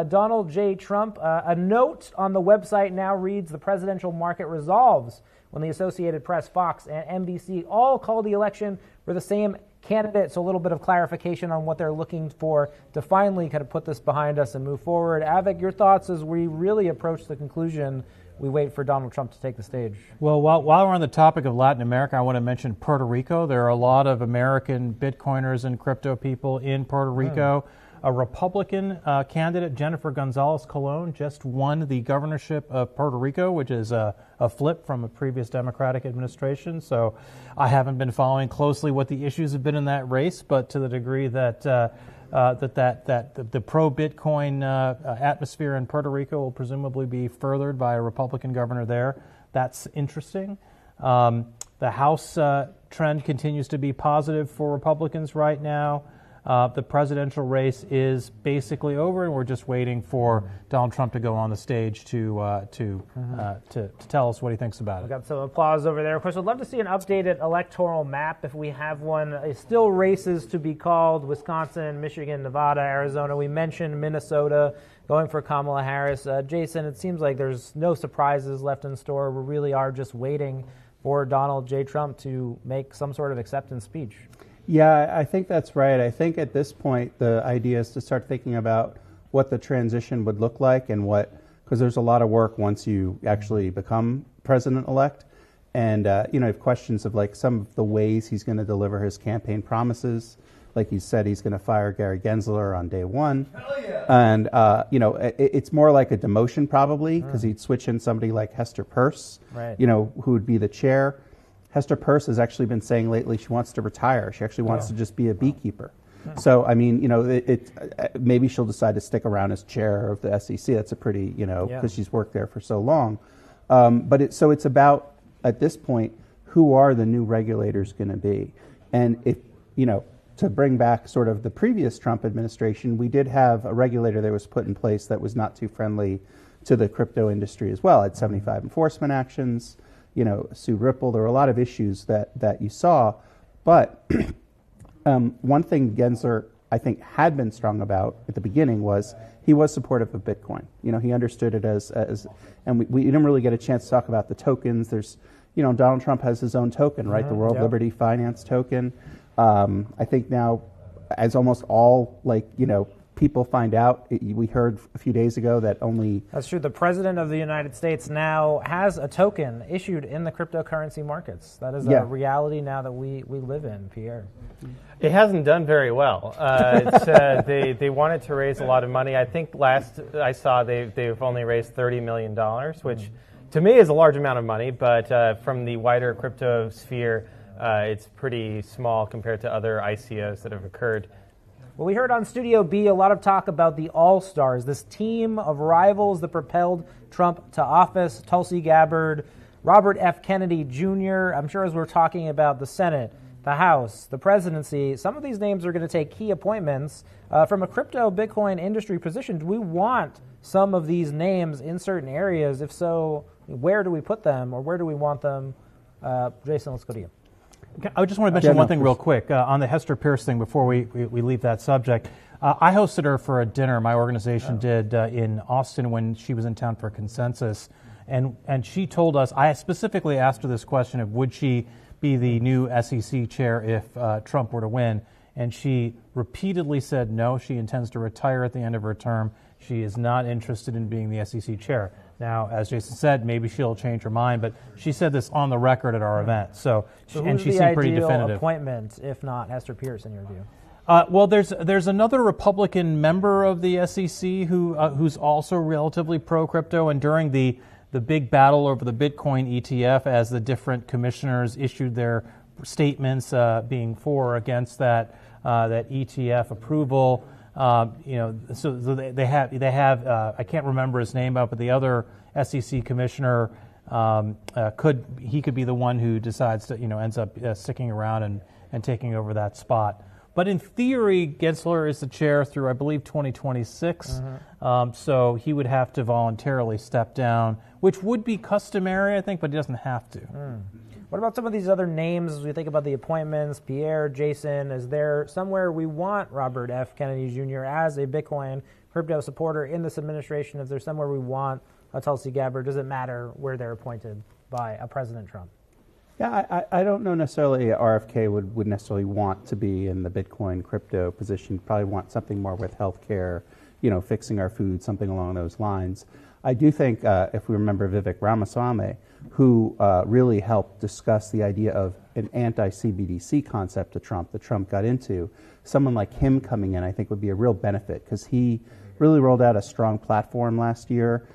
Donald J. Trump. A note on the website now reads, the presidential market resolves when the Associated Press, Fox, and NBC all call the election for the same candidate. So a little bit of clarification on what they're looking for to finally kind of put this behind us and move forward. Avik, your thoughts as we really approach the conclusion, we wait for Donald Trump to take the stage? Well, while we're on the topic of Latin America, I want to mention Puerto Rico. There are a lot of American Bitcoiners and crypto people in Puerto Rico. A Republican candidate, Jennifer Gonzalez Colon, just won the governorship of Puerto Rico, which is a flip from a previous Democratic administration. So I haven't been following closely what the issues have been in that race, but to the degree that the pro-Bitcoin atmosphere in Puerto Rico will presumably be furthered by a Republican governor there. That's interesting. The House trend continues to be positive for Republicans right now. The presidential race is basically over, and we're just waiting for Donald Trump to go on the stage to tell us what he thinks about it. We've got some applause over there. Of course, I'd love to see an updated electoral map if we have one. It's still races to be called: Wisconsin, Michigan, Nevada, Arizona. We mentioned Minnesota going for Kamala Harris. Jason, it seems like there's no surprises left in store. We really are just waiting for Donald J. Trump to make some sort of acceptance speech. Yeah, I think that's right. I think at this point, the idea is to start thinking about what the transition would look like and because there's a lot of work once you actually become president-elect. And, you have questions of like some of the ways he's going to deliver his campaign promises. Like he said, he's going to fire Gary Gensler on day one. Hell yeah. And, it's more like a demotion probably, because he'd switch in somebody like Hester Peirce, right, who would be the chair. Hester Peirce has actually been saying lately she wants to retire. She actually wants to just be a beekeeper. So, I mean, maybe she'll decide to stick around as chair of the SEC. That's a pretty, because she's worked there for so long. But it's about, at this point, who are the new regulators going to be? And if, to bring back sort of the previous Trump administration, we did have a regulator that was put in place that was not too friendly to the crypto industry as well. It had 75 enforcement actions. Sue Ripple. There were a lot of issues that you saw, but one thing Gensler, I think, had been strong about at the beginning was he was supportive of Bitcoin. He understood it as and we didn't really get a chance to talk about the tokens. There's, Donald Trump has his own token, right? The World Liberty Finance token. I think now, as almost all, people find out, we heard a few days ago that only... That's true. The President of the United States now has a token issued in the cryptocurrency markets. That is a reality now that we live in, Pierre. It hasn't done very well. They wanted to raise a lot of money. I think last I saw they've only raised $30 million, which to me is a large amount of money, but from the wider crypto sphere, it's pretty small compared to other ICOs that have occurred. Well, we heard on Studio B a lot of talk about the All-Stars, this team of rivals that propelled Trump to office. Tulsi Gabbard, Robert F. Kennedy Jr. I'm sure as we're talking about the Senate, the House, the presidency, some of these names are going to take key appointments. From a crypto Bitcoin industry position, do we want some of these names in certain areas? If so, where do we put them, or where do we want them? Jason, let's go to you. I just want to mention one thing real quick on the Hester Pierce thing before we leave that subject. I hosted her for a dinner my organization did in Austin when she was in town for Consensus, and she told us, I specifically asked her this question of would she be the new SEC chair if Trump were to win, and she repeatedly said no, she intends to retire at the end of her term. She is not interested in being the SEC chair. Now, as Jason said, maybe she'll change her mind, but she said this on the record at our event. So and she seemed pretty definitive. Who's the ideal appointment, if not Hester Pierce, in your view? Well, there's another Republican member of the SEC who's also relatively pro-crypto, and during the big battle over the Bitcoin ETF, as the different commissioners issued their statements being for or against that ETF approval, so they have I can't remember his name, but the other SEC commissioner could be the one who decides to ends up sticking around and taking over that spot. But in theory, Gensler is the chair through, I believe, 2026. So he would have to voluntarily step down, which would be customary, I think, but he doesn't have to. What about some of these other names as we think about the appointments? Pierre, Jason, is there somewhere we want Robert F. Kennedy Jr. as a Bitcoin crypto supporter in this administration? Is there somewhere we want a Tulsi Gabbard? Does it matter where they're appointed by a President Trump? Yeah, I don't know necessarily RFK would necessarily want to be in the Bitcoin crypto position. Probably want something more with healthcare, fixing our food, something along those lines. I do think, if we remember Vivek Ramaswamy, who really helped discuss the idea of an anti-CBDC concept that Trump got into, someone like him coming in, I think would be a real benefit, because he really rolled out a strong platform last year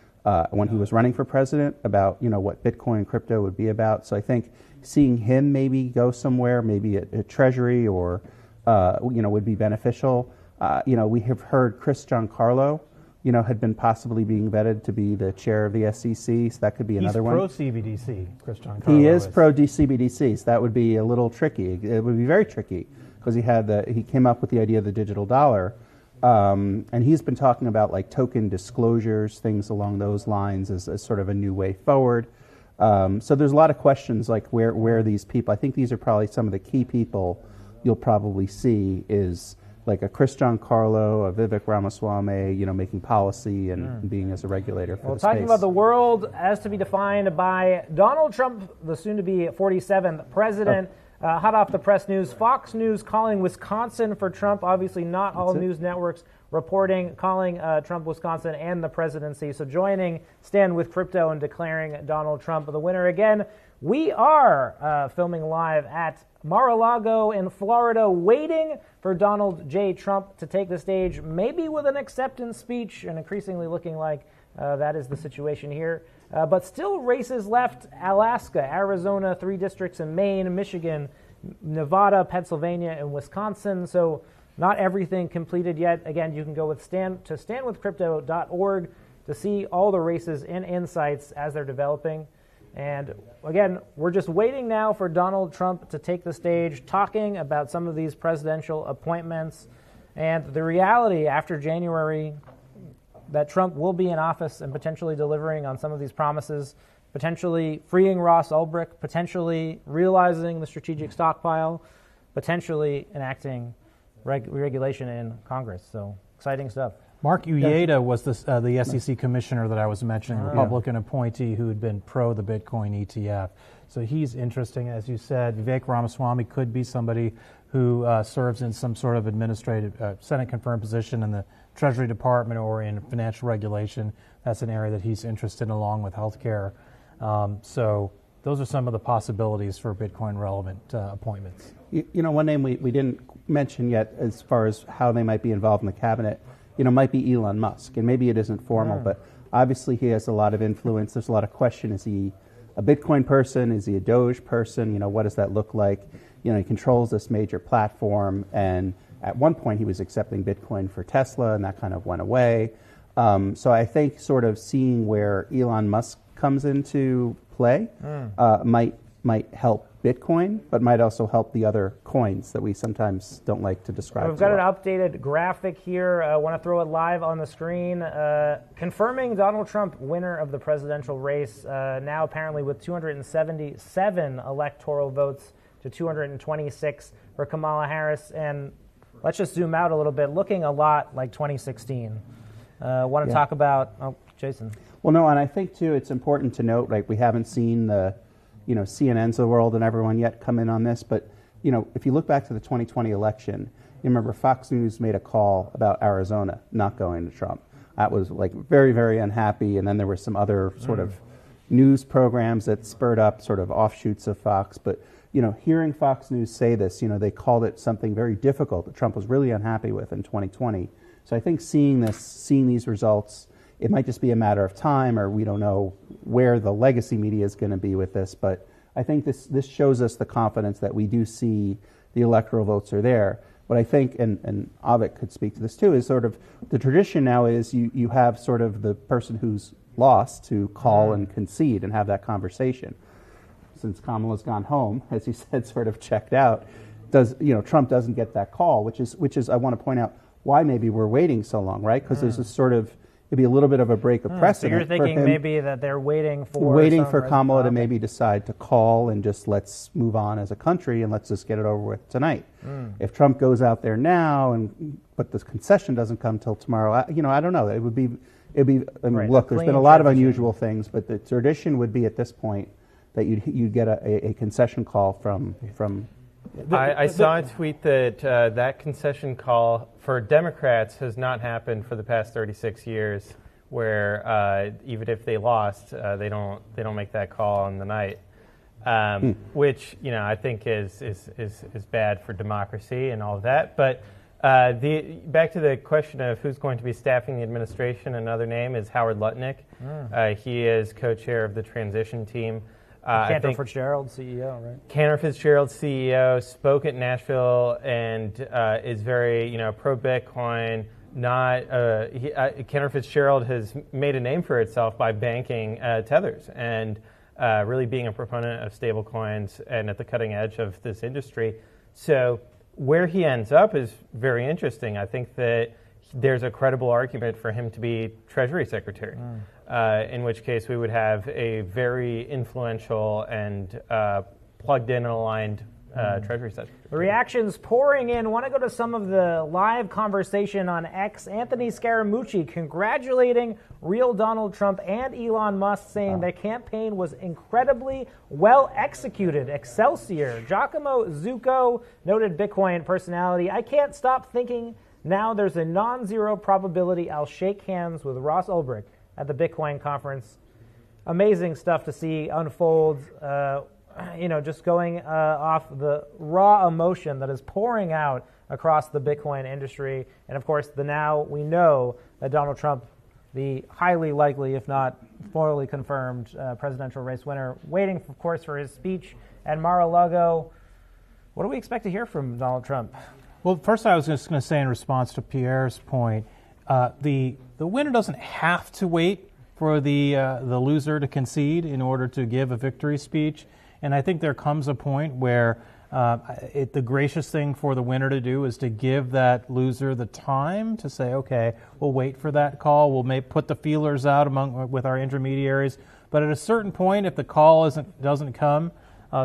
when he was running for president about what Bitcoin and crypto would be about. So I think seeing him maybe go somewhere, maybe at Treasury or would be beneficial. We have heard Chris Giancarlo, had been possibly being vetted to be the chair of the SEC, so that could be another one. He's pro-CBDC, Chris Giancarlo. He is pro-CBDC, so that would be a little tricky. It would be very tricky, because he came up with the idea of the digital dollar, and he's been talking about token disclosures, things along those lines as sort of a new way forward. So there's a lot of questions where these people, I think these are probably some of the key people you'll probably see is like a Chris Giancarlo, a Vivek Ramaswamy, making policy and being as a regulator for the space. Talking about the world as to be defined by Donald Trump, the soon-to-be 47th president. Hot off the press news, Fox News calling Wisconsin for Trump. Obviously, not all news networks calling Trump Wisconsin and the presidency. So joining Stand With Crypto and declaring Donald Trump the winner again. We are filming live at Mar-a-Lago in Florida, waiting for Donald J. Trump to take the stage, maybe with an acceptance speech, and increasingly looking like that is the situation here. But still races left: Alaska, Arizona, 3 districts in Maine, Michigan, Nevada, Pennsylvania, and Wisconsin. So not everything completed yet. Again, you can go with standwithcrypto.org to see all the races and insights as they're developing. And again, we're just waiting now for Donald Trump to take the stage, talking about some of these presidential appointments and the reality after January that Trump will be in office and potentially delivering on some of these promises. potentially freeing Ross Ulbricht, potentially realizing the strategic stockpile, potentially enacting regulation in Congress. So exciting stuff. Mark Uyeda was the SEC commissioner that I was mentioning, Republican appointee who had been pro the Bitcoin ETF. So he's interesting. As you said, Vivek Ramaswamy could be somebody who serves in some sort of administrative, Senate-confirmed position in the Treasury Department or in financial regulation. That's an area that he's interested in, along with healthcare. So those are some of the possibilities for Bitcoin-relevant appointments. You know, one name we didn't mention yet as far as how they might be involved in the cabinet, might be Elon Musk. And maybe it isn't formal, but obviously he has a lot of influence. There's a lot of question. Is he a Bitcoin person? Is he a Doge person? What does that look like? He controls this major platform. And at one point he was accepting Bitcoin for Tesla, and that kind of went away. So I think sort of seeing where Elon Musk comes into play might help Bitcoin, but might also help the other coins that we sometimes don't like to describe. We've got an updated graphic here. I want to throw it live on the screen. Confirming Donald Trump winner of the presidential race, now apparently with 277 electoral votes to 226 for Kamala Harris. And let's just zoom out a little bit, looking a lot like 2016. Want to talk about, Jason? Well, no, and I think, too, it's important to note, we haven't seen the CNNs of the world and everyone yet come in on this. But, if you look back to the 2020 election, you remember Fox News made a call about Arizona not going to Trump. That was very, very unhappy. And then there were some other sort of news programs that spurred up sort of offshoots of Fox. But, hearing Fox News say this, they called it something very difficult that Trump was really unhappy with in 2020. So I think seeing these results, it might just be a matter of time, or we don't know where the legacy media is going to be with this. But I think this shows us the confidence that we do see the electoral votes are there. What I think, and Avik could speak to this too, is sort of the tradition now is you have sort of the person who's lost to call and concede and have that conversation. Since Kamala's gone home, as he said, sort of checked out, Trump doesn't get that call, which is I want to point out why maybe we're waiting so long, right? Because there's this sort of, it'd be a little bit of a break of precedent. So you're thinking maybe that they're waiting for Kamala to maybe decide to call and just let's move on as a country and let's just get it over with tonight. If Trump goes out there now but the concession doesn't come till tomorrow, I don't know. It'd be. I mean, look, there's been a lot of unusual things, but the tradition would be at this point that you'd get a concession call from. I saw a tweet that that concession call for Democrats has not happened for the past 36 years, where even if they lost, they don't make that call on the night, which I think is bad for democracy and all of that. But back to the question of who's going to be staffing the administration, another name is Howard Lutnick. He is co-chair of the transition team. Cantor Fitzgerald, CEO, right? Cantor Fitzgerald, CEO, spoke at Nashville and is very, pro-Bitcoin. Cantor Fitzgerald has made a name for itself by banking tethers and really being a proponent of stablecoins and at the cutting edge of this industry. So where he ends up is very interesting. I think that there's a credible argument for him to be Treasury Secretary. In which case we would have a very influential and plugged in and aligned Treasury Secretary. The reactions pouring in. Want to go to some of the live conversation on X. Anthony Scaramucci congratulating real Donald Trump and Elon Musk, saying their campaign was incredibly well executed. Excelsior. Giacomo Zucco, noted Bitcoin personality. I can't stop thinking now there's a non-zero probability I'll shake hands with Ross Ulbricht at the Bitcoin conference. Amazing stuff to see unfold, just going off the raw emotion that is pouring out across the Bitcoin industry. And of course, now we know that Donald Trump, the highly likely, if not formally confirmed presidential race winner, waiting, of course, for his speech at Mar-a-Lago. What do we expect to hear from Donald Trump? Well, first I was just going to say in response to Pierre's point, the winner doesn't have to wait for the loser to concede in order to give a victory speech. And I think there comes a point where the gracious thing for the winner to do is to give that loser the time to say, okay, we'll wait for that call. We'll put the feelers out with our intermediaries. But at a certain point, if the call doesn't come,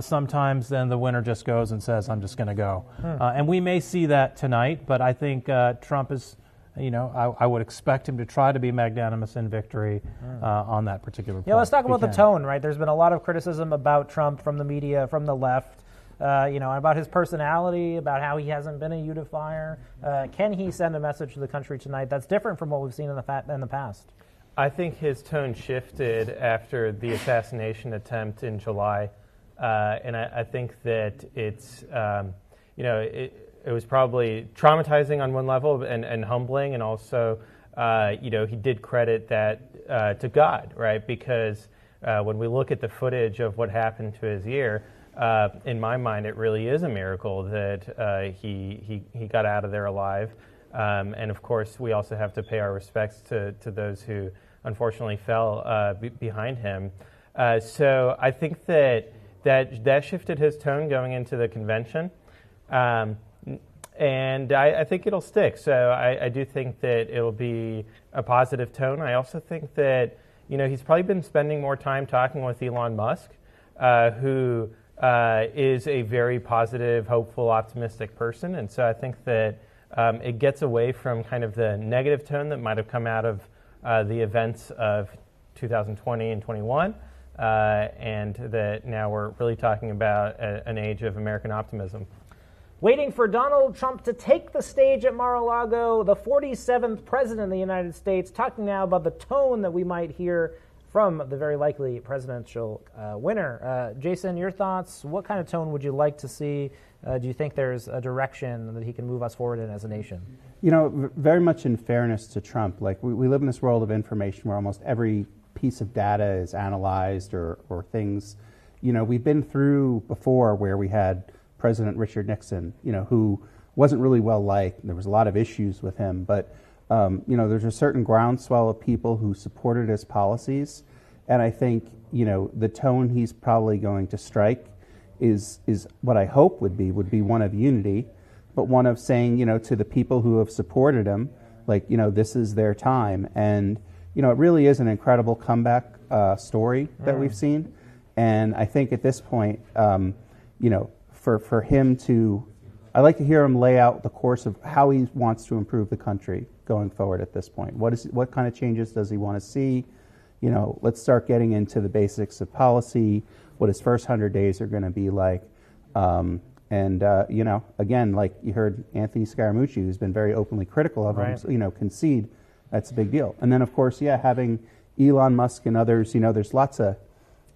sometimes then the winner just goes and says, I'm just going to go. And we may see that tonight, but I think Trump is, I would expect him to try to be magnanimous in victory on that particular point. Yeah, let's talk about the tone, right? There's been a lot of criticism about Trump from the media, from the left, about his personality, about how he hasn't been a unifier. Can he send a message to the country tonight that's different from what we've seen in the past? I think his tone shifted after the assassination attempt in July. And I think that it's, it was probably traumatizing on one level and humbling, and also, he did credit that to God, right? Because when we look at the footage of what happened to his ear, in my mind, it really is a miracle that he got out of there alive. And of course, we also have to pay our respects to those who unfortunately fell behind him. So I think that shifted his tone going into the convention. And I think it'll stick. So I do think that it'll be a positive tone. I also think that, he's probably been spending more time talking with Elon Musk, who is a very positive, hopeful, optimistic person. And so I think that it gets away from kind of the negative tone that might have come out of the events of 2020 and 21. And that now we're really talking about an age of American optimism. Waiting for Donald Trump to take the stage at Mar-a-Lago, the 47th president of the United States, talking now about the tone that we might hear from the very likely presidential winner. Jason, your thoughts? What kind of tone would you like to see? Do you think there's a direction that he can move us forward in as a nation? Very much in fairness to Trump, like we live in this world of information where almost every piece of data is analyzed or things. We've been through before where we had President Richard Nixon, who wasn't really well liked. There was a lot of issues with him, but there's a certain groundswell of people who supported his policies, and I think the tone he's probably going to strike is what I hope would be one of unity, but one of saying to the people who have supported him, this is their time, and it really is an incredible comeback story that we've seen, and I think at this point, for him to, I'd like to hear him lay out the course of how he wants to improve the country going forward at this point. What kind of changes does he want to see? Let's start getting into the basics of policy, what his first 100 days are going to be like. Again, like you heard Anthony Scaramucci, who's been very openly critical of him, concede, that's a big deal. And then, of course, having Elon Musk and others, there's lots of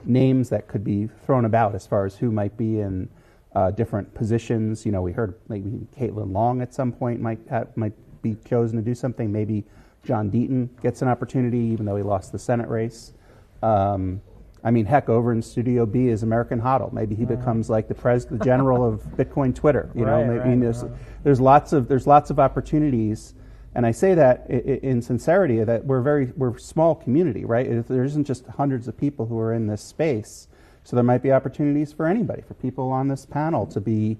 names that could be thrown about as far as who might be in different positions. We heard maybe Caitlin Long at some point might be chosen to do something. Maybe John Deaton gets an opportunity, even though he lost the Senate race. Heck, over in Studio B is American Hodl. Maybe he becomes like the general of Bitcoin Twitter. There's lots of opportunities, and I say that in sincerity that we're a small community, right? There isn't just hundreds of people who are in this space. So there might be opportunities for anybody, for people on this panel to be,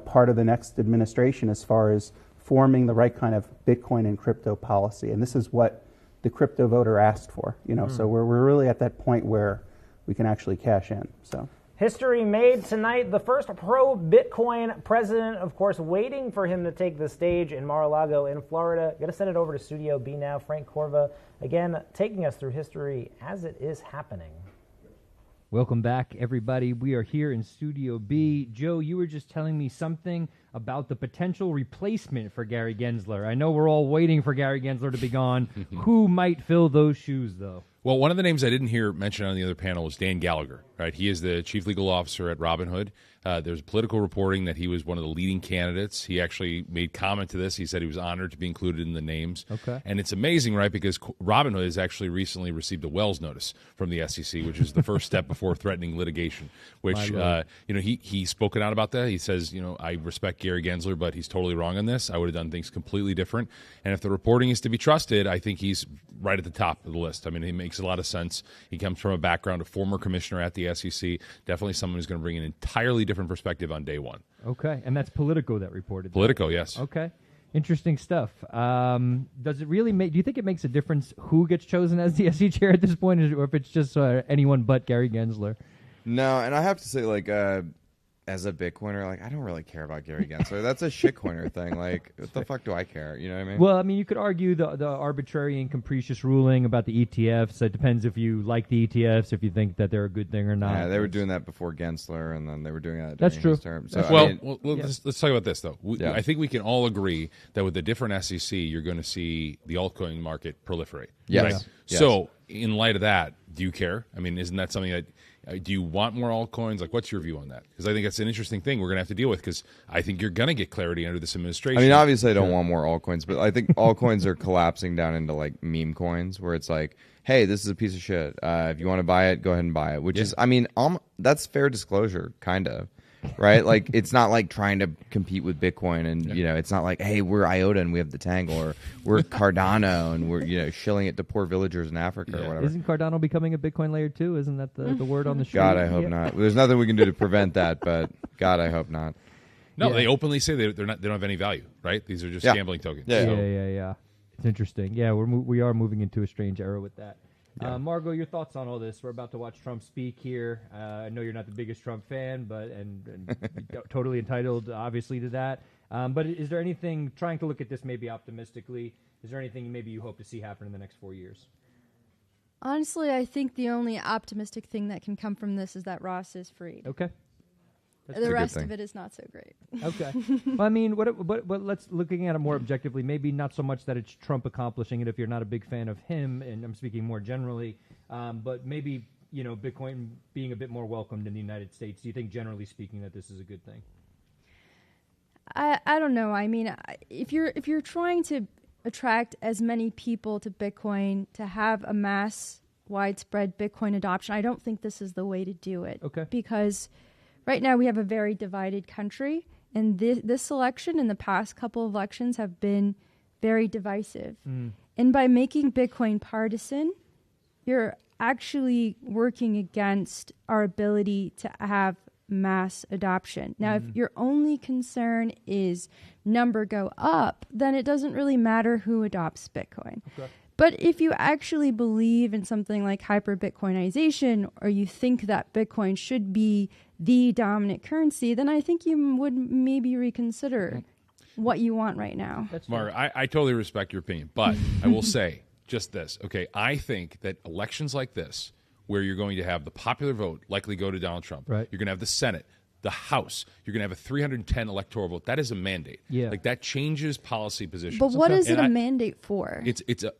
part of the next administration as far as forming the right kind of Bitcoin and crypto policy. And this is what the crypto voter asked for, So we're really at that point where we can actually cash in. So history made tonight. The first pro-Bitcoin president, of course, waiting for him to take the stage in Mar-a-Lago in Florida. Going to send it over to Studio B now. Frank Corva, again, taking us through history as it is happening. Welcome back, everybody. We are here in Studio B. Joe, you were just telling me something about the potential replacement for Gary Gensler. I know we're all waiting for Gary Gensler to be gone. Who might fill those shoes, though? Well, one of the names I didn't hear mentioned on the other panel was Dan Gallagher, right? He is the chief legal officer at Robinhood. There's political reporting that he was one of the leading candidates. He actually made comment to this. He said he was honored to be included in the names. Okay. And it's amazing, right, because Robinhood has actually recently received a Wells notice from the SEC, which is the first step before threatening litigation, which, he's spoken out about that. He says, I respect Gary Gensler, but he's totally wrong on this. I would have done things completely different. And if the reporting is to be trusted, I think he's right at the top of the list. I mean, he makes a lot of sense. He comes from a background of former commissioner at the SEC, definitely someone who's going to bring an entirely different perspective on day one. Okay, and that's Politico that reported that. Politico, yes. Okay. Interesting stuff. Does it really make? Do you think it makes a difference who gets chosen as the SE chair at this point, or if it's just anyone but Gary Gensler? No, and I have to say, like, as a Bitcoiner, like, I don't really care about Gary Gensler. That's a shitcoiner thing. Like, what the fuck do I care? You know what I mean? Well, I mean, you could argue the arbitrary and capricious ruling about the ETFs. It depends if you like the ETFs, if you think that they're a good thing or not. Yeah, they were doing that before Gensler, and then they were doing that. That's during true. His term. So, Let's talk about this though. I think we can all agree that with the different SEC, you're going to see the altcoin market proliferate. Yes. Right? Yes. So, in light of that, do you care? I mean, isn't that something that? Do you want more altcoins? Like, what's your view on that? Because I think that's an interesting thing we're going to have to deal with, because I think you're going to get clarity under this administration. I mean, obviously I don't want more altcoins, but I think altcoins are collapsing down into like meme coins, where it's like, hey, this is a piece of shit. If you want to buy it, go ahead and buy it. Which is, I mean, that's fair disclosure, kind of. Right? Like, it's not like trying to compete with Bitcoin, and you know, it's not like, hey, we're IOTA and we have the Tangle, or we're Cardano and we're, you know, shilling it to poor villagers in Africa or whatever. Isn't Cardano becoming a Bitcoin layer too? Isn't that the word on the street? God, I hope not. There's nothing we can do to prevent that, but God, I hope not. No, they openly say they're not. They don't have any value, right? These are just gambling tokens. Yeah. It's interesting. Yeah, we are moving into a strange era with that. Margot, your thoughts on all this? We're about to watch Trump speak here. I know you're not the biggest Trump fan, but and totally entitled, obviously, to that. But is there anything, trying to look at this maybe optimistically, is there anything maybe you hope to see happen in the next 4 years? Honestly, I think the only optimistic thing that can come from this is that Ross is freed. Okay. The rest of it is not so great. Okay. Well, I mean, but let's looking at it more objectively. Maybe not so much that it's Trump accomplishing it if you're not a big fan of him, and I'm speaking more generally. But maybe, you know, Bitcoin being a bit more welcomed in the United States. Do you think, generally speaking, that this is a good thing? I don't know. I mean, if you're trying to attract as many people to Bitcoin, to have a mass widespread Bitcoin adoption, I don't think this is the way to do it. Okay. Because right now we have a very divided country, and this election and the past couple of elections have been very divisive. And by making Bitcoin partisan, you're actually working against our ability to have mass adoption. Now, if your only concern is number go up, then it doesn't really matter who adopts Bitcoin. Okay. But if you actually believe in something like hyper-Bitcoinization, or you think that Bitcoin should be the dominant currency, then I think you would maybe reconsider what you want right now. Mark, I totally respect your opinion, but I will say just this. Okay, I think that elections like this, where you're going to have the popular vote likely go to Donald Trump, right. You're going to have the Senate, the House, you're going to have a 310 electoral vote. That is a mandate. Yeah. Like, that changes policy positions. But what is it a mandate for?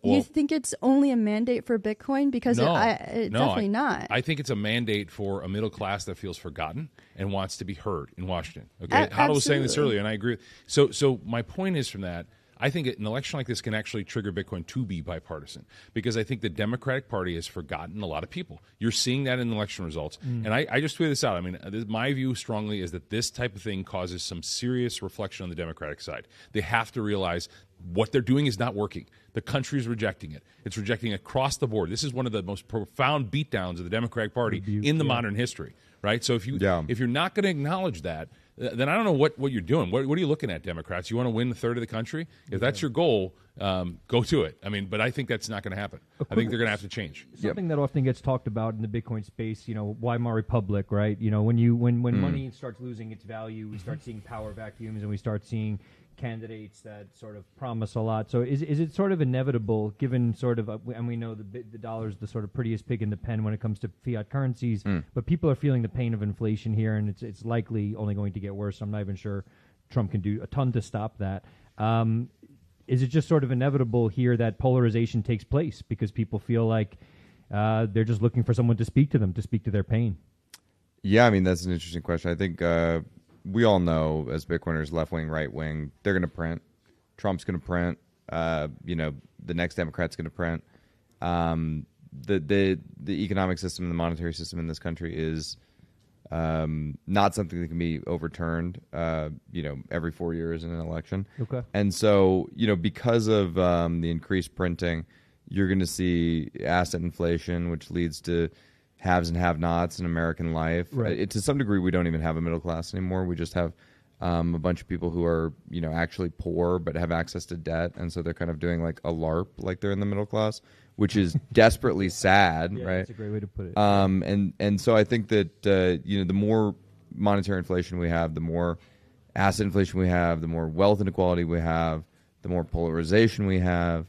You think it's only a mandate for Bitcoin? Because definitely not. I think it's a mandate for a middle class that feels forgotten and wants to be heard in Washington. Okay, Howard was saying this earlier, and I agree. So my point is, from that, I think an election like this can actually trigger Bitcoin to be bipartisan, because I think the Democratic Party has forgotten a lot of people. You're seeing that in election results. And I just tweeted this out. I mean, my view strongly is that this type of thing causes some serious reflection on the Democratic side. They have to realize what they're doing is not working. The country is rejecting it. It's rejecting it across the board. This is one of the most profound beatdowns of the Democratic Party in the modern history, right? So if you're not going to acknowledge that, then I don't know what you're doing. What are you looking at, Democrats? You want to win a third of the country? If that's your goal, go to it. I mean, but I think that's not going to happen. I think they're going to have to change. Something that often gets talked about in the Bitcoin space, you know, Weimar Republic, right? You know, when money starts losing its value, we start seeing power vacuums, and we start seeing candidates that sort of promise a lot. So is it sort of inevitable, given sort of, and we know the dollar's the sort of prettiest pig in the pen when it comes to fiat currencies, but people are feeling the pain of inflation here, and it's likely only going to get worse. I'm not even sure Trump can do a ton to stop that. Is it just sort of inevitable here that polarization takes place because people feel like they're just looking for someone to speak to them, to speak to their pain? Yeah, I mean, that's an interesting question. I think we all know, as Bitcoiners, left wing, right wing, they're going to print. Trump's going to print. You know, the next Democrat's going to print. The economic system and the monetary system in this country is not something that can be overturned. You know, every 4 years in an election. Okay. And so, you know, because of the increased printing, you're going to see asset inflation, which leads to haves and have-nots in American life. Right. To some degree, we don't even have a middle class anymore. We just have a bunch of people who are, actually poor but have access to debt, and so they're kind of doing like a LARP, like they're in the middle class, which is desperately sad, right? That's a great way to put it. And so I think that the more monetary inflation we have, the more asset inflation we have, the more wealth inequality we have, the more polarization we have.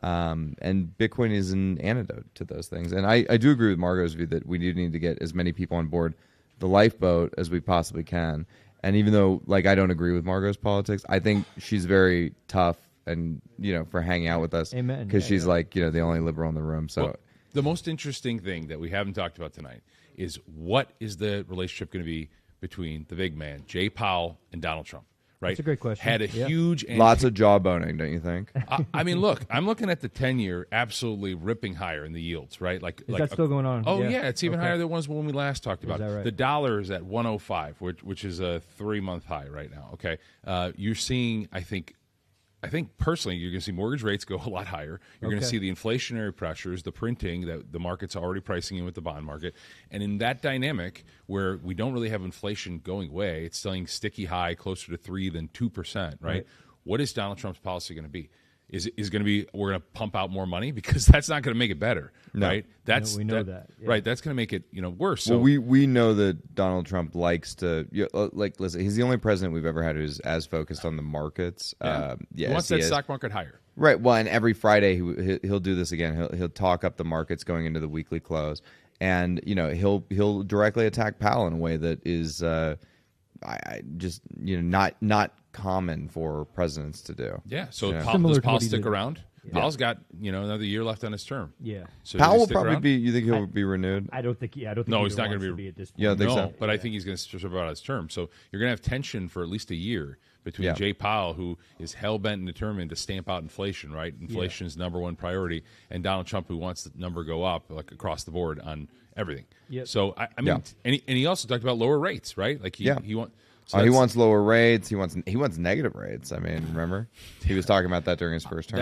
And Bitcoin is an antidote to those things. And I do agree with Margot's view that we do need to get as many people on board the lifeboat as we possibly can. And even though, like, I don't agree with Margot's politics, I think she's very tough and, for hanging out with us. Amen. Because she's like, the only liberal in the room. So well, the most interesting thing that we haven't talked about tonight is what is the relationship going to be between the big man, Jay Powell, and Donald Trump? Right? That's a great question. Had a huge... Lots of jawboning, don't you think? I mean, look, I'm looking at the 10-year absolutely ripping higher in the yields, right? Is that still going on? Oh, yeah, it's even higher than it was when we last talked about that it. right? The dollar is at 105, which is a 3-month high right now, okay? You're seeing, I think personally, you're going to see mortgage rates go a lot higher. You're going to see the inflationary pressures, the printing that the market's already pricing in with the bond market. And in that dynamic where we don't really have inflation going away, it's staying sticky high, closer to 3 than 2%, right? What is Donald Trump's policy going to be? Is going to be we're going to pump out more money? Because that's not going to make it better, right? We know that. Yeah. Right, that's going to make it worse. So well, we know that Donald Trump likes to listen. He's the only president we've ever had who's as focused on the markets. He wants that stock market higher, right? Well, and every Friday he'll do this again. He'll talk up the markets going into the weekly close, and he'll directly attack Powell in a way that is not common for presidents to do. Yeah. So Similar does to Powell what he stick did. around? Powell's got another year left on his term. Yeah. So Powell will stick probably around? be. You think he'll be renewed? I don't think. I don't think. No, either he's not going wants to be at this point. You don't think so? But I think he's going to serve out his term. So you're going to have tension for at least a year between Jay Powell, who is hell bent and determined to stamp out inflation. Right, inflation is number one priority, and Donald Trump, who wants the number to go up like across the board on everything. Yep. So I mean, and he also talked about lower rates. Right, like he wants. So he wants lower rates. He wants negative rates. I mean, remember he was talking about that during his first term.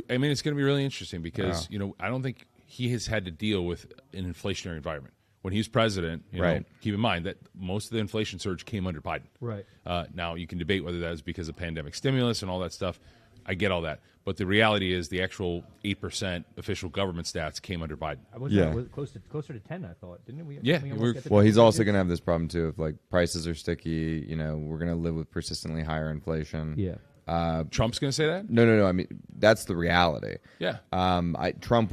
I mean, it's going to be really interesting because I don't think he has had to deal with an inflationary environment when he was president. Right. Keep in mind that most of the inflation surge came under Biden. Right. Now you can debate whether that is because of pandemic stimulus and all that stuff. I get all that, but the reality is the actual 8% official government stats came under Biden. Closer to 10, I thought, didn't we? Yeah. Well, he's also going to have this problem too. If like prices are sticky, we're going to live with persistently higher inflation. Yeah. Trump's going to say that? No. I mean, that's the reality. Yeah. Trump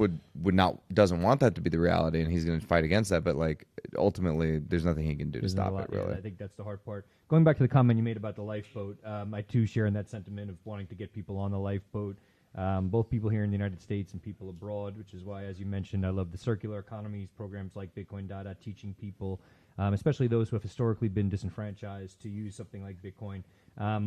doesn't want that to be the reality, and he's going to fight against that. But like, ultimately, there's nothing he can do to stop it. Really, I think that's the hard part. Going back to the comment you made about the lifeboat, I too share in that sentiment of wanting to get people on the lifeboat. Both people here in the United States and people abroad, which is why, as you mentioned, I love the circular economies programs like Bitcoin Data, teaching people, especially those who have historically been disenfranchised, to use something like Bitcoin.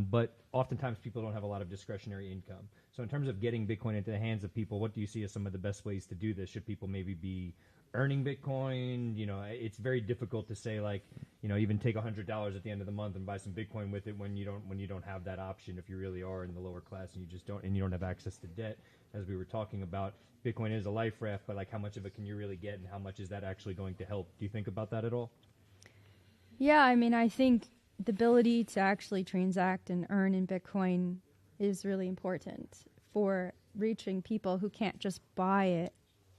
But oftentimes people don't have a lot of discretionary income. So in terms of getting Bitcoin into the hands of people, what do you see as some of the best ways to do this? Should people maybe be earning Bitcoin? It's very difficult to say, like, even take $100 at the end of the month and buy some Bitcoin with it when you don't have that option. If you really are in the lower class and you don't have access to debt, as we were talking about, Bitcoin is a life raft, but like, how much of it can you really get, and how much is that actually going to help? Do you think about that at all? Yeah, I mean, I think the ability to actually transact and earn in Bitcoin is really important for reaching people who can't just buy it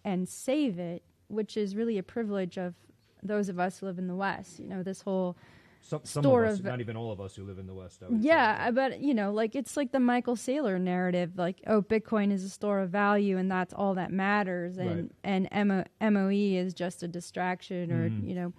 and save it, which is really a privilege of those of us who live in the West. This whole some store of us, not even all of us who live in the West. But like, it's like the Michael Saylor narrative, like, oh, Bitcoin is a store of value and that's all that matters, and MOE is just a distraction, or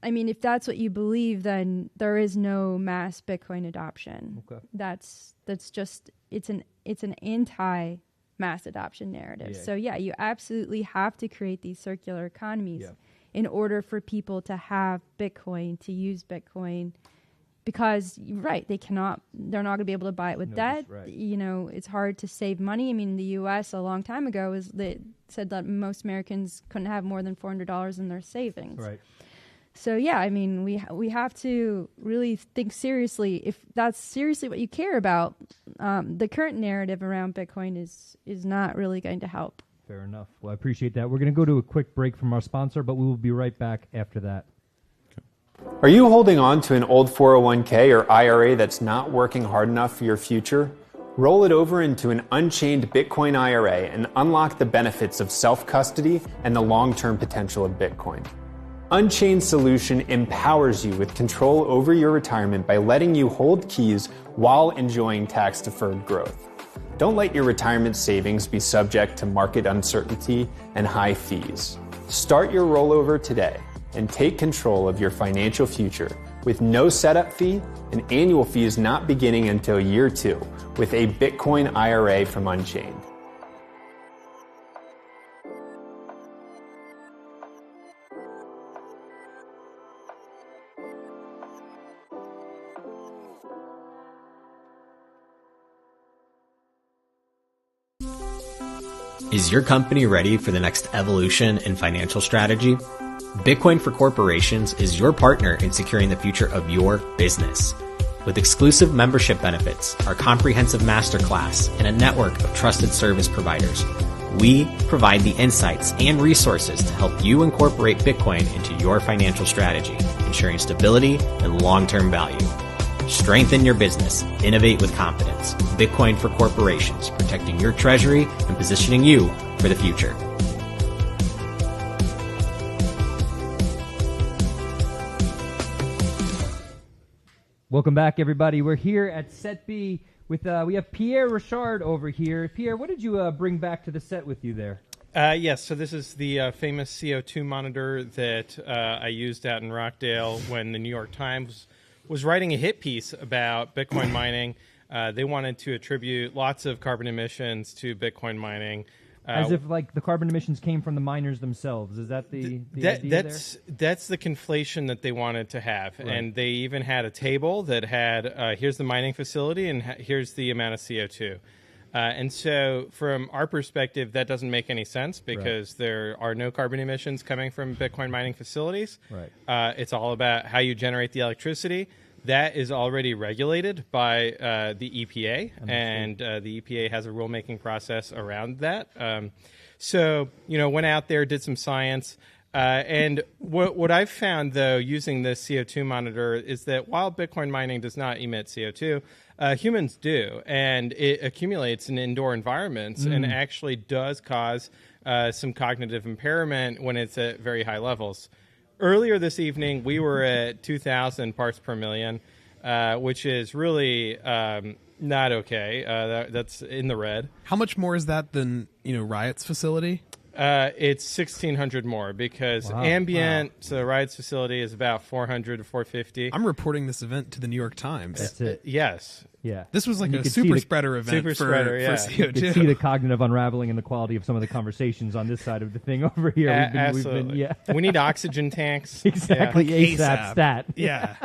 I mean, if that's what you believe, then there is no mass Bitcoin adoption. Okay. That's just it's an anti-mass adoption narrative. Yeah. So you absolutely have to create these circular economies in order for people to have Bitcoin, to use Bitcoin, because they're not going to be able to buy it with debt. Right. It's hard to save money. I mean, the U.S. a long time ago they said that most Americans couldn't have more than $400 in their savings. Right. So I mean, we have to really think seriously, if that's seriously what you care about. The current narrative around Bitcoin is not really going to help. Fair enough. Well, I appreciate that. We're going to go to a quick break from our sponsor, but we will be right back after that. Are you holding on to an old 401k or IRA that's not working hard enough for your future? Roll it over into an unchained Bitcoin IRA and unlock the benefits of self-custody and the long-term potential of Bitcoin. Unchained Solution empowers you with control over your retirement by letting you hold keys while enjoying tax-deferred growth. Don't let your retirement savings be subject to market uncertainty and high fees. Start your rollover today and take control of your financial future with no setup fee and annual fees not beginning until year 2 with a Bitcoin IRA from Unchained. Is your company ready for the next evolution in financial strategy? Bitcoin for Corporations is your partner in securing the future of your business. With exclusive membership benefits, our comprehensive masterclass, and a network of trusted service providers, we provide the insights and resources to help you incorporate Bitcoin into your financial strategy, ensuring stability and long-term value. Strengthen your business. Innovate with confidence. Bitcoin for Corporations, protecting your treasury and positioning you for the future. Welcome back, everybody. We're here at Set B with we have Pierre Richard over here. Pierre, what did you bring back to the set with you there? Yes, so this is the famous CO2 monitor that I used out in Rockdale when the New York Times was writing a hit piece about Bitcoin mining. They wanted to attribute lots of carbon emissions to Bitcoin mining. As if like the carbon emissions came from the miners themselves. Is that the idea that's the conflation that they wanted to have. Right. And they even had a table that had here's the mining facility and here's the amount of CO2. And so from our perspective, that doesn't make any sense because there are no carbon emissions coming from Bitcoin mining facilities. Right. It's all about how you generate the electricity. That is already regulated by the EPA, and the EPA has a rulemaking process around that. So, went out there, did some science. And what I've found, though, using this CO2 monitor is that while Bitcoin mining does not emit CO2, humans do, and it accumulates in indoor environments and actually does cause some cognitive impairment when it's at very high levels. Earlier this evening, we were at 2,000 parts per million, which is really not okay. That's in the red. How much more is that than Riot's facility? It's 1,600 more because ambient, so Riot's facility is about 400 to 450. I'm reporting this event to the New York Times. That's it. Yes. Yeah. This was like a super spreader event for CO2. You can see the cognitive unraveling and the quality of some of the conversations on this side of the thing over here. Absolutely. We need oxygen tanks. Exactly. ASAP stat. Yeah.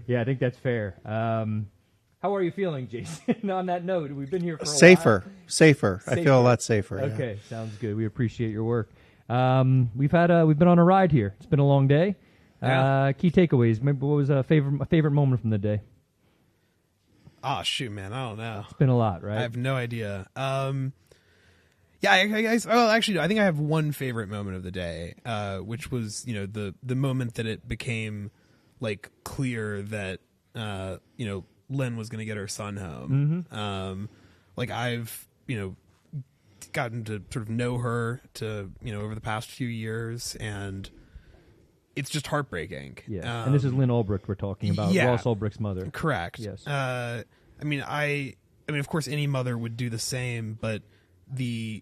Yeah, I think that's fair. How are you feeling, Jason? On that note, we've been here for a while. Safer. I feel a lot safer. Okay, sounds good. We appreciate your work. We've been on a ride here. It's been a long day. Key takeaways. Maybe what was a favorite moment from the day? Oh shoot, man, I don't know. It's been a lot, right? I have no idea. Yeah, I guess. Well, actually, I think I have one favorite moment of the day, which was the moment that it became like clear that Lynn was going to get her son home. Like I've gotten to sort of know her over the past few years, and it's just heartbreaking. Yeah, and this is Lynn Ulbricht we're talking about. Ross Ulbricht's mother. Correct. Yes. I mean, of course, any mother would do the same, but the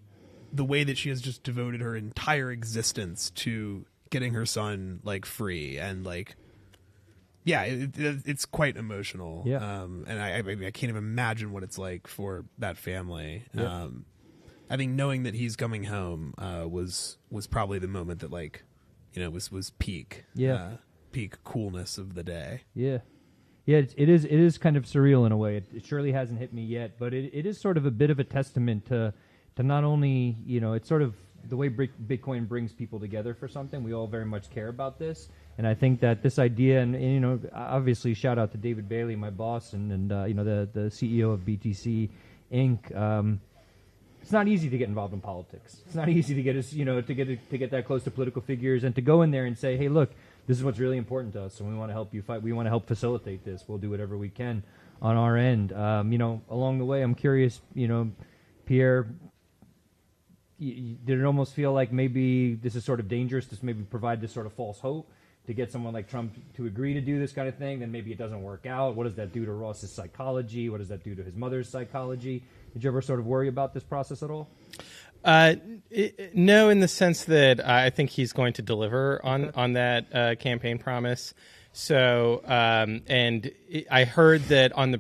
way that she has just devoted her entire existence to getting her son like free and like. Yeah, it's quite emotional. Yeah. And I can't even imagine what it's like for that family. Yeah. I think knowing that he's coming home was probably the moment that was peak. Yeah. Peak coolness of the day. Yeah. Yeah, it is kind of surreal in a way. It surely hasn't hit me yet, but it is sort of a bit of a testament to not only, it's sort of the way Bitcoin brings people together for something. We all very much care about this. And I think that this idea, and obviously shout out to David Bailey, my boss, and the CEO of BTC Inc. It's not easy to get involved in politics. It's not easy to get us, to get that close to political figures and to go in there and say, hey, look, this is what's really important to us, and we want to help you fight. We want to help facilitate this. We'll do whatever we can on our end. Along the way, I'm curious, Pierre, did it almost feel like maybe this is sort of dangerous to maybe provide this sort of false hope to get someone like Trump to agree to do this kind of thing? Then maybe it doesn't work out. What does that do to Ross's psychology? What does that do to his mother's psychology? Did you ever sort of worry about this process at all? No, in the sense that I think he's going to deliver on that campaign promise. So, I heard that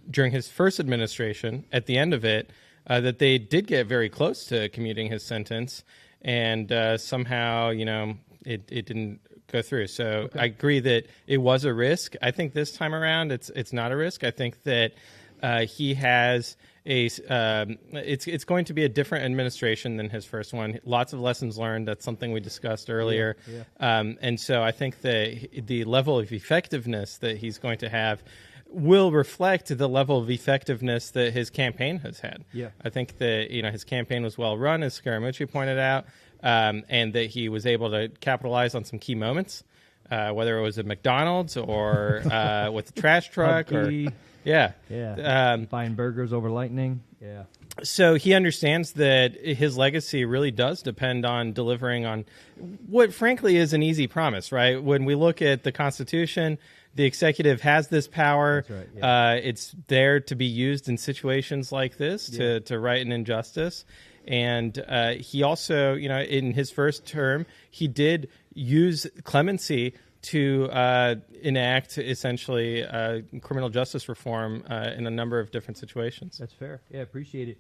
during his first administration, at the end of it, that they did get very close to commuting his sentence, and somehow, it didn't go through. So I agree that it was a risk. I think this time around, it's not a risk. I think that he has it's going to be a different administration than his first one. Lots of lessons learned. That's something we discussed earlier. Yeah. And so I think that the level of effectiveness that he's going to have will reflect the level of effectiveness that his campaign has had. Yeah. I think that his campaign was well run, as Scaramucci pointed out, and that he was able to capitalize on some key moments, whether it was at McDonald's or with the trash truck Pubkey. Buying burgers over Lightning. Yeah. So he understands that his legacy really does depend on delivering on what, frankly, is an easy promise, right? When we look at the Constitution, the executive has this power. That's right, yeah. It's there to be used in situations like this to right an injustice. And he also, in his first term, he did use clemency to enact essentially criminal justice reform in a number of different situations. That's fair. Yeah, appreciate it.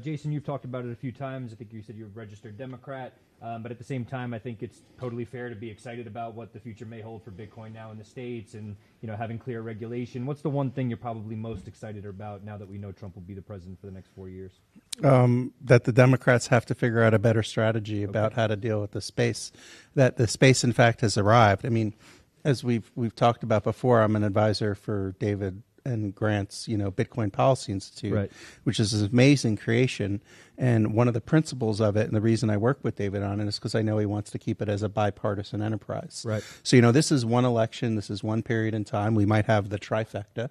Jason, you've talked about it a few times. I think you said you're a registered Democrat. But at the same time, I think it's totally fair to be excited about what the future may hold for Bitcoin now in the States and, having clear regulation. What's the one thing you're probably most excited about now that we know Trump will be the president for the next 4 years? That the Democrats have to figure out a better strategy about how to deal with the space. That the space, in fact, has arrived. I mean, as we've talked about before, I'm an advisor for David and Grant's, Bitcoin Policy Institute, right, which is an amazing creation. And one of the principles of it, and the reason I work with David on it, is because I know he wants to keep it as a bipartisan enterprise. Right. So, this is one election. This is one period in time. We might have the trifecta,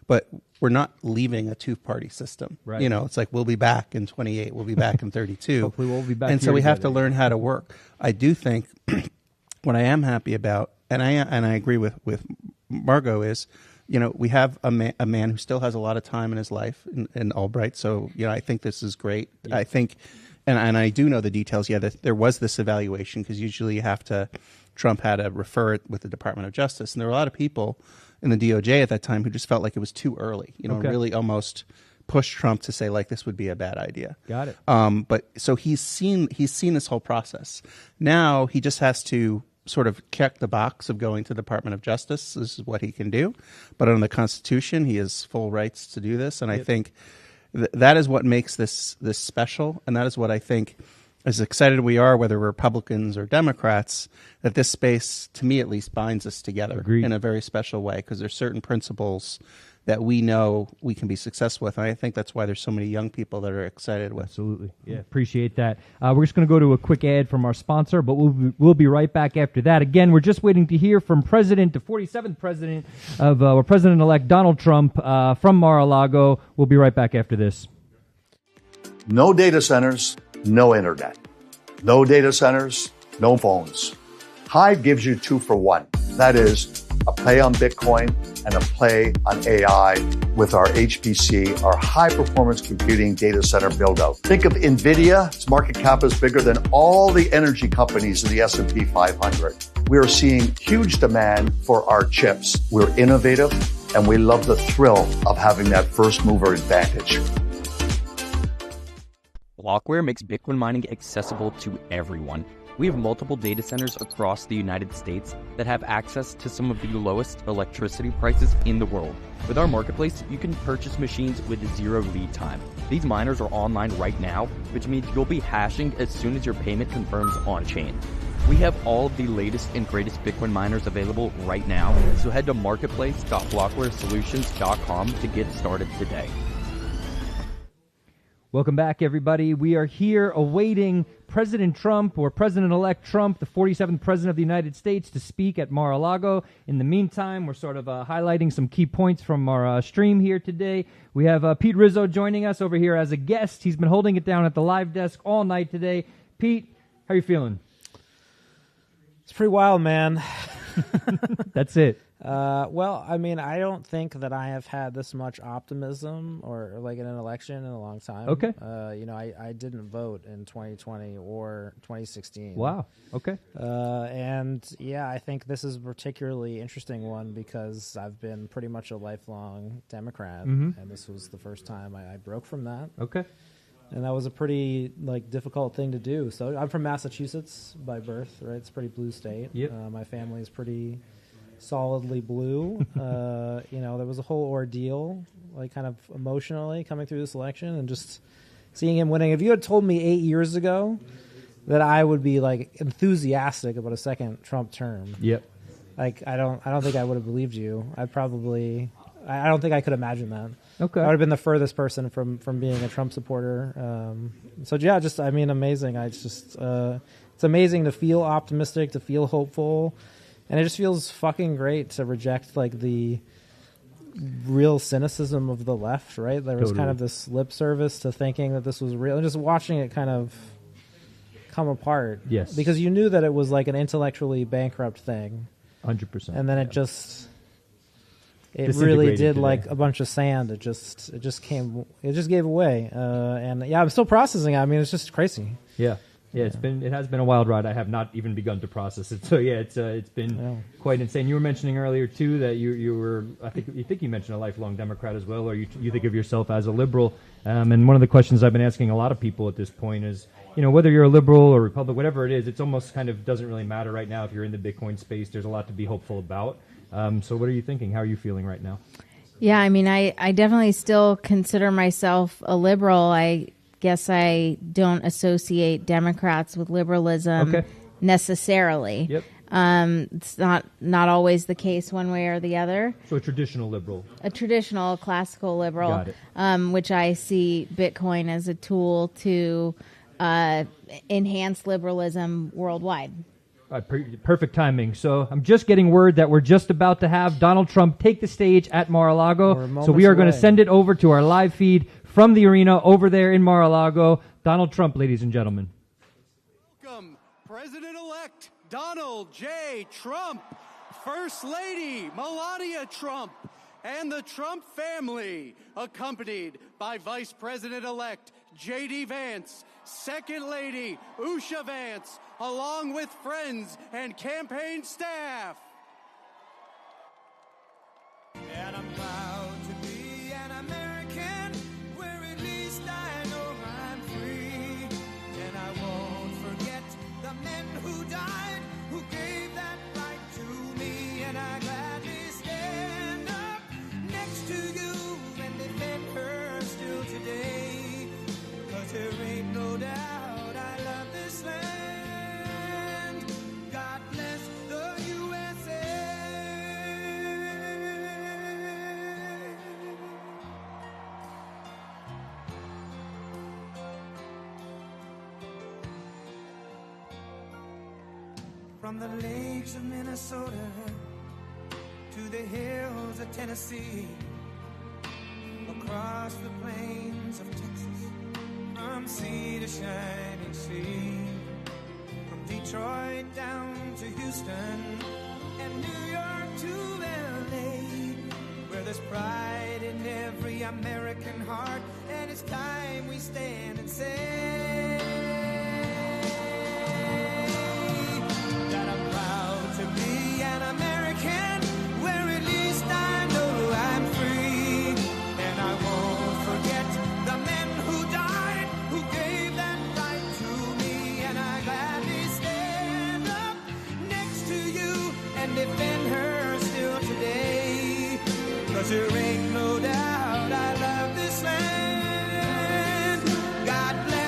but we're not leaving a two-party system. Right. It's like we'll be back in 28. We'll be back in 32. Hopefully we'll be back. And so we have to learn how to work. I do think what I am happy about, and I agree with Margot, is we have a man who still has a lot of time in his life in Albright. So, I think this is great. Yeah. I think, and I do know the details. Yeah, there was this evaluation because usually Trump had to refer it with the Department of Justice. And there were a lot of people in the DOJ at that time who just felt like it was too early, really almost pushed Trump to say like this would be a bad idea. Got it. But so he's seen this whole process. Now he just has to sort of check the box of going to the Department of Justice. This is what he can do. But under the Constitution, he has full rights to do this. And I think that is what makes this special. And that is what I think, as excited we are, whether we're Republicans or Democrats, that this space, to me at least, binds us together in a very special way, because there's certain principles that we know we can be successful with. And I think that's why there's so many young people that are excited with. Absolutely. Yeah, appreciate that. We're just going to go to a quick ad from our sponsor, but we'll be right back after that. Again, we're just waiting to hear from the 47th president of President-elect Donald Trump from Mar-a-Lago. We'll be right back after this. No data centers, no internet. No data centers, no phones. Hive gives you 2 for 1. That is a play on Bitcoin and a play on AI with our HPC, our high-performance computing data center build-out. Think of NVIDIA. Its market cap is bigger than all the energy companies in the S&P 500. We are seeing huge demand for our chips. We're innovative, and we love the thrill of having that first-mover advantage. Blockware makes Bitcoin mining accessible to everyone. We have multiple data centers across the United States that have access to some of the lowest electricity prices in the world. With our marketplace, you can purchase machines with 0 lead time. These miners are online right now, which means you'll be hashing as soon as your payment confirms on-chain. We have all of the latest and greatest Bitcoin miners available right now, so head to marketplace.blockwaresolutions.com to get started today. Welcome back, everybody. We are here awaiting President Trump, or President-elect Trump, the 47th President of the United States, to speak at Mar-a-Lago. In the meantime, we're sort of highlighting some key points from our stream here today. We have Pete Rizzo joining us over here as a guest. He's been holding it down at the live desk all night today. Pete, how are you feeling? It's pretty wild, man. That's it. Well, I mean, I don't think that I have had this much optimism or like in an election in a long time. Okay. I didn't vote in 2020 or 2016. Wow. Okay. And yeah, I think this is a particularly interesting one because I've been pretty much a lifelong Democrat, and this was the first time I broke from that. Okay. And that was a pretty difficult thing to do. So I'm from Massachusetts by birth, right? It's a pretty blue state. Yep. My family is pretty solidly blue. There was a whole ordeal, kind of emotionally coming through this election and just seeing him winning. If you had told me 8 years ago that I would be enthusiastic about a second Trump term, yep. I don't think I would have believed you. I don't think I could imagine that. Okay. I would have been the furthest person from being a Trump supporter. Amazing. It's amazing to feel optimistic, to feel hopeful. And it just feels fucking great to reject the real cynicism of the left, right? There was kind of this lip service to thinking that this was real, and just watching it kind of come apart. Yes. Because you knew that it was an intellectually bankrupt thing. 100%. And then it really did today. A bunch of sand. It just gave away. I'm still processing it. I mean, it's just crazy. Yeah. Yeah, it has been a wild ride. I have not even begun to process it. So yeah, it's been quite insane. You were mentioning earlier too that you were, I think you mentioned a lifelong Democrat as well, or you think of yourself as a liberal. And one of the questions I've been asking a lot of people at this point is, whether you're a liberal or Republican, whatever it is, it's almost kind of doesn't really matter right now. If you're in the Bitcoin space, there's a lot to be hopeful about. So what are you thinking? How are you feeling right now? Yeah, I mean, I definitely still consider myself a liberal. I guess I don't associate Democrats with liberalism necessarily. Yep. It's not always the case one way or the other. So a traditional liberal. A traditional classical liberal. Got it. Which I see Bitcoin as a tool to enhance liberalism worldwide. Perfect timing. So I'm just getting word that we're just about to have Donald Trump take the stage at Mar-a-Lago. So we are going to send it over to our live feed from the arena over there in Mar-a-Lago. Donald Trump, ladies and gentlemen. Welcome, President-elect Donald J. Trump, First Lady Melania Trump, and the Trump family, accompanied by Vice President-elect J.D. Vance, Second Lady Usha Vance, along with friends and campaign staff. And I'm proud to be an American, where at least I know I'm free. And I won't forget the men who died, who gave that right to me. And I gladly stand up next to you and defend her still today. 'Cause there ain't no doubt I love this land. God bless the USA. From the lakes of Minnesota to the hills of Tennessee, across the plains of Texas, from sea to shining sea, from Detroit down to Houston and New York to LA, where there's pride in every American heart, and it's time we stand and say that I'm proud to be an American, where at least I know I'm free, and I won't forget the men who died, who gave that right to me, and I gladly stand up next to you and defend her still today. 'Cause there ain't no doubt I love this land. God bless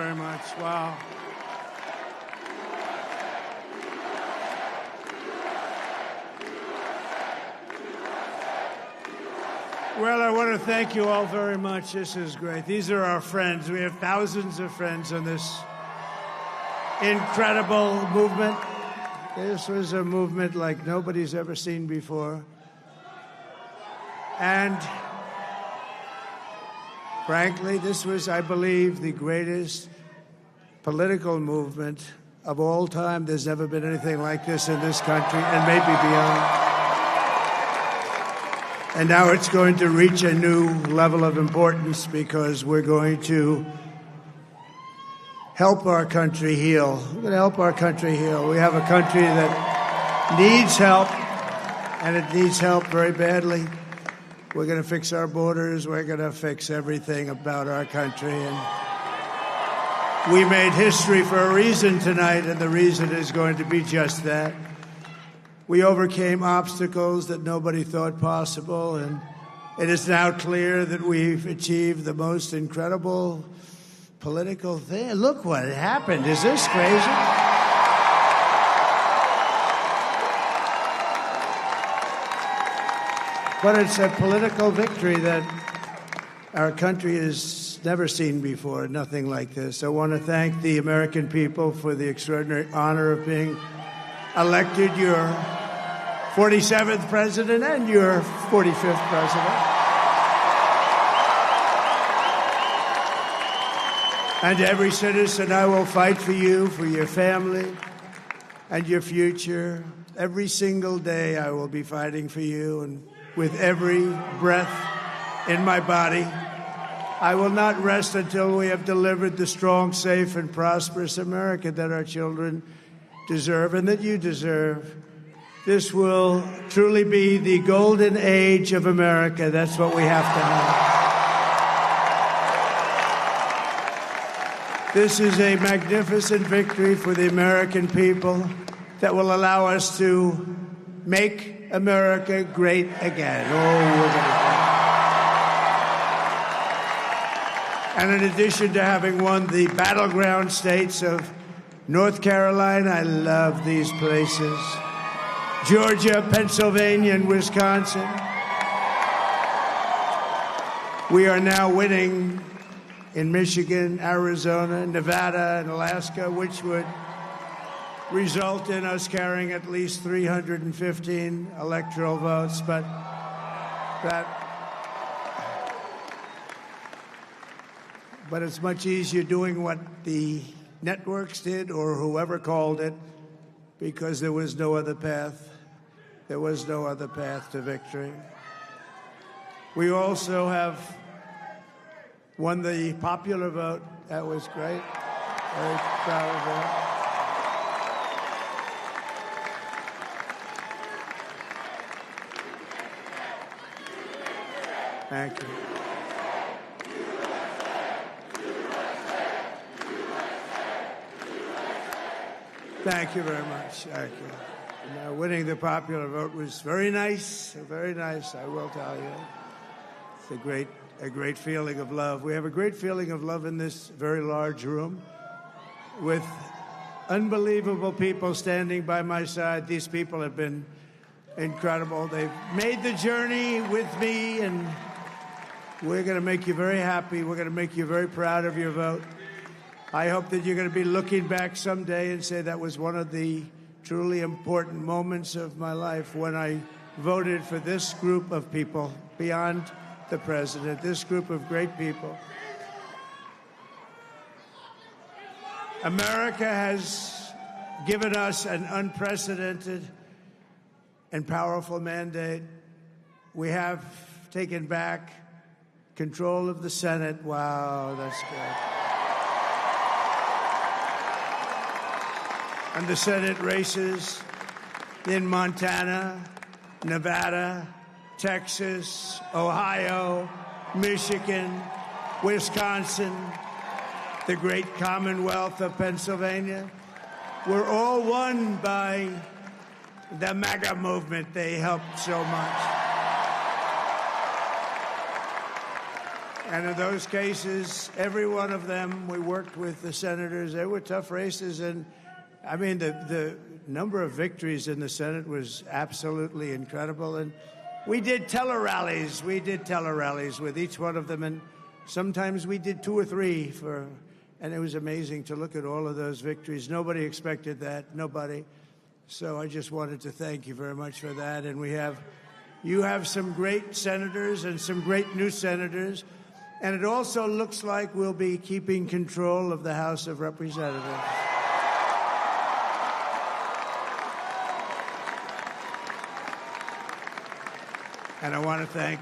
very much. Wow. Well, I want to thank you all very much. This is great. These are our friends. We have thousands of friends on this incredible movement. This was a movement like nobody's ever seen before. And frankly, this was, I believe, the greatest political movement of all time. There's never been anything like this in this country, and maybe beyond. And now it's going to reach a new level of importance because we're going to help our country heal. We're going to help our country heal. We have a country that needs help, and it needs help very badly. We're going to fix our borders. We're going to fix everything about our country. And we made history for a reason tonight, and the reason is going to be just that. We overcame obstacles that nobody thought possible, and it is now clear that we've achieved the most incredible political thing. Look what happened. Is this crazy? But it's a political victory that our country has never seen before, nothing like this. I want to thank the American people for the extraordinary honor of being elected your 47th president and your 45th president. And to every citizen, I will fight for you, for your family, and your future. Every single day, I will be fighting for you, and with every breath in my body, I will not rest until we have delivered the strong, safe, and prosperous America that our children deserve and that you deserve. This will truly be the golden age of America. That's what we have to have. This is a magnificent victory for the American people that will allow us to make America great again. Oh, we're going to. And in addition to having won the battleground states of North Carolina, I love these places, Georgia, Pennsylvania, and Wisconsin, we are now winning in Michigan, Arizona, Nevada, and Alaska, which would result in us carrying at least 315 electoral votes, but it's much easier doing what the networks did or whoever called it, because there was no other path. There was no other path to victory. We also have won the popular vote. That was great. Very proud of that. Thank you. Thank you very much. Thank you. And, winning the popular vote was very nice, I will tell you. It's a great feeling of love. We have a great feeling of love in this very large room with unbelievable people standing by my side. These people have been incredible. They've made the journey with me, and we're going to make you very happy. We're going to make you very proud of your vote. I hope that you're going to be looking back someday and say that was one of the truly important moments of my life when I voted for this group of people beyond the president, this group of great people. America has given us an unprecedented and powerful mandate. We have taken back control of the Senate. Wow, that's good. And the Senate races in Montana, Nevada, Texas, Ohio, Michigan, Wisconsin, the great Commonwealth of Pennsylvania, were all won by the MAGA movement. They helped so much. And in those cases, every one of them, we worked with the senators. They were tough races. And, I mean, the number of victories in the Senate was absolutely incredible. And we did tele-rallies. We did tele-rallies with each one of them. And sometimes we did 2 or 3 and it was amazing to look at all of those victories. Nobody expected that. Nobody. So I just wanted to thank you very much for that. And you have some great senators and some great new senators. And it also looks like we'll be keeping control of the House of Representatives. And I want to thank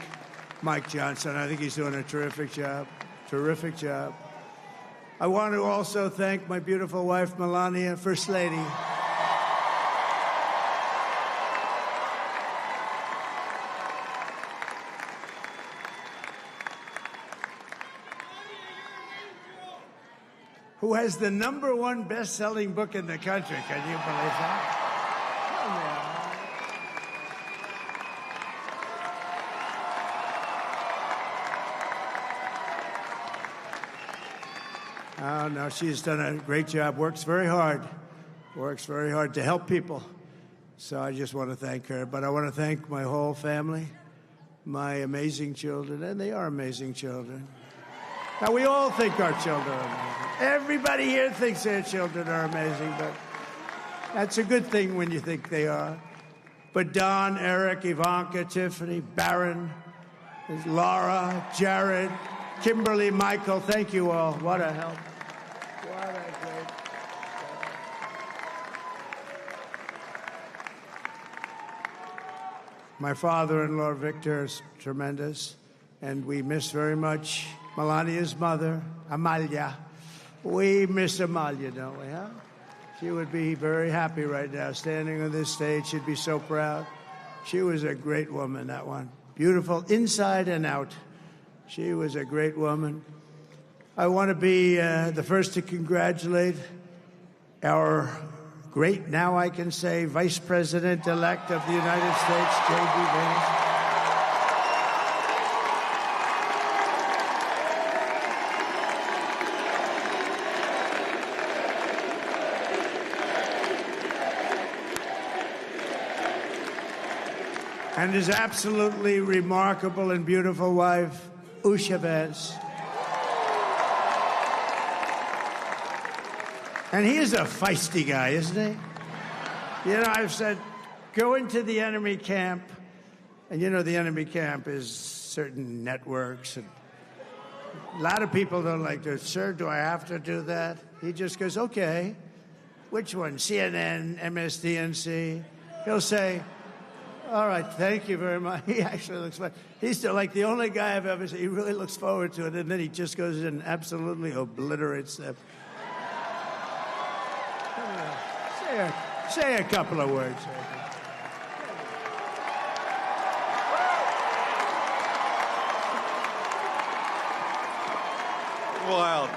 Mike Johnson. I think he's doing a terrific job. Terrific job. I want to also thank my beautiful wife, Melania, First Lady. Who has the #1 best-selling book in the country. Can you believe that? Oh, no, she's done a great job, works very hard to help people. So I just want to thank her. But I want to thank my whole family, my amazing children, and they are amazing children. Now, we all think our children are amazing. Everybody here thinks their children are amazing, but that's a good thing when you think they are. But Don, Eric, Ivanka, Tiffany, Barron, Laura, Jared, Kimberly, Michael, thank you all. What a help. What a great. My father-in-law, Victor, is tremendous, and we miss very much Melania's mother, Amalia. We miss Amalia, don't we, huh? She would be very happy right now, standing on this stage. She'd be so proud. She was a great woman, that one. Beautiful inside and out. She was a great woman. I want to be the first to congratulate our great, now I can say, Vice President-elect of the United States, J.D. Vance. And his absolutely remarkable and beautiful wife, Usha Vance. And he is a feisty guy, isn't he? You know, I've said, go into the enemy camp, and you know the enemy camp is certain networks. And a lot of people don't like to, sir, do I have to do that? He just goes, okay. Which one? CNN, MSDNC? He'll say, all right, thank you very much. He actually looks fun. He's still like the only guy I've ever seen. He really looks forward to it, and then he just goes in and absolutely obliterates them. Say a couple of words. Wild.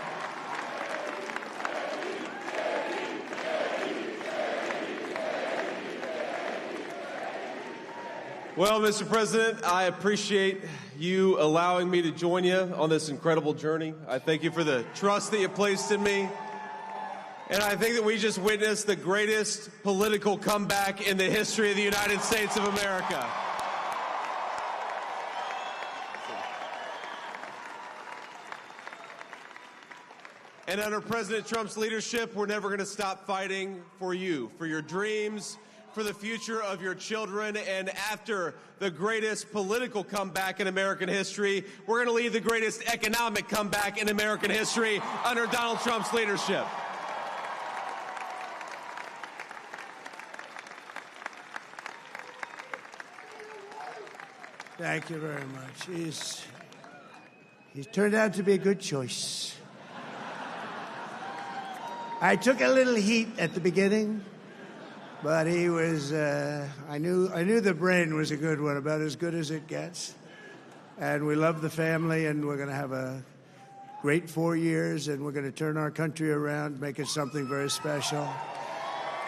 Well, Mr. President, I appreciate you allowing me to join you on this incredible journey. I thank you for the trust that you placed in me. And I think that we just witnessed the greatest political comeback in the history of the United States of America. And under President Trump's leadership, we're never going to stop fighting for you, for your dreams, for the future of your children. And after the greatest political comeback in American history, we're going to lead the greatest economic comeback in American history under Donald Trump's leadership. Thank you very much. He's turned out to be a good choice. I took a little heat at the beginning, but he was, I knew the brain was a good one, about as good as it gets. And we love the family, and we're going to have a great 4 years, and we're going to turn our country around, make it something very special.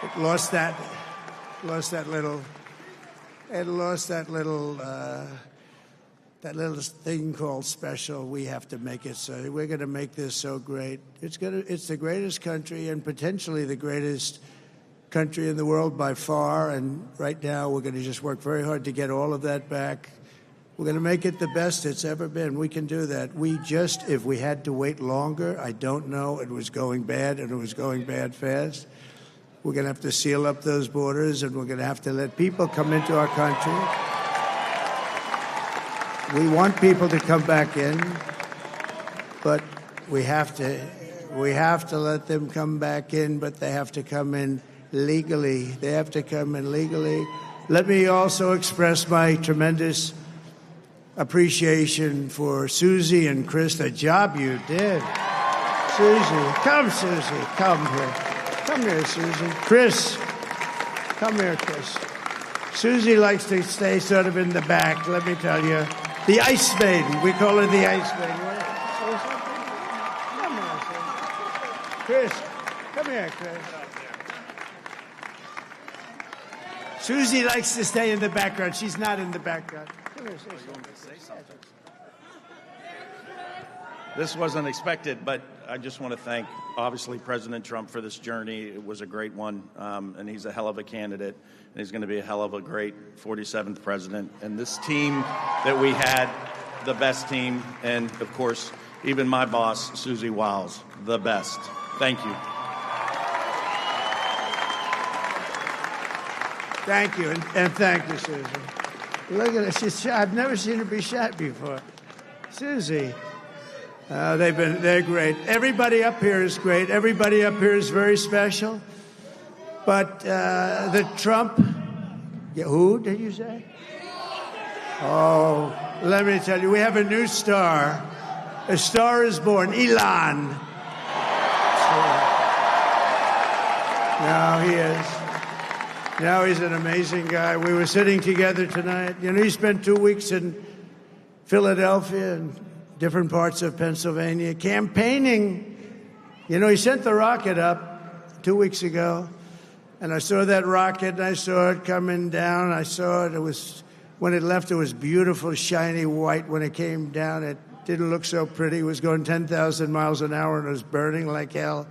It lost that little that little thing called special, we have to make it so. We're going to make this so great. It's the greatest country and potentially the greatest country in the world by far. And right now, we're going to just work very hard to get all of that back. We're going to make it the best it's ever been. We can do that. If we had to wait longer, I don't know. It was going bad, and it was going bad fast. We're going to have to seal up those borders, and we're going to have to let people come into our country. We want people to come back in, but we have to let them come back in, but they have to come in legally. They have to come in legally. Let me also express my tremendous appreciation for Susie and Chris, the job you did. Susie, come here. Come here, Susie. Chris, come here, Chris. Susie likes to stay sort of in the back, let me tell you. The Ice Maiden. We call her the Ice Maiden. Come on, Chris. Come here, Chris. Susie likes to stay in the background. She's not in the background. Come here, say something. This wasn't expected, but I just want to thank, obviously, President Trump for this journey. It was a great one, and he's a hell of a candidate, and he's going to be a hell of a great 47th president. And this team that we had, the best team, and, of course, even my boss, Susie Wiles, the best. Thank you. Thank you, and thank you, Susie. Look at her. I've never seen her be shot before. Susie. They're great. Everybody up here is great. Everybody up here is very special. But the Trump, who did you say? Oh, let me tell you, we have a new star. A star is born, Elon. Now he is. Now he's an amazing guy. We were sitting together tonight. You know, he spent 2 weeks in Philadelphia and different parts of Pennsylvania campaigning. You know, he sent the rocket up 2 weeks ago, and I saw that rocket, and I saw it coming down. I saw it. It was, when it left, it was beautiful, shiny white. When it came down, it didn't look so pretty. It was going 10,000 miles an hour, and it was burning like hell.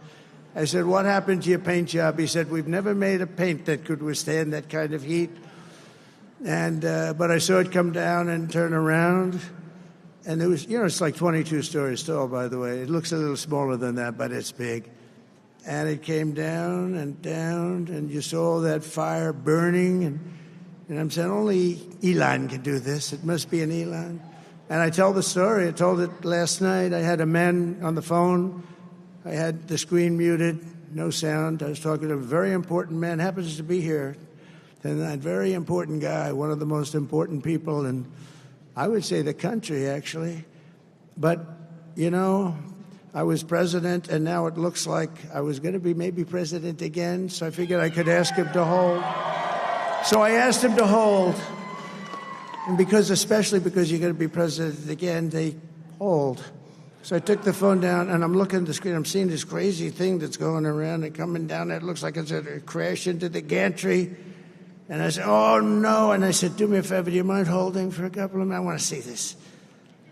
I said, what happened to your paint job? He said, we've never made a paint that could withstand that kind of heat. And but I saw it come down and turn around. And it was, you know, it's like 22 stories tall, by the way. It looks a little smaller than that, but it's big. And it came down, and you saw that fire burning. And I'm saying, only Elon can do this. It must be an Elon. And I tell the story. I told it last night. I had a man on the phone. I had the screen muted, no sound. I was talking to a very important man, happens to be here. And that very important guy, one of the most important people in, I would say, the country, actually. But, you know, I was president, and now it looks like I was going to be maybe president again, so I figured I could ask him to hold. So I asked him to hold. And especially because you're going to be president again, they hold. So I took the phone down, and I'm looking at the screen. I'm seeing this crazy thing that's going around and coming down. It looks like it's going to crash into the gantry. And I said, oh, no. And I said, do me a favor, do you mind holding for a couple of minutes? I want to see this.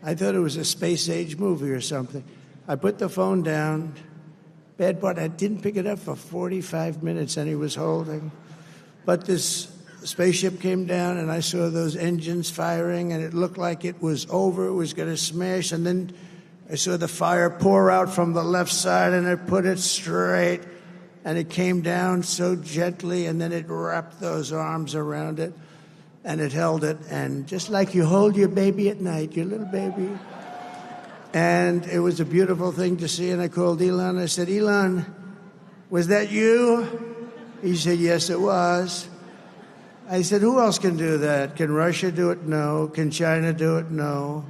I thought it was a space-age movie or something. I put the phone down. Bad part, I didn't pick it up for 45 minutes, and he was holding. But this spaceship came down, and I saw those engines firing, and it looked like it was over. It was going to smash, and then I saw the fire pour out from the left side, and it put it straight, and it came down so gently, and then it wrapped those arms around it, and it held it, and just like you hold your baby at night, your little baby. And it was a beautiful thing to see, and I called Elon. I said, Elon, was that you? He said, yes, it was. I said, who else can do that? Can Russia do it? No. Can China do it? No.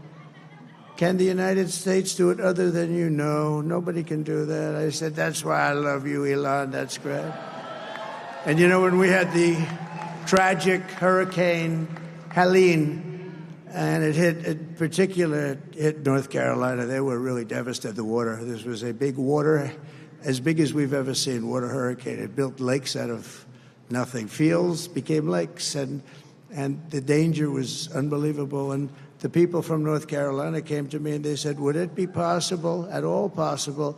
Can the United States do it other than you? No, nobody can do that. I said, that's why I love you, Elon. That's great. And you know, when we had the tragic Hurricane Helene, and it hit North Carolina, they were really devastated, the water. This was a big water, as big as we've ever seen, water hurricane. It built lakes out of nothing. Fields became lakes, and the danger was unbelievable. And the people from North Carolina came to me and they said, would it be possible, at all possible,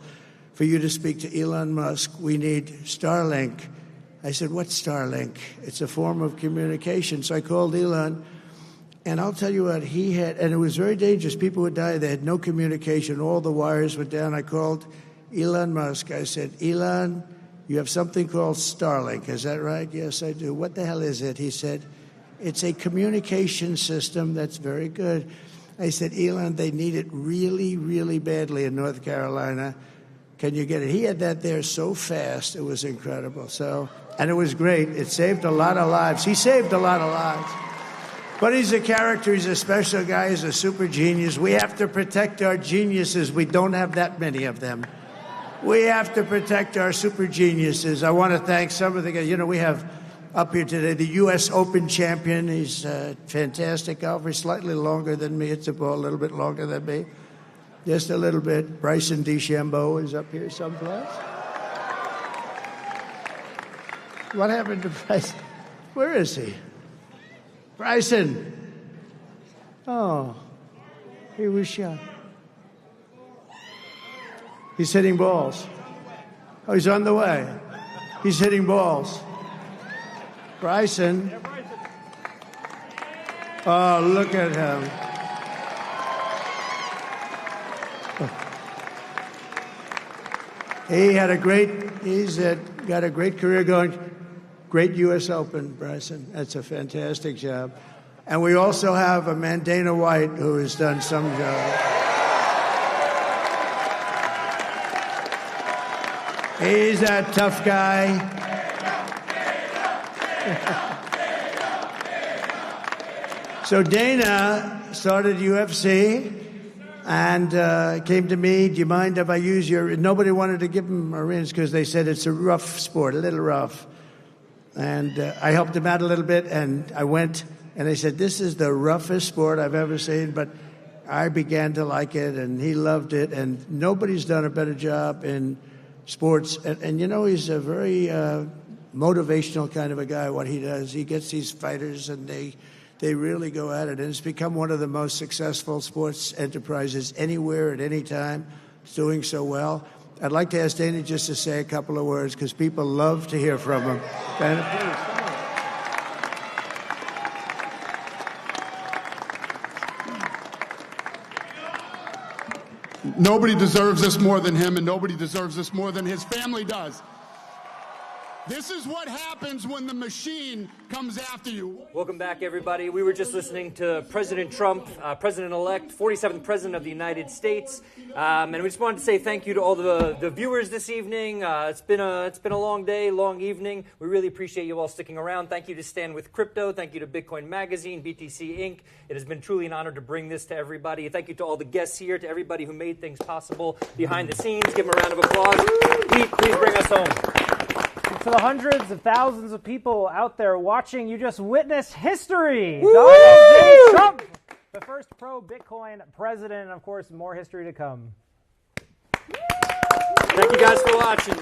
for you to speak to Elon Musk? We need Starlink. I said, what's Starlink? It's a form of communication. So I called Elon, and I'll tell you what, he had, and it was very dangerous. People would die. They had no communication. All the wires were down. I called Elon Musk. I said, Elon, you have something called Starlink. Is that right? Yes, I do. What the hell is it? He said, it's a communication system that's very good. I said, Elon, they need it really, really badly in North Carolina. Can you get it? He had that there so fast. It was incredible. So, and it was great. It saved a lot of lives. He saved a lot of lives. But he's a character. He's a special guy. He's a super genius. We have to protect our geniuses. We don't have that many of them. We have to protect our super geniuses. I want to thank some of the guys. You know, we have up here today the U.S. Open champion. He's a fantastic golfer. Slightly longer than me. It's a ball a little bit longer than me. Just a little bit. Bryson DeChambeau is up here someplace. What happened to Bryson? Where is he? Bryson. Oh, he was shot. He's hitting balls. Oh, he's on the way. He's hitting balls. Bryson. Oh, look at him. He's got a great career going. Great U.S. Open, Bryson. That's a fantastic job. And we also have a man, Dana White, who has done some job. He's a tough guy. So Dana started UFC and came to me, do you mind if I use your... Nobody wanted to give him a rinse because they said it's a rough sport, a little rough. And I helped him out a little bit, and I went, and they said, this is the roughest sport I've ever seen, but I began to like it, and he loved it, and nobody's done a better job in sports. And you know, he's a very motivational kind of a guy, what he does. He gets these fighters, and they really go at it, and it's become one of the most successful sports enterprises anywhere at any time. It's doing so well. I'd like to ask Dana just to say a couple of words because people love to hear from him. Dana, please. Nobody deserves this more than him, and nobody deserves this more than his family does. This is what happens when the machine comes after you. Welcome back, everybody. We were just listening to President Trump, President-elect, 47th President of the United States. And we just wanted to say thank you to all the viewers this evening. It's been a long day, long evening. We really appreciate you all sticking around. Thank you to Stand With Crypto. Thank you to Bitcoin Magazine, BTC Inc. It has been truly an honor to bring this to everybody. Thank you to all the guests here, to everybody who made things possible behind the scenes. Give them a round of applause. Pete, please bring us home. To the hundreds of thousands of people out there watching, you just witnessed history. Donald J. Trump, the first pro-Bitcoin president, and of course, more history to come. Thank you guys for watching.